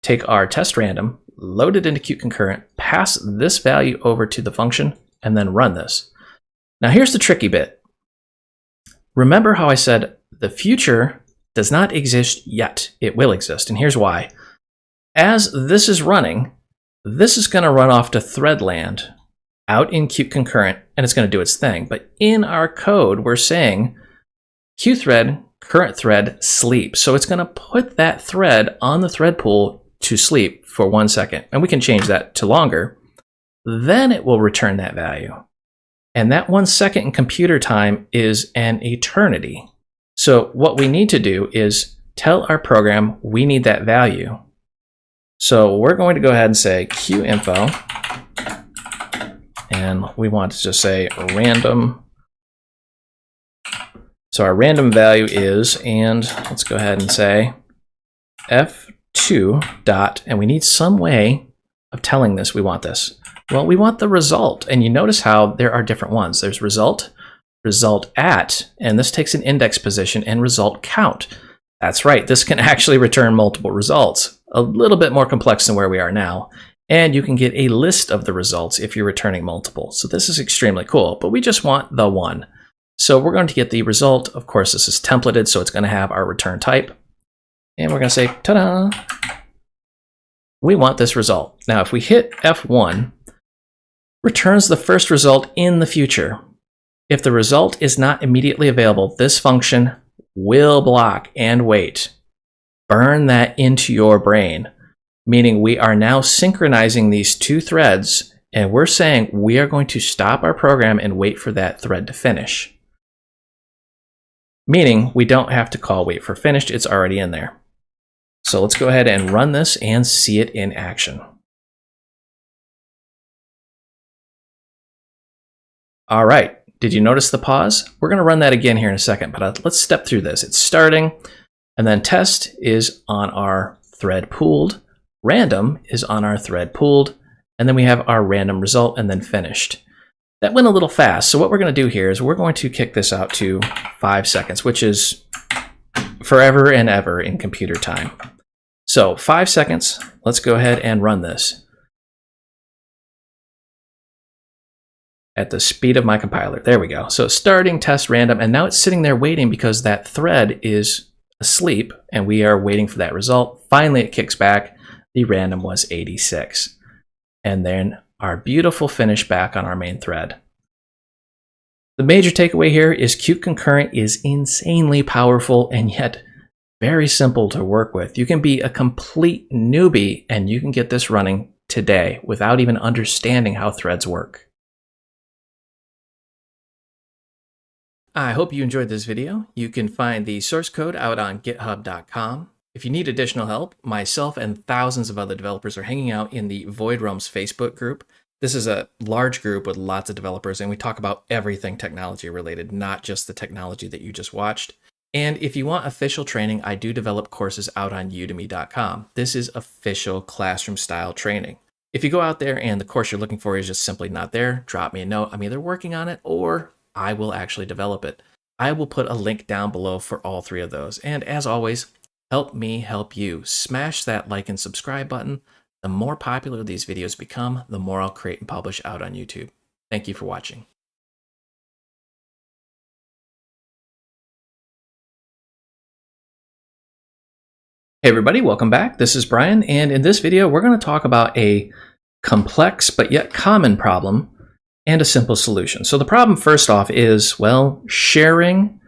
take our test random, load it into Qt Concurrent, pass this value over to the function, and then run this. Now here's the tricky bit. Remember how I said the future does not exist yet. It will exist, and here's why. As this is running, this is going to run off to Threadland out in Qt Concurrent, and it's going to do its thing. But in our code, we're saying QThread, current thread, sleep. So it's going to put that thread on the thread pool to sleep for 1 second. And we can change that to longer. Then it will return that value. And that 1 second in computer time is an eternity. So what we need to do is tell our program we need that value. So we're going to go ahead and say QInfo, and we want to just say random. So our random value is, and let's go ahead and say f2 dot, and we need some way of telling this we want this. Well, we want the result, and you notice how there are different ones. There's result, result at, and this takes an index position, and result count. That's right, this can actually return multiple results. A little bit more complex than where we are now. And you can get a list of the results if you're returning multiple. So this is extremely cool, but we just want the one. So we're going to get the result. Of course, this is templated, so it's going to have our return type. And we're going to say, ta-da! We want this result. Now, if we hit F1, returns the first result in the future. If the result is not immediately available, this function will block and wait. Burn that into your brain, meaning we are now synchronizing these two threads, and we're saying we are going to stop our program and wait for that thread to finish. Meaning we don't have to call wait for finished, it's already in there. So let's go ahead and run this and see it in action. All right, did you notice the pause? We're going to run that again here in a second, but let's step through this. It's starting. And then test is on our thread pooled, random is on our thread pooled, and then we have our random result and then finished. That went a little fast, so what we're going to do here is we're going to kick this out to 5 seconds, which is forever and ever in computer time. So 5 seconds, let's go ahead and run this at the speed of my compiler. There we go. So starting test random, and now it's sitting there waiting because that thread is asleep and we are waiting for that result. Finally, it kicks back. The random was 86. And then our beautiful finish back on our main thread. The major takeaway here is Qt Concurrent is insanely powerful and yet very simple to work with. You can be a complete newbie and you can get this running today without even understanding how threads work. I hope you enjoyed this video. You can find the source code out on github.com. If you need additional help, myself and thousands of other developers are hanging out in the Void Realms Facebook group. This is a large group with lots of developers, and we talk about everything technology related, not just the technology that you just watched. And if you want official training, I do develop courses out on udemy.com. This is official classroom style training. If you go out there and the course you're looking for is just simply not there, drop me a note. I'm either working on it or I will actually develop it. I will put a link down below for all three of those. And as always, help me help you. Smash that like and subscribe button. The more popular these videos become, the more I'll create and publish out on YouTube. Thank you for watching. Hey everybody, welcome back. This is Brian, and in this video, we're going to talk about a complex but yet common problem and a simple solution. So the problem first off is, well, sharing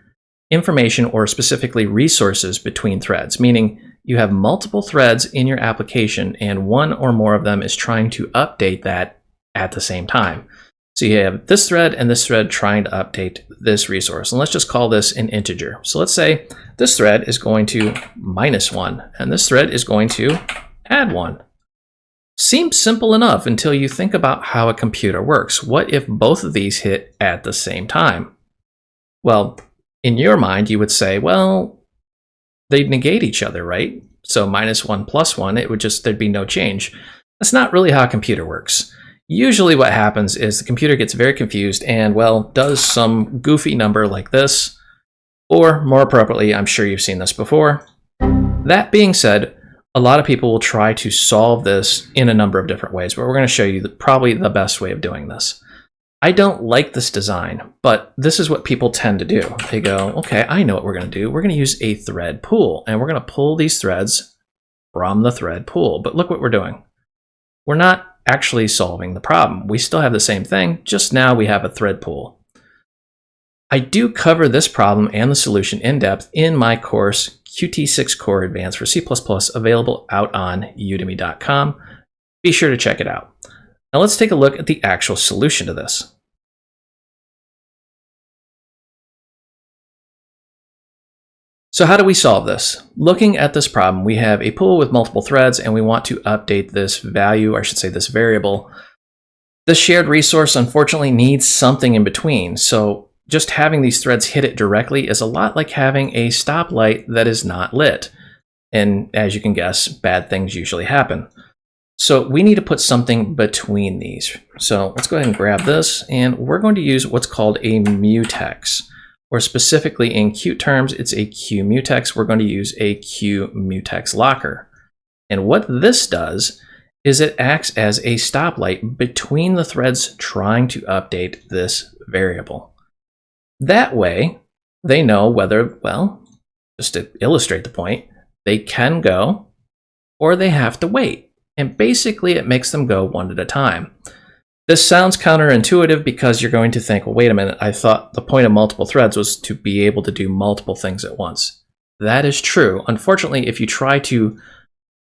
information or specifically resources between threads, meaning you have multiple threads in your application and one or more of them is trying to update that at the same time. So you have this thread and this thread trying to update this resource. And let's just call this an integer. So let's say this thread is going to -1 and this thread is going to add 1. Seems simple enough until you think about how a computer works. What if both of these hit at the same time? Well, in your mind, you would say, well, they'd negate each other, right? So -1 + 1, there'd be no change. That's not really how a computer works. Usually what happens is the computer gets very confused and, well, does some goofy number like this, or more appropriately, I'm sure you've seen this before. That being said, a lot of people will try to solve this in a number of different ways, but we're going to show you probably the best way of doing this. I don't like this design, but this is what people tend to do. They go, okay, I know what we're going to do. We're going to use a thread pool, and we're going to pull these threads from the thread pool. But look what we're doing. We're not actually solving the problem. We still have the same thing, just now we have a thread pool. I do cover this problem and the solution in depth in my course, Qt6 Core Advanced for C++, available out on udemy.com. Be sure to check it out. Now let's take a look at the actual solution to this. So how do we solve this? Looking at this problem, we have a pool with multiple threads and we want to update this value, or I should say this variable. This shared resource unfortunately needs something in between. So just having these threads hit it directly is a lot like having a stoplight that is not lit. And as you can guess, bad things usually happen. So we need to put something between these. So let's go ahead and grab this, and we're going to use what's called a mutex. Or specifically in Qt terms, it's a QMutex. We're going to use a QMutex locker. And what this does is it acts as a stoplight between the threads trying to update this variable. That way, they know whether, well, just to illustrate the point, they can go or they have to wait. And basically, it makes them go one at a time. This sounds counterintuitive because you're going to think, well, wait a minute, I thought the point of multiple threads was to be able to do multiple things at once. That is true. Unfortunately, if you try to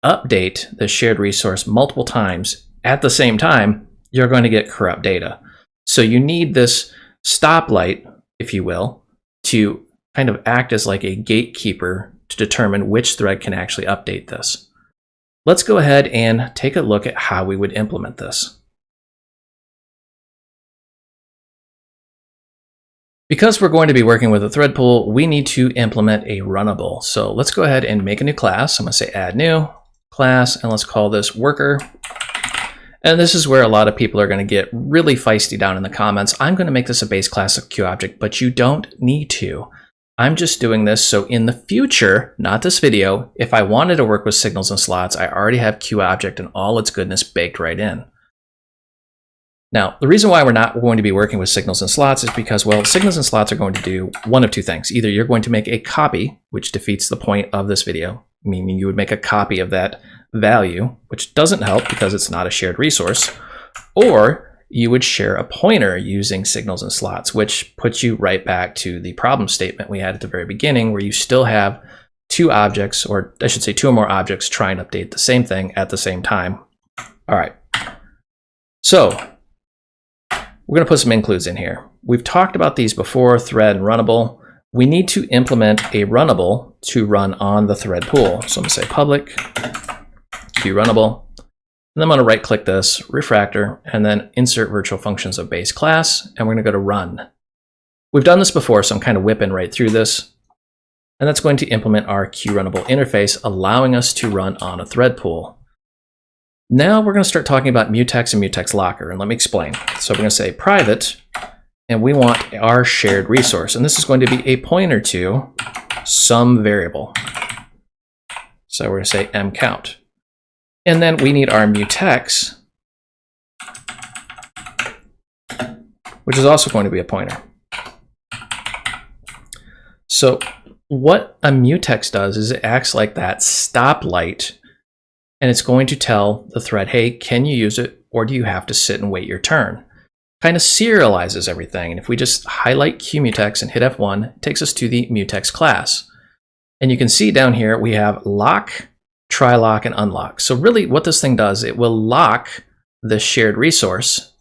update the shared resource multiple times at the same time, you're going to get corrupt data. So you need this stoplight, if you will, to kind of act as like a gatekeeper to determine which thread can actually update this. Let's go ahead and take a look at how we would implement this. Because we're going to be working with a thread pool, we need to implement a runnable. So let's go ahead and make a new class. I'm going to say add new class, and let's call this worker. And this is where a lot of people are going to get really feisty down in the comments. I'm going to make this a base class of QObject, but you don't need to. I'm just doing this so in the future, not this video, if I wanted to work with signals and slots, I already have QObject and all its goodness baked right in. Now, the reason why we're not going to be working with signals and slots is because, well, signals and slots are going to do one of two things. Either you're going to make a copy, which defeats the point of this video, meaning you would make a copy of that value, which doesn't help because it's not a shared resource, or you would share a pointer using signals and slots, which puts you right back to the problem statement we had at the very beginning, where you still have two objects, or I should say two or more objects, try and update the same thing at the same time. All right. So we're going to put some includes in here. We've talked about these before, thread and runnable. We need to implement a runnable to run on the thread pool. So I'm going to say public QRunnable. And I'm going to right click this, refactor, and then insert virtual functions of base class. And we're going to go to run. We've done this before, so I'm kind of whipping right through this. And that's going to implement our QRunnable interface, allowing us to run on a thread pool. Now we're going to start talking about mutex and mutex locker, and let me explain. So we're going to say private, and we want our shared resource, and this is going to be a pointer to some variable. So we're going to say mcount. And then we need our mutex, which is also going to be a pointer. So what a mutex does is it acts like that stoplight, and it's going to tell the thread, hey, can you use it, or do you have to sit and wait your turn? Kind of serializes everything. And if we just highlight QMutex and hit F1, it takes us to the mutex class. And you can see down here, we have lock, try lock, and unlock. So really what this thing does, it will lock the shared resource,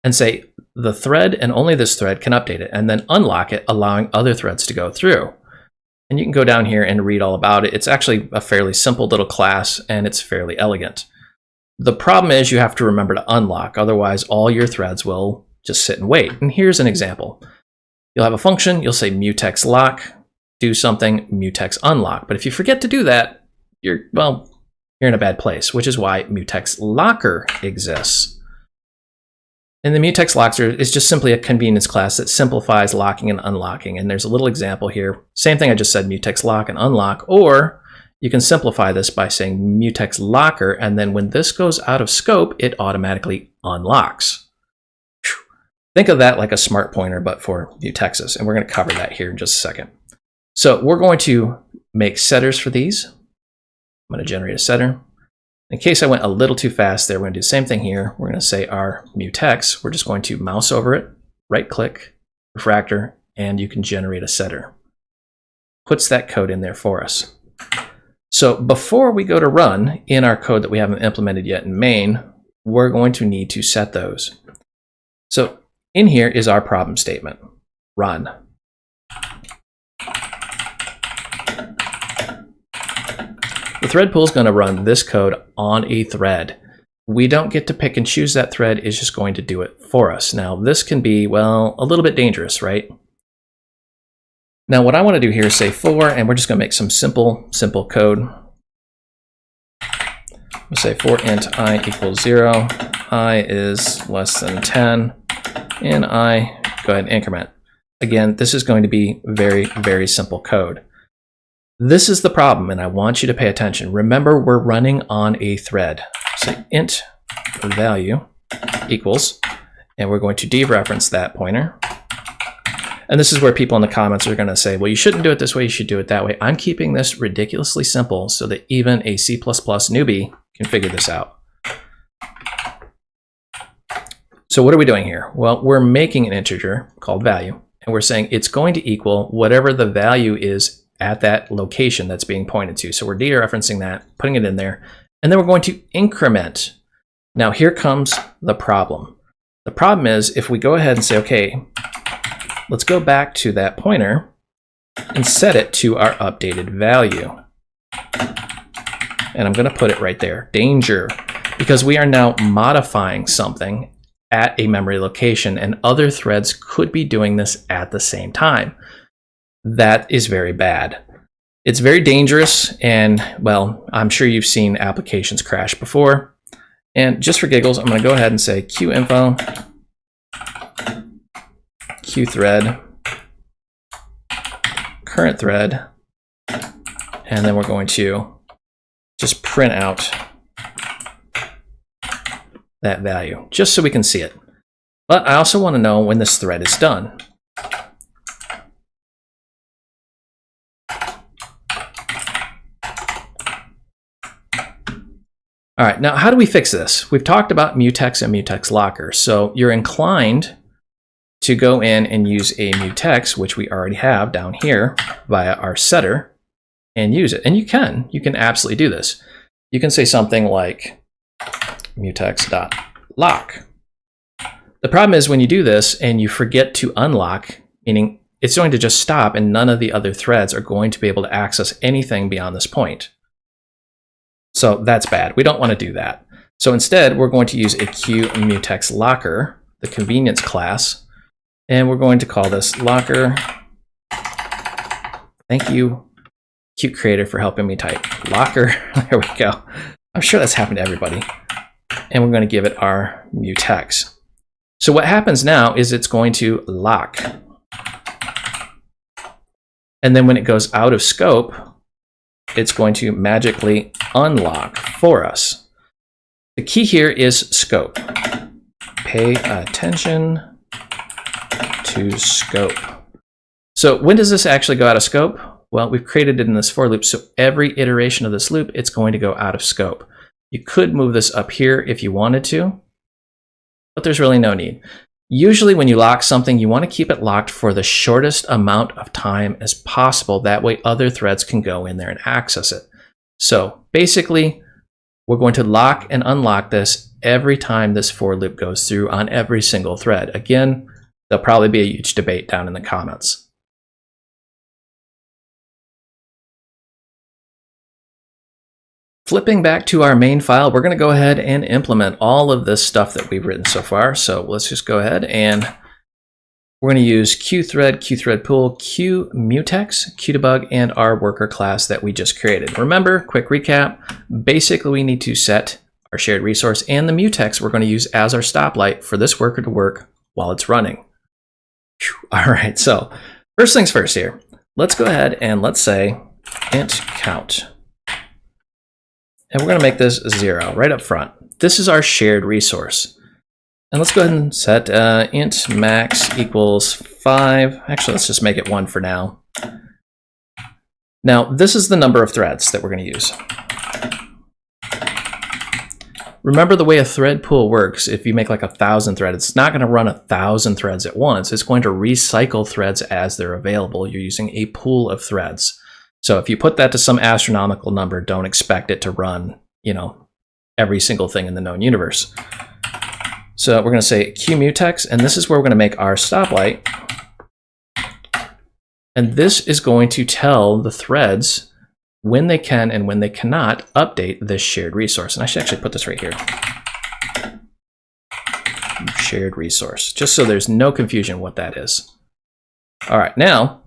and say the thread and only this thread can update it, and then unlock it, allowing other threads to go through. And you can go down here and read all about it. It's actually a fairly simple little class, and it's fairly elegant. The problem is you have to remember to unlock, otherwise all your threads will just sit and wait. And here's an example. You'll have a function, you'll say mutex lock, do something, mutex unlock. But if you forget to do that, you're in a bad place, which is why mutex locker exists. And the mutex locker is just simply a convenience class that simplifies locking and unlocking. And there's a little example here. Same thing I just said, mutex lock and unlock, or you can simplify this by saying mutex locker, and then when this goes out of scope, it automatically unlocks. Think of that like a smart pointer, but for mutexes, and we're going to cover that here in just a second. So we're going to make setters for these. I'm going to generate a setter. In case I went a little too fast there, we're going to do the same thing here. We're going to say our mutex. We're just going to mouse over it, right-click, refactor, and you can generate a setter. Puts that code in there for us. So before we go to run in our code that we haven't implemented yet in main, we're going to need to set those. So in here is our problem statement, run. The thread pool is going to run this code on a thread. We don't get to pick and choose that thread, it's just going to do it for us. Now this can be, well, a little bit dangerous, right? Now what I want to do here is say for, and we're just going to make some simple code. We'll say for int I equals 0, I is less than 10, and I go ahead and increment. Again, this is going to be very, very simple code. This is the problem, and I want you to pay attention. Remember, we're running on a thread. Say int value equals, and we're going to dereference that pointer. And this is where people in the comments are going to say, well, you shouldn't do it this way, you should do it that way. I'm keeping this ridiculously simple so that even a C++ newbie can figure this out. So what are we doing here? Well, we're making an integer called value, and we're saying it's going to equal whatever the value is at that location that's being pointed to. So we're dereferencing that, putting it in there, and then we're going to increment. Now here comes the problem. The problem is if we go ahead and say, okay, let's go back to that pointer and set it to our updated value. And I'm going to put it right there, danger, because we are now modifying something at a memory location, and other threads could be doing this at the same time. That is very bad. It's very dangerous, and well, I'm sure you've seen applications crash before. And just for giggles, I'm going to go ahead and say qinfo, qthread, current thread, and then we're going to just print out that value, just so we can see it. But I also want to know when this thread is done. All right, now how do we fix this? We've talked about mutex and mutex locker. So you're inclined to go in and use a mutex, which we already have down here via our setter, and use it. And you can absolutely do this. You can say something like mutex.lock. The problem is when you do this and you forget to unlock, meaning it's going to just stop and none of the other threads are going to be able to access anything beyond this point. So that's bad. We don't want to do that. So instead, we're going to use a qmutex locker, the convenience class, and we're going to call this locker. Thank you, Qt Creator, for helping me type locker. There we go. I'm sure that's happened to everybody. And we're going to give it our mutex. So what happens now is it's going to lock. And then when it goes out of scope, it's going to magically unlock for us. The key here is scope. Pay attention to scope. So when does this actually go out of scope? Well, we've created it in this for loop, so every iteration of this loop, it's going to go out of scope. You could move this up here if you wanted to, but there's really no need. Usually when you lock something, you want to keep it locked for the shortest amount of time as possible. That way other threads can go in there and access it. So basically, We're going to lock and unlock this every time this for loop goes through on every single thread. Again, there'll probably be a huge debate down in the comments. Flipping back to our main file, we're going to go ahead and implement all of this stuff that we've written so far. So let's just go ahead and we're going to use QThread, QThreadPool, QMutex, QDebug, and our worker class that we just created. Remember, quick recap, basically we need to set our shared resource and the mutex we're going to use as our stoplight for this worker to work while it's running. All right, so first things first here, let's go ahead and let's say int count. And we're going to make this 0 right up front. This is our shared resource. And let's go ahead and set int max equals 5. Actually, let's just make it 1 for now. Now, this is the number of threads that we're going to use. Remember the way a thread pool works. If you make like 1,000 threads, it's not going to run 1,000 threads at once. It's going to recycle threads as they're available. You're using a pool of threads. So if you put that to some astronomical number, don't expect it to run, every single thing in the known universe. So we're going to say QMutex, and this is where we're going to make our stoplight. And this is going to tell the threads when they can and when they cannot update this shared resource. And I should actually put this right here. Shared resource, just so there's no confusion what that is. All right, now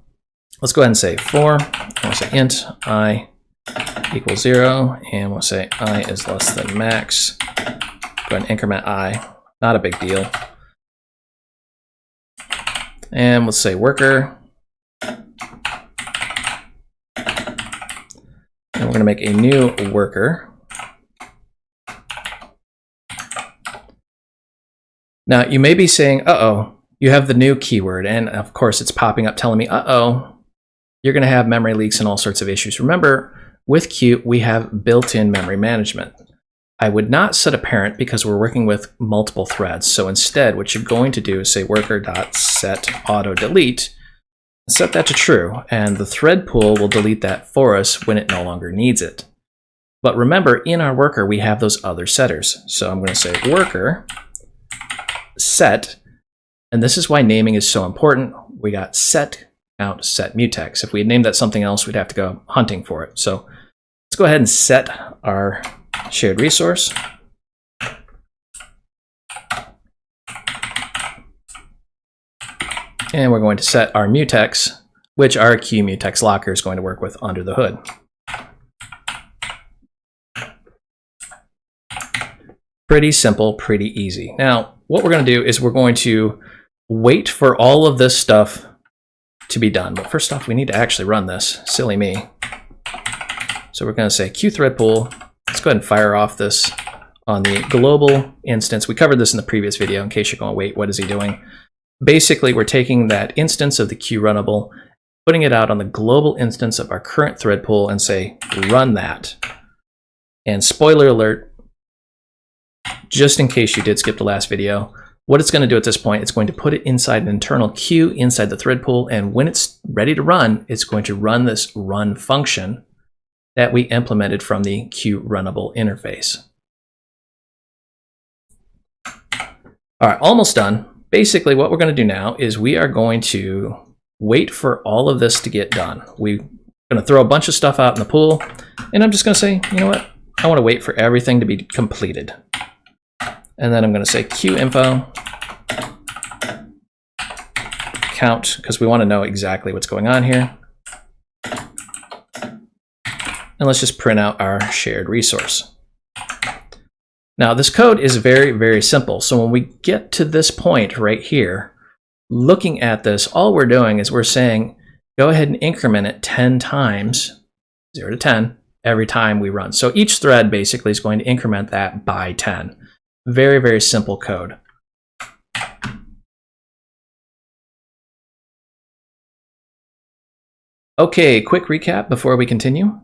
let's go ahead and say for, we'll say int I equals 0, and we'll say I is less than max. Go ahead and increment I, not a big deal. And we'll say worker. And we're going to make a new worker. Now you may be saying, uh-oh, you have the new keyword, and of course it's popping up telling me, uh-oh, you're going to have memory leaks and all sorts of issues. Remember, with Qt, we have built-in memory management. I would not set a parent because we're working with multiple threads. So instead, what you're going to do is say worker.setAutoDelete, set that to true, and the thread pool will delete that for us when it no longer needs it. But remember, in our worker, we have those other setters. So I'm going to say worker set, and this is why naming is so important. We got set out set mutex. If we had named that something else, we'd have to go hunting for it. So let's go ahead and set our shared resource. And we're going to set our mutex, which our QMutex locker is going to work with under the hood. Pretty simple, pretty easy. Now, what we're going to do is we're going to wait for all of this stuff to be done. But first off, we need to actually run this. Silly me. So we're going to say QThreadPool. Let's go ahead and fire off this on the global instance. We covered this in the previous video in case you're going, wait, what is he doing? Basically, we're taking that instance of the QRunnable, putting it out on the global instance of our current thread pool and say, run that. And spoiler alert, just in case you did skip the last video, what it's going to do at this point, it's going to put it inside an internal queue inside the thread pool, and when it's ready to run, it's going to run this run function that we implemented from the QRunnable interface. All right, almost done. Basically, what we're going to do now is we are going to wait for all of this to get done. We're going to throw a bunch of stuff out in the pool, and I'm just going to say, you know what? I want to wait for everything to be completed. And then I'm going to say QInfo count, because we want to know exactly what's going on here. And let's just print out our shared resource. Now, this code is very, very simple. So when we get to this point right here, looking at this, all we're doing is we're saying, go ahead and increment it 10 times, 0 to 10, every time we run. So each thread basically is going to increment that by 10. Very, very simple code. Okay, quick recap before we continue.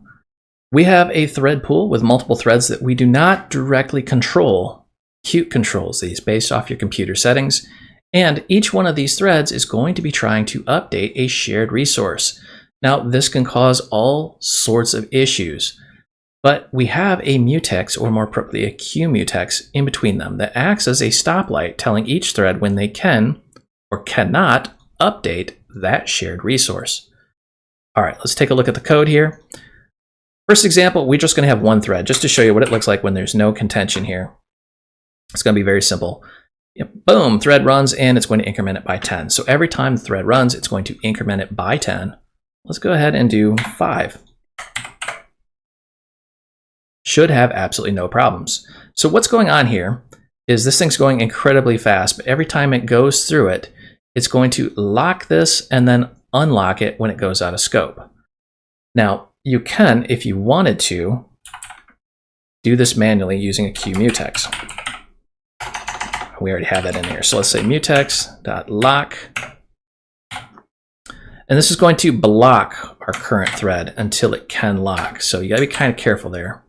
We have a thread pool with multiple threads that we do not directly control. Qt controls these based off your computer settings, and each one of these threads is going to be trying to update a shared resource. Now, this can cause all sorts of issues, But we have a mutex, or more appropriately, a QMutex in between them that acts as a stoplight telling each thread when they can or cannot update that shared resource. All right, let's take a look at the code here. First example, we're just going to have one thread just to show you what it looks like when there's no contention here. It's going to be very simple. Yep, boom, thread runs and it's going to increment it by 10. So every time the thread runs, it's going to increment it by 10. Let's go ahead and do 5. Should have absolutely no problems. So what's going on here is this thing's going incredibly fast, but every time it goes through it, it's going to lock this and then unlock it when it goes out of scope. Now, you can, if you wanted to, do this manually using a QMutex. We already have that in here. So let's say mutex.lock. And this is going to block our current thread until it can lock. So you gotta be kind of careful there.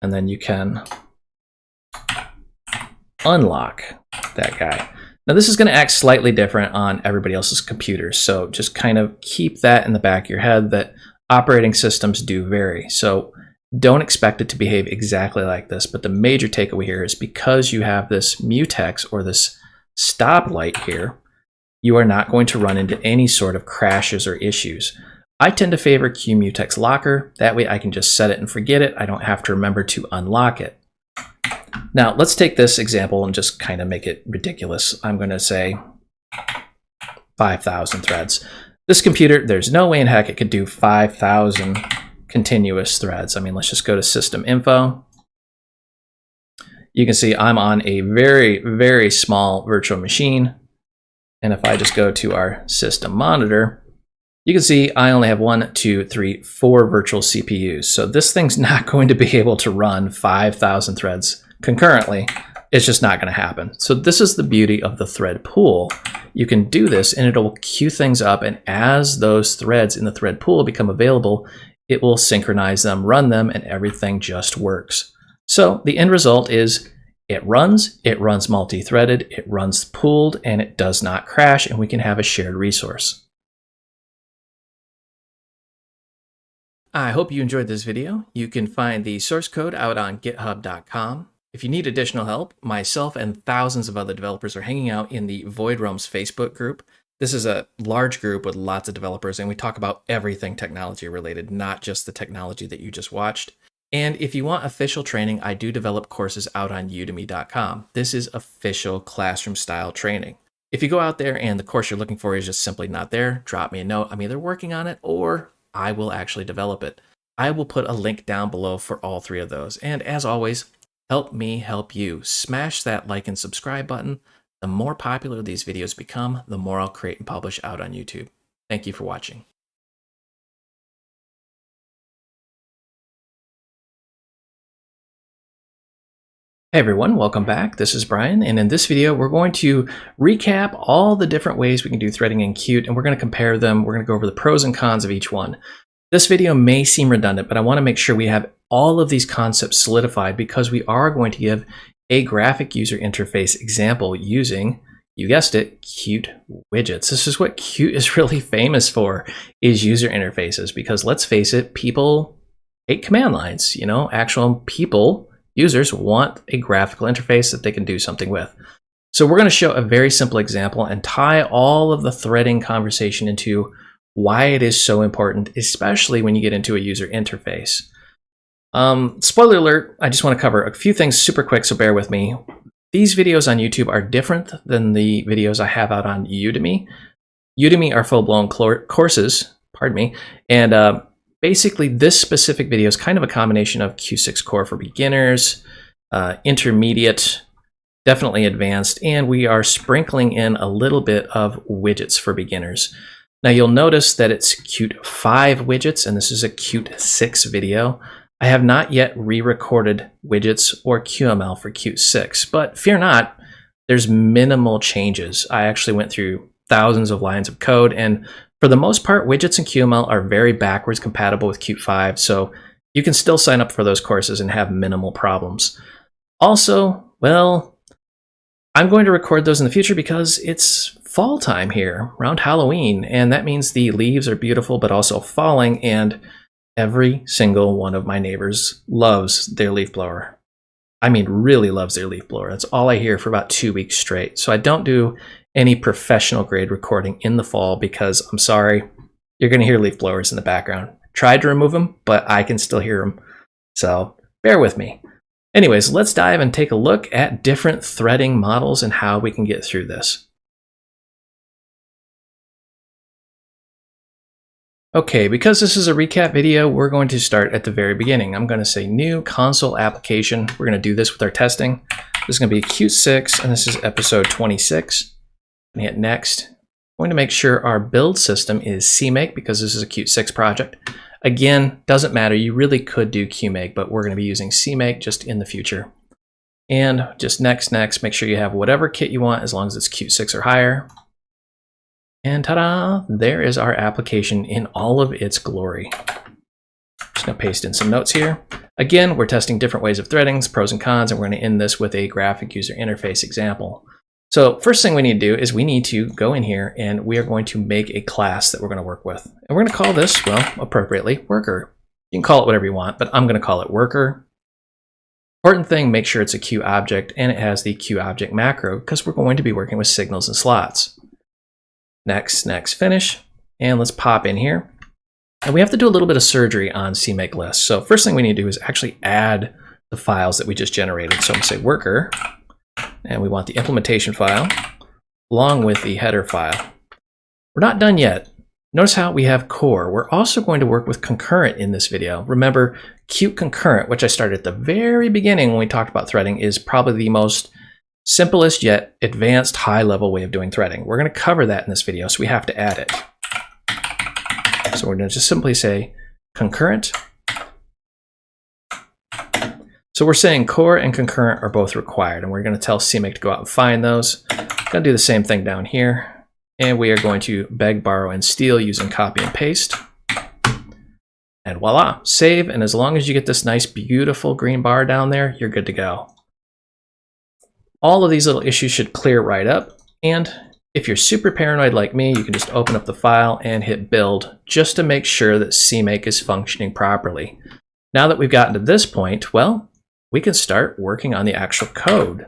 And then you can unlock that guy. Now this is going to act slightly different on everybody else's computers, so just kind of keep that in the back of your head that operating systems do vary. So don't expect it to behave exactly like this, but the major takeaway here is because you have this mutex or this stoplight here, you are not going to run into any sort of crashes or issues. I tend to favor QMutex Locker. That way I can just set it and forget it. I don't have to remember to unlock it. Now let's take this example and just kind of make it ridiculous. I'm going to say 5,000 threads. This computer, there's no way in heck it could do 5,000 continuous threads. I mean, let's just go to System Info. You can see I'm on a very, very small virtual machine. And if I just go to our system monitor, you can see I only have 1, 2, 3, 4 virtual CPUs. So this thing's not going to be able to run 5,000 threads concurrently. It's just not going to happen. So this is the beauty of the thread pool. You can do this and it'll queue things up, and as those threads in the thread pool become available, it will synchronize them, run them, and everything just works. So the end result is it runs multi-threaded, it runs pooled, and it does not crash, and we can have a shared resource. I hope you enjoyed this video. You can find the source code out on github.com. If you need additional help, myself and thousands of other developers are hanging out in the Void Realms Facebook group. This is a large group with lots of developers, and we talk about everything technology related, not just the technology that you just watched. And if you want official training, I do develop courses out on udemy.com. This is official classroom style training. If you go out there and the course you're looking for is just simply not there, drop me a note. I'm either working on it or I will actually develop it. I will put a link down below for all 3 of those. And as always, help me help you. Smash that like and subscribe button. The more popular these videos become, the more I'll create and publish out on YouTube. Thank you for watching. Hey everyone, welcome back. This is Brian, and in this video we're going to recap all the different ways we can do threading in Qt, and we're going to compare them. We're going to go over the pros and cons of each one. This video may seem redundant, but I want to make sure we have all of these concepts solidified because we are going to give a graphic user interface example using, you guessed it, Qt widgets. This is what Qt is really famous for, is user interfaces, because let's face it, people hate command lines. You know, actual people, users, want a graphical interface that they can do something with. So we're going to show a very simple example and tie all of the threading conversation into why it is so important, especially when you get into a user interface. Spoiler alert, I just want to cover a few things super quick, so bear with me. These videos on YouTube are different than the videos I have out on Udemy. Udemy are full-blown courses, pardon me, and basically this specific video is kind of a combination of Q6 Core for beginners, intermediate, definitely advanced, and we are sprinkling in a little bit of widgets for beginners. Now you'll notice that it's Qt 5 widgets, and this is a Qt 6 video. I have not yet re-recorded widgets or QML for Qt 6, but fear not, there's minimal changes. I actually went through thousands of lines of code, and for the most part, widgets and QML are very backwards compatible with Qt 5, so you can still sign up for those courses and have minimal problems. Also, well, I'm going to record those in the future because it's fall time here, around Halloween, and that means the leaves are beautiful but also falling, and Every single one of my neighbors loves their leaf blower. I mean, really loves their leaf blower. That's all I hear for about 2 weeks straight. So I don't do any professional grade recording in the fall because I'm sorry, you're going to hear leaf blowers in the background. Tried to remove them, but I can still hear them. So bear with me. Anyways, let's dive and take a look at different threading models and how we can get through this. Okay, because this is a recap video, we're going to start at the very beginning. I'm going to say new console application. We're going to do this with our testing. This is going to be Qt 6, and this is episode 26. I'm going to hit next. I'm going to make sure our build system is CMake because this is a Qt 6 project. Again, doesn't matter. You really could do QMake, but we're going to be using CMake just in the future. And just next. Make sure you have whatever kit you want as long as it's Qt 6 or higher. And ta-da! There is our application in all of its glory. Just going to paste in some notes here. Again, we're testing different ways of threading, pros and cons, and we're going to end this with a graphic user interface example. So first thing we need to do is we need to go in here and we are going to make a class that we're going to work with. And we're going to call this, well, appropriately, worker. You can call it whatever you want, but I'm going to call it worker. Important thing, make sure it's a Q object and it has the Q object macro because we're going to be working with signals and slots. Next, finish. And let's pop in here. And we have to do a little bit of surgery on CMake list. So first thing we need to do is actually add the files that we just generated. So I'm going to say worker, and we want the implementation file along with the header file. We're not done yet. Notice how we have core. We're also going to work with concurrent in this video. Remember, Qt concurrent, which I started at the very beginning when we talked about threading, is probably the most simplest yet advanced high-level way of doing threading. We're going to cover that in this video, so we have to add it. So we're going to just simply say concurrent. So we're saying core and concurrent are both required, and we're going to tell CMake to go out and find those. Going to do the same thing down here, and we are going to beg, borrow, and steal using copy and paste. And voila, save, and as long as you get this nice, beautiful green bar down there, you're good to go. All of these little issues should clear right up, and if you're super paranoid like me, you can just open up the file and hit build just to make sure that CMake is functioning properly. Now that we've gotten to this point, well, we can start working on the actual code.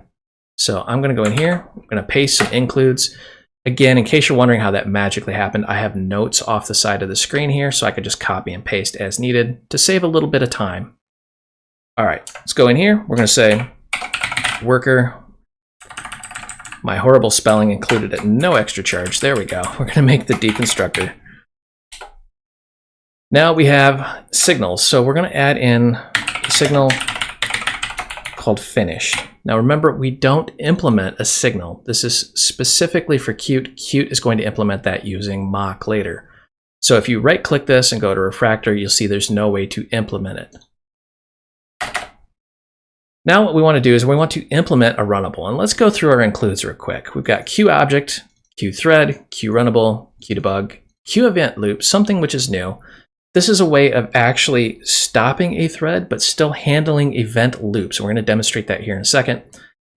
So I'm going to go in here, I'm going to paste some includes. Again, in case you're wondering how that magically happened, I have notes off the side of the screen here, so I could just copy and paste as needed to save a little bit of time. All right, let's go in here. We're going to say worker. My horrible spelling included at no extra charge. There we go. We're going to make the deconstructor. Now we have signals. So we're going to add in a signal called finished. Now remember, we don't implement a signal. This is specifically for Qt. Qt is going to implement that using mock later. So if you right click this and go to refractor, you'll see there's no way to implement it. Now what we want to do is we want to implement a runnable, and let's go through our includes real quick. We've got QObject, QThread, QRunnable, QDebug, QEvent loop, something which is new. This is a way of actually stopping a thread, but still handling event loops. We're going to demonstrate that here in a second,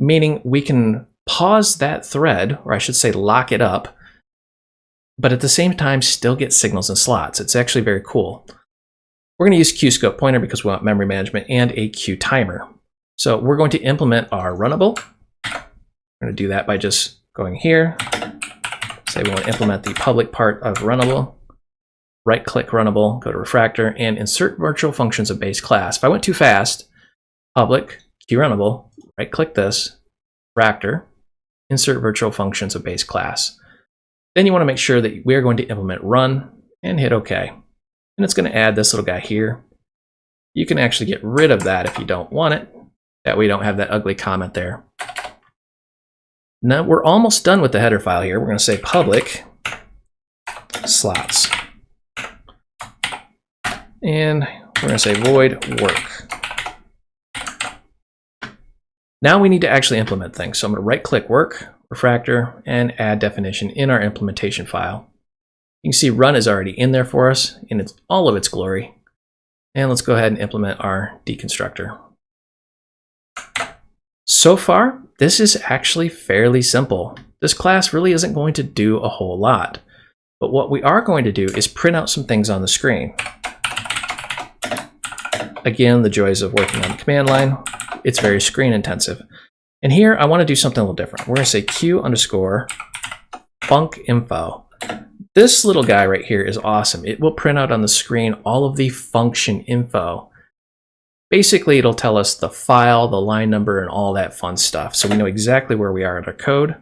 meaning we can pause that thread, or I should say lock it up, but at the same time still get signals and slots. It's actually very cool. We're going to use QScope pointer because we want memory management and a QTimer. So we're going to implement our runnable. We're going to do that by just going here. Say we want to implement the public part of runnable. Right click runnable, go to refractor, and insert virtual functions of base class. If I went too fast, public, QRunnable, right click this, refractor, insert virtual functions of base class. Then you want to make sure that we are going to implement run and hit OK. And it's going to add this little guy here. You can actually get rid of that if you don't want it. That way you don't have that ugly comment there. Now we're almost done with the header file here. We're going to say public slots. And we're going to say void work. Now we need to actually implement things. So I'm going to right click work, refractor, and add definition in our implementation file. You can see run is already in there for us in all of its glory. And let's go ahead and implement our deconstructor. So far, this is actually fairly simple. This class really isn't going to do a whole lot. But what we are going to do is print out some things on the screen. Again, the joys of working on the command line. It's very screen intensive. And here I want to do something a little different. We're going to say q underscore func info. This little guy right here is awesome. It will print out on the screen all of the function info. Basically, it'll tell us the file, the line number, and all that fun stuff. So we know exactly where we are in our code.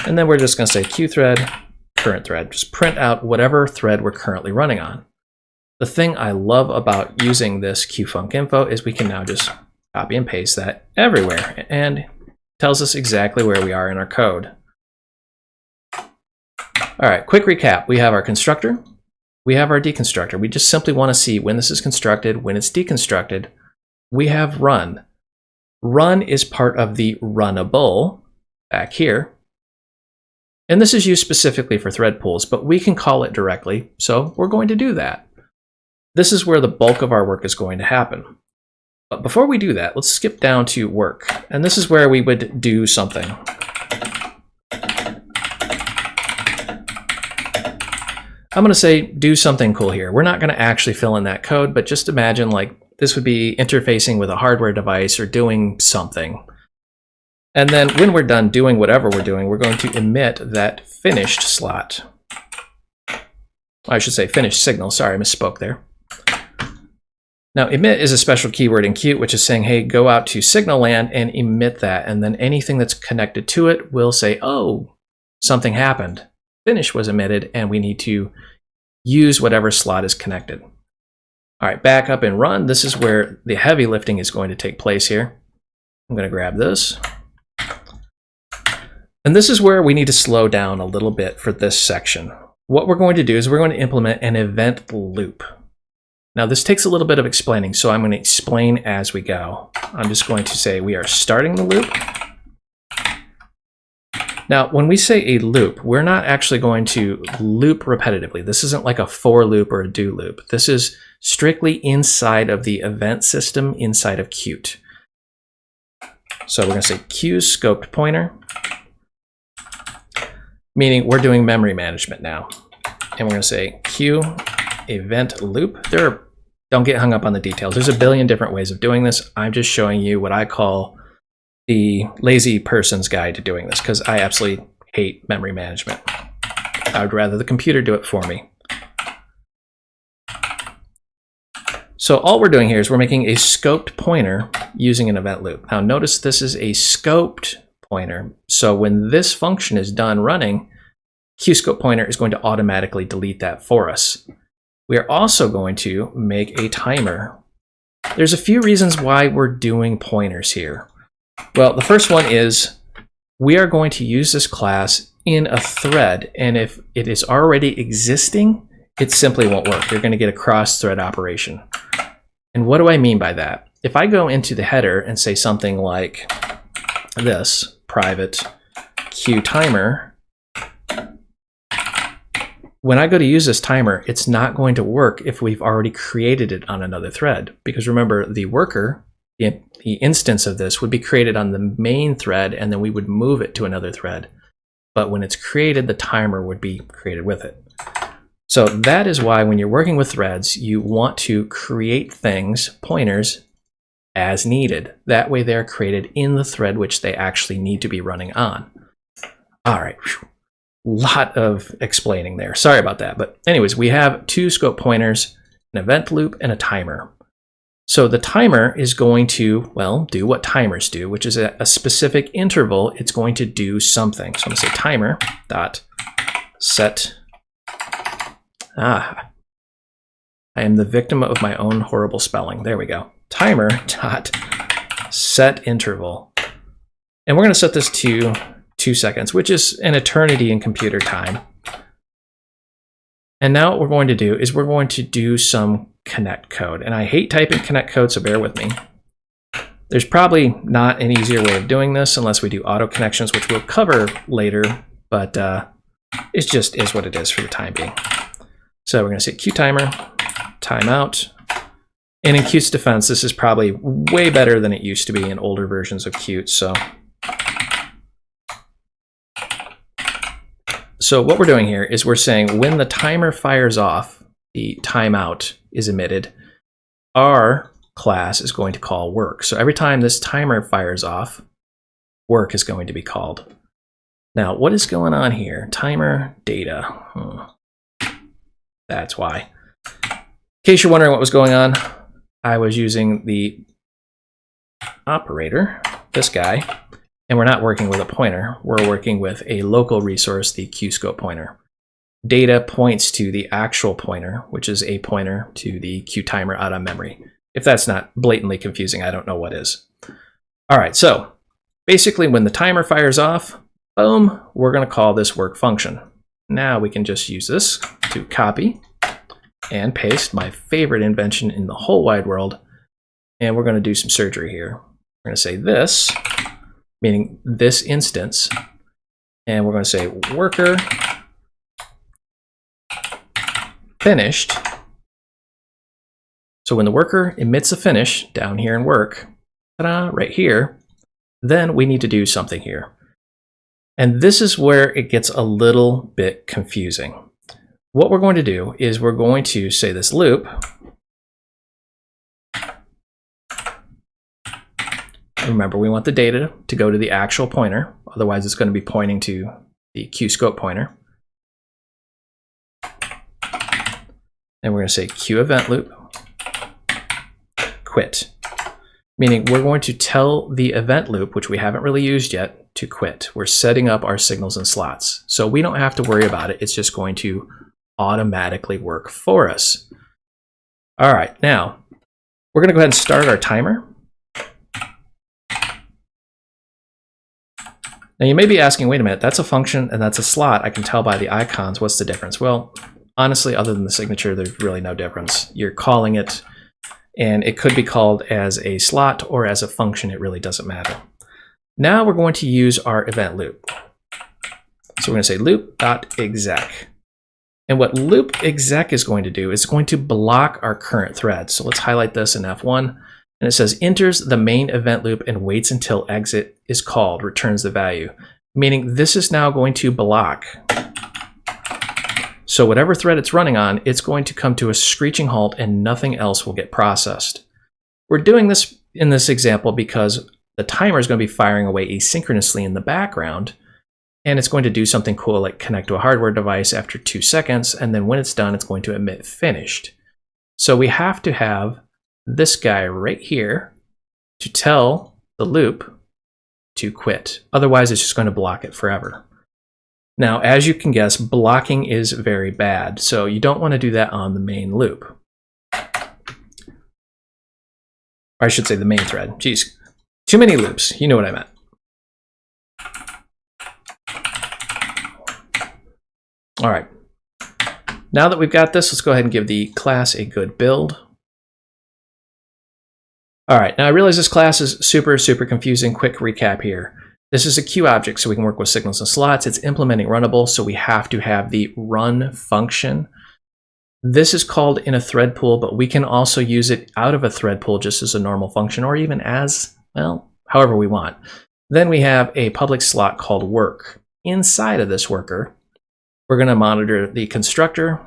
And then we're just going to say qthread, current thread. Just print out whatever thread we're currently running on. The thing I love about using this qfuncinfo is we can now just copy and paste that everywhere, and it tells us exactly where we are in our code. All right, quick recap. We have our constructor. We have our deconstructor. We just simply want to see when this is constructed, when it's deconstructed. We have run. Run is part of the runnable back here. And this is used specifically for thread pools, but we can call it directly, so we're going to do that. This is where the bulk of our work is going to happen. But before we do that, let's skip down to work. And this is where we would do something. I'm going to say do something cool here. We're not going to actually fill in that code, but just imagine like this would be interfacing with a hardware device or doing something. And then when we're done doing whatever we're doing, we're going to emit that finished slot. I should say finished signal. Sorry, I misspoke there. Now, emit is a special keyword in Qt, which is saying, hey, go out to signal land and emit that. And then anything that's connected to it will say, oh, something happened. Finish was emitted, and we need to use whatever slot is connected. All right, back up and run. This is where the heavy lifting is going to take place here. I'm going to grab this. And this is where we need to slow down a little bit for this section. What we're going to do is we're going to implement an event loop. Now this takes a little bit of explaining, so I'm going to explain as we go. I'm just going to say we are starting the loop. Now when we say a loop, we're not actually going to loop repetitively. This isn't like a for loop or a do loop. This is strictly inside of the event system inside of Qt. So we're going to say Q scoped pointer, meaning we're doing memory management now. And we're going to say Q event loop. Don't get hung up on the details. There's a billion different ways of doing this. I'm just showing you what I call the lazy person's guide to doing this, because I absolutely hate memory management. I would rather the computer do it for me. So all we're doing here is we're making a scoped pointer using an event loop. Now notice this is a scoped pointer. So when this function is done running, QScope pointer is going to automatically delete that for us. We are also going to make a timer. There's a few reasons why we're doing pointers here. Well, the first one is we are going to use this class in a thread, and if it is already existing, it simply won't work. You're going to get a cross-thread operation. And what do I mean by that? If I go into the header and say something like this, private QTimer, when I go to use this timer, it's not going to work if we've already created it on another thread. Because remember, the worker, the instance of this would be created on the main thread, and then we would move it to another thread. But when it's created, the timer would be created with it. So that is why when you're working with threads, you want to create things, pointers, as needed. That way they're created in the thread which they actually need to be running on. All right. Whew. Lot of explaining there. Sorry about that. But anyways, we have two scope pointers, an event loop, and a timer. So the timer is going to, well, do what timers do, which is at a specific interval, it's going to do something. So I'm going to say timer dot set. I am the victim of my own horrible spelling. There we go. Timer dot set interval. And we're going to set this to 2 seconds, which is an eternity in computer time. And now what we're going to do is we're going to do some connect code. And I hate typing connect code, so bear with me. There's probably not an easier way of doing this unless we do auto connections, which we'll cover later, but it just is what it is for the time being. So we're going to say QTimer, timeout. And in Qt's defense, this is probably way better than it used to be in older versions of Qt. So what we're doing here is we're saying when the timer fires off, the timeout is emitted. our class is going to call work. So every time this timer fires off, work is going to be called. Now, what is going on here? Timer data. That's why. In case you're wondering what was going on, I was using the operator, this guy, and we're not working with a pointer. We're working with a local resource, the QScope pointer. Data points to the actual pointer, which is a pointer to the QTimer out on memory. If that's not blatantly confusing, I don't know what is. All right, so basically when the timer fires off, boom, we're going to call this work function. Now we can just use this to copy and paste, my favorite invention in the whole wide world. And we're going to do some surgery here. We're going to say this, meaning this instance, and we're going to say worker finished. So when the worker emits a finish down here in work, ta-da, right here, then we need to do something here. And this is where it gets a little bit confusing. What we're going to do is we're going to say this loop. Remember, we want the data to go to the actual pointer. Otherwise, it's going to be pointing to the QScope pointer. And we're going to say QEventLoop quit. Meaning we're going to tell the event loop, which we haven't really used yet, to quit. We're setting up our signals and slots. So we don't have to worry about it. It's just going to automatically work for us. All right, now we're going to go ahead and start our timer. Now you may be asking, wait a minute, that's a function and that's a slot. I can tell by the icons. What's the difference? Well, honestly, other than the signature, there's really no difference. You're calling it, and it could be called as a slot or as a function. It really doesn't matter. Now we're going to use our event loop. So we're going to say loop.exec. And what loop exec is going to do is going to block our current thread. So let's highlight this in F1. And it says enters the main event loop and waits until exit is called, returns the value. Meaning this is now going to block. So whatever thread it's running on, it's going to come to a screeching halt and nothing else will get processed. We're doing this in this example because the timer is going to be firing away asynchronously in the background, and it's going to do something cool like connect to a hardware device after 2 seconds, and then when it's done, it's going to emit finished. So we have to have this guy right here to tell the loop to quit. Otherwise, it's just going to block it forever. Now, as you can guess, blocking is very bad, so you don't want to do that on the main loop. Or I should say the main thread. Geez, too many loops. You know what I meant. All right. Now that we've got this, let's go ahead and give the class a good build. All right, now I realize this class is super confusing. Quick recap here. This is a Q object, so we can work with signals and slots. It's implementing runnable, so we have to have the run function. This is called in a thread pool, but we can also use it out of a thread pool just as a normal function, or even as, well, however we want. Then we have a public slot called work. Inside of this worker, we're going to monitor the constructor,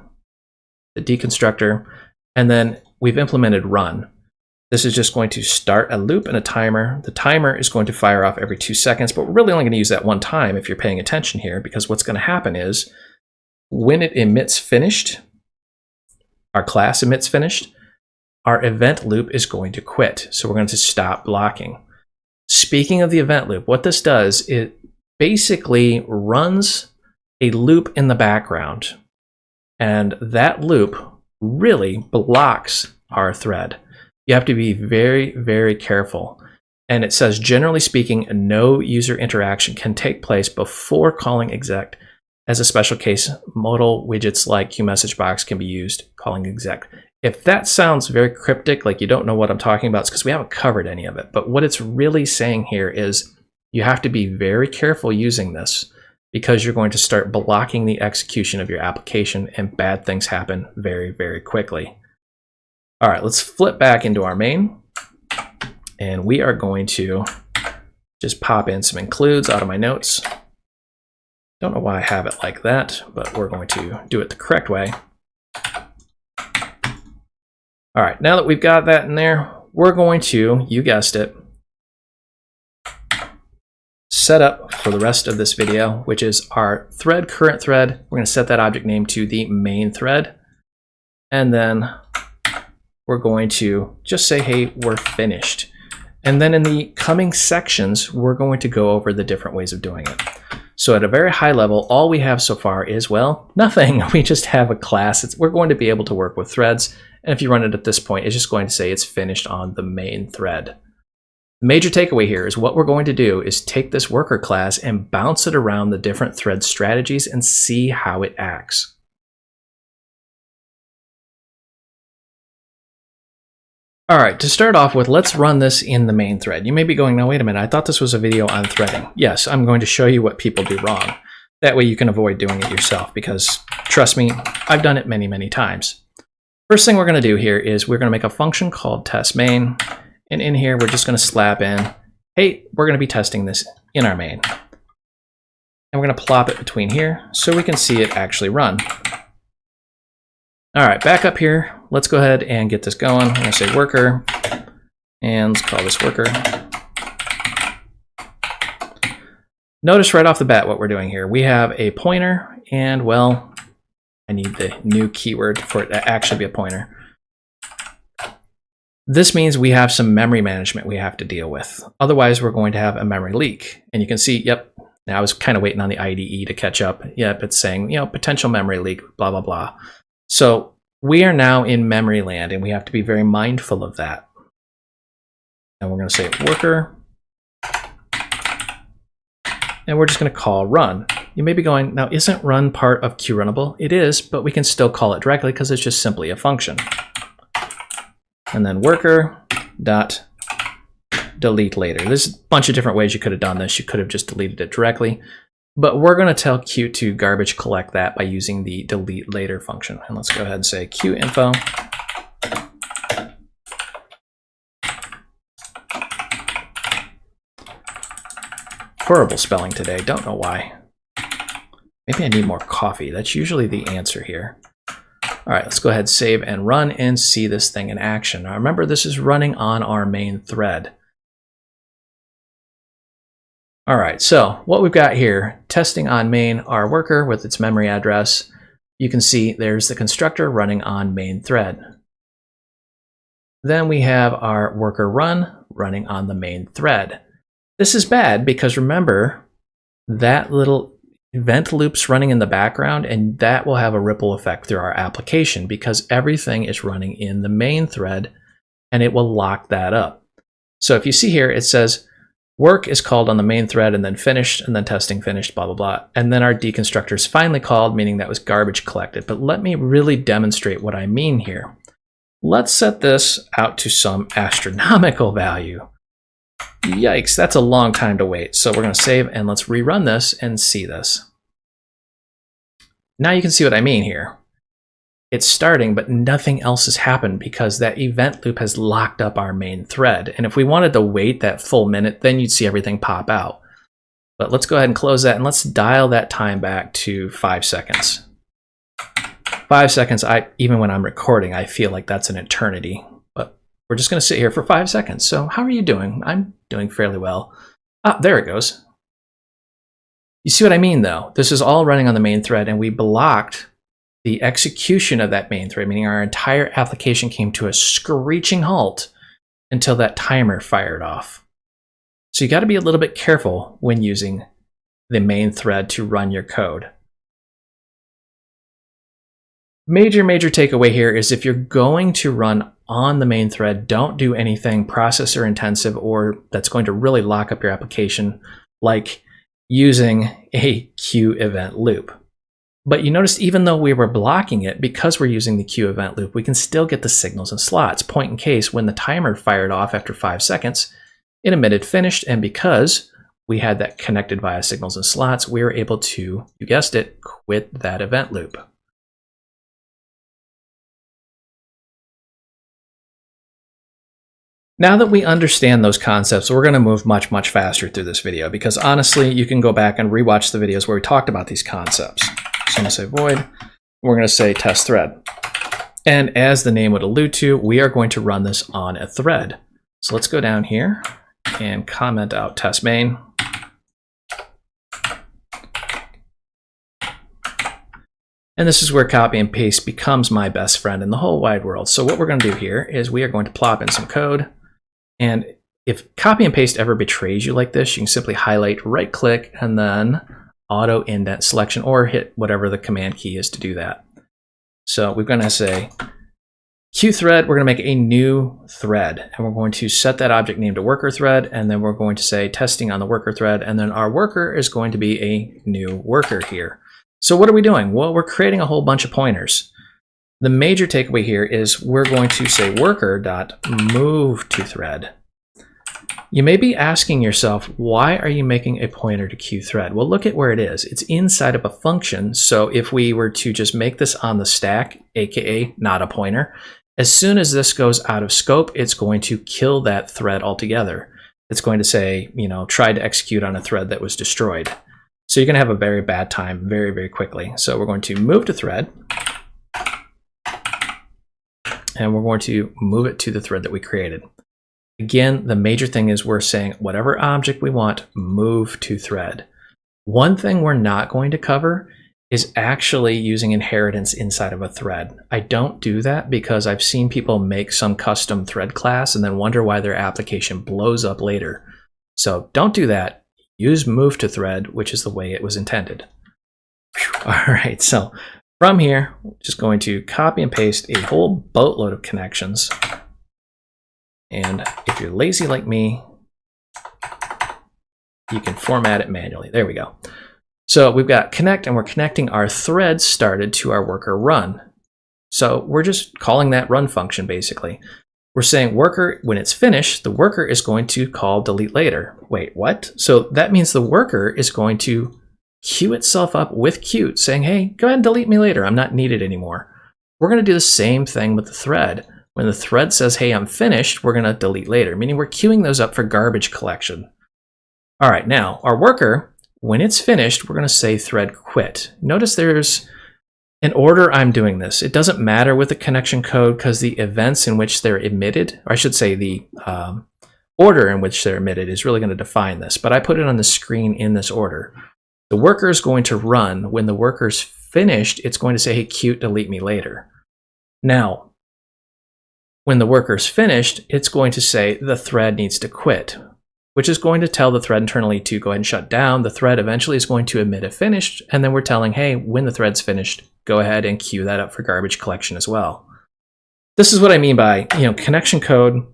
the deconstructor, and then we've implemented run. This is just going to start a loop and a timer. The timer is going to fire off every 2 seconds, but we're really only going to use that one time if you're paying attention here, because what's going to happen is when it emits finished, our class emits finished, our event loop is going to quit. So we're going to stop blocking. Speaking of the event loop, what this does, it basically runs a loop in the background, and that loop really blocks our thread. You have to be very careful. And it says, generally speaking, no user interaction can take place before calling exec. As a special case, modal widgets like QMessageBox can be used calling exec. If that sounds very cryptic, like you don't know what I'm talking about, it's because we haven't covered any of it. But what it's really saying here is you have to be very careful using this, because you're going to start blocking the execution of your application, and bad things happen very quickly. All right, let's flip back into our main, and we are going to just pop in some includes out of my notes. Don't know why I have it like that, but we're going to do it the correct way. All right, now that we've got that in there, we're going to, you guessed it, set up for the rest of this video, which is our thread, current thread. We're going to set that object name to the main thread. And then we're going to just say, hey, we're finished. And then in the coming sections, we're going to go over the different ways of doing it. So at a very high level, all we have so far is, well, nothing. We just have a class. We're going to be able to work with threads. And if you run it at this point, it's just going to say it's finished on the main thread. The major takeaway here is what we're going to do is take this worker class and bounce it around the different thread strategies and see how it acts. All right, to start off with, let's run this in the main thread. You may be going, now wait a minute, I thought this was a video on threading. Yes, I'm going to show you what people do wrong. That way you can avoid doing it yourself, because trust me, I've done it many, many times. First thing we're going to do here is we're going to make a function called test main. And in here, we're just going to slap in, hey, we're going to be testing this in our main. And we're going to plop it between here so we can see it actually run. All right, back up here. Let's go ahead and get this going. I'm going to say worker, and let's call this worker. Notice right off the bat what we're doing here. We have a pointer, and well, I need the new keyword for it to actually be a pointer. This means we have some memory management we have to deal with. Otherwise, we're going to have a memory leak. And you can see, yep, now I was kind of waiting on the IDE to catch up. Yep, it's saying, you know, potential memory leak, blah, blah, blah. So we are now in memory land, and we have to be very mindful of that. And we're going to say worker. And we're just going to call run. You may be going, now isn't run part of QRunnable? It is, but we can still call it directly because it's just simply a function. And then worker dot delete later. There's a bunch of different ways you could have done this. You could have just deleted it directly, but we're going to tell Qt to garbage collect that by using the delete later function. And let's go ahead and say QInfo. Horrible spelling today. Don't know why. Maybe I need more coffee. That's usually the answer here. All right, let's go ahead, save and run and see this thing in action. Now remember, this is running on our main thread. All right, so what we've got here, testing on main, our worker with its memory address. You can see there's the constructor running on main thread. Then we have our worker run running on the main thread. This is bad because remember, that little event loop's running in the background, and that will have a ripple effect through our application because everything is running in the main thread, and it will lock that up. So if you see here, it says work is called on the main thread and then finished and then testing finished, blah, blah, blah. And then our deconstructor is finally called, meaning that was garbage collected. But let me really demonstrate what I mean here. Let's set this out to some astronomical value. Yikes, that's a long time to wait. So we're going to save and let's rerun this and see this. Now you can see what I mean here. It's starting, but nothing else has happened because that event loop has locked up our main thread. And if we wanted to wait that full minute, then you'd see everything pop out. But let's go ahead and close that and let's dial that time back to 5 seconds. 5 seconds, even when I'm recording, I feel like that's an eternity. But we're just going to sit here for 5 seconds. So how are you doing? I'm doing fairly well. Ah, there it goes. You see what I mean, though? This is all running on the main thread, and we blocked the execution of that main thread, meaning our entire application came to a screeching halt until that timer fired off. So you got to be a little bit careful when using the main thread to run your code. Major takeaway here is if you're going to run on the main thread, don't do anything processor intensive or that's going to really lock up your application, like using a Q event loop. But you noticed even though we were blocking it, because we're using the Q event loop, we can still get the signals and slots. Point in case, when the timer fired off after 5 seconds, it emitted finished, and because we had that connected via signals and slots, we were able to, you guessed it, quit that event loop. Now that we understand those concepts, we're going to move much faster through this video because honestly, you can go back and rewatch the videos where we talked about these concepts. So I'm going to say void. We're going to say test thread. And as the name would allude to, we are going to run this on a thread. So let's go down here and comment out test main. And this is where copy and paste becomes my best friend in the whole wide world. So what we're going to do here is we are going to plop in some code. And if copy and paste ever betrays you like this, you can simply highlight, right click, and then auto indent selection, or hit whatever the command key is to do that. So we're going to say QThread, we're going to make a new thread, and we're going to set that object name to worker thread, and then we're going to say testing on the worker thread, and then our worker is going to be a new worker here. So what are we doing? Well, we're creating a whole bunch of pointers. The major takeaway here is we're going to say worker.moveToThread. You may be asking yourself, why are you making a pointer to QThread? Well, look at where it is. It's inside of a function. So if we were to just make this on the stack, aka not a pointer, as soon as this goes out of scope, it's going to kill that thread altogether. It's going to say, you know, try to execute on a thread that was destroyed. So you're going to have a very bad time very, very quickly. So we're going to move to thread. And we're going to move it to the thread that we created. Again, the major thing is we're saying whatever object we want, move to thread. One thing we're not going to cover is actually using inheritance inside of a thread. I don't do that because I've seen people make some custom thread class and then wonder why their application blows up later. So don't do that. Use move to thread, which is the way it was intended. All right, so from here, we're just going to copy and paste a whole boatload of connections. And if you're lazy like me, you can format it manually. There we go. So we've got connect, and we're connecting our thread started to our worker run. So we're just calling that run function, basically. We're saying worker, when it's finished, the worker is going to call delete later. Wait, what? So that means the worker is going to queue itself up with Qt, saying, hey, go ahead and delete me later. I'm not needed anymore. We're going to do the same thing with the thread. When the thread says, hey, I'm finished, we're going to delete later, meaning we're queuing those up for garbage collection. All right, now our worker, when it's finished, we're going to say thread quit. Notice there's an order I'm doing this. It doesn't matter with the connection code because the events in which they're emitted, or I should say the order in which they're emitted is really going to define this, but I put it on the screen in this order. The worker is going to run. When the worker's finished, it's going to say, hey, Qt, delete me later. Now, when the worker's finished, it's going to say the thread needs to quit, which is going to tell the thread internally to go ahead and shut down. The thread eventually is going to emit a finished, and then we're telling, hey, when the thread's finished, go ahead and queue that up for garbage collection as well. This is what I mean by, connection code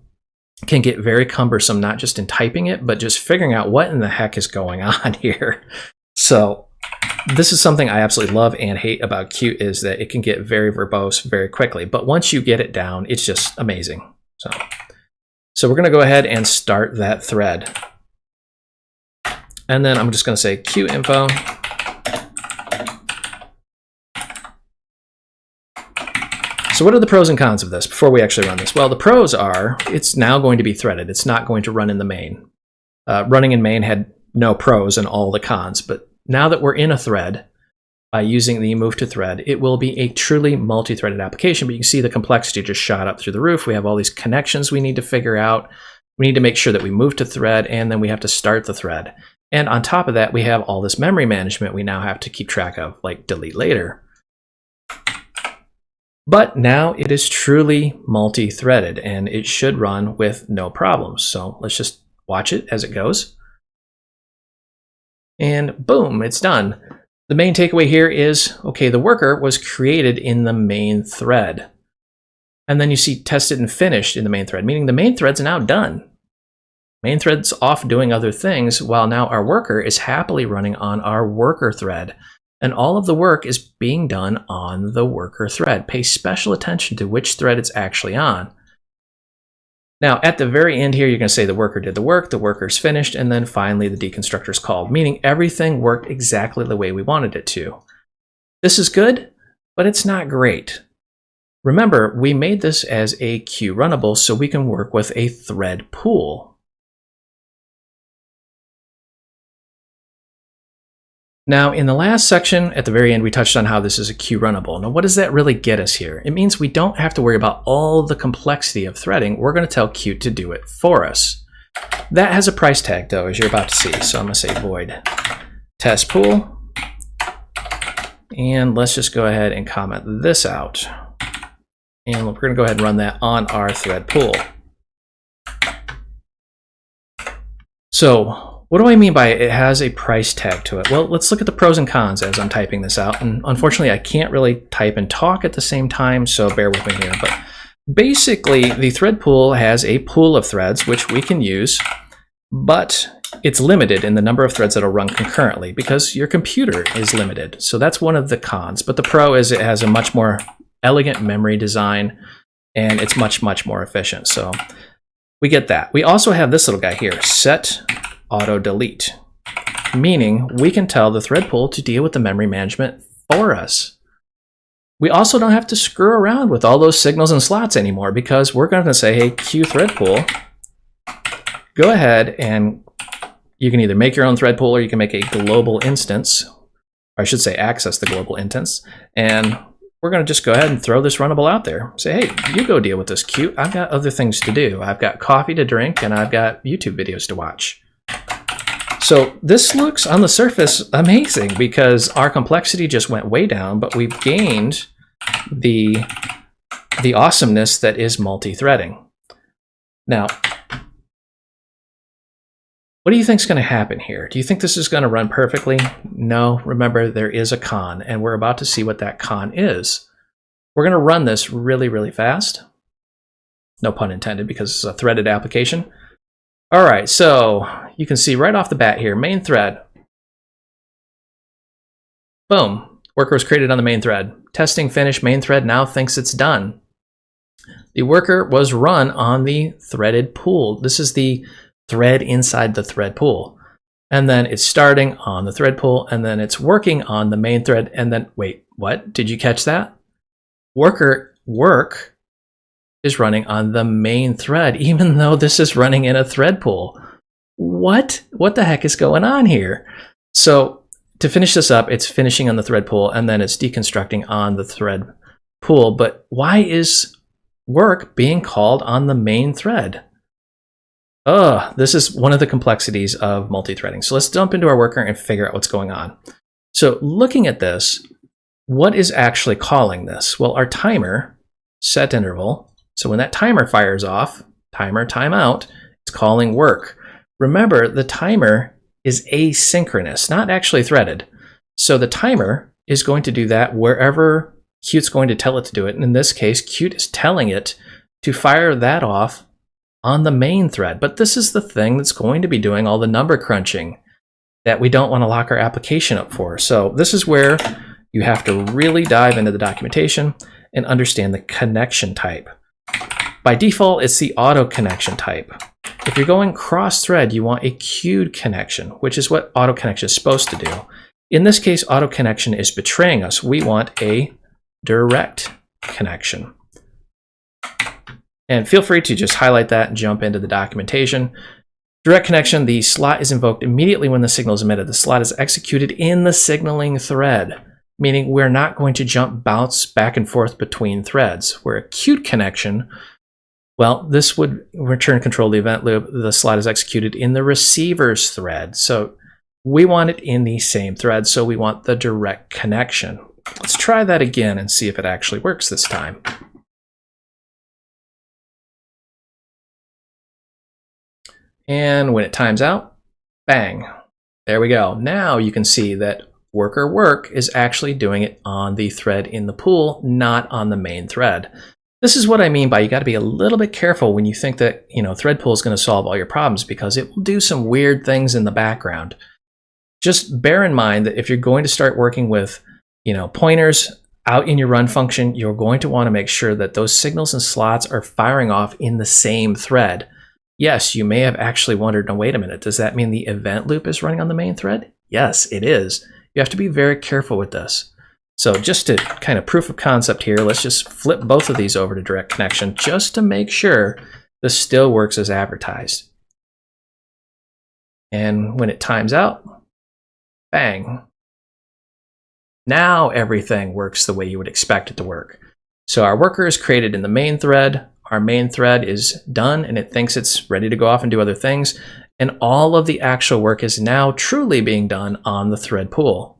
can get very cumbersome, not just in typing it, but just figuring out what in the heck is going on here. So this is something I absolutely love and hate about Qt, is that it can get very verbose very quickly. But once you get it down, it's just amazing. So we're going to go ahead and start that thread. And then I'm just going to say Qt info. So what are the pros and cons of this before we actually run this? Well, the pros are it's now going to be threaded. It's not going to run in the main. Running in main had no pros and all the cons, but now that we're in a thread, by using the move to thread, it will be a truly multi-threaded application, but you can see the complexity just shot up through the roof. We have all these connections we need to figure out. We need to make sure that we move to thread, and then we have to start the thread. And on top of that, we have all this memory management we now have to keep track of, like delete later. But now it is truly multi-threaded, and it should run with no problems. So let's just watch it as it goes. And boom, it's done. The main takeaway here is, okay, the worker was created in the main thread. And then you see tested and finished in the main thread, meaning the main thread's now done. Main thread's off doing other things, while now our worker is happily running on our worker thread. And all of the work is being done on the worker thread. Pay special attention to which thread it's actually on. Now, at the very end here, you're going to say the worker did the work, the worker's finished, and then finally the deconstructor's called, meaning everything worked exactly the way we wanted it to. This is good, but it's not great. Remember, we made this as a Q runnable so we can work with a thread pool. Now, in the last section, at the very end, we touched on how this is a queue runnable. Now, what does that really get us here? It means we don't have to worry about all the complexity of threading. We're going to tell Qt to do it for us. That has a price tag, though, as you're about to see. So I'm going to say void test pool. And let's just go ahead and comment this out. And we're going to go ahead and run that on our thread pool. So what do I mean by it has a price tag to it? Well, let's look at the pros and cons as I'm typing this out. And unfortunately, I can't really type and talk at the same time, so bear with me here. But basically, the thread pool has a pool of threads, which we can use, but it's limited in the number of threads that'll run concurrently because your computer is limited. So that's one of the cons. But the pro is it has a much more elegant memory design, and it's much, much more efficient. So we get that. We also have this little guy here, set auto delete, meaning we can tell the thread pool to deal with the memory management for us. We also don't have to screw around with all those signals and slots anymore because we're going to say, hey, Q thread pool, go ahead and you can either make your own thread pool or you can make a global instance, or I should say access the global instance, and we're going to just go ahead and throw this runnable out there. Say, hey, you go deal with this, Q. I've got other things to do. I've got coffee to drink and I've got YouTube videos to watch. So this looks on the surface amazing because our complexity just went way down, but we've gained the awesomeness that is multi-threading. Now, what do you think is going to happen here? Do you think this is going to run perfectly? No, remember there is a con, and we're about to see what that con is. We're going to run this really, really fast. No pun intended because it's a threaded application. All right, so you can see right off the bat here, main thread. Boom, worker was created on the main thread. Testing finished, main thread now thinks it's done. The worker was run on the threaded pool. This is the thread inside the thread pool. And then it's starting on the thread pool, and then it's working on the main thread, and then, wait, what? Did you catch that? Worker work is running on the main thread, even though this is running in a thread pool. What the heck is going on here? So to finish this up, it's finishing on the thread pool, and then it's deconstructing on the thread pool. But why is work being called on the main thread? This is one of the complexities of multi-threading. So let's jump into our worker and figure out what's going on. So looking at this, what is actually calling this? Well, our timer set interval. So when that timer fires off, timer timeout, it's calling work. Remember, the timer is asynchronous, not actually threaded. So the timer is going to do that wherever Qt's going to tell it to do it. And in this case, Qt is telling it to fire that off on the main thread. But this is the thing that's going to be doing all the number crunching that we don't want to lock our application up for. So this is where you have to really dive into the documentation and understand the connection type. By default, it's the auto connection type. If you're going cross-thread, you want a queued connection, which is what auto connection is supposed to do. In this case, auto connection is betraying us. We want a direct connection. And feel free to just highlight that and jump into the documentation. Direct connection, the slot is invoked immediately when the signal is emitted. The slot is executed in the signaling thread, meaning we're not going to bounce back and forth between threads. Where a queued connection, well, this would return control of the event loop. The slot is executed in the receiver's thread. So we want it in the same thread, so we want the direct connection. Let's try that again and see if it actually works this time. And when it times out, bang, there we go. Now you can see that worker work is actually doing it on the thread in the pool, not on the main thread. This is what I mean by you got to be a little bit careful when you think that, thread pool is going to solve all your problems, because it will do some weird things in the background. Just bear in mind that if you're going to start working with, pointers out in your run function, you're going to want to make sure that those signals and slots are firing off in the same thread. Yes, you may have actually wondered, no, wait a minute, does that mean the event loop is running on the main thread? Yes, it is. You have to be very careful with this. So just to kind of proof of concept here, let's just flip both of these over to direct connection just to make sure this still works as advertised. And when it times out, bang, Now everything works the way you would expect it to work. So our worker is created in the main thread. Our main thread is done and it thinks it's ready to go off and do other things. And all of the actual work is now truly being done on the thread pool.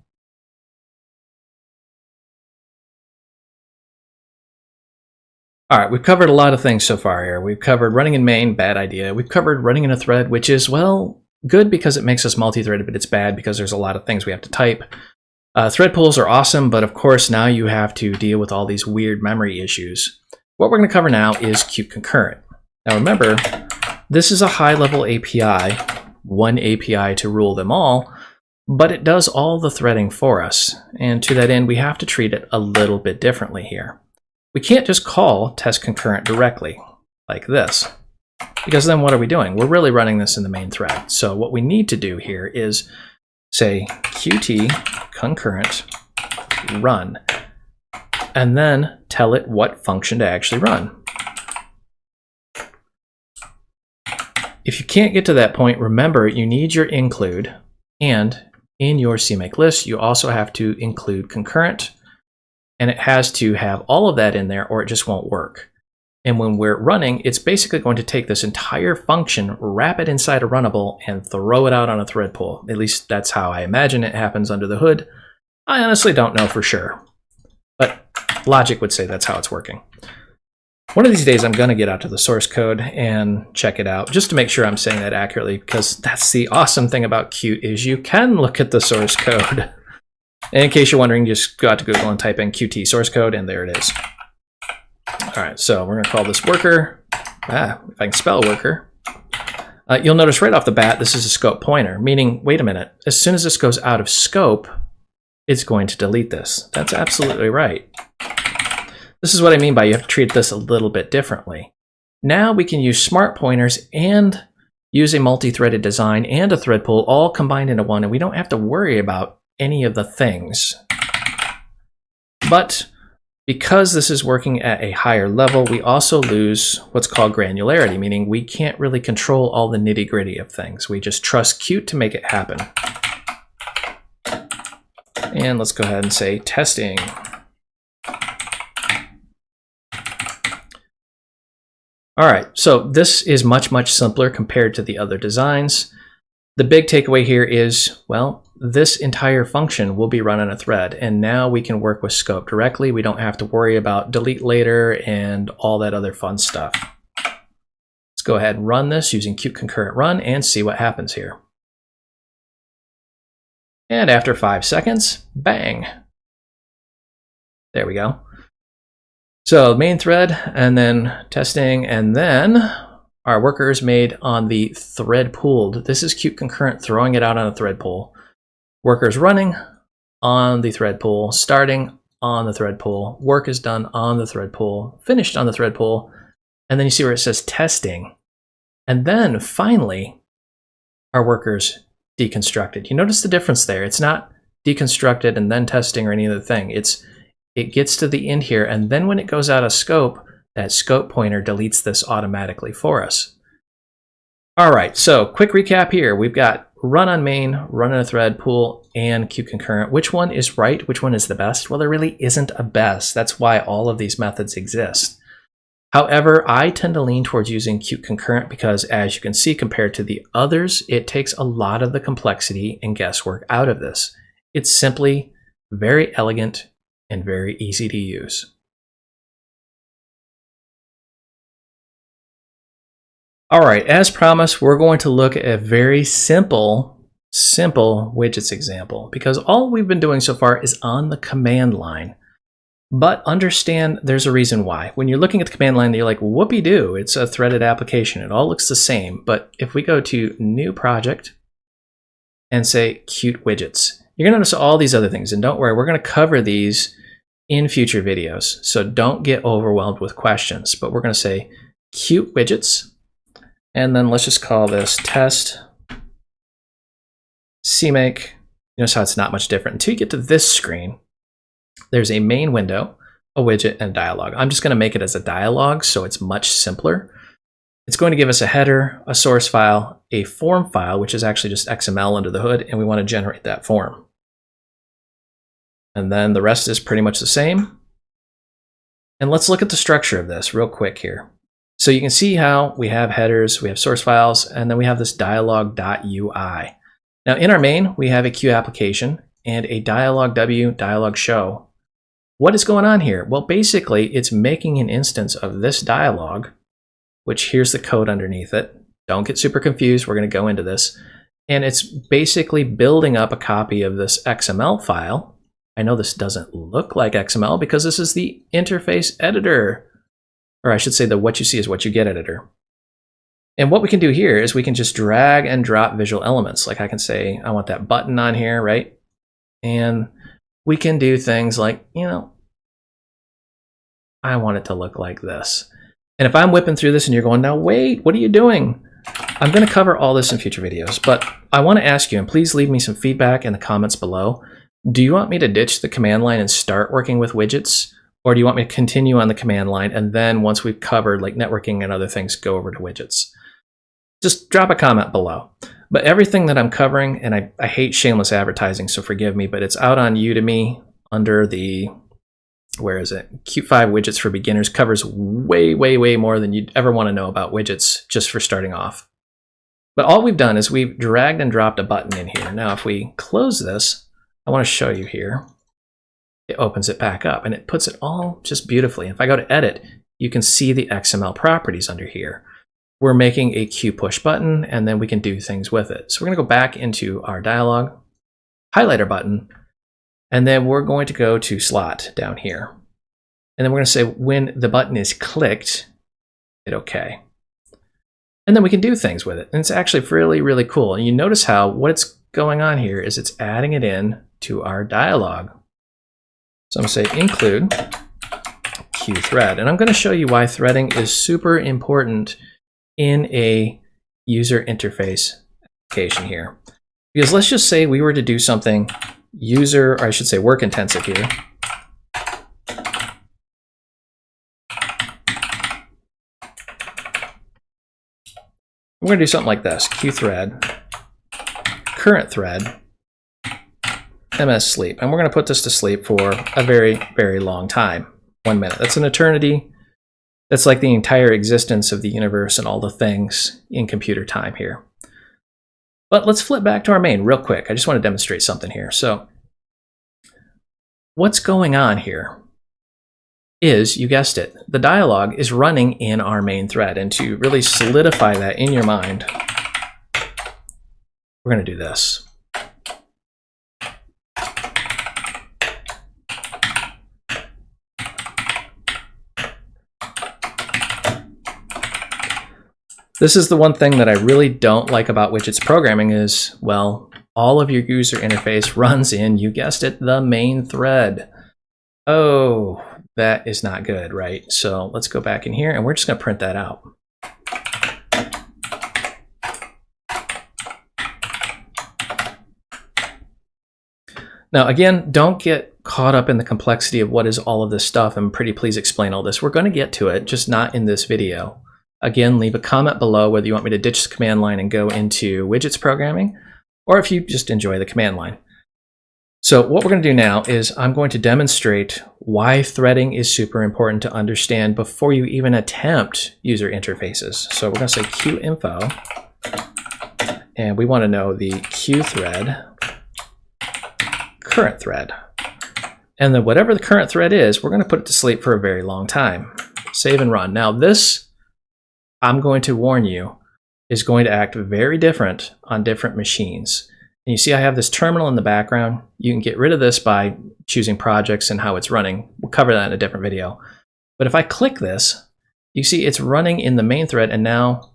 All right, we've covered a lot of things so far here. We've covered running in main, bad idea. We've covered running in a thread, which is, well, good because it makes us multi-threaded, but it's bad because there's a lot of things we have to type. Thread pools are awesome, but of course now you have to deal with all these weird memory issues. What we're going to cover now is Qt Concurrent. Now remember, this is a high-level API, one API to rule them all, but it does all the threading for us. And to that end, we have to treat it a little bit differently here. We can't just call test concurrent directly like this, because then what are we doing? We're really running this in the main thread. So what we need to do here is say Qt concurrent run, and then tell it what function to actually run. If you can't get to that point, remember you need your include, and in your CMake list, you also have to include concurrent, and it has to have all of that in there or it just won't work. And when we're running, it's basically going to take this entire function, wrap it inside a runnable, and throw it out on a thread pool. At least that's how I imagine it happens under the hood. I honestly don't know for sure, but logic would say that's how it's working. One of these days, I'm going to get out to the source code and check it out, just to make sure I'm saying that accurately, because that's the awesome thing about Qt is you can look at the source code. And in case you're wondering, just go out to Google and type in Qt source code, and there it is. All right, so we're going to call this worker. If I can spell worker. You'll notice right off the bat, this is a scope pointer, meaning, wait a minute, as soon as this goes out of scope, it's going to delete this. That's absolutely right. This is what I mean by you have to treat this a little bit differently. Now we can use smart pointers and use a multi-threaded design and a thread pool all combined into one, and we don't have to worry about any of the things. But because this is working at a higher level, we also lose what's called granularity, meaning we can't really control all the nitty-gritty of things. We just trust Qt to make it happen. And let's go ahead and say testing. All right, so this is much, much simpler compared to the other designs. The big takeaway here is, well, this entire function will be run on a thread, and now we can work with scope directly. We don't have to worry about delete later and all that other fun stuff. Let's go ahead and run this using Qt concurrent run and see what happens here. And after 5 seconds, bang. There we go. So main thread, and then testing, and then our worker is made on the thread pooled. This is Qt concurrent throwing it out on a thread pool. Worker's running on the thread pool, starting on the thread pool, work is done on the thread pool, finished on the thread pool, and then you see where it says testing. And then finally, our worker's deconstructed. You notice the difference there. It's not deconstructed and then testing or any other thing. It gets to the end here, and then when it goes out of scope, that scope pointer deletes this automatically for us. All right, so quick recap here. We've got run on main, run on a thread, pool, and Qt concurrent. Which one is right? Which one is the best? Well, there really isn't a best. That's why all of these methods exist. However, I tend to lean towards using Qt concurrent because, as you can see, compared to the others, it takes a lot of the complexity and guesswork out of this. It's simply very elegant and very easy to use. All right, as promised, we're going to look at a very simple widgets example, because all we've been doing so far is on the command line. But understand there's a reason why. When you're looking at the command line, you're like, whoopee-doo, it's a threaded application. It all looks the same. But if we go to New Project and say Qt Widgets, you're going to notice all these other things. And don't worry, we're going to cover these in future videos. So don't get overwhelmed with questions. But we're going to say Qt Widgets. And then let's just call this test CMake. Notice how it's not much different. Until you get to this screen, there's a main window, a widget, and a dialog. I'm just going to make it as a dialog so it's much simpler. It's going to give us a header, a source file, a form file, which is actually just XML under the hood, and we want to generate that form. And then the rest is pretty much the same. And let's look at the structure of this real quick here. So you can see how we have headers, we have source files, and then we have this dialog.ui. Now in our main, we have a Q application and a dialog.w dialog show. What is going on here? Well, basically it's making an instance of this dialog, which here's the code underneath it. Don't get super confused, we're going to go into this. And it's basically building up a copy of this XML file. I know this doesn't look like XML because this is the interface editor, or I should say the what you see is what you get editor. And what we can do here is we can just drag and drop visual elements. Like I can say, I want that button on here, right? And we can do things like, you know, I want it to look like this. And if I'm whipping through this and you're going, now wait, what are you doing? I'm going to cover all this in future videos, but I want to ask you, and please leave me some feedback in the comments below. Do you want me to ditch the command line and start working with widgets? Or do you want me to continue on the command line and then once we've covered like networking and other things, go over to widgets? Just drop a comment below. But everything that I'm covering, and I hate shameless advertising, so forgive me, but it's out on Udemy under the, where is it? Qt 5 Widgets for Beginners covers way, way, way more than you'd ever want to know about widgets just for starting off. But all we've done is we've dragged and dropped a button in here. Now, if we close this, I want to show you here. It opens it back up and it puts it all just beautifully. If I go to edit, you can see the XML properties under here. We're making a Q push button and then we can do things with it. So we're going to go back into our dialog, highlight our button, and then we're going to go to slot down here. And then we're going to say when the button is clicked, hit OK. And then we can do things with it. And it's actually really, really cool. And you notice how what's going on here is it's adding it in to our dialog. So I'm going to say include Q thread. And I'm going to show you why threading is super important in a user interface application here. Because let's just say we were to do something user, or I should say work intensive here. We're going to do something like this, Q thread, current thread, MS sleep. And we're going to put this to sleep for a very, very long time, 1 minute. That's an eternity. That's like the entire existence of the universe and all the things in computer time here. But let's flip back to our main real quick. I just want to demonstrate something here. So what's going on here is, you guessed it, the dialog is running in our main thread. And to really solidify that in your mind, we're going to do this. This is the one thing that I really don't like about widgets programming is, well, all of your user interface runs in, you guessed it, the main thread. Oh, that is not good, right? So let's go back in here and we're just going to print that out. Now, again, don't get caught up in the complexity of what is all of this stuff, and pretty please explain all this. We're going to get to it, just not in this video. Again, leave a comment below whether you want me to ditch the command line and go into widgets programming, or if you just enjoy the command line. So what we're going to do now is I'm going to demonstrate why threading is super important to understand before you even attempt user interfaces. So we're going to say QInfo, and we want to know the Q thread, current thread. And then whatever the current thread is, we're going to put it to sleep for a very long time. Save and run. Now this, I'm going to warn you, is going to act very different on different machines. And you see I have this terminal in the background. You can get rid of this by choosing projects and how it's running. We'll cover that in a different video. But if I click this, you see it's running in the main thread, and now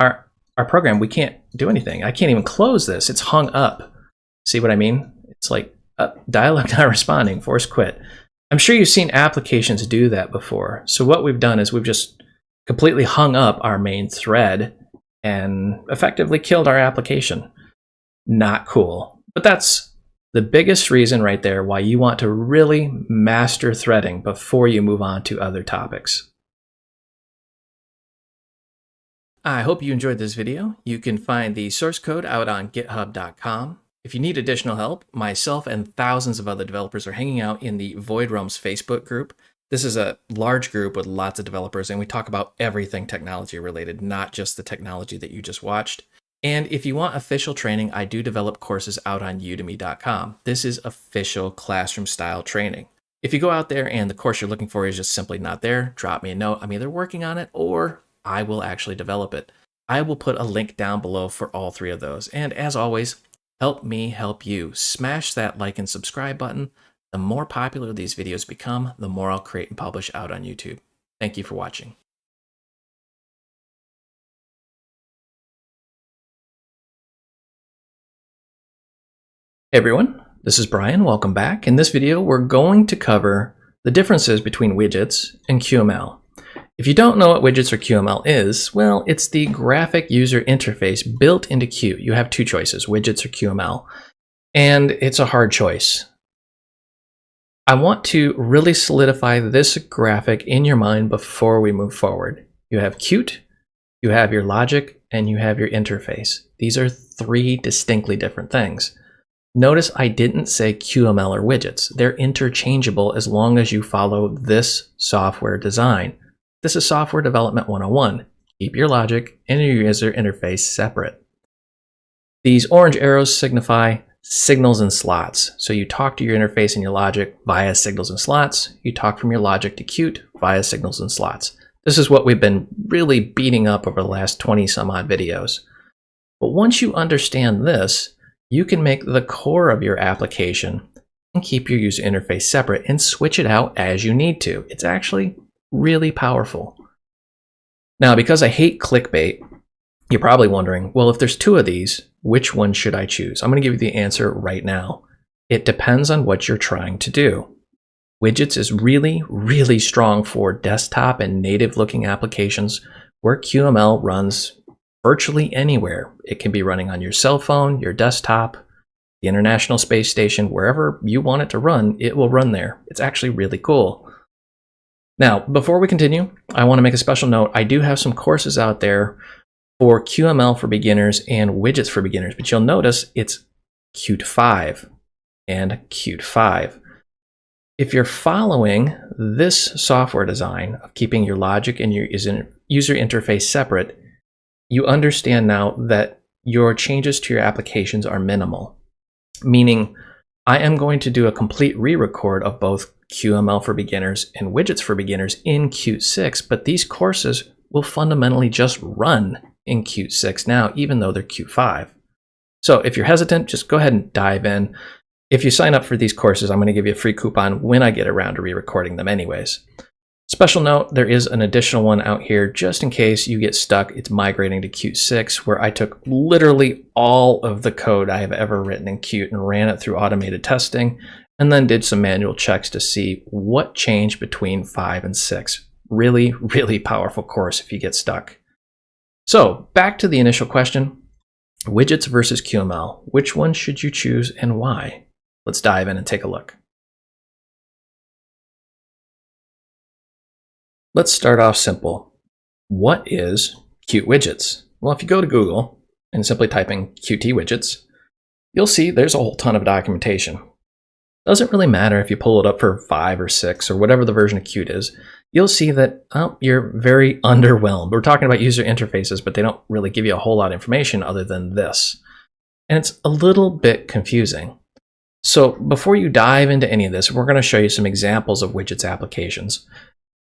our program, we can't do anything. I can't even close this. It's hung up. See what I mean? It's like dialog not responding, force quit. I'm sure you've seen applications do that before. So what we've done is we've just completely hung up our main thread and effectively killed our application. Not cool. But that's the biggest reason right there why you want to really master threading before you move on to other topics. I hope you enjoyed this video. You can find the source code out on github.com. If you need additional help, myself and thousands of other developers are hanging out in the Void Realms Facebook group. This is a large group with lots of developers, and we talk about everything technology related, not just the technology that you just watched. And if you want official training, I do develop courses out on udemy.com. This is official classroom style training. If you go out there and the course you're looking for is just simply not there, drop me a note. I'm either working on it or I will actually develop it. I will put a link down below for all three of those. And as always, help me help you. Smash that like and subscribe button. The more popular these videos become, the more I'll create and publish out on YouTube. Thank you for watching. Hey everyone, this is Brian. Welcome back. In this video, we're going to cover the differences between widgets and QML. If you don't know what widgets or QML is, well, it's the graphic user interface built into Qt. You have two choices, widgets or QML, and it's a hard choice. I want to really solidify this graphic in your mind before we move forward. You have Qt, you have your logic, and you have your interface. These are three distinctly different things. Notice I didn't say QML or widgets. They're interchangeable as long as you follow this software design. This is Software Development 101. Keep your logic and your user interface separate. These orange arrows signify signals and slots. So you talk to your interface and your logic via signals and slots. You talk from your logic to Qt via signals and slots. This is what we've been really beating up over the last 20 some odd videos. But once you understand this, you can make the core of your application and keep your user interface separate and switch it out as you need to. It's actually really powerful. Now, because I hate clickbait, you're probably wondering, well, if there's two of these, which one should I choose? I'm going to give you the answer right now. It depends on what you're trying to do. Widgets is really, really strong for desktop and native looking applications where QML runs virtually anywhere. It can be running on your cell phone, your desktop, the International Space Station, wherever you want it to run, it will run there. It's actually really cool. Now, before we continue, I want to make a special note. I do have some courses out there for QML for beginners and widgets for beginners, but you'll notice it's Qt 5 and Qt 5. If you're following this software design of keeping your logic and your user interface separate, you understand now that your changes to your applications are minimal, meaning I am going to do a complete re-record of both QML for beginners and widgets for beginners in Qt 6, but these courses will fundamentally just run in Qt 6 now, even though they're Qt 5. So if you're hesitant, just go ahead and dive in. If you sign up for these courses, I'm going to give you a free coupon when I get around to re-recording them anyways. Special note, there is an additional one out here just in case you get stuck. It's migrating to Qt 6, where I took literally all of the code I have ever written in Qt and ran it through automated testing, and then did some manual checks to see what changed between 5 and 6. Really, really powerful course if you get stuck. So back to the initial question, widgets versus QML. Which one should you choose and why? Let's dive in and take a look. Let's start off simple. What is Qt widgets? Well, if you go to Google and simply type in Qt widgets, you'll see there's a whole ton of documentation. Doesn't really matter if you pull it up for 5 or 6 or whatever the version of Qt is, you'll see that you're very underwhelmed. We're talking about user interfaces, but they don't really give you a whole lot of information other than this. And it's a little bit confusing. So before you dive into any of this, we're going to show you some examples of widgets applications.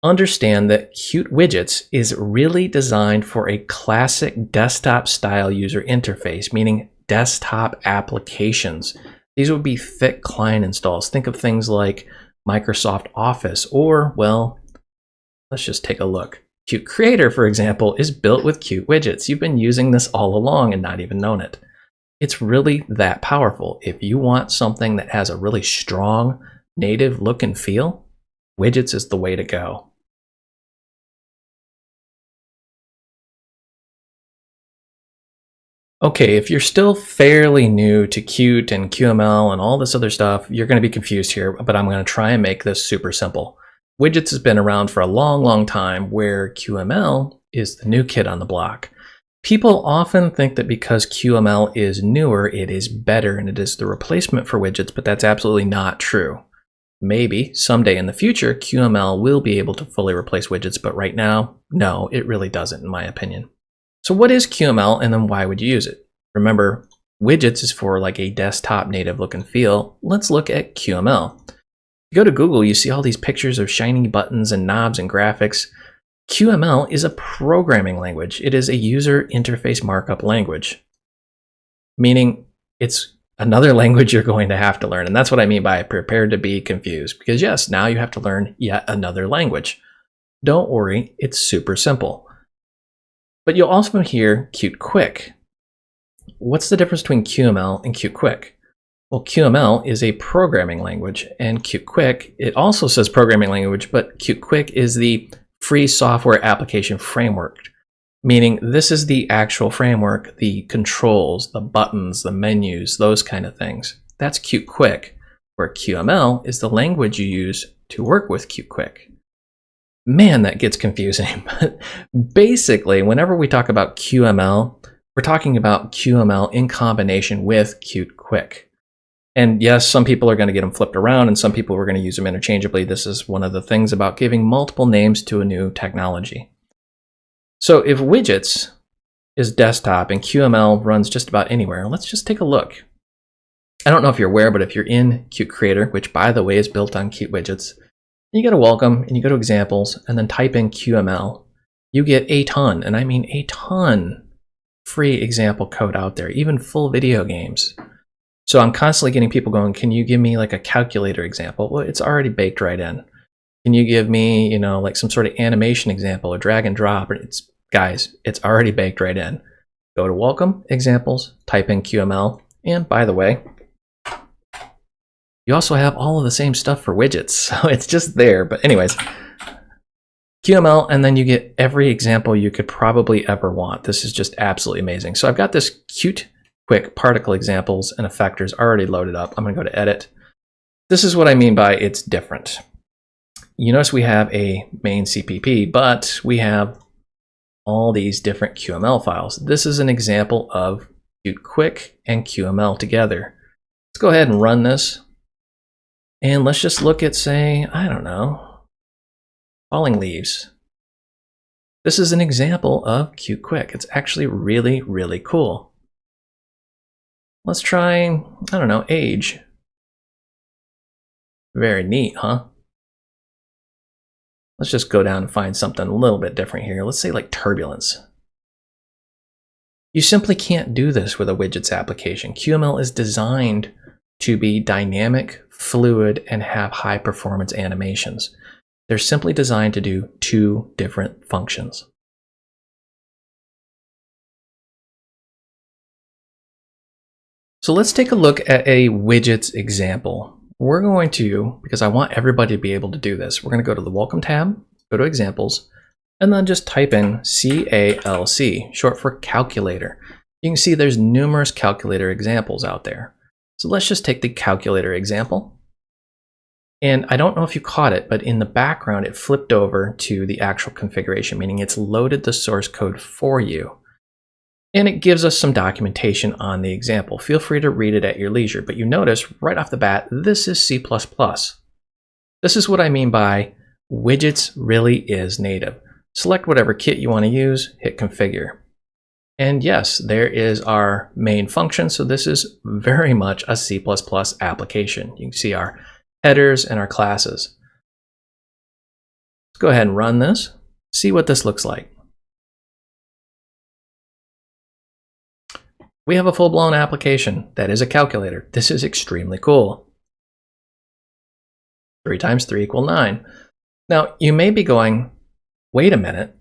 Understand that Qt widgets is really designed for a classic desktop style user interface, meaning desktop applications. These would be thick client installs. Think of things like Microsoft Office, or, well, let's just take a look. Qt Creator, for example, is built with Qt widgets. You've been using this all along and not even known it. It's really that powerful. If you want something that has a really strong native look and feel, widgets is the way to go. Okay, if you're still fairly new to Qt and QML and all this other stuff, you're going to be confused here, but I'm going to try and make this super simple. Widgets has been around for a long, long time, where QML is the new kid on the block. People often think that because QML is newer, it is better and it is the replacement for widgets, but that's absolutely not true. Maybe someday in the future, QML will be able to fully replace widgets, but right now, no, it really doesn't, in my opinion. So what is QML, and then why would you use it? Remember, widgets is for like a desktop native look and feel. Let's look at QML. You go to Google, you see all these pictures of shiny buttons and knobs and graphics. QML is a programming language. It is a user interface markup language, meaning it's another language you're going to have to learn. And that's what I mean by prepare to be confused, because yes, now you have to learn yet another language. Don't worry, it's super simple. But you'll also hear Qt Quick. What's the difference between QML and Qt Quick? Well, QML is a programming language, and Qt Quick, it also says programming language, but Qt Quick is the free software application framework, meaning this is the actual framework, the controls, the buttons, the menus, those kind of things. That's Qt Quick, where QML is the language you use to work with Qt Quick. Man, that gets confusing. But basically, whenever we talk about QML, we're talking about QML in combination with Qt Quick. And yes, some people are going to get them flipped around and some people are going to use them interchangeably. This is one of the things about giving multiple names to a new technology. So if widgets is desktop and QML runs just about anywhere, let's just take a look. I don't know if you're aware, but if you're in Qt Creator, which by the way is built on Qt widgets, you go to welcome and you go to examples and then type in QML, you get a ton, and I mean a ton, free example code out there, even full video games. So I'm constantly getting people going, can you give me like a calculator example? Well, it's already baked right in. Can you give me, you know, like some sort of animation example or drag and drop? Guys, it's already baked right in. Go to welcome, examples, type in QML. And by the way, you also have all of the same stuff for widgets. So it's just there. But anyways, QML, and then you get every example you could probably ever want. This is just absolutely amazing. So I've got this Qt Quick particle examples and effectors already loaded up. I'm going to go to edit. This is what I mean by it's different. You notice we have a main CPP, but we have all these different QML files. This is an example of Qt Quick and QML together. Let's go ahead and run this. And let's just look at, say, I don't know, falling leaves. This is an example of Qt Quick. It's actually really, really cool. Let's try, I don't know, age. Very neat, huh? Let's just go down and find something a little bit different here. Let's say like turbulence. You simply can't do this with a widgets application. QML is designed to be dynamic, fluid, and have high performance animations. They're simply designed to do two different functions. So let's take a look at a widgets example. We're going to, because I want everybody to be able to do this, we're going to go to the Welcome tab, go to Examples, and then just type in CALC, short for calculator. You can see there's numerous calculator examples out there. So let's just take the calculator example. And I don't know if you caught it, but in the background, it flipped over to the actual configuration, meaning it's loaded the source code for you. And it gives us some documentation on the example. Feel free to read it at your leisure, but you notice right off the bat, this is C++. This is what I mean by widgets really is native. Select whatever kit you want to use, hit configure. And yes, there is our main function. So this is very much a C++ application. You can see our headers and our classes. Let's go ahead and run this, see what this looks like. We have a full-blown application that is a calculator. This is extremely cool. 3 times 3 equals 9. Now, you may be going, wait a minute,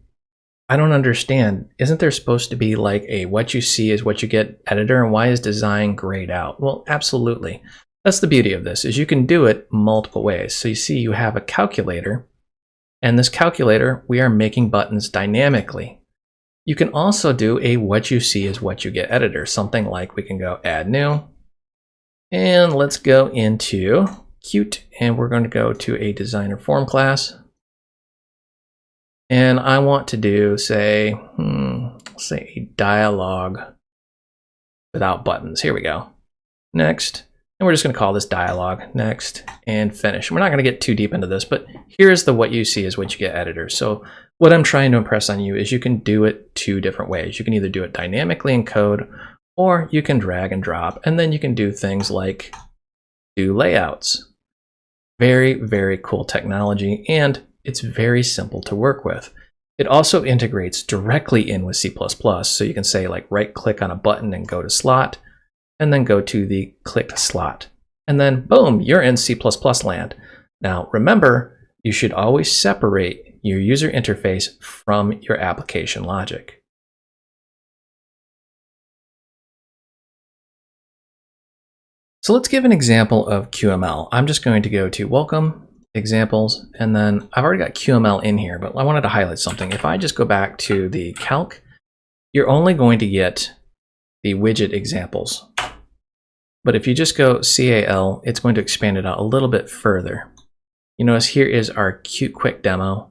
I don't understand. Isn't there supposed to be like a what you see is what you get editor, and why is design grayed out? Well, absolutely. That's the beauty of this, is you can do it multiple ways. So you see you have a calculator, and this calculator, we are making buttons dynamically. You can also do a what you see is what you get editor, something like we can go add new, and let's go into Qt, and we're going to go to a designer form class. And I want to do, say, let's say a dialogue without buttons. Here we go. Next. And we're just going to call this dialogue. Next. And finish. We're not going to get too deep into this, but here's the what you see is what you get editor. So what I'm trying to impress on you is you can do it two different ways. You can either do it dynamically in code, or you can drag and drop, and then you can do things like do layouts. Very, very cool technology, and it's very simple to work with. It also integrates directly in with C++, so you can say like right click on a button and go to slot, and then go to the clicked slot. And then boom, you're in C++ land. Now remember, you should always separate your user interface from your application logic. So let's give an example of QML. I'm just going to go to welcome, examples, and then I've already got QML in here, but I wanted to highlight something. If I just go back to the calc, you're only going to get the widget examples. But if you just go CAL, it's going to expand it out a little bit further. You notice here is our Qt Quick demo.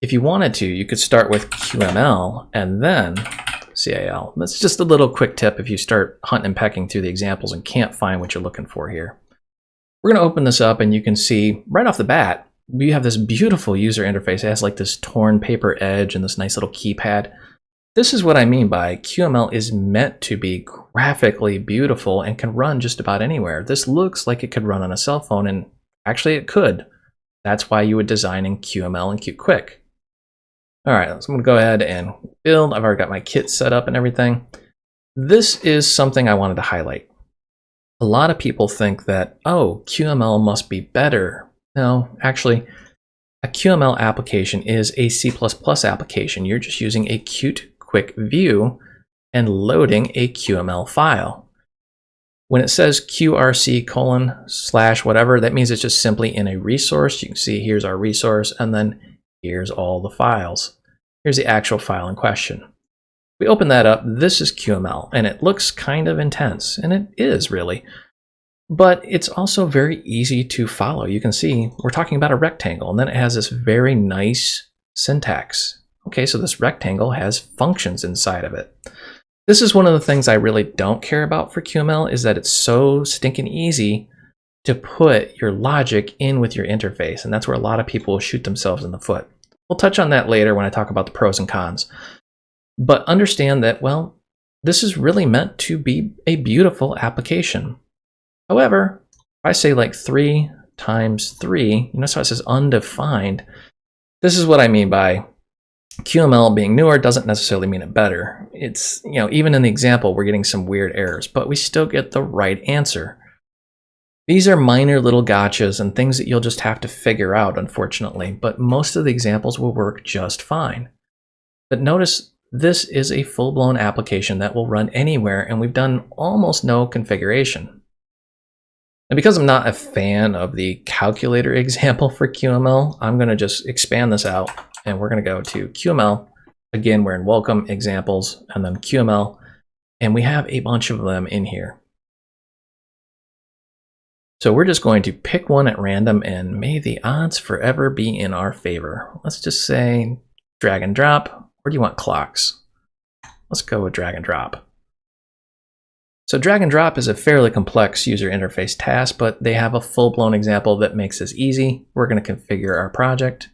If you wanted to, you could start with QML and then CAL. That's just a little quick tip if you start hunting and pecking through the examples and can't find what you're looking for here. We're going to open this up and you can see right off the bat, we have this beautiful user interface. It has like this torn paper edge and this nice little keypad. This is what I mean by QML is meant to be graphically beautiful and can run just about anywhere. This looks like it could run on a cell phone, and actually it could. That's why you would design in QML and Qt Quick. All right, so I'm going to go ahead and build. I've already got my kit set up and everything. This is something I wanted to highlight. A lot of people think that, oh, QML must be better. No, actually, a QML application is a C++ application. You're just using a Qt Quick view and loading a QML file. When it says QRC:/ whatever, that means it's just simply in a resource. You can see here's our resource, and then here's all the files. Here's the actual file in question. We open that up, this is QML, and it looks kind of intense, and it is really. But it's also very easy to follow. You can see we're talking about a rectangle, and then it has this very nice syntax. Okay, so this rectangle has functions inside of it. This is one of the things I really don't care about for QML, is that it's so stinking easy to put your logic in with your interface, and that's where a lot of people will shoot themselves in the foot. We'll touch on that later when I talk about the pros and cons. But understand that, well, this is really meant to be a beautiful application. However, if I say like 3 times 3, you notice how it says undefined. This is what I mean by QML being newer doesn't necessarily mean it better. It's, you know, even in the example, we're getting some weird errors, but we still get the right answer. These are minor little gotchas and things that you'll just have to figure out, unfortunately, but most of the examples will work just fine. But notice this is a full-blown application that will run anywhere, and we've done almost no configuration. And because I'm not a fan of the calculator example for QML, I'm going to just expand this out, and we're going to go to QML. Again, we're in welcome, examples, and then QML, and we have a bunch of them in here. So we're just going to pick one at random, and may the odds forever be in our favor. Let's just say drag and drop. Or do you want clocks? Let's go with drag and drop. So drag and drop is a fairly complex user interface task, but they have a full-blown example that makes this easy. We're going to configure our project.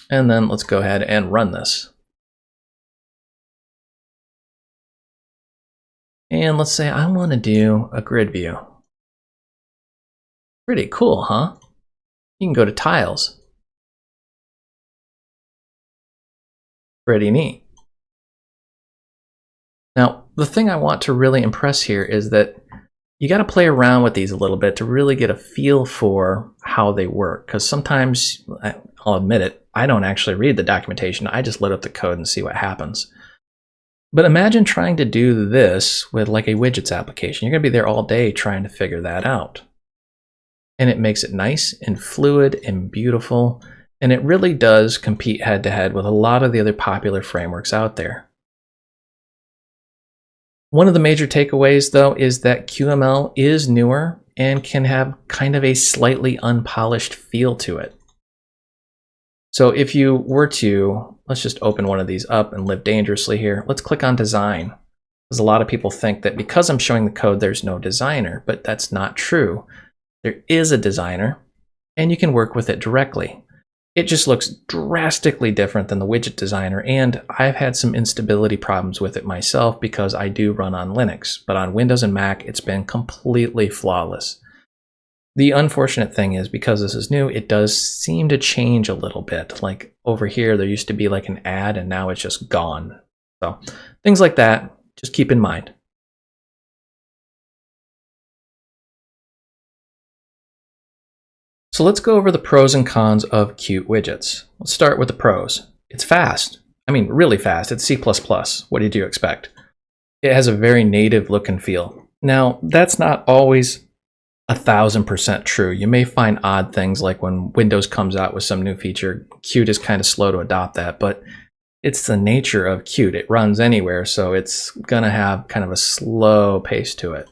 And then let's go ahead and run this. And let's say I want to do a grid view. Pretty cool, huh? You can go to tiles. Pretty neat. Now, the thing I want to really impress here is that you got to play around with these a little bit to really get a feel for how they work. Because sometimes, I'll admit it, I don't actually read the documentation. I just load up the code and see what happens. But imagine trying to do this with like a widgets application. You're going to be there all day trying to figure that out. And it makes it nice and fluid and beautiful. And it really does compete head to head with a lot of the other popular frameworks out there. One of the major takeaways, though, is that QML is newer and can have kind of a slightly unpolished feel to it. So if you were to, let's just open one of these up and live dangerously here. Let's click on design. Because a lot of people think that because I'm showing the code, there's no designer, but that's not true. There is a designer, and you can work with it directly. It just looks drastically different than the widget designer, and I've had some instability problems with it myself because I do run on Linux, but on Windows and Mac, it's been completely flawless. The unfortunate thing is, because this is new, it does seem to change a little bit. Like over here, there used to be like an ad, and now it's just gone. So things like that, just keep in mind. So let's go over the pros and cons of Qt widgets. Let's start with the pros. It's fast. I mean, really fast. It's C++. What did you expect? It has a very native look and feel. Now, that's not always 1000% true. You may find odd things like when Windows comes out with some new feature, Qt is kind of slow to adopt that, but it's the nature of Qt. It runs anywhere, so it's gonna have kind of a slow pace to it.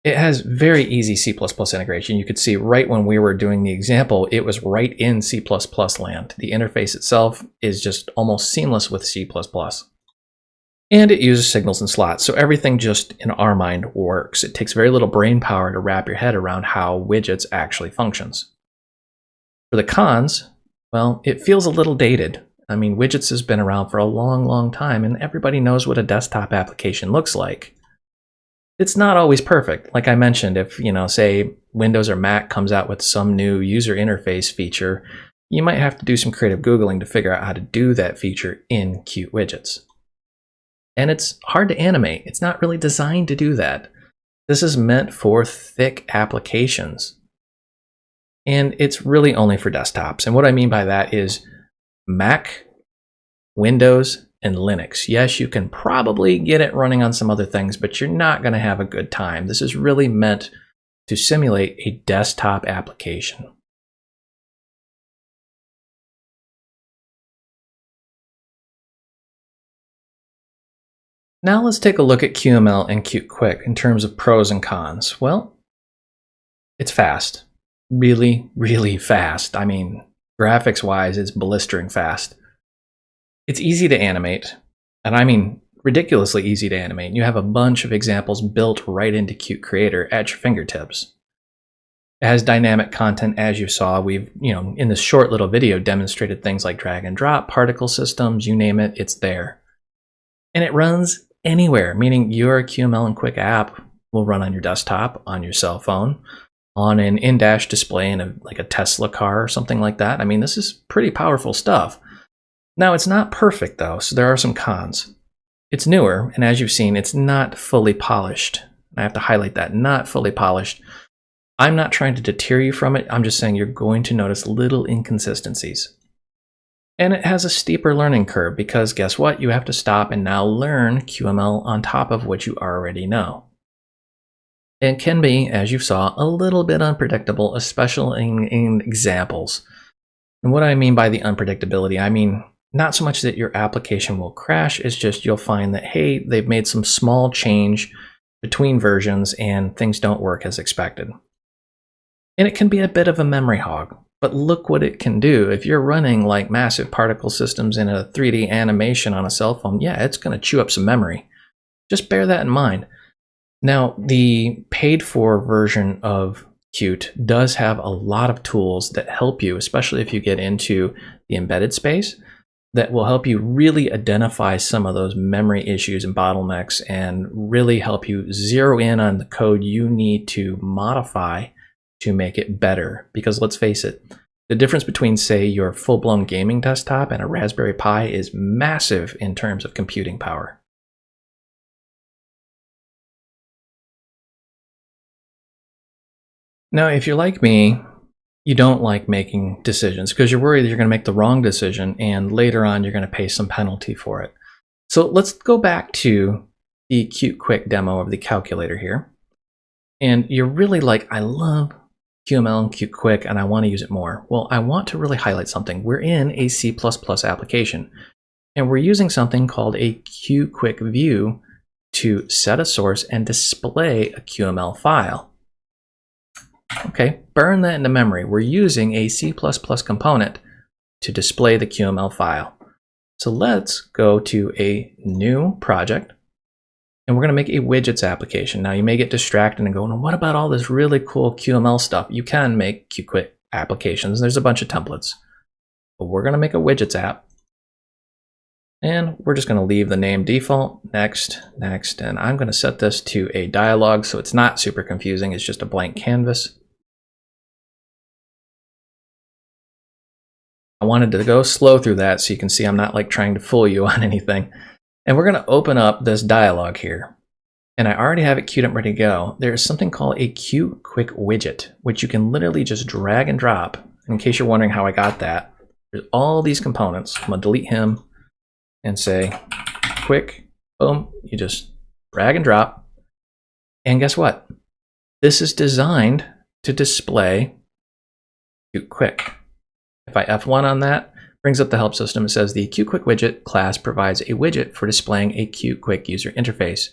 It has very easy C++ integration. You could see right when we were doing the example, it was right in C++ land. The interface itself is just almost seamless with C++. And it uses signals and slots, so everything just in our mind works. It takes very little brain power to wrap your head around how widgets actually functions. For the cons, well, it feels a little dated. I mean, widgets has been around for a long, long time, and everybody knows what a desktop application looks like. It's not always perfect. Like I mentioned, if, say Windows or Mac comes out with some new user interface feature, you might have to do some creative Googling to figure out how to do that feature in Qt widgets. And it's hard to animate. It's not really designed to do that. This is meant for thick applications. And it's really only for desktops. And what I mean by that is Mac, Windows, and Linux. Yes, you can probably get it running on some other things, but you're not going to have a good time. This is really meant to simulate a desktop application. Now let's take a look at QML and Qt Quick in terms of pros and cons. Well, it's fast. Really, really fast. I mean, graphics-wise, it's blistering fast. It's easy to animate, and I mean ridiculously easy to animate. You have a bunch of examples built right into Qt Creator at your fingertips. It has dynamic content, as you saw. We've, in this short little video, demonstrated things like drag and drop, particle systems, you name it, it's there. And it runs anywhere, meaning your QML and Quick app will run on your desktop, on your cell phone, on an in-dash display in like a Tesla car or something like that. I mean, this is pretty powerful stuff. Now, it's not perfect though, so there are some cons. It's newer, and as you've seen, it's not fully polished. I have to highlight that, not fully polished. I'm not trying to deter you from it. I'm just saying you're going to notice little inconsistencies. And it has a steeper learning curve because guess what? You have to stop and now learn QML on top of what you already know. It can be, as you saw, a little bit unpredictable, especially in examples. And what I mean by the unpredictability, I mean not so much that your application will crash, it's just you'll find that, hey, they've made some small change between versions and things don't work as expected. And it can be a bit of a memory hog. But look what it can do. If you're running like massive particle systems in a 3D animation on a cell phone, yeah, it's going to chew up some memory. Just bear that in mind. Now, the paid-for version of Qt does have a lot of tools that help you, especially if you get into the embedded space, that will help you really identify some of those memory issues and bottlenecks and really help you zero in on the code you need to modify to make it better. Because let's face it, the difference between, say, your full-blown gaming desktop and a Raspberry Pi is massive in terms of computing power. Now, if you're like me, you don't like making decisions because you're worried that you're going to make the wrong decision and later on you're going to pay some penalty for it. So let's go back to the Qt Quick demo of the calculator here. And you're really like, I love QML and Qt Quick and I want to use it more. Well, I want to really highlight something. We're in a C++ application and we're using something called a Qt Quick view to set a source and display a QML file. Okay, burn that into memory. We're using a C++ component to display the QML file. So let's go to a new project, and we're going to make a widgets application. Now you may get distracted and go, well, what about all this really cool QML stuff? You can make Qt applications. There's a bunch of templates, but we're going to make a widgets app. And we're just going to leave the name default, next, next, and I'm going to set this to a dialog so it's not super confusing. It's just a blank canvas. I wanted to go slow through that so you can see I'm not like trying to fool you on anything. And we're going to open up this dialog here. And I already have it queued up ready to go. There's something called a Qt Quick widget, which you can literally just drag and drop. In case you're wondering how I got that, there's all these components. I'm going to delete him and say quick, boom, you just drag and drop. And guess what? This is designed to display Qt Quick. If I F1 on that, brings up the help system. It says the Qt Quick widget class provides a widget for displaying a Qt Quick user interface.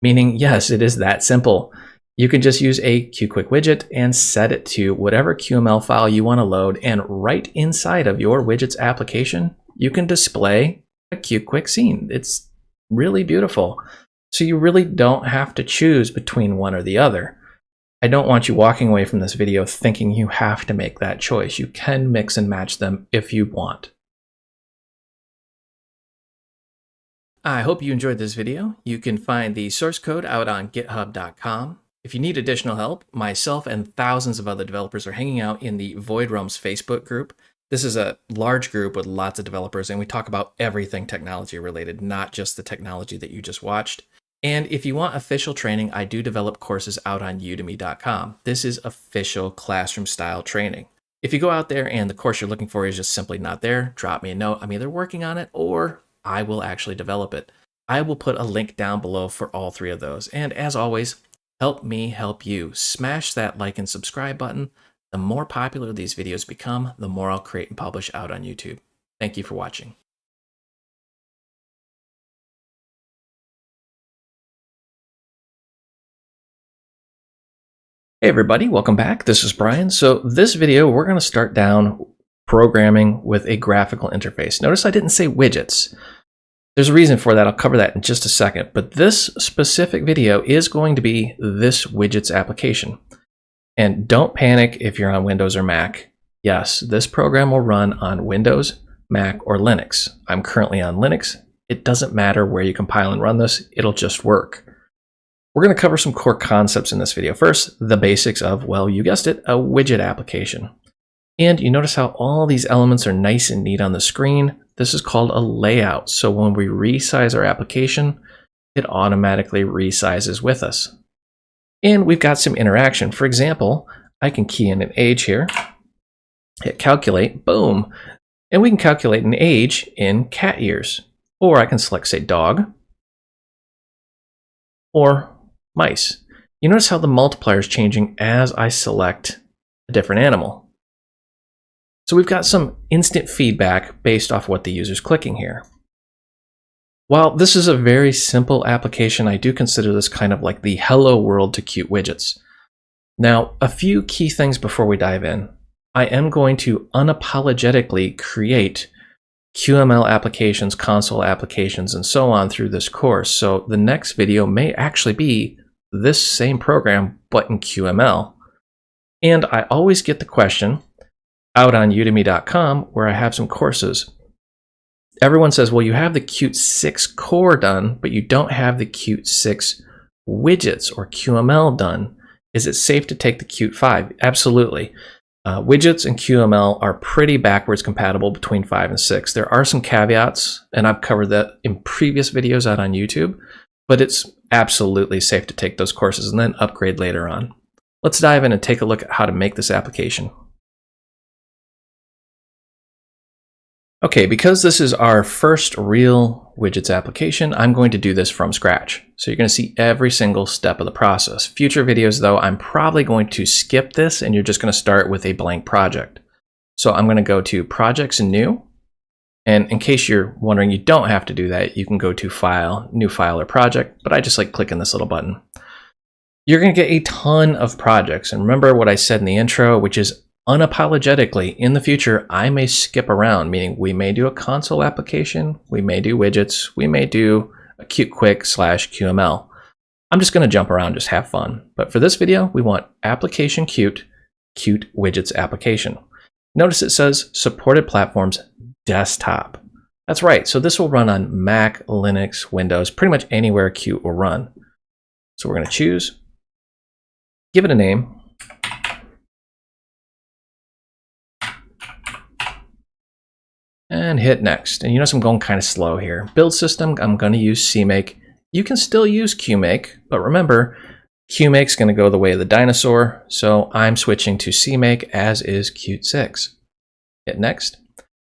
Meaning, yes, it is that simple. You can just use a Qt Quick widget and set it to whatever QML file you want to load, and right inside of your widgets application, you can display a Qt Quick scene. It's really beautiful. So you really don't have to choose between one or the other. I don't want you walking away from this video thinking you have to make that choice. You can mix and match them if you want. I hope you enjoyed this video. You can find the source code out on github.com. If you need additional help, myself and thousands of other developers are hanging out in the Void Realms Facebook group. This is a large group with lots of developers, and we talk about everything technology related, not just the technology that you just watched. And if you want official training, I do develop courses out on udemy.com. This is official classroom style training. If you go out there and the course you're looking for is just simply not there, drop me a note. I'm either working on it or I will actually develop it. I will put a link down below for all three of those. And as always, help me help you. Smash that like and subscribe button. The more popular these videos become, the more I'll create and publish out on YouTube. Thank you for watching. Hey everybody, welcome back. This is Brian. So this video, we're going to start down programming with a graphical interface. Notice I didn't say widgets. There's a reason for that. I'll cover that in just a second. But this specific video is going to be this widgets application. And don't panic if you're on Windows or Mac. Yes, this program will run on Windows, Mac, or Linux. I'm currently on Linux. It doesn't matter where you compile and run this. It'll just work. We're going to cover some core concepts in this video. First, the basics of, well, you guessed it, a widget application. And you notice how all these elements are nice and neat on the screen. This is called a layout. So when we resize our application, it automatically resizes with us. And we've got some interaction. For example, I can key in an age here, hit calculate, boom. And we can calculate an age in cat years. Or I can select, say, dog or mice. You notice how the multiplier is changing as I select a different animal. So we've got some instant feedback based off what the user's clicking here. While this is a very simple application, I do consider this kind of like the hello world to Qt widgets. Now, a few key things before we dive in. I am going to unapologetically create QML applications, console applications, and so on through this course. So the next video may actually be this same program, but in QML. And I always get the question out on udemy.com where I have some courses. Everyone says, well, you have the Qt 6 core done, but you don't have the Qt 6 widgets or QML done. Is it safe to take the Qt 5? Absolutely. Widgets and QML are pretty backwards compatible between 5 and 6. There are some caveats, and I've covered that in previous videos out on YouTube, but it's absolutely safe to take those courses and then upgrade later on. Let's dive in and take a look at how to make this application. Okay, because this is our first real widgets application, I'm going to do this from scratch. So you're going to see every single step of the process. Future videos, though, I'm probably going to skip this and you're just going to start with a blank project. So I'm going to go to Projects and New. And in case you're wondering, you don't have to do that. You can go to File, New File, or Project, but I just like clicking this little button. You're going to get a ton of projects. And remember what I said in the intro, which is unapologetically, in the future, I may skip around, meaning we may do a console application, we may do widgets, we may do a Qt Quick / QML. I'm just going to jump around, just have fun. But for this video, we want application Qt widgets application. Notice it says supported platforms desktop. That's right. So this will run on Mac, Linux, Windows, pretty much anywhere Qt will run. So we're going to choose, give it a name. And hit next. And you notice I'm going kind of slow here. Build system, I'm going to use CMake. You can still use QMake, but remember, QMake's going to go the way of the dinosaur, so I'm switching to CMake, as is Qt 6. Hit next.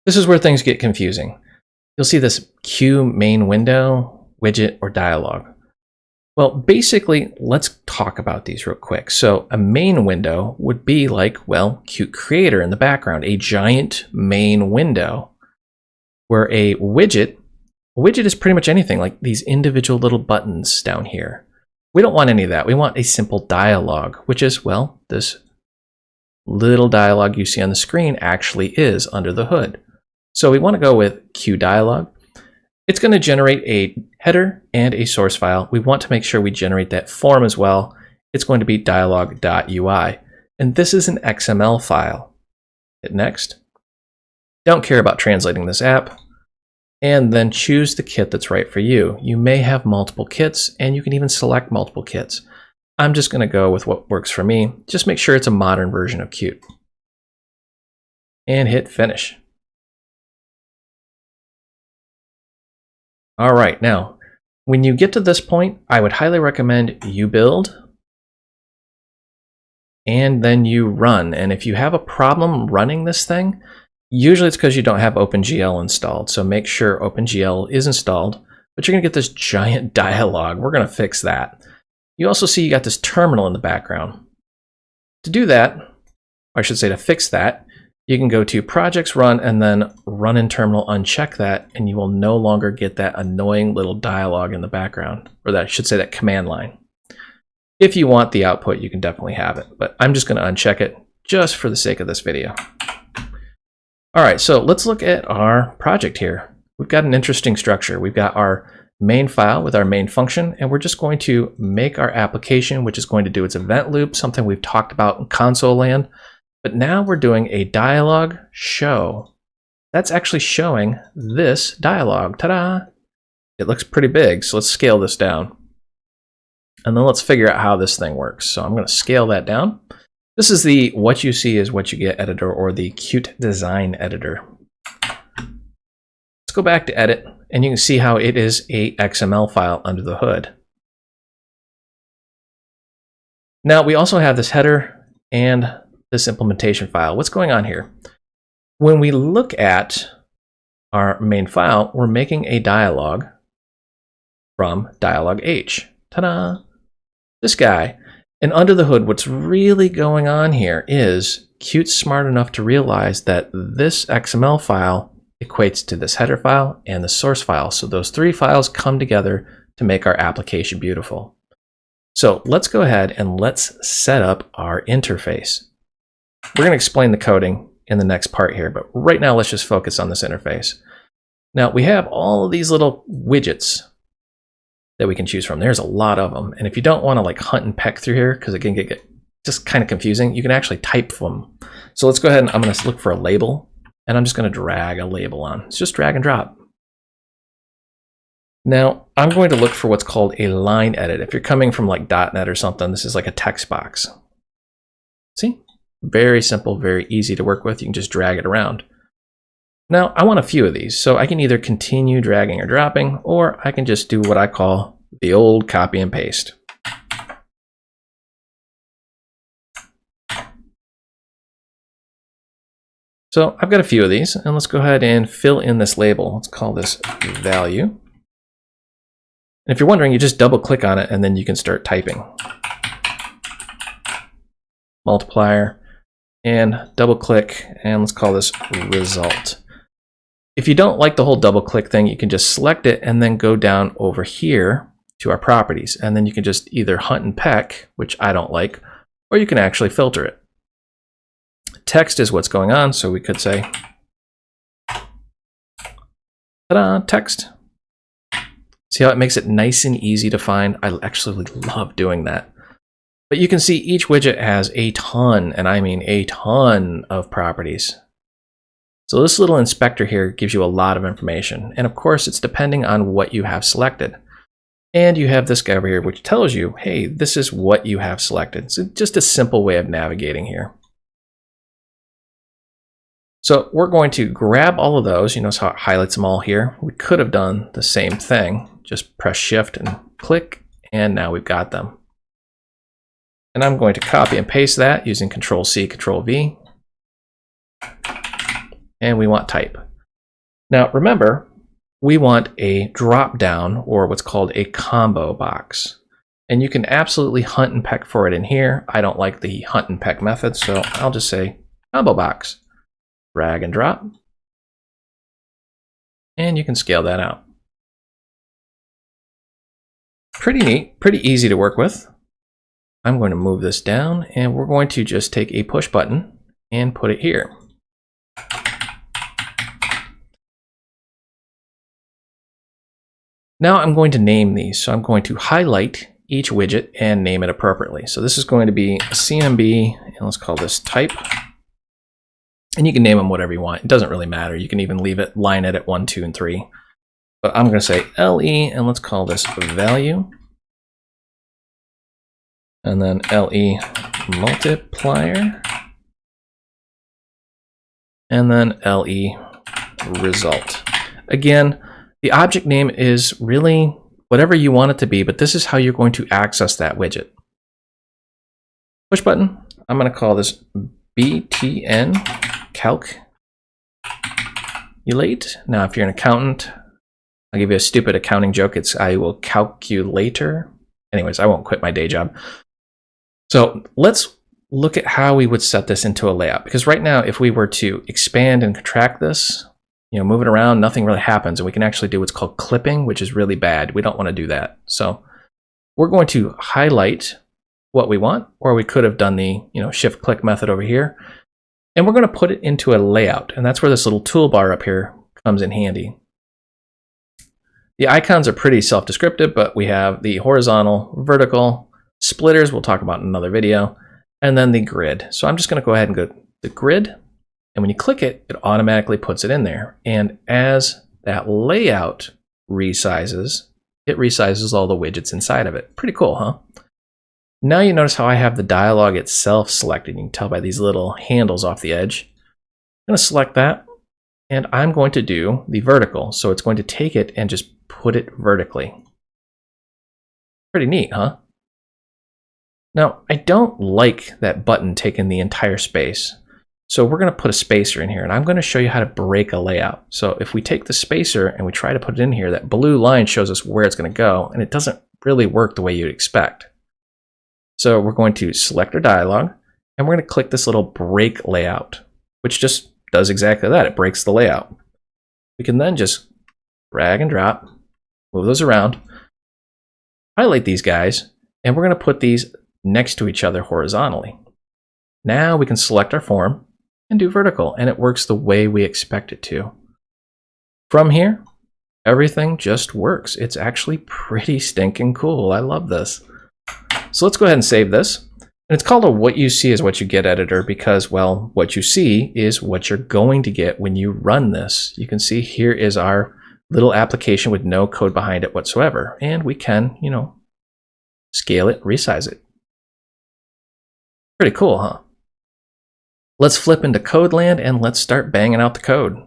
This is where things get confusing. You'll see this Q main window, widget, or dialog. Well, basically, let's talk about these real quick. So a main window would be like, well, Qt Creator in the background, a giant main window, where a widget is pretty much anything, like these individual little buttons down here. We don't want any of that. We want a simple dialog, which is, well, this little dialog you see on the screen actually is under the hood. So we want to go with QDialog. It's going to generate a header and a source file. We want to make sure we generate that form as well. It's going to be dialog.ui. And this is an XML file. Hit next. Don't care about translating this app. And then choose the kit that's right for you. You may have multiple kits, and you can even select multiple kits. I'm just going to go with what works for me. Just make sure it's a modern version of Qt. And hit finish. All right, now, when you get to this point, I would highly recommend you build and then you run. And if you have a problem running this thing, usually it's because you don't have OpenGL installed. So make sure OpenGL is installed, but you're going to get this giant dialog. We're going to fix that. You also see you got this terminal in the background. To do that, or I should say to fix that, you can go to Projects, Run, and then Run in Terminal, uncheck that, and you will no longer get that annoying little dialog in the background, or that I should say that command line. If you want the output, you can definitely have it, but I'm just going to uncheck it just for the sake of this video. All right, so let's look at our project here. We've got an interesting structure. We've got our main file with our main function, and we're just going to make our application, which is going to do its event loop, something we've talked about in console land. But now we're doing a dialog show. That's actually showing this dialog. Ta-da! It looks pretty big, so let's scale this down. And then let's figure out how this thing works. So I'm going to scale that down. This is the what you see is what you get editor, or the Qt Design Editor. Let's go back to edit, and you can see how it is a XML file under the hood. Now we also have this header and this implementation file. What's going on here? When we look at our main file, we're making a dialog from dialog H. Ta-da! This guy. And under the hood, what's really going on here is Qt's smart enough to realize that this XML file equates to this header file and the source file. So those three files come together to make our application beautiful. So let's go ahead and let's set up our interface. We're going to explain the coding in the next part here, but right now let's just focus on this interface. Now we have all of these little widgets that we can choose from. There's a lot of them. And if you don't want to like hunt and peck through here, because it can get just kind of confusing, you can actually type them. So let's go ahead and I'm going to look for a label, and I'm just going to drag a label on. It's just drag and drop. Now I'm going to look for what's called a line edit. If you're coming from like .NET or something, this is like a text box. See? Very simple, very easy to work with. You can just drag it around. Now, I want a few of these, so I can either continue dragging or dropping, or I can just do what I call the old copy and paste. So I've got a few of these, and let's go ahead and fill in this label. Let's call this value. And if you're wondering, you just double click on it, and then you can start typing. Multiplier. And double click, and let's call this result. If you don't like the whole double click thing, you can just select it and then go down over here to our properties. And then you can just either hunt and peck, which I don't like, or you can actually filter it. text is what's going on, so we could say, ta-da, text. See how it makes it nice and easy to find? I actually love doing that. But you can see each widget has a ton, and I mean a ton of properties. So this little inspector here gives you a lot of information. And of course, it's depending on what you have selected. And you have this guy over here, which tells you, hey, this is what you have selected. So just a simple way of navigating here. So we're going to grab all of those. You notice how it highlights them all here. We could have done the same thing. Just press Shift and click, and now we've got them. And I'm going to copy and paste that using Control-C, Control-V. And we want type. Now remember, we want a drop-down, or what's called a combo box. And you can absolutely hunt and peck for it in here. I don't like the hunt and peck method, so I'll just say combo box. Drag and drop. And you can scale that out. Pretty neat, pretty easy to work with. I'm going to move this down, and we're going to just take a push button and put it here. Now I'm going to name these. So I'm going to highlight each widget and name it appropriately. So this is going to be CMB, and let's call this type. And you can name them whatever you want. It doesn't really matter. You can even leave it line edit 1, 2, and 3. But I'm going to say LE, and let's call this value. And then LE multiplier. And then LE result. Again, the object name is really whatever you want it to be, but this is how you're going to access that widget. Push button. I'm going to call this BTN calculate. Now, if you're an accountant, I'll give you a stupid accounting joke. It's I will calculator. Anyways, I won't quit my day job. So let's look at how we would set this into a layout. Because right now, if we were to expand and contract this, move it around, nothing really happens. And we can actually do what's called clipping, which is really bad. We don't want to do that. So we're going to highlight what we want, or we could have done the shift click method over here. And we're going to put it into a layout. And that's where this little toolbar up here comes in handy. The icons are pretty self-descriptive, but we have the horizontal, vertical, splitters, we'll talk about in another video, and then the grid. So I'm just going to go ahead and go to the grid, and when you click it, it automatically puts it in there. And as that layout resizes, it resizes all the widgets inside of it. Pretty cool, huh? Now you notice how I have the dialog itself selected. You can tell by these little handles off the edge. I'm going to select that, and I'm going to do the vertical. So it's going to take it and just put it vertically. Pretty neat, huh? Now, I don't like that button taking the entire space. So we're going to put a spacer in here, and I'm going to show you how to break a layout. So if we take the spacer and we try to put it in here, that blue line shows us where it's going to go, and it doesn't really work the way you'd expect. So we're going to select our dialog, and we're going to click this little break layout, which just does exactly that. It breaks the layout. We can then just drag and drop, move those around, highlight these guys, and we're going to put these next to each other horizontally. Now we can select our form and do vertical, and it works the way we expect it to. From here, everything just works. It's actually pretty stinking cool. I love this. So let's go ahead and save this. And it's called a what you see is what you get editor because, well, what you see is what you're going to get when you run this. You can see here is our little application with no code behind it whatsoever. And we can, scale it, resize it. Pretty cool, huh? Let's flip into code land and let's start banging out the code.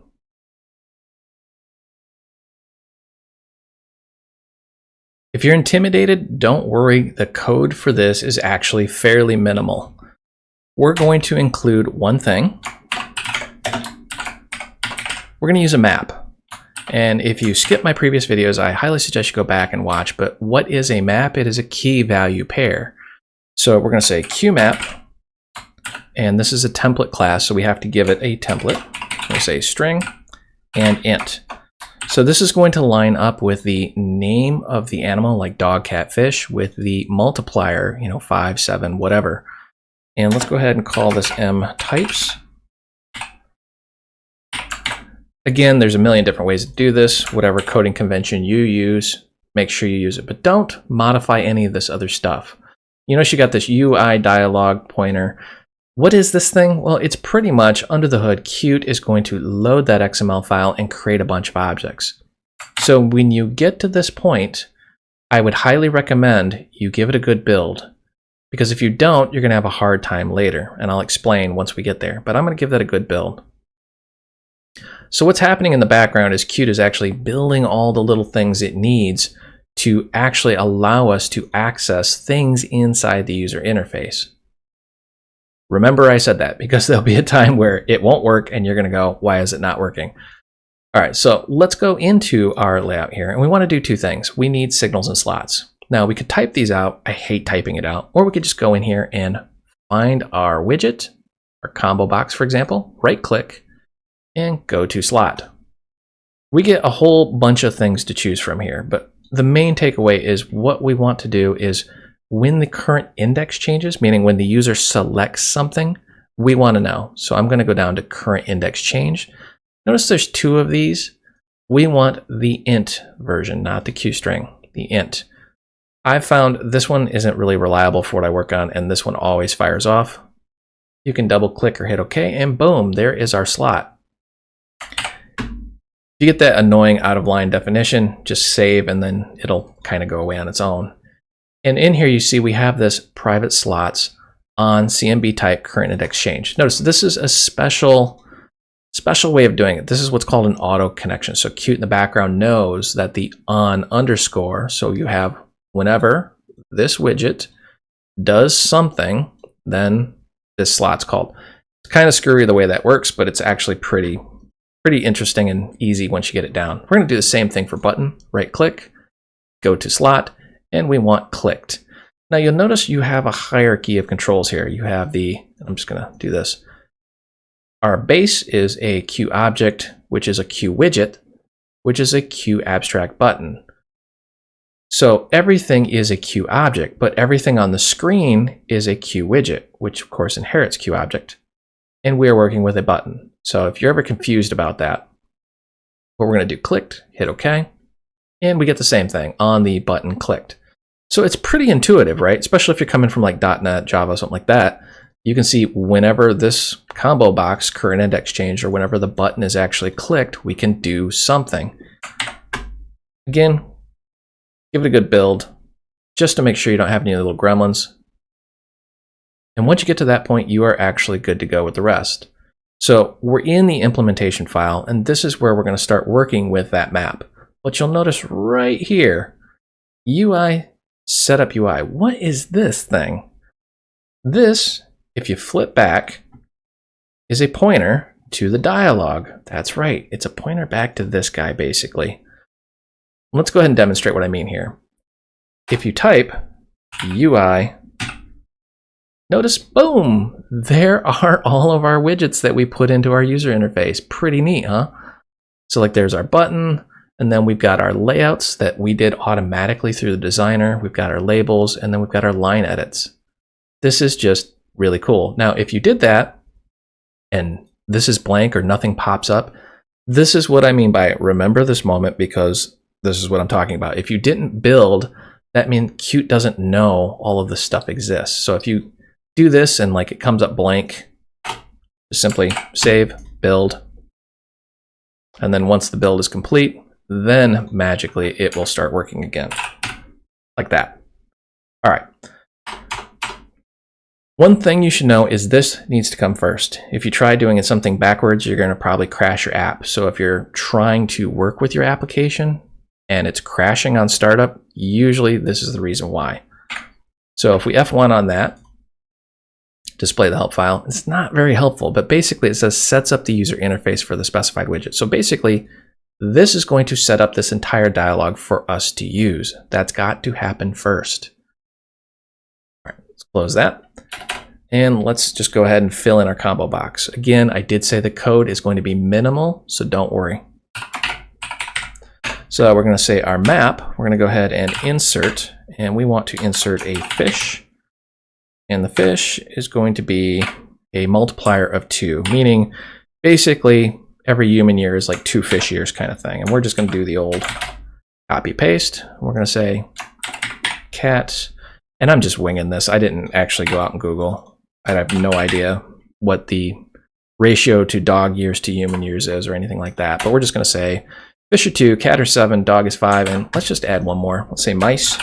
If you're intimidated, don't worry. The code for this is actually fairly minimal. We're going to include one thing. We're going to use a map. And if you skip my previous videos, I highly suggest you go back and watch. But what is a map? It is a key value pair. So we're going to say QMap. And this is a template class, so we have to give it a template. We're going to say string and int. So this is going to line up with the name of the animal, like dog, cat, fish, with the multiplier, 5, 7, whatever. And let's go ahead and call this m types. Again, there's a million different ways to do this. Whatever coding convention you use, make sure you use it, but don't modify any of this other stuff. You notice you got this UI dialog pointer. What is this thing? Well, it's pretty much under the hood. Qt is going to load that XML file and create a bunch of objects. So when you get to this point, I would highly recommend you give it a good build, because if you don't, you're going to have a hard time later, and I'll explain once we get there, but I'm going to give that a good build. So what's happening in the background is Qt is actually building all the little things it needs to actually allow us to access things inside the user interface. Remember I said that, because there'll be a time where it won't work and you're going to go, why is it not working? All right, so let's go into our layout here, and we want to do two things. We need signals and slots. Now we could type these out. I hate typing it out. Or we could just go in here and find our widget, our combo box, for example, right click and go to slot. We get a whole bunch of things to choose from here, but the main takeaway is what we want to do is when the current index changes, meaning when the user selects something, we want to know. So I'm going to go down to current index change. Notice there's two of these. We want the int version, not the QString, the int. I've found this one isn't really reliable for what I work on, and this one always fires off. You can double click or hit OK, and boom, there is our slot. If you get that annoying out of line definition, just save and then it'll kind of go away on its own. And in here you see we have this private slots on CMB type current index change. Notice this is a special way of doing it. This is what's called an auto connection. So Qt in the background knows that the on underscore, so you have whenever this widget does something, then this slot's called. It's kind of screwy the way that works, but it's actually pretty interesting and easy once you get it down. We're going to do the same thing for button. Right click, go to slot, and we want clicked. Now you'll notice you have a hierarchy of controls here. You have the, I'm just going to do this. Our base is a Q object, which is a Q widget, which is a Q abstract button. So everything is a Q object, but everything on the screen is a Q widget, which of course inherits Q object. And we are working with a button. So if you're ever confused about that, what we're going to do, clicked, hit OK, and we get the same thing on the button clicked. So it's pretty intuitive, right? Especially if you're coming from like .NET, Java, something like that. You can see whenever this combo box, current index change, or whenever the button is actually clicked, we can do something. Again, give it a good build, just to make sure you don't have any little gremlins. And once you get to that point, you are actually good to go with the rest. So we're in the implementation file, and this is where we're going to start working with that map. But you'll notice right here, UI, setup UI. What is this thing? This, if you flip back, is a pointer to the dialog. That's right. It's a pointer back to this guy, basically. Let's go ahead and demonstrate what I mean here. If you type UI, notice, boom, there are all of our widgets that we put into our user interface. Pretty neat, huh? So like there's our button, and then we've got our layouts that we did automatically through the designer. We've got our labels, and then we've got our line edits. This is just really cool. Now, if you did that, and this is blank or nothing pops up, this is what I mean by remember this moment, because this is what I'm talking about. If you didn't build, that means Qt doesn't know all of this stuff exists. So if you do this and like it comes up blank, just simply save, build, and then once the build is complete, then magically it will start working again, like that. All right. One thing you should know is this needs to come first. If you try doing something backwards, you're going to probably crash your app. So if you're trying to work with your application and it's crashing on startup, usually this is the reason why. So if we F1 on that, display the help file, it's not very helpful, but basically it says sets up the user interface for the specified widget. So basically, this is going to set up this entire dialog for us to use. That's got to happen first. All right, let's close that. And let's just go ahead and fill in our combo box. Again, I did say the code is going to be minimal, so don't worry. So we're going to say our map, we're going to go ahead and insert, and we want to insert a fish. And the fish is going to be a multiplier of 2, meaning basically every human year is like 2 fish years kind of thing. And we're just going to do the old copy paste. We're going to say cat, and I'm just winging this. I didn't actually go out and Google. I have no idea what the ratio to dog years to human years is or anything like that. But we're just going to say fish are 2, cat are 7, dog is 5, and let's just add one more. Let's say mice.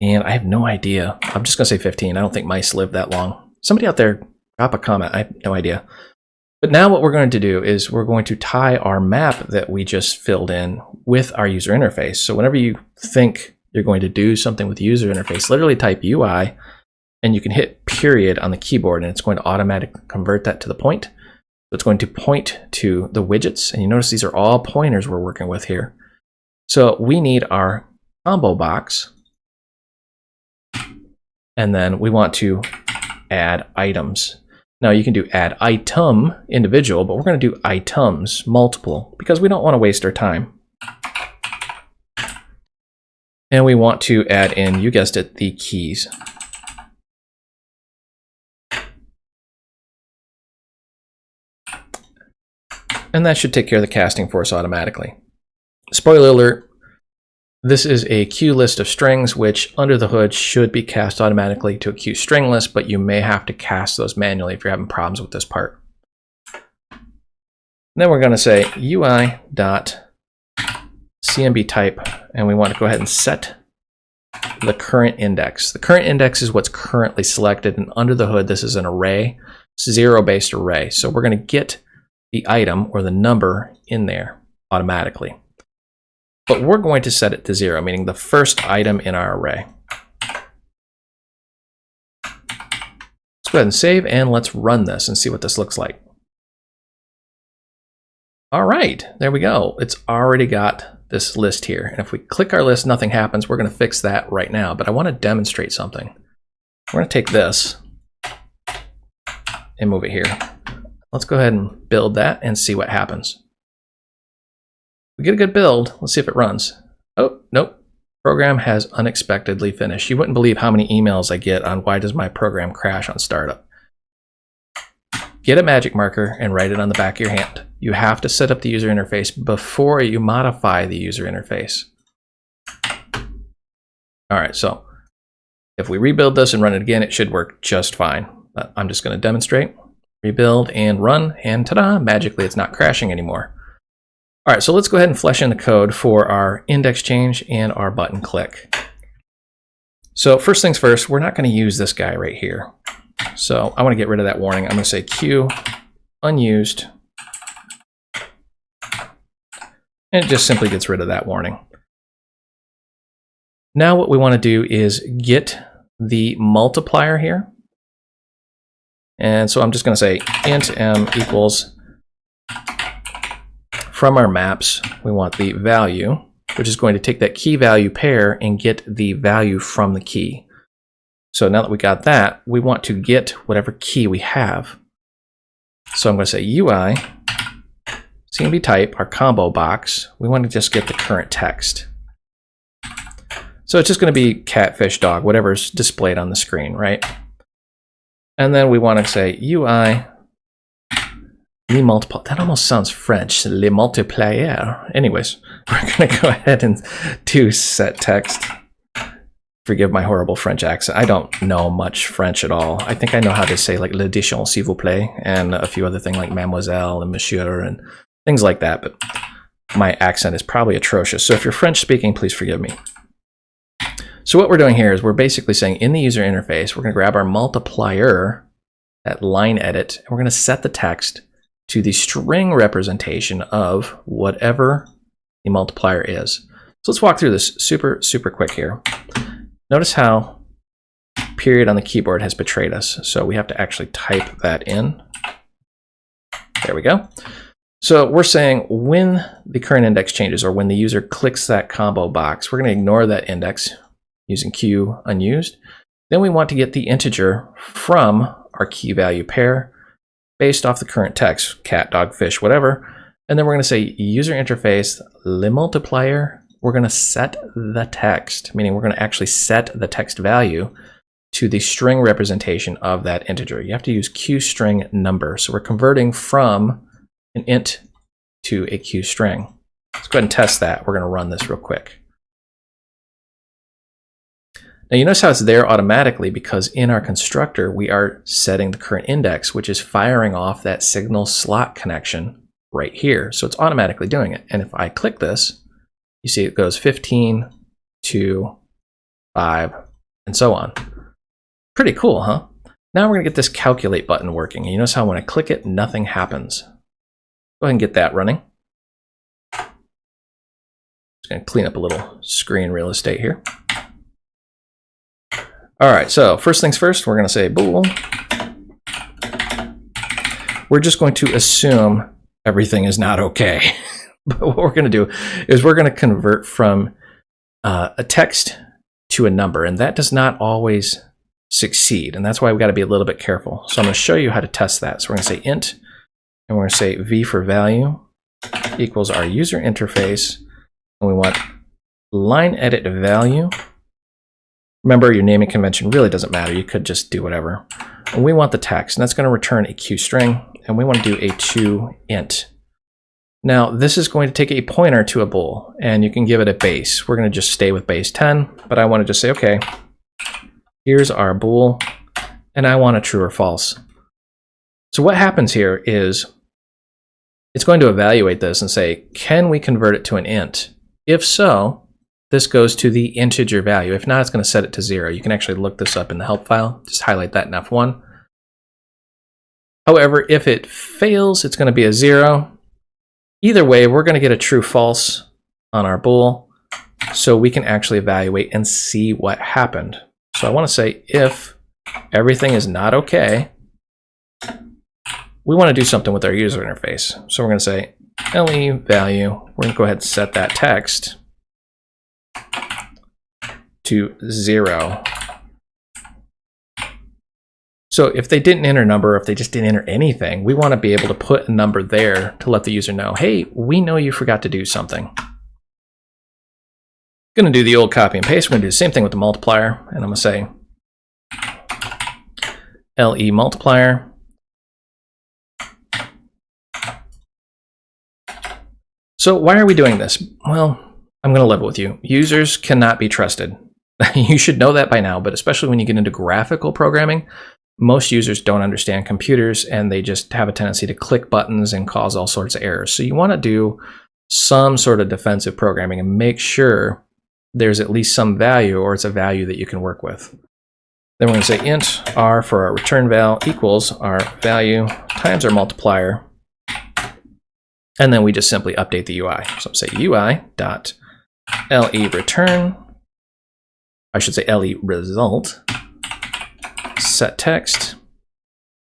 And I have no idea. I'm just going to say 15. I don't think mice live that long. Somebody out there, drop a comment. I have no idea. But now what we're going to do is we're going to tie our map that we just filled in with our user interface. So whenever you think you're going to do something with the user interface, literally type UI, and you can hit period on the keyboard, and it's going to automatically convert that to the point. So it's going to point to the widgets, and you notice these are all pointers we're working with here. So we need our combo box, and then we want to add items. Now you can do add item individual, but we're going to do items multiple because we don't want to waste our time. And we want to add in, you guessed it, the keys. And that should take care of the casting for us automatically. Spoiler alert, this is a queue list of strings, which under the hood should be cast automatically to a queue string list, but you may have to cast those manually if you're having problems with this part. And then we're going to say UI.cmb type, and we want to go ahead and set the current index. The current index is what's currently selected, and under the hood, this is an array, zero-based array. So we're going to get the item or the number in there automatically. But we're going to set it to 0, meaning the first item in our array. Let's go ahead and save, and let's run this and see what this looks like. All right, there we go. It's already got this list here. And if we click our list, nothing happens. We're going to fix that right now, but I want to demonstrate something. We're going to take this and move it here. Let's go ahead and build that and see what happens. We get a good build. Let's see if it runs. Oh, nope. Program has unexpectedly finished. You wouldn't believe how many emails I get on why does my program crash on startup. Get a magic marker and write it on the back of your hand. You have to set up the user interface before you modify the user interface. All right, so if we rebuild this and run it again, it should work just fine. But I'm just going to demonstrate. Rebuild and run, and ta-da, magically it's not crashing anymore. All right, so let's go ahead and flesh in the code for our index change and our button click. So first things first, we're not going to use this guy right here. So I want to get rid of that warning. I'm going to say queue unused, and it just simply gets rid of that warning. Now what we want to do is get the multiplier here. And so I'm just going to say int m equals, from our maps, we want the value, which is going to take that key value pair and get the value from the key. So now that we got that, we want to get whatever key we have. So I'm going to say UI, CMB type, our combo box. We want to just get the current text. So it's just going to be cat, fish, dog, whatever's displayed on the screen, right? And then we want to say UI, le multiplier. That almost sounds French, le multiplier. Anyways, we're going to go ahead and do set text. Forgive my horrible French accent. I don't know much French at all. I think I know how to say like l'addition, s'il vous plaît, and a few other things like mademoiselle and monsieur and things like that, but my accent is probably atrocious. So if you're French speaking, please forgive me. So what we're doing here is we're basically saying in the user interface, we're going to grab our multiplier, that line edit, and we're going to set the text to the string representation of whatever the multiplier is. So let's walk through this super quick here. Notice how period on the keyboard has betrayed us. So we have to actually type that in. There we go. So we're saying when the current index changes or when the user clicks that combo box, we're going to ignore that index using queue unused. Then we want to get the integer from our key value pair based off the current text, cat, dog, fish, whatever. And then we're going to say user interface, le multiplier. We're going to set the text, meaning we're going to actually set the text value to the string representation of that integer. You have to use QString number. So we're converting from an int to a QString. Let's go ahead and test that. We're going to run this real quick. Now you notice how it's there automatically because in our constructor, we are setting the current index, which is firing off that signal slot connection right here. So it's automatically doing it. And if I click this, you see it goes 15, 2, 5, and so on. Pretty cool, huh? Now we're going to get this calculate button working. And you notice how when I click it, nothing happens. Go ahead and get that running. Just going to clean up a little screen real estate here. All right, so first things first, we're going to say bool. We're just going to assume everything is not okay. But what we're going to do is we're going to convert from a text to a number, and that does not always succeed, and that's why we've got to be a little bit careful. So I'm going to show you how to test that. So we're going to say int, and we're going to say v for value equals our user interface, and we want line edit value. Remember, your naming convention really doesn't matter. You could just do whatever. And we want the text, and that's going to return a QString, and we want to do a toInt. Now, this is going to take a pointer to a bool, and you can give it a base. We're going to just stay with base 10, but I want to just say, okay, here's our bool, and I want a true or false. So what happens here is it's going to evaluate this and say, can we convert it to an int? If so, this goes to the integer value. If not, it's going to set it to 0. You can actually look this up in the help file. Just highlight that in F1. However, if it fails, it's going to be a 0. Either way, we're going to get a true false on our bool, so we can actually evaluate and see what happened. So I want to say if everything is not okay, we want to do something with our user interface. So we're going to say le value. We're going to go ahead and set that text to 0. So if they didn't enter a number, if they just didn't enter anything, we want to be able to put a number there to let the user know, hey, we know you forgot to do something. Going to do the old copy and paste. We're going to do the same thing with the multiplier, and I'm going to say le multiplier. So why are we doing this? Well, I'm going to level with you. Users cannot be trusted. You should know that by now, but especially when you get into graphical programming, most users don't understand computers and they just have a tendency to click buttons and cause all sorts of errors. So you want to do some sort of defensive programming and make sure there's at least some value, or it's a value that you can work with. Then we're going to say int r for our return val equals our value times our multiplier. And then we just simply update the UI. So I'm say UI dot le return. I should say le result. Set text.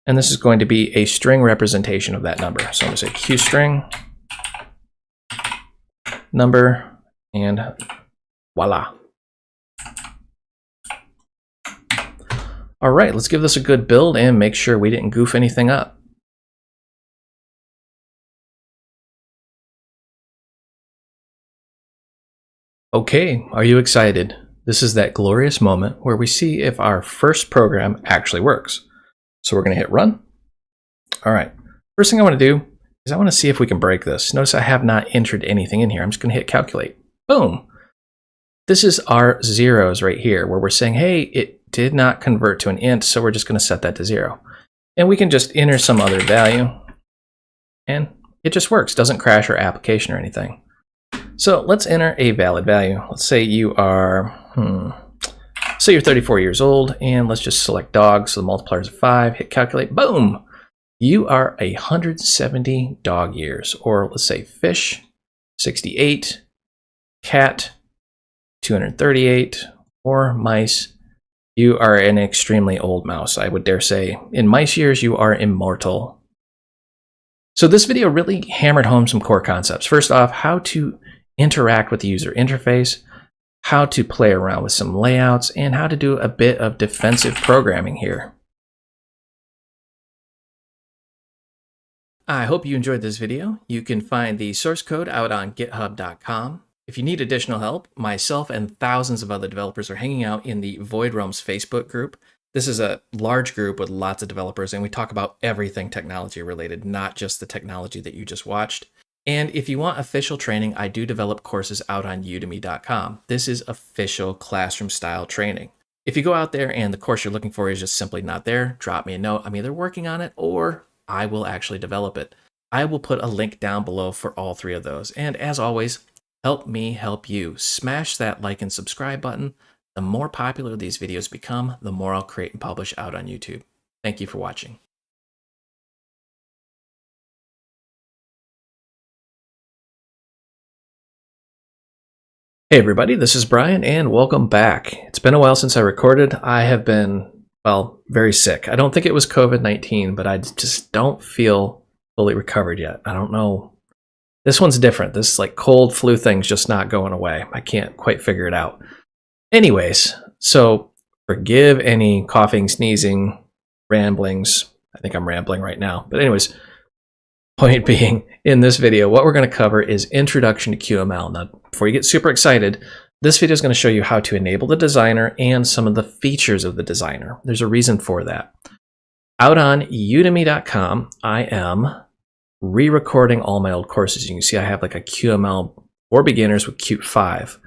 And this is going to be a string representation of that number. So I'm going to say QString number, and voila. All right, let's give this a good build and make sure we didn't goof anything up. Okay, are you excited? This is that glorious moment where we see if our first program actually works. So we're going to hit run. All right, first thing I want to do is I want to see if we can break this. Notice I have not entered anything in here. I'm just going to hit calculate. Boom. This is our zeros right here where we're saying, hey, it did not convert to an int, so we're just going to set that to 0. And we can just enter some other value, and it just works. Doesn't crash our application or anything. So let's enter a valid value. Let's say you are, say you're 34 years old, and let's just select dog. So the multiplier is 5, hit calculate, boom. You are 170 dog years, or let's say fish, 68, cat, 238, or mice. You are an extremely old mouse. I would dare say in mice years, you are immortal. So this video really hammered home some core concepts. First off, how to interact with the user interface, how to play around with some layouts, and how to do a bit of defensive programming here. I hope you enjoyed this video. You can find the source code out on github.com. If you need additional help, myself and thousands of other developers are hanging out in the Void Realms Facebook group. This is a large group with lots of developers, and we talk about everything technology related, not just the technology that you just watched. And if you want official training, I do develop courses out on udemy.com. This is official classroom style training. If you go out there and the course you're looking for is just simply not there, drop me a note. I'm either working on it or I will actually develop it. I will put a link down below for all three of those. And as always, help me help you. Smash that like and subscribe button. The more popular these videos become, the more I'll create and publish out on YouTube. Thank you for watching. Hey everybody, this is Brian and welcome back. It's been a while since I recorded. I have been, well, very sick. I don't think it was COVID-19, but I just don't feel fully recovered yet. I don't know. This one's different. This like cold flu thing's just not going away. I can't quite figure it out. Anyways, so forgive any coughing, sneezing, ramblings. I think I'm rambling right now. But anyways, point being, in this video, what we're going to cover is Introduction to QML. Now, before you get super excited, this video is going to show you how to enable the designer and some of the features of the designer. There's a reason for that. Out on udemy.com, I am re-recording all my old courses. You can see I have like a QML for beginners with Qt 5.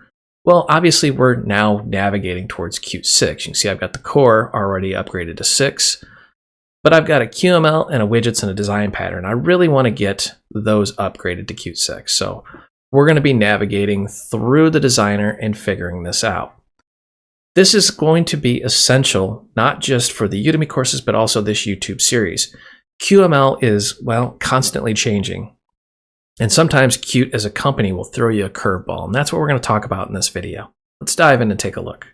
Well, obviously, we're now navigating towards Qt 6. You can see I've got the core already upgraded to 6. But I've got a QML and a widgets and a design pattern. I really want to get those upgraded to Qt 6. So we're going to be navigating through the designer and figuring this out. This is going to be essential, not just for the Udemy courses, but also this YouTube series. QML is, well, constantly changing. And sometimes Qt as a company will throw you a curveball. And that's what we're going to talk about in this video. Let's dive in and take a look.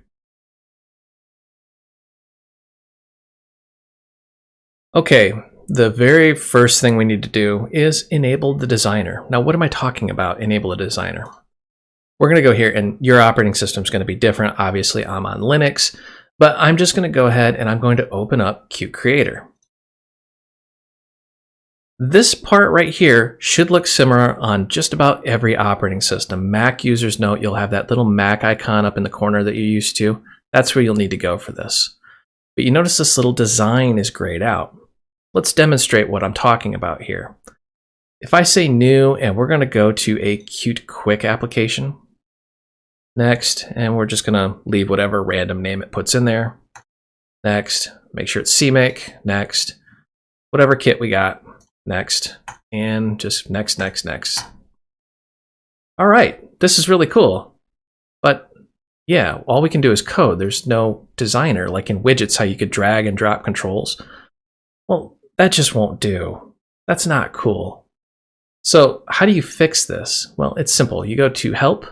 Okay, the very first thing we need to do is enable the designer. Now, what am I talking about, enable the designer? We're going to go here, and your operating system is going to be different. Obviously, I'm on Linux, but I'm just going to go ahead and I'm going to open up Qt Creator. This part right here should look similar on just about every operating system. Mac users know you'll have that little Mac icon up in the corner that you're used to. That's where you'll need to go for this. But you notice this little design is grayed out. Let's demonstrate what I'm talking about here. If I say new, and we're going to go to a Qt Quick application. Next, and we're just going to leave whatever random name it puts in there. Next, make sure it's CMake. Next, whatever kit we got. Next, and just next, next, next. All right, this is really cool. But yeah, all we can do is code. There's no designer, like in widgets, how you could drag and drop controls. Well, that just won't do. That's not cool. So how do you fix this? Well, it's simple. You go to Help,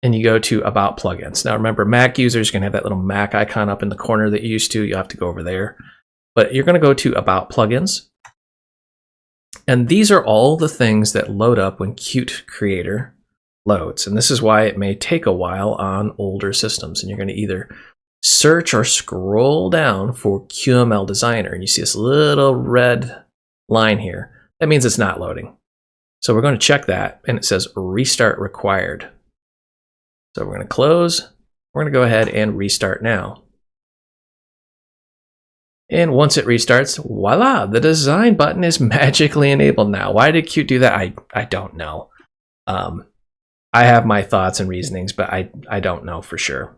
and you go to About Plugins. Now remember, Mac users can have that little Mac icon up in the corner that you used to. You have to go over there. But you're going to go to About Plugins. And these are all the things that load up when Qt Creator loads. And this is why it may take a while on older systems. And you're going to either search or scroll down for QML Designer, and you see this little red line here. That means it's not loading. So we're going to check that, and it says restart required. So we're going to close. We're going to go ahead and restart now. And once it restarts, voila, the design button is magically enabled now. Why did Qt do that? I don't know. I have my thoughts and reasonings, but I don't know for sure.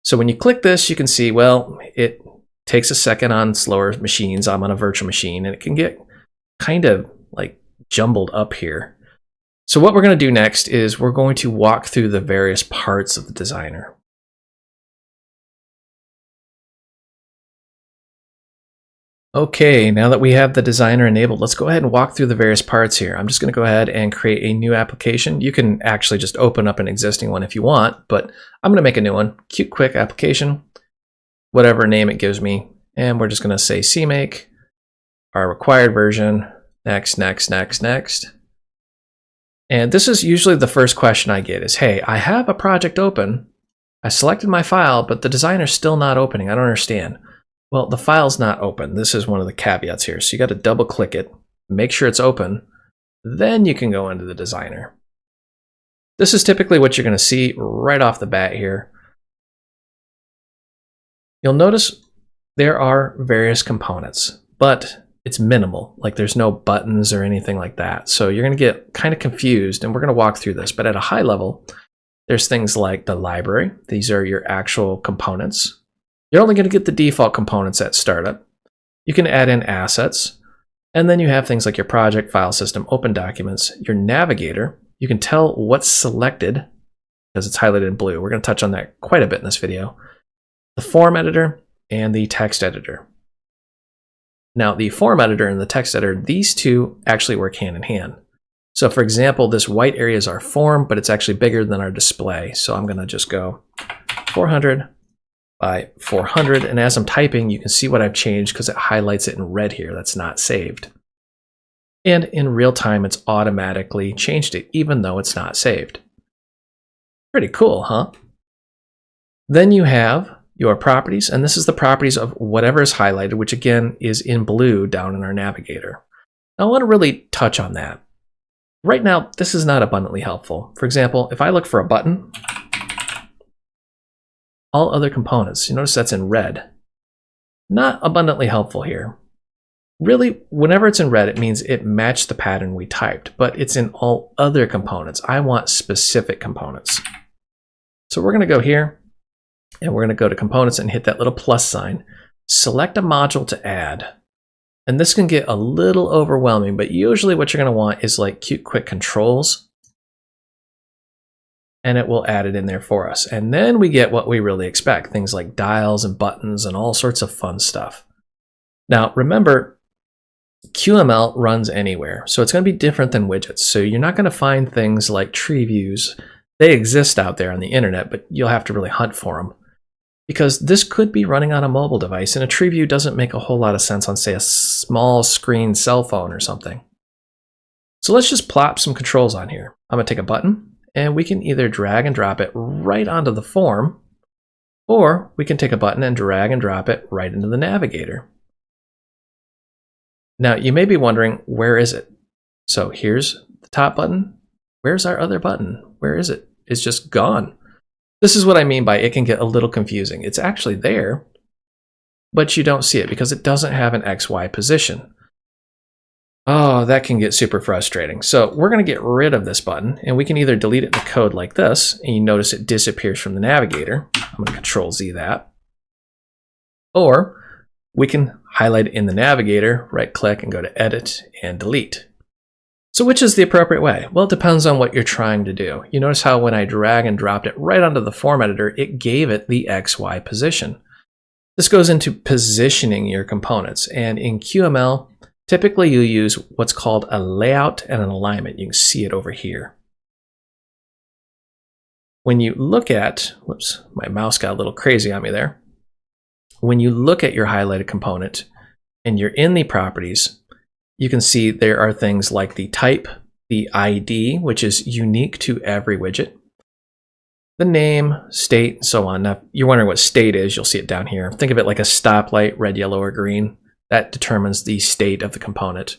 So when you click this, you can see, well, it takes a second on slower machines. I'm on a virtual machine, and it can get kind of like jumbled up here. So what we're going to do next is we're going to walk through the various parts of the designer. Okay, now that we have the designer enabled, let's go ahead and walk through the various parts here. I'm just going to go ahead and create a new application. You can actually just open up an existing one if you want, but I'm going to make a new one. Qt Quick application, whatever name it gives me. And we're just going to say CMake, our required version, next, next, next, next. And this is usually the first question I get is, hey, I have a project open. I selected my file, but the designer's still not opening. I don't understand. Well, the file's not open. This is one of the caveats here. So you got to double click it, make sure it's open, then you can go into the designer. This is typically what you're going to see right off the bat here. You'll notice there are various components, but it's minimal. Like there's no buttons or anything like that. So you're going to get kind of confused, and we're going to walk through this. But at a high level, there's things like the library. These are your actual components. You're only going to get the default components at startup. You can add in assets. And then you have things like your project, file system, open documents, your navigator. You can tell what's selected because it's highlighted in blue. We're going to touch on that quite a bit in this video. The form editor and the text editor. Now, the form editor and the text editor, these two actually work hand in hand. So for example, this white area is our form, but it's actually bigger than our display. So I'm going to just go 400 by 400. And as I'm typing, you can see what I've changed because it highlights it in red here. That's not saved. And in real time, it's automatically changed it, even though it's not saved. Pretty cool, huh? Then you have your properties, and this is the properties of whatever is highlighted, which again is in blue down in our navigator. Now I want to really touch on that. Right now, this is not abundantly helpful. For example, if I look for a button, all other components, you notice that's in red. Not abundantly helpful here. Really, whenever it's in red, it means it matched the pattern we typed, but it's in all other components. I want specific components. So we're going to go here, and we're going to go to components and hit that little plus sign. Select a module to add. And this can get a little overwhelming, but usually what you're going to want is like Qt Quick Controls. And it will add it in there for us. And then we get what we really expect, things like dials and buttons and all sorts of fun stuff. Now, remember, QML runs anywhere, so it's going to be different than widgets. So you're not going to find things like tree views. They exist out there on the internet, but you'll have to really hunt for them. Because this could be running on a mobile device, and a tree view doesn't make a whole lot of sense on, say, a small screen cell phone or something. So let's just plop some controls on here. I'm going to take a button, and we can either drag and drop it right onto the form, or we can take a button and drag and drop it right into the navigator. Now, you may be wondering, where is it? So here's the top button. Where's our other button? Where is it? It's just gone. This is what I mean by it can get a little confusing. It's actually there, but you don't see it because it doesn't have an XY position. Oh, that can get super frustrating. So we're going to get rid of this button, and we can either delete it in the code like this, and you notice it disappears from the navigator. I'm going to Control Z that. Or we can highlight it in the navigator, right click and go to Edit and Delete. So which is the appropriate way? Well, it depends on what you're trying to do. You notice how when I drag and dropped it right onto the form editor, it gave it the XY position. This goes into positioning your components. And in QML, typically you use what's called a layout and an alignment. You can see it over here. When you look at, whoops, my mouse got a little crazy on me there. When you look at your highlighted component and you're in the properties, you can see there are things like the type, the ID, which is unique to every widget, the name, state, and so on. Now, if you're wondering what state is, you'll see it down here. Think of it like a stoplight, red, yellow, or green. That determines the state of the component.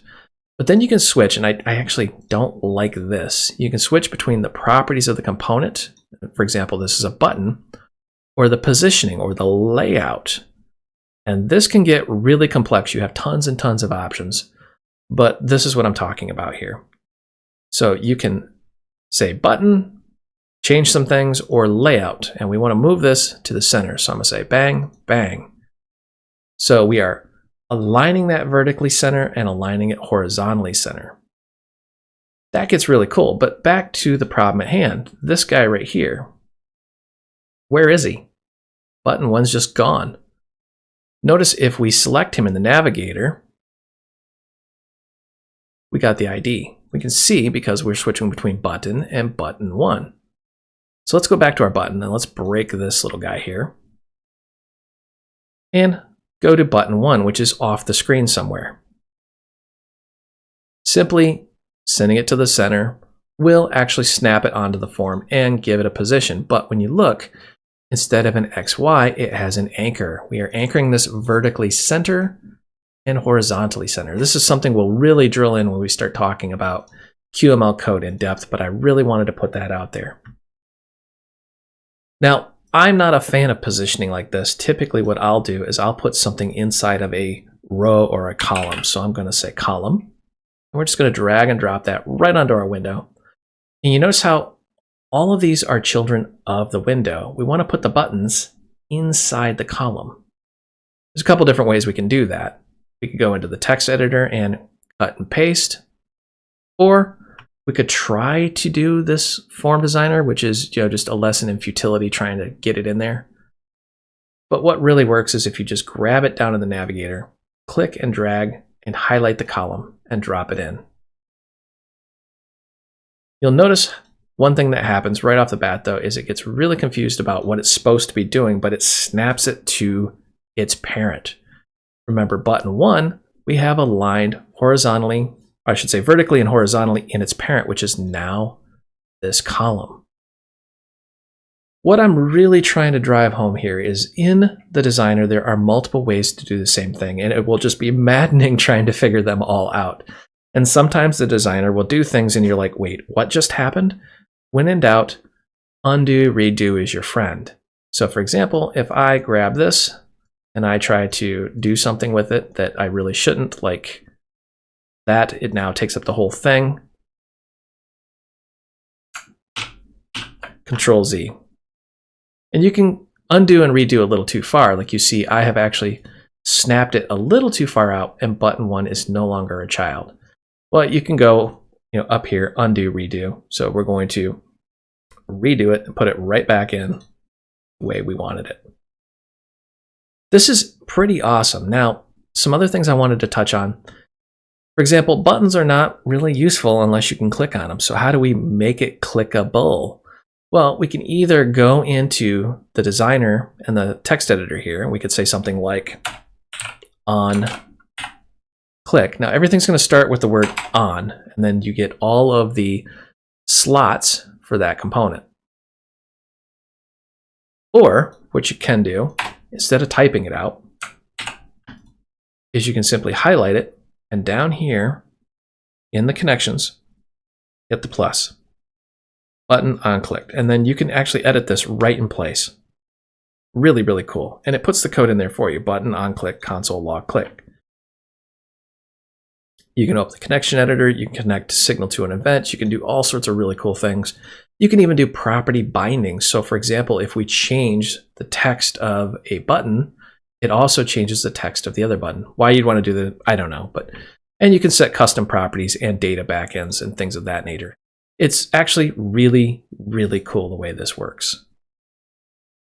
But then you can switch, and I actually don't like this. You can switch between the properties of the component. For example, this is a button, or the positioning, or the layout. And this can get really complex. You have tons and tons of options. But this is what I'm talking about here. So you can say button, change some things, or layout. And we want to move this to the center. So I'm going to say bang, bang. So we are aligning that vertically center and aligning it horizontally center. That gets really cool. But back to the problem at hand. This guy right here. Where is he? Button 1's just gone. Notice if we select him in the navigator, we got the ID. We can see because we're switching between button and button 1. So let's go back to our button and let's break this little guy here. And go to button 1, which is off the screen somewhere. Simply sending it to the center will actually snap it onto the form and give it a position. But when you look, instead of an XY, it has an anchor. We are anchoring this vertically center and horizontally center. This is something we'll really drill in when we start talking about QML code in depth, but I really wanted to put that out there. Now, I'm not a fan of positioning like this. Typically what I'll do is I'll put something inside of a row or a column. So I'm going to say column. And we're just going to drag and drop that right onto our window. And you notice how all of these are children of the window. We want to put the buttons inside the column. There's a couple different ways we can do that. We could go into the text editor and cut and paste, or we could try to do this form designer, which is just a lesson in futility trying to get it in there. But what really works is if you just grab it down in the navigator, click and drag and highlight the column and drop it in. You'll notice one thing that happens right off the bat though is it gets really confused about what it's supposed to be doing, but it snaps it to its parent. Remember, button 1, we have aligned horizontally, I should say vertically and horizontally in its parent, which is now this column. What I'm really trying to drive home here is in the designer, there are multiple ways to do the same thing, and it will just be maddening trying to figure them all out. And sometimes the designer will do things and you're like, wait, what just happened? When in doubt, undo, redo is your friend. So for example, if I grab this and I try to do something with it that I really shouldn't, like that, it now takes up the whole thing. Control Z. And you can undo and redo a little too far. Like you see, I have actually snapped it a little too far out and button 1 is no longer a child. Well, you can go up here, undo, redo. So we're going to redo it and put it right back in the way we wanted it. This is pretty awesome. Now, some other things I wanted to touch on. For example, buttons are not really useful unless you can click on them. So how do we make it clickable? Well, we can either go into the designer and the text editor here, and we could say something like on click. Now everything's going to start with the word on, and then you get all of the slots for that component. Or what you can do, instead of typing it out, is you can simply highlight it, and down here in the connections, hit the plus button on clicked, and then you can actually edit this right in place. Really, really cool. And it puts the code in there for you. Button on click, console log click. You can open the connection editor, you can connect signal to an event, you can do all sorts of really cool things. You can even do property bindings. So for example, if we change the text of a button, it also changes the text of the other button. Why you'd want to do that, I don't know. And you can set custom properties and data backends and things of that nature. It's actually really, really cool the way this works.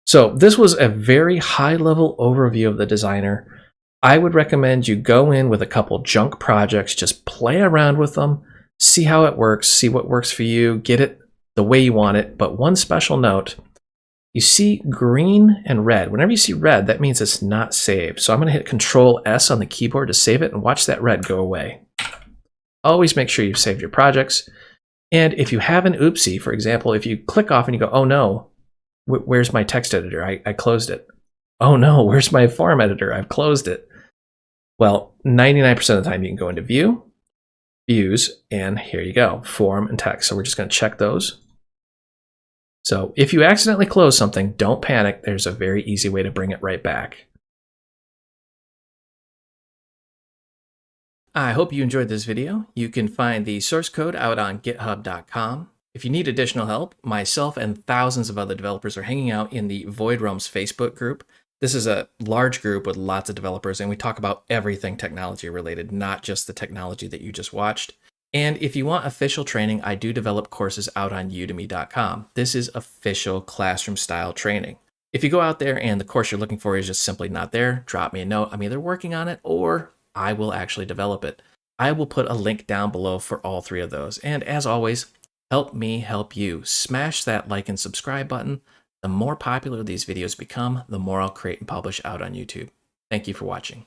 So this was a very high-level overview of the designer. I would recommend you go in with a couple junk projects, just play around with them, see how it works, see what works for you, get it the way you want it. But one special note, you see green and red. Whenever you see red, that means it's not saved. So I'm going to hit Control S on the keyboard to save it and watch that red go away. Always make sure you've saved your projects. And if you have an oopsie, for example, if you click off and you go, oh no, where's my text editor? I closed it. Oh no, where's my form editor? I've closed it. Well, 99% of the time you can go into View, Views, and here you go, Form and Text. So we're just going to check those. So if you accidentally close something, don't panic. There's a very easy way to bring it right back. I hope you enjoyed this video. You can find the source code out on github.com. If you need additional help, myself and thousands of other developers are hanging out in the Void Realms Facebook group. This is a large group with lots of developers, and we talk about everything technology related, not just the technology that you just watched. And if you want official training, I do develop courses out on udemy.com. This is official classroom style training. If you go out there and the course you're looking for is just simply not there, drop me a note. I'm either working on it or I will actually develop it. I will put a link down below for all three of those. And as always, help me help you. Smash that like and subscribe button. The more popular these videos become, the more I'll create and publish out on YouTube. Thank you for watching.